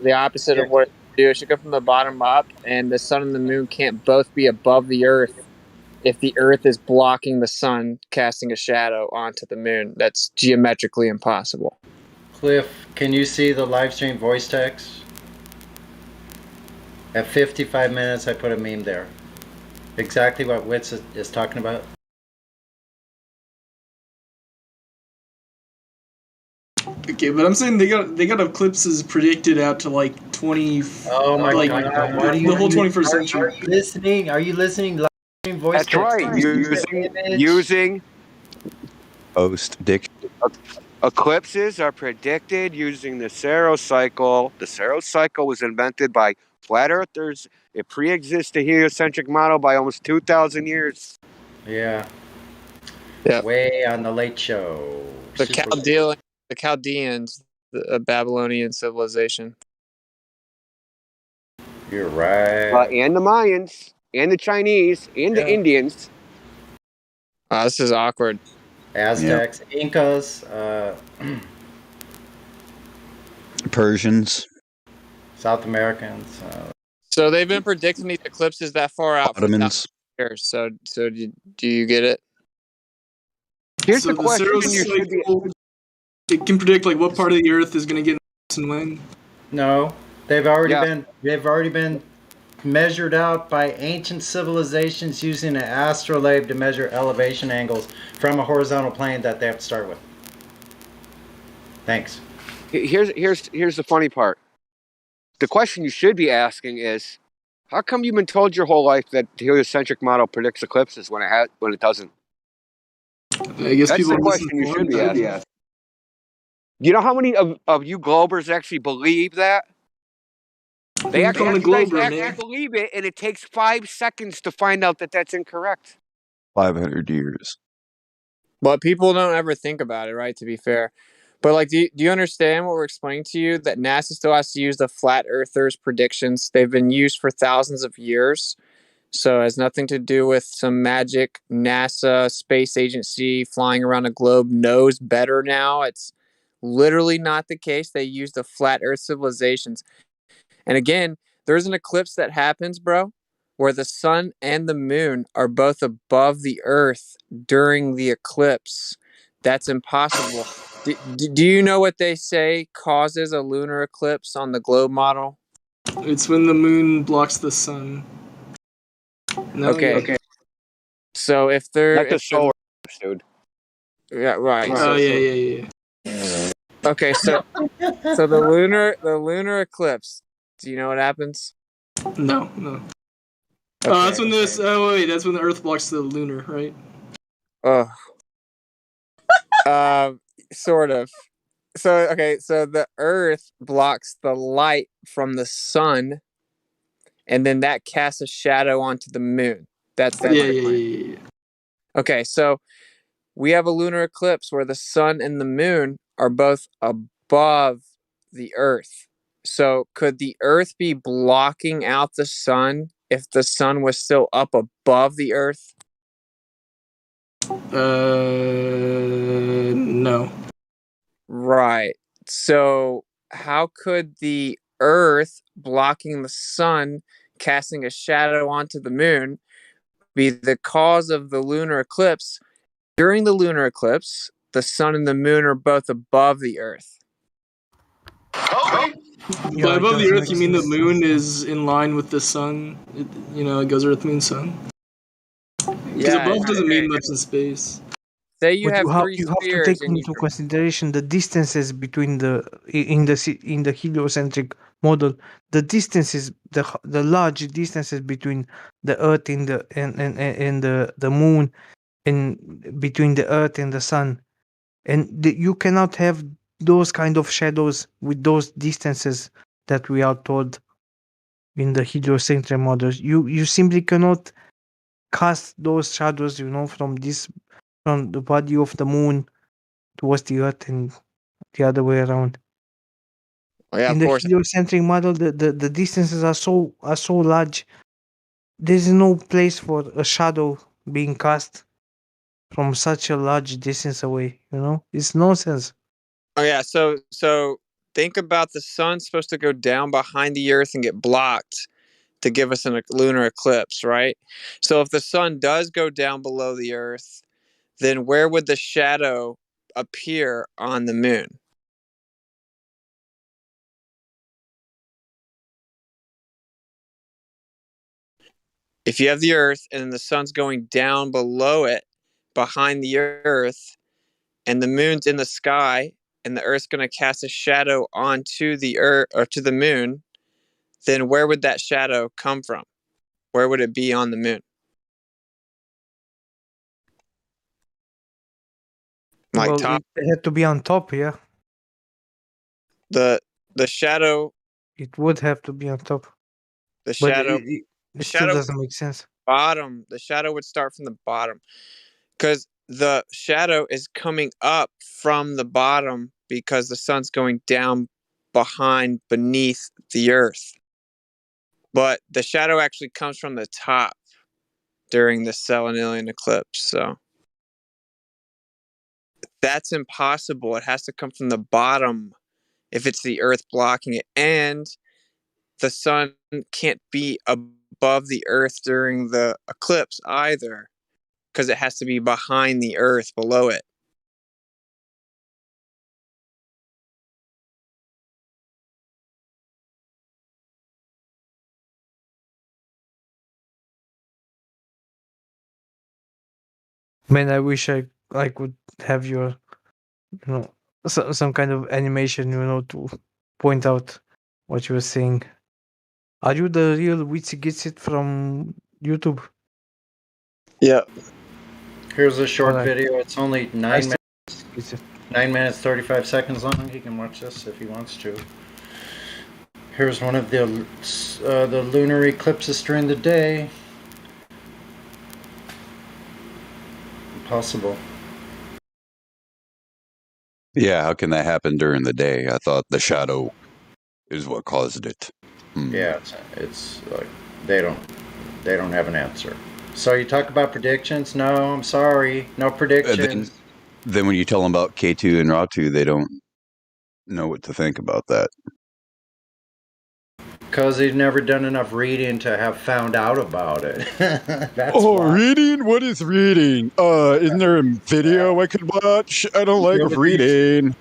the opposite of what it should do. It should go from the bottom up, and the sun and the moon can't both be above the earth if the earth is blocking the sun casting a shadow onto the moon. That's geometrically impossible. Cliff, can you see the live stream voice text? At 55 minutes, I put a meme there. Exactly what Witz is talking about. Okay, but I'm saying they got eclipses predicted out to like 20. Oh my like, God! the whole 21st century. Are you listening? Are you listening? Live stream voice That's text. right. Using Post dick. eclipses are predicted using the Saros cycle. The Saros cycle was invented by flat earthers. It pre-exists the heliocentric model by almost 2,000 years. Yeah. Yeah. Way on the Late Show. The Chaldeans, a Babylonian civilization. You're right. And the Mayans, and the Chinese, and the Indians. This is awkward. Aztecs, Incas, Persians, South Americans. So they've been predicting these eclipses that far out for Ottomans. years. So do you get it? Here's So the question Saros you should be. cycle, it can predict like what part of the earth is going to get and when. No, they've already been measured out by ancient civilizations using an astrolabe to measure elevation angles from a horizontal plane that they have to start with. Thanks. Here's the funny part. The question you should be asking is, how come you've been told your whole life that the heliocentric model predicts eclipses when it doesn't? I guess That's people the question you should be asking. You know how many of you Globers actually believe that? They actually believe it, and it takes 5 seconds to find out that that's incorrect. 500 years. But people don't ever think about it, right? To be fair. But like, do you understand what we're explaining to you? That NASA still has to use the flat earthers' predictions. They've been used for thousands of years. So it has nothing to do with some magic NASA space agency flying around the globe knows better now. It's literally not the case. They use the flat earth civilizations. And again, there's an eclipse that happens, bro, where the sun and the moon are both above the earth during the eclipse. That's impossible. Do you know what they say causes a lunar eclipse on the globe model? It's when the moon blocks the sun. No, Okay. So if they're Not the solar, dude. Yeah, right. Oh yeah. Okay, so the lunar eclipse. Do you know what happens? No. That's when this. Oh wait, that's when the Earth blocks the lunar, right? Sort of. So the Earth blocks the light from the sun, and then that casts a shadow onto the moon. That's the Yeah. Okay, so we have a lunar eclipse where the sun and the moon are both above the Earth. So could the Earth be blocking out the sun if the sun was still up above the Earth? No. Right. So how could the Earth blocking the sun, casting a shadow onto the moon, be the cause of the lunar eclipse? During the lunar eclipse, the sun and the moon are both above the Earth. By above the Earth, you mean the moon is in line with the sun? It goes Earth, moon, sun. Because above doesn't mean much in space. Say you have you have to take into consideration the distances between in the heliocentric model. The distances, the large distances between the Earth and the moon, and between the Earth and the sun, and you cannot have those kind of shadows with those distances that we are told in the heliocentric models. You simply cannot cast those shadows, from the body of the moon towards the Earth and the other way around. Oh, yeah, In of the course. heliocentric model, the distances are so large. There's no place for a shadow being cast from such a large distance away. It's nonsense. Oh yeah, so think about the sun's supposed to go down behind the Earth and get blocked to give us a lunar eclipse, right? So if the sun does go down below the Earth, then where would the shadow appear on the moon? If you have the Earth and the sun's going down below it, behind the Earth, and the moon's in the sky, and the Earth's going to cast a shadow onto the Earth or to the moon, then where would that shadow come from? Where would it be on the moon? Like Well, top. it had to be on top, yeah. The shadow. It would have to be on top. The But shadow. it still doesn't make sense. Bottom. The shadow would start from the bottom, because the shadow is coming up from the bottom because the sun's going down beneath the Earth. But the shadow actually comes from the top during the Selenilian eclipse. So that's impossible. It has to come from the bottom if it's the Earth blocking it. And the sun can't be above the Earth during the eclipse either, because it has to be behind the Earth, below it. Man, I wish I could have your, some kind of animation, to point out what you were saying. Are you the real Witsy Gets It from YouTube? Yeah. Here's a short Alright. video. It's only I 9 still- minutes. 9 minutes 35 seconds long. He can watch this if he wants to. Here's one of the lunar eclipses during the day. Impossible. Yeah, how can that happen during the day? I thought the shadow is what caused it. Yeah, it's like they don't have an answer. So you talk about predictions? No, I'm sorry, no predictions. Then when you tell them about K2 and Ratu, they don't know what to think about that. Because they've never done enough reading to have found out about it. That's why. Reading? What is reading? Isn't there a video I could watch? I don't like reading. Is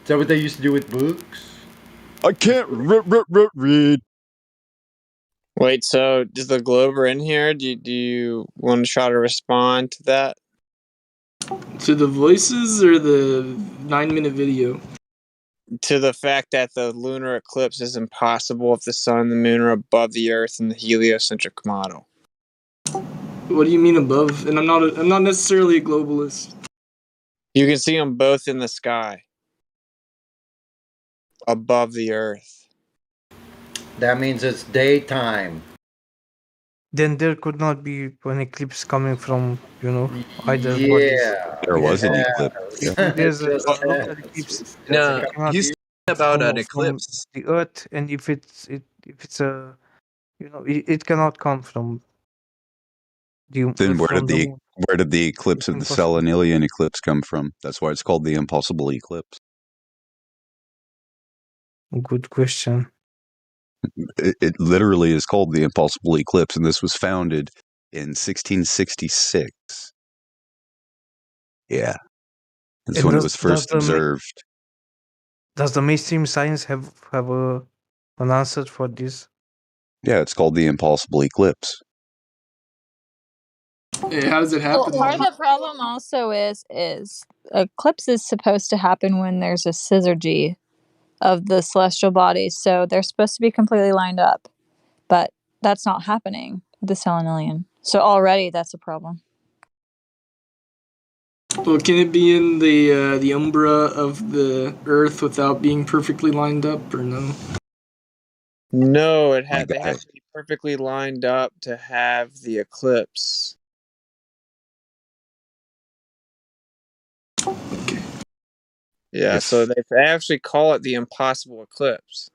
that what they used to do with books? I can't read. Wait, so is the Glober in here? Do you want to try to respond to that? To the voices or the 9-minute video? To the fact that the lunar eclipse is impossible if the sun and the moon are above the Earth in the heliocentric model. What do you mean above? And I'm not necessarily a globalist. You can see them both in the sky, above the Earth. That means it's daytime. Then there could not be an eclipse coming from, either Yeah. bodies. There was an eclipse. Yeah. There's a Just lunar said. eclipse. No, It cannot he's be about an from eclipse. the Earth, and if it's a, it cannot come from the. Then where from did the moon. eclipse of the Impossible. Selenilian eclipse come from? That's why it's called the impossible eclipse. Good question. It literally is called the impossible eclipse, and this was founded in 1666. Yeah, that's And when it was first observed. Does the mainstream science have an answer for this? Yeah, it's called the impossible eclipse. Hey, how does it happen? Well, part of the problem also is eclipse is supposed to happen when there's a syzygy of the celestial bodies, so they're supposed to be completely lined up, but that's not happening with the Selenilian. So already that's a problem. Well, can it be in the umbra of the Earth without being perfectly lined up, or no? No, they guy. have to be perfectly lined up to have the eclipse. Yeah, so they actually call it the impossible eclipse.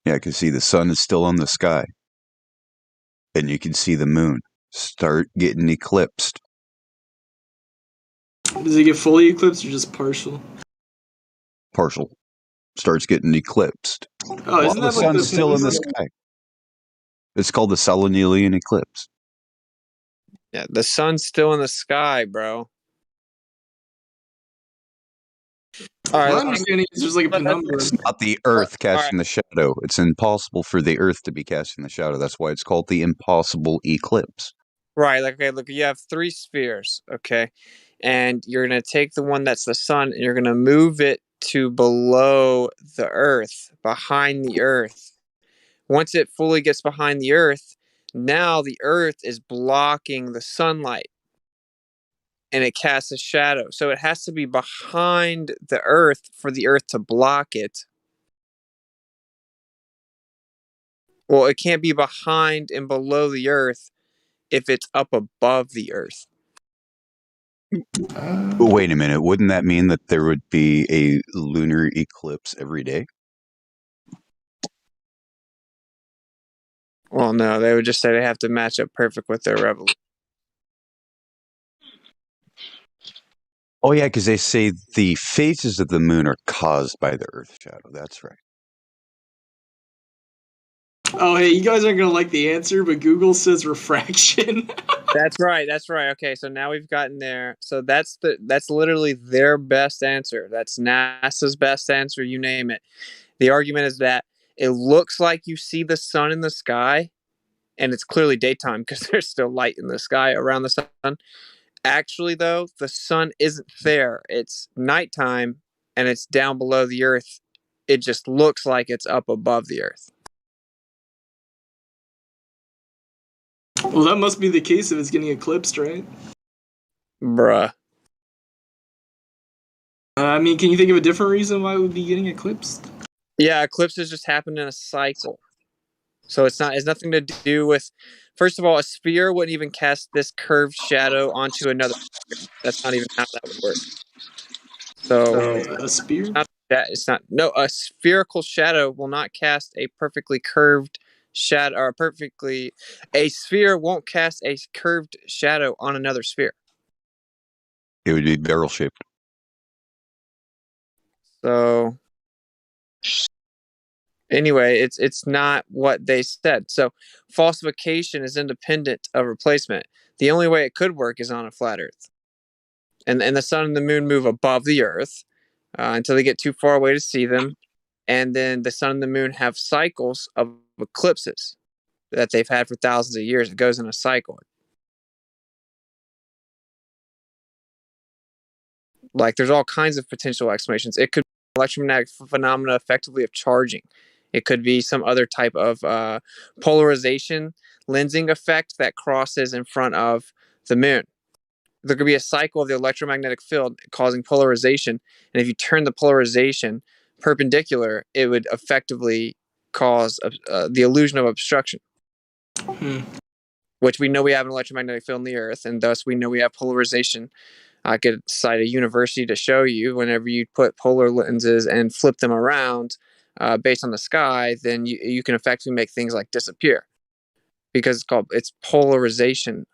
Yeah, because see, the sun is still in the sky, and you can see the moon start getting eclipsed. Does it get fully eclipsed or just partial? Partial starts getting eclipsed Oh, while isn't the that like the sun's still in the famous? sky. It's called the Solennelian eclipse. Yeah, the sun's still in the sky, bro. All right, My understanding is there's like a penumbra. It's not the Earth casting the shadow. It's impossible for the Earth to be casting the shadow. That's why it's called the impossible eclipse. Right, like, okay, look, you have 3 spheres, okay? And you're going to take the one that's the sun and you're going to move it to below the Earth, behind the Earth. Once it fully gets behind the Earth, now the Earth is blocking the sunlight and it casts a shadow. So it has to be behind the Earth for the Earth to block it. Well, it can't be behind and below the Earth if it's up above the Earth. Wait a minute. Wouldn't that mean that there would be a lunar eclipse every day? Well, no, they would just say they have to match up perfect with their revolution. Oh, yeah, because they say the phases of the moon are caused by the Earth shadow. That's right. Oh, hey, you guys aren't gonna like the answer, but Google says refraction. That's right. That's right. Okay, so now we've gotten there. So that's literally their best answer. That's NASA's best answer. You name it. The argument is that it looks like you see the sun in the sky, and it's clearly daytime because there's still light in the sky around the sun. Actually, though, the sun isn't there. It's nighttime, and it's down below the Earth. It just looks like it's up above the Earth. Well, that must be the case if it's getting eclipsed, right? Bruh. I mean, can you think of a different reason why it would be getting eclipsed? Yeah, eclipses just happen in a cycle. So it's nothing to do with. First of all, a sphere wouldn't even cast this curved shadow onto another sphere. That's not even how that would work. So A spear? It's not. No, a spherical shadow will not cast a perfectly curved shadow, or a sphere won't cast a curved shadow on another sphere. It would be barrel shaped. So anyway, it's not what they said. So falsification is independent of replacement. The only way it could work is on a flat Earth, and the sun and the moon move above the Earth until they get too far away to see them, and then the sun and the moon have cycles of eclipses that they've had for thousands of years. It goes in a cycle. Like, there's all kinds of potential explanations. It could be electromagnetic phenomena effectively of charging. It could be some other type of polarization lensing effect that crosses in front of the moon. There could be a cycle of the electromagnetic field causing polarization, and if you turn the polarization perpendicular, it would effectively cause the illusion of obstruction. Which we know we have an electromagnetic field in the Earth, and thus we know we have polarization. I could cite a university to show you whenever you put polar lenses and flip them around based on the sky, then you can effectively make things like disappear because it's polarization.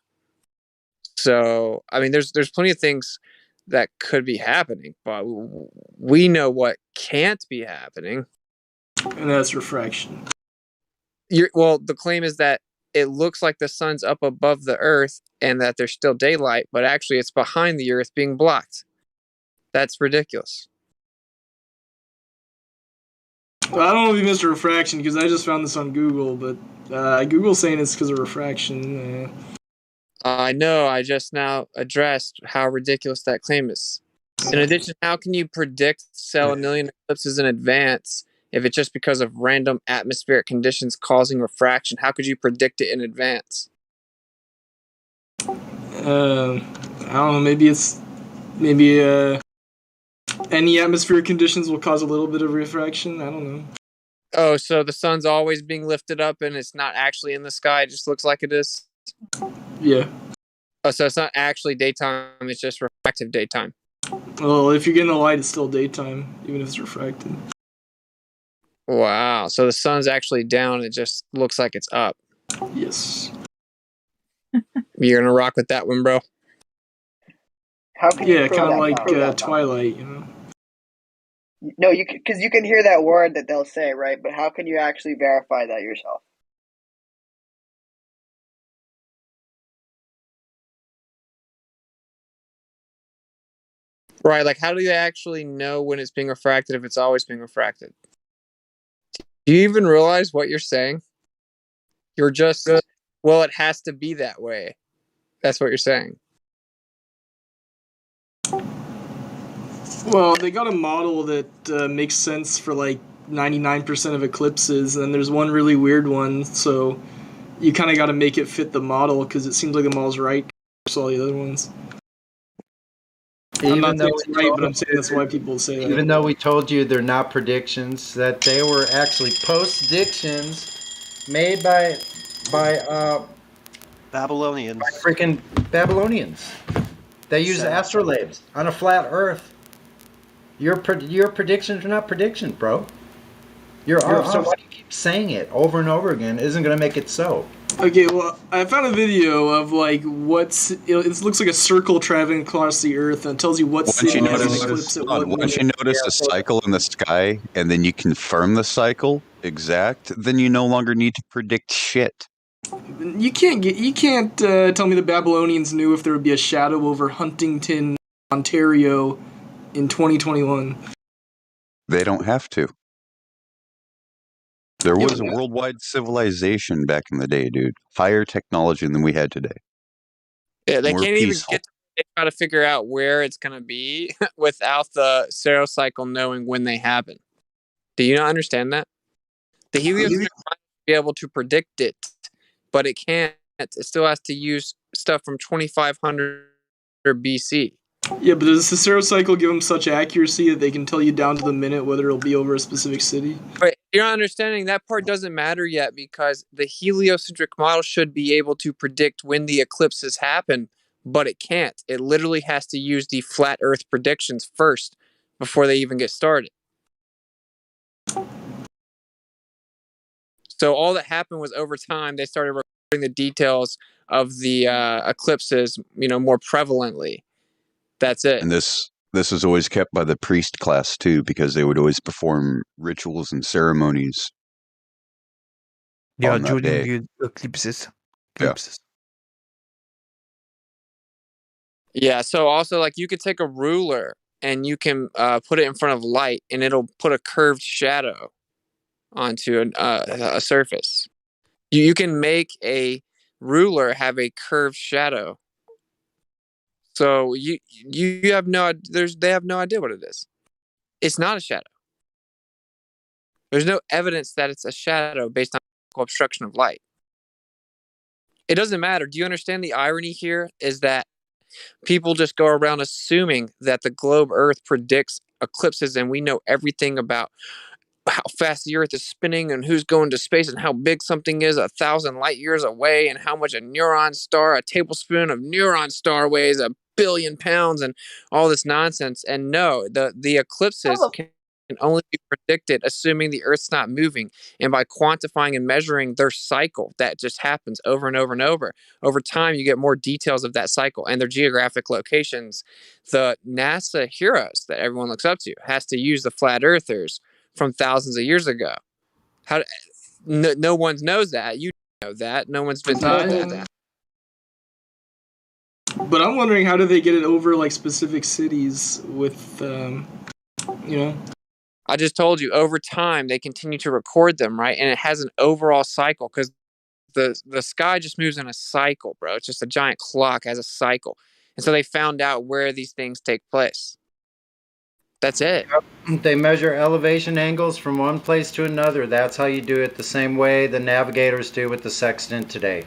So, I mean, there's plenty of things that could be happening, but we know what can't be happening. And that's refraction. Well, the claim is that it looks like the sun's up above the Earth and that there's still daylight, but actually it's behind the Earth being blocked. That's ridiculous. Well, I don't know if you missed refraction because I just found this on Google, but Google's saying it's because of refraction. I know, I just now addressed how ridiculous that claim is. In addition, how can you predict Solennelian eclipses in advance if it's just because of random atmospheric conditions causing refraction? How could you predict it in advance? I I don't know. Maybe any atmospheric conditions will cause a little bit of refraction. I don't know. Oh, so the sun's always being lifted up and it's not actually in the sky. It just looks like it is. Yeah. Oh, so it's not actually daytime. It's just refractive daytime. Well, if you're getting the light, it's still daytime, even if it's refracted. Wow. So the sun's actually down. It just looks like it's up. Yes. You're gonna rock with that one, bro. How can you Yeah, prove kind of that, like Tom? Twilight, you know. No, because you can hear that word that they'll say, right? But how can you actually verify that yourself? Right. Like, how do you actually know when it's being refracted if it's always being refracted? Do you even realize what you're saying? You're just, well, it has to be that way. That's what you're saying. Well, they got a model that makes sense for like 99% of eclipses, and there's one really weird one, so you kind of got to make it fit the model because it seems like the model's right versus all the other ones. I'm not saying it's right, but I'm saying that's why people say that. Even though we told you they're not predictions, that they were actually post-dictions made by Babylonians. Freaking Babylonians. They use astrolabes on a flat Earth. Your predictions are not predictions, bro. You're off. So why do you keep saying it over and over again? It isn't going to make it so. Okay, well, I found a video of like it looks like a circle traveling across the Earth, and it tells you what city has an eclipse at what Once you moment. notice a cycle in the sky, and then you confirm the cycle exact, then you no longer need to predict shit. You can't tell me the Babylonians knew if there would be a shadow over Huntington, Ontario, in 2021. They don't have to. There was a worldwide civilization back in the day, dude. Higher technology than we had today. Yeah, they More can't peaceful. even they try to figure out where it's going to be without the serocycle knowing when they happen. Do you not understand that? The heliocentric might be able to predict it, but it can't. It still has to use stuff from 2500 BC. Yeah, but does the serocycle give them such accuracy that they can tell you down to the minute whether it'll be over a specific city? But you're not understanding that part doesn't matter yet because the heliocentric model should be able to predict when the eclipses happen, but it can't. It literally has to use the flat Earth predictions first before they even get started. So all that happened was over time they started recording the details of the eclipses, more prevalently. That's it. And this is always kept by the priest class too, because they would always perform rituals and ceremonies. Yeah, on that during day. the eclipses. Yeah, so also like you could take a ruler and you can put it in front of light and it'll put a curved shadow onto a surface. You can make a ruler have a curved shadow. So you have they have no idea what it is. It's not a shadow. There's no evidence that it's a shadow based on obstruction of light. It doesn't matter. Do you understand the irony here is that people just go around assuming that the globe Earth predicts eclipses and we know everything about how fast the Earth is spinning and who's going to space and how big something is 1,000 light years away and how much a tablespoon of neuron star weighs 1 billion pounds and all this nonsense. And no, the eclipses can only be predicted assuming the Earth's not moving and by quantifying and measuring their cycle that just happens over and over and over. Over time, you get more details of that cycle and their geographic locations. The NASA heroes that everyone looks up to has to use the flat earthers from thousands of years ago. No one knows that. You know that. No one's been told that. But I'm wondering, how do they get it over like specific cities with, I just told you, over time, they continue to record them, right? And it has an overall cycle because the sky just moves in a cycle, bro. It's just a giant clock as a cycle. And so they found out where these things take place. That's it. They measure elevation angles from one place to another. That's how you do it the same way the navigators do with the sextant today.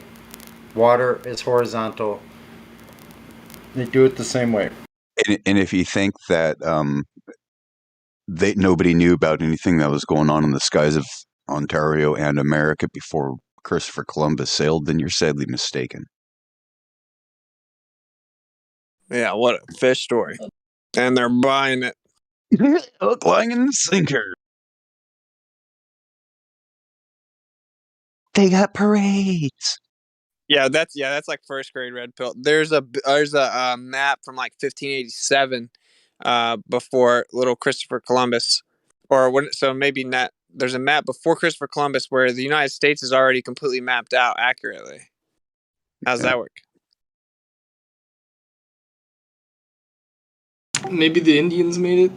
Water is horizontal. They do it the same way. And if you think that nobody knew about anything that was going on in the skies of Ontario and America before Christopher Columbus sailed, then you're sadly mistaken. Yeah, what a fish story. And they're buying it. Hook, line, and sinker. They got parades. Yeah, that's like first grade red pill. There's a map from like 1587, before little Christopher Columbus, or when, so maybe not. There's a map before Christopher Columbus where the United States is already completely mapped out accurately. How's that work? Maybe the Indians made it.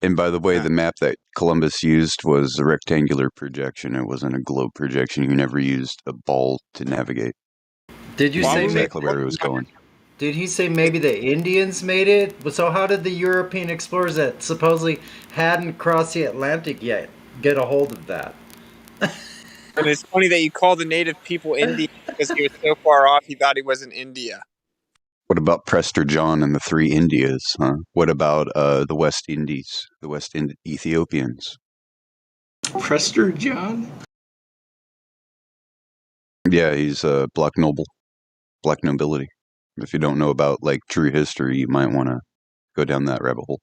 And by the way, the map that Columbus used was a rectangular projection. It wasn't a globe projection. He never used a ball to navigate. Did you say exactly where he was going? Did he say maybe the Indians made it? So how did the European explorers that supposedly hadn't crossed the Atlantic yet get a hold of that? And it's funny that you call the native people Indian because he was so far off he thought he was in India. What about Prester John and the three Indias? Huh? What about the West Indies, the Ethiopians? Prester John? Yeah, he's a black nobility. If you don't know about like true history, you might want to go down that rabbit hole.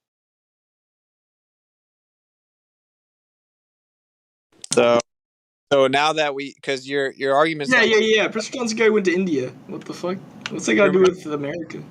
So now that because your argument's yeah. Prester John's the guy who went to India. What the fuck? What's that got to do with America?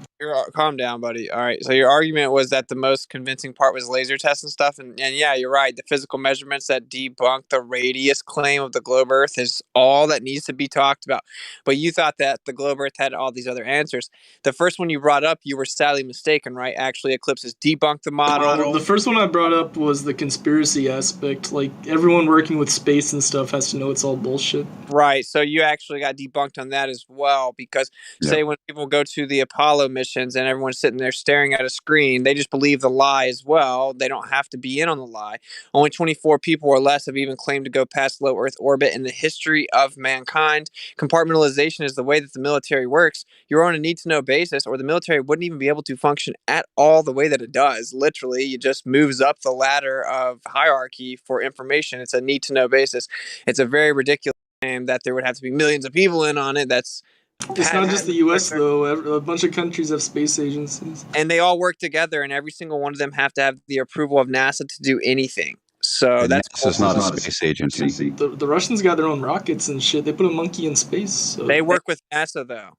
Calm down, buddy. All right. So your argument was that the most convincing part was laser tests and stuff, and yeah, you're right. The physical measurements that debunk the radius claim of the globe Earth is all that needs to be talked about. But you thought that the globe Earth had all these other answers. The first one you brought up, you were sadly mistaken, right? Actually, eclipses debunk the model. The first one I brought up was the conspiracy aspect. Like, everyone working with space and stuff has to know it's all bullshit. Right. So you actually got debunked on that as well, because say when people go to the Apollo missions and everyone's sitting there staring at a screen, they just believe the lie as well. They don't have to be in on the lie. Only 24 people or less have even claimed to go past low Earth orbit in the history of mankind. Compartmentalization is the way that the military works. You're on a need-to-know basis, or the military wouldn't even be able to function at all the way that it does. Literally, it just moves up the ladder of hierarchy for information. It's a need-to-know basis. It's a very ridiculous claim that there would have to be millions of people in on it. It's not just the U.S. though. A bunch of countries have space agencies, and they all work together, and every single one of them have to have the approval of NASA to do anything. So and that's NASA's not a space agency. The Russians got their own rockets and shit. They put a monkey in space. So they work with NASA though.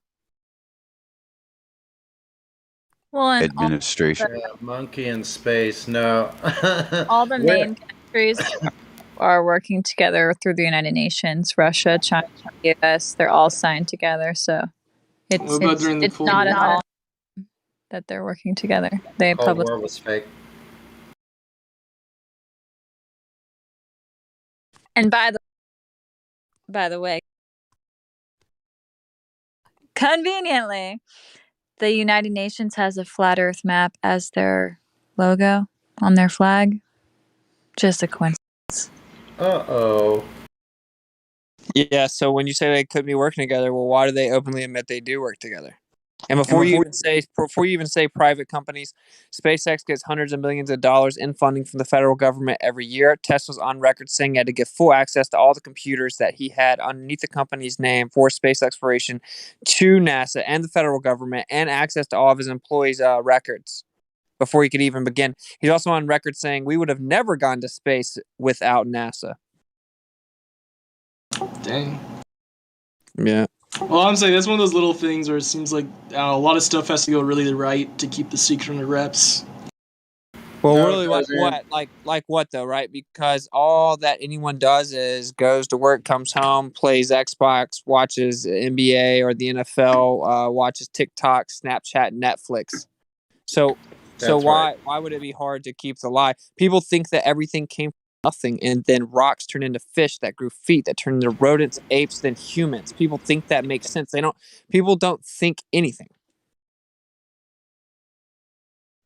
Well, and administration. Monkey in space. No. all the main countries are working together through the United Nations. Russia, China, US, they're all signed together. So it's not at all that they're working together. They Cold War was fake. And by the way, conveniently, the United Nations has a flat Earth map as their logo on their flag. Just a coincidence. Uh-oh. Yeah, so when you say they could be working together, well, why do they openly admit they do work together? And before you even say private companies, SpaceX gets hundreds of millions of dollars in funding from the federal government every year. Tesla's on record saying he had to get full access to all the computers that he had underneath the company's name for space exploration to NASA and the federal government, and access to all of his employees' records before he could even begin. He's also on record saying we would have never gone to space without NASA. Dang. Yeah. Well, I'm saying that's one of those little things where it seems like a lot of stuff has to go really right to keep the secret under wraps. Well, really, like what? Like what though, right? Because all that anyone does is goes to work, comes home, plays Xbox, watches NBA or the NFL, watches TikTok, Snapchat, Netflix. So why would it be hard to keep the lie? People think that everything came from nothing, and then rocks turned into fish that grew feet, that turned into rodents, apes, then humans. People think that makes sense. People don't think anything.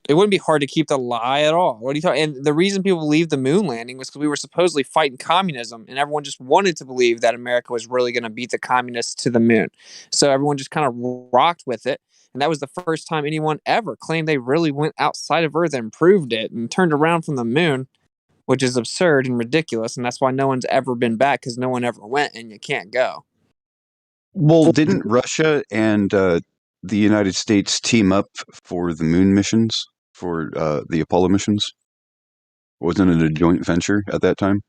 It wouldn't be hard to keep the lie at all. What are you talking? And the reason people believed the moon landing was because we were supposedly fighting communism, and everyone just wanted to believe that America was really going to beat the communists to the moon. So everyone just kind of rocked with it. And that was the first time anyone ever claimed they really went outside of Earth and proved it and turned around from the moon, which is absurd and ridiculous. And that's why no one's ever been back, because no one ever went and you can't go. Well, didn't Russia and the United States team up for the moon missions, for the Apollo missions? Wasn't it a joint venture at that time?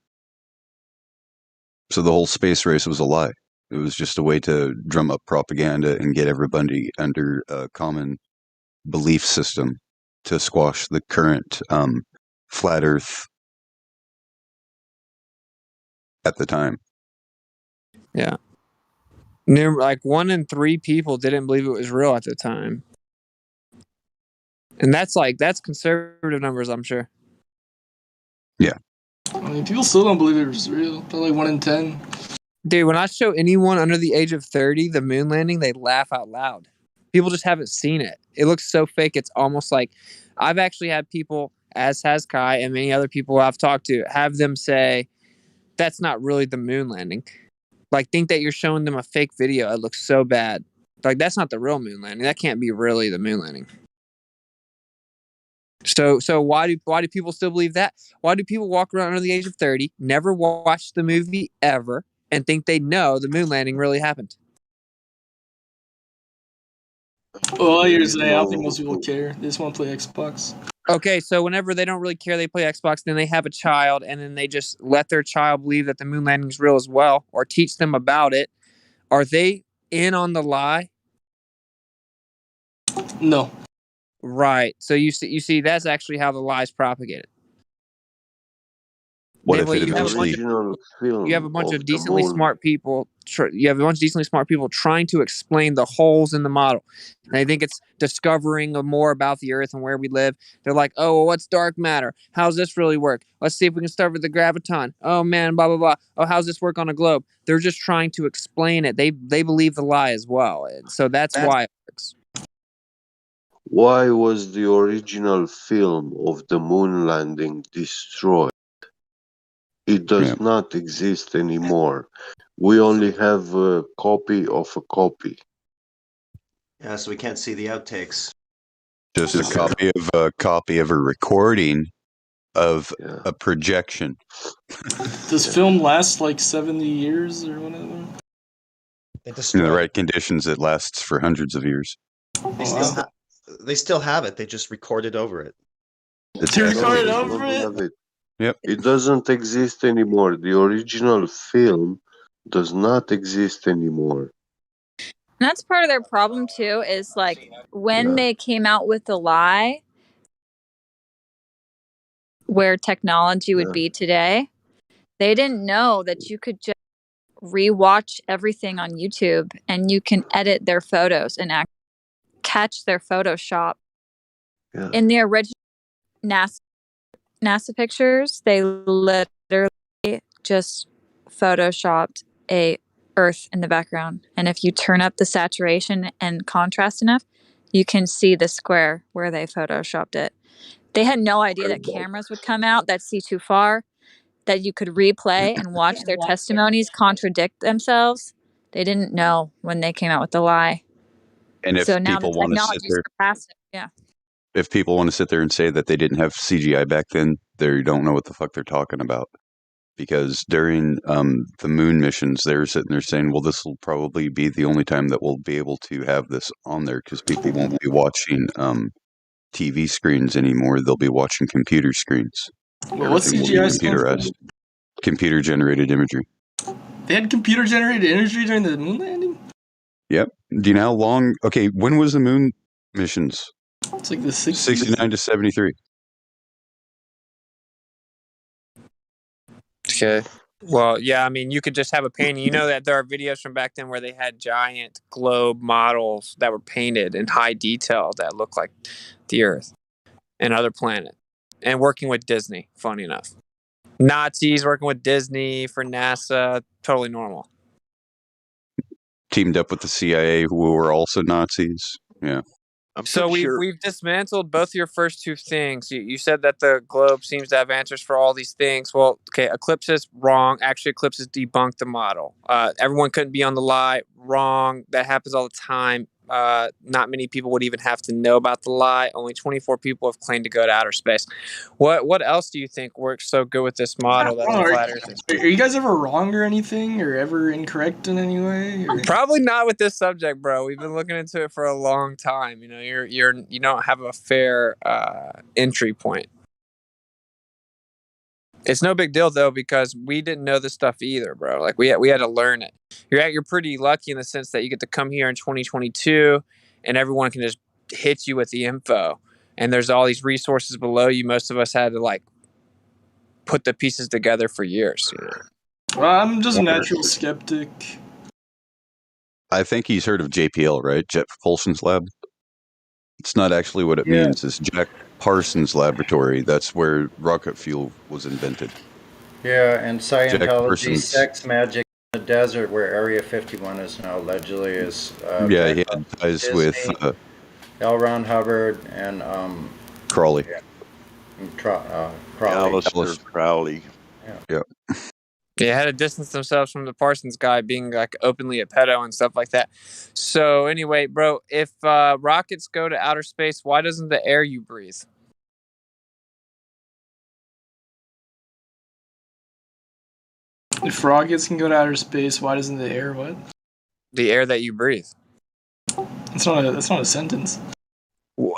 So the whole space race was a lie. It was just a way to drum up propaganda and get everybody under a common belief system to squash the current flat Earth at the time. Yeah. Like 1 in 3 people didn't believe it was real at the time. And that's conservative numbers, I'm sure. Yeah. I mean, people still don't believe it was real. Probably 1 in 10. Dude, when I show anyone under the age of 30 the moon landing, they laugh out loud. People just haven't seen it. It looks so fake. It's almost like I've actually had people, as has Kai and many other people I've talked to, have them say, that's not really the moon landing. Like, think that you're showing them a fake video. It looks so bad. Like, that's not the real moon landing. That can't be really the moon landing. So why do people still believe that? Why do people walk around under the age of 30, never watch the movie ever, and think they know the moon landing really happened? Well, here's the thing. I don't think most people care. They just want to play Xbox. Okay, so whenever they don't really care, they play Xbox, then they have a child, and then they just let their child believe that the moon landing is real as well, or teach them about it. Are they in on the lie? No. Right. So you see, that's actually how the lie is propagated. What Then, if well, it you have a bunch eventually? you have a bunch of decently smart people. You have a bunch of decently smart people trying to explain the holes in the model. And I think it's discovering more about the Earth and where we live. They're like, oh, well, what's dark matter? How's this really work? Let's see if we can discover the graviton. Oh man, blah blah blah. Oh, how's this work on a globe? They're just trying to explain it. They believe the lie as well. And so that's why it works. Why was the original film of the moon landing destroyed? It does not exist anymore. We only have a copy of a copy. Yeah, so we can't see the outtakes. Just a copy of a recording of a projection. Does film last like 70 years or whatever? In the right conditions, it lasts for hundreds of years. They still have it. They just recorded over it. Yep. It doesn't exist anymore. The original film does not exist anymore. And that's part of their problem too, is like when they came out with the lie where technology would be today, they didn't know that you could just rewatch everything on YouTube and you can edit their photos and catch their Photoshop. In the original NASA pictures, they literally just photoshopped a Earth in the background, and if you turn up the saturation and contrast enough, you can see the square where they photoshopped it. They had no idea that cameras would come out that see too far, that you could replay and watch their testimonies contradict themselves. They didn't know when they came out with the lie. And if So now the people want to sit technology there, surpassed it. Yeah. if people want to sit there and say that they didn't have CGI back then, they don't know what the fuck they're talking about. Because during the moon missions, they were sitting there saying, well, this will probably be the only time that we'll be able to have this on there because people won't be watching TV screens anymore. They'll be watching computer screens. Well, what's Everything will be CGI stand for? computerized. Computer-generated imagery. They had computer-generated imagery during the moon landing? Yep. Do you know how long? Okay, when was the moon missions? It's like the 60s. 69 to 73. Okay. Well, yeah, I mean, you could just have a painting. You know that there are videos from back then where they had giant globe models that were painted in high detail that look like the Earth and other planets. And working with Disney, funny enough. Nazis working with Disney for NASA, totally normal. Teamed up with the CIA, who were also Nazis. Yeah. So we've dismantled both your first two things. You said that the globe seems to have answers for all these things. Well, okay, eclipses, wrong. Actually, eclipses debunked the model. Everyone couldn't be on the lie, wrong. That happens all the time. not many people would even have to know about the lie. Only 24 people have claimed to go to outer space. What else do you think works so good with this model that the flat earth is? Are you guys ever wrong or anything, or ever incorrect in any way? Or? Probably not with this subject, bro. We've been looking into it for a long time. You know, you don't have a fair entry point. It's no big deal though, because we didn't know this stuff either, bro. Like we had to learn it. You're pretty lucky in the sense that you get to come here in 2022, and everyone can just hit you with the info. And there's all these resources below you. Most of us had to like put the pieces together for years. You know? Well, I'm just a natural skeptic. I think he's heard of JPL, right? Jet Propulsion's Lab. It's not actually what it means. It's Jack Parsons Laboratory. That's where rocket fuel was invented. Yeah, and Scientology, Parsons. sex magic in the desert, where Area 51 is now allegedly is. Yeah, he had ties with L. Ron Hubbard and Crowley. Yeah, and Crowley. Aleister Crowley. Yeah. They had to distance themselves from the Parsons guy being like openly a pedo and stuff like that. So anyway, bro, if rockets go to outer space, why doesn't the air you breathe? If rockets can go to outer space, why doesn't the air what? The air that you breathe. That's not a sentence.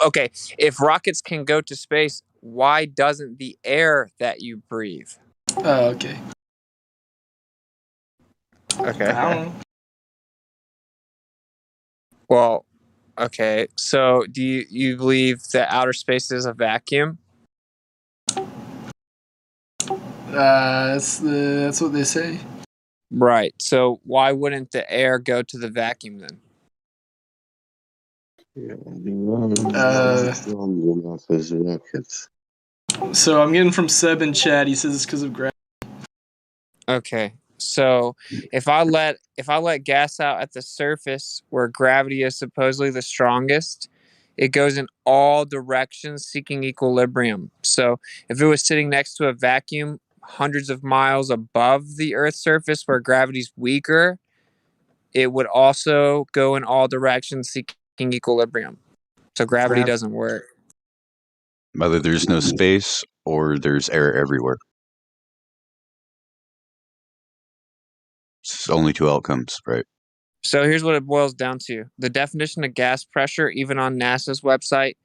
Okay, if rockets can go to space, why doesn't the air that you breathe? Oh, okay. Okay. I don't know. Well, okay. So do you believe that outer space is a vacuum? That's what they say. Right. So why wouldn't the air go to the vacuum then? Rockets. So I'm getting from Seb in chat. He says it's because of gravity. Okay. So if I let gas out at the surface where gravity is supposedly the strongest, it goes in all directions seeking equilibrium. So if it was sitting next to a vacuum hundreds of miles above the Earth's surface where gravity's weaker, it would also go in all directions seeking equilibrium. So gravity doesn't work. Either there's no space or there's air everywhere. It's only two outcomes, right? So here's what it boils down to. The definition of gas pressure, even on NASA's website,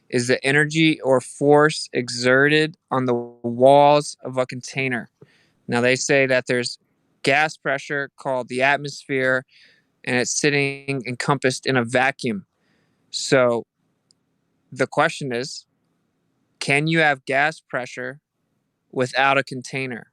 is the energy or force exerted on the walls of a container. Now, they say that there's gas pressure called the atmosphere, and it's sitting encompassed in a vacuum. So the question is, can you have gas pressure without a container?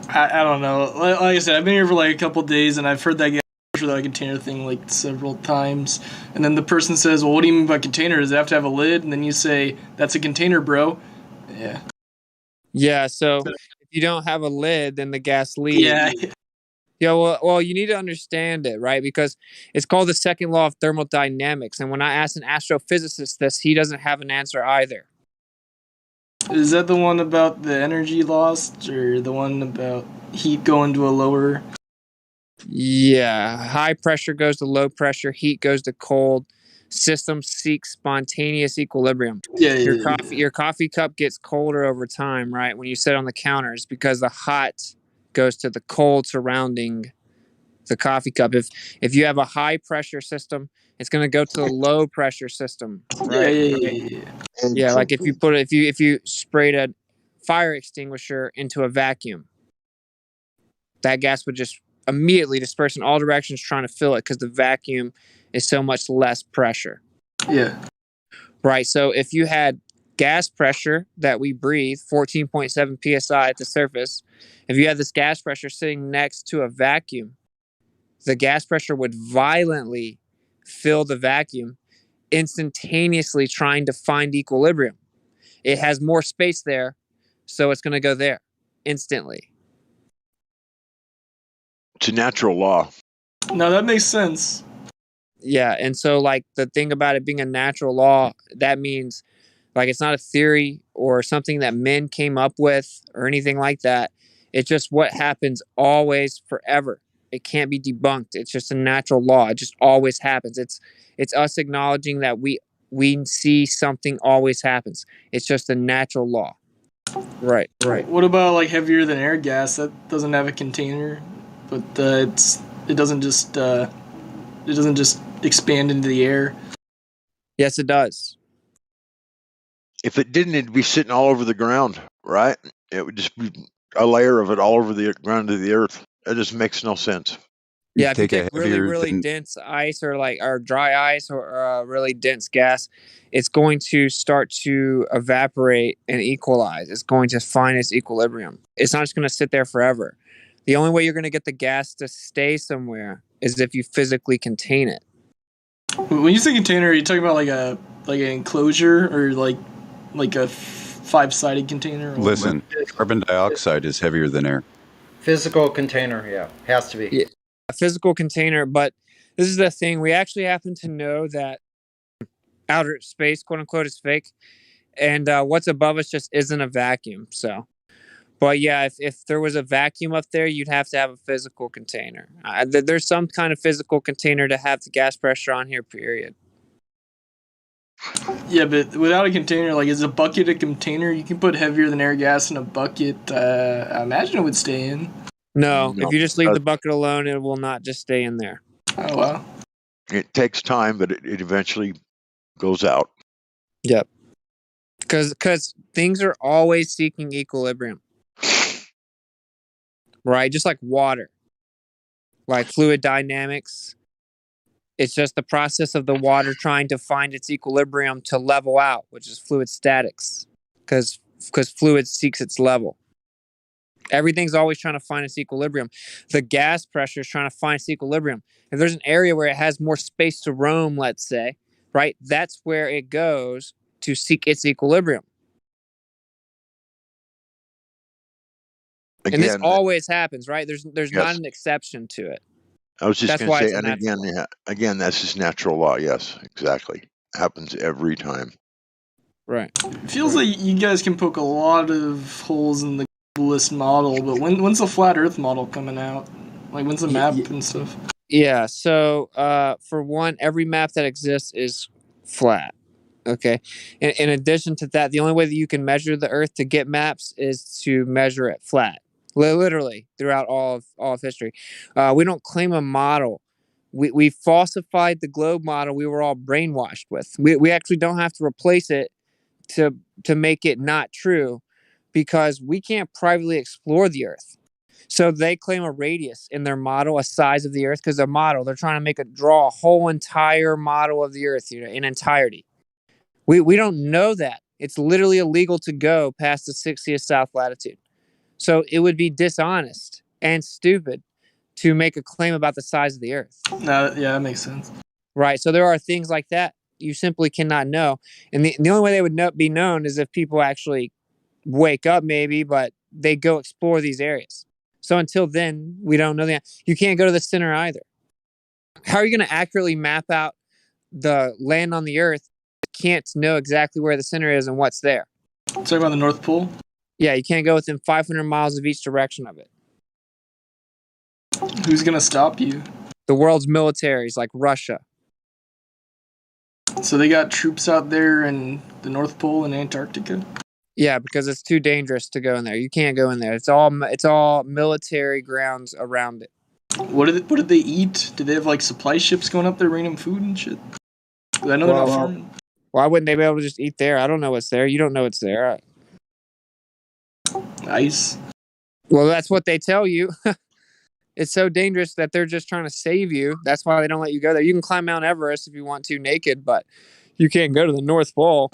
I don't know. Like I said, I've been here for like a couple days, and I've heard that gas pressure container thing like several times. And then the person says, "Well, what do you mean by container? Does it have to have a lid?" And then you say, "That's a container, bro." Yeah. Yeah. So if you don't have a lid, then the gas leaks. Yeah. Yeah, well, you need to understand it, right? Because it's called the second law of thermodynamics. And when I asked an astrophysicist this, he doesn't have an answer either. Is that the one about the energy lost, or the one about heat going to a lower? Yeah, high pressure goes to low pressure, heat goes to cold. Systems seek spontaneous equilibrium. Yeah, Your coffee cup gets colder over time, right? When you sit on the counters, because the hot goes to the cold surrounding the coffee cup. If you have a high pressure system, it's going to go to the low pressure system, right? Yeah, like if you sprayed a fire extinguisher into a vacuum, that gas would just immediately disperse in all directions trying to fill it because the vacuum is so much less pressure. Yeah. Right. So if you had gas pressure that we breathe, 14.7 psi at the surface, if you had this gas pressure sitting next to a vacuum, the gas pressure would violently fill the vacuum, instantaneously trying to find equilibrium. It has more space there, so it's going to go there instantly. It's a natural law. No, that makes sense. Yeah, and so like the thing about it being a natural law, that means like it's not a theory or something that men came up with or anything like that. It's just what happens always forever. It can't be debunked. It's just a natural law. It just always happens. It's us acknowledging that we see something always happens. It's just a natural law. Right. What about like heavier than air gas? That doesn't have a container, but it doesn't just expand into the air. Yes, it does. If it didn't, it'd be sitting all over the ground, right? It would just be a layer of it all over the ground of the earth. That just makes no sense. Yeah, if you take really dense ice or dry ice or really dense gas, it's going to start to evaporate and equalize. It's going to find its equilibrium. It's not just going to sit there forever. The only way you're going to get the gas to stay somewhere is if you physically contain it. When you say container, are you talking about like an enclosure or like a 5-sided container? Listen, carbon dioxide is heavier than air. Physical container, yeah, has to be. Yeah, a physical container, but this is the thing. We actually happen to know that outer space, quote unquote, is fake, and what's above us just isn't a vacuum. So, but yeah, if there was a vacuum up there, you'd have to have a physical container. There's some kind of physical container to have the gas pressure on here, period. Yeah, but without a container, like, is a bucket a container? You can put heavier than air gas in a bucket. I imagine it would stay in. No, if you just leave the bucket alone, it will not just stay in there. Oh, wow. It takes time, but it eventually goes out. Yep. Because things are always seeking equilibrium. Right? Just like water. Like fluid dynamics. It's just the process of the water trying to find its equilibrium to level out, which is fluid statics. Because fluid seeks its level. Everything's always trying to find its equilibrium. The gas pressure is trying to find its equilibrium. If there's an area where it has more space to roam, let's say, right, that's where it goes to seek its equilibrium. Again, and this always happens, right? There's not an exception to it. I was just That's going why to it's say, a and natural again, that's just natural law. Yes, exactly. Happens every time. Right. It feels like you guys can poke a lot of holes in the globalist model, but when's the flat Earth model coming out? Like, when's the map and stuff? Yeah. So, for one, every map that exists is flat. Okay. In addition to that, the only way that you can measure the Earth to get maps is to measure it flat. Literally throughout all of history. We don't claim a model. We falsified the globe model we were all brainwashed with. We actually don't have to replace it to make it not true, because we can't privately explore the Earth. So they claim a radius in their model, a size of the Earth, because their model, they're trying to draw a whole entire model of the Earth, in entirety. We don't know that. It's literally illegal to go past the 60th south latitude. So it would be dishonest and stupid to make a claim about the size of the Earth. No, yeah, that makes sense. Right. So there are things like that you simply cannot know. And the only way they would be known is if people actually wake up, maybe, but they go explore these areas. So until then, we don't know that. You can't go to the center either. How are you going to accurately map out the land on the Earth? You can't know exactly where the center is and what's there. Talking about the North Pole? Yeah, you can't go within 500 miles of each direction of it. Who's going to stop you? The world's militaries, like Russia. So they got troops out there in the North Pole and Antarctica? Yeah, because it's too dangerous to go in there. You can't go in there. It's all military grounds around it. What did they eat? Did they have like supply ships going up there bringing them food and shit? I know they're not farming. Why wouldn't they be able to just eat there? I don't know what's there. You don't know what's there. Ice. Well, that's what they tell you. It's so dangerous that they're just trying to save you. That's why they don't let you go there. You can climb Mount Everest if you want to naked, but you can't go to the North Pole.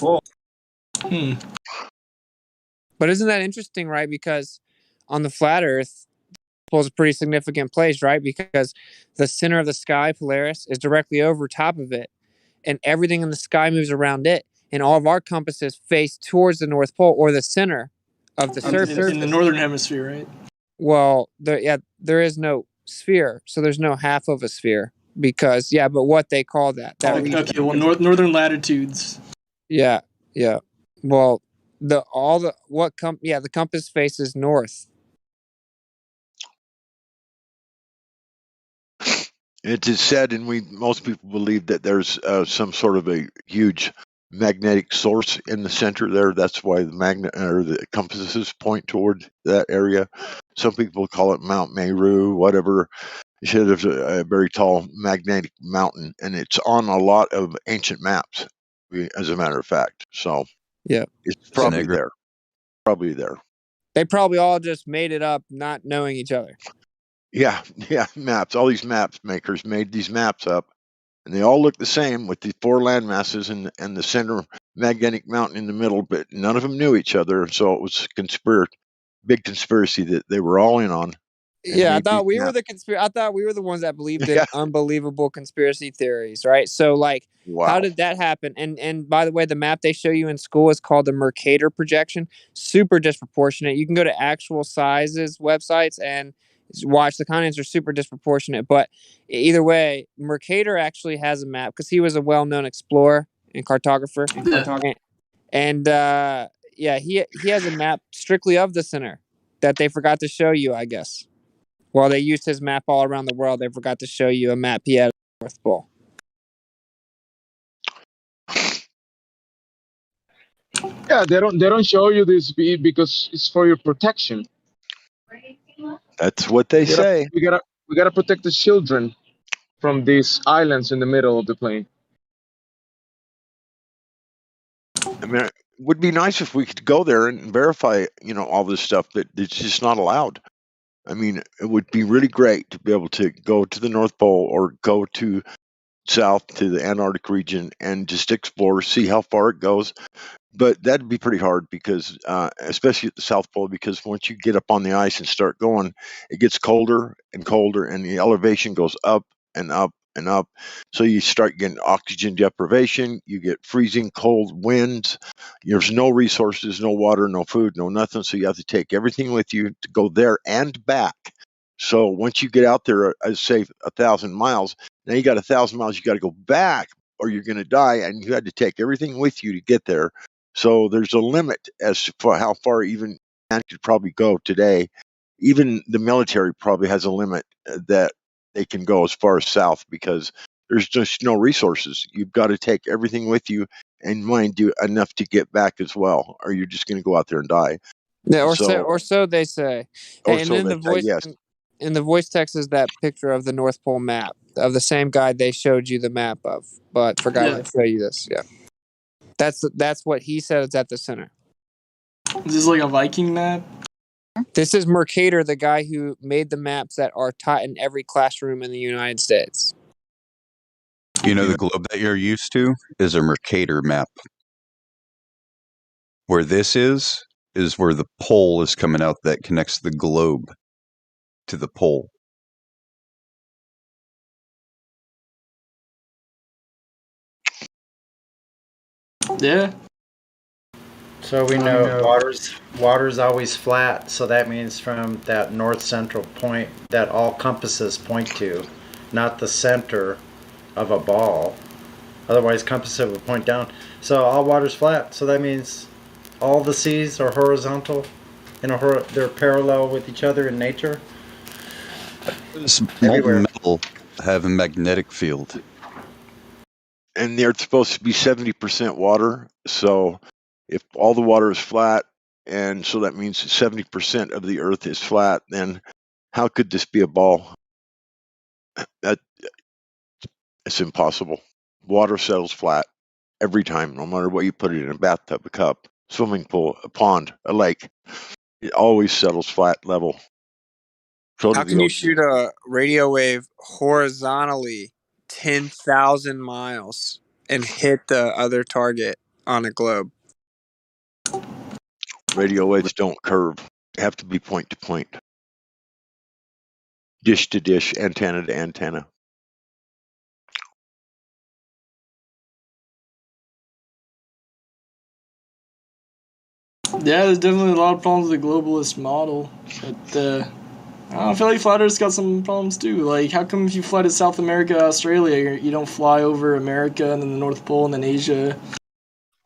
But isn't that interesting, right? Because on the flat Earth, the pole is a pretty significant place, right? Because the center of the sky, Polaris, is directly over top of it, and everything in the sky moves around it, and all of our compasses face towards the North Pole, or the center of the surface. In the northern hemisphere, right? Well, there is no sphere, so there's no half of a sphere, because but what they call that region. Okay, well, northern latitudes. Yeah. Well, the compass faces north. It is said, and most people believe that there's some sort of a huge magnetic source in the center there. That's why the compasses point toward that area. Some people call it Mount Meru, whatever. There's a very tall magnetic mountain, and it's on a lot of ancient maps, as a matter of fact. So Yeah, it's probably there. Probably there. They probably all just made it up, not knowing each other. Yeah, maps. All these maps makers made these maps up, and they all look the same with the four land masses and the center magnetic mountain in the middle, but none of them knew each other, so it was a big conspiracy that they were all in on. Yeah, I thought we were the ones that believed in unbelievable conspiracy theories, right? So, like, how did that happen? And by the way, the map they show you in school is called the Mercator projection. Super disproportionate. You can go to actual sizes websites and watch. The continents are super disproportionate. But either way, Mercator actually has a map because he was a well-known explorer and cartographer. And yeah, he has a map strictly of the center that they forgot to show you, I guess. Well, they used his map all around the world. They forgot to show you a map he had at the North Pole. Yeah, they don't show you this because it's for your protection. That's what they say. We gotta protect the children from these islands in the middle of the plane. I mean, it would be nice if we could go there and verify, all this stuff, but it's just not allowed. I mean, it would be really great to be able to go to the North Pole or go to south to the Antarctic region and just explore, see how far it goes. But that'd be pretty hard because, especially at the South Pole, because once you get up on the ice and start going, it gets colder and colder, and the elevation goes up and up and up. So you start getting oxygen deprivation. You get freezing cold winds. There's no resources, no water, no food, no nothing. So you have to take everything with you to go there and back. So once you get out there, say 1,000 miles, now you got 1,000 miles. You got to go back, or you're going to die, and you had to take everything with you to get there. So there's a limit as to how far even man could probably go today. Even the military probably has a limit that they can go as far as south because there's just no resources. You've got to take everything with you and mind you enough to get back as well, or you're just going to go out there and die. Yeah, or so they say. Or And so then they the voice, say, yes. in the voice text is that picture of the North Pole map of the same guy they showed you the map of, but forgot to show you this. Yeah, that's what he said. It's at the center. Is this like a Viking map? This is Mercator, the guy who made the maps that are taught in every classroom in the United States. The globe that you're used to is a Mercator map. Where this is where the pole is coming out that connects the globe to the pole. Yeah. So we know water's always flat, so that means from that north central point that all compasses point to, not the center of a ball. Otherwise compasses would point down. So all water's flat, so that means all the seas are horizontal, they're parallel with each other in nature. Does molten metal have a magnetic field? And they're supposed to be 70% water. So if all the water is flat, and so that means 70% of the Earth is flat, then how could this be a ball? It's impossible. Water settles flat every time, no matter what you put it in, a bathtub, a cup, swimming pool, a pond, a lake. It always settles flat level. How can you shoot a radio wave horizontally 10,000 miles and hit the other target on a globe? Radio waves don't curve. They have to be point to point. Dish to dish, antenna to antenna. Yeah, there's definitely a lot of problems with the globalist model, but I feel like flat Earth's got some problems too. Like, how come if you fly to South America, Australia, you don't fly over America and then the North Pole and then Asia?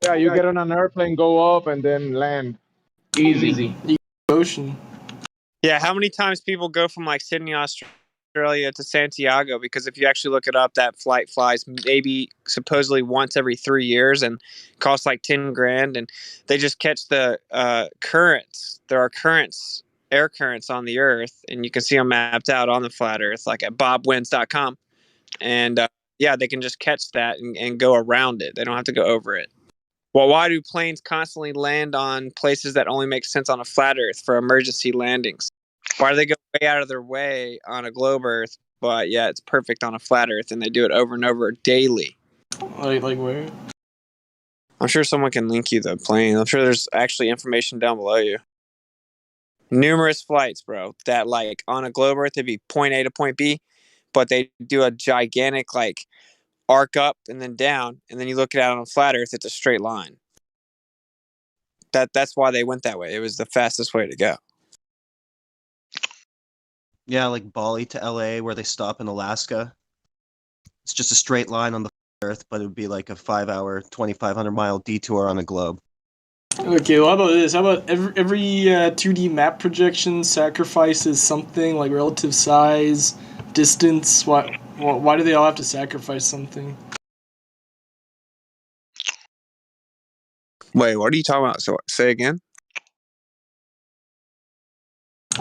Yeah, you get on an airplane, go up, and then land. Easy. Ocean. Yeah, how many times people go from like Sydney, Australia Australia to Santiago, because if you actually look it up, that flight flies maybe supposedly once every 3 years and costs like 10 grand. And they just catch the currents. There are currents, air currents on the Earth, and you can see them mapped out on the flat Earth, like at bobwins.com. And yeah, they can just catch that and go around it. They don't have to go over it. Well, why do planes constantly land on places that only make sense on a flat Earth for emergency landings? Why do they go way out of their way on a globe Earth, but yeah, it's perfect on a flat Earth, and they do it over and over daily? Like where? I'm sure someone can link you the plane. I'm sure there's actually information down below you. Numerous flights, bro, that like on a globe Earth, it'd be point A to point B, but they do a gigantic like arc up and then down, and then you look at it on a flat Earth, it's a straight line. That's why they went that way. It was the fastest way to go. Yeah, like Bali to LA, where they stop in Alaska. It's just a straight line on the Earth, but it would be like a 5-hour, 2,500-mile detour on a globe. Okay, well, how about this? How about every 2D map projection sacrifices something like relative size, distance? Why do they all have to sacrifice something? Wait, what are you talking about? So say again.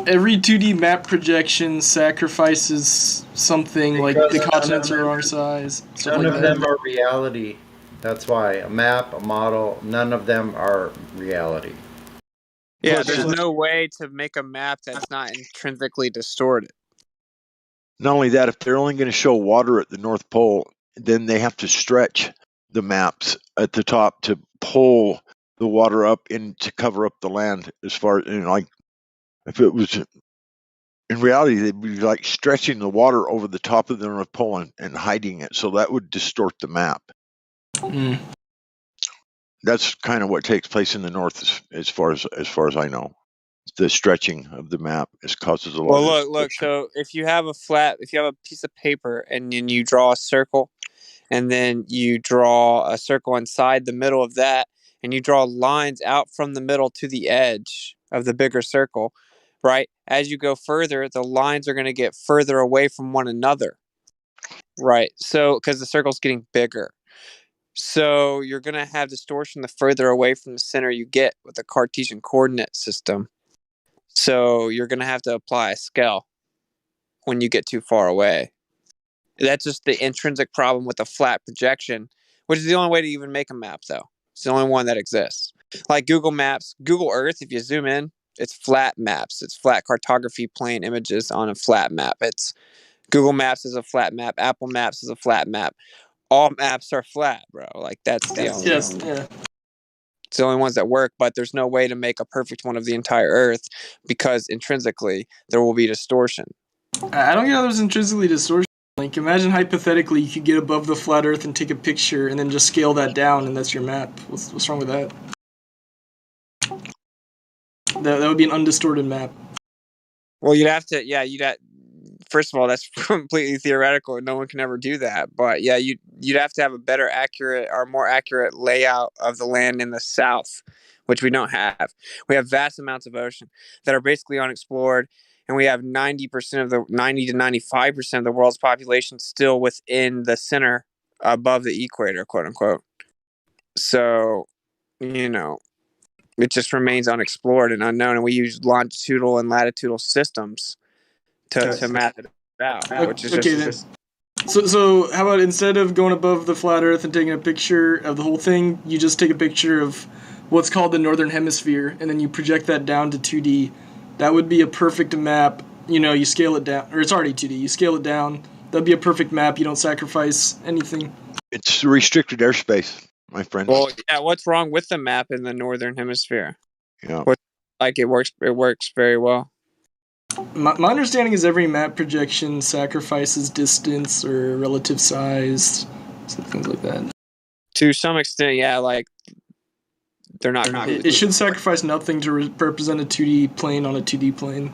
Every 2D map projection sacrifices something, like the continents are the wrong size. None of them are reality. That's why a map, a model, none of them are reality. Yeah, there's no way to make a map that's not intrinsically distorted. Not only that, if they're only going to show water at the North Pole, then they have to stretch the maps at the top to pull the water up in to cover up the land. As far as, like, if it was in reality, they'd be like stretching the water over the top of the North Pole and hiding it, so that would distort the map. Mm. That's kind of what takes place in the North, as far as I know. The stretching of the map causes a lot. Well, look. So if you have a piece of paper and then you draw a circle, and then you draw a circle inside the middle of that, and you draw lines out from the middle to the edge of the bigger circle, right? As you go further, the lines are going to get further away from one another, right? So because the circle's getting bigger. So you're going to have distortion the further away from the center you get with the Cartesian coordinate system. So you're going to have to apply a scale when you get too far away. That's just the intrinsic problem with a flat projection, which is the only way to even make a map, though. It's the only one that exists. Like Google Maps, Google Earth, if you zoom in, it's flat maps. It's flat cartography plane images on a flat map. It's Google Maps is a flat map. Apple Maps is a flat map. All maps are flat, bro. Like that's the only one. Yeah. It's the only ones that work, but there's no way to make a perfect one of the entire Earth because intrinsically there will be distortion. I don't get how there's intrinsically distortion. Like, imagine hypothetically you could get above the flat Earth and take a picture and then just scale that down, and that's your map. What's wrong with that? That would be an undistorted map. Well, first of all, that's completely theoretical. No one can ever do that. But yeah, you'd have to have a better accurate or more accurate layout of the land in the south, which we don't have. We have vast amounts of ocean that are basically unexplored, and we have 90 to 95% of the world's population still within the center above the equator, quote unquote. So, it just remains unexplored and unknown, and we use longitudinal and latitudinal systems to map it out, which is just. So how about instead of going above the flat Earth and taking a picture of the whole thing, you just take a picture of what's called the northern hemisphere, and then you project that down to 2D. That would be a perfect map. You scale it down, or it's already 2D. You scale it down. That'd be a perfect map. You don't sacrifice anything. It's restricted airspace, my friend. Well, yeah. What's wrong with the map in the northern hemisphere? Yeah. It works. It works very well. My understanding is every map projection sacrifices distance or relative size, things like that. To some extent, yeah. Like they're not. It should sacrifice nothing to represent a 2D plane on a 2D plane.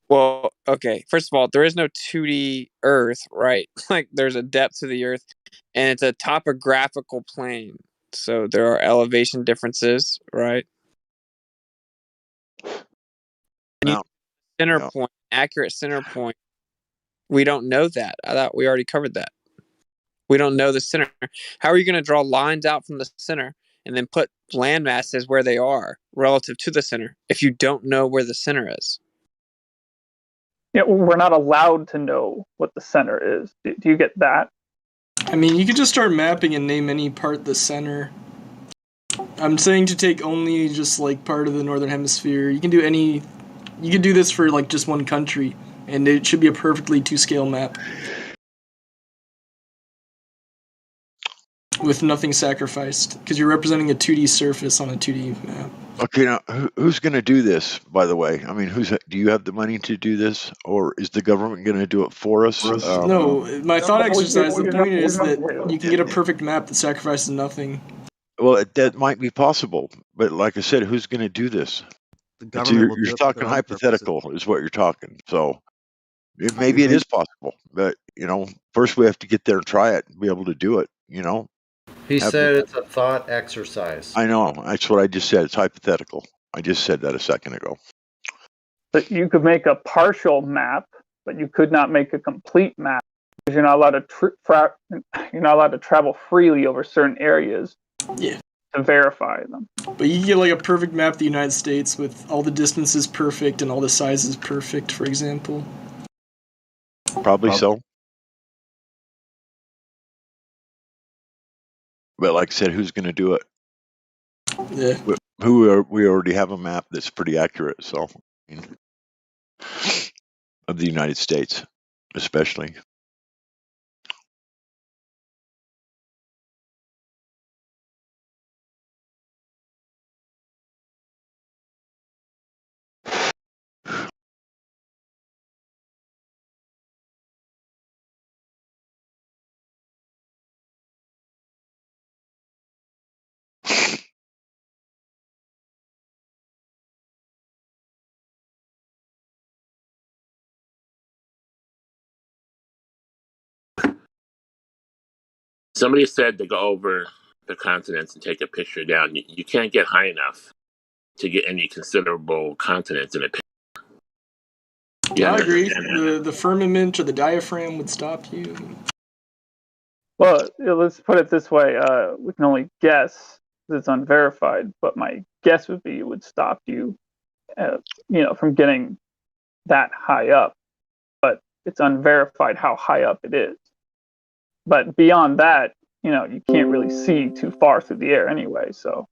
Well, okay. First of all, there is no 2D Earth, right? Like there's a depth to the Earth, and it's a topographical plane. So there are elevation differences, right? Accurate center point We don't know that. I thought we already covered that. We don't know the center. How are you going to draw lines out from the center and then put land masses where they are relative to the center if you don't know where the center is? Yeah, we're not allowed to know what the center is. Do you get that? I mean, you could just start mapping and name any part the center. I'm saying to take only just like part of the northern hemisphere. You can do any. You could do this for like just one country, and it should be a perfectly 2-scale map with nothing sacrificed, because you're representing a 2D surface on a 2D map. Okay, now who's going to do this? By the way, I mean, do you have the money to do this, or is the government going to do it for us? No, my thought exercise. The point is that you can get a perfect map that sacrifices nothing. Well, that might be possible, but like I said, who's going to do this? The So government will do you're it for talking their own purposes. hypothetical, is what you're talking. So maybe it is possible, but first we have to get there and try it, and be able to do it. He said it's a thought exercise. I know. That's what I just said. It's hypothetical. I just said that a second ago. But you could make a partial map, but you could not make a complete map because you're not allowed to travel freely over certain areas. Yeah. To verify them. But you can get like a perfect map of the United States with all the distances perfect and all the sizes perfect, for example. Probably so. But like I said, who's going to do it? Yeah. We already have a map that's pretty accurate. So, of the United States, especially. Somebody said to go over the continents and take a picture down. You can't get high enough to get any considerable continents in a picture. I agree. The firmament or the diaphragm would stop you. Well, let's put it this way. We can only guess it's unverified, but my guess would be it would stop you, from getting that high up. But it's unverified how high up it is. But beyond that, you can't really see too far through the air anyway. So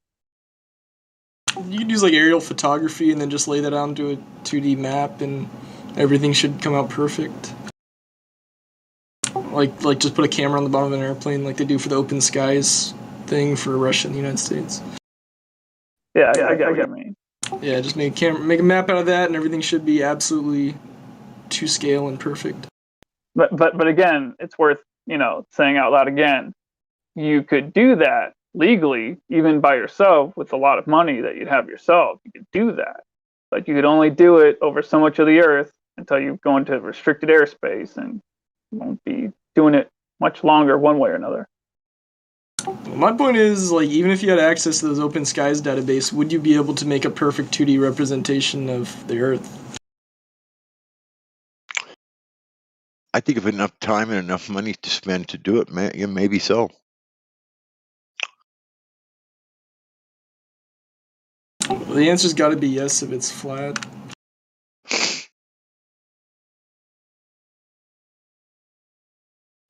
you can use like aerial photography and then just lay that onto a 2D map, and everything should come out perfect. Like just put a camera on the bottom of an airplane, like they do for the open skies thing for Russia and the United States. Yeah, I get what you mean. Yeah, just make a map out of that, and everything should be absolutely to scale and perfect. But again, it's worth saying out loud again. You could do that legally, even by yourself, with a lot of money that you'd have yourself. You could do that, but you could only do it over so much of the Earth until you go into restricted airspace, and you won't be doing it much longer one way or another. My point is, like, even if you had access to those open skies database, would you be able to make a perfect 2D representation of the Earth? I think if enough time and enough money to spend to do it, maybe so. Well, the answer's got to be yes if it's flat.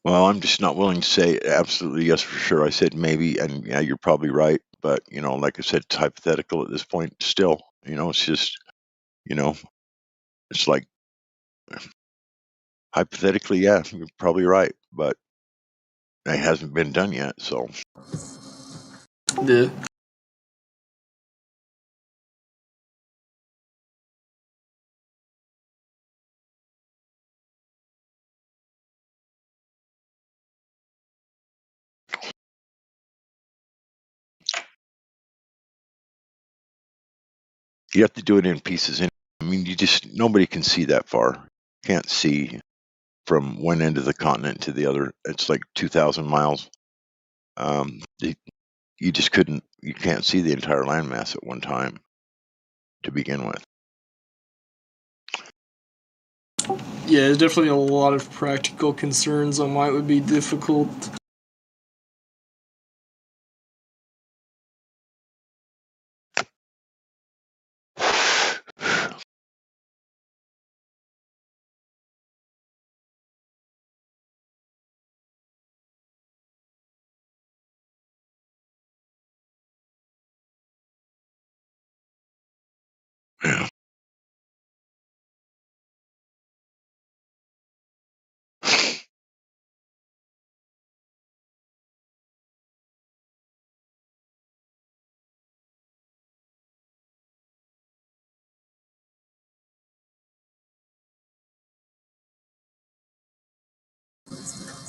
Well, I'm just not willing to say absolutely yes for sure. I said maybe, and yeah, you're probably right. But, like I said, it's hypothetical at this point still. It's just, it's like, hypothetically, yeah, you're probably right. But it hasn't been done yet, so. Yeah. You have to do it in pieces. I mean, nobody can see that far. Can't see from one end of the continent to the other. It's like 2,000 miles. You just you can't see the entire landmass at one time to begin with. Yeah, there's definitely a lot of practical concerns on why it would be difficult.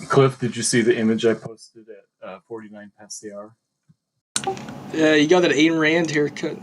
Cliff, did you see the image I posted at 49 past the hour? Yeah, you got that Ayn Rand haircut.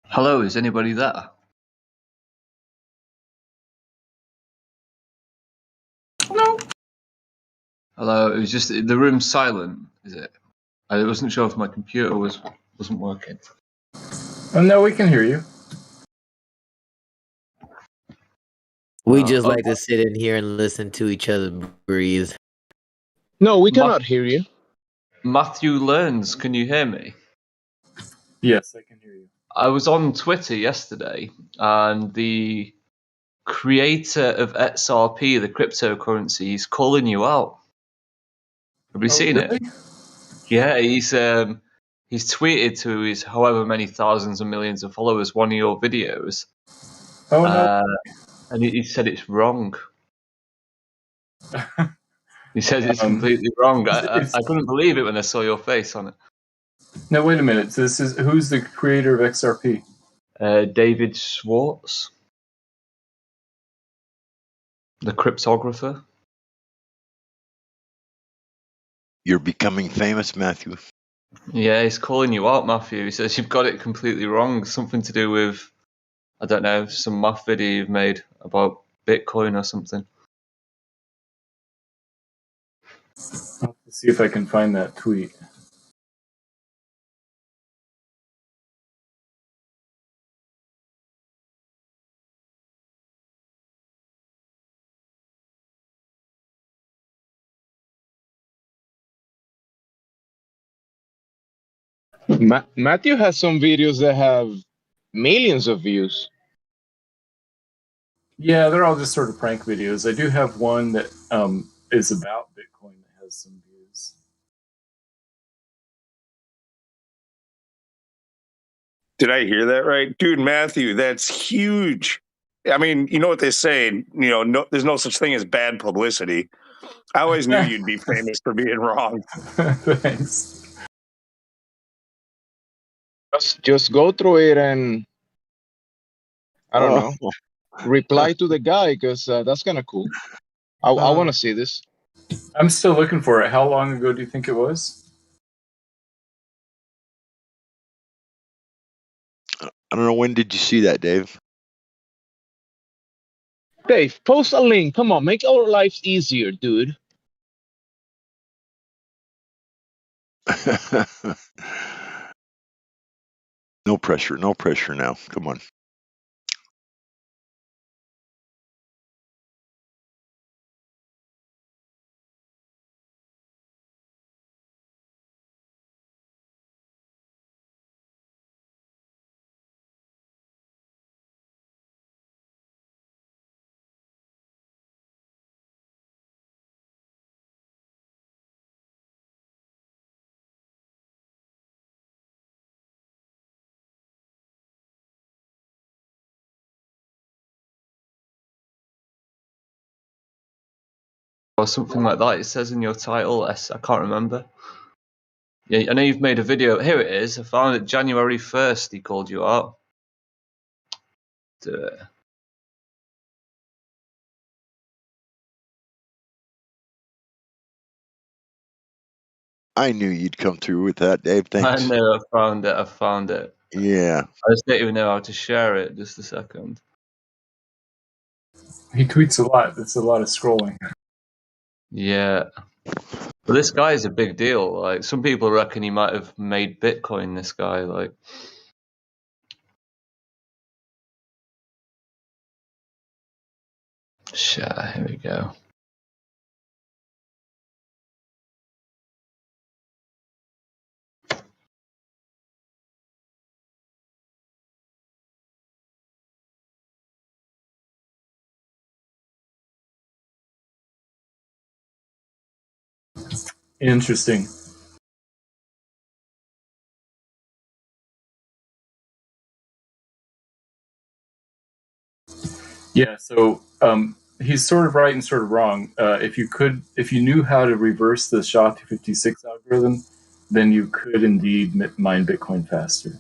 Hello, is anybody there? No. Hello, it was just the room's silent, is it? I wasn't sure if my computer wasn't working. Oh no, we can hear you. We just Oh, like to sit in here and listen to each other breathe. No, we cannot hear you. Matthew Learns, can you hear me? Yes, I can hear you. I was on Twitter yesterday, and the creator of XRP, the cryptocurrency, is calling you out. Have you seen really? it? Yeah, he's tweeted to his however many thousands and millions of followers one of your videos. Oh no. And he said it's wrong. He says it's completely wrong. I couldn't believe it when I saw your face on it. No, wait a minute. This is who's the creator of XRP? David Schwartz, the cryptographer. You're becoming famous, Matthew. Yeah, he's calling you out, Matthew. He says you've got it completely wrong. Something to do with, I don't know, some math video you've made about Bitcoin or something. I'll have to see if I can find that tweet. Matthew has some videos that have millions of views. Yeah, they're all just sort of prank videos. I do have one that is about Bitcoin that has some views. Did I hear that right? Dude, Matthew, that's huge. I mean, you know what they say, no, there's no such thing as bad publicity. I always knew you'd be famous for being wrong. Thanks. Just go through it and I don't know, reply to the guy because that's kind of cool. I want to see this. I'm still looking for it. How long ago do you think it was? I don't know. When did you see that, Dave? Dave, post a link. Come on, make our lives easier, dude. No pressure. No pressure now. Come on. Or something like that. It says in your title. I can't remember. Yeah, I know you've made a video. Here it is. I found it January 1st. He called you out. Do it. I knew you'd come through with that, Dave. Thanks. I know. I found it. Yeah. I just don't even know how to share it. Just a second. He tweets a lot. It's a lot of scrolling. Yeah. But this guy is a big deal. Like, some people reckon he might have made Bitcoin, this guy. Like, share. Here we go. Interesting. Yeah, so he's sort of right and sort of wrong. If you knew how to reverse the SHA-256 algorithm, then you could indeed mine Bitcoin faster.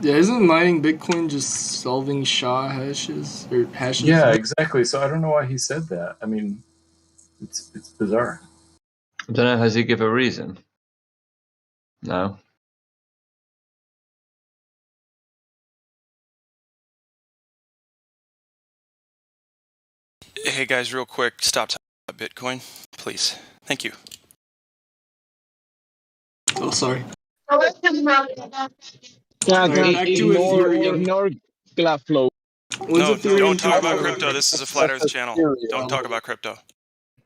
Yeah, isn't mining Bitcoin just solving SHA hashes or hashes? Yeah, exactly. So I don't know why he said that. I mean, it's bizarre. I don't know. Has he give a reason? No. Hey guys, real quick, stop talking about Bitcoin, please. Thank you. Oh, sorry. God, Back to Ethereum. ignore Glaflow. No, don't talk about crypto. This is a flat Earth channel. Don't talk about crypto.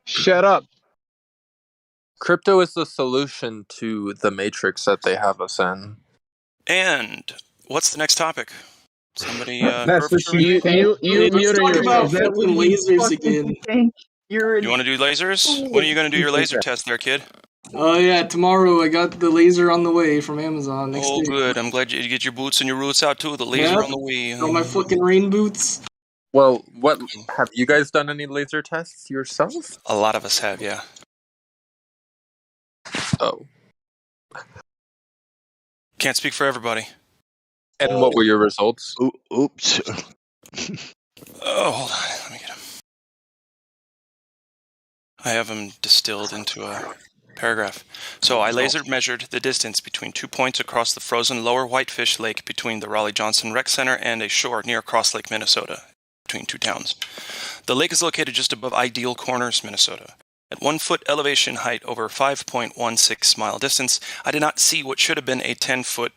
Shut up. Crypto is the solution to the matrix that they have us in. And what's the next topic? Somebody, That's what you Let's muted talk about yourself. That's fucking what you lasers again. think you're You want to do lasers? When are you going to do your laser test there, kid? Oh yeah, tomorrow I got the laser on the way from Amazon next Oh, day. good. I'm glad you get your boots and your roots out too. The laser Yep. on the way. Got my fucking rain boots. Well, what have you guys done any laser tests yourself? A lot of us have, yeah. Oh. Can't speak for everybody. And what were your results? Oops. Oh, hold on. Let me get them. I have them distilled into a paragraph. So I laser measured the distance between 2 points across the frozen lower Whitefish Lake between the Raleigh-Johnson Rec Center and a shore near Cross Lake, Minnesota, between two towns. The lake is located just above Ideal Corners, Minnesota. At 1 foot elevation height over 5.16 mile distance, I did not see what should have been a 10-foot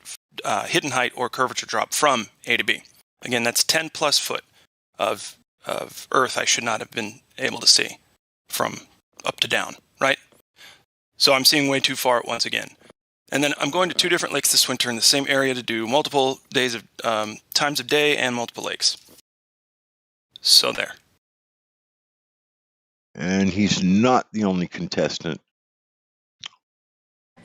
hidden height or curvature drop from A to B. Again, that's 10 plus foot of Earth I should not have been able to see from up to down, right? So I'm seeing way too far at once again. And then I'm going to 2 different lakes this winter in the same area to do multiple days of times of day and multiple lakes. So there. And he's not the only contestant.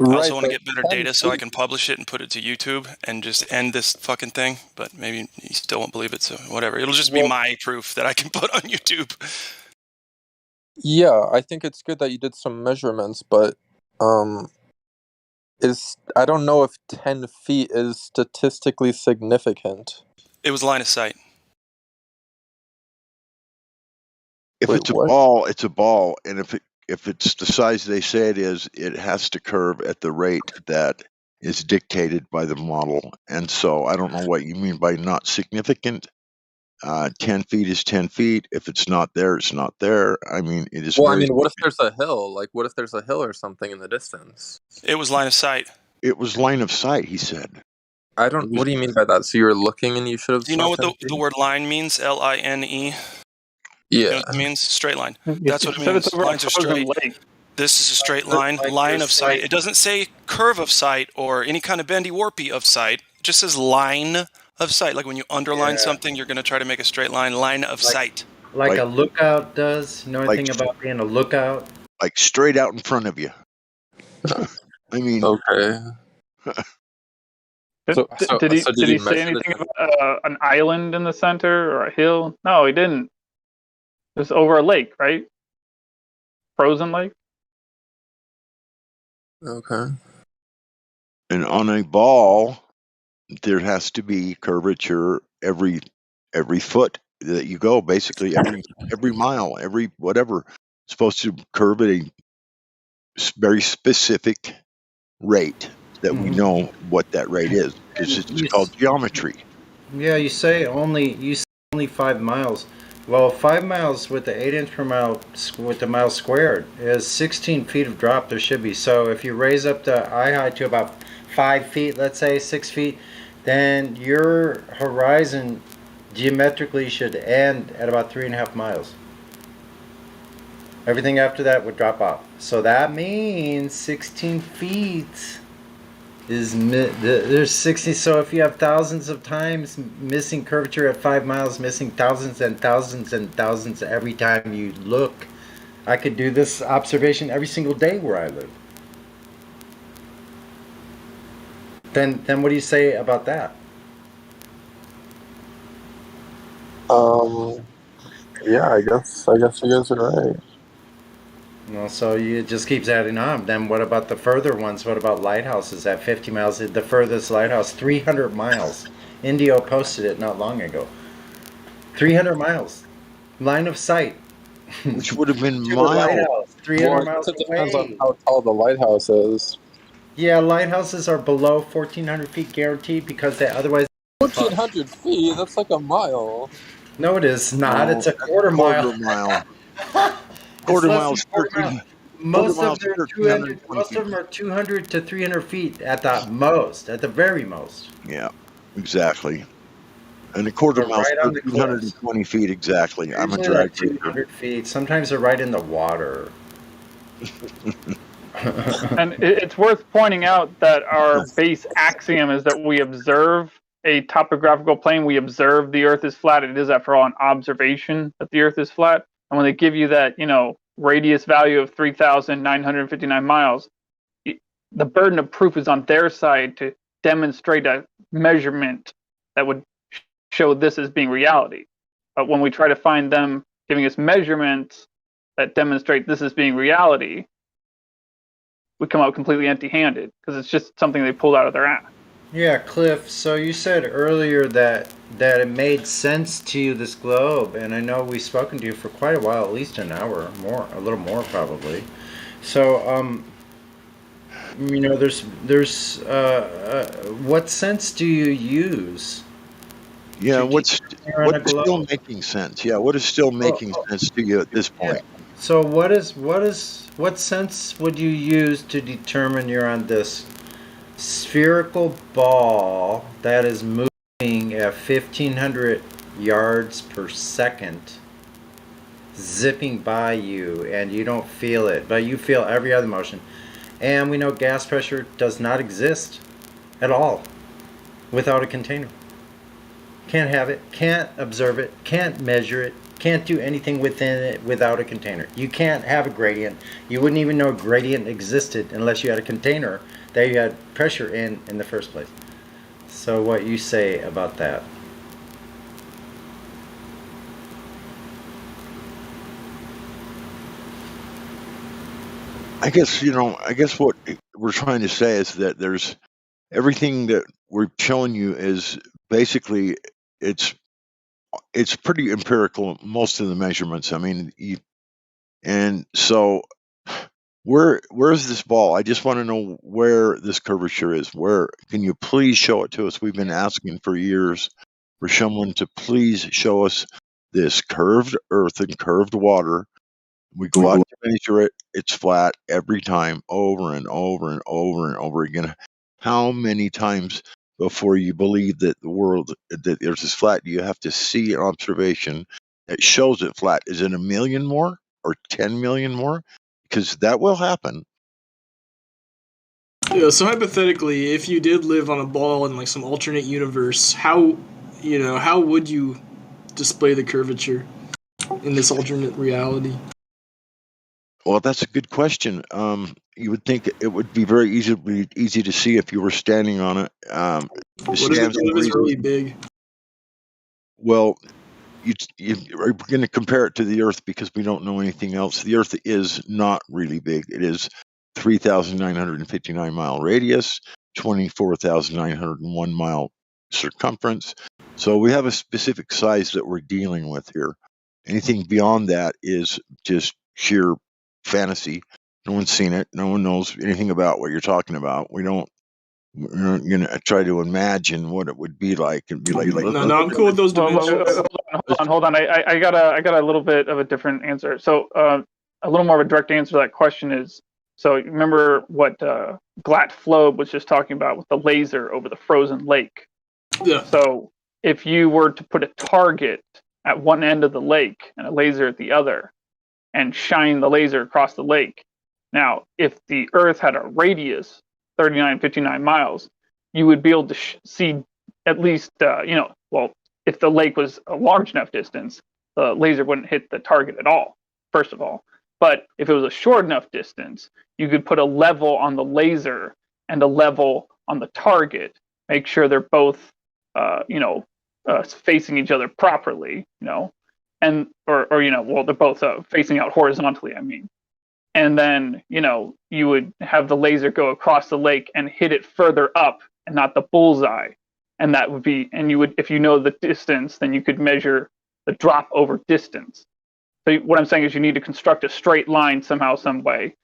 I also want to get better data so I can publish it and put it to YouTube and just end this fucking thing. But maybe you still won't believe it, so whatever. It'll just be my proof that I can put on YouTube. Yeah, I think it's good that you did some measurements, but I don't know if 10 feet is statistically significant. It was line of sight. If it's a ball, it's a ball, and if it's the size they say it is, it has to curve at the rate that is dictated by the model. And so I don't know what you mean by not significant. 10 feet is 10 feet. If it's not there, it's not there. I mean, it is. Well, I mean, what if there's a hill? Like, what if there's a hill or something in the distance? It was line of sight. It was line of sight, he said. I don't. What do you mean by that? So you were looking and you should have. Do you know what the word line means? Line. Yeah. You know what it means? Straight line. That's what it means. Lines are straight. This is a straight line, line of sight. It doesn't say curve of sight or any kind of bendy warpy of sight. It just says line of sight. Like when you underline something, you're going to try to make a straight line of sight. Like a lookout does? You know anything about being a lookout? Like straight out in front of you. I mean... Okay. Did he say anything about an island in the center or a hill? No, he didn't. It was over a lake, right? Frozen lake? Okay. And on a ball, there has to be curvature every foot that you go. Basically, every mile, every whatever, it's supposed to curve at a very specific rate that we know what that rate is, because it's called geometry. Yeah, you say only 5 miles. Well, 5 miles with the 8 inch per mile with the mile squared is 16 feet of drop there should be. So if you raise up the eye height to about 5 feet, let's say 6 feet, then your horizon geometrically should end at about 3.5 miles. Everything after that would drop off. So that means 16 feet is there's 60. So if you have thousands of times missing curvature at 5 miles, missing thousands and thousands and thousands every time you look, I could do this observation every single day where I live. Then what do you say about that? Yeah, I guess you guys are right. Well, so it just keeps adding on. Then what about the further ones? What about lighthouses at 50 miles? The furthest lighthouse, 300 miles. Indio posted it not long ago. 300 miles. Line of sight. Which would have been miles. 300 miles It depends away. on how tall the lighthouse is. Yeah, lighthouses are below 1,400 feet guaranteed because they otherwise... 1,400 feet? That's like a mile. No, it is not. It's a quarter mile. Quarter mile is 13. Most of them are 200 to 300 feet at the most, at the very most. Yeah, exactly. And a quarter mile is 1,320 feet exactly. I'm a drag 200 feet. Sometimes they're right in the water. And it's worth pointing out that our base axiom is that we observe a topographical plane. We observe the Earth is flat. It is, after all, an observation that the Earth is flat. And when they give you that, radius value of 3,959 miles, the burden of proof is on their side to demonstrate a measurement that would show this as being reality. But when we try to find them giving us measurements that demonstrate this as being reality, we come out completely empty-handed because it's just something they pulled out of their ass. Yeah, Cliff, so you said earlier that it made sense to you, this globe, and I know we've spoken to you for quite a while, at least an hour, more, a little more probably. So, there's what sense do you use? Yeah, what's still making sense? Yeah, what is still making sense to you at this point? So what sense would you use to determine you're on this spherical ball that is moving at 1,500 yards per second, zipping by you, and you don't feel it, but you feel every other motion? And we know gas pressure does not exist at all without a container. Can't have it, can't observe it, can't measure it, can't do anything within it without a container. You can't have a gradient. You wouldn't even know a gradient existed unless you had a container that you had pressure in the first place. So what you say about that? I guess what we're trying to say is that there's everything that we're showing you is basically it's pretty empirical, most of the measurements. I mean, and so where's this ball? I just want to know where this curvature is. Where can you please show it to us? We've been asking for years for someone to please show us this curved earth and curved water. We go out to measure it. It's flat every time, over and over and over and over again. How many times before you believe that that the earth is flat, do you have to see an observation that shows it flat? Is it 1 million more or 10 million more? Because that will happen. Yeah, so hypothetically, if you did live on a ball in like some alternate universe, how would you display the curvature in this alternate reality? Well, that's a good question. You would think it would be very easy to see if you were standing on it. What if it was really big? Well, we're going to compare it to the Earth because we don't know anything else. The Earth is not really big. It is 3,959 mile radius, 24,901 mile circumference. So we have a specific size that we're dealing with here. Anything beyond that is just sheer fantasy. No one's seen it. No one knows anything about what you're talking about. We're not going to try to imagine what it would be like. It'd be like No, I'm cool with those dimensions. Hold on. I got a little bit of a different answer. So a little more of a direct answer to that question is, so remember what Glatt Flobe was just talking about with the laser over the frozen lake. Yeah. So if you were to put a target at one end of the lake and a laser at the other, and shine the laser across the lake. Now, if the Earth had a radius, 3959 miles, you would be able to see at least, if the lake was a large enough distance, the laser wouldn't hit the target at all, first of all. But if it was a short enough distance, you could put a level on the laser and a level on the target, make sure they're both, facing each other properly, and they're both facing out horizontally, I mean. And then, you would have the laser go across the lake and hit it further up and not the bullseye. And that would be, and you would, if you know the distance, then you could measure the drop over distance. So what I'm saying is you need to construct a straight line somehow, some way,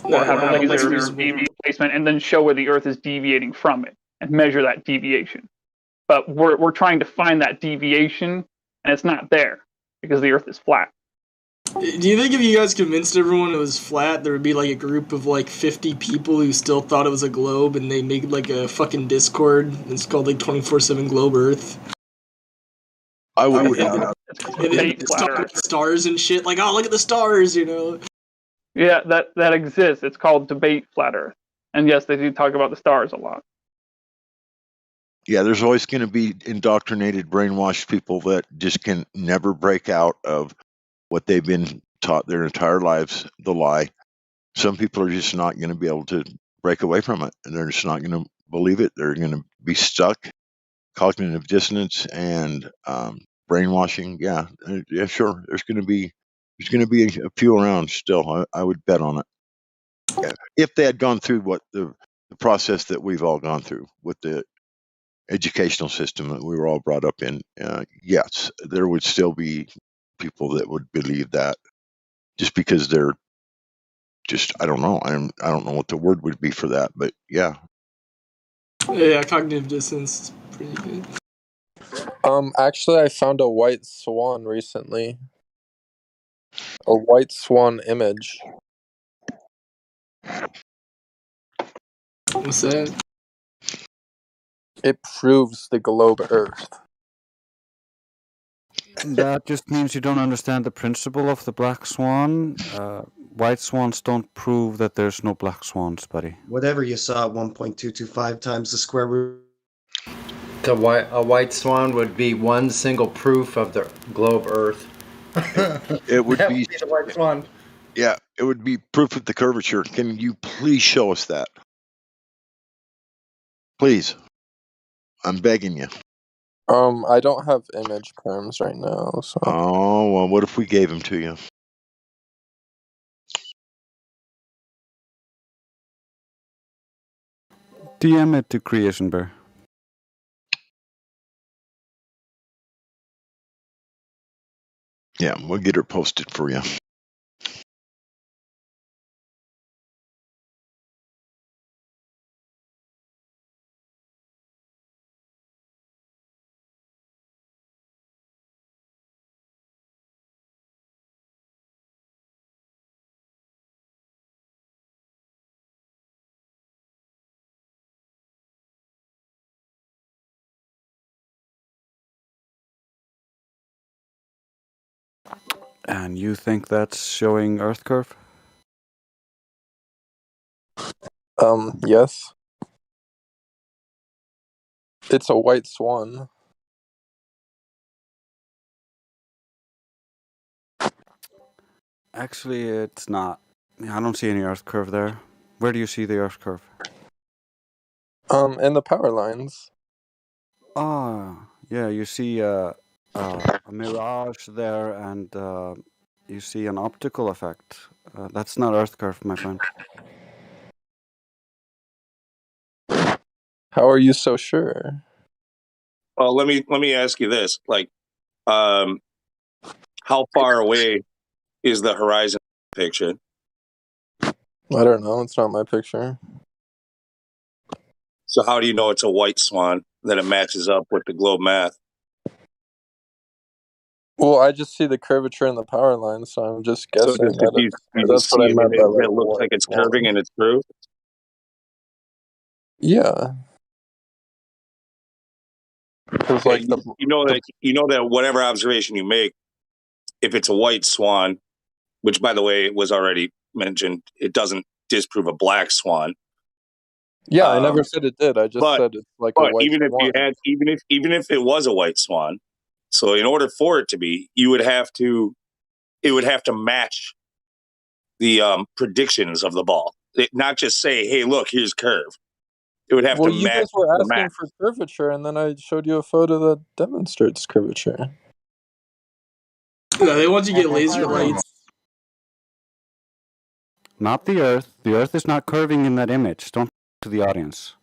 or have a laser beam placement and then show where the Earth is deviating from it and measure that deviation. But we're trying to find that deviation and it's not there because the Earth is flat. Do you think if you guys convinced everyone it was flat, there would be like a group of like 50 people who still thought it was a globe and they made like a fucking Discord? It's called like 24/7 Globe Earth. I would. And then stars and shit. Like, oh, look at the stars, Yeah, that exists. It's called Debate Flat Earth. And yes, they do talk about the stars a lot. Yeah, there's always going to be indoctrinated, brainwashed people that just can never break out of what they've been taught their entire lives, the lie. Some people are just not going to be able to break away from it, and they're just not going to believe it. They're going to be stuck. Cognitive dissonance and brainwashing. Yeah, sure. There's going to be a few around still. I would bet on it. Yeah. If they had gone through what the process that we've all gone through with the educational system that we were all brought up in, yes, there would still be people that would believe that, just because they're just, I don't know. I don't know what the word would be for that, but yeah. Yeah, cognitive dissonance is pretty good. Actually, I found a white swan recently. A white swan image. What's that? It proves the globe Earth. That just means you don't understand the principle of the black swan. white swans don't prove that there's no black swans, buddy. Whatever you saw at 1.225 times the square root. A white swan would be one single proof of the globe Earth. It would That be the white swan. Yeah, it would be proof of the curvature. Can you please show us that? Please. I'm begging you. I don't have image perms right now, so. Oh, well, what if we gave them to you? DM it to Creation Bear. Yeah, we'll get her posted for you. And you think that's showing Earth curve? Yes. It's a white swan. Actually, it's not. I don't see any Earth curve there. Where do you see the Earth curve? In the power lines. Ah, yeah, you see a mirage there, and you see an optical effect. That's not Earth curve, my friend. How are you so sure? Well, let me ask you this: like, how far away is the horizon picture? I don't know. It's not my picture. So how do you know it's a white swan that it matches up with the globe math? Well, I just see the curvature in the power line, so I'm just guessing So just that you that's just what see I it meant and by it looks like it's curving and it's true. Yeah. Because Okay, you know that whatever observation you make, if it's a white swan, which by the way was already mentioned, it doesn't disprove a black swan. Yeah, I never said it did. I just But said it's like a white even if swan. you had even if it was a white swan, so in order for it to be, it would have to match the predictions of the ball. Not just say, "Hey, look, here's curve." It would have Well, to you match guys were the asking match. for curvature, and then I showed you a photo that demonstrates curvature. Yeah, they want you to get laser lights. Not the Earth. The Earth is not curving in that image. Don't to the audience.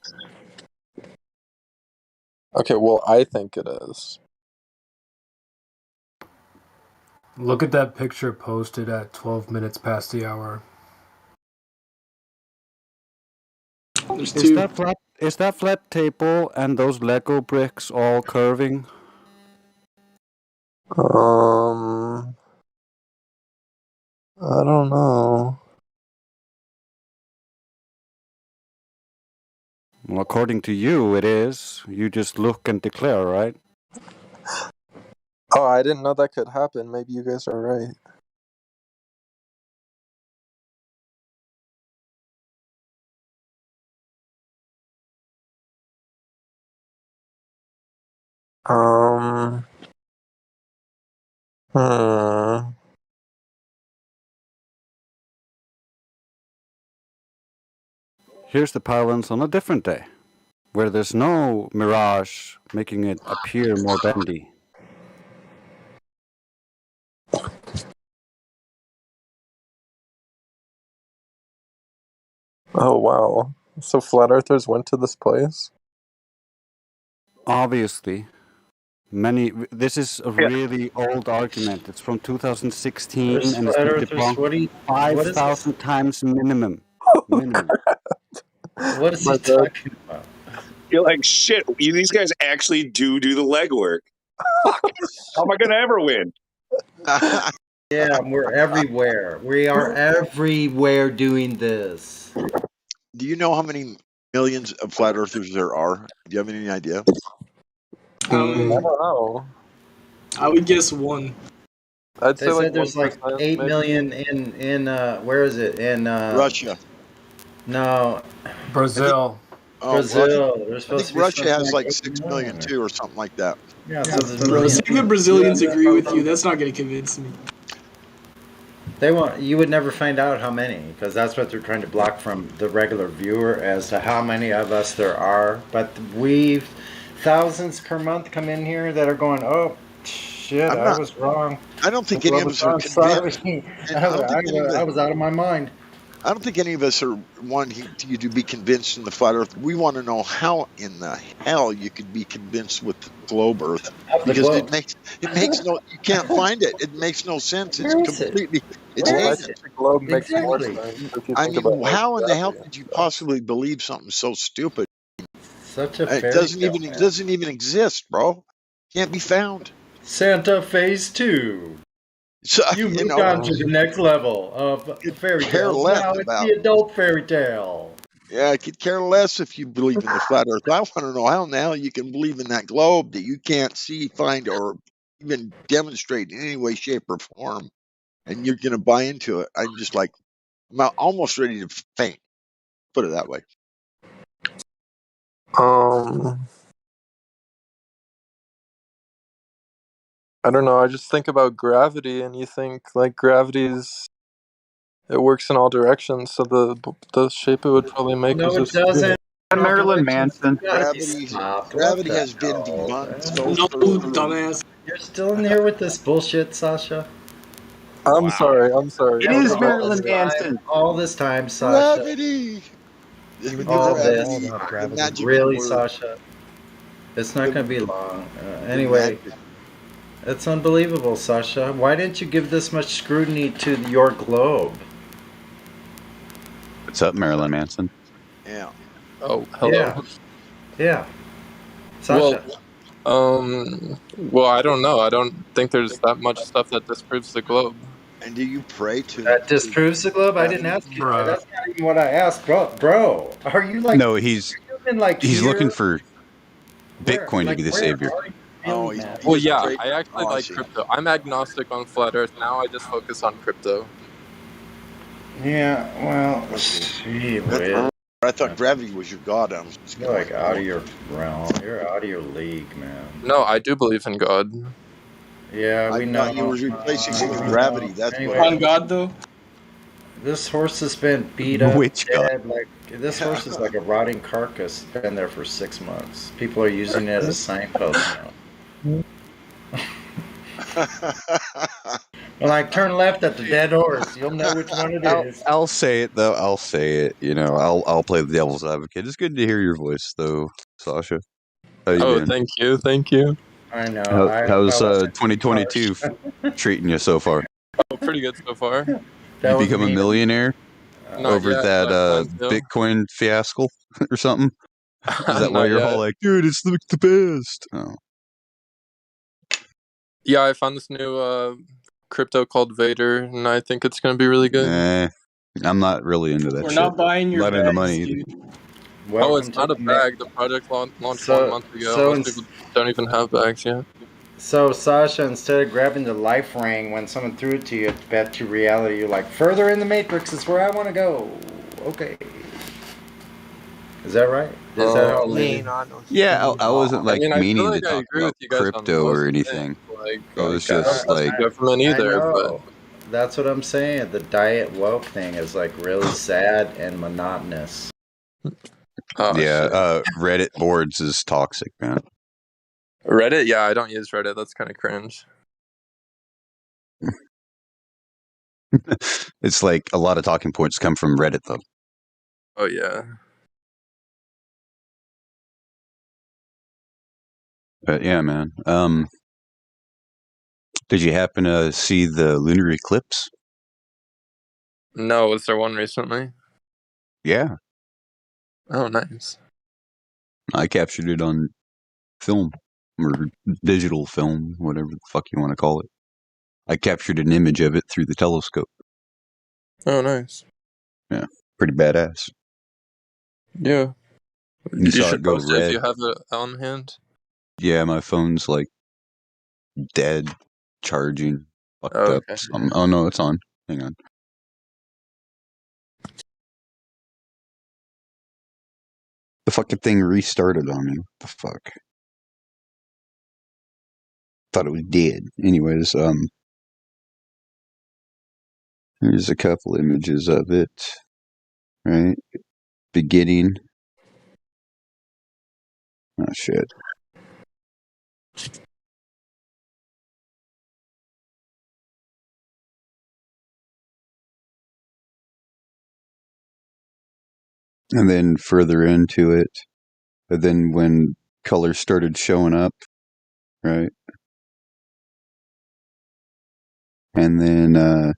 Okay, well, I think it is. Look at that picture posted at 12 minutes past the hour. There's Is that flat table and those Lego bricks all curving? I don't know. Well, according to you, it is. You just look and declare, right? Oh, I didn't know that could happen. Maybe you guys are right. Hmm. Here's the balance on a different day, where there's no mirage making it appear more bendy. Oh, wow. So flat earthers went to this place? Obviously, this is a really old argument. It's from 2016 There's and it's flat been earthers. debunked What is this? 5,000 times minimum. What is he talking about? You're like, shit. These guys actually do the legwork. Fuck. How am I going to ever win? Yeah, we're everywhere. We are everywhere doing this. Do you know how many millions of flat earthers there are? Do you have any idea? I don't know. I would guess one. I'd They say like said there's like 1%, 8 maybe. million in where is it? In Russia. No, Brazil. Brazil. There's I supposed to think be Russia something has like like 8 6 million million. too, or something like that. Yeah, so there's Bro, millions. say the Brazilians agree with you. That's not going to convince me. You would never find out how many, because that's what they're trying to block from the regular viewer as to how many of us there are. But thousands per month come in here that are going, oh, shit, I was wrong. I don't think any of us are I'm sorry. convinced. And I don't think I was out of my mind. I don't think any of us are wanting you to be convinced in the flat Earth. We want to know how in the hell you could be convinced with the globe Earth, because it makes no. You can't find it. It makes no sense. It's completely. It's Well, I hidden. think the globe makes more sense if you I think mean, about how in the hell gravity. could you possibly believe something so stupid? Such a It fairy doesn't tale, even man. it doesn't even exist, bro. Can't be found. Santa Phase 2. So, You moved on to the next level of fairy care tales. less Now it's about- the adult fairy tale. Yeah, I could care less if you believe in the flat Earth. I want to know how in the hell you can believe in that globe that you can't see, find, or even demonstrate in any way, shape, or form, and you're going to buy into it. I'm just like, I'm almost ready to faint. Put it that way. I don't know. I just think about gravity, and you think like it works in all directions. So the shape it would probably make No, is it just doesn't. Marilyn Manson. Gravity has been debunked so No, thoroughly. dumbass. You're still in here with this bullshit, Sasha. I'm sorry. I'm sorry. It Don't is go Marilyn there. Manson. All this time, Sasha. Gravity. All Gravity, this. the magical Really, word. Sasha? It's not going to be long. Anyway, it's unbelievable, Sasha. Why didn't you give this much scrutiny to your globe? What's up, Marilyn Manson? Yeah. Oh, hello. Yeah. Sasha. Well, I don't know. I don't think there's that much stuff that disproves the globe. And do you pray to That disproves the globe? I didn't ask you. That's not even what I asked, bro. Are you like? No, he's looking here? for Bitcoin to be the savior. Well, yeah, I actually like crypto. I'm agnostic on flat Earth. Now I just focus on crypto. Yeah, well, gee whiz. I thought gravity was your god. I was just You're like out of your realm. You're out of your league, man. No, I do believe in God. Yeah, we know. You were replacing it with gravity. That's Anyway, what. On God, though? This horse has been beat up, Which dead. Like this horse is like a rotting carcass. Been there for 6 months. People are using it as a signpost now. Like turn left at the dead horse. You'll know which one it is. I'll say it though. I'll say it. You know, I'll play the devil's advocate. It's good to hear your voice, though, Sasha. How you doing? Thank you, thank you. I know. How's 2022 treating you so far? Oh, pretty good so far. You become a millionaire Not over yet, that but I plan to. Bitcoin fiasco or something? Is that why Not you're yet. all like, dude, it's the best? Oh. Yeah, I found this new crypto called Vader, and I think it's going to be really good. I'm not really into that We're shit. not buying your Not into bags, money either. dude. Oh, it's not a bag. The project launched 1 month ago. Most people don't even have bags yet. So Sasha, instead of grabbing the life ring when someone threw it to you, it's back to reality. You're like, further in the matrix is where I want to go. Okay. Is that right? Is that how Yeah, I wasn't like I meaning feel to like I talk agree about with you guys on crypto most or things, anything. like, It was I don't just trust like the government either, I but know. That's what I'm saying. The diet woke thing is like really sad and monotonous. Reddit boards is toxic, man. Reddit? Yeah, I don't use Reddit. That's kind of cringe. It's like a lot of talking points come from Reddit, though. Oh, yeah. But yeah, man. Did you happen to see the lunar eclipse? No, was there one recently? Yeah, Oh, nice. I captured it on film or digital film, whatever the fuck you want to call it. I captured an image of it through the telescope. Oh, nice. Yeah, pretty badass. Yeah. You saw should it go post it if red. you have it on hand. Yeah, my phone's like dead, charging. fucked Oh, up. okay. Oh no, it's on. Hang on. The fucking thing restarted on me. What the fuck? Thought it was dead. Anyways, here's a couple images of it. Right? Beginning. Oh shit. And then further into it. But then when colors started showing up, right? And then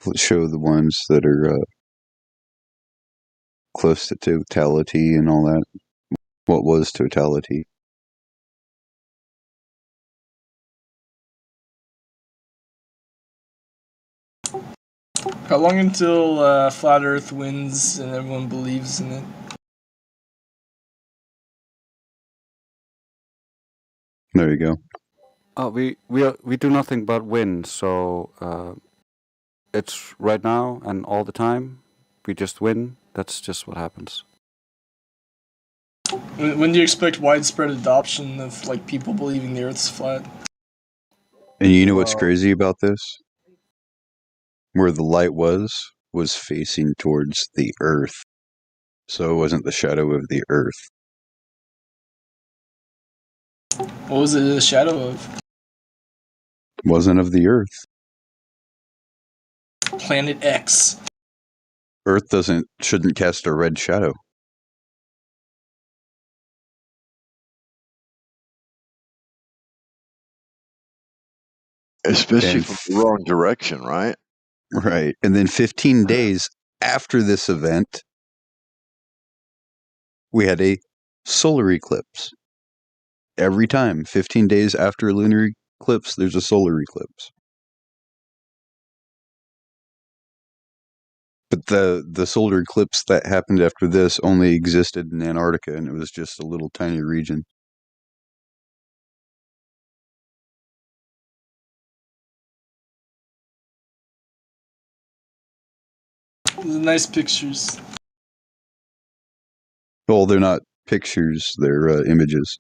let's show the ones that are close to totality and all that. What was totality? How long until Flat Earth wins and everyone believes in it? There you go. We do nothing but win. So it's right now and all the time. We just win. That's just what happens. When do you expect widespread adoption of like people believing the Earth's flat? And you know what's crazy about this? Where the light was facing towards the Earth. So it wasn't the shadow of the Earth. What was it the shadow of? It wasn't of the Earth. Planet X. Earth shouldn't cast a red shadow. Especially from the wrong direction, right? Right. And then 15 days after this event, we had a solar eclipse. Every time, 15 days after a lunar eclipse, there's a solar eclipse. But the solar eclipse that happened after this only existed in Antarctica, and it was just a little tiny region. Nice pictures. Well, they're not pictures, they're images.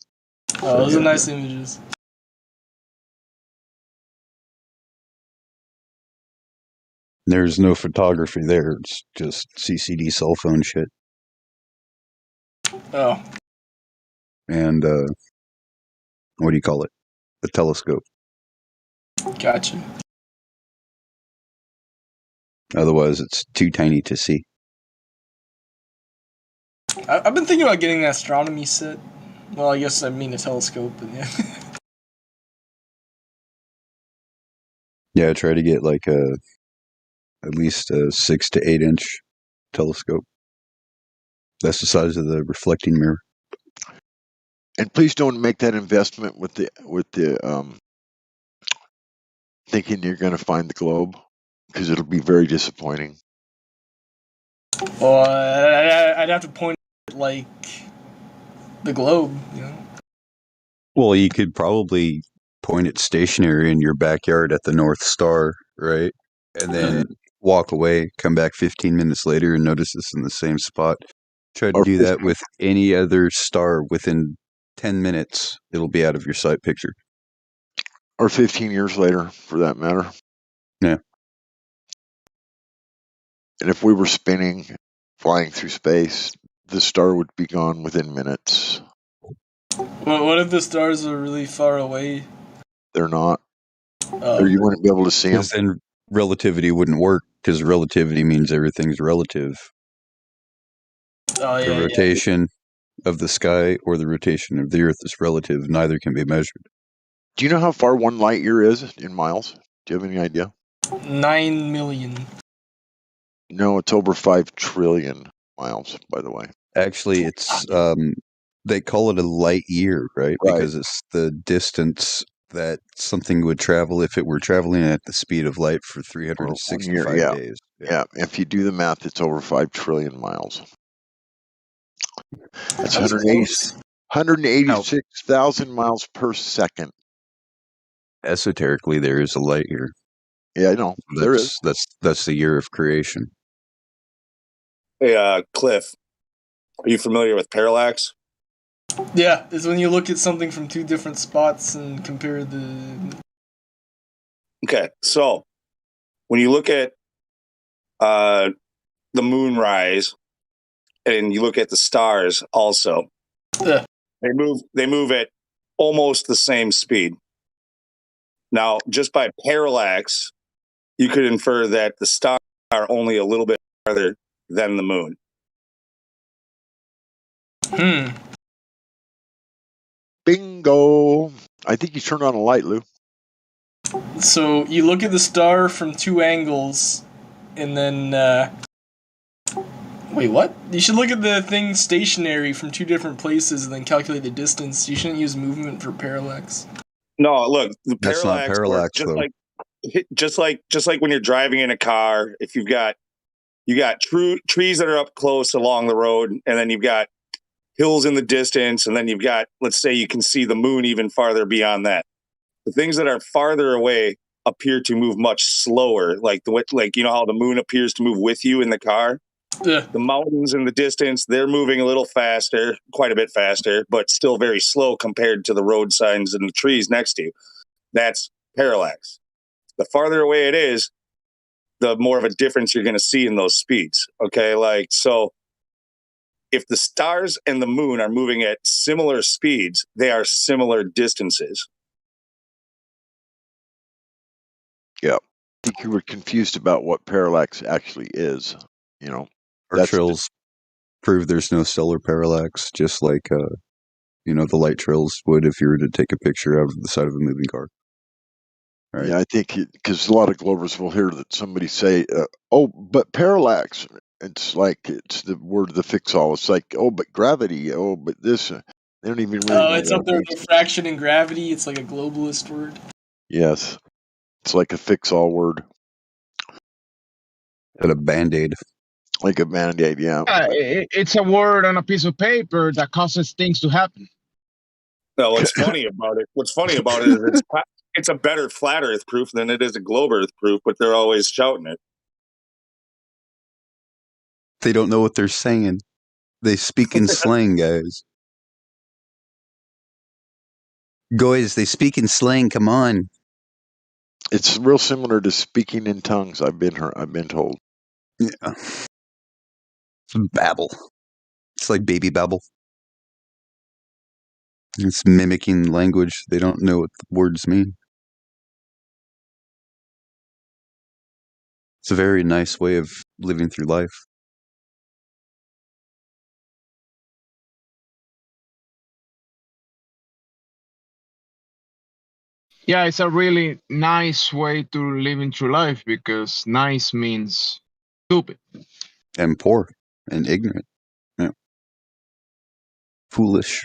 Oh, those are nice images. There's no photography there. It's just CCD cell phone shit. Oh. And, what do you call it? The telescope. Gotcha. Otherwise, it's too tiny to see. I've been thinking about getting an astronomy set. Well, I guess I mean a telescope, but yeah. Yeah, try to get like at least a 6 to 8 inch telescope. That's the size of the reflecting mirror. And please don't make that investment with the thinking you're going to find the globe, because it'll be very disappointing. Well, I'd have to point at, like, the globe, you know? Well, you could probably point it stationary in your backyard at the North Star, right? And then walk away, come back 15 minutes later and notice it's in the same spot. Try to do that with any other star within 10 minutes. It'll be out of your sight picture. Or 15 years later, for that matter. Yeah. And if we were spinning, flying through space, the star would be gone within minutes. Well, what if the stars are really far away? They're not. Or you wouldn't be able to see them. Because then relativity wouldn't work, because relativity means everything's relative. Oh, yeah, the rotation of the sky or the rotation of the Earth is relative. Neither can be measured. Do you know how far 1 light year is in miles? Do you have any idea? 9 million. No, it's over 5 trillion miles, by the way. Actually, it's they call it a light year, right? Because it's the distance that something would travel if it were traveling at the speed of light for 365 days. Yeah, if you do the math, it's over 5 trillion miles. That's 180. Now, 186,000 miles per second. esoterically, there is a light year. Yeah, I know. There is. That's the year of creation. Hey, Cliff, are you familiar with parallax? Yeah, it's when you look at something from two different spots and compare the. Okay, so when you look at the moonrise and you look at the stars, also, Yeah. they move at almost the same speed. Now, just by parallax, you could infer that the stars are only a little bit farther than the moon. Bingo. I think you turned on a light, Lou. So you look at the star from two angles, and then wait, what? You should look at the thing stationary from two different places and then calculate the distance. You shouldn't use movement for parallax. No, look, the That's not parallax, just though. just like when you're driving in a car, if you got trees that are up close along the road, and then you've got hills in the distance, and then you've got, let's say, you can see the moon even farther beyond that. The things that are farther away appear to move much slower, like you know how the moon appears to move with you in the car. Yeah. The mountains in the distance, they're moving a little faster, quite a bit faster, but still very slow compared to the road signs and the trees next to you. That's parallax. The farther away it is, the more of a difference you're going to see in those speeds. Okay, so if the stars and the moon are moving at similar speeds, they are similar distances. Yeah. I think you were confused about what parallax actually is. You know, Our trills prove there's no stellar parallax, just like the light trills would if you were to take a picture of the side of a moving car. Right. Yeah, I think because a lot of Glovers will hear that somebody say, "Oh, but parallax." It's like it's the word of the fix-all. It's like, "Oh, but gravity." Oh, but this. They don't even really know It's what up it there means. with refraction and gravity. It's like a globalist word. Yes, it's like a fix-all word. And a band-aid. Like a band-aid, yeah. It's a word on a piece of paper that causes things to happen. No, what's funny about it is it's a better flat Earth proof than it is a globe Earth proof, but they're always shouting it. They don't know what they're saying. They speak in slang, guys. Guys, they speak in slang. Come on. It's real similar to speaking in tongues. I've been told. Yeah. It's babble. It's like baby babble. It's mimicking language. They don't know what the words mean. It's a very nice way of living through life. Yeah, it's a really nice way to living through life because nice means stupid. And poor. And ignorant. Yeah. Foolish.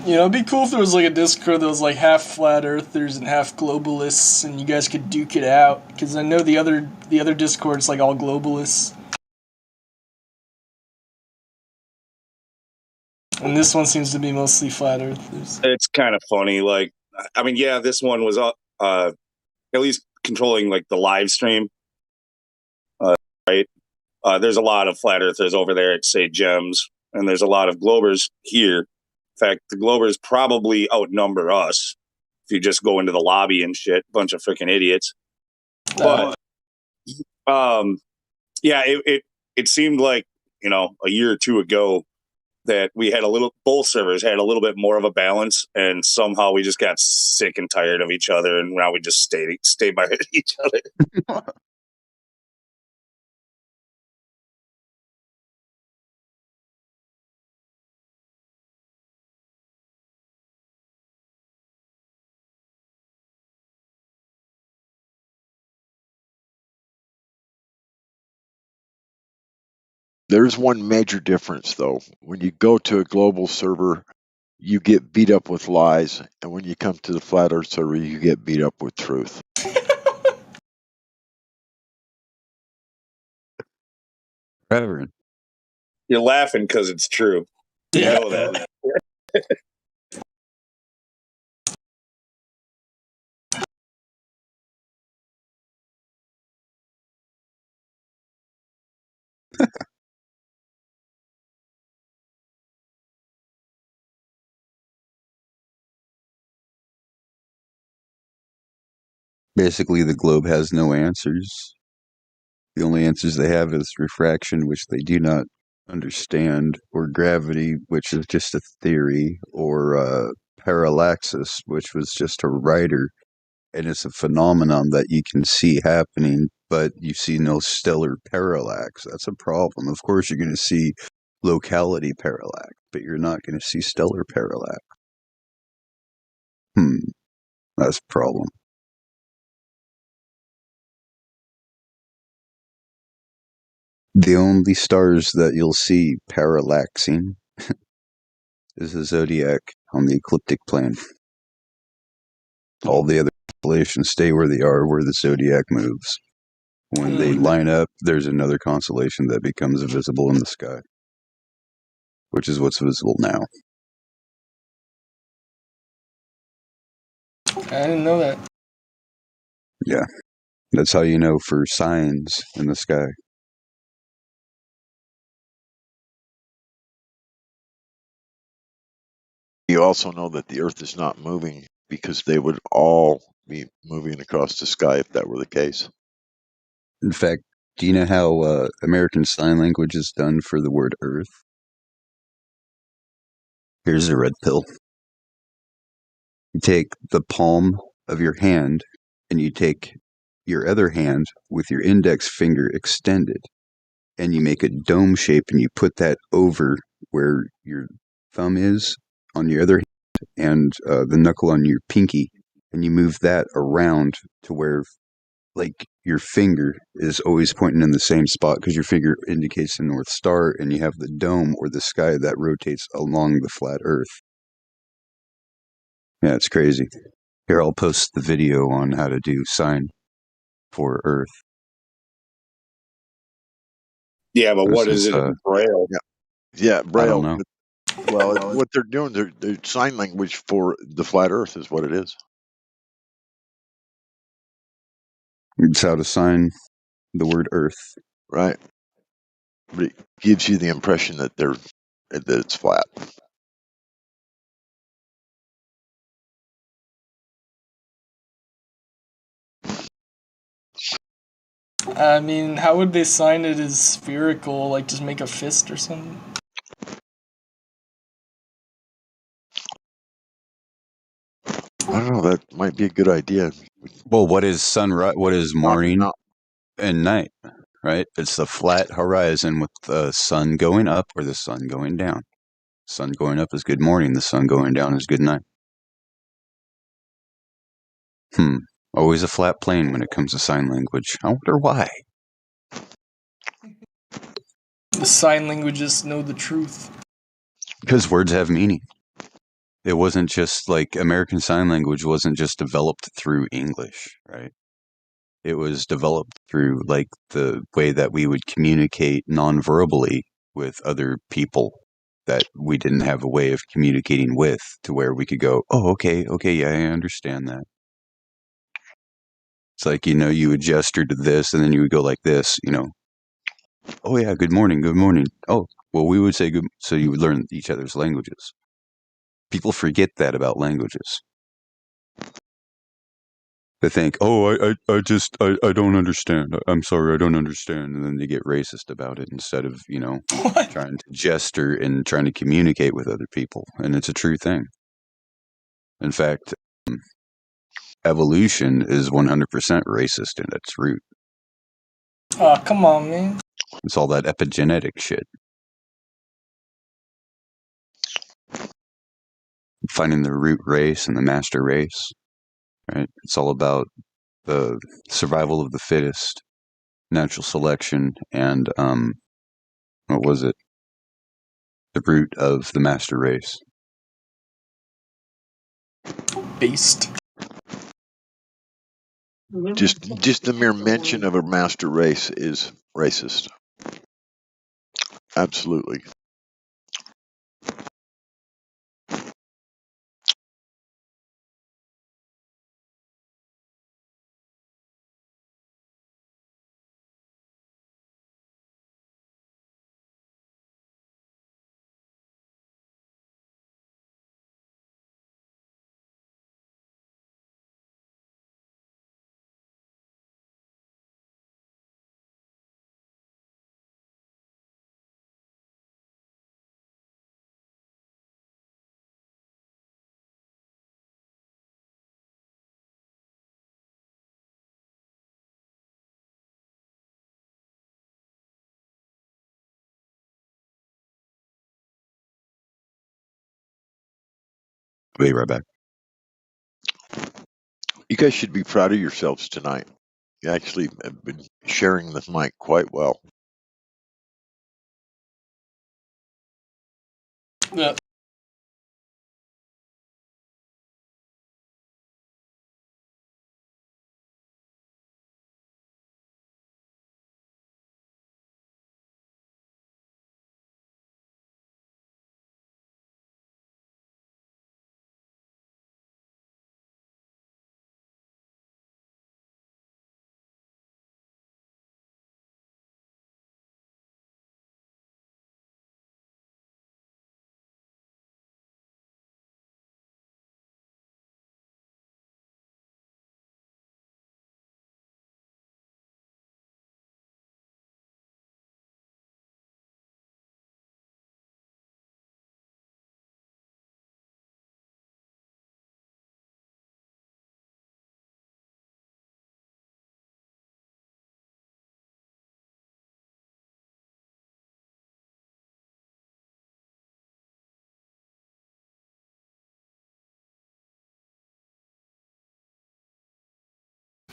You know, it'd be cool if there was like a Discord that was like half flat earthers and half globalists, and you guys could duke it out. Because I know the other Discord's like all globalists, and this one seems to be mostly flat earthers. It's kind of funny. Like, I mean, yeah, this one was at least controlling like the live stream, right? There's a lot of flat earthers over there at say Gems, and there's a lot of globers here. In fact, the globers probably outnumber us if you just go into the lobby and shit. Bunch of freaking idiots. But yeah, it seemed like, you know, a year or two ago that we had both servers had a little bit more of a balance, and somehow we just got sick and tired of each other, and now we just stay by each other. There's one major difference, though. When you go to a global server, you get beat up with lies, and when you come to the flat Earth server, you get beat up with truth. Reverend. You're laughing because it's true. You Yeah. know that. Basically, the globe has no answers. The only answers they have is refraction, which they do not understand, or gravity, which is just a theory, or parallaxis, which was just a writer, and it's a phenomenon that you can see happening, but you see no stellar parallax. That's a problem. Of course, you're going to see locality parallax, but you're not going to see stellar parallax. That's a problem. The only stars that you'll see parallaxing is the zodiac on the ecliptic plane. All the other constellations stay where they are, where the zodiac moves. When they line up, there's another constellation that becomes visible in the sky, which is what's visible now. I didn't know that. Yeah, that's how you know for signs in the sky. You also know that the Earth is not moving because they would all be moving across the sky if that were the case. In fact, do you know how American Sign Language is done for the word Earth? Here's a red pill. You take the palm of your hand and you take your other hand with your index finger extended and you make a dome shape and you put that over where your thumb is on your other hand and the knuckle on your pinky, and you move that around to where like your finger is always pointing in the same spot because your finger indicates the North Star, and you have the dome or the sky that rotates along the flat Earth. Yeah, it's crazy. Here, I'll post the video on how to do sign for Earth. Yeah, but what is it in Braille? Yeah, Braille. know. Well, what they're doing, they're sign language for the flat Earth is what it is. It's how to sign the word Earth. Right. But it gives you the impression that it's flat. I mean, how would they sign it as spherical? Like, just make a fist or something? I don't know. That might be a good idea. Well, what is sunrise? What is morning and night? Right? It's the flat horizon with the sun going up or the sun going down. Sun going up is good morning. The sun going down is good night. Always a flat plane when it comes to sign language. I wonder why. The sign languages know the truth. Because words have meaning. It wasn't just like American Sign Language wasn't just developed through English, right? It was developed through like the way that we would communicate non-verbally with other people that we didn't have a way of communicating with, to where we could go, oh, okay, yeah, I understand that. It's like, you would gesture to this and then you would go like this, oh yeah, good morning. Oh, well, we would say good, so you would learn each other's languages. People forget that about languages. They think, oh, I don't understand. I'm sorry, I don't understand. And then they get racist about it instead of, trying to gesture and trying to communicate with other people. And it's a true thing. In fact, evolution is 100% racist in its root. Oh, come on, man. It's all that epigenetic shit. Finding the root race and the master race, right? It's all about the survival of the fittest, natural selection, and What was it? The root of the master race. Beast. Just the mere mention of a master race is racist. Absolutely. I'll be right back. You guys should be proud of yourselves tonight. You actually have been sharing the mic quite well. Yeah.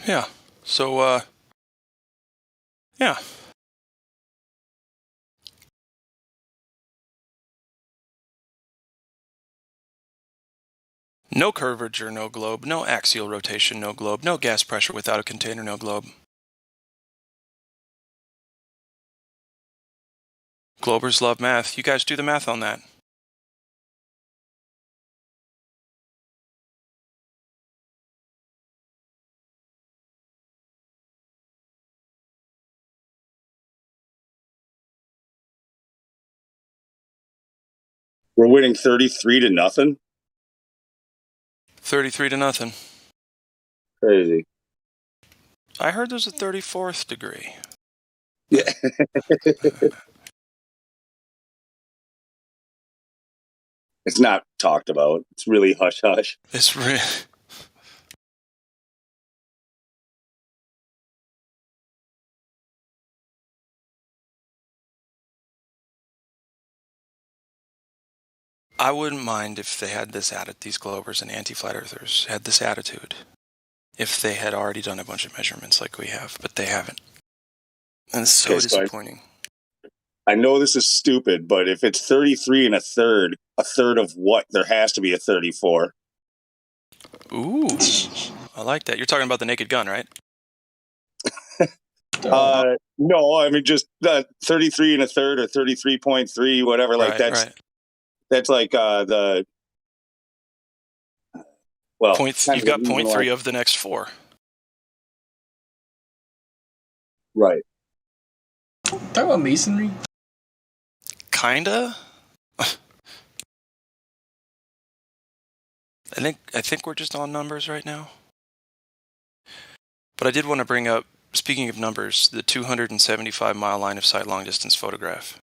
Yeah. So, yeah. No curvature, no globe. No axial rotation, no globe. No gas pressure without a container, no globe. Globers love math. You guys do the math on that. We're winning 33-0. 33-0. Crazy. I heard there's a 34th degree. Yeah. It's not talked about. It's really hush hush. It's really. I wouldn't mind if they had this these Globers and anti-flat earthers had this attitude if they had already done a bunch of measurements like we have, but they haven't. And it's so disappointing. I know this is stupid, but if it's 33 and a third of what? There has to be a 34. Ooh, I like that. You're talking about the Naked Gun, right? No, I mean just 33 and a third or 33.3, whatever. Like right. That's like the well. You've got 0.3 of the next 4. Right. Talk about masonry. Kinda. I think we're just on numbers right now. But I did want to bring up, speaking of numbers, the 275-mile line of sight long distance photograph.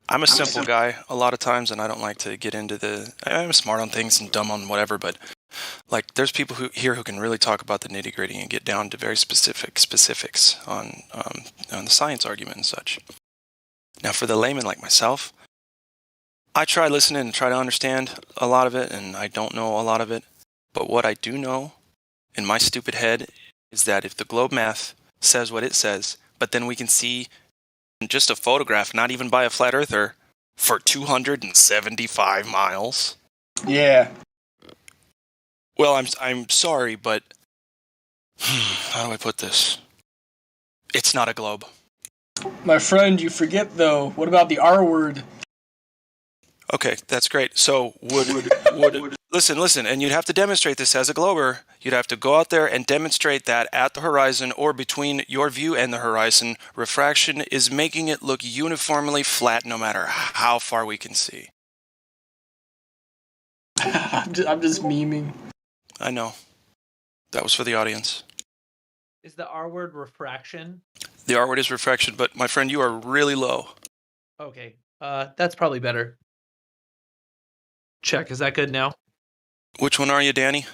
I'm a simple guy a lot of times, and I don't like to get into I'm smart on things and dumb on whatever, but like there's people who can really talk about the nitty-gritty and get down to very specifics on the science argument and such. Now, for the layman like myself, I try listening and try to understand a lot of it, and I don't know a lot of it. But what I do know in my stupid head is that if the globe math says what it says, but then we can see just a photograph, not even by a flat earther, for 275 miles. Yeah. Well, I'm sorry, but how do I put this? It's not a globe. My friend, you forget though. What about the R word? Okay, that's great. So would listen, and you'd have to demonstrate this as a glober. You'd have to go out there and demonstrate that at the horizon or between your view and the horizon, refraction is making it look uniformly flat no matter how far we can see. I'm just memeing. I know. That was for the audience. Is the R word refraction? The R word is refraction, but my friend, you are really low. Okay. That's probably better. Check. Is that good now? Which one are you, Danny?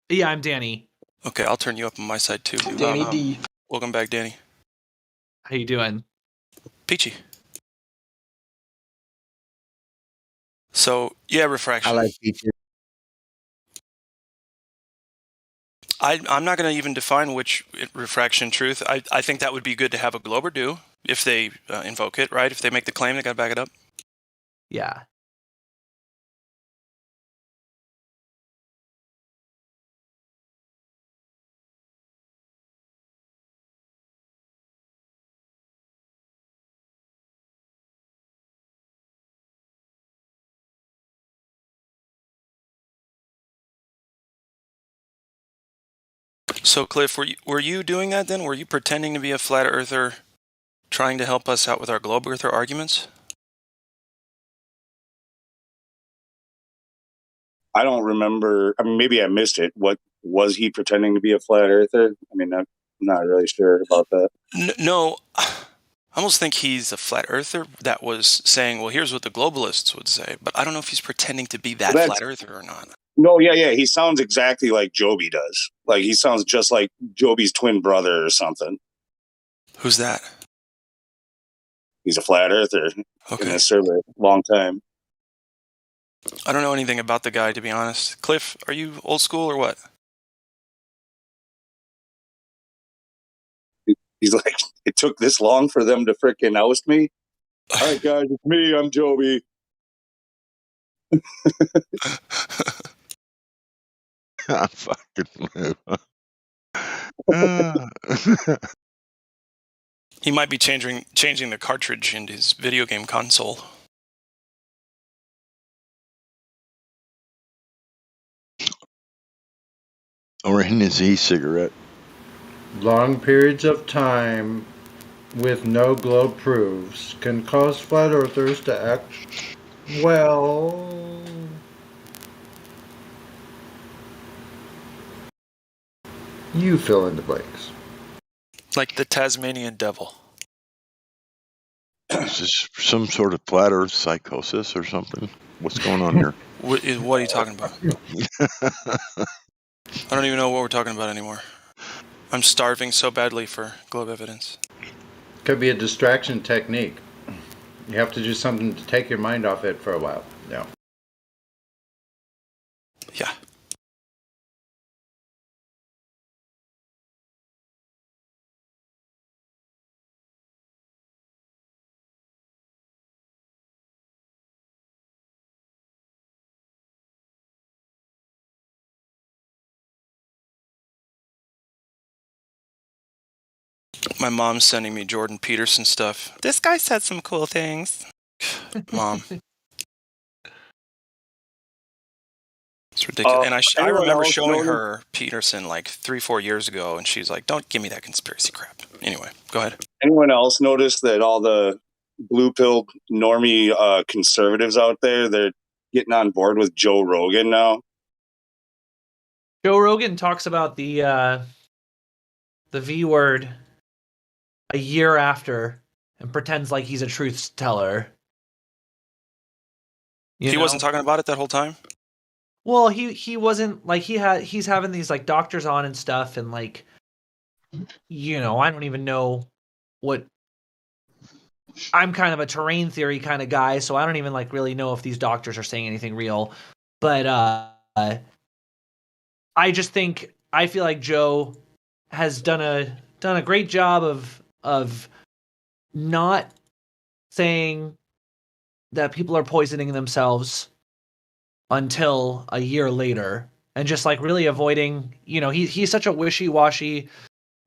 Yeah, I'm Danny. Okay, I'll turn you up on my side too. Danny D. Welcome back, Danny. How you doing? Peachy. So, yeah, refraction. I like peaches. I'm not going to even define which refraction truth. I think that would be good to have a glober do if they invoke it, right? If they make the claim, they got to back it up. Yeah. So, Cliff, were you doing that then? Were you pretending to be a flat earther, trying to help us out with our globe earther arguments? I don't remember. I mean, maybe I missed it. What was he pretending to be a flat earther? I mean, I'm not really sure about that. No, I almost think he's a flat earther that was saying, well, here's what the globalists would say. But I don't know if he's pretending to be that flat earther or not. No, yeah. He sounds exactly like Joby does. Like, he sounds just like Joby's twin brother or something. Who's that? He's a flat earther in this server. Long time. I don't know anything about the guy, to be honest. Cliff, are you old school or what? He's like, it took this long for them to frickin' oust me? All right, guys, it's me. I'm Joby. I fucking He might be changing the cartridge in his video game console. Or in his e-cigarette. Long periods of time with no globe proofs can cause flat earthers to act, well, you fill in the blanks. Like the Tasmanian devil. Is this some sort of flat earth psychosis or something? What's going on here? What are you talking about? I don't even know what we're talking about anymore. I'm starving so badly for globe evidence. Could be a distraction technique. You have to do something to take your mind off it for a while. Yeah. Yeah. My mom's sending me Jordan Peterson stuff. This guy said some cool things. Mom. It's ridiculous. And I remember showing her Peterson like 3-4 years ago, and she's like, don't give me that conspiracy crap. Anyway, go ahead. Anyone else notice that all the blue-pilled normie conservatives out there, they're getting on board with Joe Rogan now? Joe Rogan talks about the V word a year after and pretends like he's a truth teller. He wasn't talking about it that whole time? Well, he wasn't like he's having these like doctors on and stuff, and like, you know, I don't even know what. I'm kind of a terrain theory kind of guy, so I don't even like really know if these doctors are saying anything real. But I just think I feel like Joe has done a great job of of not saying that people are poisoning themselves until a year later, and just like really avoiding, he's such a wishy-washy.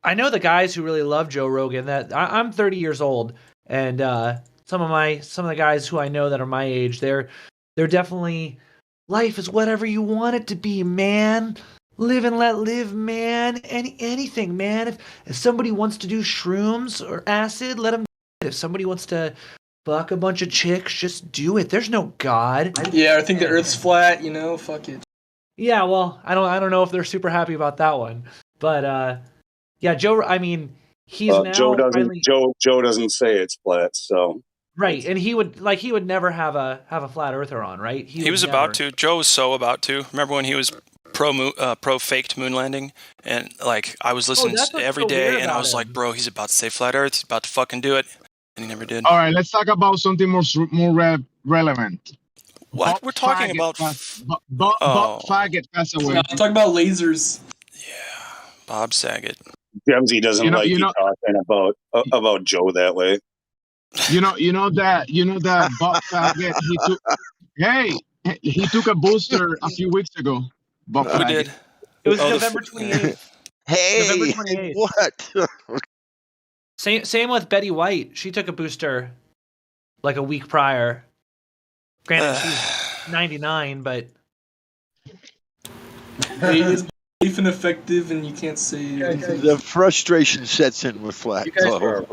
I know the guys who really love Joe Rogan. That I'm 30 years old, and some of the guys who I know that are my age, they're definitely, life is whatever you want it to be, man. Live and let live, man. Anything, man. If somebody wants to do shrooms or acid, let them do it. If somebody wants to fuck a bunch of chicks, just do it. There's no God. Yeah, I think the Earth's flat. Fuck it. Yeah, well, I don't know if they're super happy about that one, but yeah, Joe. I mean, he's now Joe doesn't. finally Joe doesn't say it's flat. So right, and he would never have a flat earther on, right? He was about to. Joe was so about to. Remember when he was pro faked moon landing, and like I was listening every day, and I was like, bro, he's about to say flat Earth. He's about to fucking do it, and he never did. All right, let's talk about something more relevant. What? We're talking about faggot pass away. No, talk about lasers. Bob Saget. Dempsey doesn't like you talking about Joe that way. You know that Bob Saget. He took a booster a few weeks ago. Bob Who Saget. did? It was November 28th. Hey, November 28th. what? Same with Betty White. She took a booster like a week prior. Granted, she's 99, but It's safe and effective, and you can't say anything. The frustration sets in with flat globe.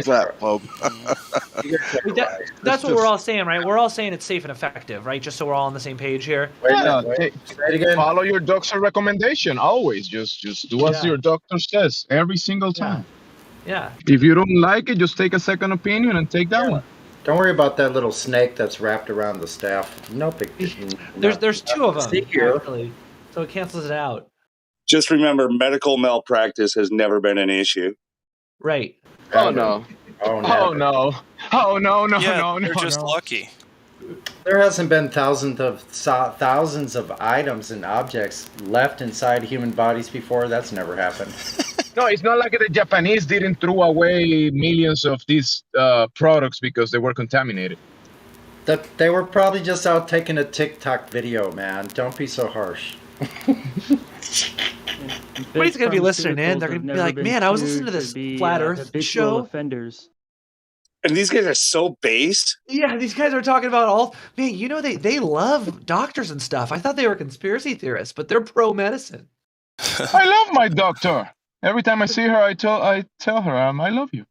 Flat globe. that's what we're all saying, right? We're all saying it's safe and effective, right? Just so we're all on the same page here. Say it again. Follow your doctor's recommendation. Always, just do as your doctor says every single time. Yeah. If you don't like it, just take a second opinion and take that one. Don't worry about that little snake that's wrapped around the staff. No big deal. There's two of them, See here. actually, so it cancels it out. Just remember, medical malpractice has never been an issue. Right. Oh no. Oh no. Oh no. They're just lucky. There hasn't been thousands of items and objects left inside human bodies before. That's never happened. No, it's not like the Japanese didn't throw away millions of these products because they were contaminated. That they were probably just out taking a TikTok video, man. Don't be so harsh. Everybody's gonna be listening in. They're gonna be like, "Man, I was listening to this flat Earth show." Offenders. And these guys are so based. Yeah, these guys are talking about man. They love doctors and stuff. I thought they were conspiracy theorists, but they're pro medicine. I love my doctor. Every time I see her, I tell her, I love you.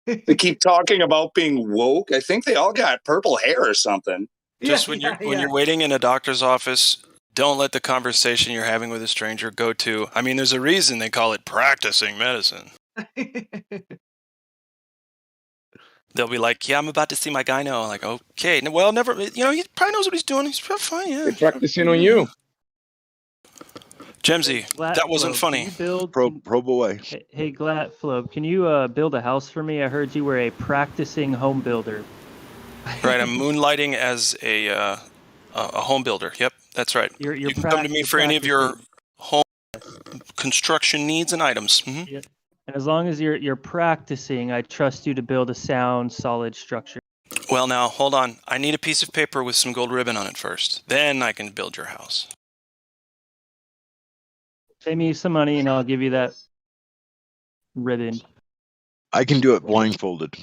They keep talking about being woke. I think they all got purple hair or something. Just when you're waiting in a doctor's office, don't let the conversation you're having with a stranger go to. I mean, there's a reason they call it practicing medicine. They'll be like, "Yeah, I'm about to see my gyno." I'm like, okay, well, never. He probably knows what he's doing. He's probably fine. Yeah, they're practicing on you. Jemsy, that wasn't funny. Probe away. Hey, Glatflobe, can you build a house for me? I heard you were a practicing home builder. Right, I'm moonlighting as a home builder. Yep, that's right. You can come to me for any of your home construction needs and items. Mm-hmm. Yep. And as long as you're practicing, I trust you to build a sound, solid structure. Well, now, hold on. I need a piece of paper with some gold ribbon on it first. Then I can build your house. Pay me some money and I'll give you that ribbon. I can do it blindfolded.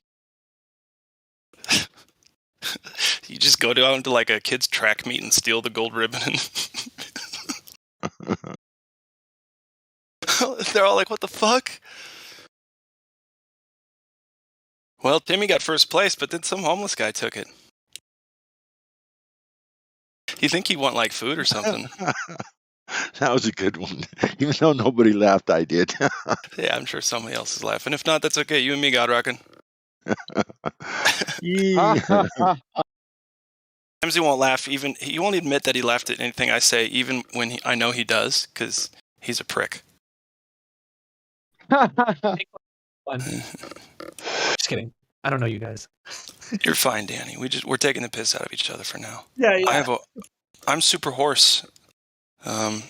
You just go down to like a kid's track meet and steal the gold ribbon. They're all like, what the fuck? Well, Timmy got first place, but then some homeless guy took it. You think he'd want like food or something? That was a good one. Even though nobody laughed, I did. Yeah, I'm sure somebody else is laughing. If not, that's okay. You and me, God rockin'. Sometimes he won't laugh. Even he won't admit that he laughed at anything I say, even when I know he does, because he's a prick. Just kidding. I don't know you guys. You're fine, Danny. We're taking the piss out of each other for now. Yeah. I'm super horse. I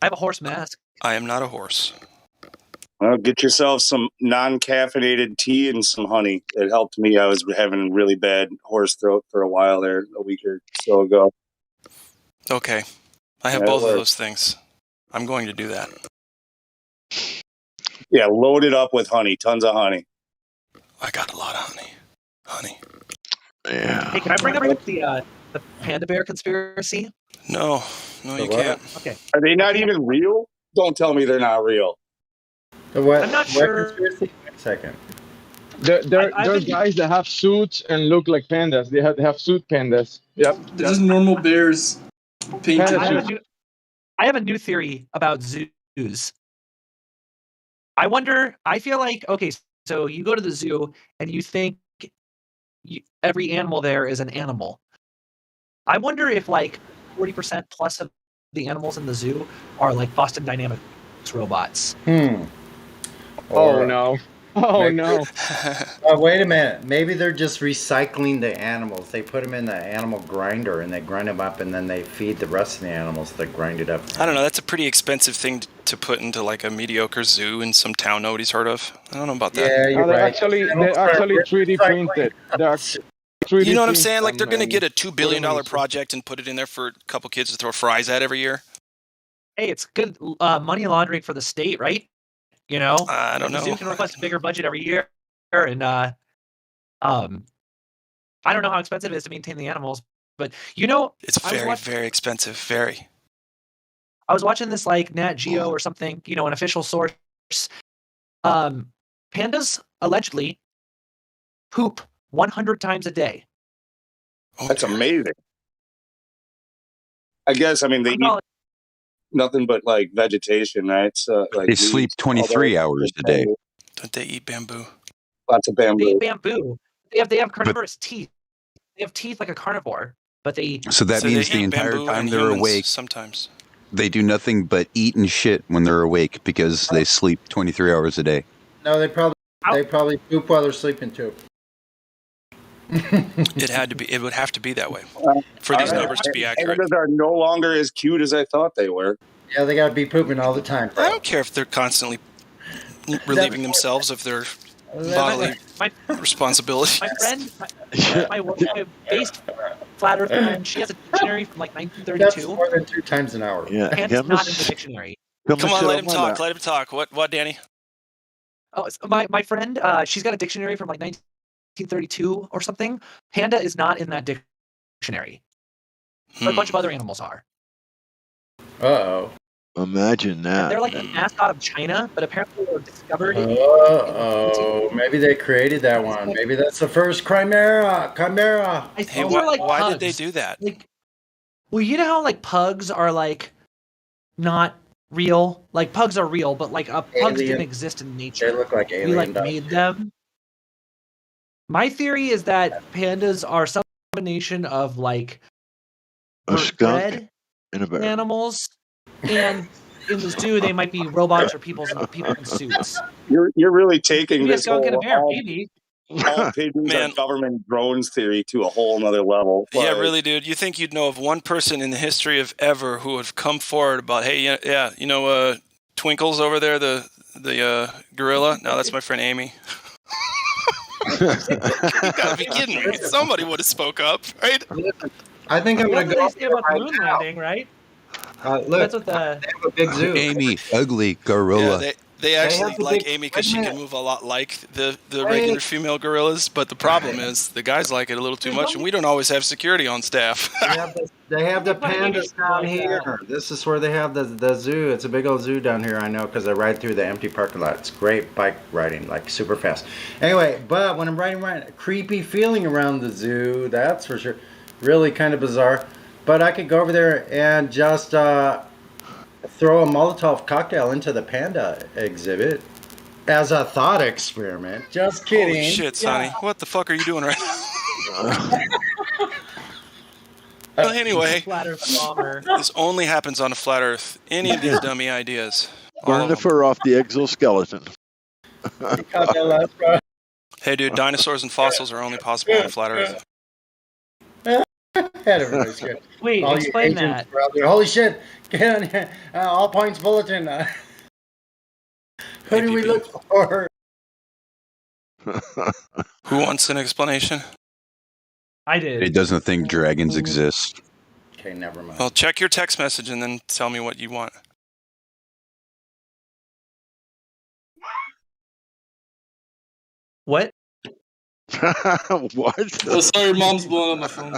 have a horse mask. I am not a horse. Well, get yourself some non-caffeinated tea and some honey. It helped me. I was having really bad hoarse throat for a while there, a week or so ago. Okay. I have Yeah, it both of worked. those things. I'm going to do that. Yeah, load it up with honey. Tons of honey. I got a lot of honey. Yeah. Hey, can I bring up the panda bear conspiracy? No, you what? can't. Okay. Are they not even real? Don't tell me they're not real. The what? I'm not what sure. conspiracy? Wait a second. There I've are been- guys that have suits and look like pandas. They have suit pandas. Yep. They're just normal bears painted. Panda I suits. have a new theory about zoos. I feel like, okay, so you go to the zoo and you think every animal there is an animal. I wonder if like 40% plus of the animals in the zoo are like Boston Dynamics robots. Oh no. Oh Maybe- no. Wait a minute. Maybe they're just recycling the animals. They put them in the animal grinder and they grind them up, and then they feed the rest of the animals that grind it up. I don't know. That's a pretty expensive thing to put into like a mediocre zoo in some town nobody's heard of. I don't know about that. Yeah, you're They're right. actually 3D printed. They're 3D You know what I'm printed saying? Like they're going to and get a $2 billion put 'em in a project and put it in there for a couple kids to throw fries at every year. Hey, it's good money laundering for the state, right? You know, I don't the know. zoo can request a bigger budget every year, and I don't know how expensive it is to maintain the animals, but you know, It's very expensive. Very. I was watching this like Nat Geo or something, you know, an official source. Pandas allegedly poop 100 times a day. That's amazing. I guess, I mean, they eat nothing but like vegetation, right? So, like They sleep leaves, 23 although- hours a day. Don't they eat bamboo? Lots of They bamboo. eat bamboo. They have carnivorous teeth. They have teeth like a carnivore, but they. So that they means the eat entire bamboo time and they're humans awake, sometimes. they do nothing but eat and shit when they're awake because they sleep 23 hours a day. No, they probably poop while they're sleeping too. It would have to be that way for these numbers to be accurate. Pandas are no longer as cute as I thought they were. Yeah, they gotta be pooping all the time. I don't care if they're constantly relieving themselves of their bodily responsibility. My friend, my based flat Earth friend, she has a dictionary from like 1932. That's more than 2 times an hour. Yeah. And it's not in the dictionary. Come on, let him talk. Let him talk. What, Danny? Oh, so my friend, she's got a dictionary from like 1932 or something. Panda is not in that dictionary. But a bunch of other animals are. Uh-oh. Imagine that. They're like the mascot of China, but apparently they were discovered. Uh-oh. Maybe they created that one. Maybe that's the first Chimera. I Hey, thought they were like why pugs. did they do that? Like, well, you know how like pugs are like not real. Like pugs are real, but like pugs didn't Alien. exist in nature. They look like We alien like dogs. made them. My theory is that pandas are some combination of like A skunk bred and a bear. animals, and in the zoo they might be robots or people in suits. You're really taking Maybe a this skunk and a whole bear, maybe. all pigeons are government drones theory to a whole nother level. Yeah, Like, really, dude. You think you'd know of one person in the history of ever who would have come forward about, hey, yeah, you know, Twinkle's over there, the gorilla? No, that's my friend Amy. You gotta be kidding me. Somebody would have spoke up, right? I think I'm That's gonna what go. they say about the moon landing, right? Look, That's what the they have a big zoo. Amy, ugly gorilla. Yeah, they actually have the like big- Amy because she wait a can minute. move a lot like the Wait. regular female gorillas. But the problem is the guys like it a little too much, and we don't always have security on staff. They have the Why maybe pandas down like here. This is where they have the zoo. It's a big old zoo down here, I know, because I ride through the empty parking lot. It's great bike riding, like super fast. Anyway, but when I'm riding around, a creepy feeling around the zoo, that's for sure. Really kind of bizarre. But I could go over there and just throw a Molotov cocktail into the panda exhibit as a thought experiment. Just kidding. Holy shit, Sonny. What the fuck are you doing right now? Well, anyway, flat Earth bomber. this only happens on a flat Earth. Any of these dummy ideas. All Burn of the them. fur off the exoskeleton. Hey, dude, dinosaurs and fossils are only possible on a flat Earth. Everybody's good. Wait, All you explain agents that. are out there, holy shit! Get on here. All points bulletin. Who do we look for? Who wants an explanation? I did. It doesn't think dragons exist. Okay, never mind. Well, check your text message and then tell me what you want. What? What? Oh, sorry, mom's blowing up my phone.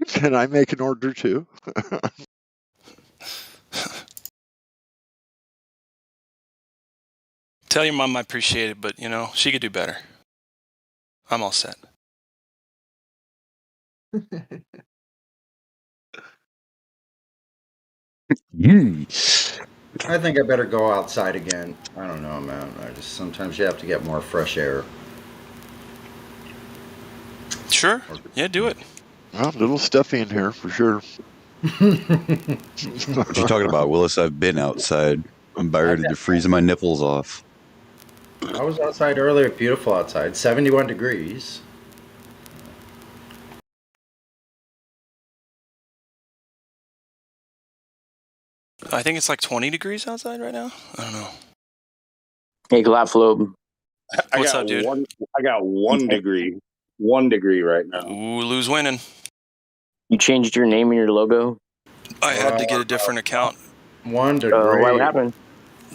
Can I make an order too? Tell your mom I appreciate it, but, she could do better. I'm all set. I think I better go outside again. I don't know, man. Sometimes you have to get more fresh air. Sure. Yeah, do it. Well, a little stuffy in here for sure. What you talking about, Willis? I've been outside. I'm about ready to freeze my nipples off. I was outside earlier. Beautiful outside. 71 degrees. I think it's like 20 degrees outside right now. I don't know. Hey, Glapflobe. What's up, dude? I got 1 degree. 1 degree right now. Ooh, Lou's winning. You changed your name and your logo? I had to get a different account. 1 degree. What happened?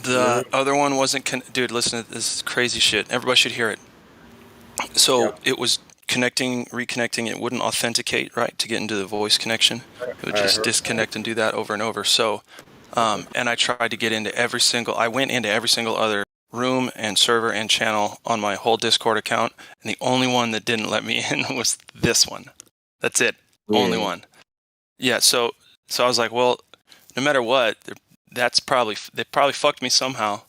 The other one wasn't... Dude, listen to this crazy shit. Everybody should hear it. So it was reconnecting. It wouldn't authenticate, right, to get into the voice connection. It would just disconnect and do that over and over. So, and I tried to get into I went into every single other room and server and channel on my whole Discord account, and the only one that didn't let me in was this one. That's it. Only one. Yeah, so I was like, well, no matter what, they probably fucked me somehow,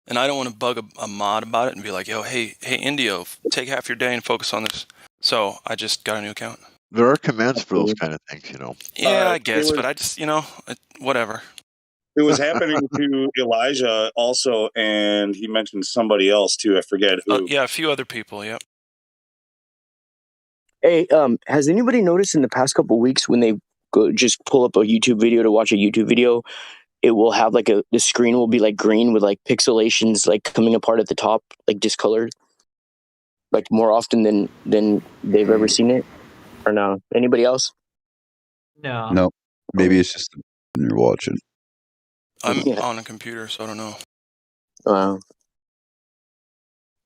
and I don't want to bug a mod about it and be like, yo, hey, Indio, take half your day and focus on this. So I just got a new account. There are commands for those kind of things, you know. Yeah, I guess, but I just, whatever. It was happening to Elijah also, and he mentioned somebody else too. I forget who. Yeah, a few other people. Yep. Hey, has anybody noticed in the past couple weeks when they just pull up a YouTube video to watch a YouTube video, it will have like the screen will be like green with like pixelations like coming apart at the top, like discolored, like more often than they've ever seen it, or no? Anybody else? No. No. Maybe it's just when you're watching. I'm on a computer, so I don't know.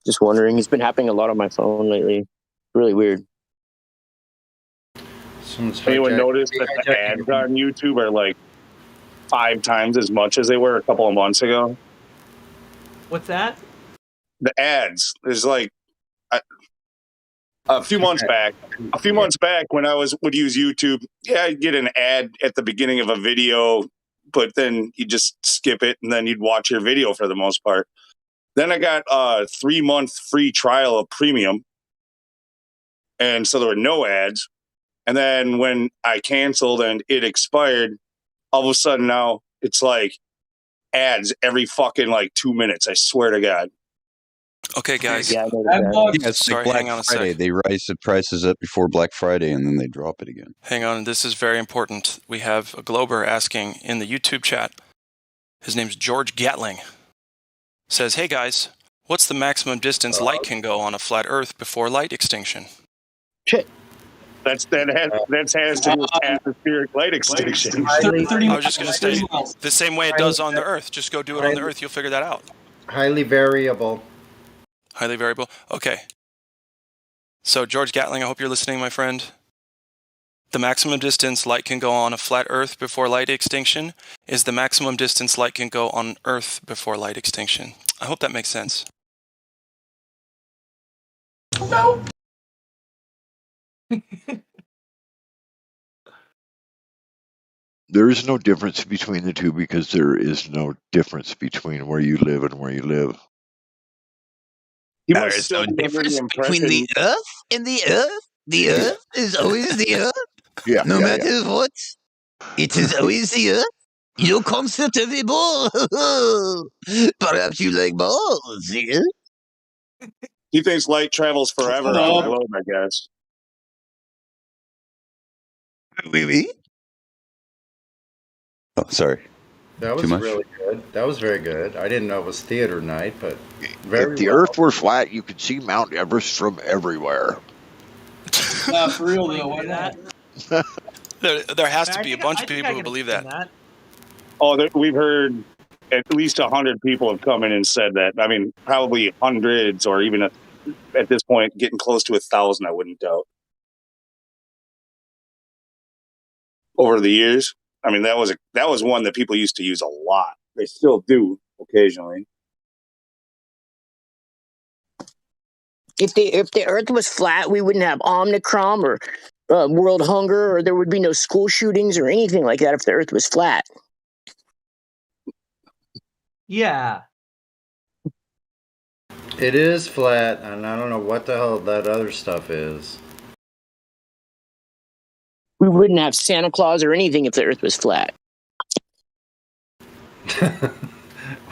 Just wondering. It's been happening a lot on my phone lately. Really weird. Anyone notice that the ads on YouTube are like 5 times as much as they were a couple of months ago? What's that? The ads. There's like a few months back when I would use YouTube, I'd get an ad at the beginning of a video, but then you just skip it and then you'd watch your video for the most part. Then I got a 3-month free trial of premium. And so there were no ads. And then when I canceled and it expired, all of a sudden now it's like ads every fucking like 2 minutes. I swear to God. Okay, guys. Yeah, it's Sorry, like hang Black on a Friday. sec. They rise the prices up before Black Friday and then they drop it again. Hang on, this is very important. We have a Glober asking in the YouTube chat. His name's George Gatling. Says, hey guys, what's the maximum distance light can go on a flat Earth before light extinction? That has to do with atmospheric light extinction. I was just going to say, the same way it does on the Earth. Just go do it on the Earth. You'll figure that out. Highly variable. Highly variable. Okay. So, George Gatling, I hope you're listening, my friend. The maximum distance light can go on a flat Earth before light extinction is the maximum distance light can go on Earth before light extinction. I hope that makes sense. No. There is no difference between the two because there is no difference between where you live and where you live. There is no difference between the Earth and the Earth. The Earth is always the Earth. Yeah. No matter what, it is always the Earth. You concept of a ball. Perhaps you like balls, yeah? He thinks light travels forever on the globe, I guess. Oui. Oh, sorry. That Too was much? really good. That was very good. I didn't know it was theater night, but very If the well. Earth were flat, you could see Mount Everest from everywhere. Nah, for real though, why not? There has to I be a think bunch I of think I people who can believe explain that. Oh, we've heard at least 100 people have come in and said that. I mean, probably hundreds, or even at this point, getting close to 1,000. I wouldn't doubt. Over the years, I mean, that was one that people used to use a lot. They still do occasionally. If the Earth was flat, we wouldn't have Omicron or world hunger, or there would be no school shootings or anything like that if the Earth was flat. Yeah. It is flat, and I don't know what the hell that other stuff is. We wouldn't have Santa Claus or anything if the Earth was flat. Wait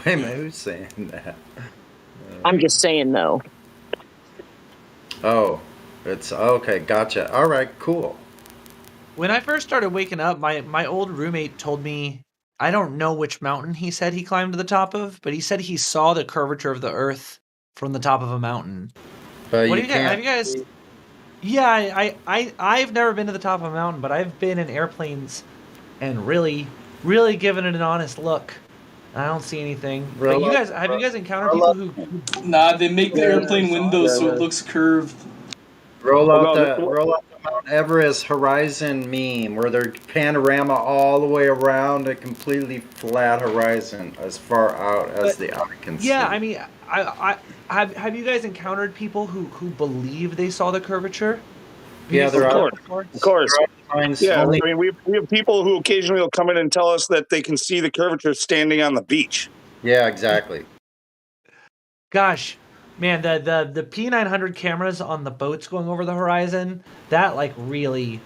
a minute, who's saying that? I'm just saying, though. Oh, it's okay. Gotcha. All right, cool. When I first started waking up, my old roommate told me, I don't know which mountain he said he climbed to the top of, but he said he saw the curvature of the Earth from the top of a mountain. But What you do you guys? Have can't. you guys? Yeah, I've never been to the top of a mountain, but I've been in airplanes and really given it an honest look. I don't see anything. But you guys, have you guys encountered people who? Nah, they make the airplane windows so it looks curved. Roll Well, out no, the Mount Everest horizon meme where they're panorama all the way around a completely flat horizon as far out as the eye can see. Yeah, I mean, I have you guys encountered people who believe they saw the curvature? Yeah, there are. Of course. Yeah, Only- I mean, we have people who occasionally will come in and tell us that they can see the curvature standing on the beach. Yeah, exactly. Gosh, man, the P900 cameras on the boats going over the horizon, that like really,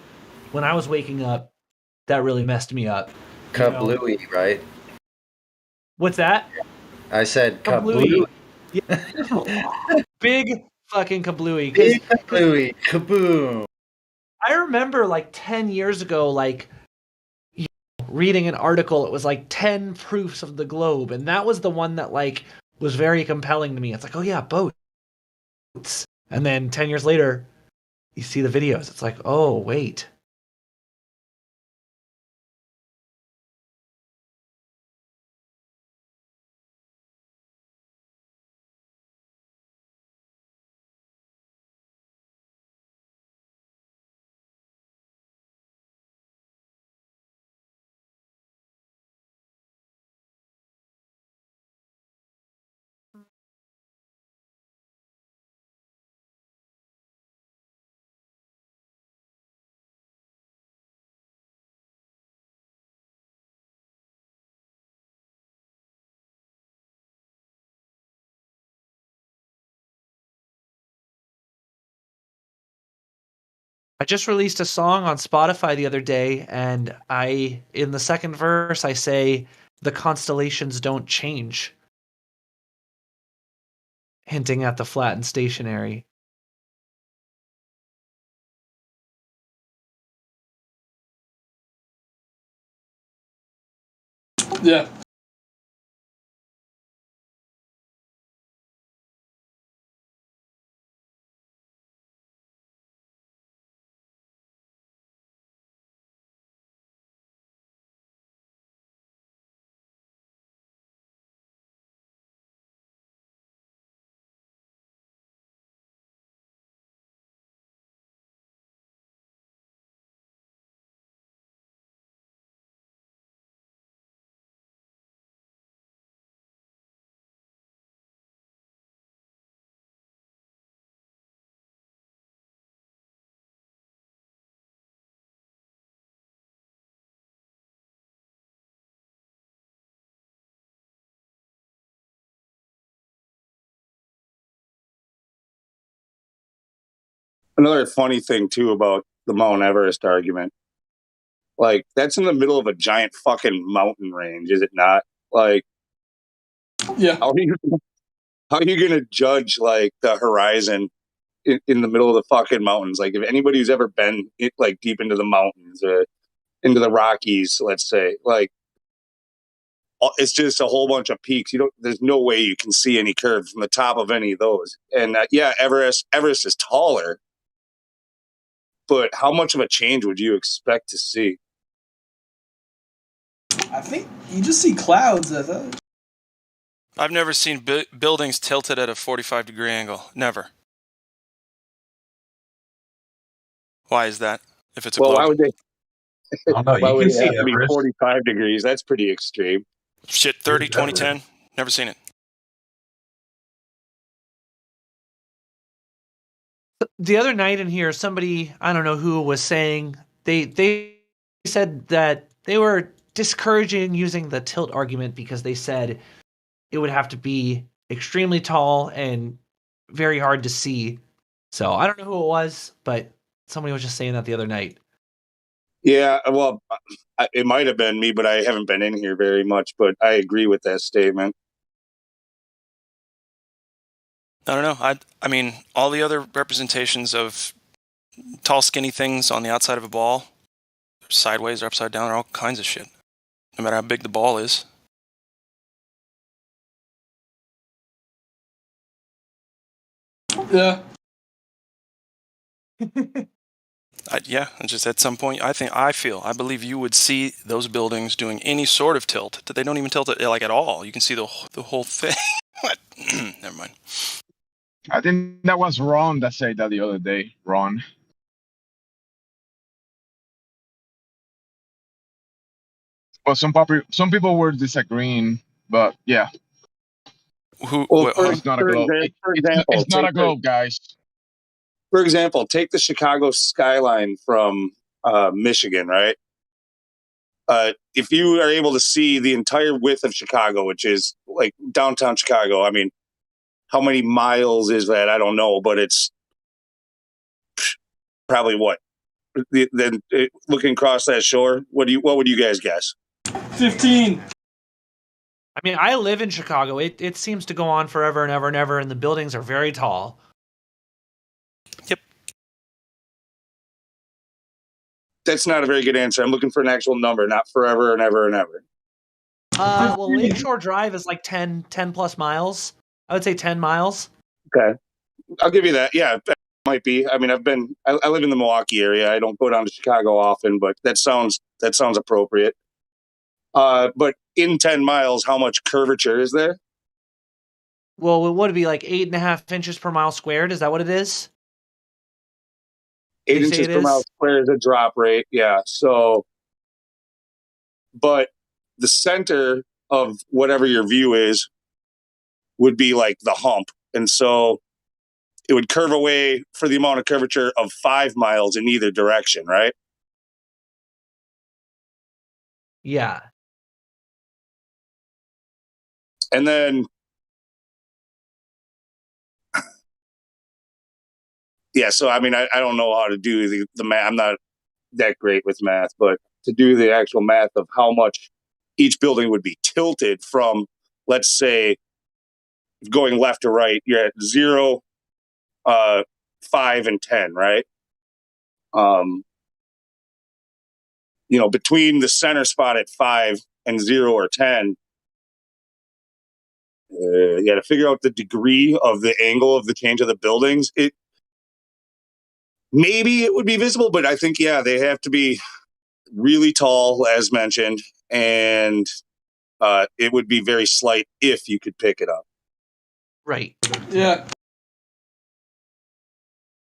when I was waking up, that really messed me up. You know? Kablooey, right? What's that? I said Kablooey. kablooey. Big fucking kablooey. Big kablooey. Kaboom. I remember like 10 years ago, like reading an article, it was like 10 proofs of the globe, and that was the one that like was very compelling to me. It's like, oh yeah, boats. And then 10 years later, you see the videos. It's like, oh wait. I just released a song on Spotify the other day, and in the second verse, I say, the constellations don't change, hinting at the flat and stationary. Yeah. Another funny thing too about the Mount Everest argument, like that's in the middle of a giant fucking mountain range, is it not? Like, yeah, how are you gonna judge like the horizon in the middle of the fucking mountains? Like, if anybody who's ever been like deep into the mountains or into the Rockies, let's say, like it's just a whole bunch of peaks. There's no way you can see any curves from the top of any of those. And yeah, Everest is taller, but how much of a change would you expect to see? I think you just see clouds. I thought. I've never seen buildings tilted at a 45-degree angle. Never. Why is that? If it's a globe? Why would they? Oh no, Why you would can it see have to be Everest. 45 degrees? That's pretty extreme. Shit, 30, 20, 10. Never seen it. The other night in here, somebody, I don't know who, was saying they said that they were discouraging using the tilt argument because they said it would have to be extremely tall and very hard to see. So I don't know who it was, but somebody was just saying that the other night. Yeah, well, it might have been me, but I haven't been in here very much. But I agree with that statement. I don't know. I mean, all the other representations of tall, skinny things on the outside of a ball, sideways or upside down, are all kinds of shit. No matter how big the ball is. Yeah. Yeah, just at some point, I believe you would see those buildings doing any sort of tilt. That they don't even tilt it like at all. You can see the whole thing. What? Never mind. I think that was Ron that said that the other day. Ron. Well, some people were disagreeing, but yeah. It's not a globe. It's not a globe, guys. For example, take the Chicago skyline from Michigan, right? If you are able to see the entire width of Chicago, which is like downtown Chicago, I mean, how many miles is that? I don't know, but it's probably what? Then looking across that shore, what would you guys guess? 15. I mean, I live in Chicago. It seems to go on forever and ever and ever, and the buildings are very tall. Yep. That's not a very good answer. I'm looking for an actual number, not forever and ever and ever. Well, Lakeshore Drive is like 10 plus miles. I would say 10 miles. Okay. I'll give you that. Yeah, that might be. I mean, I live in the Milwaukee area. I don't go down to Chicago often, but that sounds appropriate. But in 10 miles, how much curvature is there? Well, it would be like 8.5 inches per mile squared. Is that what it is? 8 inches per mile squared is a drop rate. Yeah. So, but the center of whatever your view is would be like the hump. And so it would curve away for the amount of curvature of 5 miles in either direction, right? Yeah. And then, yeah, so I mean, I don't know how to do the math. I'm not that great with math, but to do the actual math of how much each building would be tilted from, let's say, going left to right, you're at 0, 5, and 10, right? Between the center spot at 5 and 0 or 10, you got to figure out the degree of the angle of the change of the buildings. Maybe it would be visible, but I think, yeah, they have to be really tall, as mentioned, and it would be very slight if you could pick it up. Right. Yeah.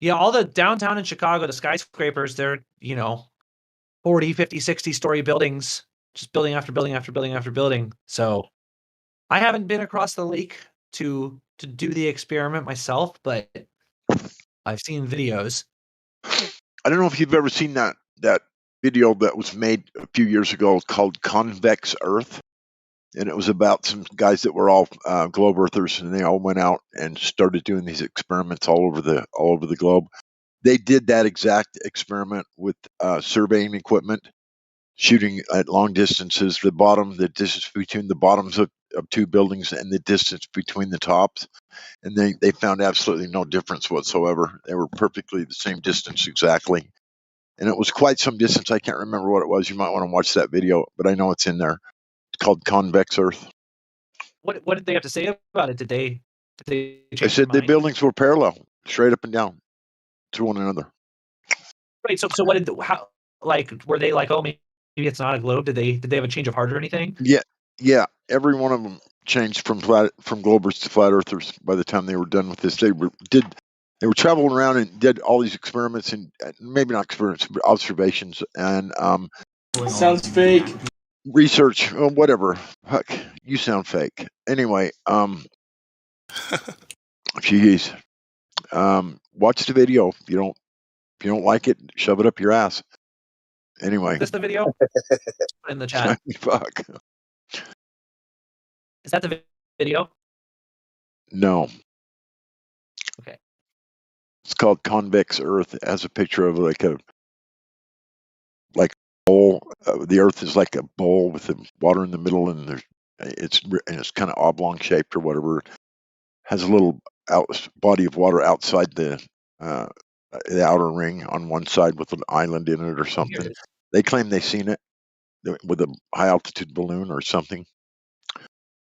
Yeah, all the downtown in Chicago, the skyscrapers, they're, 40, 50, 60-story buildings, just building after building after building after building. So I haven't been across the lake to do the experiment myself, but I've seen videos. I don't know if you've ever seen that video that was made a few years ago called Convex Earth. And it was about some guys that were all globe earthers, and they all went out and started doing these experiments all over the globe. They did that exact experiment with surveying equipment, shooting at long distances. The distance between the bottoms of two buildings and the distance between the tops, and they found absolutely no difference whatsoever. They were perfectly the same distance exactly, and it was quite some distance. I can't remember what it was. You might want to watch that video, but I know it's in there. called convex Earth. What did they have to say about it? Did they They change said their the mind? buildings were parallel, straight up and down to one another. Right. So what did how like were they like, oh, maybe it's not a globe? Did they have a change of heart or anything? Yeah. Every one of them changed from globers to flat earthers by the time they were done with this. They were traveling around and did all these experiments, and maybe not experiments, but observations and Sounds fake. research, whatever. Heck, you sound fake. Anyway, jeez. Watch the video. If you don't like it, shove it up your ass. Anyway. Is this the video? In the chat. Fuck. Is that the video? No. Okay. It's called Convex Earth. It has a picture of like a bowl. The Earth is like a bowl with the water in the middle, and it's kind of oblong shaped or whatever. Has a little body of water outside the outer ring on one side with an island in it or something. They claim they've seen it with a high altitude balloon or something.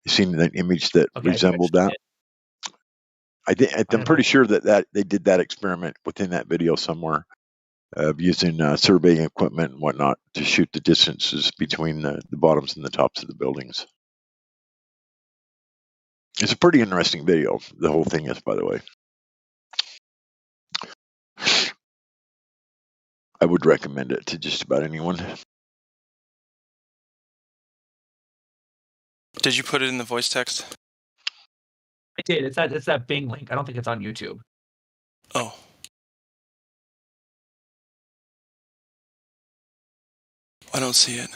You've seen an image that resembled that. I'm pretty sure that they did that experiment within that video somewhere of using surveying equipment and whatnot to shoot the distances between the bottoms and the tops of the buildings. It's a pretty interesting video. The whole thing is, by the way. I would recommend it to just about anyone. Did you put it in the voice text? I did. It's that Bing link. I don't think it's on YouTube. Oh. I don't see it.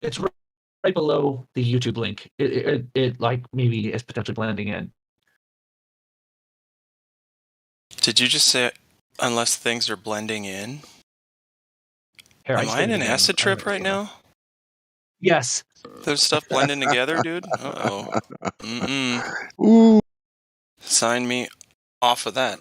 It's right below the YouTube link. It like maybe is potentially blending in. Did you just say unless things are blending in? Here, Am I in an acid trip right now? Yes. There's stuff blending together, dude. Uh-oh. Mm-mm. Ooh. Sign me off of that.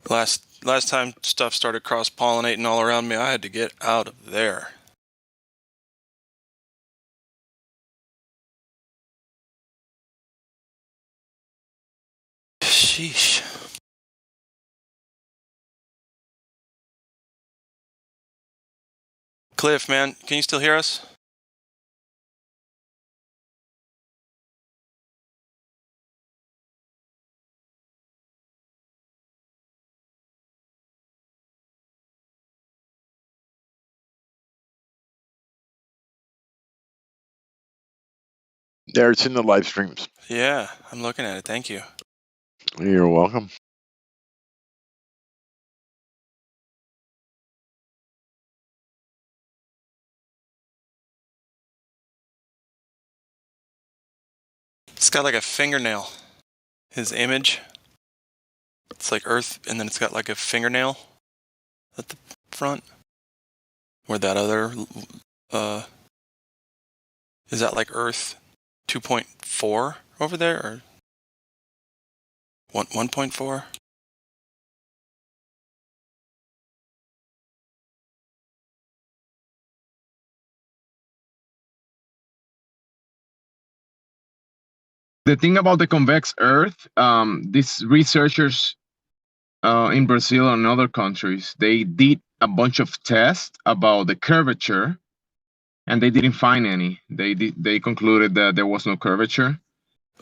Last time stuff started cross-pollinating all around me, I had to get out of there. Sheesh. Cliff, man, can you still hear us? There, it's in the live streams. Yeah, I'm looking at it. Thank you. You're welcome. It's got like a fingernail. His image. It's like Earth, and then it's got like a fingernail at the front. Where that other, is that like Earth 2.4 over there, or 1.4? The thing about the convex Earth, these researchers in Brazil and other countries, they did a bunch of tests about the curvature, and they didn't find any. They concluded that there was no curvature.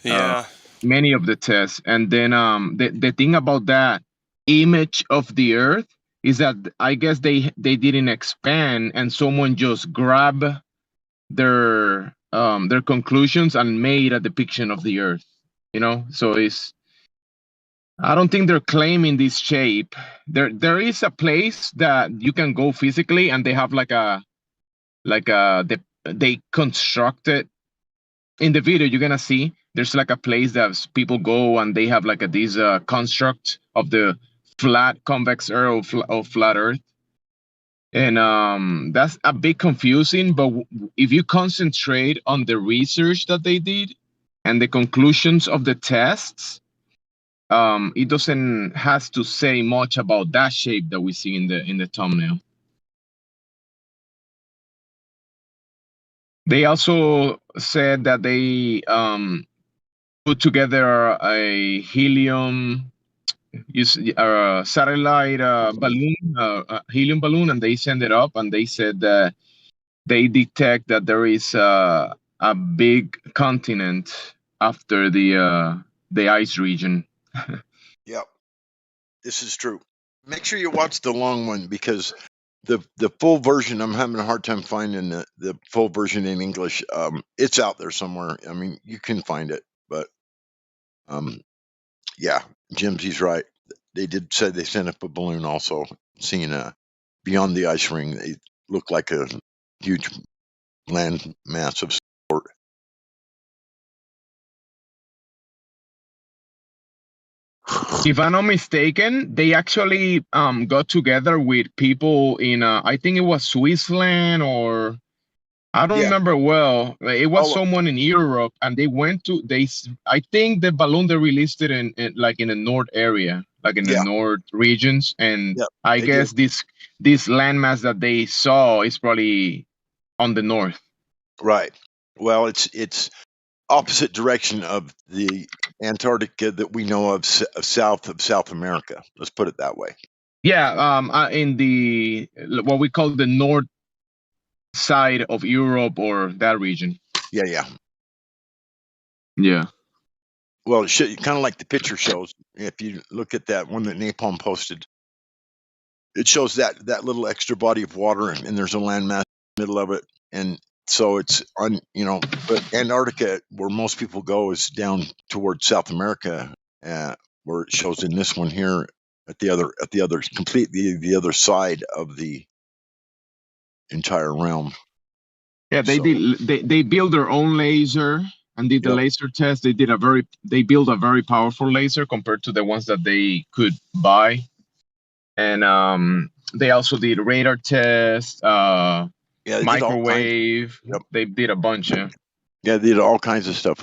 Yeah. Many of the tests, and then the thing about that image of the Earth is that I guess they didn't expand, and someone just grabbed their conclusions and made a depiction of the Earth. You know, so I don't think they're claiming this shape. There is a place that you can go physically, and they have they constructed. In the video, you're gonna see there's like a place that people go, and they have like this construct of the flat convex Earth or flat Earth, and that's a bit confusing. But if you concentrate on the research that they did and the conclusions of the tests, it doesn't has to say much about that shape that we see in the thumbnail. They also said that they put together a helium satellite balloon, helium balloon, and they send it up, and they said that they detect that there is a big continent after the ice region. Yep, this is true. Make sure you watch the long one because the full version, I'm having a hard time finding the full version in English. It's out there somewhere. I mean, you can find it, but yeah, Jimsy's right. They did say they sent up a balloon also, seeing beyond the ice ring. They look like a huge land mass of sport. If I'm not mistaken, they actually got together with people in I think it was Switzerland, or I don't Yeah. remember well. It was someone in Europe, and they went to I think the balloon they released it in like in the north area, like in the Yeah. north regions, and Yep, I they guess did. this landmass that they saw is probably on the north. Right. Well, it's opposite direction of the Antarctica that we know of south of South America. Let's put it that way. Yeah, in the what we call the north side of Europe or that region. Yeah, yeah. Yeah. Well, it kind of like the picture shows. If you look at that one that Napalm posted, it shows that little extra body of water, and there's a landmass in the middle of it, and so it's on. But Antarctica, where most people go, is down towards South America, where it shows in this one here at the other completely the other side of the entire realm. Yeah, they built their own laser and did the laser test. They built a very powerful laser compared to the ones that they could buy. And they also did radar test, they microwave. Did all kinds. Yep. They did a bunch, yeah. Yeah, they did all kinds of stuff.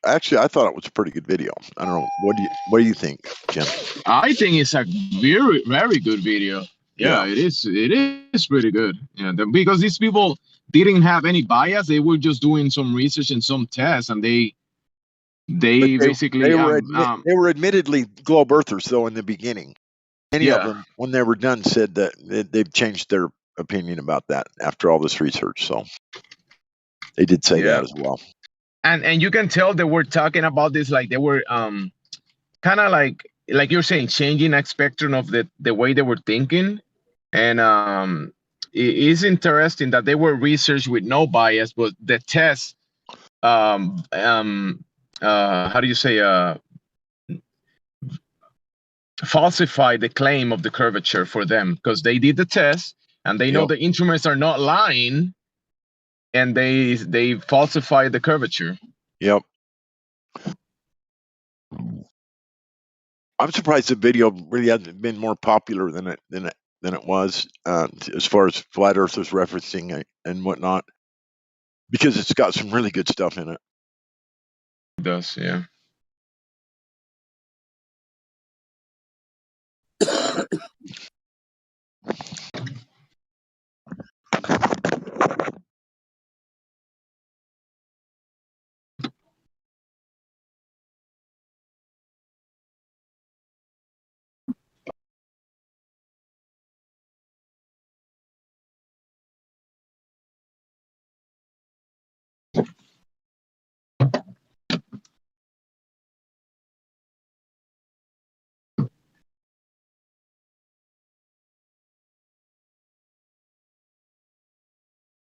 Actually, I thought it was a pretty good video. I don't know. What do you think, Jim? I think it's a very, very good video. Yeah, Yeah. it is. It is pretty good. Yeah, because these people didn't have any bias. They were just doing some research and some tests, and they basically they were admittedly globe earthers though in the beginning. Many of them, when they were done, said that they've changed their opinion about that after all this research. So they did say that as well. And you can tell they were talking about this like they were kind of like you're saying, changing a spectrum of the way they were thinking. And it is interesting that they were researched with no bias, but the test how do you say falsify the claim of the curvature for them, because they did the test and they know the instruments are not lying, and they falsify the curvature. Yep. I'm surprised the video really hasn't been more popular than it was as far as flat earthers referencing and whatnot, because it's got some really good stuff in it. It does, yeah.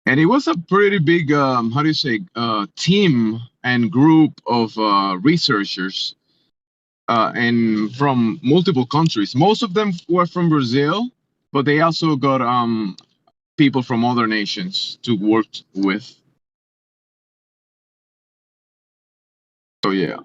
And it was a pretty big, how do you say, team and group of researchers, and from multiple countries. Most of them were from Brazil, but they also got people from other nations to work with. So yeah.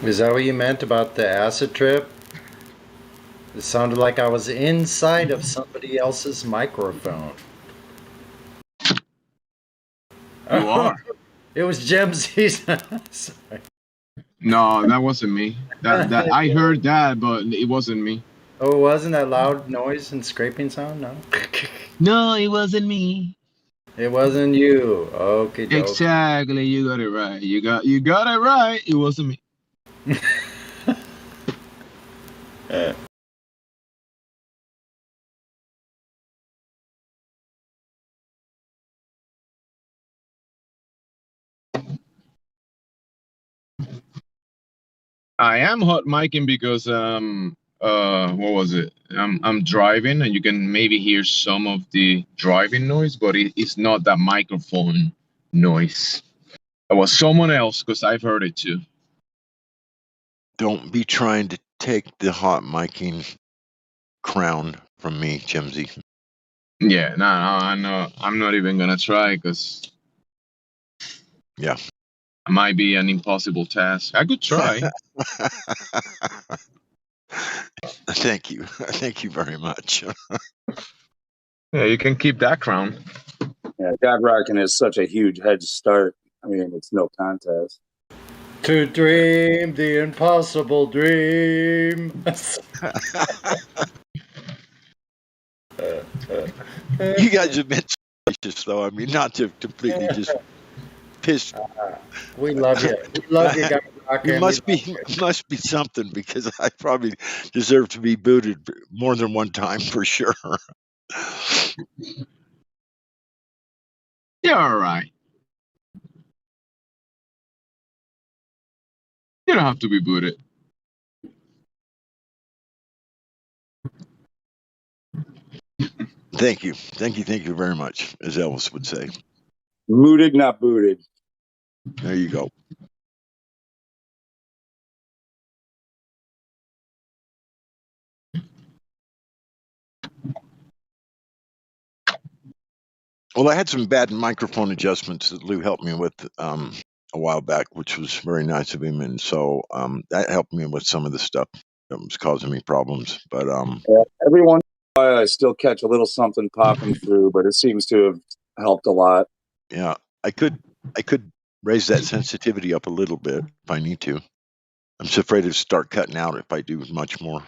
Is that what you meant about the acid trip? It sounded like I was inside of somebody else's microphone. You are. It was Jemsy's. Sorry. No, that wasn't me. That I heard that, but it wasn't me. Oh, it wasn't that loud noise and scraping sound? No. No, it wasn't me. It wasn't you. Okay, doke. Exactly, you got it right. You got it right. It wasn't me. I am hot micing because what was it? I'm driving and you can maybe hear some of the driving noise, but it's not that microphone noise. It was someone else because I've heard it too. Don't be trying to take the hot micing crown from me, Jimsy. Yeah, no, I know. I'm not even gonna try because yeah, it might be an impossible task. I could try. Thank you. Thank you very much. Yeah, you can keep that crown. Yeah, God Rockin' is such a huge head start. I mean, it's no contest. To dream the impossible dream. You guys have been gracious, though. I mean, not to completely just piss. We love you. We love you, God Rockin'. You must be something because I probably deserve to be booted more than one time for sure. You're all right. You don't have to be booted. Thank you. Thank you very much, as Elvis would say. Mooted, not booted. There you go. Well, I had some bad microphone adjustments that Lou helped me with a while back, which was very nice of him, and so that helped me with some of the stuff that was causing me problems. But yeah, every once in a while I still catch a little something popping through, but it seems to have helped a lot. Yeah, I could raise that sensitivity up a little bit if I need to. I'm just afraid to start cutting out if I do much more.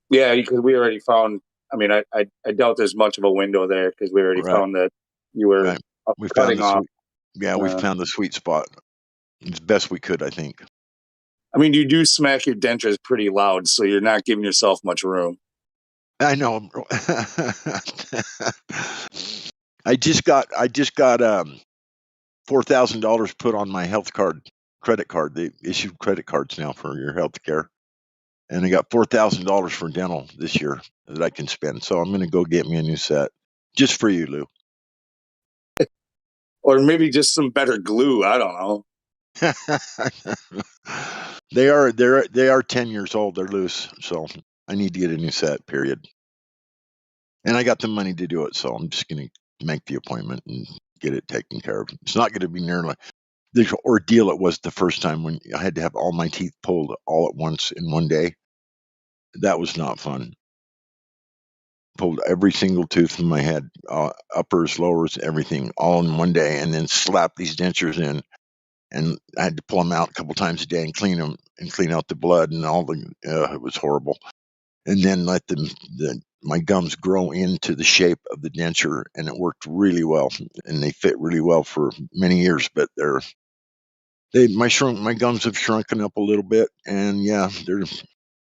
Yeah, because we already found. I mean, I doubt there's much of a window there because we already found that you were We cutting found the off. we found the sweet spot as best we could, I think. I mean, you do smack your dentures pretty loud, so you're not giving yourself much room. I know. I just got $4,000 put on my credit card. They issue credit cards now for your health care. And I got $4,000 for dental this year that I can spend. So I'm going to go get me a new set just for you, Lou. Or maybe just some better glue. I don't know. They are 10 years old. They're loose. So I need to get a new set, period. And I got the money to do it. So I'm just going to make the appointment and get it taken care of. It's not going to be nearly the ordeal it was the first time when I had to have all my teeth pulled all at once in one day. That was not fun. Pulled every single tooth in my head, uppers, lowers, everything, all in one day, and then slapped these dentures in. And I had to pull them out a couple times a day and clean them and clean out the blood and all the. It was horrible. And then let my gums grow into the shape of the denture, and it worked really well. And they fit really well for many years. But my gums have shrunken up a little bit, and yeah,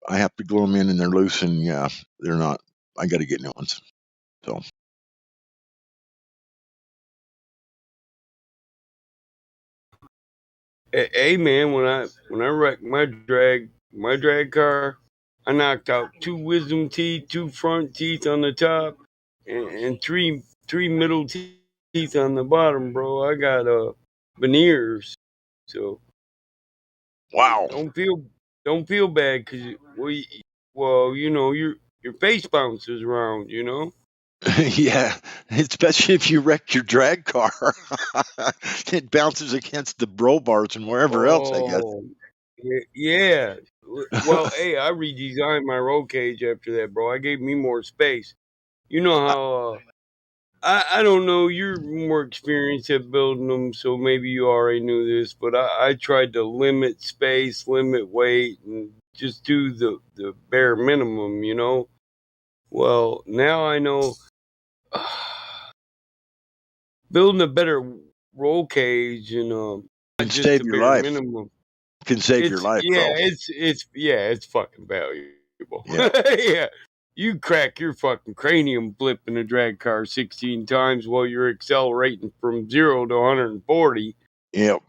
I have to glue them in, and they're loose, and yeah, they're not. I got to get new ones. So. Hey man, when I wrecked my drag car, I knocked out 2 wisdom teeth, 2 front teeth on the top, and three middle teeth on the bottom, bro. I got veneers, so Wow. don't feel bad because well, you know, your face bounces around, you know. Yeah, especially if you wreck your drag car. It bounces against the bro bars and wherever else, I guess. Oh, yeah. Well, hey, I redesigned my roll cage after that, bro. I gave me more space. You know how I don't know. You're more experienced at building them, so maybe you already knew this. But I tried to limit space, limit weight, and just do the bare minimum. You know. Well, now I know building a better roll cage and Can just save the your bare life. minimum. Can save your life, bro. It's fucking valuable. Yeah. Yeah. You crack your fucking cranium flipping a drag car 16 times while you're accelerating from 0 to 140. Yep.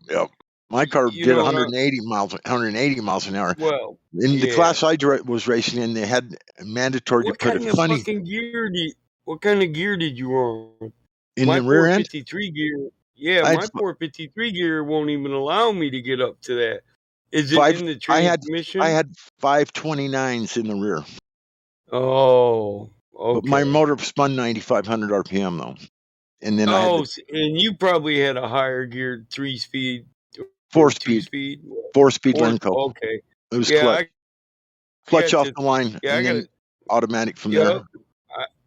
My car You did know, 180 miles an hour. well, In the yeah. class I was racing in, they had mandatory to What put a kind of funny fucking gear what kind of gear did you run? in My the rear end. 453 gear. Yeah, I had my 453 gear won't even allow me to get up to that. Is it five. in the I transmission? had 529s in the rear. Oh, okay. But my motor spun 9,500 RPM though, and then I had the And you probably had a higher geared 3-speed or 4-speed 2-speed. 4-speed Lenco. Okay. It was Yeah, clutch got off the line, I and got then automatic from yeah, there.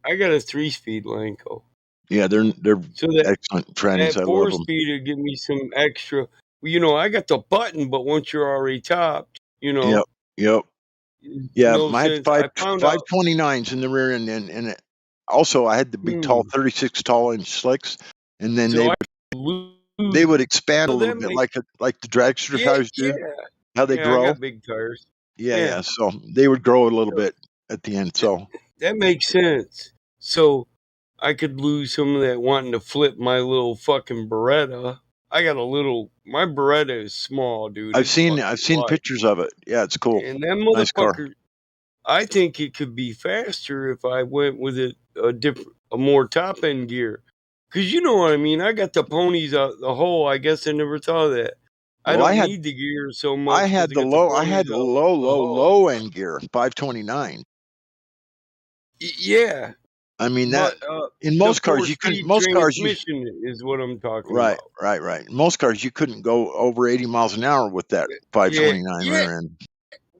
I got a 3-speed Lanco. Yeah, they're So that excellent trannies. I love them. 4-speed would give me some extra. Well, you know, I got the button, but once you're already topped, you know, Yep. Yeah, no I had sense. I found out. 529s in the rear end, and also I had the big tall 36 tall inch slicks, and then So they would expand a So little that bit makes like the dragster tires do. How they Yeah, I grow. got big tires. Yeah. So they would grow a little bit at the end. So That makes sense. So I could lose some of that wanting to flip my little fucking Beretta. I got my Beretta is small, dude. I've It's seen fucking light. pictures of it. Yeah, it's cool. And that Nice car. motherfucker, I think it could be faster if I went with a more top end gear. Cause you know what I mean. I got the ponies out the hole. I guess I never thought of that. I Well, don't need the gear so much. I had the low end gear, 529. Yeah. I mean But in most cars you couldn't. Most cars you transmission is what I'm talking right. about. Most cars you couldn't go over 80 miles an hour with that 529 rear end.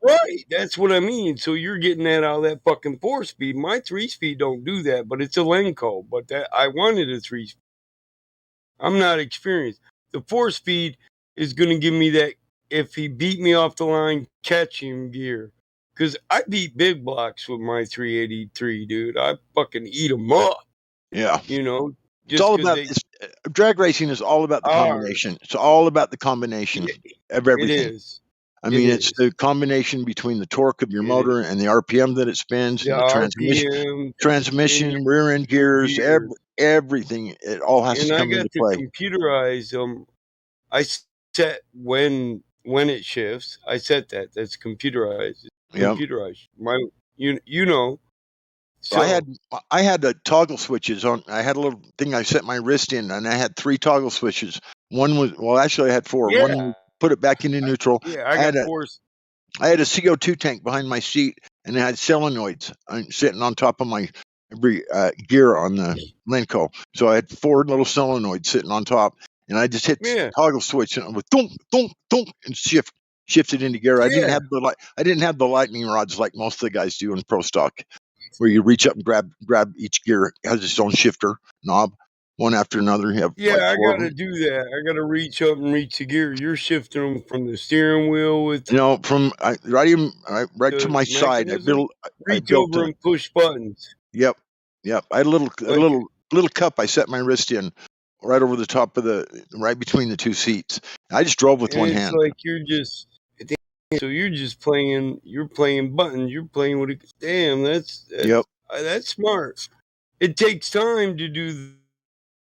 Right, that's what I mean. So you're getting that out of that fucking 4-speed. My 3-speed don't do that, but it's a Lenco. But that I wanted a 3-speed. I'm not experienced. The 4-speed is going to give me that if he beat me off the line, catch him gear. Because I beat big blocks with my 383, dude. I fucking eat them up. Yeah. You know, It's all about drag racing is all about the combination. It's all about the combination of everything. It is. I mean, it's the combination between the torque of your motor and the RPM that it spins, The and the transmission, rear end gears, everything. It all has And to I come got into to play. computerize them. I set when it shifts. I set that. That's computerized. Yep. Computerized. You know. So I had the toggle switches on. I had a little thing I set my wrist in, and I had 3 toggle switches. One was actually I had 4. Yeah. One put it back into neutral. I got 4. I had a CO2 tank behind my seat, and I had solenoids sitting on top of my gear on the Lenco. So I had 4 little solenoids sitting on top, and I just hit the toggle switch and it would thunk, thunk, thunk, and shifted into gear. I didn't have the lightning rods like most of the guys do in pro stock, where you reach up and grab each gear. It has its own shifter knob, one after another. You have I got to do that. I got to reach up and reach the gear. You're shifting them from the steering wheel with from right to my side. I built over and push buttons. Yep. I had a little cup I set my wrist in right over the top of right between the 2 seats. I just drove with one hand. It's like you're just playing. You're playing buttons. You're playing with it. Damn, that's smart. It takes time to do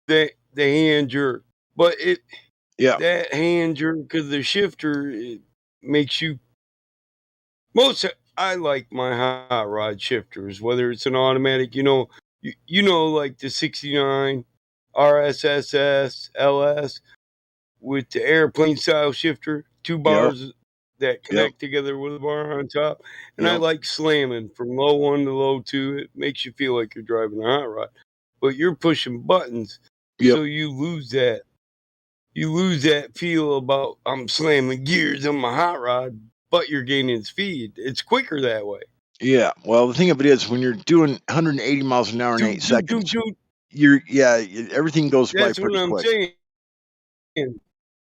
the hand jerk, but that hand jerk because the shifter it makes you. I like my hot rod shifters, whether it's an automatic. You know, you know, like the 69 RSSS LS with the airplane style shifter, two Yep. bars that Yep. connect together with a bar on top. And I Yep. like slamming from low 1 to low 2. It makes you feel like you're driving a hot rod, but you're pushing buttons, Yep. so you lose that. You lose that feel about I'm slamming gears on my hot rod, but you're gaining speed. It's quicker that way. Yeah. Well, the thing of it is, when you're doing 180 miles an hour in 8 seconds, everything goes by That's what pretty I'm quick.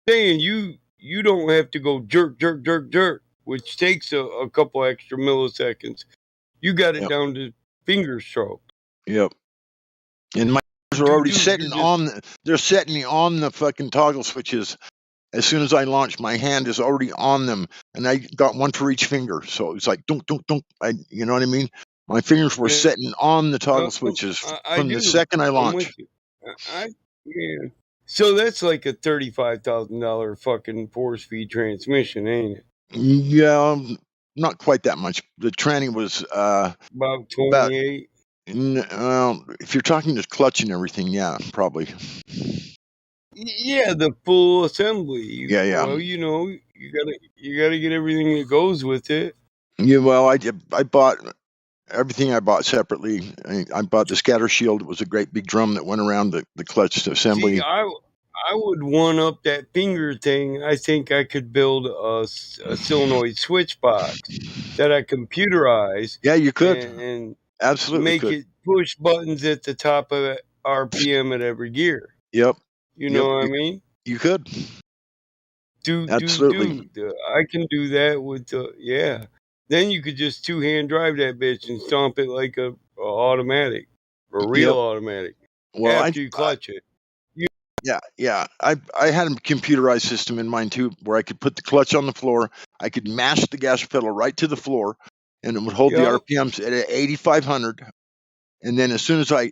saying. You don't have to go jerk, jerk, jerk, jerk, which takes a couple extra milliseconds. You got it Yep. down to finger stroke. Yep. And my fingers are already setting on. They're setting on the fucking toggle switches. As soon as I launch, my hand is already on them, and I got one for each finger. So it's like dunk, dunk, dunk. You know what I mean? My fingers were setting on the toggle switches from the second I I'm launch. with you. Yeah. So that's like a $35,000 fucking 4-speed transmission, ain't it? Yeah, not quite that much. The tranny was About 28. Well, if you're talking just clutch and everything, yeah, probably. Yeah, the full assembly. Yeah. Well, you know, you gotta get everything that goes with it. Yeah, well, I bought everything. I bought separately. I bought the scatter shield. It was a great big drum that went around the clutch assembly. See, I would one up that finger thing. I think I could build a solenoid switch box that I computerize. Yeah, you could. And Absolutely make could. it push buttons at the top of RPM at every gear. Yep. You know what I mean? You could. Absolutely. I can do that with yeah. Then you could just two-hand drive that bitch and stomp it like a automatic, a real automatic. Well, after you clutch it. Yeah. I had a computerized system in mine too, where I could put the clutch on the floor. I could mash the gas pedal right to the floor, and it would hold the RPMs at 8,500. And then as soon as I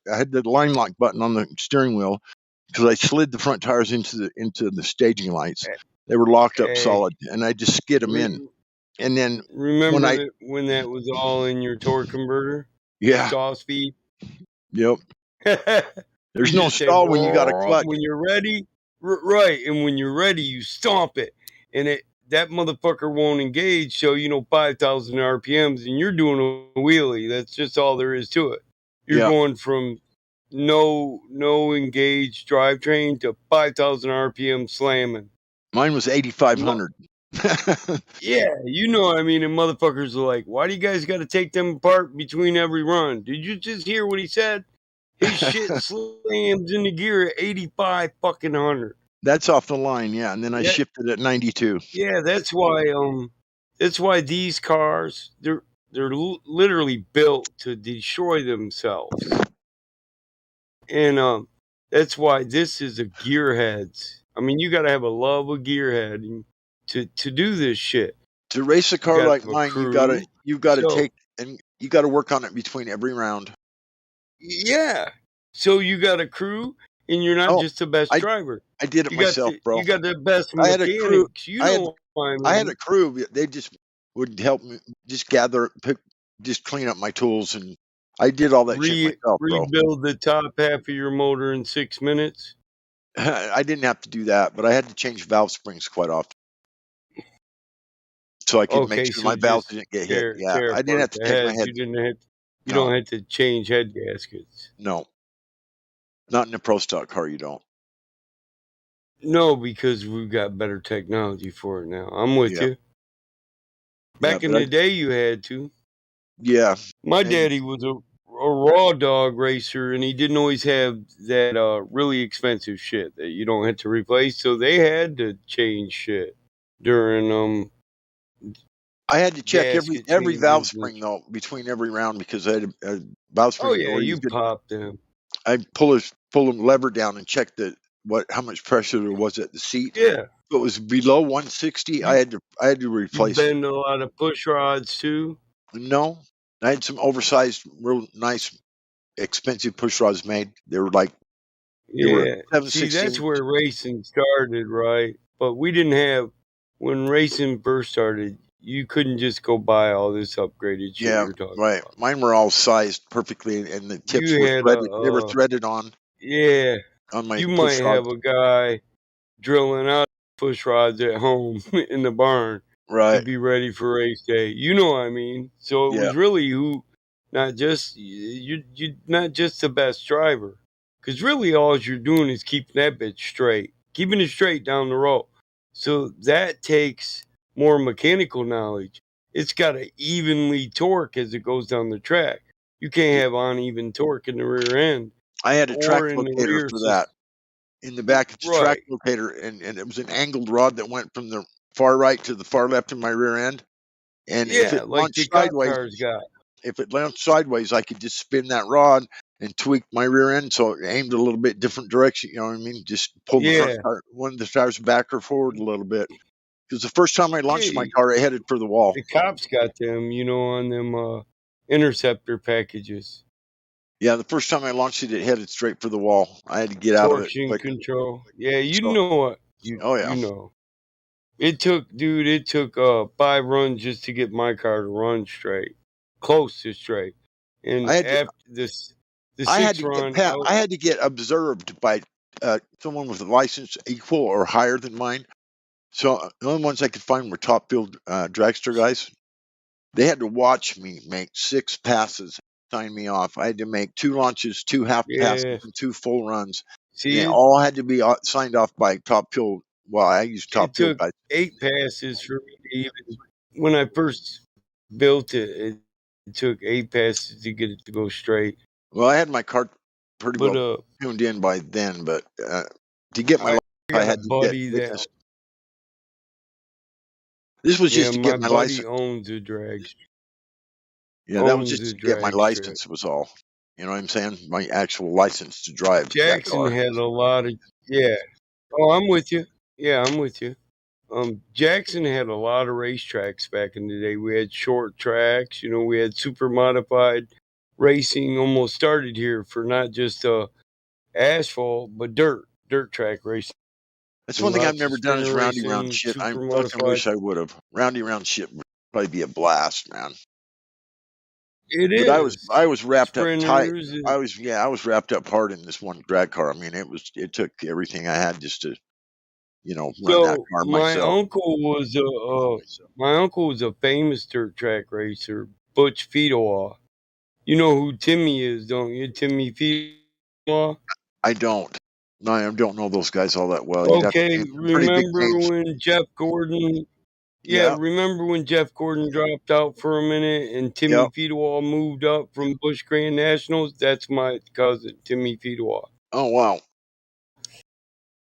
had the line lock button on the steering wheel, because I slid the front tires into the staging lights, they were locked up solid, and I just skid them in. And then Remember when that was all in your torque converter? Yeah. Stall speed. Yep. There's You no just say, stall when you got a clutch. When you're ready, right? And when you're ready, you stomp it, and that motherfucker won't engage. So 5,000 RPMs, and you're doing a wheelie. That's just all there is to it. You're going from no engaged drivetrain to 5,000 RPM slamming. Mine was 8,500. Yeah, you know what I mean. And motherfuckers are like, why do you guys got to take them apart between every run? Did you just hear what he said? His shit slams in the gear at 85 fucking 100. That's off the line, yeah. And then I shifted at 92. Yeah, that's why these cars they're literally built to destroy themselves. And that's why this is a gearheads. I mean, you got to have a love of gearhead to do this shit. To race a car like mine, you gotta take and you gotta work on it between every round. Yeah. So you got a crew, and you're not just the best driver. I did it myself, bro. You got the best I had a crew. mechanics. I had a crew. They just would help me, just just clean up my tools, and I did all that shit myself, bro. Rebuild the top half of your motor in 6 minutes. I didn't have to do that, but I had to change valve springs quite often, so I could make sure my valves didn't get hit. Yeah, I didn't have to take my head. You don't have to change head gaskets. No, not in a pro stock car. You don't. No, because we've got better technology for it now. I'm with you. Back in the day, you had to. Yeah. My daddy was a raw dog racer, and he didn't always have that really expensive shit that you don't have to replace. So they had to change shit during I had to check every valve spring though between every round, because I had a valve spring. Oh yeah, you pop them. I pull a lever down and check how much pressure there was at the seat. Yeah. If it was below 160, I had to replace it. You bend a lot of push rods too? No. I had some oversized, real nice, expensive push rods made. They were like, See, that's where racing started, right? But we didn't have, when racing first started, you couldn't just go buy all this upgraded shit Yeah, you're talking right. about. Mine were all sized perfectly, and the tips You were had threaded. They were threaded on yeah, my you push might rods. have a guy drilling out push rods at home in the barn to Right. be ready for race day. You know what I mean? So it Yeah. was really who, not just you not just the best driver, because really all you're doing is keeping that bitch straight, keeping it straight down the road. So that takes more mechanical knowledge. It's got to evenly torque as it goes down the track. You can't have uneven torque in the rear end I had a track or in the locator rear for that. system. In the back, it's a track Right. locator, and it was an angled rod that went from the far right to the far left in my rear end. And if Yeah, it like the launched cop sideways, cars got. I could just spin that rod and tweak my rear end so it aimed a little bit different direction. You know what I mean? Just pull the front Yeah. tire, one of the tires back or forward a little bit. Because the first time I launched my Yeah, car, it headed for the wall. the cops got them, on them interceptor packages. Yeah, the first time I launched it, it headed straight for the wall. I had to get out of it Torsion quick. control. Yeah, you So, know what? oh yeah, You know. It took 5 runs just to get my car to run straight. Close to straight. I And had to, after the sixth run out. I had to get observed by someone with a license equal or higher than mine. So the only ones I could find were top field dragster guys. They had to watch me make 6 passes, sign me off. I had to make 2 launches, 2 half passes, Yeah. and 2 full runs. See, And they all had to be signed off by top field. Well, I used top it field took guys. 8 passes for me to even. When I first built it, it took 8 passes to get it to go straight. Well, I had my car pretty But well tuned in by then, but to get my I license, I got a had to get buddy that. witness. This was Yeah, just to my get my buddy license. owns a drag. Yeah, that was Owns just a to get my drag strip. license was all. You know what I'm saying? My actual license to drive that Jackson car. had a lot of yeah. Oh, I'm with you. Yeah, I'm with you. Jackson had a lot of racetracks back in the day. We had short tracks. We had super modified racing. Almost started here for not just asphalt, but dirt track racing. That's one thing I've Lots of never done is sprinter roundy round racing, shit. I super fucking modified. wish I would have. Roundy round shit would probably be a blast, man. It But is. I was wrapped up tight. Sprinters. I was wrapped up hard in this one drag car. I mean, it took everything I had just to, run that So car my myself. uncle was a famous dirt track racer, Butch Feedawa. You know who Timmy is, don't you? Timmy Feedawa. I don't. No, I don't know those guys all that well. You'd have to Okay, name some pretty big remember names. when Jeff Gordon? Yeah, Yeah. remember when Jeff Gordon dropped out for a minute and Timmy Yep. Feedawa moved up from Busch Grand Nationals? That's my cousin, Timmy Feedawa. Oh wow.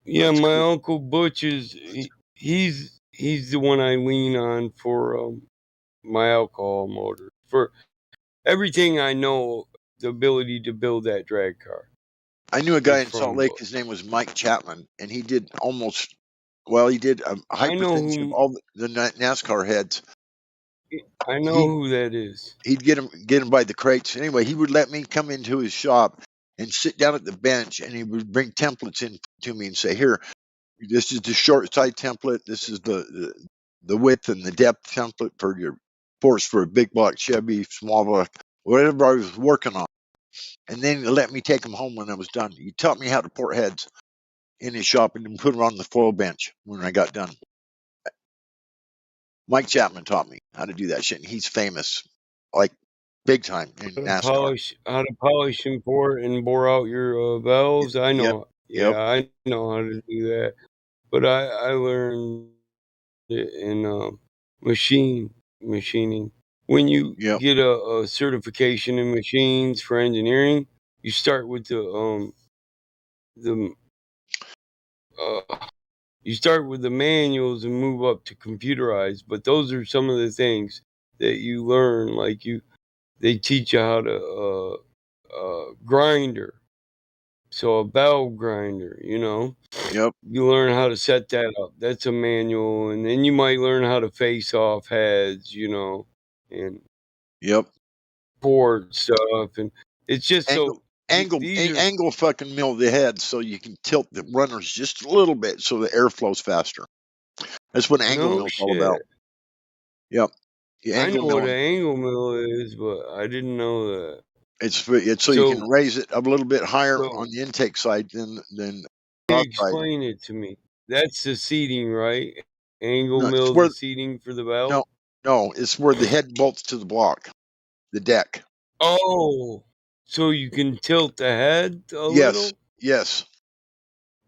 Yeah, That's my cool. uncle Butch he's the one I lean on for my alcohol motor. For everything I know, the ability to build that drag car. I knew a guy is in Salt from Lake. Butch. His name was Mike Chapman, and he did he did a high I know percentage of who all the NASCAR heads. I know who that is. He'd get him by the crates. Anyway, he would let me come into his shop and sit down at the bench, and he would bring templates in to me and say, "Here, this is the short side template. This is the width and the depth template for your force for a big block Chevy, small block, whatever I was working on." And then he let me take them home when I was done. He taught me how to port heads in his shop and then put them on the foil bench when I got done. Mike Chapman taught me how to do that shit, and he's famous, like big time in NASCAR. How to polish and bore out your valves. I know. Yep. Yeah, I know how to do that. But I learned it in machining. When you get a certification in machines for engineering, you start with the you start with the manuals and move up to computerized. But those are some of the things that you learn. Like they teach you how to grinder. So a valve grinder, Yep. You learn how to set that up. That's a manual, and then you might learn how to face off heads, and Yep. port stuff, and it's just Angle fucking mill the head so you can tilt the runners just a little bit so the air flows faster. That's what angle No mill's all about. shit. Yep. The I know angle what an milling. angle mill is, but I didn't know that. It's so you can raise it a little bit higher on the intake side than outside. Explain it to me. That's the seating, right? Angle No, it's mill, where the seating for the valve. no, it's where the head bolts to the block, the deck. Oh, so you can tilt the head a Yes, little. yes.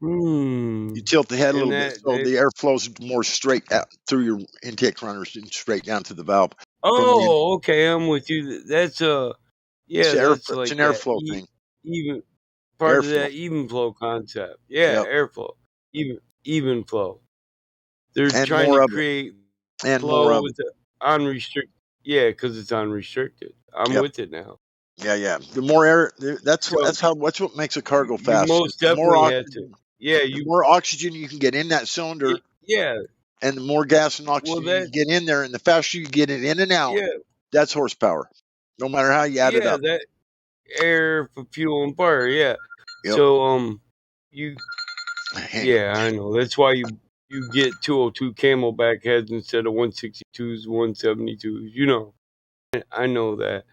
Hmm. You tilt the head a And little bit so the air flows more straight out through your intake runners and straight down to the valve. Oh, okay, I'm with you. That's yeah, that's It's like an that airflow thing. even part of Airflow. that even flow concept. Yeah, Yep. airflow, even flow. They're And trying more to of it. create And more flow of with the unrestricted. Yeah, because it's unrestricted. I'm Yep. with it now. Yeah. The more air, that's So what makes a car go you fast. most The more definitely had oxygen, to. Yeah, the more oxygen you can get in that cylinder, yeah. and the more gas and Well, oxygen you can get in there, and the faster you get it in and out, yeah, that's horsepower. No matter how you add it yeah, up. that air for fuel and fire. Yeah. Yep. So you. Yeah, I know. That's why you get 202 Camelback heads instead of 162s, 172s. You know, I know that.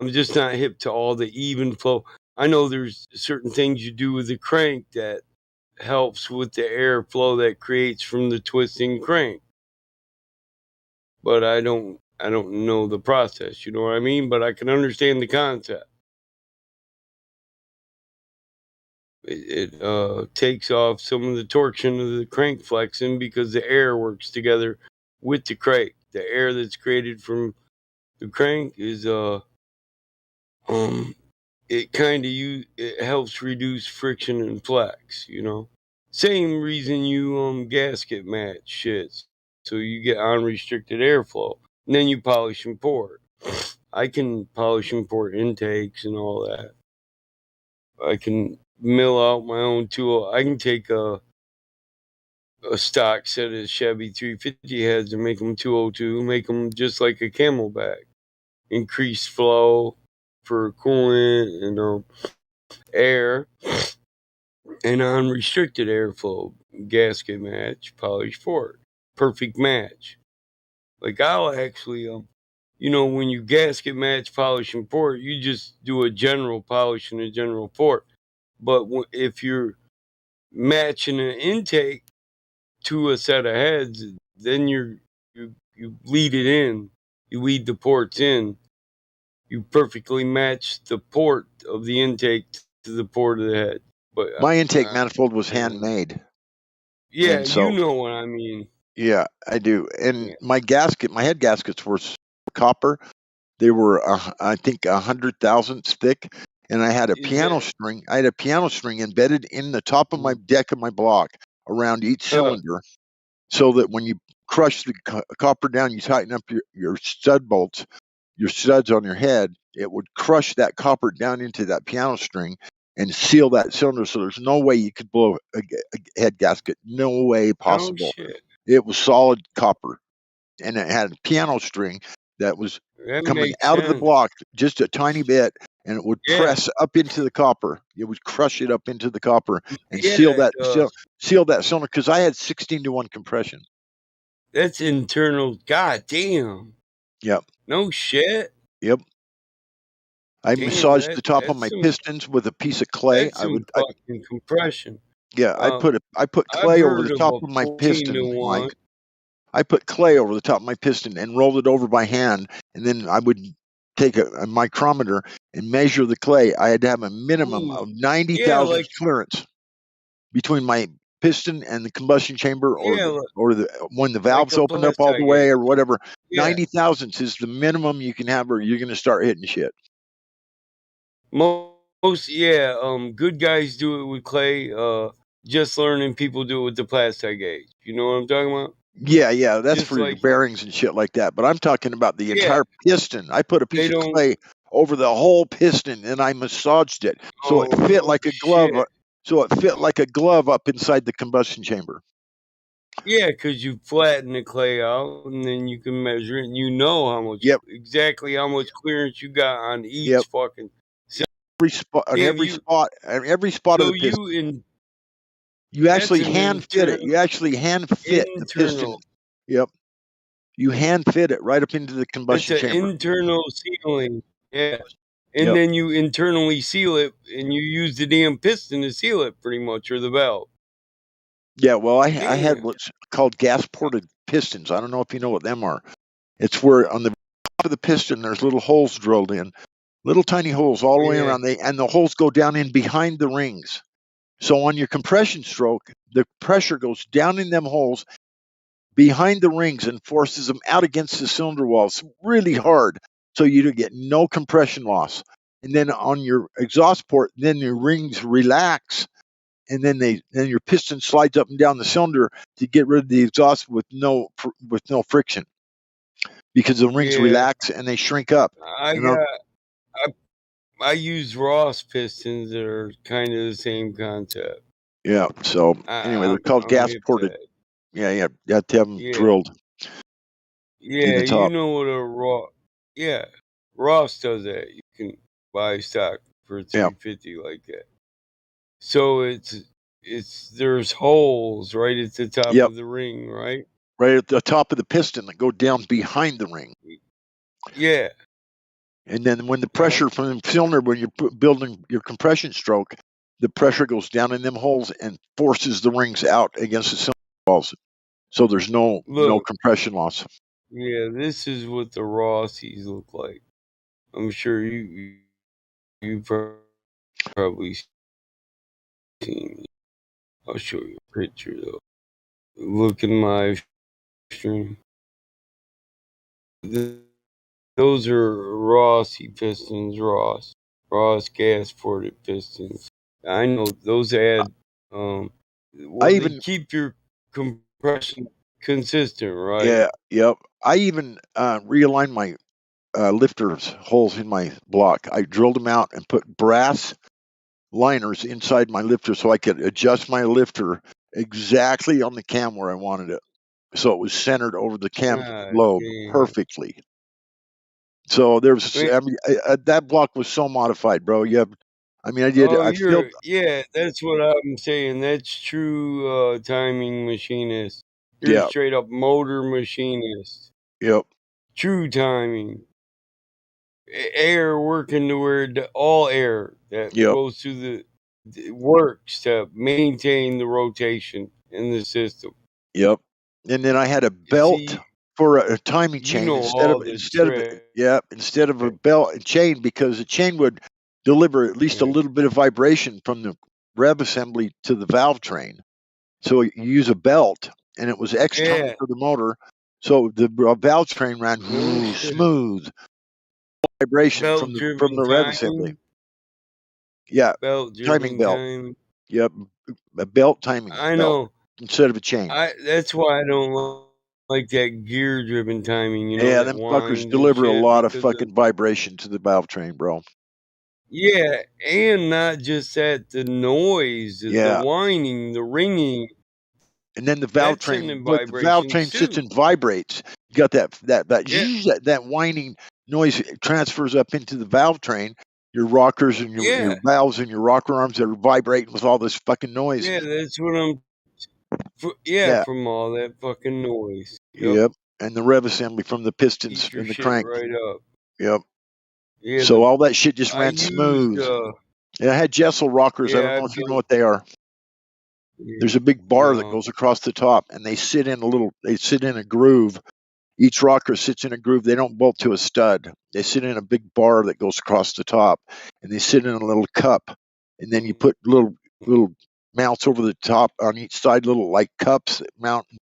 I'm just not hip to all the even flow. I know there's certain things you do with the crank that helps with the airflow that creates from the twisting crank. But I don't know the process, you know what I mean? But I can understand the concept. It takes off some of the torsion of the crank flexing because the air works together with the crank. The air that's created from the crank is it kind of it helps reduce friction and flex, you know. Same reason you gasket match shits. So you get unrestricted airflow. And then you polish and pour. I can polish and pour intakes and all that. I can mill out my own tool. I can take a stock set of Chevy 350 heads and make them 202, make them just like a Camelback. Increase flow for coolant and air and unrestricted airflow. Gasket match, polish fork. Perfect match. Like I'll actually, when you gasket match, polish, and port, you just do a general polish and a general port. But if you're matching an intake to a set of heads, then you lead it in. You lead the ports in. You perfectly match the port of the intake to the port of the head. But My intake manifold was handmade. Yeah, And so, you know what I mean. Yeah, I do. And my head gaskets were copper. They were, I think, 100 thousandths thick. And I had a piano string. I had a piano string embedded in the top of my deck of my block around each cylinder, so that when you crush the copper down, you tighten up your stud bolts, your studs on your head. It would crush that copper down into that piano string and seal that cylinder. So there's no way you could blow a head gasket. No way possible. Shit. It was solid copper, and it had a piano string that was coming out of the block just a tiny bit, and it would press up into the copper. It would crush it up into the copper and seal that cylinder, because I had 16-to-1 compression. That's internal. God damn. Yep. No shit. Yep. I massaged the top of my pistons with a piece of clay. That's some fucking compression. Yeah, I put clay over the top of my piston, Mike. I put clay over the top of my piston and rolled it over by hand, and then I would take a micrometer and measure the clay. I had to have a minimum of 90 thousandths clearance between my piston and the combustion chamber, or when the valves opened up all the way, or whatever. 90 thousandths is the minimum you can have, or you're going to start hitting shit. Good guys do it with clay. Just learning people do it with the plastic gauge. You know what I'm talking about? Yeah, that's just for your bearings and shit like that. But I'm talking about the entire piston. I put a piece of clay over the whole piston, and I massaged it so it fit like a glove. So it fit like a glove up inside the combustion chamber. Yeah, because you flatten the clay out, and then you can measure it, and you know how much exactly how much clearance you got on each fucking. Every spot on every spot of the piston. You actually hand fit it. You actually hand fit the piston. Yep. You hand fit it right up into the It's combustion an chamber. internal sealing. Yeah. And Yep. then you internally seal it, and you use the damn piston to seal it, pretty much, or the valve. Yeah, well, I had Damn. what's called gas ported pistons. I don't know if you know what them are. It's where on the top of the piston there's little holes drilled in, little tiny holes all the way Yeah. around. And the holes go down in behind the rings. So on your compression stroke, the pressure goes down in them holes behind the rings and forces them out against the cylinder walls really hard, so you get no compression loss. And then on your exhaust port, then your rings relax, and then your piston slides up and down the cylinder to get rid of the exhaust with no friction, because the rings Yeah. relax and they shrink up. I use Ross pistons that are kind of the same concept. Yeah. So anyway, they're called gas hip to ported. that. Yeah. You have to have them Yeah. drilled in Yeah, the top. you know what a Ross. Yeah, Ross does that. You can buy stock for $350 like that. So it's there's holes right at the top Yep. of the ring, right? Right at the top of the piston that go down behind the ring. Yeah. And then when the pressure from the cylinder, when you're building your compression stroke, the pressure goes down in them holes and forces the rings out against the cylinder walls. So there's no compression loss. Yeah, this is what the Rossies look like. I'm sure you probably seen. I'll show you a picture though. Look in my stream. Those are Rossi pistons, Ross gas ported pistons. I know those add. They keep your compression consistent, right? Yeah. Yep. I even realigned my lifters holes in my block. I drilled them out and put brass liners inside my lifter so I could adjust my lifter exactly on the cam where I wanted it. So it was centered over the cam lobe perfectly. So there's, that block was so modified, bro. Yeah, that's what I'm saying. That's true timing machinist. You're Yeah. straight up motor machinist. Yep. True timing. Air working to where all air that goes through the works to maintain the rotation in the system. Yep. And then I had a belt for a timing chain instead of a belt and chain, because the chain would deliver at least a little bit of vibration from the rev assembly to the valve train. So you use a belt, and it was external to the motor, so the valve train ran smooth. Vibration from the rev assembly. Yeah, timing belt. Yep, a belt timing I belt know. instead of a chain. That's why I don't like that gear-driven timing. You know, Yeah, that them fuckers winds deliver a and shit lot of because fucking vibration to the valve train, bro. Yeah, and not just that, the noise, the whining, the ringing. And then the valve That's train, sending look, the valve train vibrations sits too. and vibrates. You got that whining noise transfers up into the valve train. Your rockers and your valves and your rocker arms that are vibrating with all this fucking noise. Yeah, that's what I'm. From all that fucking noise. Yep. And the rev assembly from the pistons Keeps your and the shit crank. right up. Yep. Yeah, So all that shit just I ran smooth. used, And I had Jessel rockers. I don't know if you know what they are. There's a big bar that goes across the top, and they sit in a groove. Each rocker sits in a groove. They don't bolt to a stud. They sit in a big bar that goes across the top, and they sit in a little cup. And then you put little mounts over the top on each side, little like cups that mount and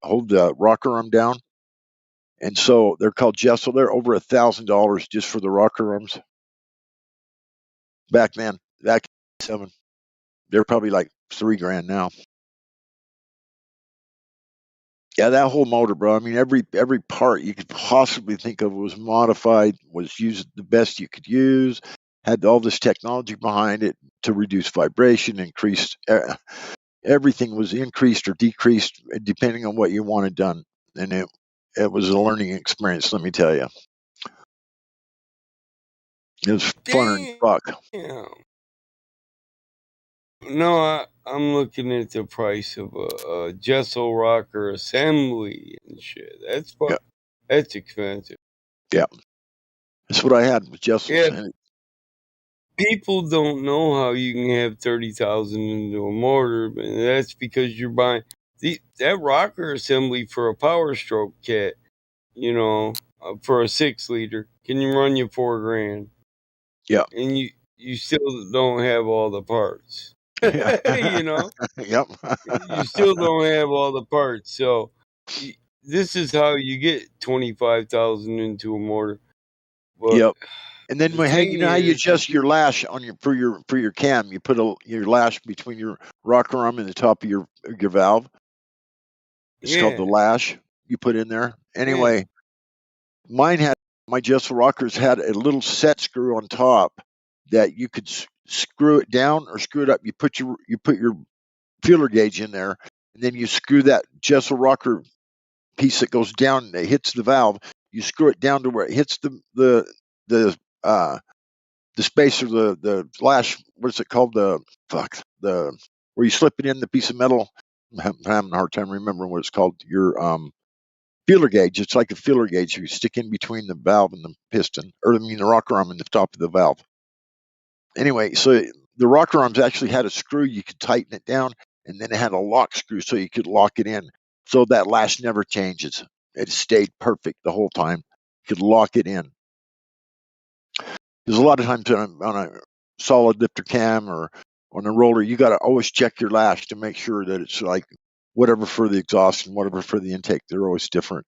hold the rocker arm down. And so they're called Jessel. They're over $1,000 just for the rocker arms. Back then, back in 7, they're probably like $3,000 now. Yeah, that whole motor, bro. I mean, every part you could possibly think of was modified, was used the best you could use, had all this technology behind it to reduce vibration, increased everything was increased or decreased depending on what you wanted done, and it was a learning experience. Let me tell you, it was fun and fuck. Yeah. No, I'm looking at the price of a gesso rocker assembly and shit. That's expensive. Yeah, that's what I had with Jessels. Yeah, people don't know how you can have 30,000 into a motor, but that's because you're buying that rocker assembly for a Power Stroke kit. You know, for a 6-liter, can you run you $4,000? Yeah, and you still don't have all the parts. You know, yep. you still don't have all the parts. So this is how you get 25,000 into a motor. But Yep. And then, the hey, you thing know how you is, adjust your lash on for your cam? You put your lash between your rocker arm and the top of your valve. It's called the yeah, lash you put in there. yeah, Anyway, my Jessel rockers had a little set screw on top that you could screw it down or screw it up. You put your feeler gauge in there, and then you screw that Jessel rocker piece that goes down that hits the valve. You screw it down to where it hits the spacer, the lash. What's it called? The where you slip it in the piece of metal. I'm having a hard time remembering what it's called. Your feeler gauge. It's like a feeler gauge you stick in between the valve and the piston, or I mean the rocker arm and the top of the valve. Anyway, so the rocker arms actually had a screw you could tighten it down, and then it had a lock screw so you could lock it in. So that lash never changes. It stayed perfect the whole time. You could lock it in. There's a lot of times on a solid lifter cam or on a roller, you got to always check your lash to make sure that it's like whatever for the exhaust and whatever for the intake. They're always different.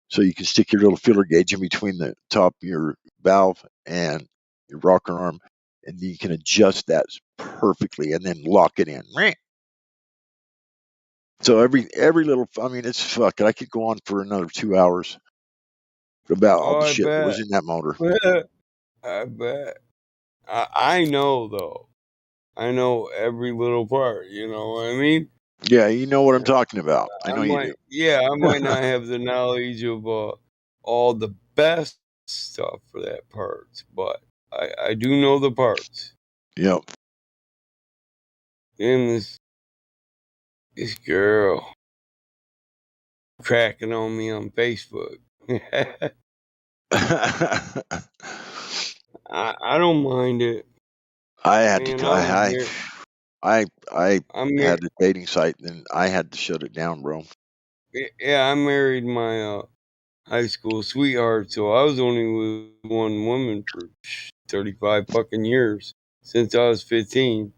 So you can stick your little feeler gauge in between the top of your valve and your rocker arm, and you can adjust that perfectly and then lock it in. So every little, I mean, it's fucking. I could go on for another 2 hours about all oh, the I shit that was bet. in that motor. I bet. I know though. I know every little part. You know what I mean? Yeah, you know what I'm talking about. I know you do. I might not have the knowledge of all the best stuff for that parts, but I do know the parts. Yep. And this girl cracking on me on Facebook. I don't mind it. I had Man, to. I I'm had a dating site, and I had to shut it down, bro. Yeah, I married my high school sweetheart, so I was only with one woman for 35 fucking years since I was 15.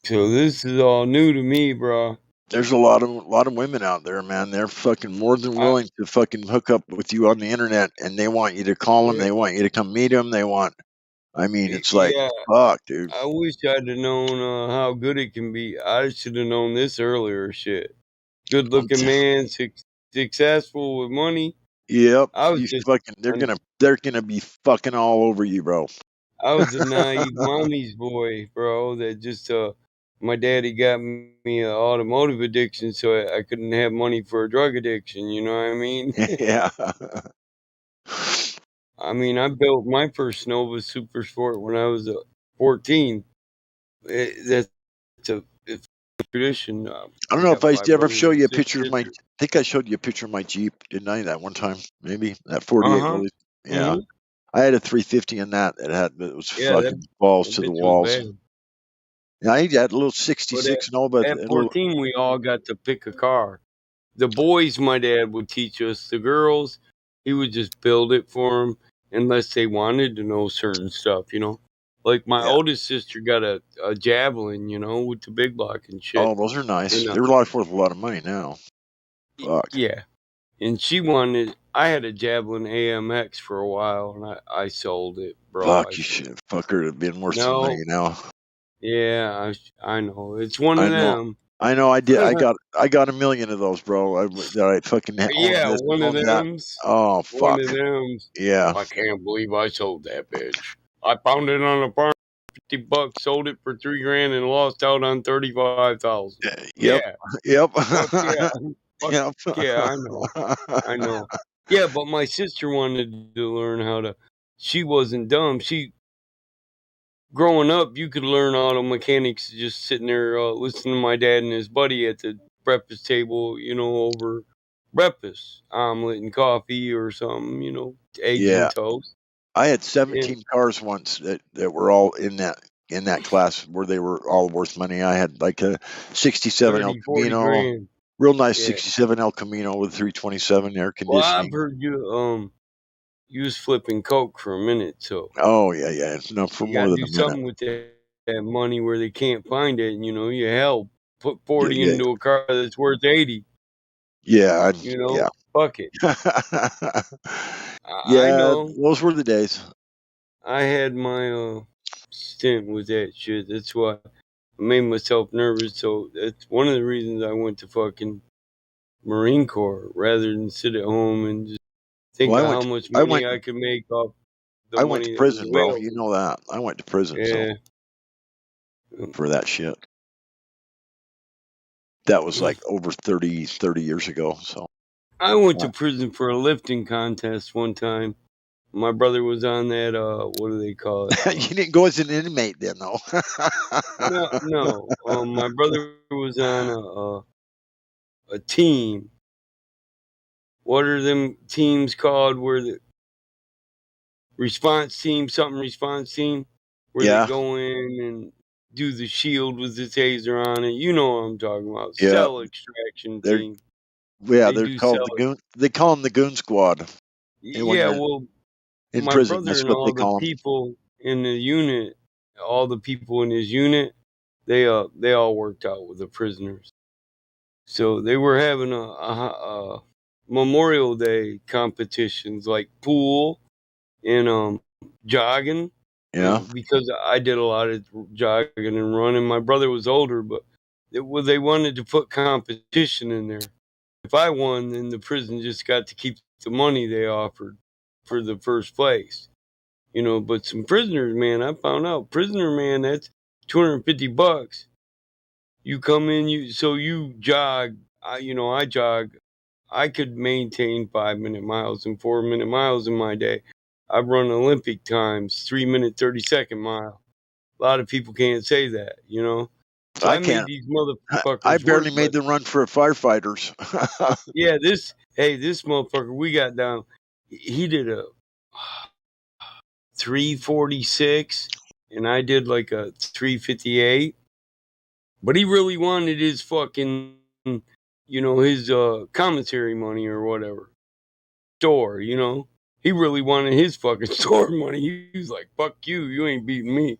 So this is all new to me, bro. There's a lot of women out there, man. They're fucking more than willing to fucking hook up with you on the internet, and they want you to call them. They want you to come meet them. I mean, it's like, Yeah, fuck, dude. I wish I'd have known how good it can be. I should have known this earlier. Shit, good looking man, successful with money. Yep. I was You just fucking. They're gonna be fucking all over you, bro. I was a naive mommy's boy, bro. That just my daddy got me an automotive addiction, so I couldn't have money for a drug addiction. You know what I mean? Yeah. I mean, I built my first Nova Super Sport when I was 14. That's it's a tradition. I don't know I if got I 5 ever brothers show and you a 6 picture of my. I sisters. think I showed you a picture of my Jeep, didn't I? That one time, maybe that 48 Bullet. Yeah. Mm-hmm. I had a 350 in that. It was Yeah, fucking balls that to the bitch was walls. bad. Yeah, I had a little But 66 Nova. at 14, we all got to pick a car. The boys, my dad would teach us. The girls, he would just build it for them unless they wanted to know certain stuff, you know? Like my oldest sister got a Javelin, you know, with the big block and shit. Oh, those are nice. And, They're worth a lot of money now. Fuck. yeah. And she wanted, I had a Javelin AMX for a while and I sold it, bro. Fuck, you should. Fucker have been worth some No. money now. Yeah, I know. It's one I of know. them. I know. I did. I got a million of those, bro. That I fucking owned Yeah, this, one of owned that. them's. Oh One fuck. of them's. Yeah. I can't believe I sold that bitch. I found it on a farm, $50, sold it for $3,000, and lost out on 35,000. Yep. Yeah. Yep. Fuck yeah. Fuck Yep. yeah. I know. Yeah, but my sister wanted to learn how to. She wasn't dumb. Growing up, you could learn auto mechanics just sitting there listening to my dad and his buddy at the breakfast table, over breakfast, omelet and coffee or something, eggs Yeah, and toast. I had And 17 cars once that were all in that class where they were all worth money. I had like a 67 El 30, 40 Camino, grand. real nice Yeah. 67 El Camino with 327 air Well, I've conditioning. heard you was flipping coke for a minute, so Oh yeah, no, for you more got to than do a minute. something with that money where they can't find it. And, you help put 40 Yeah. into a car that's worth 80. Yeah, yeah. Fuck it. I Yeah, know. those were the days. I had my stint with that shit. That's why I made myself nervous. So that's one of the reasons I went to fucking Marine Corps rather than sit at home and just think Well, of how much money I could make off the I went to money that was prison, bro. available. You know that. I went to prison, Yeah. for that shit. That was like over 30 years ago. So I went to prison for a lifting contest one time. My brother was on that. What do they call it? you didn't go as an inmate then, though. No. My brother was on a team. What are them teams called? Where the response team, where they Yeah. go in and do the shield with the taser on it. You know what I'm talking about? Yeah. Cell extraction They're team. yeah, They they're do called cell. the goon. They call them the goon squad. And when Yeah, you're well, in my prison, brother that's and what they all the call them. people in the unit, all the people in his unit, they all worked out with the prisoners. So they were having a Memorial Day competitions like pool and jogging. Yeah. And because I did a lot of jogging and running, my brother was older, but they wanted to put competition in there. If I won, then the prison just got to keep the money they offered for the first place. But some prisoners, man, I found out prisoner, man, that's $250. You come in, you jog. I jog. I could maintain 5-minute miles and 4-minute miles in my day. I've run Olympic times, 3-minute, 30-second mile. A lot of people can't say that, So I I made can't. these I motherfuckers barely work. made the run for firefighters. Yeah, this motherfucker we got down. He did a 346, and I did like a 358. But he really wanted his fucking, his commissary money or whatever. Store, He really wanted his fucking store money. He was like, fuck you, you ain't beating me.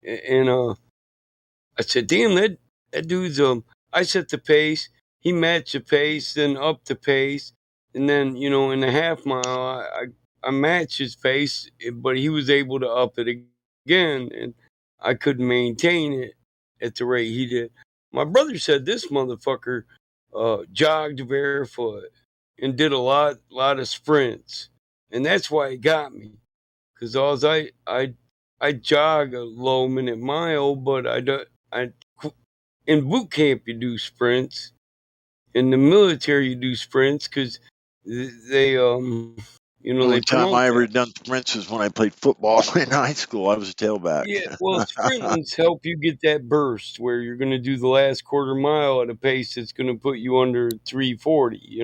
And I said, damn, that dude's I set the pace, he matched the pace, then up the pace, and then, in the half mile I matched his pace, but he was able to up it again, and I couldn't maintain it at the rate he did. My brother said this motherfucker jogged barefoot and did a lot of sprints, and that's why he got me. Cause I jog a low minute mile, but I in boot camp you do sprints. In the military you do sprints because they The only they time promote I ever that. done sprints is when I played football in high school. I was a tailback. Yeah, well, sprintings help you get that burst where you're going to do the last quarter mile at a pace that's going to put you under 340.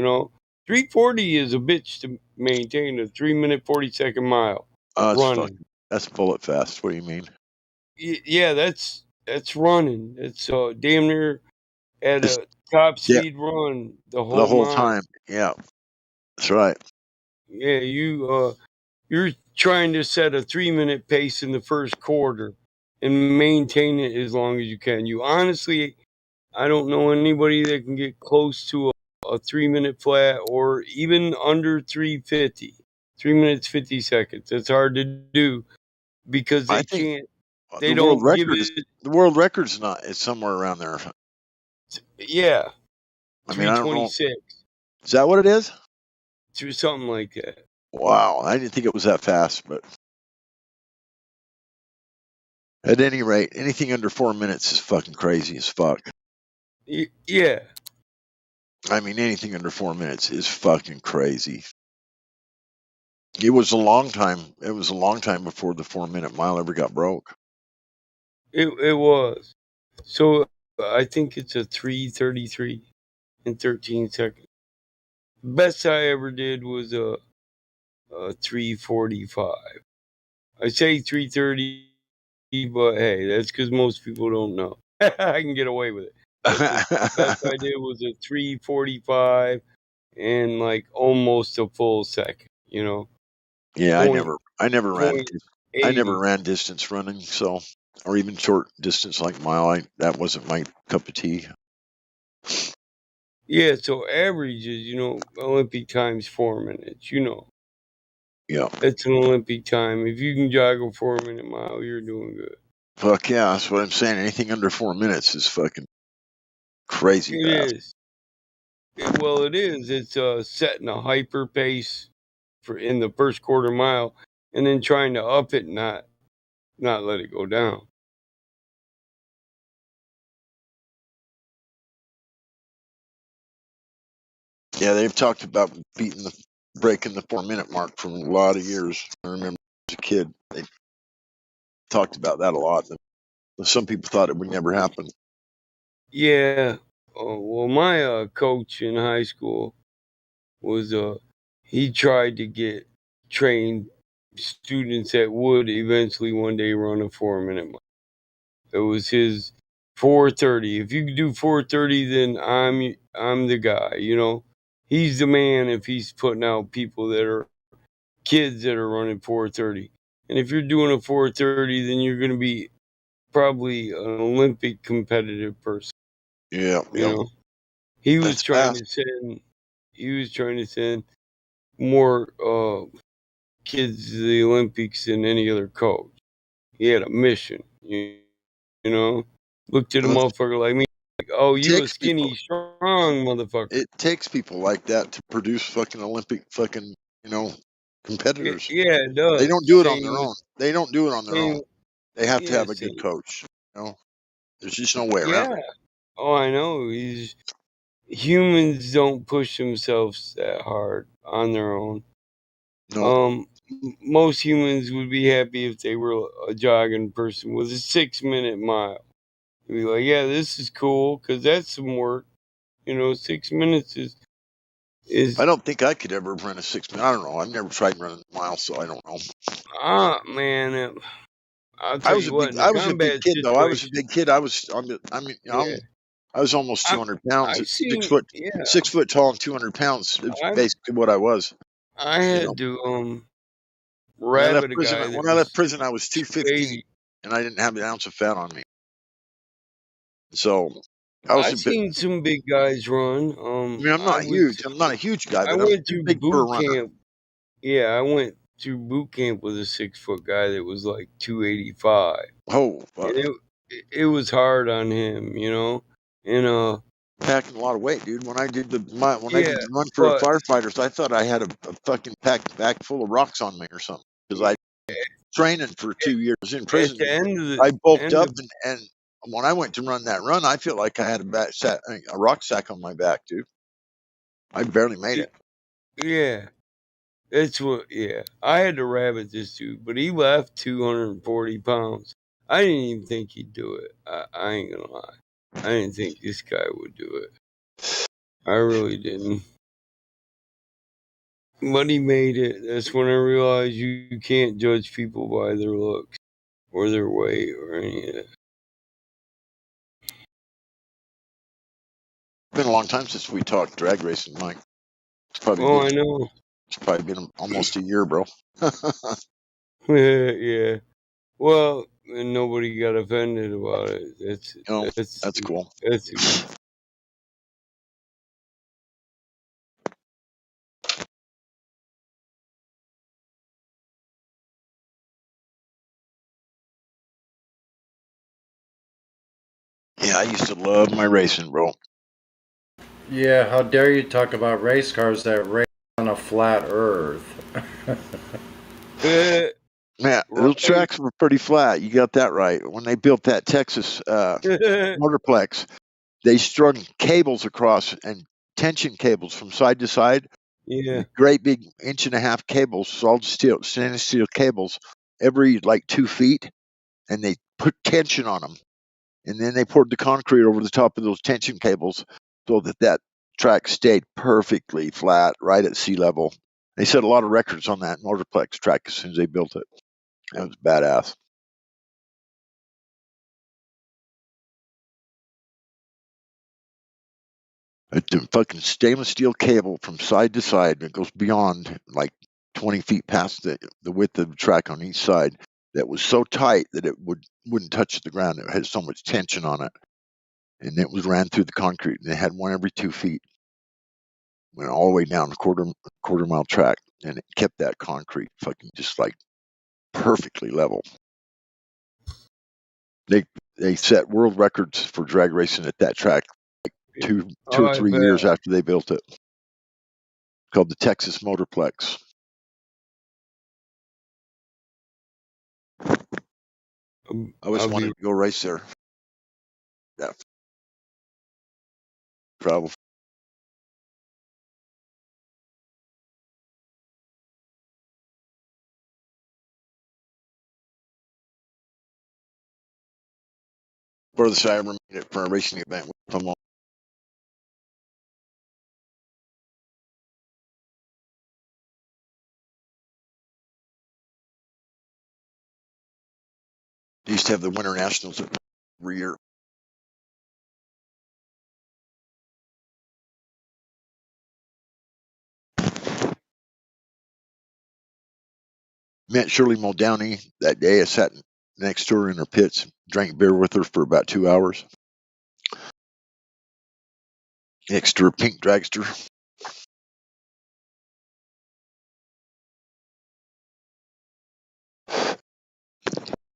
340 is a bitch to maintain a 3-minute 40-second mile running. That's bullet fast. What do you mean? Yeah, that's running. It's damn near at a top Yeah, speed run the the whole whole mile. time. Yeah, that's right. Yeah, you're trying to set a 3-minute pace in the first quarter and maintain it as long as you can. You honestly, I don't know anybody that can get close to a 3-minute flat or even under 350. 3 minutes 50 seconds. It's hard to do because I they think can't. They the world don't give record is it. the world record's not. It's somewhere around there. Yeah, I mean, I don't know. 326. Is that what it is? Through something like that. Wow, I didn't think it was that fast, but at any rate, anything under 4 minutes is fucking crazy as fuck. Yeah. I mean, anything under 4 minutes is fucking crazy. It was a long time. It was a long time before the 4-minute mile ever got broke. It was. So I think it's a 3:33 in 13 seconds. Best I ever did was a 3:45. I say 3:30, but hey, that's because most people don't know. I can get away with it. But the best I did was a 3:45 and like almost a full second. You know. Yeah, I Point, never ran. point I never 80. ran distance running, so or even short distance like mile. That wasn't my cup of tea. Yeah, so average is, Olympic time's 4 minutes, Yeah. That's an Olympic time. If you can jog a 4-minute mile, you're doing good. Fuck yeah, that's what I'm saying. Anything under 4 minutes is fucking crazy It fast. is. It is. It's setting a hyper pace in the first quarter mile and then trying to up it, not let it go down. Yeah, they've talked about breaking the 4-minute mark for a lot of years. I remember as a kid, they talked about that a lot. Some people thought it would never happen. Yeah. Well, my coach in high school was he tried to get trained students that would eventually one day run a 4-minute mile. It was his 4:30. If you can do 4:30, then I'm the guy. He's the man if he's putting out people that are kids that are running 4:30. And if you're doing a 4:30, then you're going to be probably an Olympic competitive person. Yeah, He was trying to send more kids to the Olympics than any other coach. He had a mission, Looked at a motherfucker like me, like, oh, you a skinny, strong motherfucker. It takes people like that to produce fucking Olympic fucking, competitors. Yeah, it does. They don't do it on their own. They don't do it on their own. They have to yeah, have a good coach. There's just no way around Yeah. it. Oh, I know. Humans don't push themselves that hard on their own. No. Most humans would be happy if they were a jogging person with a 6-minute mile. They'd be like, yeah, this is cool because that's some work. 6 minutes is. I don't think I could ever run a 6-minute. I don't know. I've never tried running a mile, so I don't know. Man, I'll tell I was you a what. big. In I a was a big combat kid though. I was a situation, big kid. I was. I was almost 200 pounds. At 6 foot. Yeah. 6 foot tall and 200 pounds. It's basically what I was. I had to When I left rabbit a prison, guy that when I left was prison, I was 215, 280. and I didn't have an ounce of fat on me. So I was I've a bit. seen some big guys run. I mean, I'm not huge. I'm not a huge guy, I but I'm went too to big for a boot runner. camp. Yeah, I went to boot camp with a 6-foot guy that was like 285. Oh, fuck. And it was hard on him, And packing a lot of weight, dude. When I did the Yeah, run for but firefighters, I thought I had a fucking packed bag full of rocks on me or something because I training for 2 years in at prison. the end of the I bulked end up of and when I went to run that run, I feel like I had a rock sack on my back, dude. I barely made it. yeah, that's what. Yeah, I had to rabbit this dude, but he left 240 pounds. I didn't even think he'd do it. I ain't gonna lie. I didn't think this guy would do it. I really didn't. But he made it. That's when I realized you can't judge people by their looks or their weight or any of that. It's been a long time since we talked drag racing, Mike. It's probably Oh, been, I know. It's probably been almost a year, bro. Yeah. Well, and nobody got offended about it. That's cool. That's Yeah, I used to love my racing, bro. Yeah, how dare you talk about race cars that race on a flat Earth? Man, those tracks were pretty flat. You got that right. When they built that Texas motorplex, they strung cables across and tension cables from side to side Yeah. Great big 1.5-inch cables, solid steel, stainless steel cables, every like 2 feet, and they put tension on them, and then they poured the concrete over the top of those tension cables so that track stayed perfectly flat, right at sea level. They set a lot of records on that motorplex track as soon as they built it. It was badass. It's a fucking stainless steel cable from side to side. It goes beyond like 20 feet past the width of the track on each side. That was so tight that it wouldn't touch the ground. It had so much tension on it, and it was ran through the concrete. And they had one every 2 feet. Went all the way down a quarter mile track, and it kept that concrete fucking just like perfectly level. They set world records for drag racing at that track like two Oh, or I 3 bet. years after they built it. Called the Texas Motorplex. I always I'll be wanted to go race there. Yeah, travel. Furthest I ever made it for a racing event was from they used to have the Winter Nationals every year. Met Shirley Muldowney that day. I sat next to her in her pits, drank beer with her for about 2 hours. Next to her pink dragster.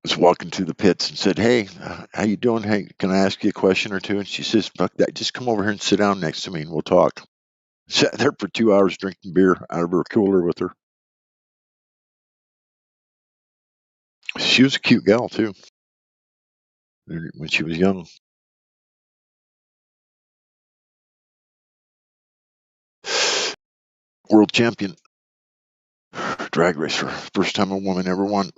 Was walking through the pits and said, "Hey, how you doing? Hey, can I ask you a question or two?" And she says, "Fuck that. Just come over here and sit down next to me and we'll talk." Sat there for 2 hours drinking beer out of her cooler with her. She was a cute gal too when she was young. World champion drag racer. First time a woman ever won.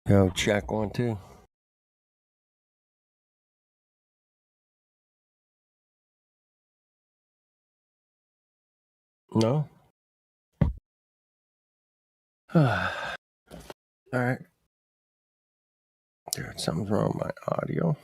Yo, check 1, 2. No? All right. Dude, something's wrong with my audio.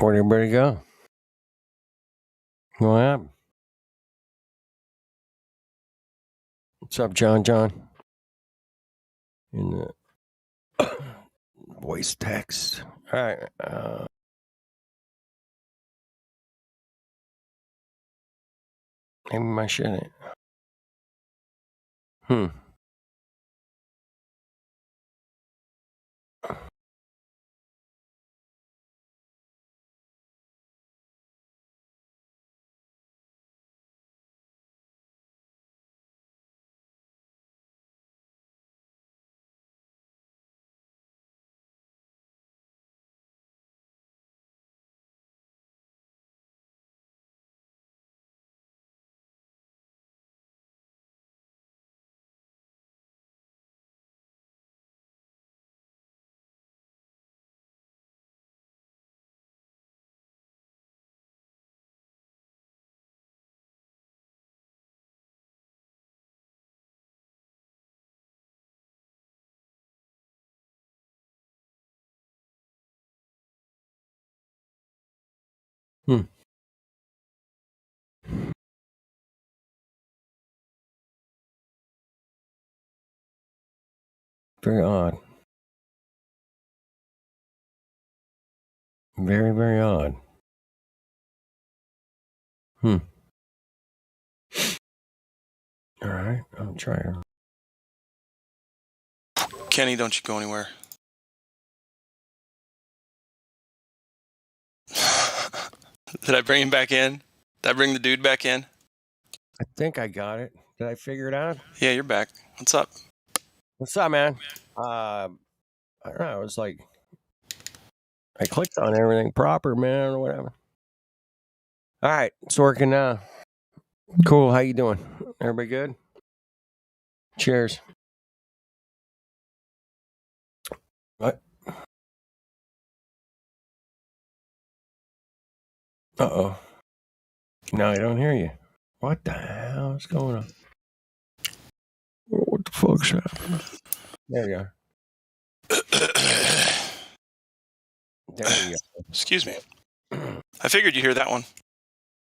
Where'd everybody go? What happened? What's up, John? In the voice text. All right. Maybe my shit ain't. Very odd. Very, very odd. All right, I'll try her. Kenny, don't you go anywhere. Did I bring him back in? Did I bring the dude back in? I think I got it. Did I figure it out? Yeah, you're back. What's up? What's up, man? I don't know. It was like I clicked on everything proper, man, or whatever. All right, it's working now. Cool. How you doing? Everybody good? Cheers. What? Uh-oh. No, I don't hear you. What the hell is going on? What the fuck's happening? There you are. There you go. Excuse me. I figured you'd hear that one.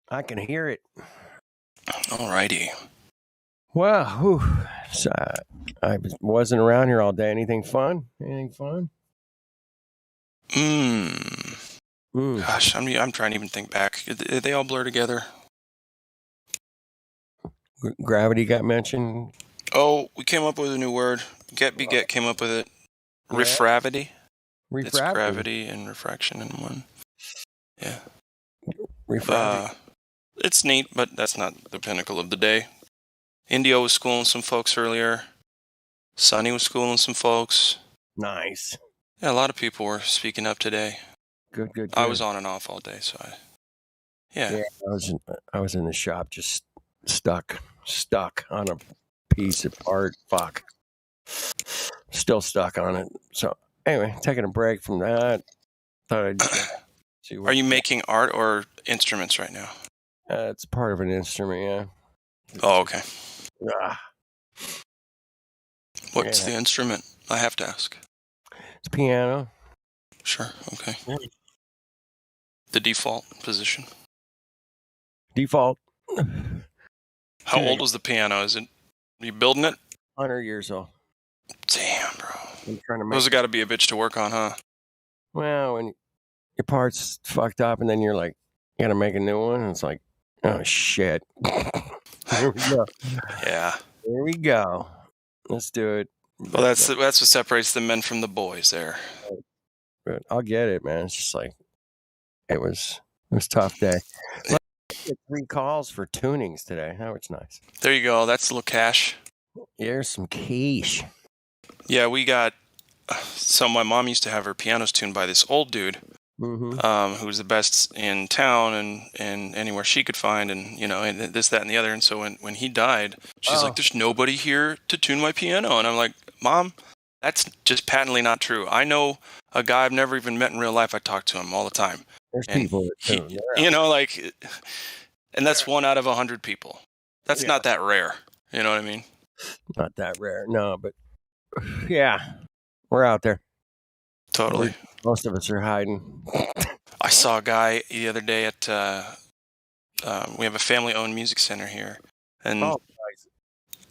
I can hear it. Alrighty. Well, whew. So, I wasn't around here all day. Anything fun? Gosh, I'm trying to even think back. They all blur together. Gravity got mentioned. Oh, we came up with a new word. Get came up with it. Refravity. It's gravity and refraction in one. Yeah. Refravity. It's neat, but that's not the pinnacle of the day. Indio was schooling some folks earlier. Sonny was schooling some folks. Nice. Yeah, a lot of people were speaking up today. Good. I was on and off all day, so yeah. I was in the shop, just stuck on a piece of art. Fuck. Still stuck on it. So anyway, taking a break from that. Thought I'd see what. Are you making art or instruments right now? It's part of an instrument, yeah. Oh, okay. What's Yeah. the instrument? I have to ask. It's piano. Sure. Okay. The default position. Default. How old was the piano? Are you building it? 100 years old. Damn, bro. I'm trying to make. Those have got to be a bitch to work on, huh? Well, when your part's fucked up and then you're like, you gotta make a new one, and it's like, oh shit. Here we go. Yeah. Here we go. Let's do it. Well, that's what separates the men from the boys there. But I'll get it, man. It's just like it was a tough day. Like, I get 3 calls for tunings today. That was nice. There you go. That's a little cash. Here's some cash. Yeah, we got. So my mom used to have her pianos tuned by this old dude, who was the best in town and anywhere she could find, and and this, that, and the other. And so when he died, she's like, "There's nobody here to tune my piano," and I'm like, "Mom, that's just patently not true. I know a guy I've never even met in real life. I talk to him all the time. There's people that tune. And that's 1 out of 100 people. That's not that rare. You know what I mean? Not that rare, no, but yeah, we're out there. Totally. Most of us are hiding. I saw a guy the other day at we have a family-owned music center here, and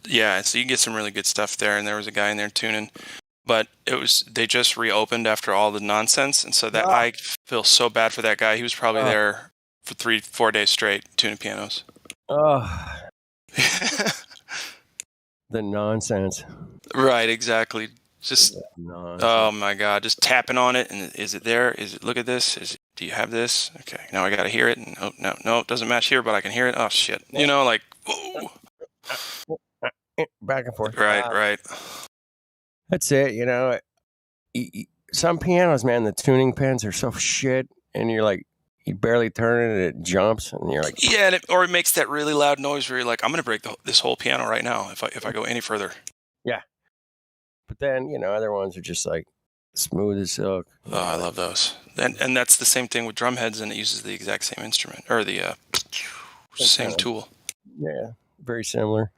yeah, so you can get some really good stuff there. And there was a guy in there tuning, but they just reopened after all the nonsense, and so that I feel so bad for that guy. He was probably there for 3-4 days straight tuning pianos. Oh, the nonsense. Right, exactly. Just oh my God, just tapping on it, and is it there? Is it? Look at this. Do you have this? Okay, now I gotta hear it. And oh no, it doesn't match here, but I can hear it. Oh shit, like whoa. Back and forth. Right. That's it. Some pianos, man, the tuning pins are so shit, and you're like, you barely turn it, and it jumps, and you're like, yeah, or it makes that really loud noise where you're like, I'm gonna break this whole piano right now if I go any further. yeah. But then other ones are just like smooth as silk. Oh, I love those. And that's the same thing with drum heads, and it uses the exact same instrument or the same tool. Yeah, very similar.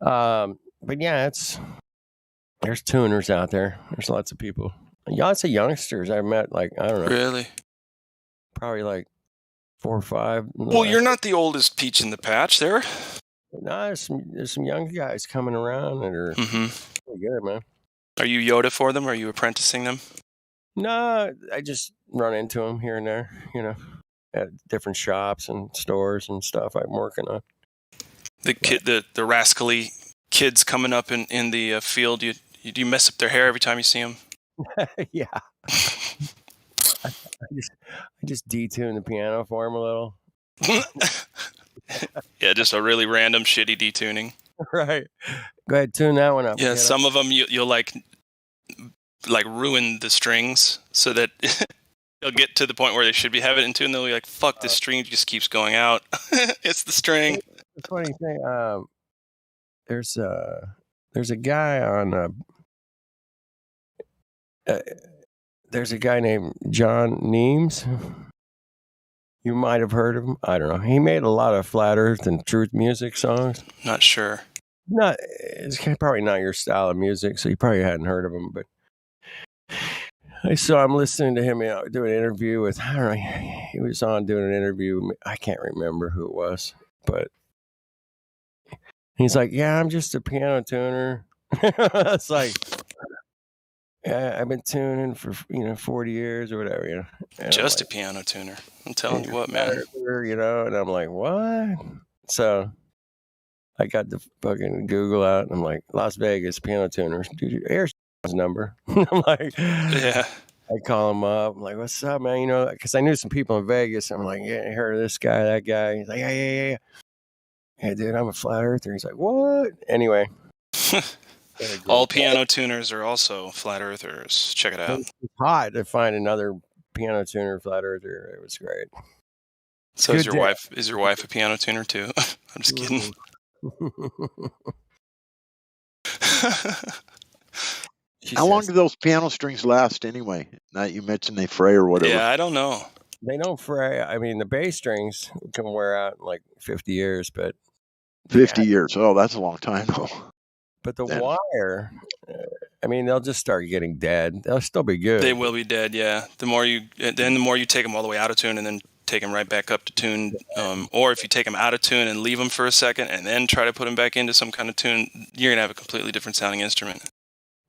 But yeah, there's tuners out there. There's lots of people. Lots of youngsters I've met. Like I don't know. Really? Probably like 4 or 5. Well, you're not the oldest peach in the patch there. No, there's some young guys coming around that are pretty good, man. Are you Yoda for them? Are you apprenticing them? No, I just run into them here and there, at different shops and stores and stuff I'm working on. The rascally kids coming up in the field. Do you mess up their hair every time you see them? Yeah. I just detune the piano for them a little. Yeah, just a really random shitty detuning. Right. Go ahead, tune that one up. Yeah, some of them you'll like ruin the strings so that they'll get to the point where they should be having it in tune. They'll be like, "Fuck, this string just keeps going out." It's the string. The funny thing, there's a guy on there's a guy named John Neems. You might have heard of him. I don't know. He made a lot of flat earth and truth music songs. Not sure. It's probably not your style of music, so you probably hadn't heard of him. But I'm listening to him do an interview with, I don't know, he was on doing an interview. I can't remember who it was, but he's like, yeah, I'm just a piano tuner. It's like, yeah, I've been tuning for 40 years or whatever. Just a piano tuner. I'm telling you what, man. And I'm like, what? So I got the fucking Google out, and I'm like, Las Vegas piano tuners. Dude, here's his number. I'm like, yeah. I call him up. I'm like, what's up, man? Because I knew some people in Vegas. I'm like, yeah, I heard of this guy, that guy. He's like, yeah. Hey, dude, I'm a flat earther. He's like, what? Anyway. All piano tuners are also flat earthers. Check it out. It's hot to find another piano tuner flat earther. It was great. So is your wife a piano tuner too? I'm just kidding. How long do those piano strings last anyway? Now you mentioned they fray or whatever. Yeah, I don't know. They don't fray. I mean, the bass strings can wear out in like 50 years, but 50 years. Oh, that's a long time though. But the wire, I mean, they'll just start getting dead. They'll still be good. They will be dead, yeah. The more you take them all the way out of tune and then take them right back up to tune, or if you take them out of tune and leave them for a second and then try to put them back into some kind of tune, you're gonna have a completely different sounding instrument.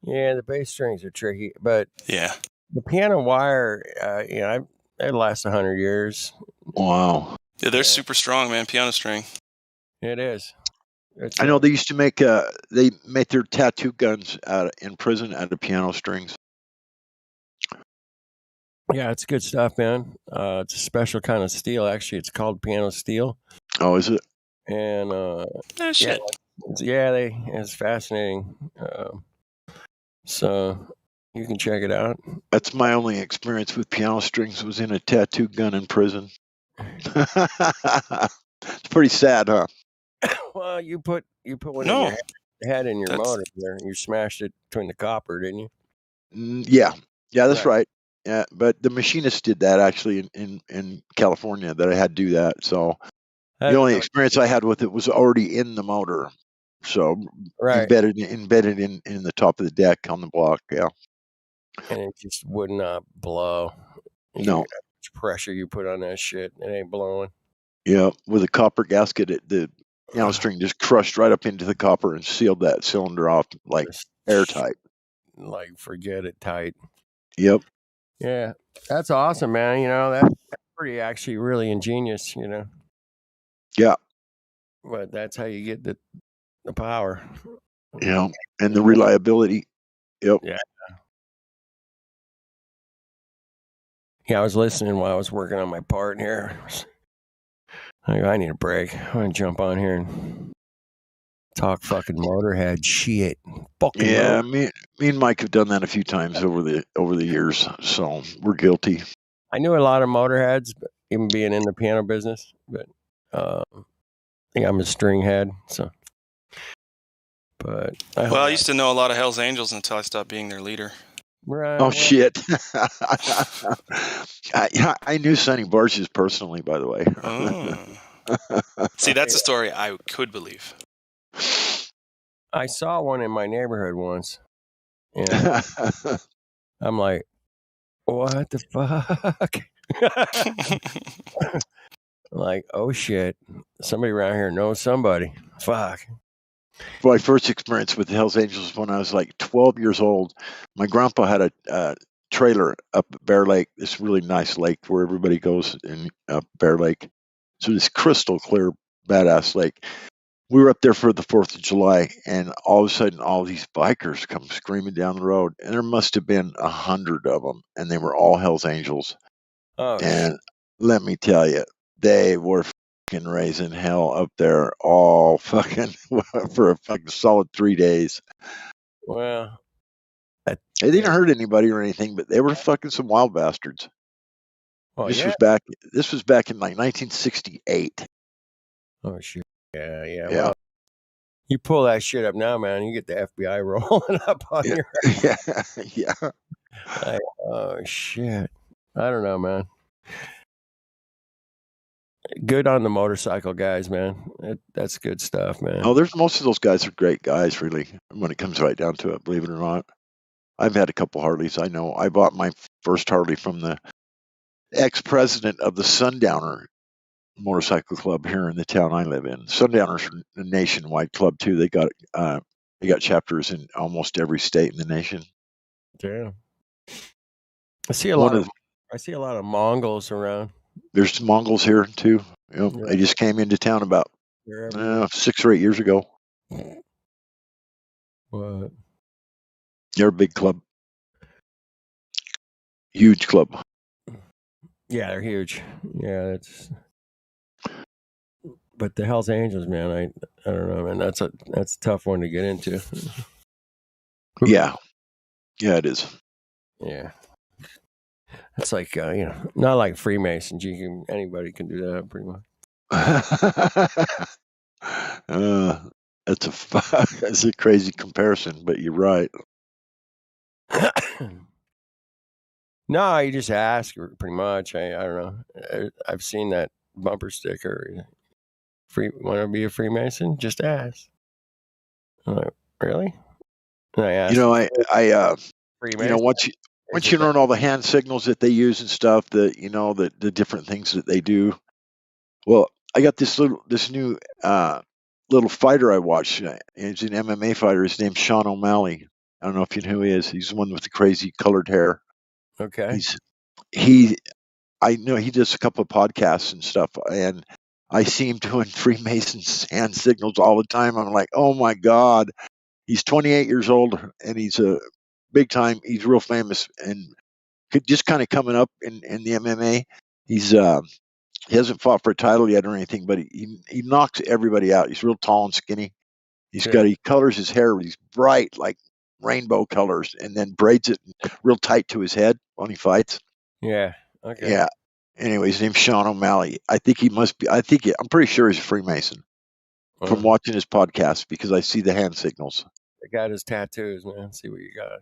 Yeah, the bass strings are tricky, but yeah, the piano wire, it lasts 100 years. Wow. Yeah, they're super strong, man. Piano string. It is. I know they used to make their tattoo guns in prison out of piano strings. Yeah, it's good stuff, man. It's a special kind of steel. Actually, it's called piano steel. Oh, is it? And shit. It's fascinating. So you can check it out. That's my only experience with piano strings was in a tattoo gun in prison. It's pretty sad, huh? Well, you put one in your head in your motor there, and you smashed it between the copper, didn't you? Yeah, that's right. Yeah, but the machinist did that actually in California. That I had to do that. So the only experience I had with it was already in the motor, so embedded in the top of the deck on the block. Yeah, and it just would not blow. You No. how much pressure you put on that shit. It ain't blowing. Yeah, with a copper gasket, the string just crushed right up into the copper and sealed that cylinder off like airtight. Like, forget it, tight. Yep. Yeah, that's awesome, man. That's pretty actually really ingenious. Yeah. But that's how you get the power. And the reliability. Yep. Yeah. Yeah, I was listening while I was working on my part here. I need a break. I'm gonna jump on here and talk fucking Motorhead shit. Fucking Yeah, me and Mike have done that a few times over the years, so we're guilty. I knew a lot of Motorheads, even being in the piano business, but I think I'm a string head, so. But I used to know a lot of Hell's Angels until I stopped being their leader. Right. Oh shit! I knew Sonny Borges personally, by the way. See, that's a story I could believe. I saw one in my neighborhood once, and I'm like, "What the fuck?" Like, oh shit! Somebody around here knows somebody. Fuck. My first experience with the Hells Angels when I was like 12 years old. My grandpa had a trailer up at Bear Lake, this really nice lake where everybody goes in Bear Lake. So this crystal clear, badass lake. We were up there for the 4th of July, and all of a sudden, all these bikers come screaming down the road, and there must have been 100 of them, and they were all Hells Angels. Oh, and let me tell you, they were fucking raising hell up there all fucking for a fucking solid 3 days. Well, they didn't hurt anybody or anything, but they were fucking some wild bastards. Oh, This yeah. was back in like 1968. Oh shit. Yeah. Yeah. Well, you pull that shit up now, man. You get the FBI rolling up on your. Yeah. Like, oh shit. I don't know, man. Good on the motorcycle guys, man. That's good stuff, man. Oh, there's most of those guys are great guys, really, when it comes right down to it, believe it or not. I've had a couple Harleys. I know I bought my first Harley from the ex-president of the Sundowner motorcycle club here in the town I live in. Sundowners are a nationwide club too. They got chapters in almost every state in the nation. Damn. I see a lot of Mongols around. There's some Mongols here too. They just came into town about 6 or 8 years ago. What? They're a big club. Huge club. Yeah, they're huge. Yeah, but the Hells Angels, man, I don't know, man. That's a tough one to get into. Yeah, it is. Yeah, it's like not like Freemasons. Anybody can do that pretty much. That's a crazy comparison, but you're right. No, you just ask pretty much. I don't know. I've seen that bumper sticker. Want to be a Freemason? Just ask. I'm like, really? And I asked. Once you learn all the hand signals that they use and stuff, the different things that they do. Well, I got this new little fighter I watched. He's an MMA fighter. His name's Sean O'Malley. I don't know if you know who he is. He's the one with the crazy colored hair. Okay. I know he does a couple of podcasts and stuff, and I see him doing Freemasons hand signals all the time. I'm like, oh my God. He's 28 years old, and he's a big time. He's real famous and just kind of coming up in the MMA. He hasn't fought for a title yet or anything, but he knocks everybody out. He's real tall and skinny. He colors his hair with these bright, like rainbow colors, and then braids it real tight to his head when he fights. Yeah. Okay. Yeah. Anyway, his name's Sean O'Malley. I'm pretty sure he's a Freemason from watching his podcast because I see the hand signals. I got his tattoos, man. See what you got.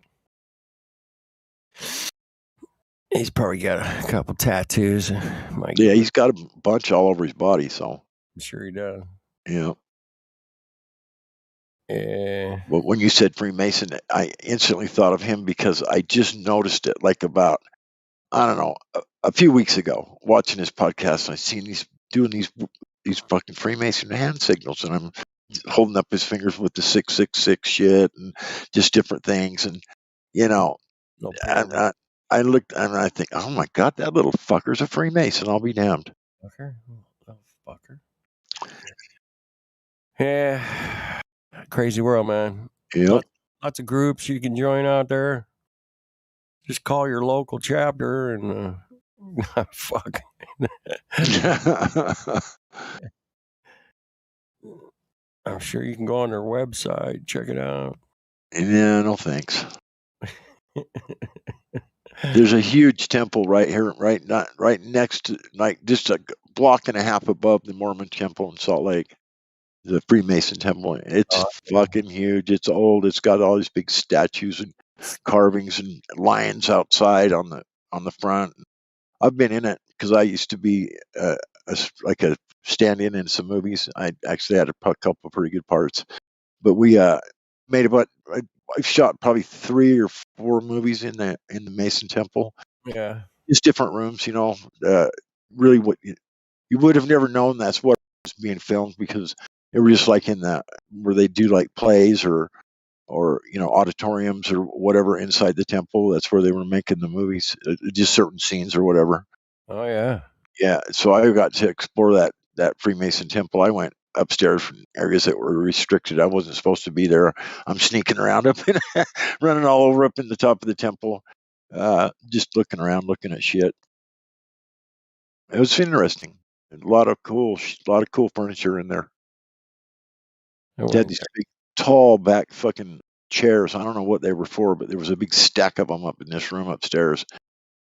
He's probably got a couple tattoos. Yeah, he's got a bunch all over his body, so. I'm sure he does. Yeah. Yeah. But when you said Freemason, I instantly thought of him because I just noticed it like about, I don't know, a few weeks ago watching his podcast, and I seen he's doing these fucking Freemason hand signals, and I'm holding up his fingers with the 666 shit and just different things, and you know, No I looked and I think, oh my god, that little fucker's a Freemason. I'll be damned. Fucker. Oh, fucker. Yeah. Crazy world, man. Yep. Lots of groups you can join out there. Just call your local chapter and fuck. I'm sure you can go on their website, check it out. Yeah, no thanks. There's a huge temple right here, right next to, like just a block and a half above the Mormon temple in Salt Lake. The Freemason temple. It's fucking huge. It's old. It's got all these big statues and carvings and lions outside on the front. I've been in it because I used to be like a stand-in in some movies. I actually had a couple of pretty good parts, but we made about. I shot probably 3 or 4 movies in the Mason Temple. Yeah. Just different rooms, really what you would have never known that's what was being filmed, because it was just like in where they do like plays or auditoriums or whatever inside the temple. That's where they were making the movies, just certain scenes or whatever. Oh yeah. Yeah, so I got to explore that Freemason temple. I went upstairs from areas that were restricted. I wasn't supposed to be there. I'm sneaking around up and running all over up in the top of the temple, just looking around, looking at shit. It was interesting. A lot of cool furniture in there. They had these big, tall back fucking chairs. I don't know what they were for, but there was a big stack of them up in this room upstairs.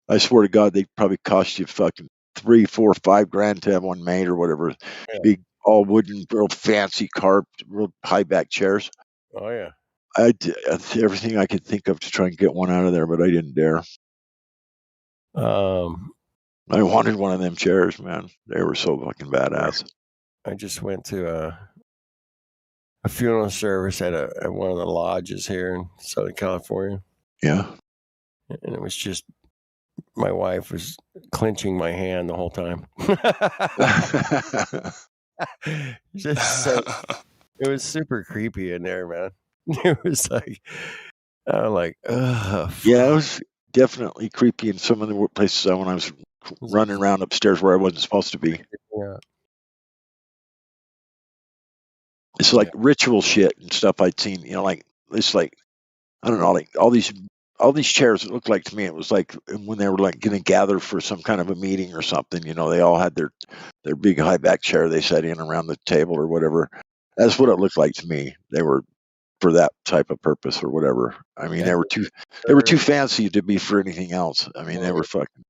I swear to God, they probably cost you fucking $3, $4, $5 to have one made or whatever. Yeah. Big, all wooden, real fancy carved, real high back chairs. Oh yeah. I did everything I could think of to try and get one out of there, but I didn't dare. I wanted one of them chairs, man. They were so fucking badass. I just went to a funeral service at one of the lodges here in Southern California. Yeah. And it was just, my wife was clenching my hand the whole time. It was super creepy in there, man. It was like, I'm like, ugh. Yeah, it was definitely creepy in some of the places when I was running around upstairs where I wasn't supposed to be. Yeah. It's like ritual shit and stuff I'd seen, like it's like, I don't know, like all these chairs. It looked like to me it was like when they were like going to gather for some kind of a meeting or something. They all had their big high back chair they sat in around the table or whatever. That's what it looked like to me. They were for that type of purpose or whatever. I mean, they were too fancy to be for anything else. I mean, they were fucking.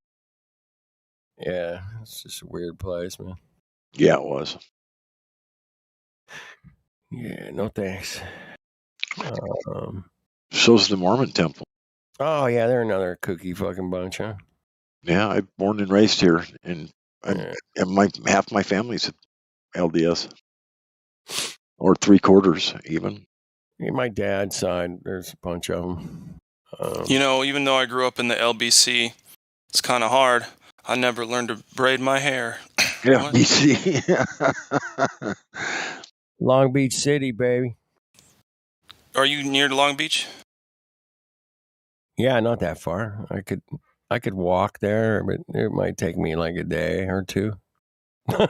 Yeah, it's just a weird place, man. Yeah, it was. Yeah, no thanks. So's the Mormon temple. Oh yeah, they're another kooky fucking bunch, huh? Yeah, I'm born and raised here, and half my family's LDS, or 3/4 even. Yeah, my dad's side, there's a bunch of them. Even though I grew up in the LBC, it's kind of hard. I never learned to braid my hair. Yeah, BC. Long Beach City, baby. Are you near Long Beach? Yeah, not that far. I could walk there, but it might take me like a day or two. All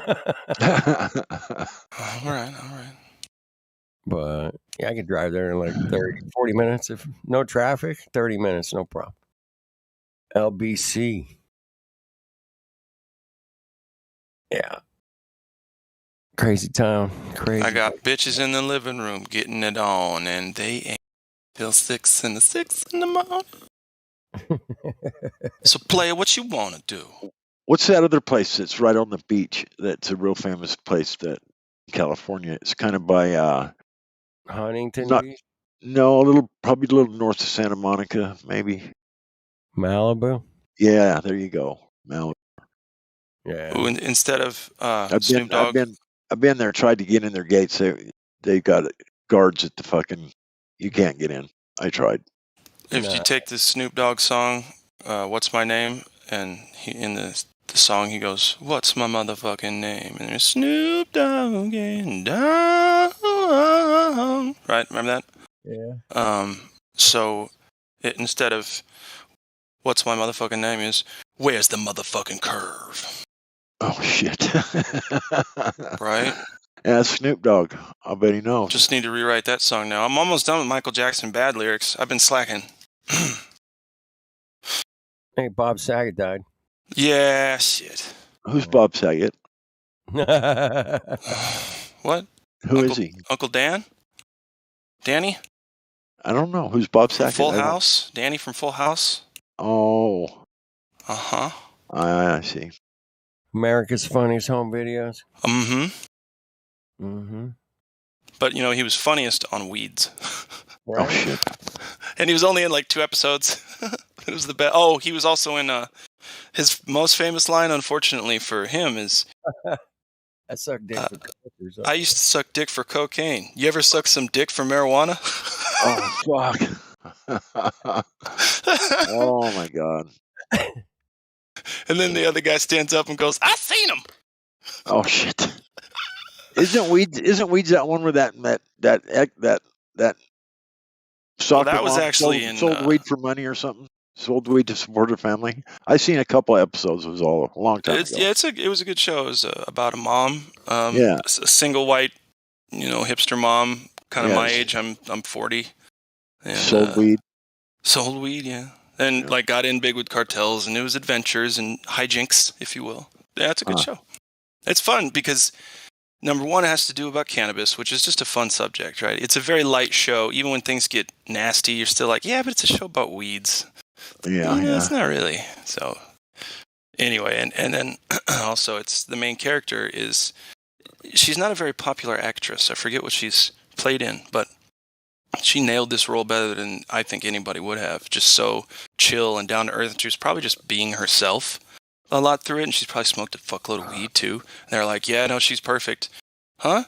right. But yeah, I could drive there in like 30, 40 minutes. If no traffic, 30 minutes, no problem. LBC. Yeah. Crazy town. Crazy. I got bitches in the living room getting it on, and they ain't till 6 in the morning. So play what you want to do. What's that other place that's right on the beach? That's a real famous place that in California. It's kind of by Huntington Beach? No, probably a little north of Santa Monica, maybe. Malibu? Yeah, there you go. Malibu. Yeah. Ooh, instead of Snoop Dogg. I've been there, tried to get in their gates. They got guards at the fucking. You can't get in. I tried. If you take the Snoop Dogg song, "What's My Name," and he in the song he goes, "What's my motherfucking name?" And there's Snoop Dogg and down. Right? Remember that? Yeah. So instead of "What's my motherfucking name?" is "Where's the motherfucking curve?" Oh shit! Right? Yeah, Snoop Dogg. I bet he knows. Just need to rewrite that song now. I'm almost done with Michael Jackson bad lyrics. I've been slacking. Hey, Bob Saget died. Yeah, shit. Who's Bob Saget? What? Who is he? Uncle Dan? Danny? I don't know. Who's Bob From Saget? Full House? Danny from Full House? Oh. Uh-huh. I see. America's Funniest Home Videos. Mm-hmm. Mm-hmm. But, he was funniest on Weeds. Oh, shit. And he was only in, 2 episodes. It was the best. Oh, he was also in, his most famous line, unfortunately for him, is... I suck dick for coke or something. I used to suck dick for cocaine. You ever suck some dick for marijuana? Oh, fuck. Oh, my God. And then the other guy stands up and goes, "I seen him." Oh, shit. Isn't Weeds that one with that soccer that was mom actually sold weed for money or something? Sold weed to support her family? I seen a couple episodes. It was all a long time ago. Yeah, it was a good show. It was about a mom, Yeah. a single white, hipster mom, kind of my age. I'm 40. And, sold weed. Sold weed, yeah. And got in big with cartels, and it was adventures and hijinks, if you will. Yeah, it's a good show. It's fun because number one, it has to do about cannabis, which is just a fun subject, right? It's a very light show. Even when things get nasty, you're still like, yeah, but it's a show about weeds. Yeah. It's not really. So anyway, and then also it's the main character is, she's not a very popular actress. I forget what she's played in, but she nailed this role better than I think anybody would have. Just so chill and down to earth. She was probably just being herself a lot through it, and she's probably smoked a fuckload of weed too. And they're like, yeah, no, she's perfect. Huh?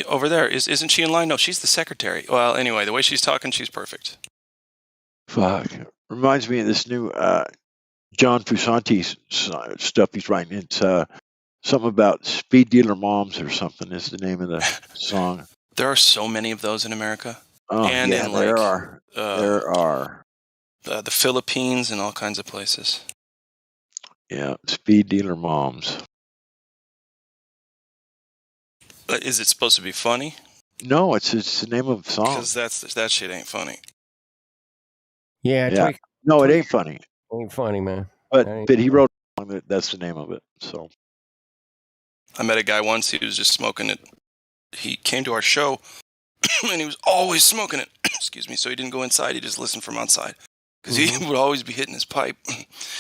Over there, isn't she in line? No, she's the secretary. Well, anyway, the way she's talking, she's perfect. Fuck. Reminds me of this new John Fusanti stuff he's writing. It's something about speed dealer moms or something is the name of the song. There are so many of those in America. Oh, and yeah, in there are. There are. The Philippines and all kinds of places. Yeah, speed dealer moms. Is it supposed to be funny? No, it's the name of the song. Because that shit ain't funny. Yeah. No, it ain't funny. Ain't funny, man. But he wrote a song that's the name of it. So I met a guy once. He was just smoking it. He came to our show, and he was always smoking it. Excuse me. So he didn't go inside. He just listened from outside. Because he would always be hitting his pipe.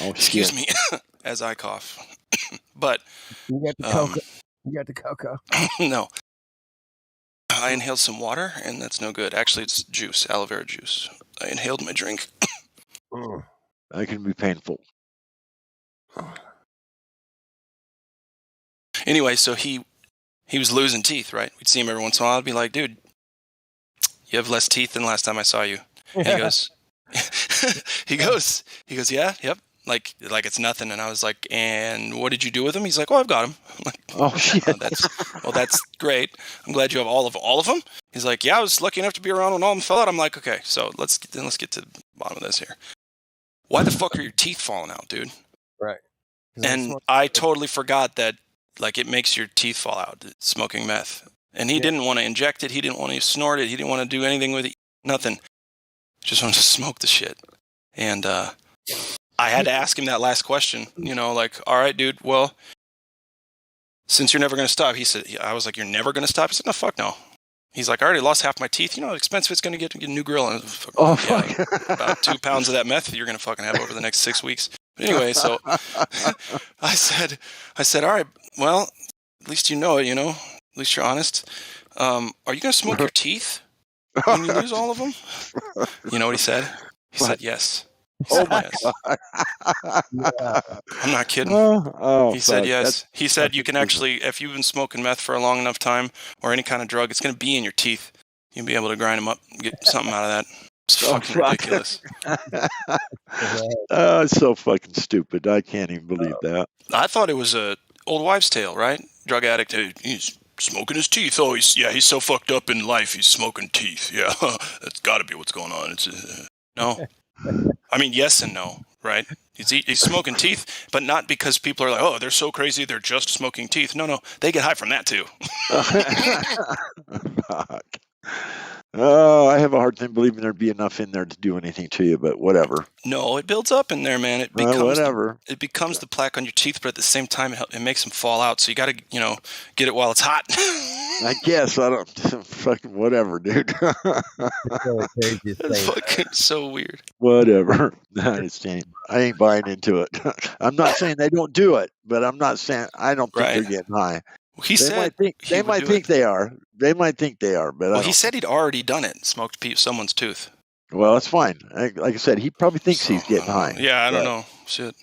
Oh, excuse me, as I cough. But you got the cocoa. You got the cocoa. No. I inhaled some water, and that's no good. Actually, it's juice, aloe vera juice. I inhaled my drink. That can be painful. Anyway, so he was losing teeth, right? We'd see him every once in a while. I'd be like, dude, you have less teeth than last time I saw you. And he goes, he goes, yeah, yep. Like it's nothing. And I was like, and what did you do with them? He's like, oh, I've got them. I'm like, oh shit. That's great. I'm glad you have all of them. He's like, yeah, I was lucky enough to be around when all of them fell out. I'm like, okay, so let's get to the bottom of this here. Why the fuck are your teeth falling out, dude? Right. And I totally forgot that, it makes your teeth fall out, smoking meth. And he didn't want to inject it. He didn't want to snort it. He didn't want to do anything with it. Nothing. Just wanted to smoke the shit. And I had to ask him that last question, all right, dude, well, since you're never going to stop, he said, I was like, you're never going to stop? He said, no, fuck no. He's like, I already lost half my teeth. You know how expensive it's going to get a new grill. And fuck. About 2 pounds of that meth you're going to fucking have over the next 6 weeks. But anyway, so I said, all right, well, at least you know it, at least you're honest. Are you going to smoke your teeth when you lose all of them? You know what he said? He said, yes. Oh my God. Yeah. I'm not kidding. He said yes. He said you can actually, if you've been smoking meth for a long enough time or any kind of drug, it's going to be in your teeth. You'll be able to grind them up and get something out of that. It's fucking ridiculous. It's so fucking stupid. I can't even believe that. I thought it was a old wives' tale, right? Drug addict, he's smoking his teeth. Oh, he's so fucked up in life, he's smoking teeth. Yeah, that's got to be what's going on. It's no. I mean, yes and no, right? He's smoking teeth, but not because people are like, oh, they're so crazy, they're just smoking teeth. No, they get high from that too. Fuck. Oh, I have a hard time believing there'd be enough in there to do anything to you, but whatever. No, it builds up in there, man. It becomes whatever. It becomes the plaque on your teeth, but at the same time, it makes them fall out. So you got to, get it while it's hot. I guess I don't fucking whatever, dude. It's fucking so weird. Whatever. I ain't buying into it. I'm not saying they don't do it, but I'm not saying I don't think they're getting high. He said they might think they are. They might think they are, but he said he'd already done it, smoked someone's tooth. Well, that's fine. Like I said, he probably thinks he's getting high. Yeah, I don't know. Shit.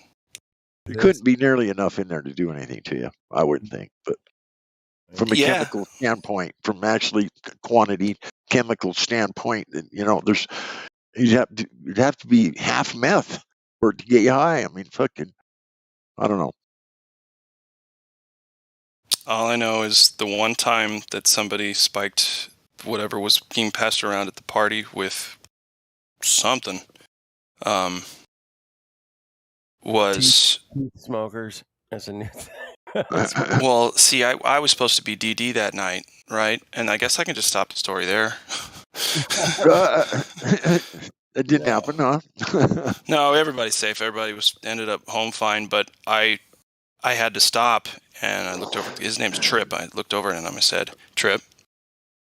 There couldn't be nearly enough in there to do anything to you, I wouldn't think. But from a chemical standpoint, from actually quantity chemical standpoint, there's you'd have to be half meth for it to get you high. I mean, fucking, I don't know. All I know is the one time that somebody spiked whatever was being passed around at the party with something, was teeth smokers. That's a new thing. Well, see, I was supposed to be DD that night, right? And I guess I can just stop the story there. It didn't happen, huh? No, everybody's safe. Everybody ended up home fine, but I had to stop, and I looked over. His name's Trip. I looked over at him and I said, Trip.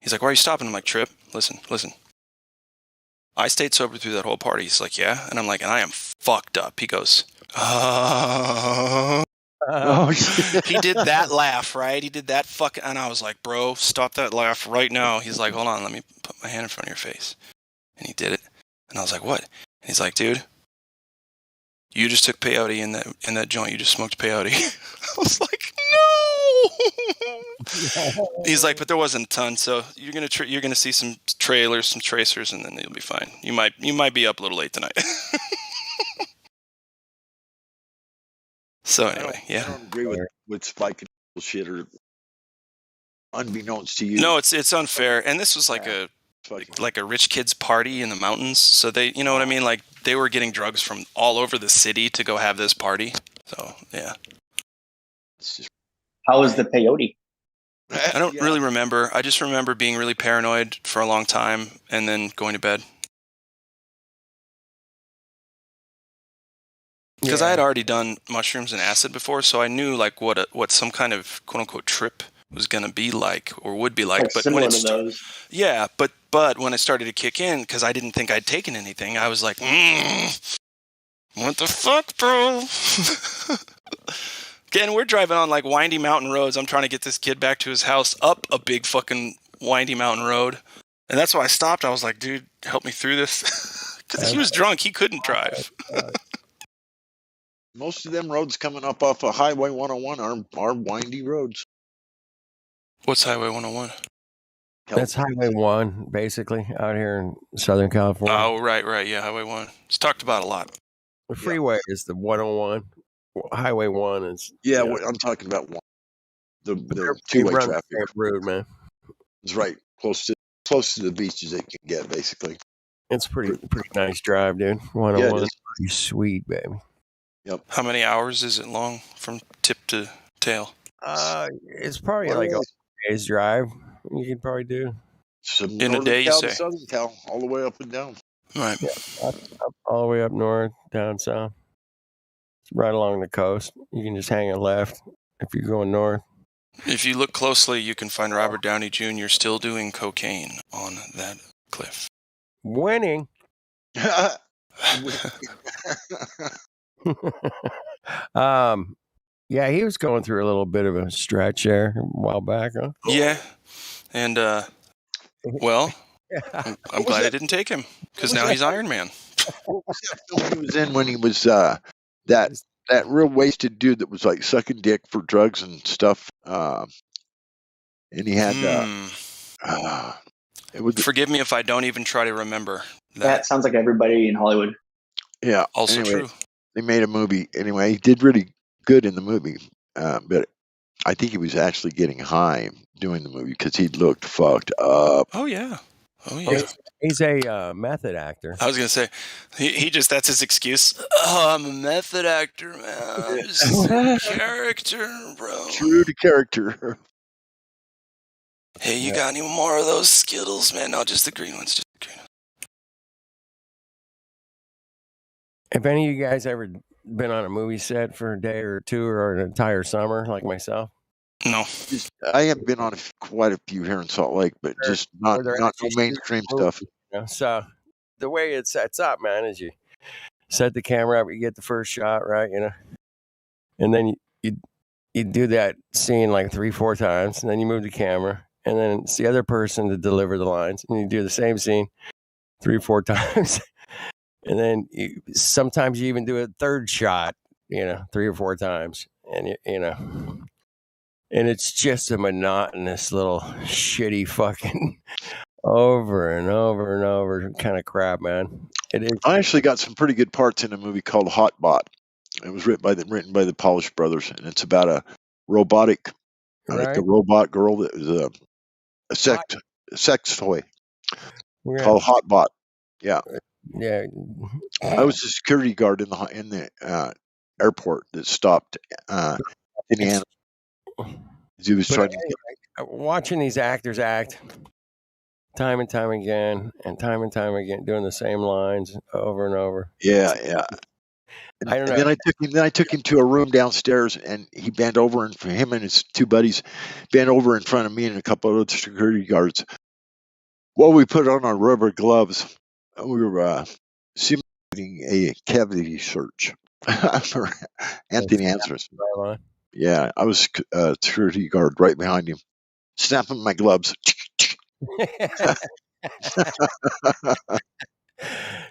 He's like, why are you stopping? I'm like, Trip, listen. I stayed sober through that whole party. He's like, yeah. And I'm like, and I am fucked up. He goes, oh, shit. He did that laugh, right? He did that fucking, and I was like, bro, stop that laugh right now. He's like, hold on, let me put my hand in front of your face. And he did it. And I was like, what? And he's like, dude, you just took peyote in that joint. You just smoked peyote. I was like, no. He's like, but there wasn't a ton, so you're gonna see some trailers, some tracers, and then you'll be fine. You might be up a little late tonight. So anyway, I don't agree with spiking bullshit or unbeknownst to you. No, it's unfair, and this was like a rich kid's party in the mountains. So they, you know what I mean? Like they were getting drugs from all over the city to go have this party. So yeah. How was the peyote? I don't really remember. I just remember being really paranoid for a long time and then going to bed. Because I had already done mushrooms and acid before, so I knew like what some kind of quote unquote trip was gonna be like or would be like. But when those. Yeah, but when it started to kick in, because I didn't think I'd taken anything, I was like, what the fuck, bro? Again, we're driving on like windy mountain roads. I'm trying to get this kid back to his house up a big fucking windy mountain road, and that's why I stopped. I was like, dude, help me through this, because he was drunk. He couldn't drive. Most of them roads coming up off of Highway 101 are windy roads. What's Highway 101? That's Highway 1, basically, out here in Southern California. Oh, right. Yeah, Highway 1. It's talked about a lot. The freeway is the 101. Highway 1 is... Yeah, I'm talking about one. The two-way traffic. Road, man. It's right close to the beach as it can get, basically. It's pretty nice drive, dude. 101 is pretty sweet, baby. Yep. How many hours is it long from tip to tail? It's probably like a day's drive. You could probably do in a day. You say Southern Cal, all the way up and down. Right. Yeah, up all the way up north, down south. It's right along the coast. You can just hang a left if you're going north. If you look closely, you can find Robert Downey Jr. still doing cocaine on that cliff. Winning. Yeah, he was going through a little bit of a stretch there a while back, huh? Yeah, and well, I'm glad I didn't take him because now he's Iron Man. What was that film he was in when he was that real wasted dude that was like sucking dick for drugs and stuff? And he had Forgive me if I don't even try to remember That sounds like everybody in Hollywood. Yeah. Also anyway, true. They made a movie. Anyway, he did really good in the movie, but I think he was actually getting high doing the movie because he looked fucked up. Oh yeah. Oh yeah. He's a method actor. I was gonna say, he just that's his excuse. Oh, I'm a method actor, man. I'm just a character, bro. True to character. Hey, you got any more of those Skittles, man? No, just the green ones. Just the green ones. Have any of you guys ever been on a movie set for a day or two or an entire summer like myself? No. I have been on quite a few here in Salt Lake, but just not Were there no any mainstream issues? stuff. You know, so the way it sets up, man, is you set the camera up, you get the first shot, right? You know, and then you do that scene like 3-4 times, and then you move the camera, and then it's the other person to deliver the lines, and you do the same scene 3-4 times, and then sometimes you even do a third shot, you know, 3 or 4 times, and you know, and it's just a monotonous little shitty fucking over and over and over kind of crap, man. It is. I actually got some pretty good parts in a movie called Hot Bot. It was written by the Polish brothers, and it's about a robotic, like a Right. robot girl that was a sex toy Yeah. called Hot Bot. Yeah, Yeah. I was a security guard in the airport that stopped Indiana. He was But trying to. anyway, watching these actors act time and time again, doing the same lines over and over. Yeah. I don't know. And then I took him to a room downstairs, and he bent over, and for him and his two buddies bent over in front of me and a couple of other security guards. Well, we put on our rubber gloves. We were simulating a cavity search for Anthony Anderson. Yeah, I was a security guard right behind him, snapping my gloves.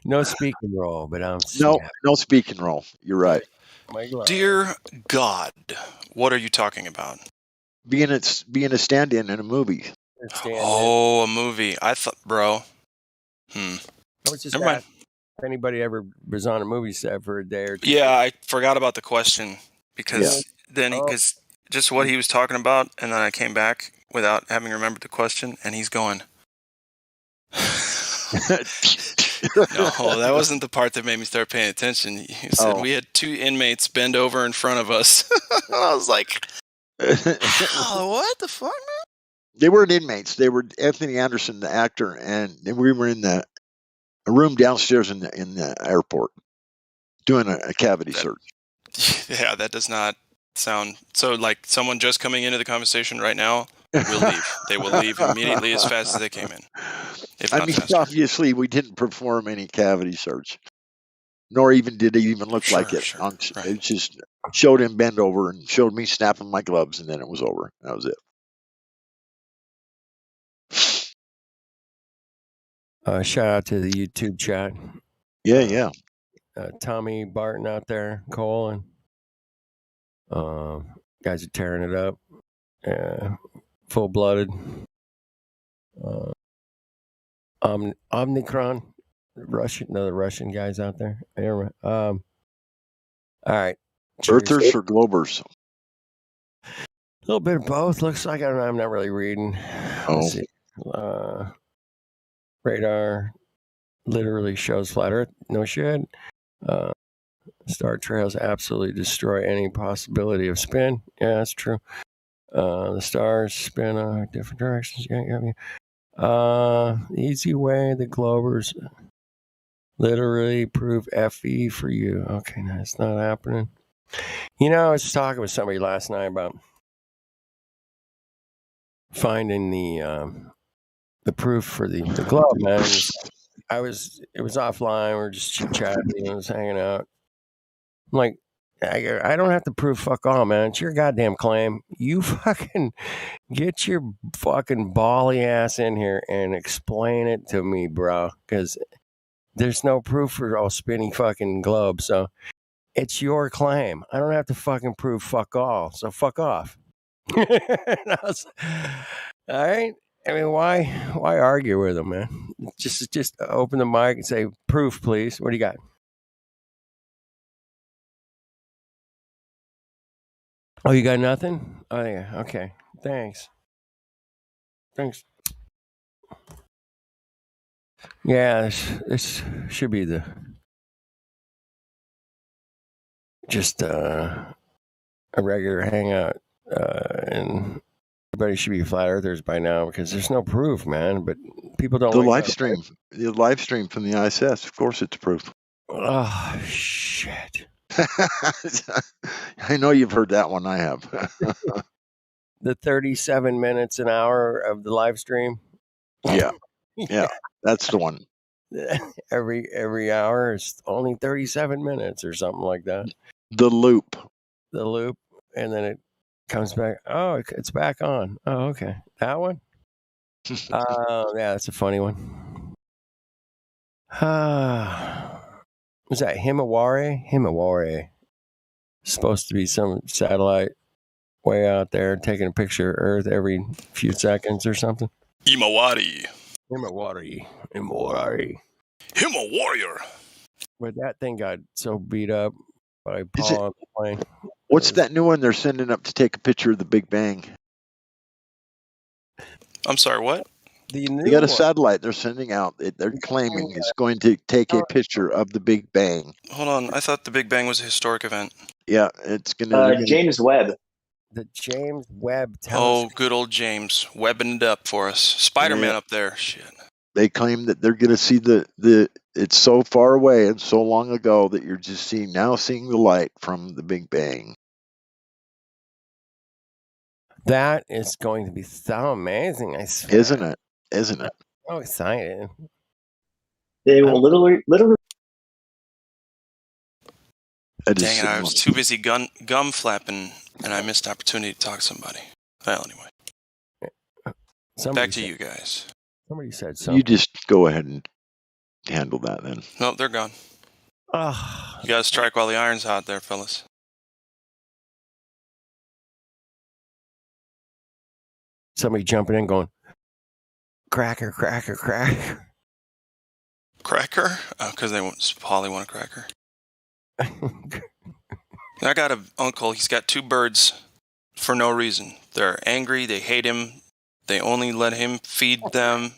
No speaking role, but I'm no speaking role. You're right. Dear God, what are you talking about? Being a stand-in in a movie. Oh, a movie. I thought, bro. I was just Never mind. asking if anybody ever was on a movie set for a day or two. Yeah, I forgot about the question because because just what he was talking about, and then I came back without having remembered the question, and he's going. No, that wasn't the part that made me start paying attention. He said we had 2 inmates bend over in front of us. I was like, what the fuck, man? They weren't inmates. They were Anthony Anderson, the actor, and we were in a room downstairs in the airport doing a cavity search. Yeah, that does not sound so. Like someone just coming into the conversation right now will leave. They will leave immediately as fast as they came in. If not faster. Obviously, we didn't perform any cavity search, nor even did it even look like it. It just showed him bend over and showed me snapping my gloves, and then it was over. That was it. Shout out to the YouTube chat. Yeah. Tommy Barton out there, Cole, and guys are tearing it up. Full-blooded. Omnicron, another Russian guys out there. Anyway, all right. Earthers or Globers? A little bit of both. Looks like I'm not really reading. Let's see. Radar literally shows flat Earth. No shit. Star trails absolutely destroy any possibility of spin. Yeah, that's true. The stars spin different directions. Yeah. Easy way. The Globers literally prove FE for you. Okay, no, it's not happening. You know, I was talking with somebody last night about finding the proof for the globe, man. It was offline. We were just chit chatting. I was hanging out. I'm like, I don't have to prove fuck all, man. It's your goddamn claim. You fucking get your fucking bally ass in here and explain it to me, bro. Because there's no proof for all spinning fucking globes. So it's your claim. I don't have to fucking prove fuck all. So fuck off. All right. I mean, why argue with them, man? Just open the mic and say, "Proof, please." What do you got? Oh, you got nothing? Oh, yeah. Okay. Thanks. Yeah, this should be just a regular hangout, and everybody should be flat earthers by now because there's no proof, man. But people don't. The live stream from the ISS, of course, it's proof. Oh shit! I know you've heard that one. I have. The 37 minutes an hour of the live stream. Yeah, that's the one. Every hour is only 37 minutes or something like that. The loop, and then it comes back. Oh, it's back on. Oh, okay, that one. Yeah, that's a funny one. Was that Himawari? Supposed to be some satellite way out there taking a picture of Earth every few seconds or something. Himawari. Hima-warrior. But that thing got so beat up by Paul on the plane. What's that new one they're sending up to take a picture of the Big Bang? I'm sorry, what? They got a satellite they're sending out. They're claiming it's going to take a picture of the Big Bang. Hold on. I thought the Big Bang was a historic event. Yeah, it's going to... James Webb. The James Webb telescope. Oh, good old James. Webbing it up for us. Spider-Man up there. Shit. They claim that they're going to see it's so far away and so long ago that you're just seeing the light from the Big Bang. That is going to be so amazing, I swear. Isn't it? So excited. They will literally. Dang it, I was too busy gum flapping, and I missed the opportunity to talk to somebody. Well, anyway. Back to you guys. Somebody said something. You just go ahead and handle that then. No, they're gone. You gotta strike while the iron's hot there, fellas. Somebody jumping in going, cracker. Cracker? Because Polly want a cracker. I got an uncle. He's got 2 birds for no reason. They're angry. They hate him. They only let him feed them.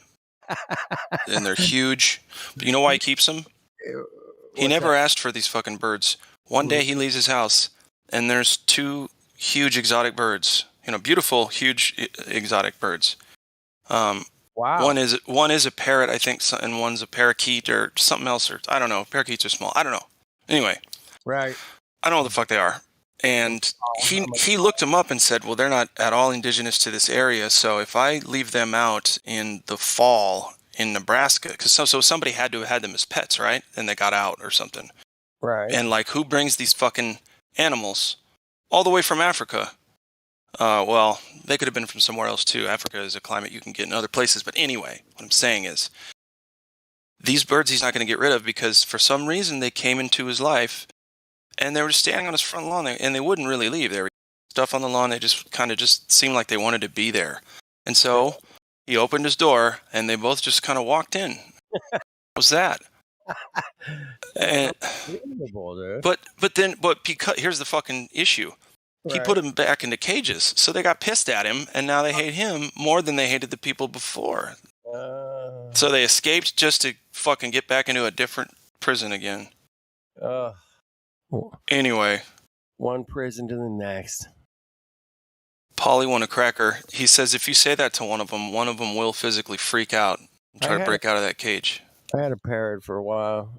And they're huge. But you know why he keeps them? He never asked for these fucking birds. One day he leaves his house, and there's 2 huge exotic birds. Beautiful, huge exotic birds. Wow. One is a parrot, I think, and one's a parakeet or something else. Or I don't know. Parakeets are small. I don't know. Anyway. Right. I don't know what the fuck they are. And he looked them up and said, well, they're not at all indigenous to this area. So if I leave them out in the fall in Nebraska, because so somebody had to have had them as pets, right? And they got out or something. Right. And who brings these fucking animals all the way from Africa? Well, they could have been from somewhere else too. Africa is a climate you can get in other places. But anyway, what I'm saying is, these birds he's not going to get rid of because for some reason they came into his life and they were just standing on his front lawn and they wouldn't really leave. There were stuff on the lawn. They just kind of just seemed like they wanted to be there. And so he opened his door and they both just kind of walked in. What was that? And, but because here's the fucking issue. He put them back into cages, so they got pissed at him, and now they hate him more than they hated the people before. So they escaped just to fucking get back into a different prison again. Anyway. One prison to the next. Polly won a cracker. He says if you say that to one of them will physically freak out and try to break out of that cage. I had a parrot for a while,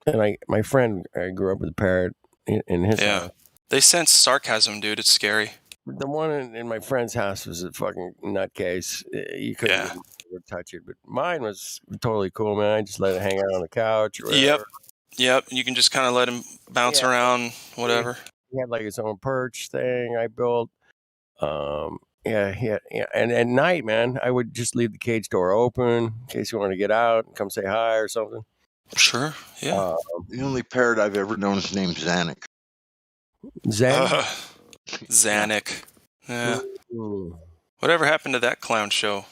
and my friend grew up with a parrot in his house. They sense sarcasm, dude. It's scary. The one in my friend's house was a fucking nutcase. You couldn't even touch it. But mine was totally cool, man. I just let it hang out on the couch or whatever. Yep. You can just kind of let him bounce around, whatever. He had like his own perch thing I built. And at night, man, I would just leave the cage door open in case he wanted to get out and come say hi or something. Sure, yeah. The only parrot I've ever known is named Zanuck. Zanuck. Yeah. Whatever happened to that clown show?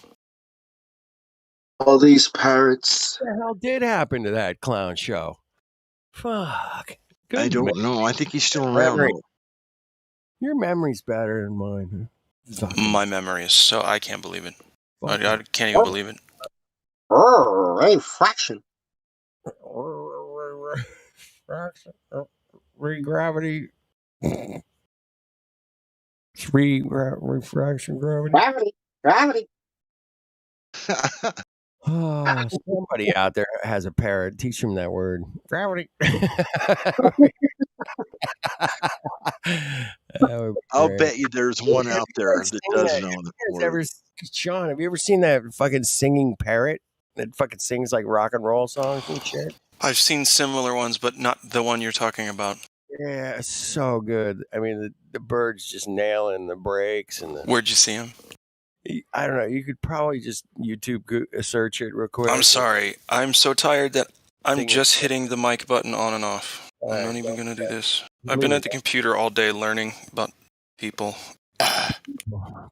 All these parrots. What the hell did happen to that clown show? Fuck. Good I don't know. I think he's still around. memory. Your memory's better than mine. Huh? My memory is so I can't believe it. I can't even believe it. Refraction. Regravity. Refraction gravity. Gravity. Oh, somebody out there has a parrot. Teach him that word. Gravity. I'll bet you there's one out there that does know the word. Sean, have you ever seen that fucking singing parrot that fucking sings like rock and roll songs and shit? I've seen similar ones, but not the one you're talking about. Yeah, it's so good. I mean, the bird's just nailing the breaks and Where'd you see him? I don't know. You could probably just YouTube search it real quick. I'm sorry. I'm so tired that I'm just hitting the mic button on and off. I'm not even going to do this. I've been at the computer all day learning about people.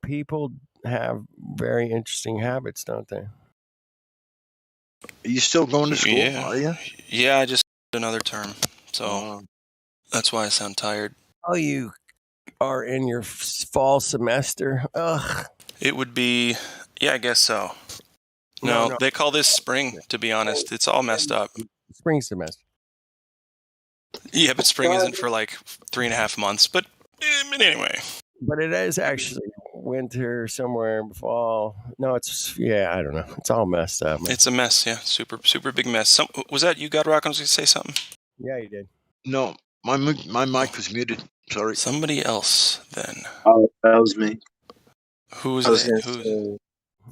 People have very interesting habits, don't they? Are you still going to school? Yeah. Are you? Yeah, I just did another term. So that's why I sound tired. Oh, you are in your fall semester? Ugh. It would be, yeah, I guess so. No, they call this spring, to be honest. It's all messed up. Spring semester. Yeah, but spring isn't for like 3.5 months. But anyway. But it is actually winter somewhere in fall. No, it's, yeah, I don't know. It's all messed up, man. It's a mess, yeah. Super, super big mess. Was that you, God Rock? I was going to say something. Yeah, you did. No, my mic was muted. Sorry. Somebody else, then. Oh, that was me. Who's it?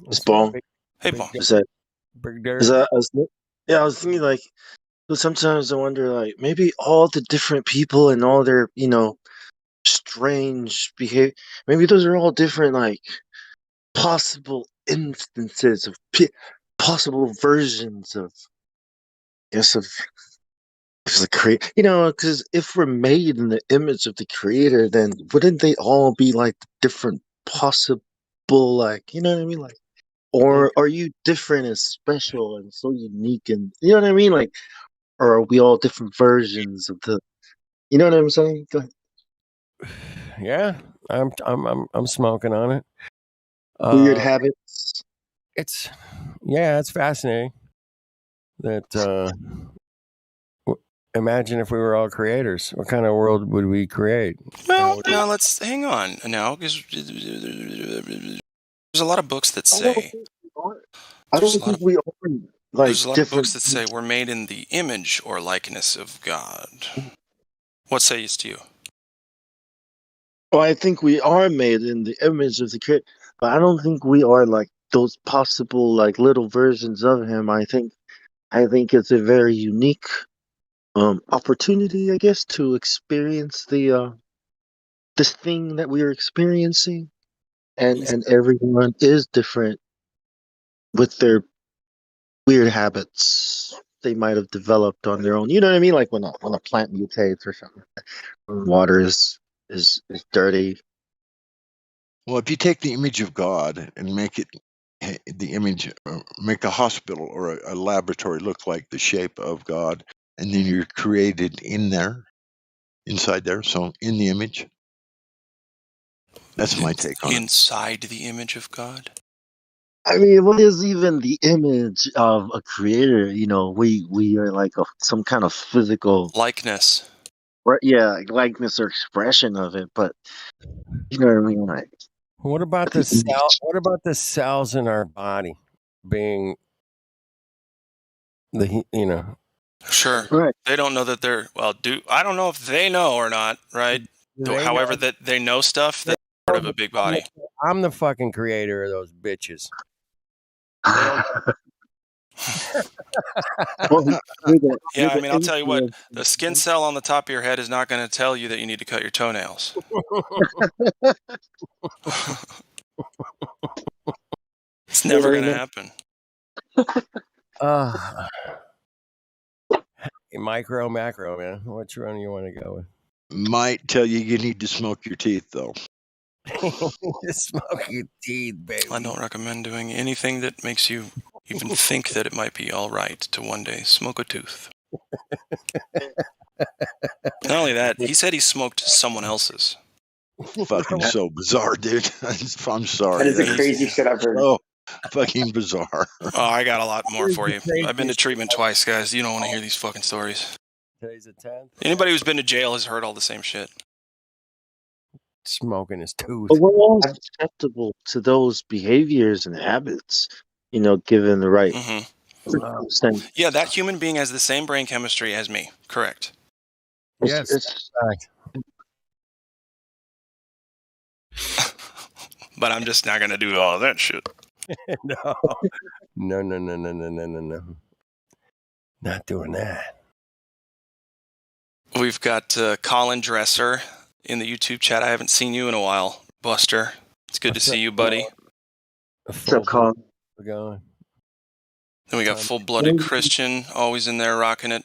It's Paul. Hey, Paul. Is that? Big I was thinking like, but sometimes I wonder like maybe all the different people and all their strange behavior. Maybe those are all different like possible instances of possible versions of, I guess, of the creator. Because if we're made in the image of the creator, then wouldn't they all be like different possible, like, you know what I mean, like, or are you different and special and so unique, and you know what I mean, like, or are we all different versions of the, you know what I'm saying? Go ahead. Yeah, I'm smoking on it. Weird habits. It's fascinating. That imagine if we were all creators. What kind of world would we create? Well, now let's hang on now, because there's a lot of books that say. I don't think we are like there's a lot of different books that say we're made in the image or likeness of God. What sayest you? Well, I think we are made in the image of the creator, but I don't think we are like those possible like little versions of him. I think it's a very unique opportunity, I guess, to experience the this thing that we are experiencing, and everyone is different with their weird habits they might have developed on their own. You know what I mean? Like when a plant mutates or something, when water is dirty. Well, if you take the image of God and make it the image, make a hospital or a laboratory look like the shape of God, and then you're created inside there, so in the image. That's my take on it. Inside the image of God? I mean, what is even the image of a creator? We are like some kind of physical likeness. Right? Yeah, likeness or expression of it. But you know what I mean? Like, what about the cell? What about the cells in our body being Sure. Right. They don't know that they're I don't know if they know or not, right? However, that they know stuff, that's part of a big body. I'm the fucking creator of those bitches. Yeah, I mean, I'll tell you what, the skin cell on the top of your head is not going to tell you that you need to cut your toenails. It's never going to happen. Micro, macro, man. Which one you want to go with? Might tell you need to smoke your teeth, though. Smoke your teeth, baby. I don't recommend doing anything that makes you even think that it might be all right to one day smoke a tooth. Not only that, he said he smoked someone else's. Fucking so bizarre, dude. I'm sorry. That is the craziest shit I've heard. So fucking bizarre. Oh, I got a lot more for you. I've been to treatment twice, guys. You don't want to hear these fucking stories. Today's the 10th. Anybody who's been to jail has heard all the same shit. Smoking his tooth. But we're all susceptible to those behaviors and habits, given the right circumstance. Yeah, that human being has the same brain chemistry as me. Correct. Yes. But I'm just not going to do all that shit. No. Not doing that. We've got Colin Dresser in the YouTube chat. I haven't seen you in a while, Buster. It's good to see you, buddy. What's up, Colin? We're going. Then we got Full-Blooded Christian, always in there rocking it.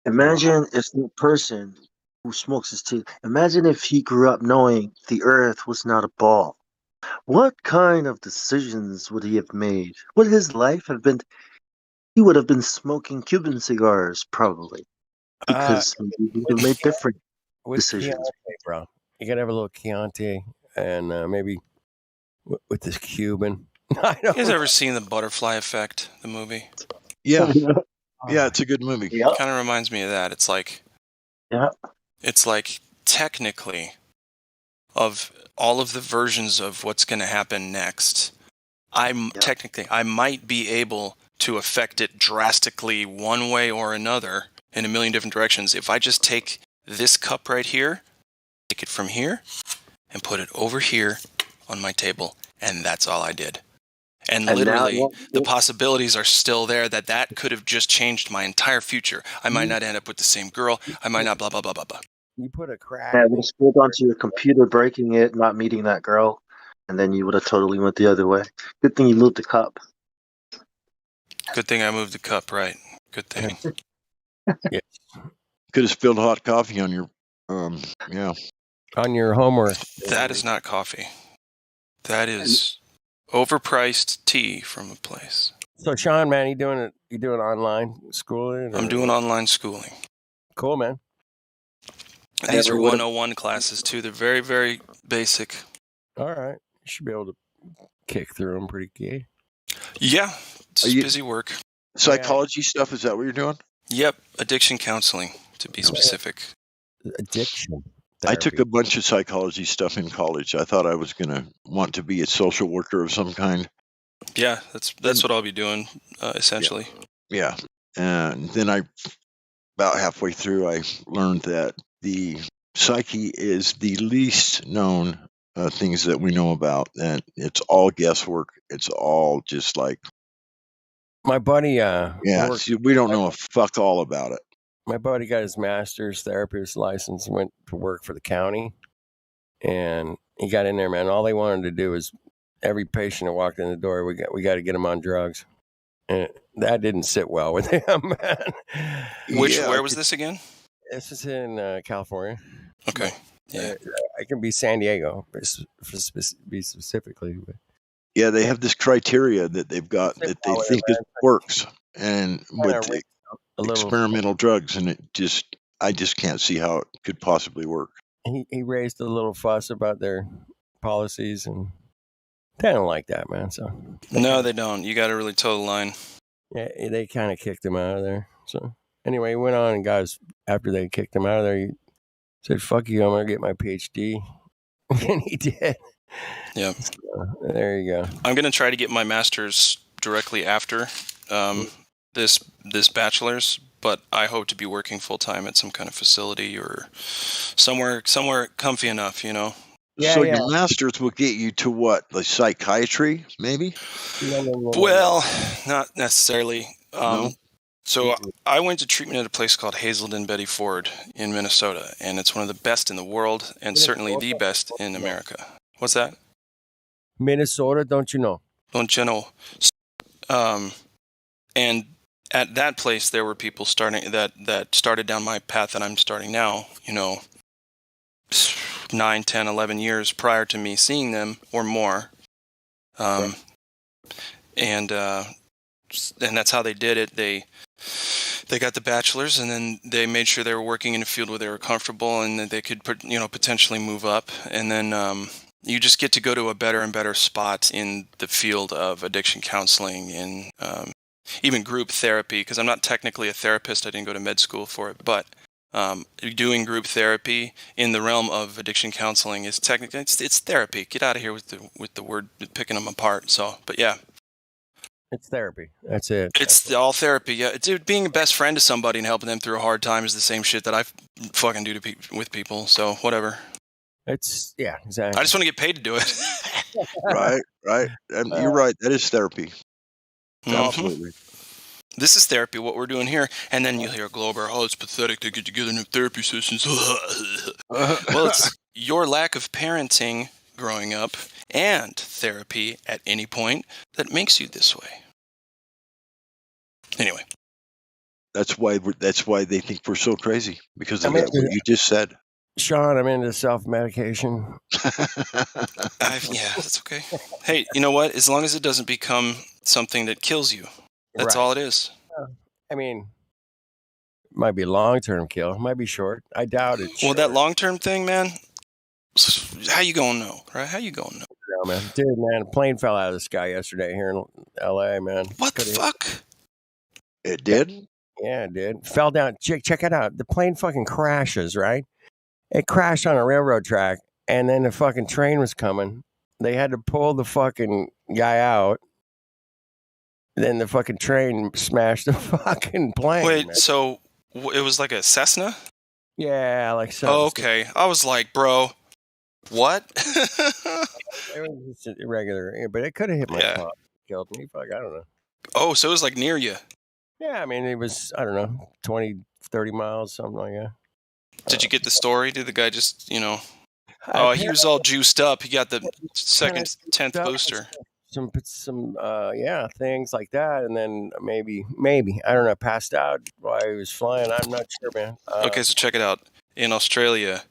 Imagine if the person who smokes his teeth, imagine if he grew up knowing the earth was not a ball. What kind of decisions would he have made? Would his life have been? He would have been smoking Cuban cigars, probably, because he would have made different decisions. Chianti, bro. You gotta have a little Chianti, and maybe with this Cuban. You guys ever seen The Butterfly Effect, the movie? Yeah. Yeah, it's a good movie. It kind of reminds me of that. It's like, it's like technically, of all of the versions of what's going to happen next, I might be able to affect it drastically one way or another in a million different directions. If I just take this cup right here, take it from here, and put it over here on my table, and that's all I did. And literally, the possibilities are still there that could have just changed my entire future. I might not end up with the same girl. I might not blah, blah, blah, blah, blah. You put a crack. Yeah, would have scrolled onto your computer, breaking it, not meeting that girl, and then you would have totally went the other way. Good thing you moved the cup. Good thing I moved the cup, right? Good thing. Yeah. Could have spilled hot coffee on your, on your homework. That is not coffee. That is overpriced tea from a place. So, Sean, man, you doing online schooling? I'm doing online schooling. Cool, man. These are 101 classes, too. They're very, very basic. All right. You should be able to kick through them pretty good. Yeah. It's busy work. Psychology stuff, is that what you're doing? Yep. Addiction counseling, to be specific. Addiction. I took a bunch of psychology stuff in college. I thought I was going to want to be a social worker of some kind. Yeah, that's what I'll be doing, essentially. Yeah. And then about halfway through, I learned that the psyche is the least known things that we know about. And it's all guesswork. It's all just like... My buddy... we don't know a fuck all about it. My buddy got his master's therapist license and went to work for the county. And he got in there, man. All they wanted to do was every patient that walked in the door, we got to get them on drugs. And that didn't sit well with him, man. Where was this again? This is in California. Okay. Yeah. I can be San Diego, be specifically. Yeah, they have this criteria that they've got that they think it works. And with experimental drugs, and I just can't see how it could possibly work. He raised a little fuss about their policies, and they don't like that, man. So no, they don't. You got to really toe the line. Yeah, they kind of kicked him out of there. So anyway, he went on, and guys, after they kicked him out of there, he said, "Fuck you, I'm gonna get my PhD," and he did. Yeah. So, there you go. I'm gonna try to get my master's directly after this bachelor's, but I hope to be working full time at some kind of facility or somewhere comfy enough, you know. So your master's will get you to what? Like psychiatry, maybe? Well, not necessarily. No? So I went to treatment at a place called Hazelden Betty Ford in Minnesota, and it's one of the best in the world, and certainly the best in America. What's that? Minnesota, don't you know? Don't you know? And at that place, there were people starting that started down my path that I'm starting now. You know, 9, 10, 11 years prior to me seeing them or more. And that's how they did it. They got the bachelor's, and then they made sure they were working in a field where they were comfortable and that they could, potentially move up. And then you just get to go to a better and better spot in the field of addiction counseling and even group therapy, because I'm not technically a therapist. I didn't go to med school for it, but doing group therapy in the realm of addiction counseling is technically it's therapy. Get out of here with the word picking them apart. So, but yeah. It's therapy. That's it. It's all therapy. Yeah, dude, being a best friend to somebody and helping them through a hard time is the same shit that I fucking do with people. So whatever. It's exactly. I just want to get paid to do it. Right. And you're right. That is therapy. Absolutely. This is therapy, what we're doing here. And then you'll hear Glober, oh, it's pathetic to get together in therapy sessions. Well, it's your lack of parenting growing up and therapy at any point that makes you this way. Anyway. That's why they think we're so crazy, because of what you just said. Sean, I'm into self-medication. Yeah, that's okay. Hey, you know what? As long as it doesn't become something that kills you, that's all it is. I mean, might be a long-term kill, might be short. I doubt it. Well, that long-term thing, man, how you gonna know, right? How you gonna know? Yeah, man. Dude, man, a plane fell out of the sky yesterday here in LA, man. What the fuck? It did? Yeah, it did. Fell down. Check it out. The plane fucking crashes, right? It crashed on a railroad track, and then the fucking train was coming. They had to pull the fucking guy out. Then the fucking train smashed the fucking plane. Wait, man. so it was like a Cessna? Yeah, like so. Oh, okay. I was like, bro, what? It was just irregular, but it could have hit my car, killed me. Fuck, I don't know. Oh, so it was like near you. Yeah, I mean, it was, I don't know, 20, 30 miles, something like that. Did you get the story? Did the guy just, oh, he was all juiced up. He got the 10th booster. Some things like that, and then maybe I don't know, passed out while he was flying. I'm not sure, man. Okay, so check it out. In Australia,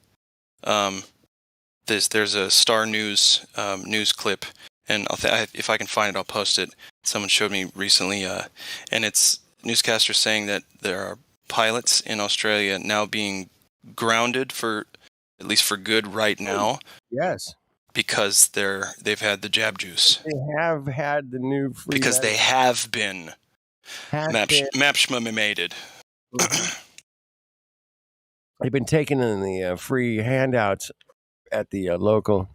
there's a Star News news clip, and if I can find it, I'll post it. Someone showed me recently, and it's newscasters saying that there are pilots in Australia now being grounded for at least for good right now. Yes. Because they've had the jab juice. They have had the new free because they have been mapshmamated. They've been taking in the free handouts at the local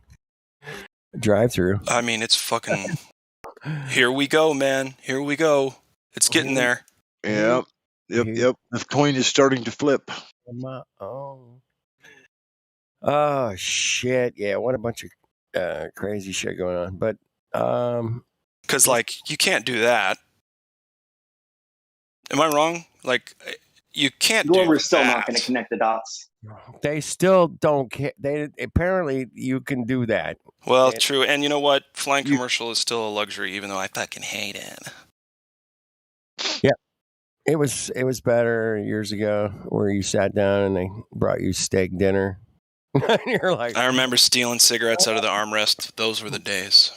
drive-through. I mean, it's fucking. Here we go, man. Here we go. It's getting there. Yep. The coin is starting to flip. Oh shit! Yeah, what a bunch of crazy shit going on. But because you can't do that. Am I wrong? Like you can't. We're still not going to connect the dots. They still don't care. They apparently you can do that. Well, true. And you know what? Flying commercial is still a luxury, even though I fucking hate it. Yeah. It was better years ago where you sat down and they brought you steak dinner. And you're like, I remember stealing cigarettes out of the armrest. Those were the days.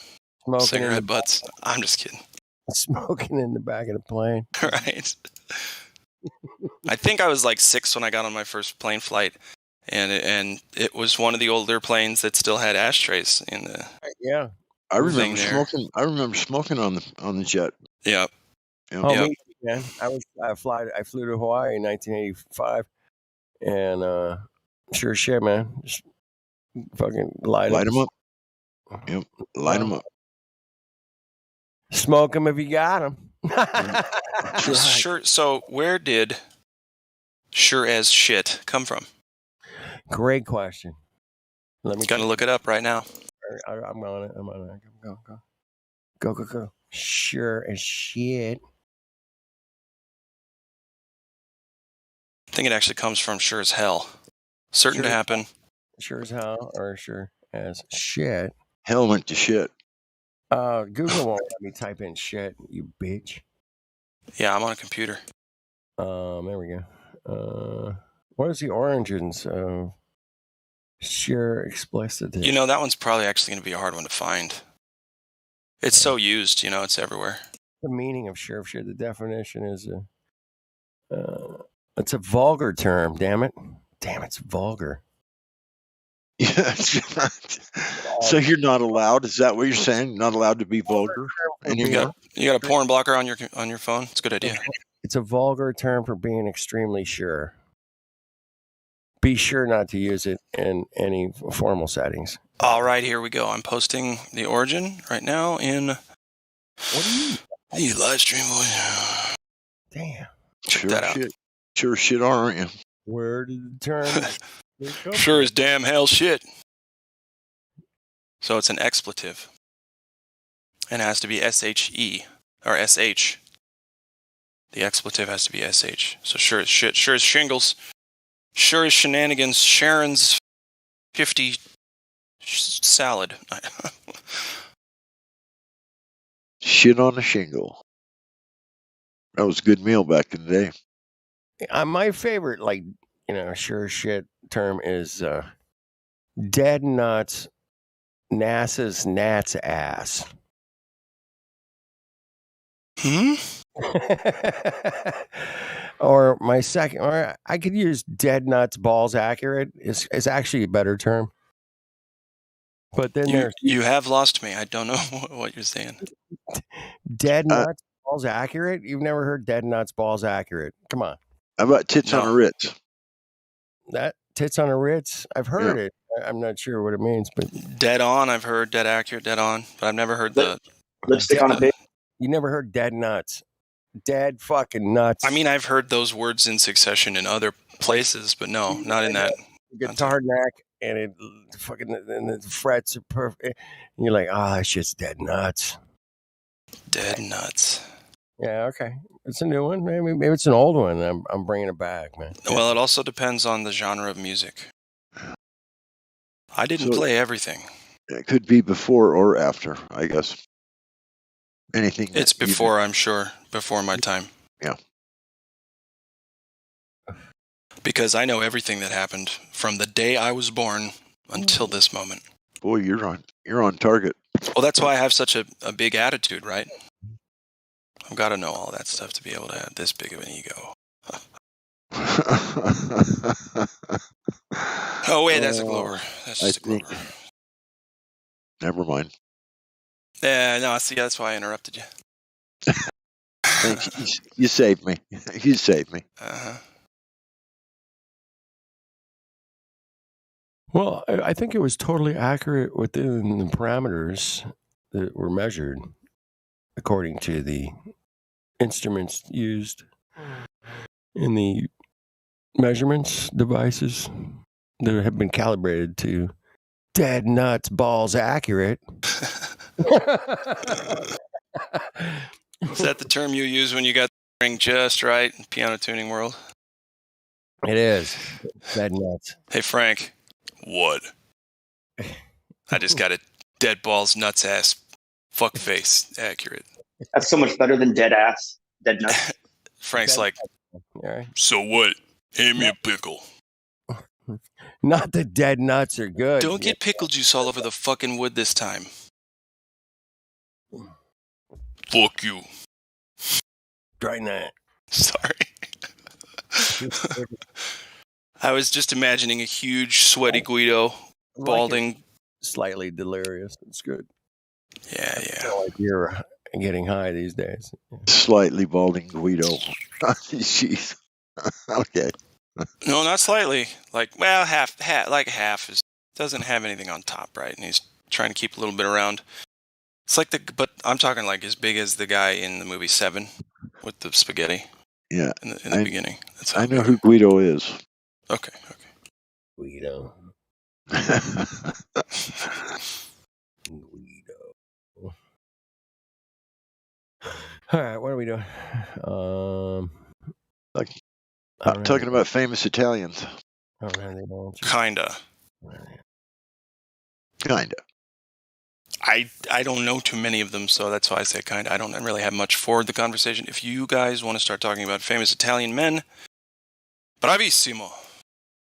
Smoking cigarette butts. I'm just kidding. Smoking in the back of the plane. Right. I think I was like 6 when I got on my first plane flight, and it was one of the older planes that still had ashtrays in the. Yeah. I remember smoking. I remember smoking on the jet. Yeah. Oh, me, man. I flew to Hawaii in 1985, and sure shit, man. Just fucking light them up. Yep, light them up. Smoke them if you got them. Sure. So where did "sure as shit" come from? Great question. Let me. Gonna look it up right now. I'm on it. Go. Sure as shit. I think it actually comes from "sure as hell." Certain to happen. Sure as hell, or sure as shit. Hell went to shit. Google won't let me type in shit, you bitch. Yeah, I'm on a computer. There we go. What is the origins of Sure, explicit. You know, that one's probably actually going to be a hard one to find. It's so used, you know, it's everywhere. The meaning of sure. The definition is it's a vulgar term. Damn it, it's vulgar. Yeah. So you're not allowed? Is that what you're saying? Not allowed to be vulgar anymore? You got a porn blocker on your phone? It's a good idea. It's a vulgar term for being extremely sure. Be sure not to use it in any formal settings. All right, here we go. I'm posting the origin right now in the live stream. Damn. Check that out. Sure shit, aren't you? Where did the term come Sure as damn hell shit. So it's an expletive. And it has to be SHE or SH. The expletive has to be SH. So sure as shit, sure as shingles, sure as shenanigans, Sharon's 50 salad. Shit on a shingle. That was a good meal back in the day. My favorite, sure as shit term is dead nuts, NASA's Nat's ass. Or my second, or I could use dead nuts balls accurate is actually a better term. But then you have lost me. I don't know what you're saying. Dead nuts balls accurate? You've never heard dead nuts balls accurate? Come on. How about tits on a Ritz? That tits on a Ritz? I've heard it. I'm not sure what it means, but dead on. I've heard dead accurate, dead on, but I've never heard the lipstick on a pig. You never heard dead nuts? Dead fucking nuts. I mean, I've heard those words in succession in other places, but no, not in that. Guitar neck, and it fucking and the frets are perfect. And you're like, that shit's dead nuts. Dead nuts. Yeah, okay. It's a new one. Maybe it's an old one. I'm bringing it back, man. Well, it also depends on the genre of music. I didn't play everything. It could be before or after, I guess. Anything. It's before, I'm sure. Before my time. Yeah. Because I know everything that happened from the day I was born until this moment. Boy, you're on target. Well, that's why I have such a big attitude, right? I've got to know all that stuff to be able to have this big of an ego. Oh, wait, that's a Glover. That's just a Glover. Never mind. Yeah, no, see, that's why I interrupted you. Thanks. You saved me. You saved me. Uh-huh. Well, I think it was totally accurate within the parameters that were measured according to the instruments used in the measurements devices that have been calibrated to dead nuts balls accurate. Is that the term you use when you got the ring just right in piano tuning world? It is. Dead nuts. Hey, Frank. What? I just got a dead balls nuts ass fuck face accurate. That's so much better than dead ass. Dead nuts. Frank's like, so what? Hand me a pickle. Not the dead nuts are good. Don't get pickle juice all over the fucking wood this time. Fuck you. Try that. Sorry. I was just imagining a huge, sweaty Guido, balding. Slightly delirious. It's good. Yeah. Like you're getting high these days. Slightly balding Guido. Jeez. Okay. No, not slightly. Like, well, half. Like half doesn't have anything on top, right? And he's trying to keep a little bit around. It's like but I'm talking like as big as the guy in the movie 7 with the spaghetti. Yeah. In the beginning. That's I know who Guido is. Okay. Guido. All right, what are we doing? Talking about famous Italians. Kinda. I don't know too many of them, so that's why I say kinda. I don't really have much for the conversation. If you guys want to start talking about famous Italian men, bravissimo.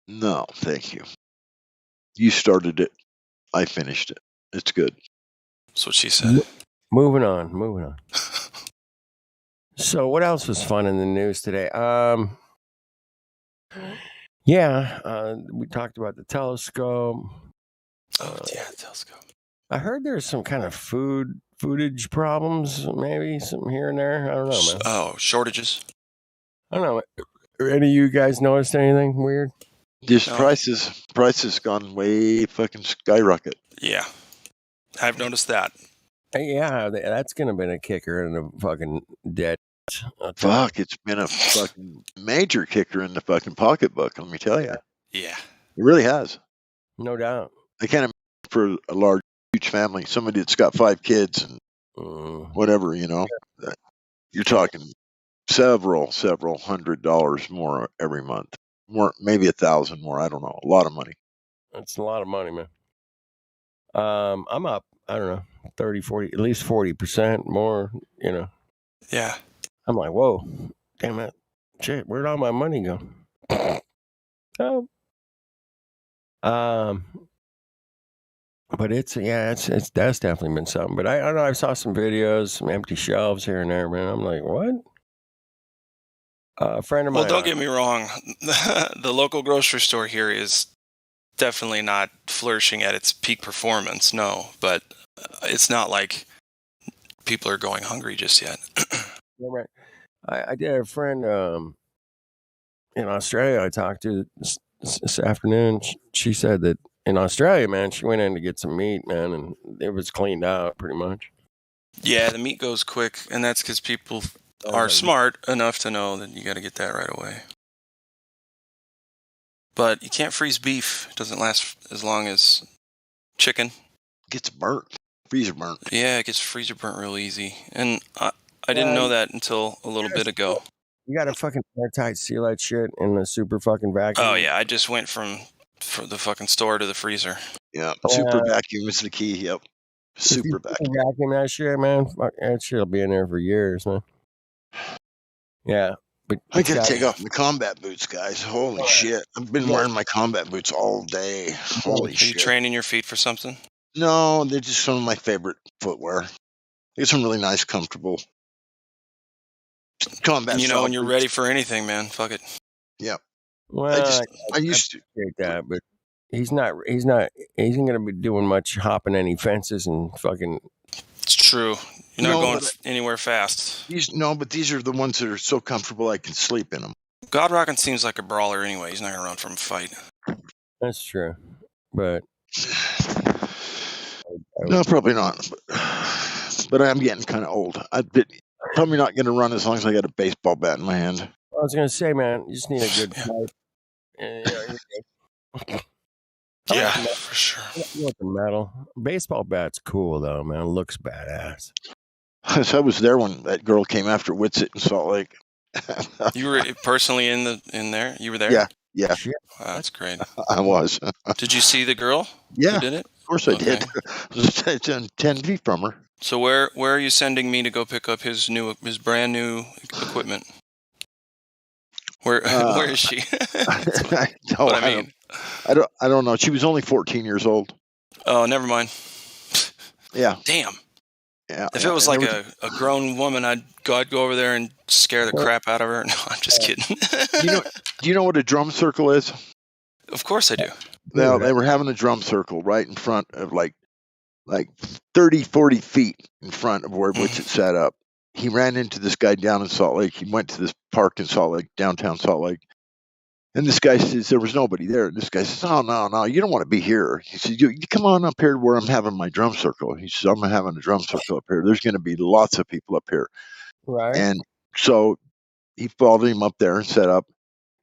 No, thank you. You started it. I finished it. It's good. That's what she said. Moving on. So what else was fun in the news today? We talked about the telescope. Telescope. I heard there's some kind of footage problems, maybe some here and there. I don't know, man. Oh, shortages. I don't know. Any of you guys noticed anything weird? Just prices gone way fucking skyrocket. Yeah, I've noticed that. Yeah, that's gonna be a kicker in the fucking debt. Fuck, it's been a fucking major kicker in the fucking pocketbook. Let me tell you. Yeah, it really has. No doubt. I can't imagine for a huge family, somebody that's got 5 kids and whatever, you're talking several $100s more every month, more maybe 1,000 more. I don't know, a lot of money. That's a lot of money, man. I'm up. I don't know, 30, 40, at least 40% more. Yeah. I'm like, whoa, damn it, shit, where'd all my money go? Oh. But it's that's definitely been something. But I don't know. I saw some videos, some empty shelves here and there, man. I'm like, what? A friend of mine. Well, don't get me wrong. The local grocery store here is definitely not flourishing at its peak performance. No, but it's not like people are going hungry just yet. Yeah, right. I did have a friend in Australia I talked to this afternoon. She said that in Australia, man, she went in to get some meat, man, and it was cleaned out pretty much. Yeah, the meat goes quick, and that's because people are smart enough to know that you got to get that right away. But you can't freeze beef. It doesn't last as long as chicken. Gets burnt. Freezer burnt. Yeah, it gets freezer burnt real easy. And I didn't know that until a little bit ago. You got to fucking airtight seal that shit in the super fucking vacuum. Oh, yeah. I just went from the fucking store to the freezer. Yeah, super vacuum is the key. Yep. Super vacuum. Vacuum that shit, man. Fuck, that shit'll be in there for years, man. Yeah. But I gotta take off my combat boots, guys. Holy shit. I've been wearing my combat boots all day. Holy shit. Are you training your feet for something? No, they're just some of my favorite footwear. Get some really nice, comfortable combat. And when you're ready for anything, man, fuck it. Yeah. Well, I used to that, but he's not. He isn't gonna be doing much hopping any fences and fucking. It's true. You're not going anywhere fast. But these are the ones that are so comfortable I can sleep in them. God Rockin' seems like a brawler anyway. He's not gonna run from a fight. That's true, but no, probably not. But I'm getting kind of old. I'm probably not going to run as long as I got a baseball bat in my hand. I was going to say, man, you just need a good fight. Yeah, for sure. You want the metal. Baseball bat's cool though, man. It looks badass. So I was there when that girl came after Whitsitt in Salt Lake. You were personally in there? You were there? Yeah. Wow, that's great. I was. Did you see the girl? Yeah. Who did it? Of course I did. It's 10 feet from her. So where are you sending me to go pick up his brand new equipment? Where is she? I don't know. She was only 14 years old. Oh, never mind. Yeah. Damn. Yeah. If it was like a grown woman, I'd go over there and scare the crap out of her. No, I'm just kidding. Do you know what a drum circle is? Of course I do. Now, they were having a drum circle right in front of like 30, 40 feet in front of where Whitsitt set up. He ran into this guy down in Salt Lake. He went to this park in Salt Lake, downtown Salt Lake. And this guy says, there was nobody there. And this guy says, oh, no, you don't want to be here. He said, you come on up here where I'm having my drum circle. He says, I'm having a drum circle up here. There's going to be lots of people up here. Right. And so he followed him up there and set up.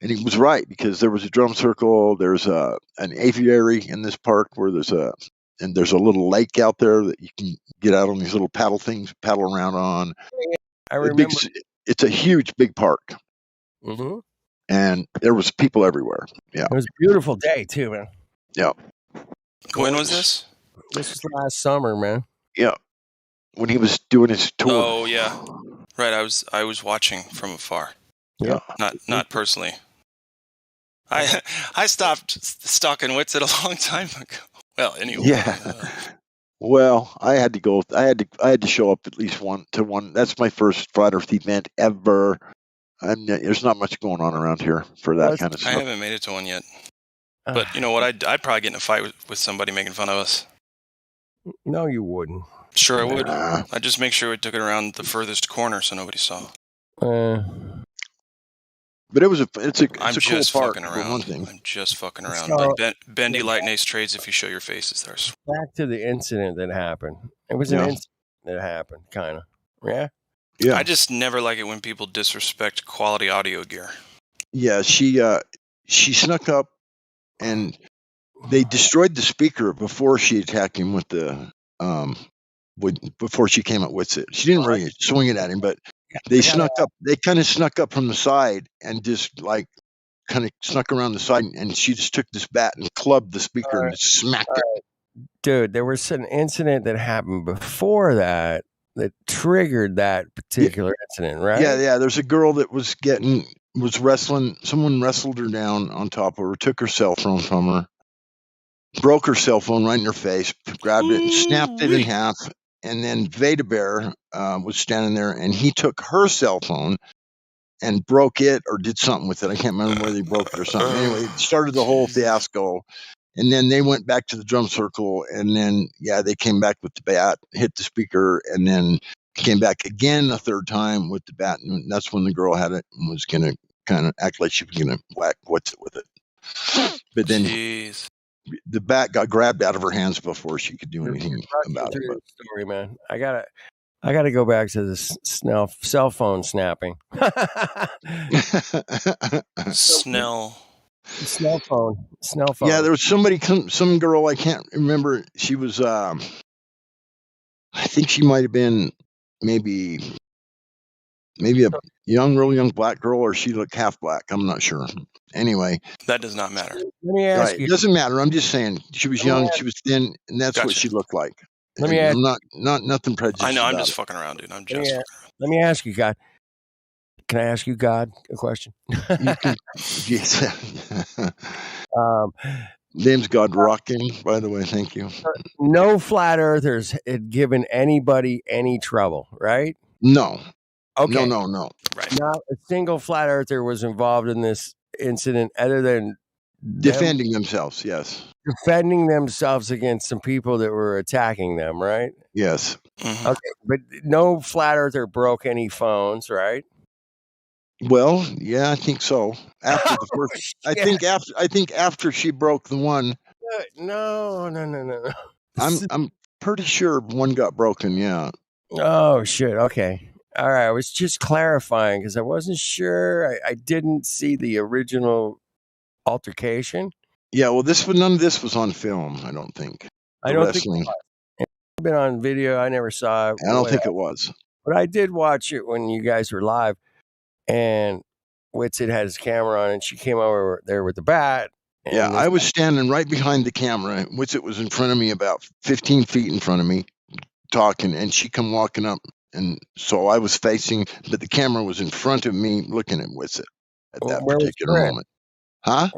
And he was right, because there was a drum circle. There's an aviary in this park where there's a little lake out there that you can get out on these little paddle things, paddle around on. I remember. It's a huge, big park. Mm-hmm. And there was people everywhere. Yeah. It was a beautiful day too, man. Yeah. When was this? This was last summer, man. Yeah. When he was doing his tour. Oh yeah. Right. I was watching from afar. Yeah. Not personally. I stopped stalking Witsit a long time ago. Well, anyway. Yeah. Well, I had to go. I had to show up at least one. That's my first Flat Earth event ever. And there's not much going on around here for that kind of I stuff. haven't made it to one yet. But you know what? I'd probably get in a fight with somebody making fun of us. No, you wouldn't. Sure, I would. I'd just make sure we took it around the furthest corner so nobody saw. But it's a I'm cool just park fucking for one around. thing. I'm just fucking around. So- Like bendy light ace trades if you show your faces there. Back to the incident that happened. It was Yeah. an incident that happened, kind of. Yeah. Yeah. I just never like it when people disrespect quality audio gear. Yeah, she snuck up, and they destroyed the speaker before she attacked him with the before she came up with it. She didn't really swing it at him, but they snuck up. They kind of snuck up from the side and just like kind of snuck around the side, and she just took this bat and clubbed the speaker and just smacked it. Dude, there was an incident that happened before that triggered that particular incident, right? Yeah. There's a girl that was wrestling. Someone wrestled her down on top of her, took her cell phone from her, broke her cell phone right in her face, grabbed it and snapped it in half. And then Veda Bear was standing there, and he took her cell phone and broke it or did something with it. I can't remember whether he broke it or something. Anyway, it started the whole fiasco. And then they went back to the drum circle, and then they came back with the bat, hit the speaker, and then came back again a third time with the bat, and that's when the girl had it and was gonna kind of act like she was gonna whack What's-It with it. But then the bat got grabbed out of her hands before she could do anything about it. But Story, man. I gotta go back to the cell phone snapping. Snell phone. Yeah, there was some girl, I can't remember. She was, I think she might have been maybe a real young black girl, or she looked half black. I'm not sure. Anyway, that does not matter. Let me ask you. It doesn't matter. I'm just saying she was young, she was thin, and that's what she looked like. Let me ask. I'm not nothing prejudiced. I know. I'm about just it. fucking around, dude. I'm just. Let me ask you, God. Can I ask you, God, a question? Yes. Name's God Rocking, by the way. Thank you. No flat earthers had given anybody any trouble, right? No. Okay. No. Right. Not a single flat earther was involved in this incident other than defending themselves. Yes. Defending themselves against some people that were attacking them, right? Yes. Mm-hmm. Okay. But no flat earther broke any phones, right? Well, yeah, I think so. After the first, I think after she broke the one. No. I'm pretty sure one got broken. Yeah. Oh shit. Okay. All right. I was just clarifying because I wasn't sure. I didn't see the original altercation. Yeah. Well, none of this was on film. I don't think. I don't think it was. It's been on video. I never saw it. I don't think it was. But I did watch it when you guys were live. And Witsit had his camera on, and she came over there with the bat. Yeah, I was standing right behind the camera. Witsit was in front of me, about 15 feet in front of me, talking, and she come walking up. And so I was facing, but the camera was in front of me looking at Witsit at that particular moment. Huh?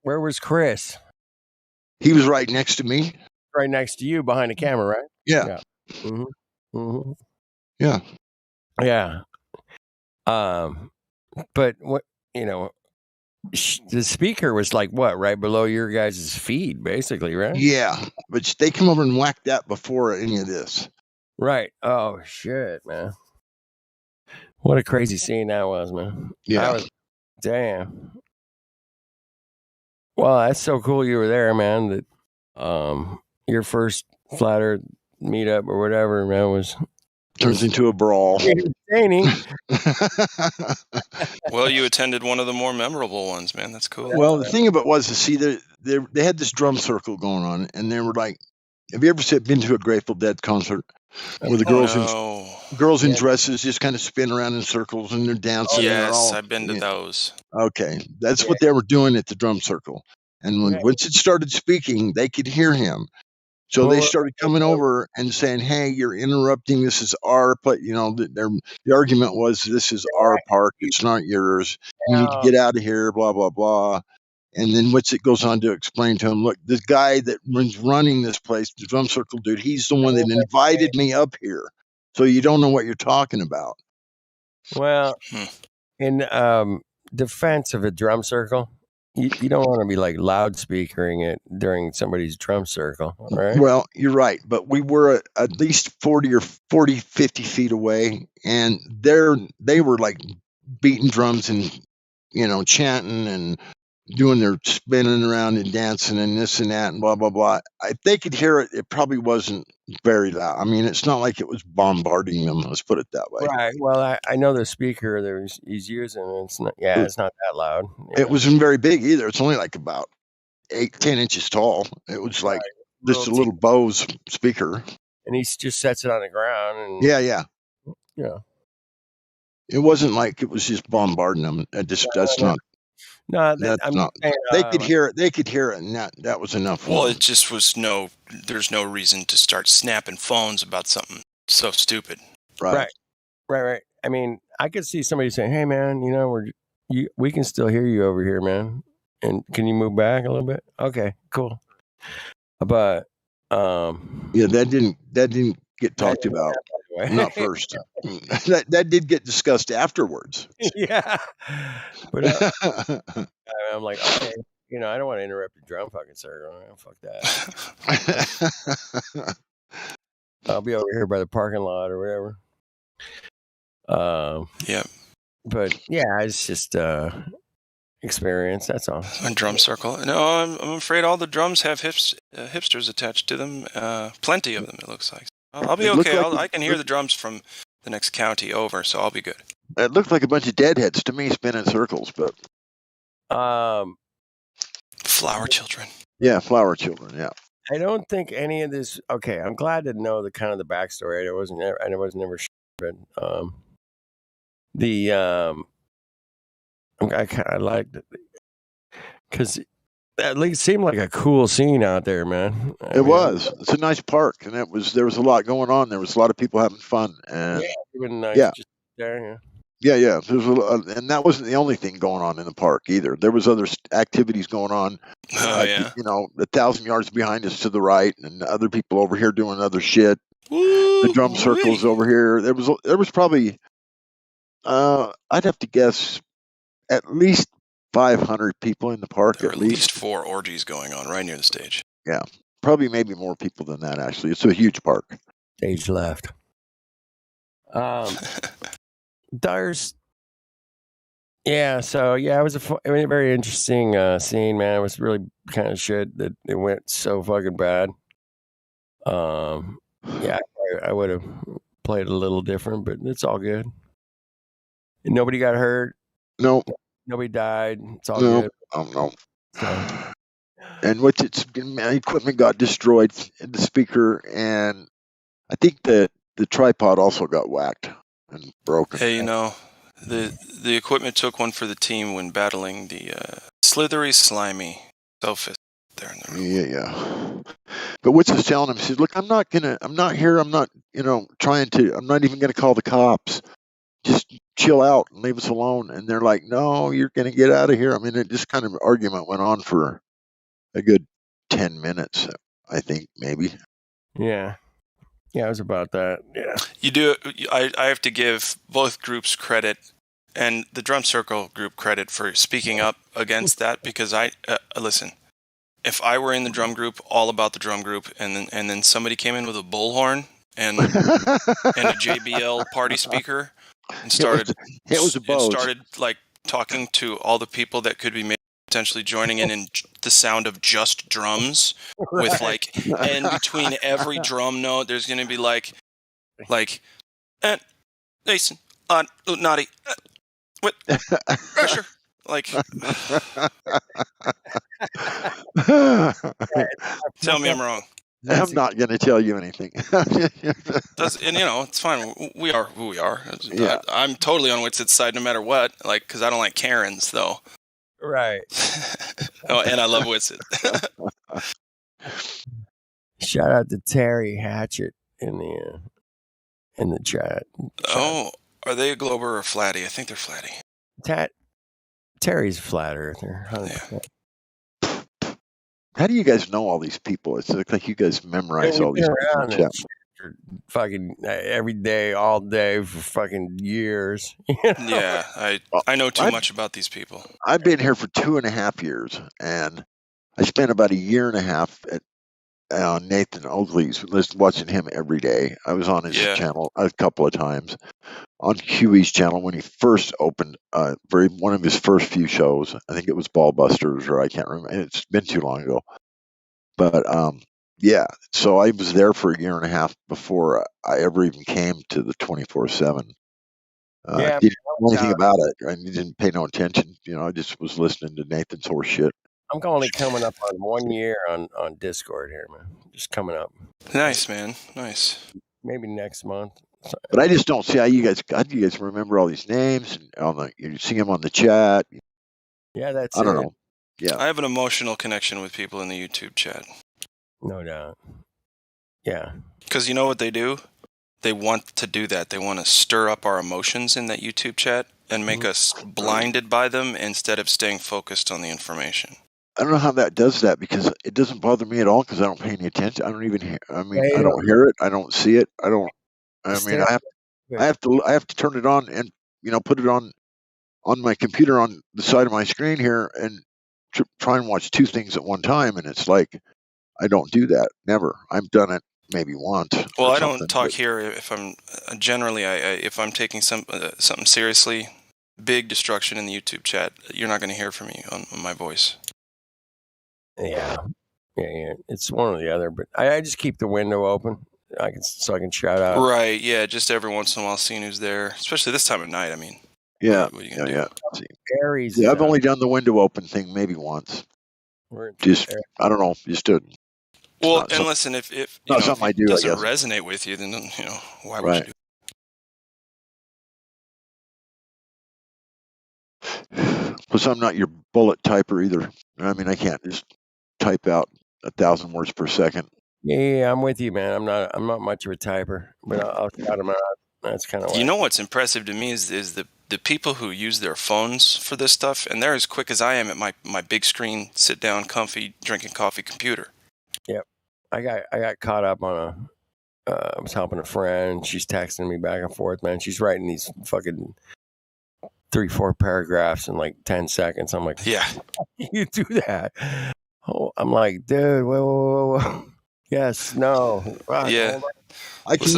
Where was Chris? He was right next to me. Right next to you behind the camera, right? Yeah. Mm-hmm. Mm-hmm. Yeah. Yeah. But what, the speaker was like what, right below your guys' feet, basically, right? Yeah, but they come over and whacked that before any of this. Right. Oh shit, man! What a crazy scene that was, man. Yeah. Damn. Well, that's so cool you were there, man. That your first flat earth meetup or whatever, man, was. Turns into a brawl. Entertaining. Well, you attended one of the more memorable ones, man. That's cool. Well, the thing about it was to see they had this drum circle going on, and they were like, have you ever been to a Grateful Dead concert where the girls in dresses just kind of spin around in circles and they're dancing? Yes, I've been to those. Okay, that's what they were doing at the drum circle. And when Winston started speaking, they could hear him. So they started coming over and saying, "Hey, you're interrupting. This is our place." The argument was, "This is our park. It's not yours. You need to get out of here." Blah blah blah. And then it goes on to explain to him, look, this guy that was running this place, the drum circle dude, he's the one that invited me up here. So you don't know what you're talking about. Well, in defense of a drum circle, you don't want to be like loudspeakering it during somebody's drum circle, right? Well, you're right, but we were at least 50 feet away, and they were like beating drums and, chanting and doing their spinning around and dancing and this and that and blah, blah, blah. If they could hear it, it probably wasn't very loud. I mean, it's not like it was bombarding them. Let's put it that way. Right. Well, I know the speaker he's using. It's not. Yeah, it's not that loud. It wasn't very big either. It's only like about 8-10 inches tall. It was like just a little Bose speaker. And he just sets it on the ground. And Yeah. Yeah. It wasn't like it was just bombarding them. That's not. No, that's not. They could hear it. They could hear it, and that was enough. Well, it just was there's no reason to start snapping phones about something so stupid. Right. I mean, I could see somebody saying, "Hey, man, we can still hear you over here, man. And can you move back a little bit?" Okay, cool. But yeah, that didn't get talked about. Not first. that did get discussed afterwards. Yeah, but I'm like, okay, I don't want to interrupt your drum fucking circle. Fuck that. I'll be over here by the parking lot or whatever. Yeah. But yeah, it's just experience. That's all. A drum circle. No, I'm afraid all the drums have hipsters attached to them. Plenty of them, it looks like. I'll be okay. I can hear the drums from the next county over, so I'll be good. It looked like a bunch of deadheads to me spinning circles, but flower children. Yeah, flower children. Yeah. I don't think any of this. Okay, I'm glad to know the backstory. I was never but I kind of liked it because at least it seemed like a cool scene out there, man. It was. It's a nice park, and there was a lot going on. There was a lot of people having fun, and just there. Yeah. There's and that wasn't the only thing going on in the park either. There was other activities going on. 1,000 yards behind us to the right, and other people over here doing other shit. The drum circles over here. There was probably I'd have to guess at least 500 people in the park. There were at least 4 orgies going on right near the stage. Yeah, probably maybe more people than that. Actually, it's a huge park. Stage left. There's, so it was a very interesting scene, man. It was really kind of shit that it went so fucking bad. I would have played a little different, but it's all good. And nobody got hurt. No. Nobody died. It's all good. No. So. And my equipment got destroyed in the speaker, and I think the tripod also got whacked and broken. Hey, the equipment took one for the team when battling the slithery, slimy sophist there in the room. Yeah. But Witz was telling him, he says, "Look, I'm not even gonna call the cops. Just chill out and leave us alone." And they're like, "No, you're gonna get out of here." I mean, this kind of argument went on for a good 10 minutes, I think, maybe. Yeah, it was about that. Yeah. You do. I have to give both groups credit, and the drum circle group credit for speaking up against that, because listen. If I were in the drum group, all about the drum group, and then somebody came in with a bullhorn and a JBL party speaker and started like talking to all the people that could be potentially joining in the sound of just drums, with and between every drum note, there's going to be like, Jason, naughty, what, pressure, tell me I'm wrong. I'm not going to tell you anything. It's fine. We are who we are. Yeah. I'm totally on Witz's side no matter what, because I don't like Karens, though. Right. And I love Witz. Shout out to Terry Hatchet in the chat. Oh, are they a Glober or Flatty? I think they're Flatty. Terry's flat earther. 100%. How do you guys know all these people? It's like you guys memorize We've all been these people. around this shit for fucking every day, all day for fucking years. You know? Yeah, I know too much about these people. I've been here for 2.5 years, and I spent about a year and a half at Nathan Oakley's, watching him every day. I was on his channel a couple of times, on Huey's channel when he first opened one of his first few shows. I think it was Ballbusters, or I can't remember. It's been too long ago. But yeah, so I was there for a year and a half before I ever even came to the 24/7. Yeah, didn't know anything about it. I didn't pay no attention. I just was listening to Nathan's horse shit. I'm only coming up on 1 year on Discord here, man. Just coming up. Nice, man. Nice. Maybe next month. But I just don't see how you guys remember all these names and you see them on the chat. Yeah, that's I don't know. Yeah, I have an emotional connection with people in the YouTube chat. No doubt. Yeah. Because you know what they do? They want to do that. They want to stir up our emotions in that YouTube chat and make us blinded by them instead of staying focused on the information. I don't know how that does that, because it doesn't bother me at all, because I don't pay any attention. I don't even hear. I mean, I don't hear it. I don't see it. I don't. I mean, I have to turn it on and put it on my computer on the side of my screen here and try and watch two things at one time, and it's like I don't do that. Never. I've done it maybe once. Well, I don't talk here if I'm generally if I'm taking something seriously. Big destruction in the YouTube chat. You're not going to hear from me on my voice. Yeah. It's one or the other, but I just keep the window open. So I can shout out. Right. Yeah. Just every once in a while, seeing who's there, especially this time of night. I mean. Yeah. What are you gonna do? Aries. Yeah, I've only done the window open thing maybe once. Just I don't know. Just to. Well, and listen, if it doesn't resonate with you, then why would you do it? Plus, I'm not your bullet typer either. I mean, I can't just type out 1,000 words per second. Yeah, I'm with you, man. I'm not much of a typer, but I'll shout them out. That's kind of. You know what's impressive to me is the people who use their phones for this stuff, and they're as quick as I am at my big screen, sit down, comfy, drinking coffee computer. Yep, I got caught up on I was helping a friend. She's texting me back and forth, man. She's writing these fucking 3-4 paragraphs in like 10 seconds. I'm like, yeah, you do that? Oh, I'm like, dude, whoa. Yes, no. Right, yeah. I can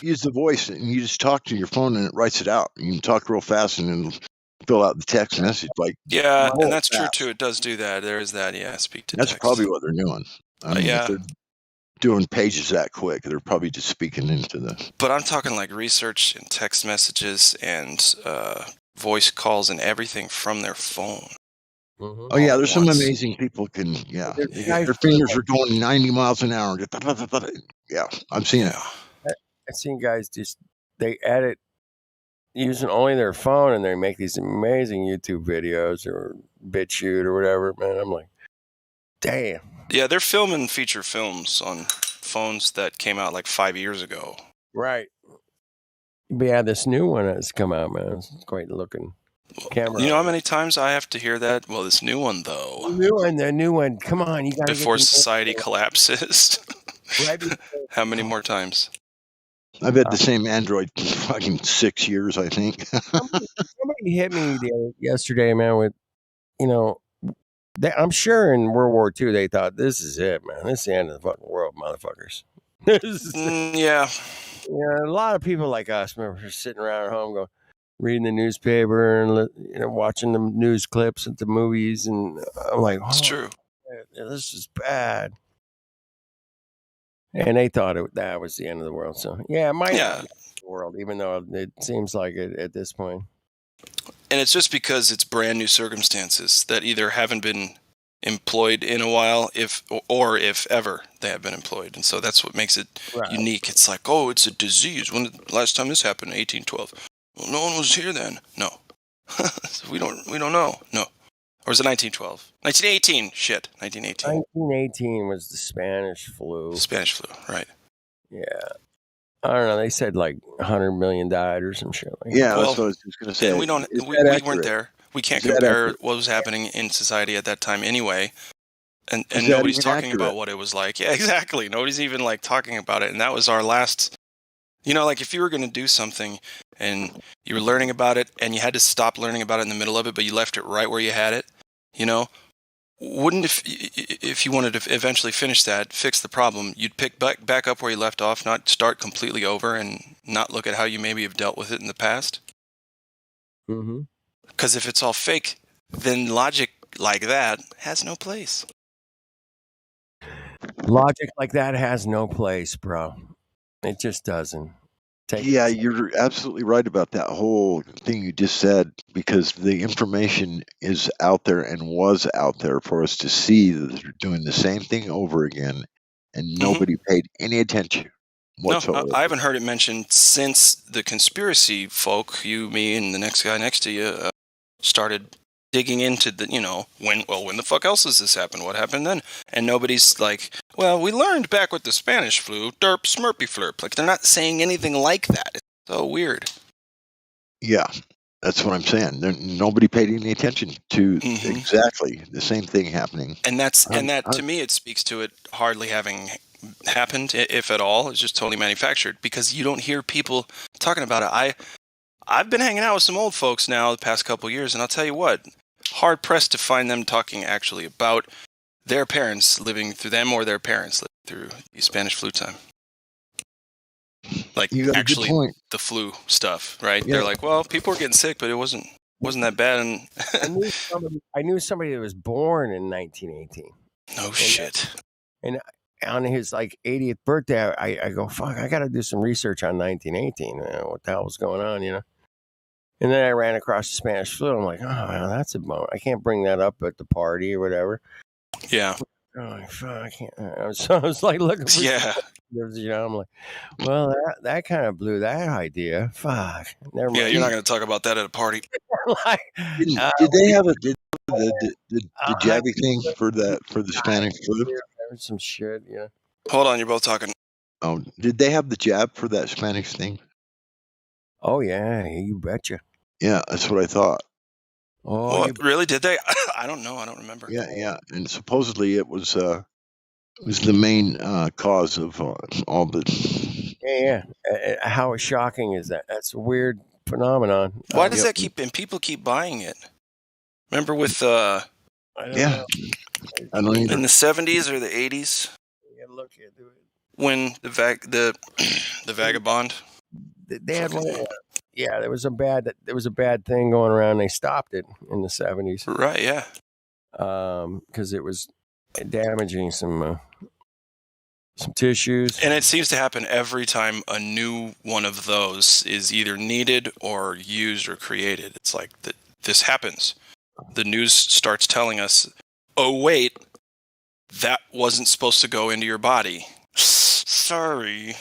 use the voice, and you just talk to your phone, and it writes it out. You can talk real fast and then fill out the text message. Yeah, and that's true too. It does do that. There is that. Yeah, speak to text. That's probably what they're doing. I mean, yeah. If they're doing pages that quick, they're probably just speaking into the. But I'm talking like research and text messages and voice calls and everything from their phone. Mm-hmm. Oh yeah, there's some amazing people can. Yeah, their fingers are going 90 miles an hour. Yeah, I've seen it. I've seen guys they edit using only their phone, and they make these amazing YouTube videos or BitChute or whatever. Man, I'm like, damn. Yeah, they're filming feature films on phones that came out like 5 years ago. Right. But yeah, this new one has come out, man. It's great looking. Camera. You know how many times I have to hear that? Well, this new one though. The new one. Come on, you got before society collapses. Right. How many more times? I've had the same Android fucking 6 years, I think. Somebody hit me yesterday, man. With I'm sure in World War II they thought this is it, man. This is the end of the fucking world, motherfuckers. Yeah. Yeah, a lot of people like us, remember, sitting around at home reading the newspaper and watching the news clips at the movies, and I'm like, it's true. Man, this is bad. And they thought that was the end of the world. So yeah, it might not be the end of the world, even though it seems like it at this point. And it's just because it's brand new circumstances that either haven't been employed in a while, if ever they have been employed, and so that's what makes it unique. It's like, oh, it's a disease. When did the last time this happened? 1812. Well, no one was here then. No. So we don't know. No. Or was it 1912? 1918. Shit. 1918. 1918 was the Spanish flu. Spanish flu, right. Yeah. I don't know. They said like 100 million died or some shit like that. Yeah, that's what I was just going to say. And we weren't there. We can't compare what was happening in society at that time anyway. Is and that nobody's even talking accurate? about what it was like. Yeah, exactly. Nobody's even like talking about it. And that was our last, like if you were going to do something and you were learning about it and you had to stop learning about it in the middle of it, but you left it right where you had it, wouldn't if you wanted to eventually finish that, fix the problem, you'd pick back up where you left off, not start completely over and not look at how you maybe have dealt with it in the past? Mm-hmm. Because if it's all fake, then logic like that has no place. Logic like that has no place, bro. It just doesn't. Yeah, you're absolutely right about that whole thing you just said, because the information is out there and was out there for us to see that they're doing the same thing over again, and nobody paid any attention No, whatsoever. I haven't heard it mentioned since the conspiracy folk, you, me, and the next guy next to you, started digging into the, when the fuck else has this happened? What happened then? And nobody's like, well, we learned back with the Spanish flu, derp, smurpy flurp. Like, they're not saying anything like that. It's so weird. Yeah, that's what I'm saying. Nobody paid any attention to exactly the same thing happening. And that to me, it speaks to it hardly having happened, if at all. It's just totally manufactured, because you don't hear people talking about it. I've been hanging out with some old folks now the past couple of years, and I'll tell you what, hard pressed to find them talking actually about their parents living through them or their parents living through the Spanish flu time. Like, You got a good actually point. the flu stuff, right? Yeah. They're like, well, people were getting sick, but it wasn't that bad. And I knew somebody that was born in 1918. No shit. And on his 80th birthday, I go, fuck, I got to do some research on 1918. What the hell was going on, And then I ran across the Spanish flu. I'm like, oh, well, that's a bummer. I can't bring that up at the party or whatever. Yeah. Oh, fuck, I can't. So I was like looking for I'm like, well, that kind of blew that idea. Fuck. Never mind. Yeah, you're not going to talk about that at a party. Did they have the jabby thing for the Spanish flu? Some shit, yeah. Hold on, you're both talking. Oh, did they have the jab for that Spanish thing? Oh yeah, you betcha. Yeah, that's what I thought. Oh, well, really? Did they? I don't know. I don't remember. Yeah, and supposedly it was the main cause of all the. Yeah. How shocking is that? That's a weird phenomenon. Why does that keep? And people keep buying it. Remember with I don't know. I don't either. In the 70s or the 80s, Yeah, look into it. when the vagabond. They had one. Yeah, there was a bad thing going around. They stopped it in the 70s. Right. Yeah. Because it was damaging some tissues. And it seems to happen every time a new one of those is either needed or used or created. It's like this happens. The news starts telling us, oh, wait, that wasn't supposed to go into your body. Sorry.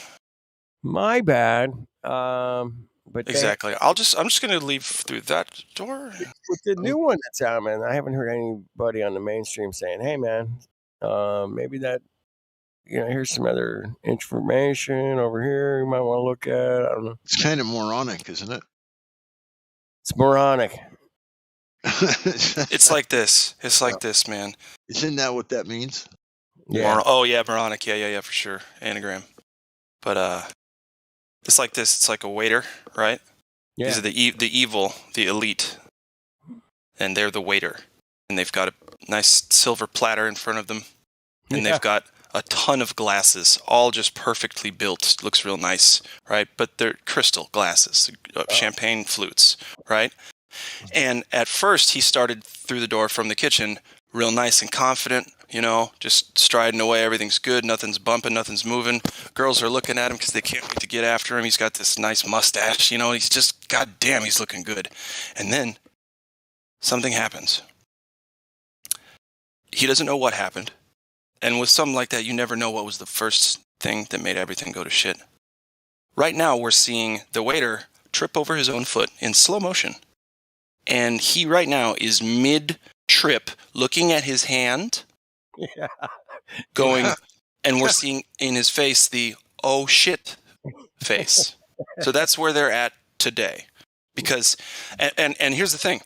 My bad. But exactly. I'm just going to leave through that door. With the new one that's out, man, I haven't heard anybody on the mainstream saying, hey, man, maybe that, here's some other information over here you might want to look at. I don't know. It's kind of moronic, isn't it? It's moronic. It's like this. It's like this, man. Isn't that what that means? Yeah. Oh, yeah, moronic. Yeah, for sure. Anagram. But it's like this. It's like a waiter, right? Yeah. These are the evil, the elite, and they're the waiter, and they've got a nice silver platter in front of them, and they've got a ton of glasses, all just perfectly built. Looks real nice, right? But they're crystal glasses, champagne flutes, right? And at first, he started through the door from the kitchen, real nice and confident, just striding away. Everything's good. Nothing's bumping. Nothing's moving. Girls are looking at him because they can't wait to get after him. He's got this nice mustache, He's just, goddamn, he's looking good. And then something happens. He doesn't know what happened. And with something like that, you never know what was the first thing that made everything go to shit. Right now, we're seeing the waiter trip over his own foot in slow motion. And he right now is mid-trip looking at his hand, going, and we're seeing in his face the, oh shit face. So that's where they're at today. Because, and here's the thing,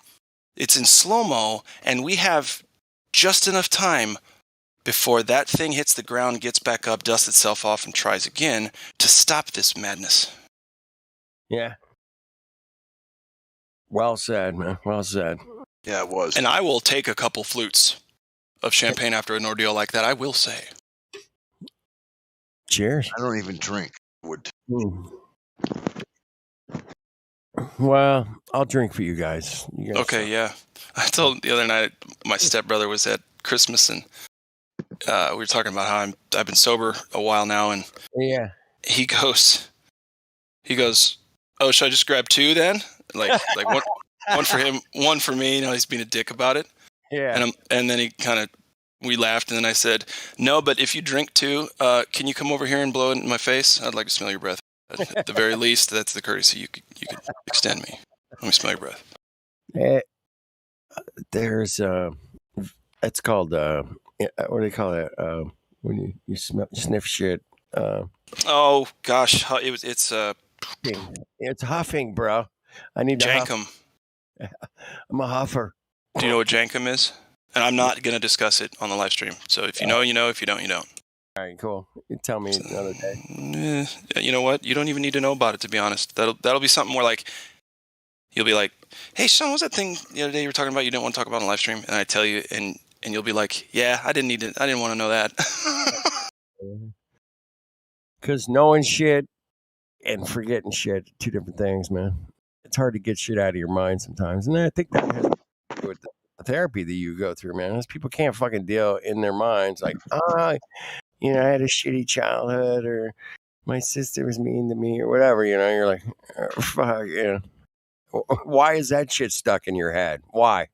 it's in slow-mo, and we have just enough time before that thing hits the ground, gets back up, dusts itself off, and tries again to stop this madness. Yeah. Well said, man. Well said. Yeah, it was. And I will take a couple flutes of champagne after an ordeal like that, I will say. Cheers. I don't even drink. Would. Well, I'll drink for you guys. You guys Okay, yeah. I told the other night my stepbrother was at Christmas, and we were talking about how I've been sober a while now, and yeah, he goes, "Oh, should I just grab two then? Like one for him, one for me." Now he's being a dick about it. Yeah. And then we laughed, and then I said, "No, but if you drink two, can you come over here and blow it in my face? I'd like to smell your breath. At the very least, that's the courtesy you could extend me. Let me smell your breath." There's it's called what do they call it? When you sniff shit. Oh gosh, it's It's huffing, bro. I need to jankum. I'm a huffer. Do you know what jankum is? And I'm not going to discuss it on the live stream. So if you know, you know. If you don't, you don't. All right, cool. You tell me another day. You know what? You don't even need to know about it, to be honest. That'll be something more like, you'll be like, "Hey, Sean, what was that thing the other day you were talking about you didn't want to talk about on live stream?" And I tell you, and you'll be like, "Yeah, I didn't want to know that." Because knowing shit and forgetting shit, two different things, man. It's hard to get shit out of your mind sometimes. And I think that has to do with the therapy that you go through, man. Is people can't fucking deal in their minds like, I had a shitty childhood, or my sister was mean to me, or whatever, you're like, oh, fuck, Why is that shit stuck in your head? Why?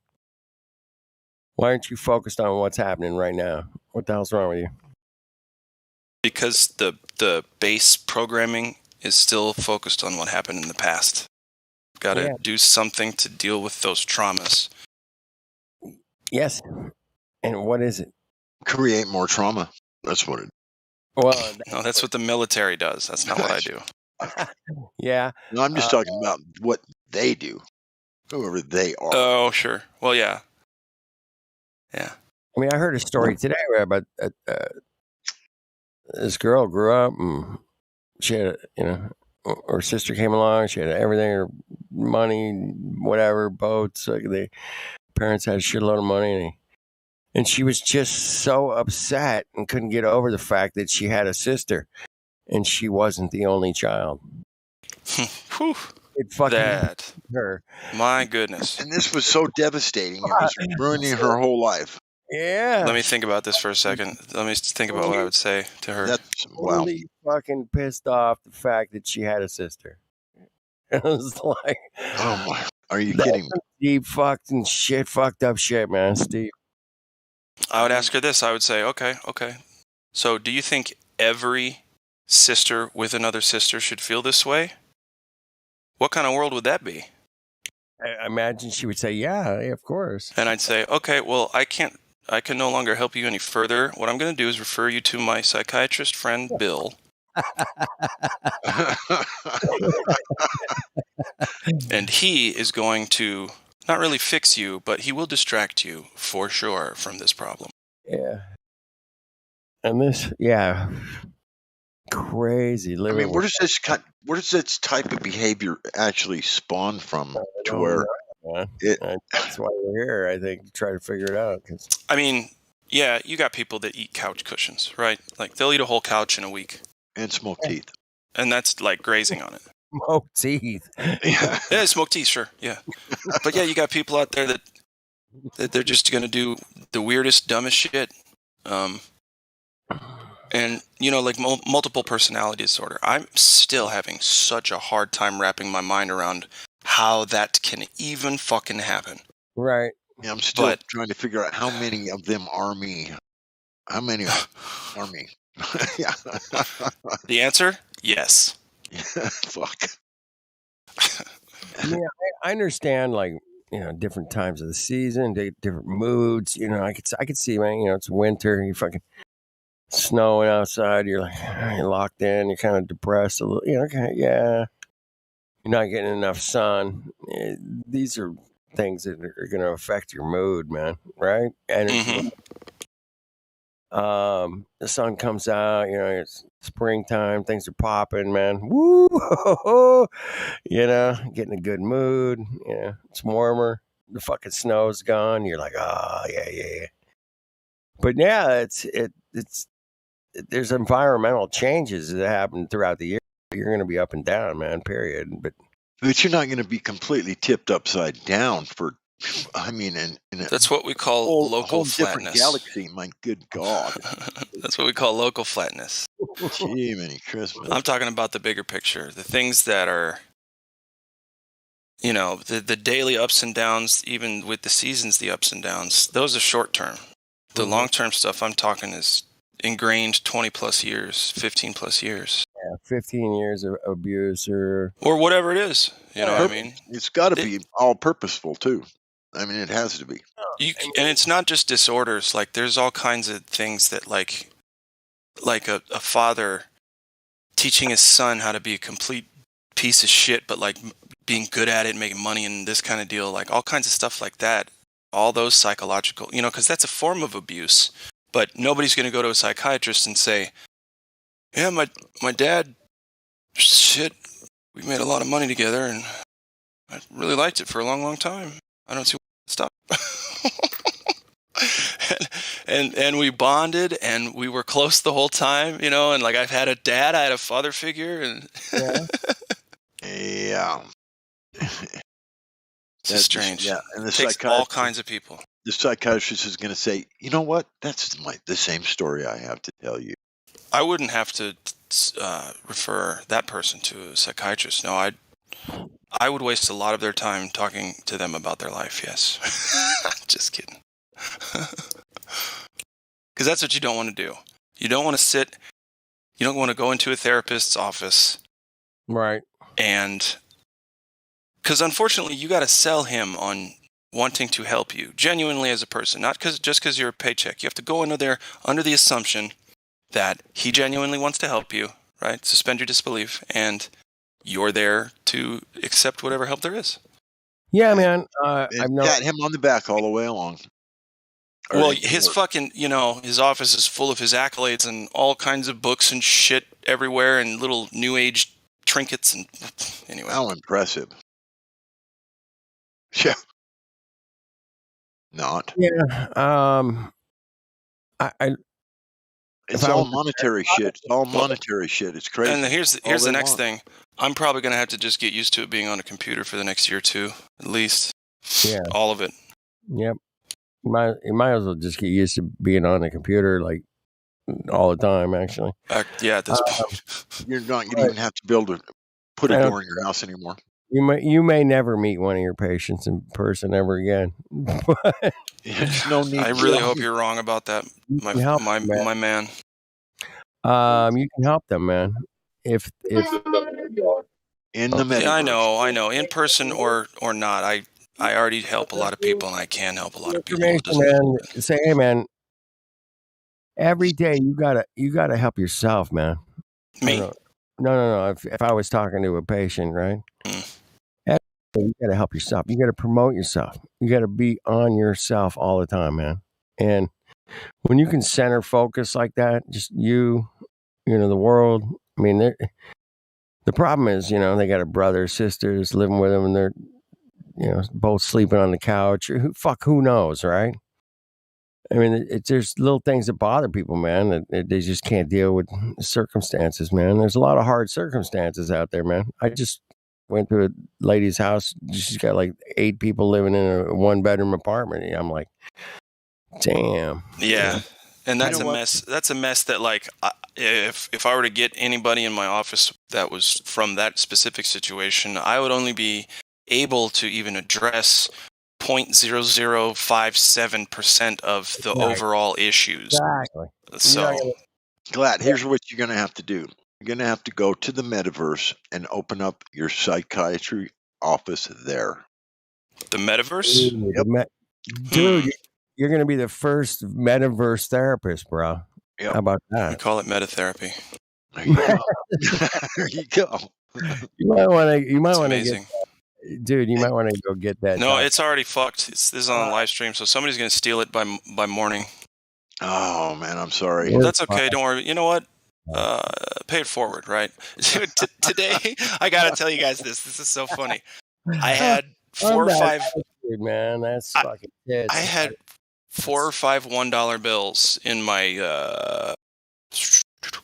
Why aren't you focused on what's happening right now? What the hell's wrong with you? Because the base programming is still focused on what happened in the past. Got to do something to deal with those traumas. Yes. And what is it? Create more trauma. That's what it. Well, no, that's what the military does. That's not what I do. Yeah. No, I'm just talking about what they do. Whoever they are. Oh, sure. Well, yeah. Yeah. I mean, I heard a story today about this girl grew up and she had, her sister came along. She had everything, her money, whatever, boats. Like the parents had a shitload of money, and she was just so upset and couldn't get over the fact that she had a sister, and she wasn't the only child. It fucking that her. My goodness. And this was so devastating. It was ruining her whole life. Yeah. Let me think about this for a second. Let me think about what I would say to her. That's totally fucking pissed off the fact that she had a sister. It was like, oh my, are you kidding me? Deep fucked up shit, man, Steve. I would ask her this. I would say, okay. So do you think every sister with another sister should feel this way? What kind of world would that be? I imagine she would say, yeah, of course. And I'd say, okay, well, I can no longer help you any further. What I'm going to do is refer you to my psychiatrist friend, Bill. And he is going to not really fix you, but he will distract you for sure from this problem. Yeah. And this, crazy. I mean, where does this type of behavior actually spawn from? To where that's why we're here, I think, to try to figure it out. I mean, yeah, you got people that eat couch cushions, right? Like they'll eat a whole couch in a week. And smoke teeth. And that's like grazing on it. Smoke teeth. Yeah, smoke teeth, sure. Yeah. But yeah, you got people out there that they're just going to do the weirdest, dumbest shit. And, like multiple personality disorder. I'm still having such a hard time wrapping my mind around how that can even fucking happen. Right. Yeah, I'm still trying to figure out how many of them are me. How many are me? Yeah. The answer? Yes. Fuck. I mean, I understand, like, different times of the season, different moods. I could see, man. It's winter. You fucking snowing outside. You're like, you're locked in. You're kind of depressed a little. Okay, yeah. You're not getting enough sun. These are things that are going to affect your mood, man. Right? Energy. The sun comes out, it's springtime, things are popping, man. Woo! Getting a good mood. It's warmer. The fucking snow's gone. You're like, oh yeah. But yeah, it's there's environmental changes that happen throughout the year. You're going to be up and down, man. Period. But you're not going to be completely tipped upside down for. In that's what we call local whole flatness. Different galaxy. My good God. That's what we call local flatness. Gee, many Christmas. I'm talking about the bigger picture, the things that are, the daily ups and downs, even with the seasons, the ups and downs. Those are short term. The long term stuff I'm talking is ingrained 20 plus years, 15 plus years. Yeah, 15 years of abuse or whatever it is. You know what I mean? It's got to be all purposeful too. It has to be. And it's not just disorders. Like there's all kinds of things that like a father teaching his son how to be a complete piece of shit, but like being good at it, making money and this kind of deal, like all kinds of stuff like that. All those psychological, because that's a form of abuse. But nobody's going to go to a psychiatrist and say, yeah, my dad, shit, we made a lot of money together and I really liked it for a long, long time. I don't see why to stop. and we bonded and we were close the whole time, and like I've had a dad, I had a father figure and yeah. It's strange. Yeah, and it takes all kinds of people. The psychiatrist is going to say, you know what? That's the same story I have to tell you. I wouldn't have to refer that person to a psychiatrist. No, I would waste a lot of their time talking to them about their life, yes. Just kidding. Because that's what you don't want to do. You don't want to you don't want to go into a therapist's office. Right. And because unfortunately, you got to sell him on wanting to help you genuinely as a person, not just because you're a paycheck. You have to go into there under the assumption that he genuinely wants to help you, right? Suspend your disbelief, and you're there to accept whatever help there is. Yeah, man. Pat him on the back all the way along. Well, his fucking, his office is full of his accolades and all kinds of books and shit everywhere and little new age trinkets and anyway. How impressive. Yeah. Not. Yeah. It's all monetary shit. It's all monetary shit. It's crazy. And here's the next thing. I'm probably going to have to just get used to it being on a computer for the next year or two, at least. Yeah. All of it. Yep. You might as well just get used to being on a computer like all the time, actually. Yeah, at this point. You're not going to even have to put a door in your house anymore. You may never meet one of your patients in person ever again. There's no need. I really hope you're wrong about that, my man. You can help them, man. If in the metaverse. Yeah, I know. In person or not, I already help a lot of people, and I can help a lot of people. Man, say, hey, man. Every day you gotta help yourself, man. Me? No. If I was talking to a patient, right? You got to help yourself. You got to promote yourself. You got to be on yourself all the time, man. And when you can center focus like that, just the world. I mean, the problem is, they got a brother, sisters living with them, and they're, both sleeping on the couch. Who knows, right? I mean, there's little things that bother people, man. That they just can't deal with circumstances, man. There's a lot of hard circumstances out there, man. I just went to a lady's house. She's got like 8 people living in a 1-bedroom apartment. And I'm like, damn. Yeah. And that's a mess. That's a mess that, like, if I were to get anybody in my office that was from that specific situation, I would only be able to even address 0.0057% of the overall issues. Exactly. So, Glad, here's what you're going to have to do. You're going to have to go to the metaverse and open up your psychiatry office there. The metaverse? Dude, you're going to be the first metaverse therapist, bro. Yep. How about that? We call it metatherapy. There you go. There you go. You might want to. You might It's want to amazing. Dude, you might want to go get that. No, it's already fucked. It's this is on a live stream, so somebody's going to steal it by morning. Oh man, I'm sorry. That's okay. Don't worry. You know what? Pay it forward, right? Dude, today, I got to tell you guys this. This is so funny. I had On 4 or that 5. attitude, man, that's fucking I tits. had 4 or 5 $1 bills in my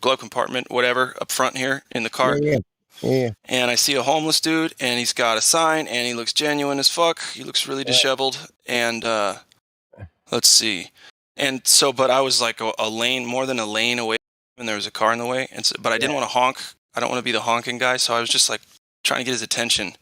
glove compartment, whatever, up front here in the car. Yeah. And I see a homeless dude, and he's got a sign, and he looks genuine as fuck. He looks really disheveled. And let's see. And so, but I was like a lane, more than a lane away, and there was a car in the way. And so, but I didn't want to honk. I don't want to be the honking guy. So I was just like trying to get his attention.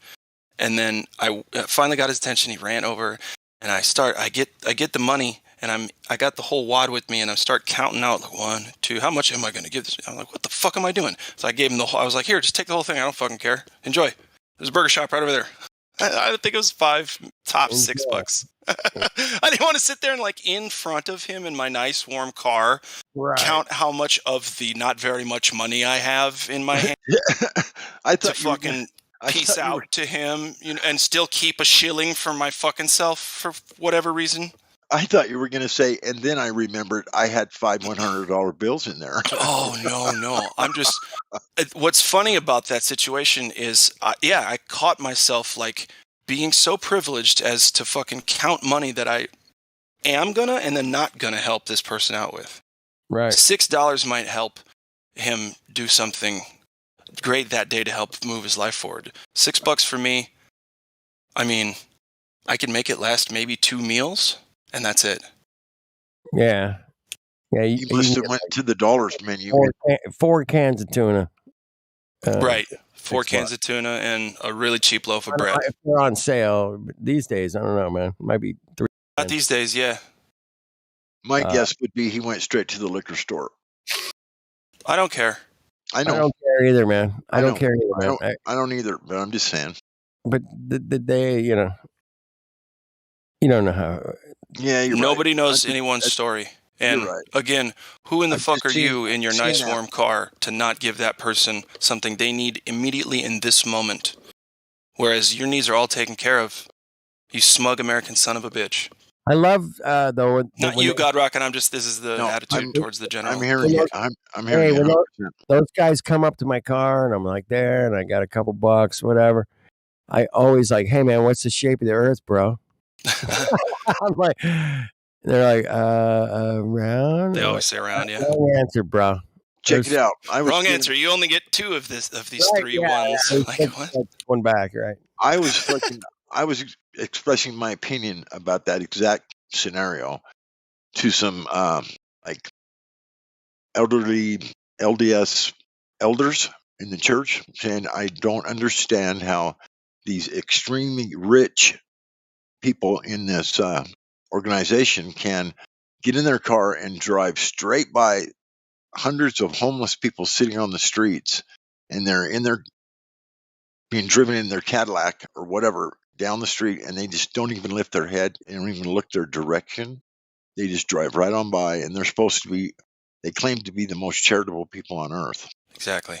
And then I finally got his attention. He ran over, and I get the money, and I got the whole wad with me, and I start counting out like 1, 2. How much am I going to give this? I'm like, what the fuck am I doing? So I gave him the whole. I was like, here, just take the whole thing. I don't fucking care. Enjoy. There's a burger shop right over there. I think it was $5, top $6. I didn't want to sit there and like in front of him in my nice warm car, count how much of the not very much money I have in my hand. I thought to fucking peace out to him, and still keep a shilling for my fucking self for whatever reason. I thought you were going to say, and then I remembered I had 5 $100 bills in there. Oh, no. I'm just, what's funny about that situation is, I caught myself like being so privileged as to fucking count money that I am gonna and then not gonna help this person out with. Right. $6 might help him do something great that day to help move his life forward. $6 for me, I mean, I can make it last maybe 2 meals, and that's it. Yeah. You must have went to the dollars menu. 4 cans of tuna. Right. 4 cans of tuna and a really cheap loaf of bread. If they're on sale these days, I don't know, man. Might be 3. Not these days, yeah. My guess would be he went straight to the liquor store. I don't care. I know. I don't care either, man. I don't care either, man. I don't either, but I'm just saying. But the day, you don't know how. Yeah, you're Nobody right. knows anyone's story. And right. again, who in the fuck are seen- you in your seen nice that. warm car to not give that person something they need immediately in this moment? Whereas your needs are all taken care of. You smug American son of a bitch. I love though. Not you, Godrock, and this is the attitude towards the general. I'm hearing you. I'm hearing you. When 100%. those guys come up to my car and I'm like there and I got a couple bucks, whatever. I always like, hey man, what's the shape of the earth, bro? I'm like, they're like, round. They always say round, yeah. Wrong answer, bro. Check it out. Wrong answer. You only get 2 of these 3 ones. Yeah, Like, what? One back, right? I was expressing my opinion about that exact scenario to some like elderly LDS elders in the church, saying I don't understand how these extremely rich people in this organization can get in their car and drive straight by hundreds of homeless people sitting on the streets, and they're in their being driven in their Cadillac or whatever down the street, and they just don't even lift their head and don't even look their direction. They just drive right on by, and they're supposed to be. They claim to be the most charitable people on earth. Exactly.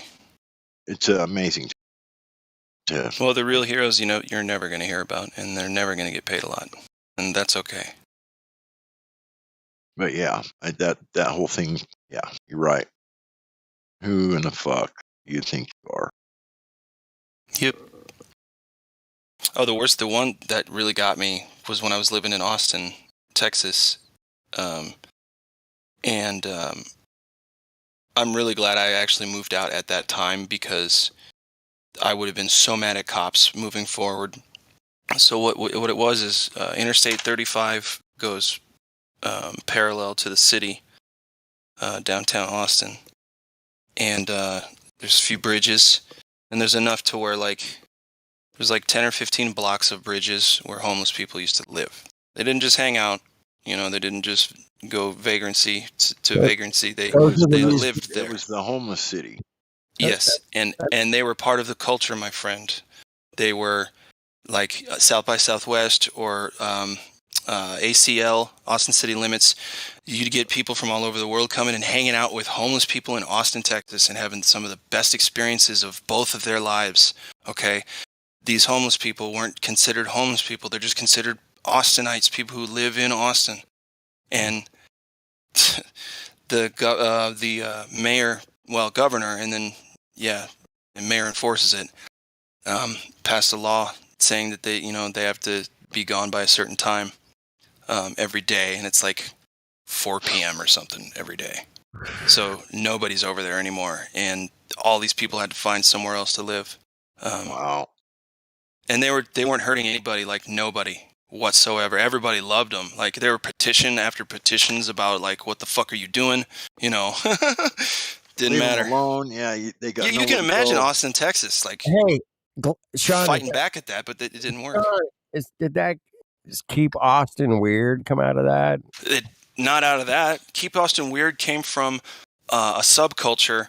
It's amazing. Well, the real heroes, you're never going to hear about, and they're never going to get paid a lot, and that's okay. But yeah, that whole thing. Yeah, you're right. Who in the fuck do you think you are? Yep. Oh, the one that really got me was when I was living in Austin, Texas. I'm really glad I actually moved out at that time because I would have been so mad at cops moving forward. So what it was is Interstate 35 goes parallel to the city, downtown Austin. And there's a few bridges, and there's enough to where there's 10 or 15 blocks of bridges where homeless people used to live. They didn't just hang out, they didn't just go vagrancy to vagrancy. They lived there. It was the homeless city. Yes, and they were part of the culture, my friend. They were like South by Southwest or ACL, Austin City Limits. You'd get people from all over the world coming and hanging out with homeless people in Austin, Texas, and having some of the best experiences of both of their lives. Okay, these homeless people weren't considered homeless people; they're just considered Austinites, people who live in Austin. And the mayor, governor, and then and mayor enforces it. Passed a law saying that they have to be gone by a certain time every day, and it's like 4 p.m. or something every day. So nobody's over there anymore, and all these people had to find somewhere else to live. Wow. And they weren't hurting anybody, like nobody whatsoever. Everybody loved them. Like there were petition after petitions about like, what the fuck are you doing? Didn't Leave matter. them alone. Yeah, they got. You can imagine Austin, Texas, like Sean, fighting back at that, but it didn't work. Did that just keep Austin weird come out of that? Not out of that. Keep Austin Weird came from a subculture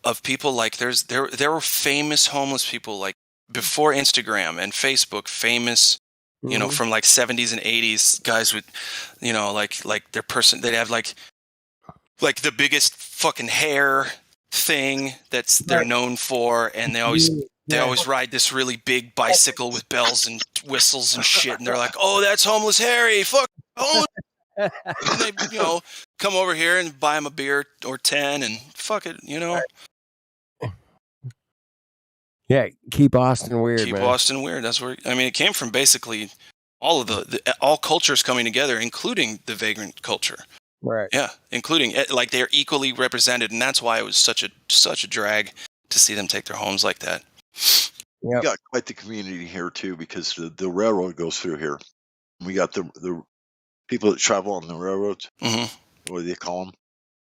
of people like there were famous homeless people like before Instagram and Facebook, famous, from like 70s and 80s guys with, like their person, they'd have like the biggest fucking hair thing they're known for, and they always ride this really big bicycle with bells and whistles and shit, and they're like, oh, that's homeless Harry, fuck homeless. And they, come over here and buy him a beer or 10 and fuck it, Yeah, keep Austin weird, Keep man. Austin weird. That's where, it came from basically all of all cultures coming together, including the vagrant culture. Right. Yeah, including, like, they're equally represented, and that's why it was such a drag to see them take their homes like that. We got quite the community here too, because the railroad goes through here. We got the people that travel on the railroads. Mm-hmm. What do they call them?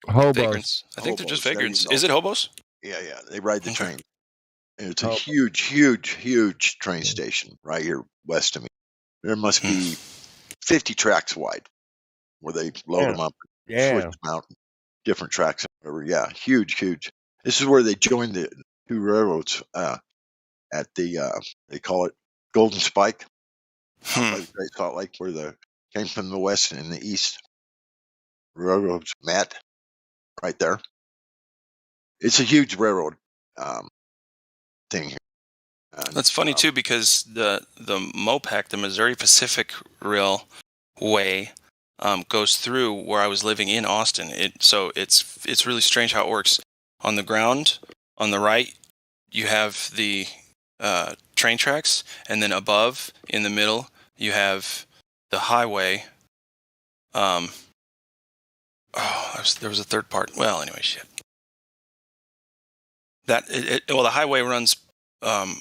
Hobos. Vagrants. I think they're just Hobos, there you vagrants. go. Is it hobos? Yeah. They ride the train. And it's a Hobos. huge train station right here west of me. There must be 50 tracks wide where they load them up, switch them out, different tracks. Whatever. Yeah, huge. This is where they joined the two railroads at the they call it Golden Spike, out by the Great Salt Lake, where the came from the west and the east railroads met right there. It's a huge railroad thing here. That's funny too, because the MOPAC, the Missouri Pacific Railway, goes through where I was living in Austin. So it's really strange how it works. On the ground, on the right, you have the train tracks, and then above, in the middle, you have the highway. There was a third part. Well, anyway, shit. The highway runs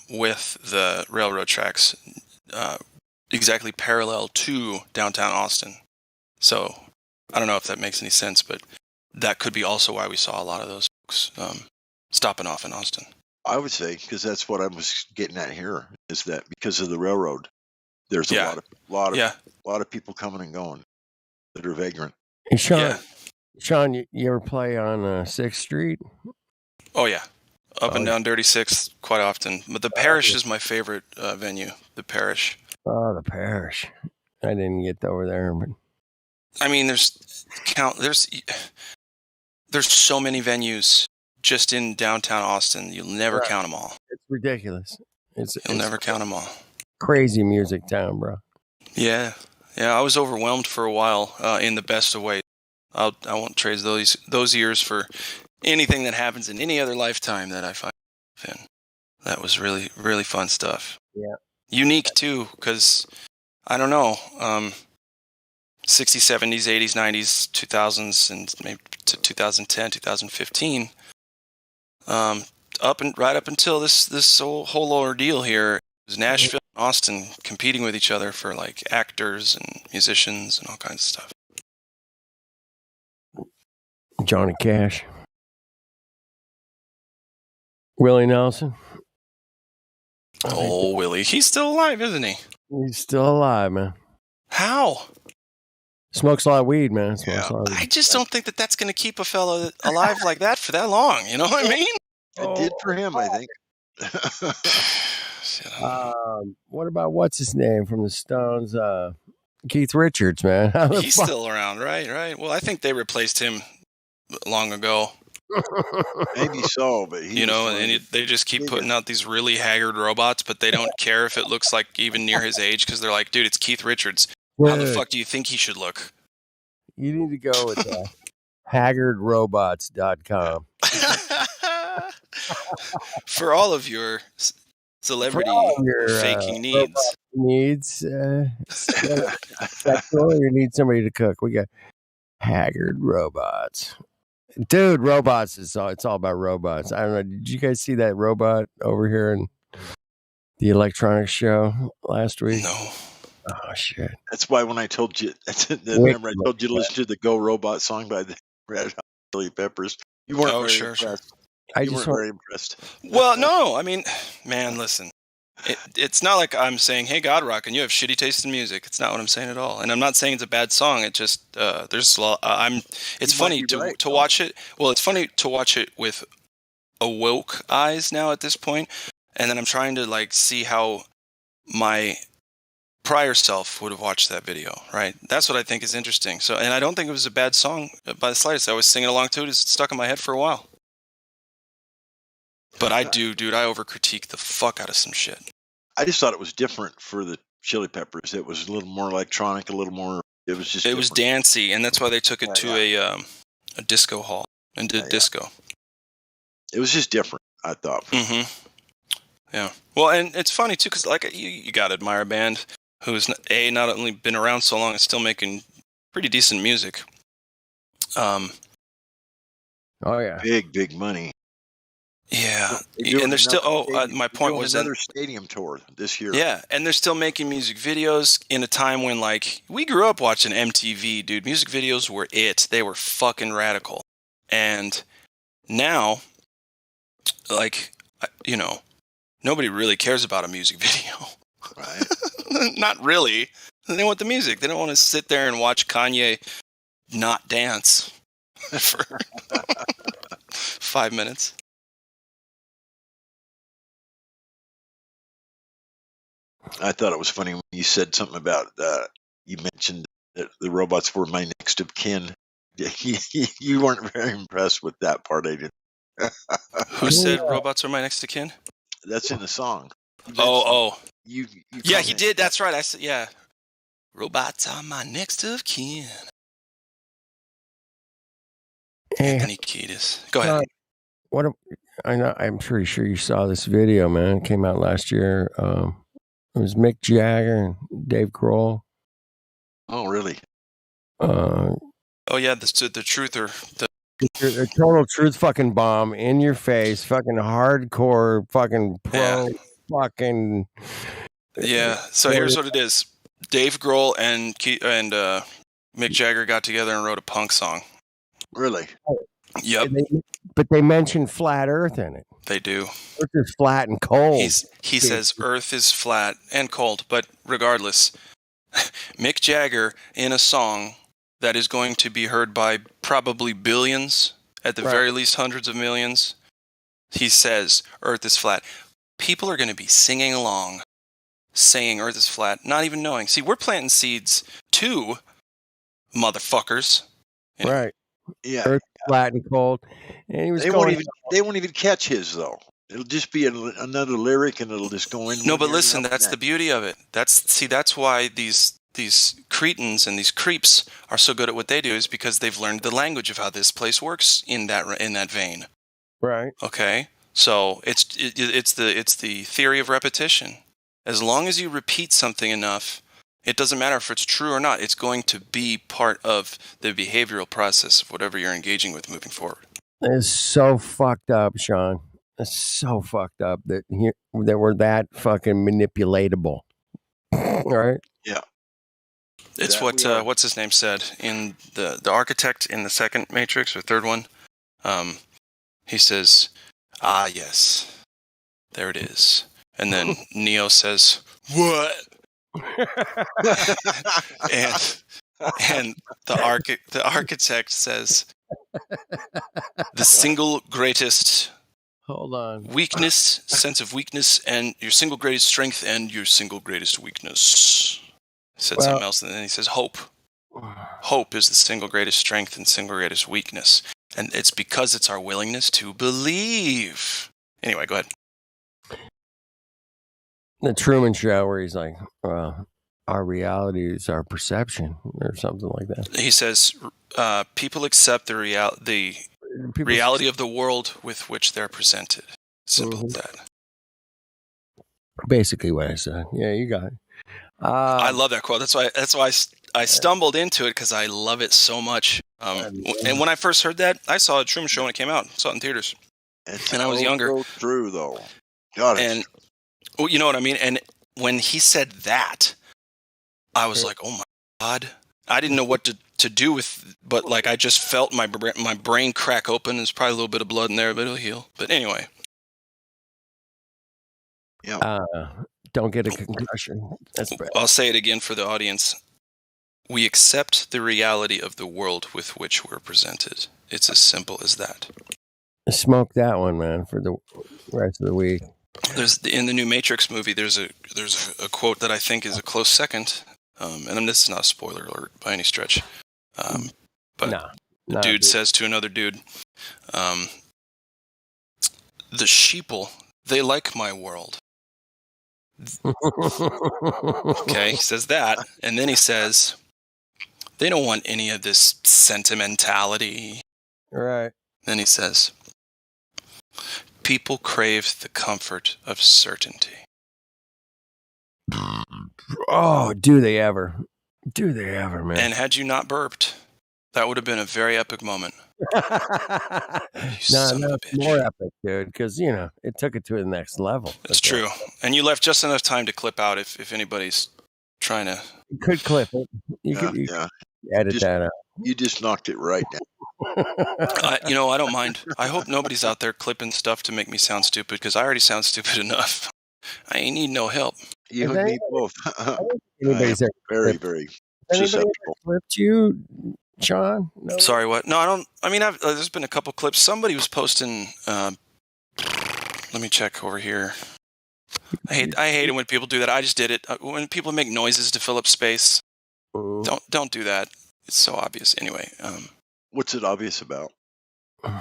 with the railroad tracks exactly parallel to downtown Austin. So I don't know if that makes any sense, but that could be also why we saw a lot of those folks stopping off in Austin. I would say, because that's what I was getting at here, is that because of the railroad, there's a lot of people coming and going that are vagrant. Hey, Sean, you ever play on 6th Street? Oh yeah, up and down Dirty Sixth quite often. But the Parish is my favorite venue. The Parish. Oh, the Parish. I didn't get over there, but there's so many venues just in downtown Austin. You'll never count them all. It's ridiculous. You'll never count them all. Crazy music town, bro. Yeah. I was overwhelmed for a while in the best of ways. I won't trade those years for anything that happens in any other lifetime that I find in. That was really, really fun stuff. Yeah. Unique too, because I don't know, 60s, 70s, 80s, 90s, 2000s, and maybe to 2010, 2015. Right up until this whole ordeal here, it was Nashville and Austin competing with each other for like actors and musicians and all kinds of stuff. Johnny Cash. Willie Nelson. Oh, Willie. He's still alive, isn't he? He's still alive, man. How? Smokes a lot of weed, man. I just don't think that's going to keep a fella alive like that for that long. You know what I mean? It did for him, I think. What about what's his name from the Stones? Keith Richards, man. He's still around, right? Well, I think they replaced him long ago. Maybe so, but they just keep putting out these really haggard robots, but they don't care if it looks like even near his age, because they're like, dude, it's Keith Richards. How the fuck do you think he should look? You need to go with that. haggardrobots.com. For all of your celebrity Your faking robot needs. sexual, you need somebody to cook. We got Haggard robots. Dude, robots it's all about robots. I don't know. Did you guys see that robot over here in the electronics show last week? No. Oh shit. That's why when I told you, remember I told you to listen to the Go Robot song by the Red Hot Chili Peppers. You weren't very impressed. You weren't very impressed. Well, no, I mean, man, listen. It's not like I'm saying, "Hey, God Rock, and you have shitty taste in music." It's not what I'm saying at all, and I'm not saying it's a bad song. It just there's a lot. It's funny to watch it. Well, it's funny to watch it with awoke eyes now at this point, and then I'm trying to like see how my prior self would have watched that video. Right? That's what I think is interesting. So, and I don't think it was a bad song by the slightest. I was singing along to it. It's stuck in my head for a while. But I do, dude. I overcritique the fuck out of some shit. I just thought it was different for the Chili Peppers. It was a little more electronic, a little more. It was just. It was dancey, and that's why they took it to a disco hall and did disco. It was just different, I thought. Mm-hmm. Yeah. Well, and it's funny too, because like you got to admire a band who's not only been around so long and still making pretty decent music. Oh yeah. Big money. Yeah, and they're still. My point was another stadium tour this year. Yeah, and they're still making music videos in a time when, like, we grew up watching MTV, dude. Music videos were it. They were fucking radical. And now, like, nobody really cares about a music video. Right. Not really. They want the music. They don't want to sit there and watch Kanye not dance for 5 minutes. I thought it was funny when you said something about you mentioned that the robots were my next of kin. You weren't very impressed with that part, I didn't. Who said robots are my next of kin? That's in the song. You yeah, he did. That's right. I said, yeah. Robots are my next of kin. Anthony Kiedis. Go ahead. I'm pretty sure you saw this video, man. It came out last year. It was Mick Jagger and Dave Grohl. Oh, really? Oh yeah, the truther. A total truth fucking bomb in your face, fucking hardcore, fucking pro, fucking. Yeah. So here's what it is: Dave Grohl and Mick Jagger got together and wrote a punk song. Really? Yep. But they mentioned flat Earth in it. They do. Earth is flat and cold. He says Earth is flat and cold, but regardless, Mick Jagger in a song that is going to be heard by probably billions, at the very least hundreds of millions, he says Earth is flat. People are going to be singing along, saying Earth is flat, not even knowing. See, we're planting seeds too, motherfuckers. Right. Yeah. Earth flat and cold. And he was they won't even catch his though. It'll just be another lyric, and it'll just go in. No, but listen, that's the beauty of it. That's why these cretins and these creeps are so good at what they do, is because they've learned the language of how this place works in that vein. Right. Okay. So it's the theory of repetition. As long as you repeat something enough, it doesn't matter if it's true or not. It's going to be part of the behavioral process of whatever you're engaging with moving forward. It's so fucked up, Sean. It's so fucked up that we're that fucking manipulatable. Right? Yeah. It's what's his name said in the architect in the second Matrix or third one. He says, "Ah, yes, there it is," and then Neo says, "What?" and the architect says, "The single greatest." Hold on. Weakness, sense of weakness, and your single greatest strength and your single greatest weakness. He said something else, and then he says hope. Hope is the single greatest strength and single greatest weakness. And it's because it's our willingness to believe. Anyway, go ahead. The Truman Show, where he's like, our reality is our perception, or something like that. He says people accept the reality of the world with which they're presented. Simple as that. Basically, what I said. Yeah, you got it. I love that quote. That's why I stumbled into it, because I love it so much. And when I first heard that, I saw a Truman Show when it came out. I saw it in theaters, and I was younger. So true, though. God, and well, you know what I mean. And when he said that, I was like, "Oh my God!" I didn't know what to do with, but like I just felt my brain crack open. There's probably a little bit of blood in there, but it'll heal. But anyway, don't get a concussion. That's bad. I'll say it again for the audience. We accept the reality of the world with which we're presented. It's as simple as that. Smoke that one, man, for the rest of the week. There's in the new Matrix movie. There's a quote that I think is a close second, and this is not a spoiler alert by any stretch. But the dude says to another dude, "The sheeple, they like my world." Okay, he says that, and then he says, "They don't want any of this sentimentality." Right. Then he says, "People crave the comfort of certainty." Oh, do they ever? Do they ever, man? And had you not burped, that would have been a very epic moment. No, more epic, dude, because, it took it to the next level. It's true. And you left just enough time to clip out if anybody's trying to... You could clip it. You could edit that out. You just knocked it right down. I don't mind. I hope nobody's out there clipping stuff to make me sound stupid, because I already sound stupid enough. I ain't need no help. You and me both. Anybody's very, very susceptible. Clipped you, Sean? No? Sorry, what? No, I don't. I mean, there's been a couple clips. Somebody was posting. Let me check over here. I hate it when people do that. I just did it. When people make noises to fill up space, don't do that. It's so obvious. Anyway. What's it obvious about?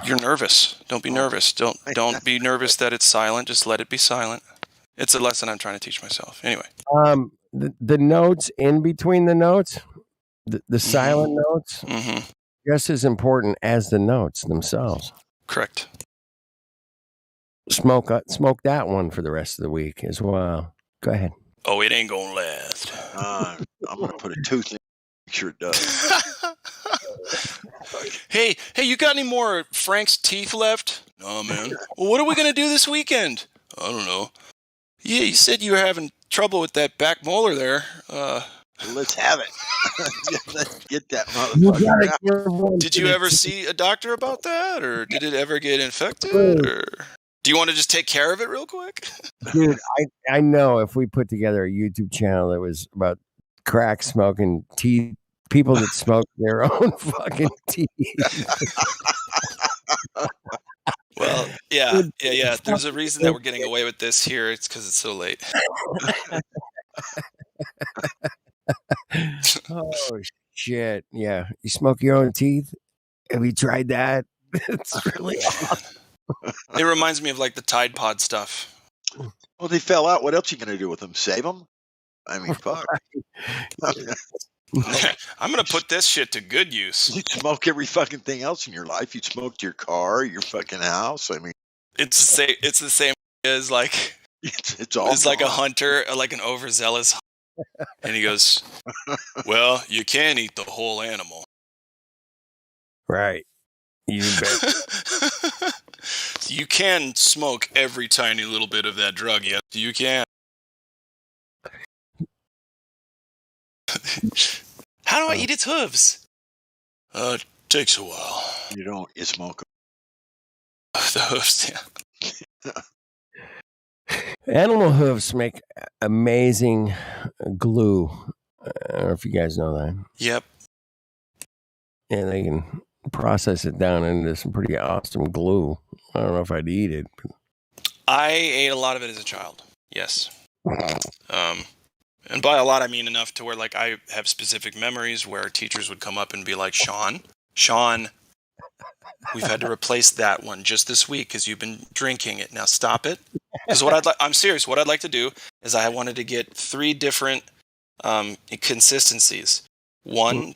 You're nervous. Don't be nervous. Don't be nervous that it's silent. Just let it be silent. It's a lesson I'm trying to teach myself. Anyway. The notes in between the notes, the silent notes, just as important as the notes themselves. Correct. Smoke that one for the rest of the week as well. Go ahead. Oh, it ain't gonna last. I'm gonna put a tooth in. Make sure it does. Hey, you got any more Frank's teeth left? No, man. Well, what are we gonna do this weekend? I don't know. Yeah, you said you were having trouble with that back molar there. Let's have it. Let's get that motherfucker. Did you ever see a doctor about that, or did it ever get infected? Or do you want to just take care of it real quick? Dude, I know if we put together a YouTube channel that was about crack smoking teeth, people that smoke their own fucking teeth. Well, yeah. There's a reason that we're getting away with this here. It's because it's so late. Oh, shit. Yeah. You smoke your own teeth? Have you tried that? It's really awesome. It reminds me of like the Tide Pod stuff. Well, they fell out. What else are you going to do with them? Save them? I mean, fuck. I'm going to put this shit to good use. You smoke every fucking thing else in your life. You smoked your car, your fucking house. I mean, it's the same as like it's all like a hunter, like an overzealous hunter. And he goes, "Well, you can't eat the whole animal." Right. You bet. You can smoke every tiny little bit of that drug. Yes, you can. How do I eat its hooves? It takes a while. You smoke the hooves, yeah. Animal hooves make amazing glue. I don't know if you guys know that. Yep. And they can process it down into some pretty awesome glue. I don't know if I'd eat it. But... I ate a lot of it as a child. Yes. And by a lot, I mean enough to where, like, I have specific memories where teachers would come up and be like, Sean, we've had to replace that one just this week because you've been drinking it. Now stop it. Because I'm serious. What I'd like to do is I wanted to get 3 different consistencies. One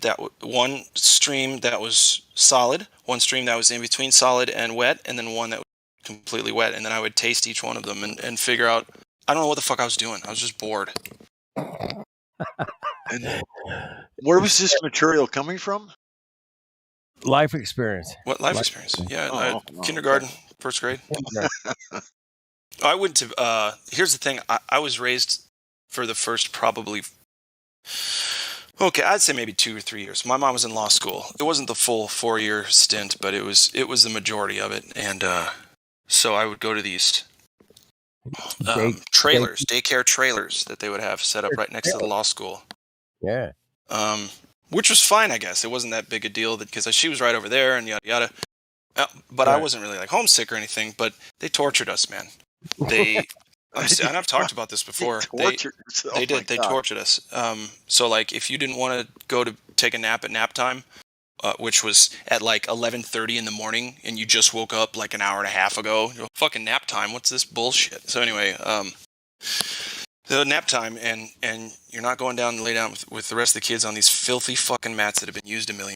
stream that was solid, one stream that was in between solid and wet, and then one that was completely wet. And then I would taste each one of them and figure out. I don't know what the fuck I was doing. I was just bored. And where was this material coming from? Life experience. What life experience? Yeah, Oh, kindergarten, first grade. I went to. Here's the thing. I was raised for the first probably. Okay, I'd say maybe 2 or 3 years. My mom was in law school. It wasn't the full 4-year stint, but it was the majority of it. And so I would go to these daycare trailers that they would have set up right next to the law school. Yeah. Which was fine, I guess. It wasn't that big a deal because she was right over there and yada yada. But I wasn't really like homesick or anything. But they tortured us, man. And I've talked about this before. They did. They tortured us. So like, if you didn't want to go to take a nap at nap time, which was at like 11:30 in the morning, and you just woke up like an hour and a half ago, fucking nap time. What's this bullshit? So anyway, the nap time, and you're not going down and lay down with the rest of the kids on these filthy fucking mats that have been used a million.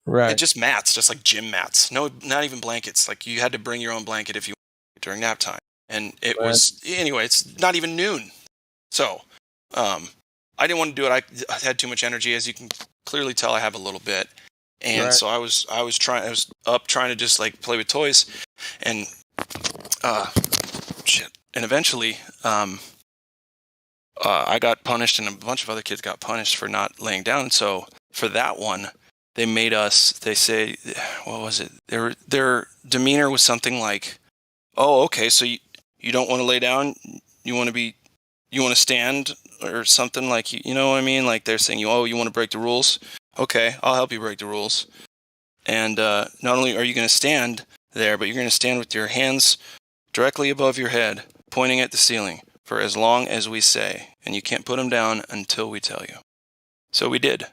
Right. Just mats, just like gym mats. No, not even blankets. Like you had to bring your own blanket if you during nap time. And it was, anyway, it's not even noon. So, I didn't want to do it. I had too much energy. As you can clearly tell, I have a little bit. And so I was up trying to just like play with toys and, shit. And eventually, I got punished and a bunch of other kids got punished for not laying down. So for that one, they made us, they say, what was it? Their demeanor was something like, oh, okay, so you don't want to lay down, you want to stand or something, like, you know what I mean? Like they're saying, you want to break the rules? Okay, I'll help you break the rules. And not only are you going to stand there, but you're going to stand with your hands directly above your head, pointing at the ceiling for as long as we say, and you can't put them down until we tell you. So we did.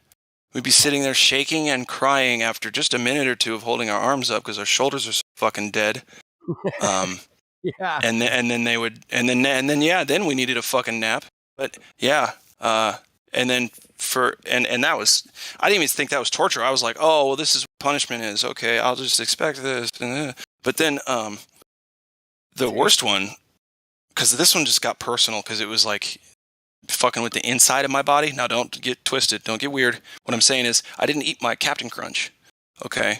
We'd be sitting there shaking and crying after just a minute or two of holding our arms up because our shoulders are so fucking dead. Yeah. And then they would, and then we needed a fucking nap. But yeah, and then and that was, I didn't even think that was torture. I was like, oh, well, this is what punishment is. Okay, I'll just expect this. But then the worst one, because this one just got personal, because it was like fucking with the inside of my body. Now, don't get twisted. Don't get weird. What I'm saying is, I didn't eat my Captain Crunch. Okay.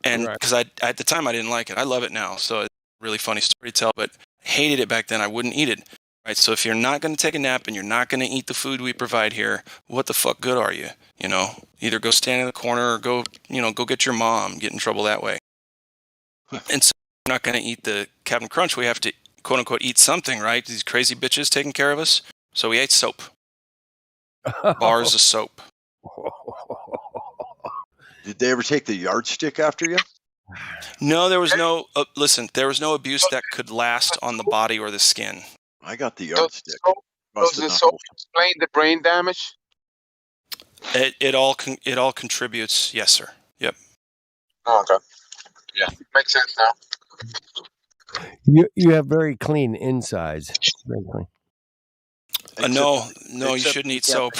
And because at the time I didn't like it. I love it now. So it's a really funny story to tell, but hated it back then. I wouldn't eat it. Right. So if you're not going to take a nap and you're not going to eat the food we provide here, what the fuck good are you? You know, either go stand in the corner or go get your mom, get in trouble that way. And so if we're not going to eat the Captain Crunch. We have to, quote unquote, eat something, right? These crazy bitches taking care of us. So we ate soap. Bars of soap. Did they ever take the yardstick after you? No, there was no. Listen, there was no abuse that could last on the body or the skin. I got the yardstick. Does the soap explain the brain damage? It all contributes. Yes, sir. Yep. Oh, okay. Yeah, makes sense now. You have very clean insides. Very clean. No, you shouldn't eat soap.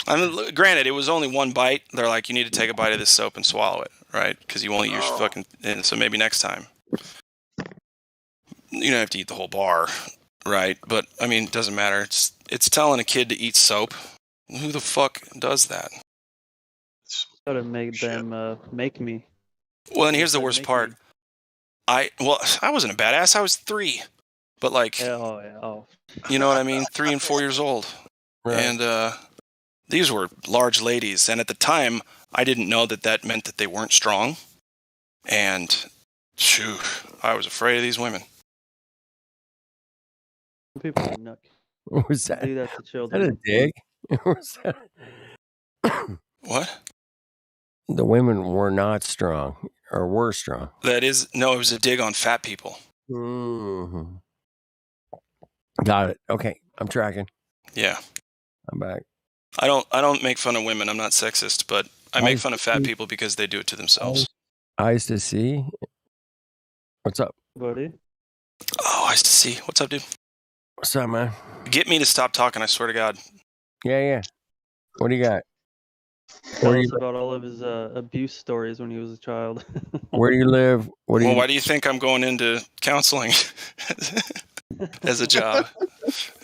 I mean, granted, it was only one bite. They're like, you need to take a bite of this soap and swallow it, right? Because you won't eat your fucking. So maybe next time. You don't have to eat the whole bar, right? But I mean, it doesn't matter. It's telling a kid to eat soap. Who the fuck does that? Gotta make them make me. Well, and here's the worst part. I wasn't a badass. I was 3, but like, you know what I mean? 3 and 4 years old, and these were large ladies. And at the time, I didn't know that meant that they weren't strong. And shoot, I was afraid of these women. People are nuts. What was that? Do that to children. Is that a dig? What was that? What? The women were not strong, or were strong. It was a dig on fat people. Mm-hmm. Got it. Okay, I'm tracking. Yeah. I'm back. I don't make fun of women. I'm not sexist, but I make fun of fat people because they do it to themselves. Eyes to see. What's up, buddy? Oh, Eyes to see. What's up, dude? What's up, man? Get me to stop talking, I swear to God. Yeah. What do you got? Tell us about all of his abuse stories when he was a child. Where do you live? Why do you think I'm going into counseling as a job?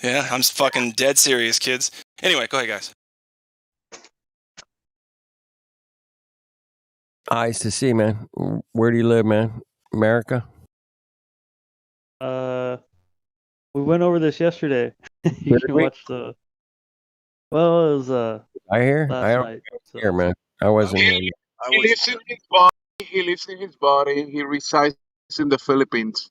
Yeah, I'm fucking dead serious, kids. Anyway, go ahead, guys. Eyes to see, man. Where do you live, man? America? We went over this yesterday. You can watch the. Well, it was I hear. last I don't night. So. hear, man. I wasn't here. He lives in his body. He lives in his body. He resides in the Philippines.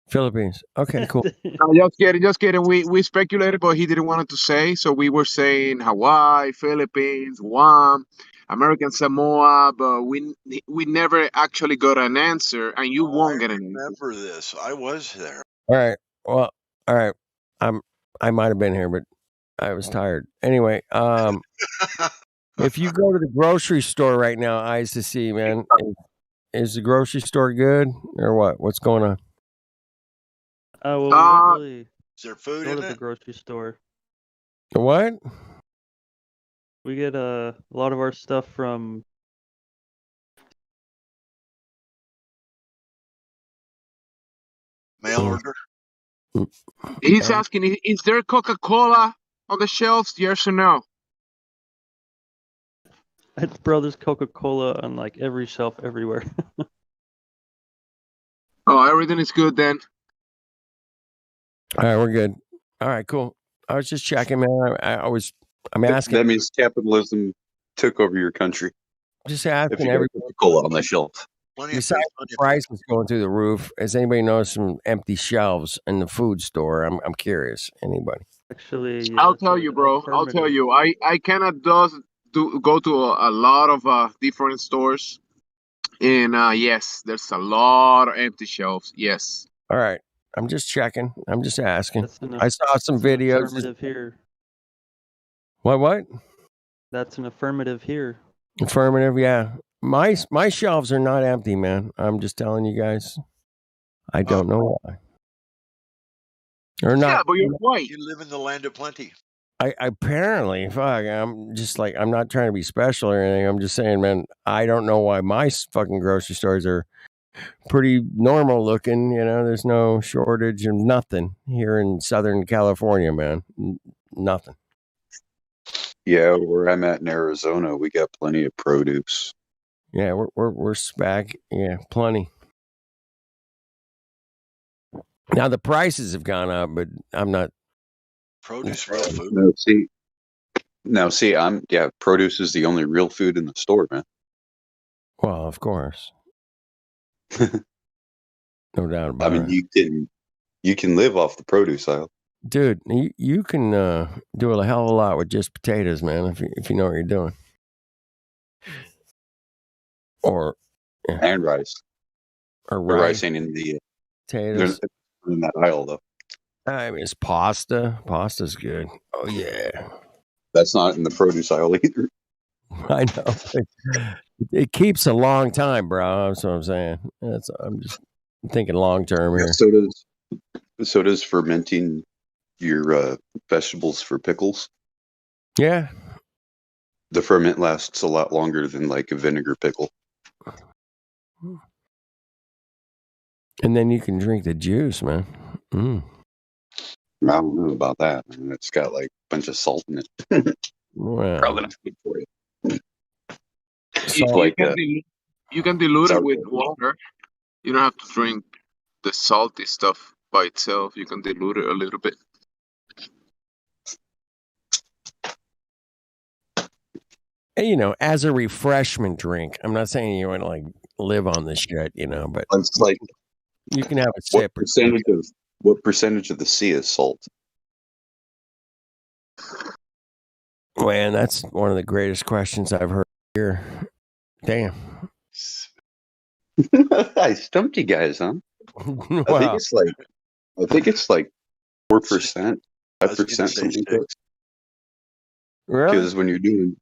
Philippines. Okay, cool. No, just kidding. We speculated, but he didn't want to say. So we were saying Hawaii, Philippines, Guam, American Samoa, but we never actually got an answer, and you won't get an answer. Remember this? I was there. All right. Well, all right. I might have been here, but I was tired. Anyway, if you go to the grocery store right now, eyes to see, man, is the grocery store good or what? What's going on? Well, we don't really Is there food go in to the it? grocery store. What? We get a lot of our stuff from. Mail order? He's asking, is there Coca-Cola on the shelves? Yes or no? It's Brothers Coca-Cola on like every shelf everywhere. Oh, everything is good then. All right, we're good. All right, cool. I was just checking, man. I'm asking. That means capitalism took over your country. Just If asking you got everybody. Coca-Cola on the shelf. Besides the prices going through the roof, has anybody noticed some empty shelves in the food store? I'm curious. Anybody? Actually, I'll tell you, bro. I'll tell you. I cannot go to a lot of different stores, and yes, there's a lot of empty shelves. Yes. All right. I'm just checking. I'm just asking. That's an I saw some videos. affirmative here. What? That's an affirmative here. Affirmative, yeah. My shelves are not empty, man. I'm just telling you guys. I don't know why. Or not. Yeah, but you're white. You live in the land of plenty. I apparently, fuck, I'm just like, I'm not trying to be special or anything. I'm just saying, man, I don't know why my fucking grocery stores are pretty normal looking. You know, there's no shortage of nothing here in Southern California, man. Nothing. Yeah, where I'm at in Arizona, we got plenty of produce. Yeah, we're back. Yeah, plenty. Now the prices have gone up, but I'm not. Produce real food. Now see, produce is the only real food in the store, man. Well, of course. No doubt about it. You can live off the produce aisle. Dude, you can do a hell of a lot with just potatoes, man, if you know what you're doing. Or and rice. Or the rice. rice ain't in the Potatoes. in that aisle though. I mean, it's pasta. Pasta's good. Oh yeah. That's not in the produce aisle either. I know. It keeps a long time, bro. That's what I'm saying. I'm just thinking long term here. So does fermenting your vegetables for pickles. Yeah. The ferment lasts a lot longer than like a vinegar pickle. And then you can drink the juice, man. I don't know about that. I mean, it's got like a bunch of salt in it. Wow. Probably not good for you. You can dilute it with water. You don't have to drink the salty stuff by itself. You can dilute it a little bit. And, you know, as a refreshment drink. I'm not saying you want to like live on this shit, you know, but it's like you can have a sip. What percentage of the sea is salt? Man, that's one of the greatest questions I've heard here. Damn. I stumped you guys, huh? Wow. I think it's like 4%, 5%, something like that. Really? Because when you're doing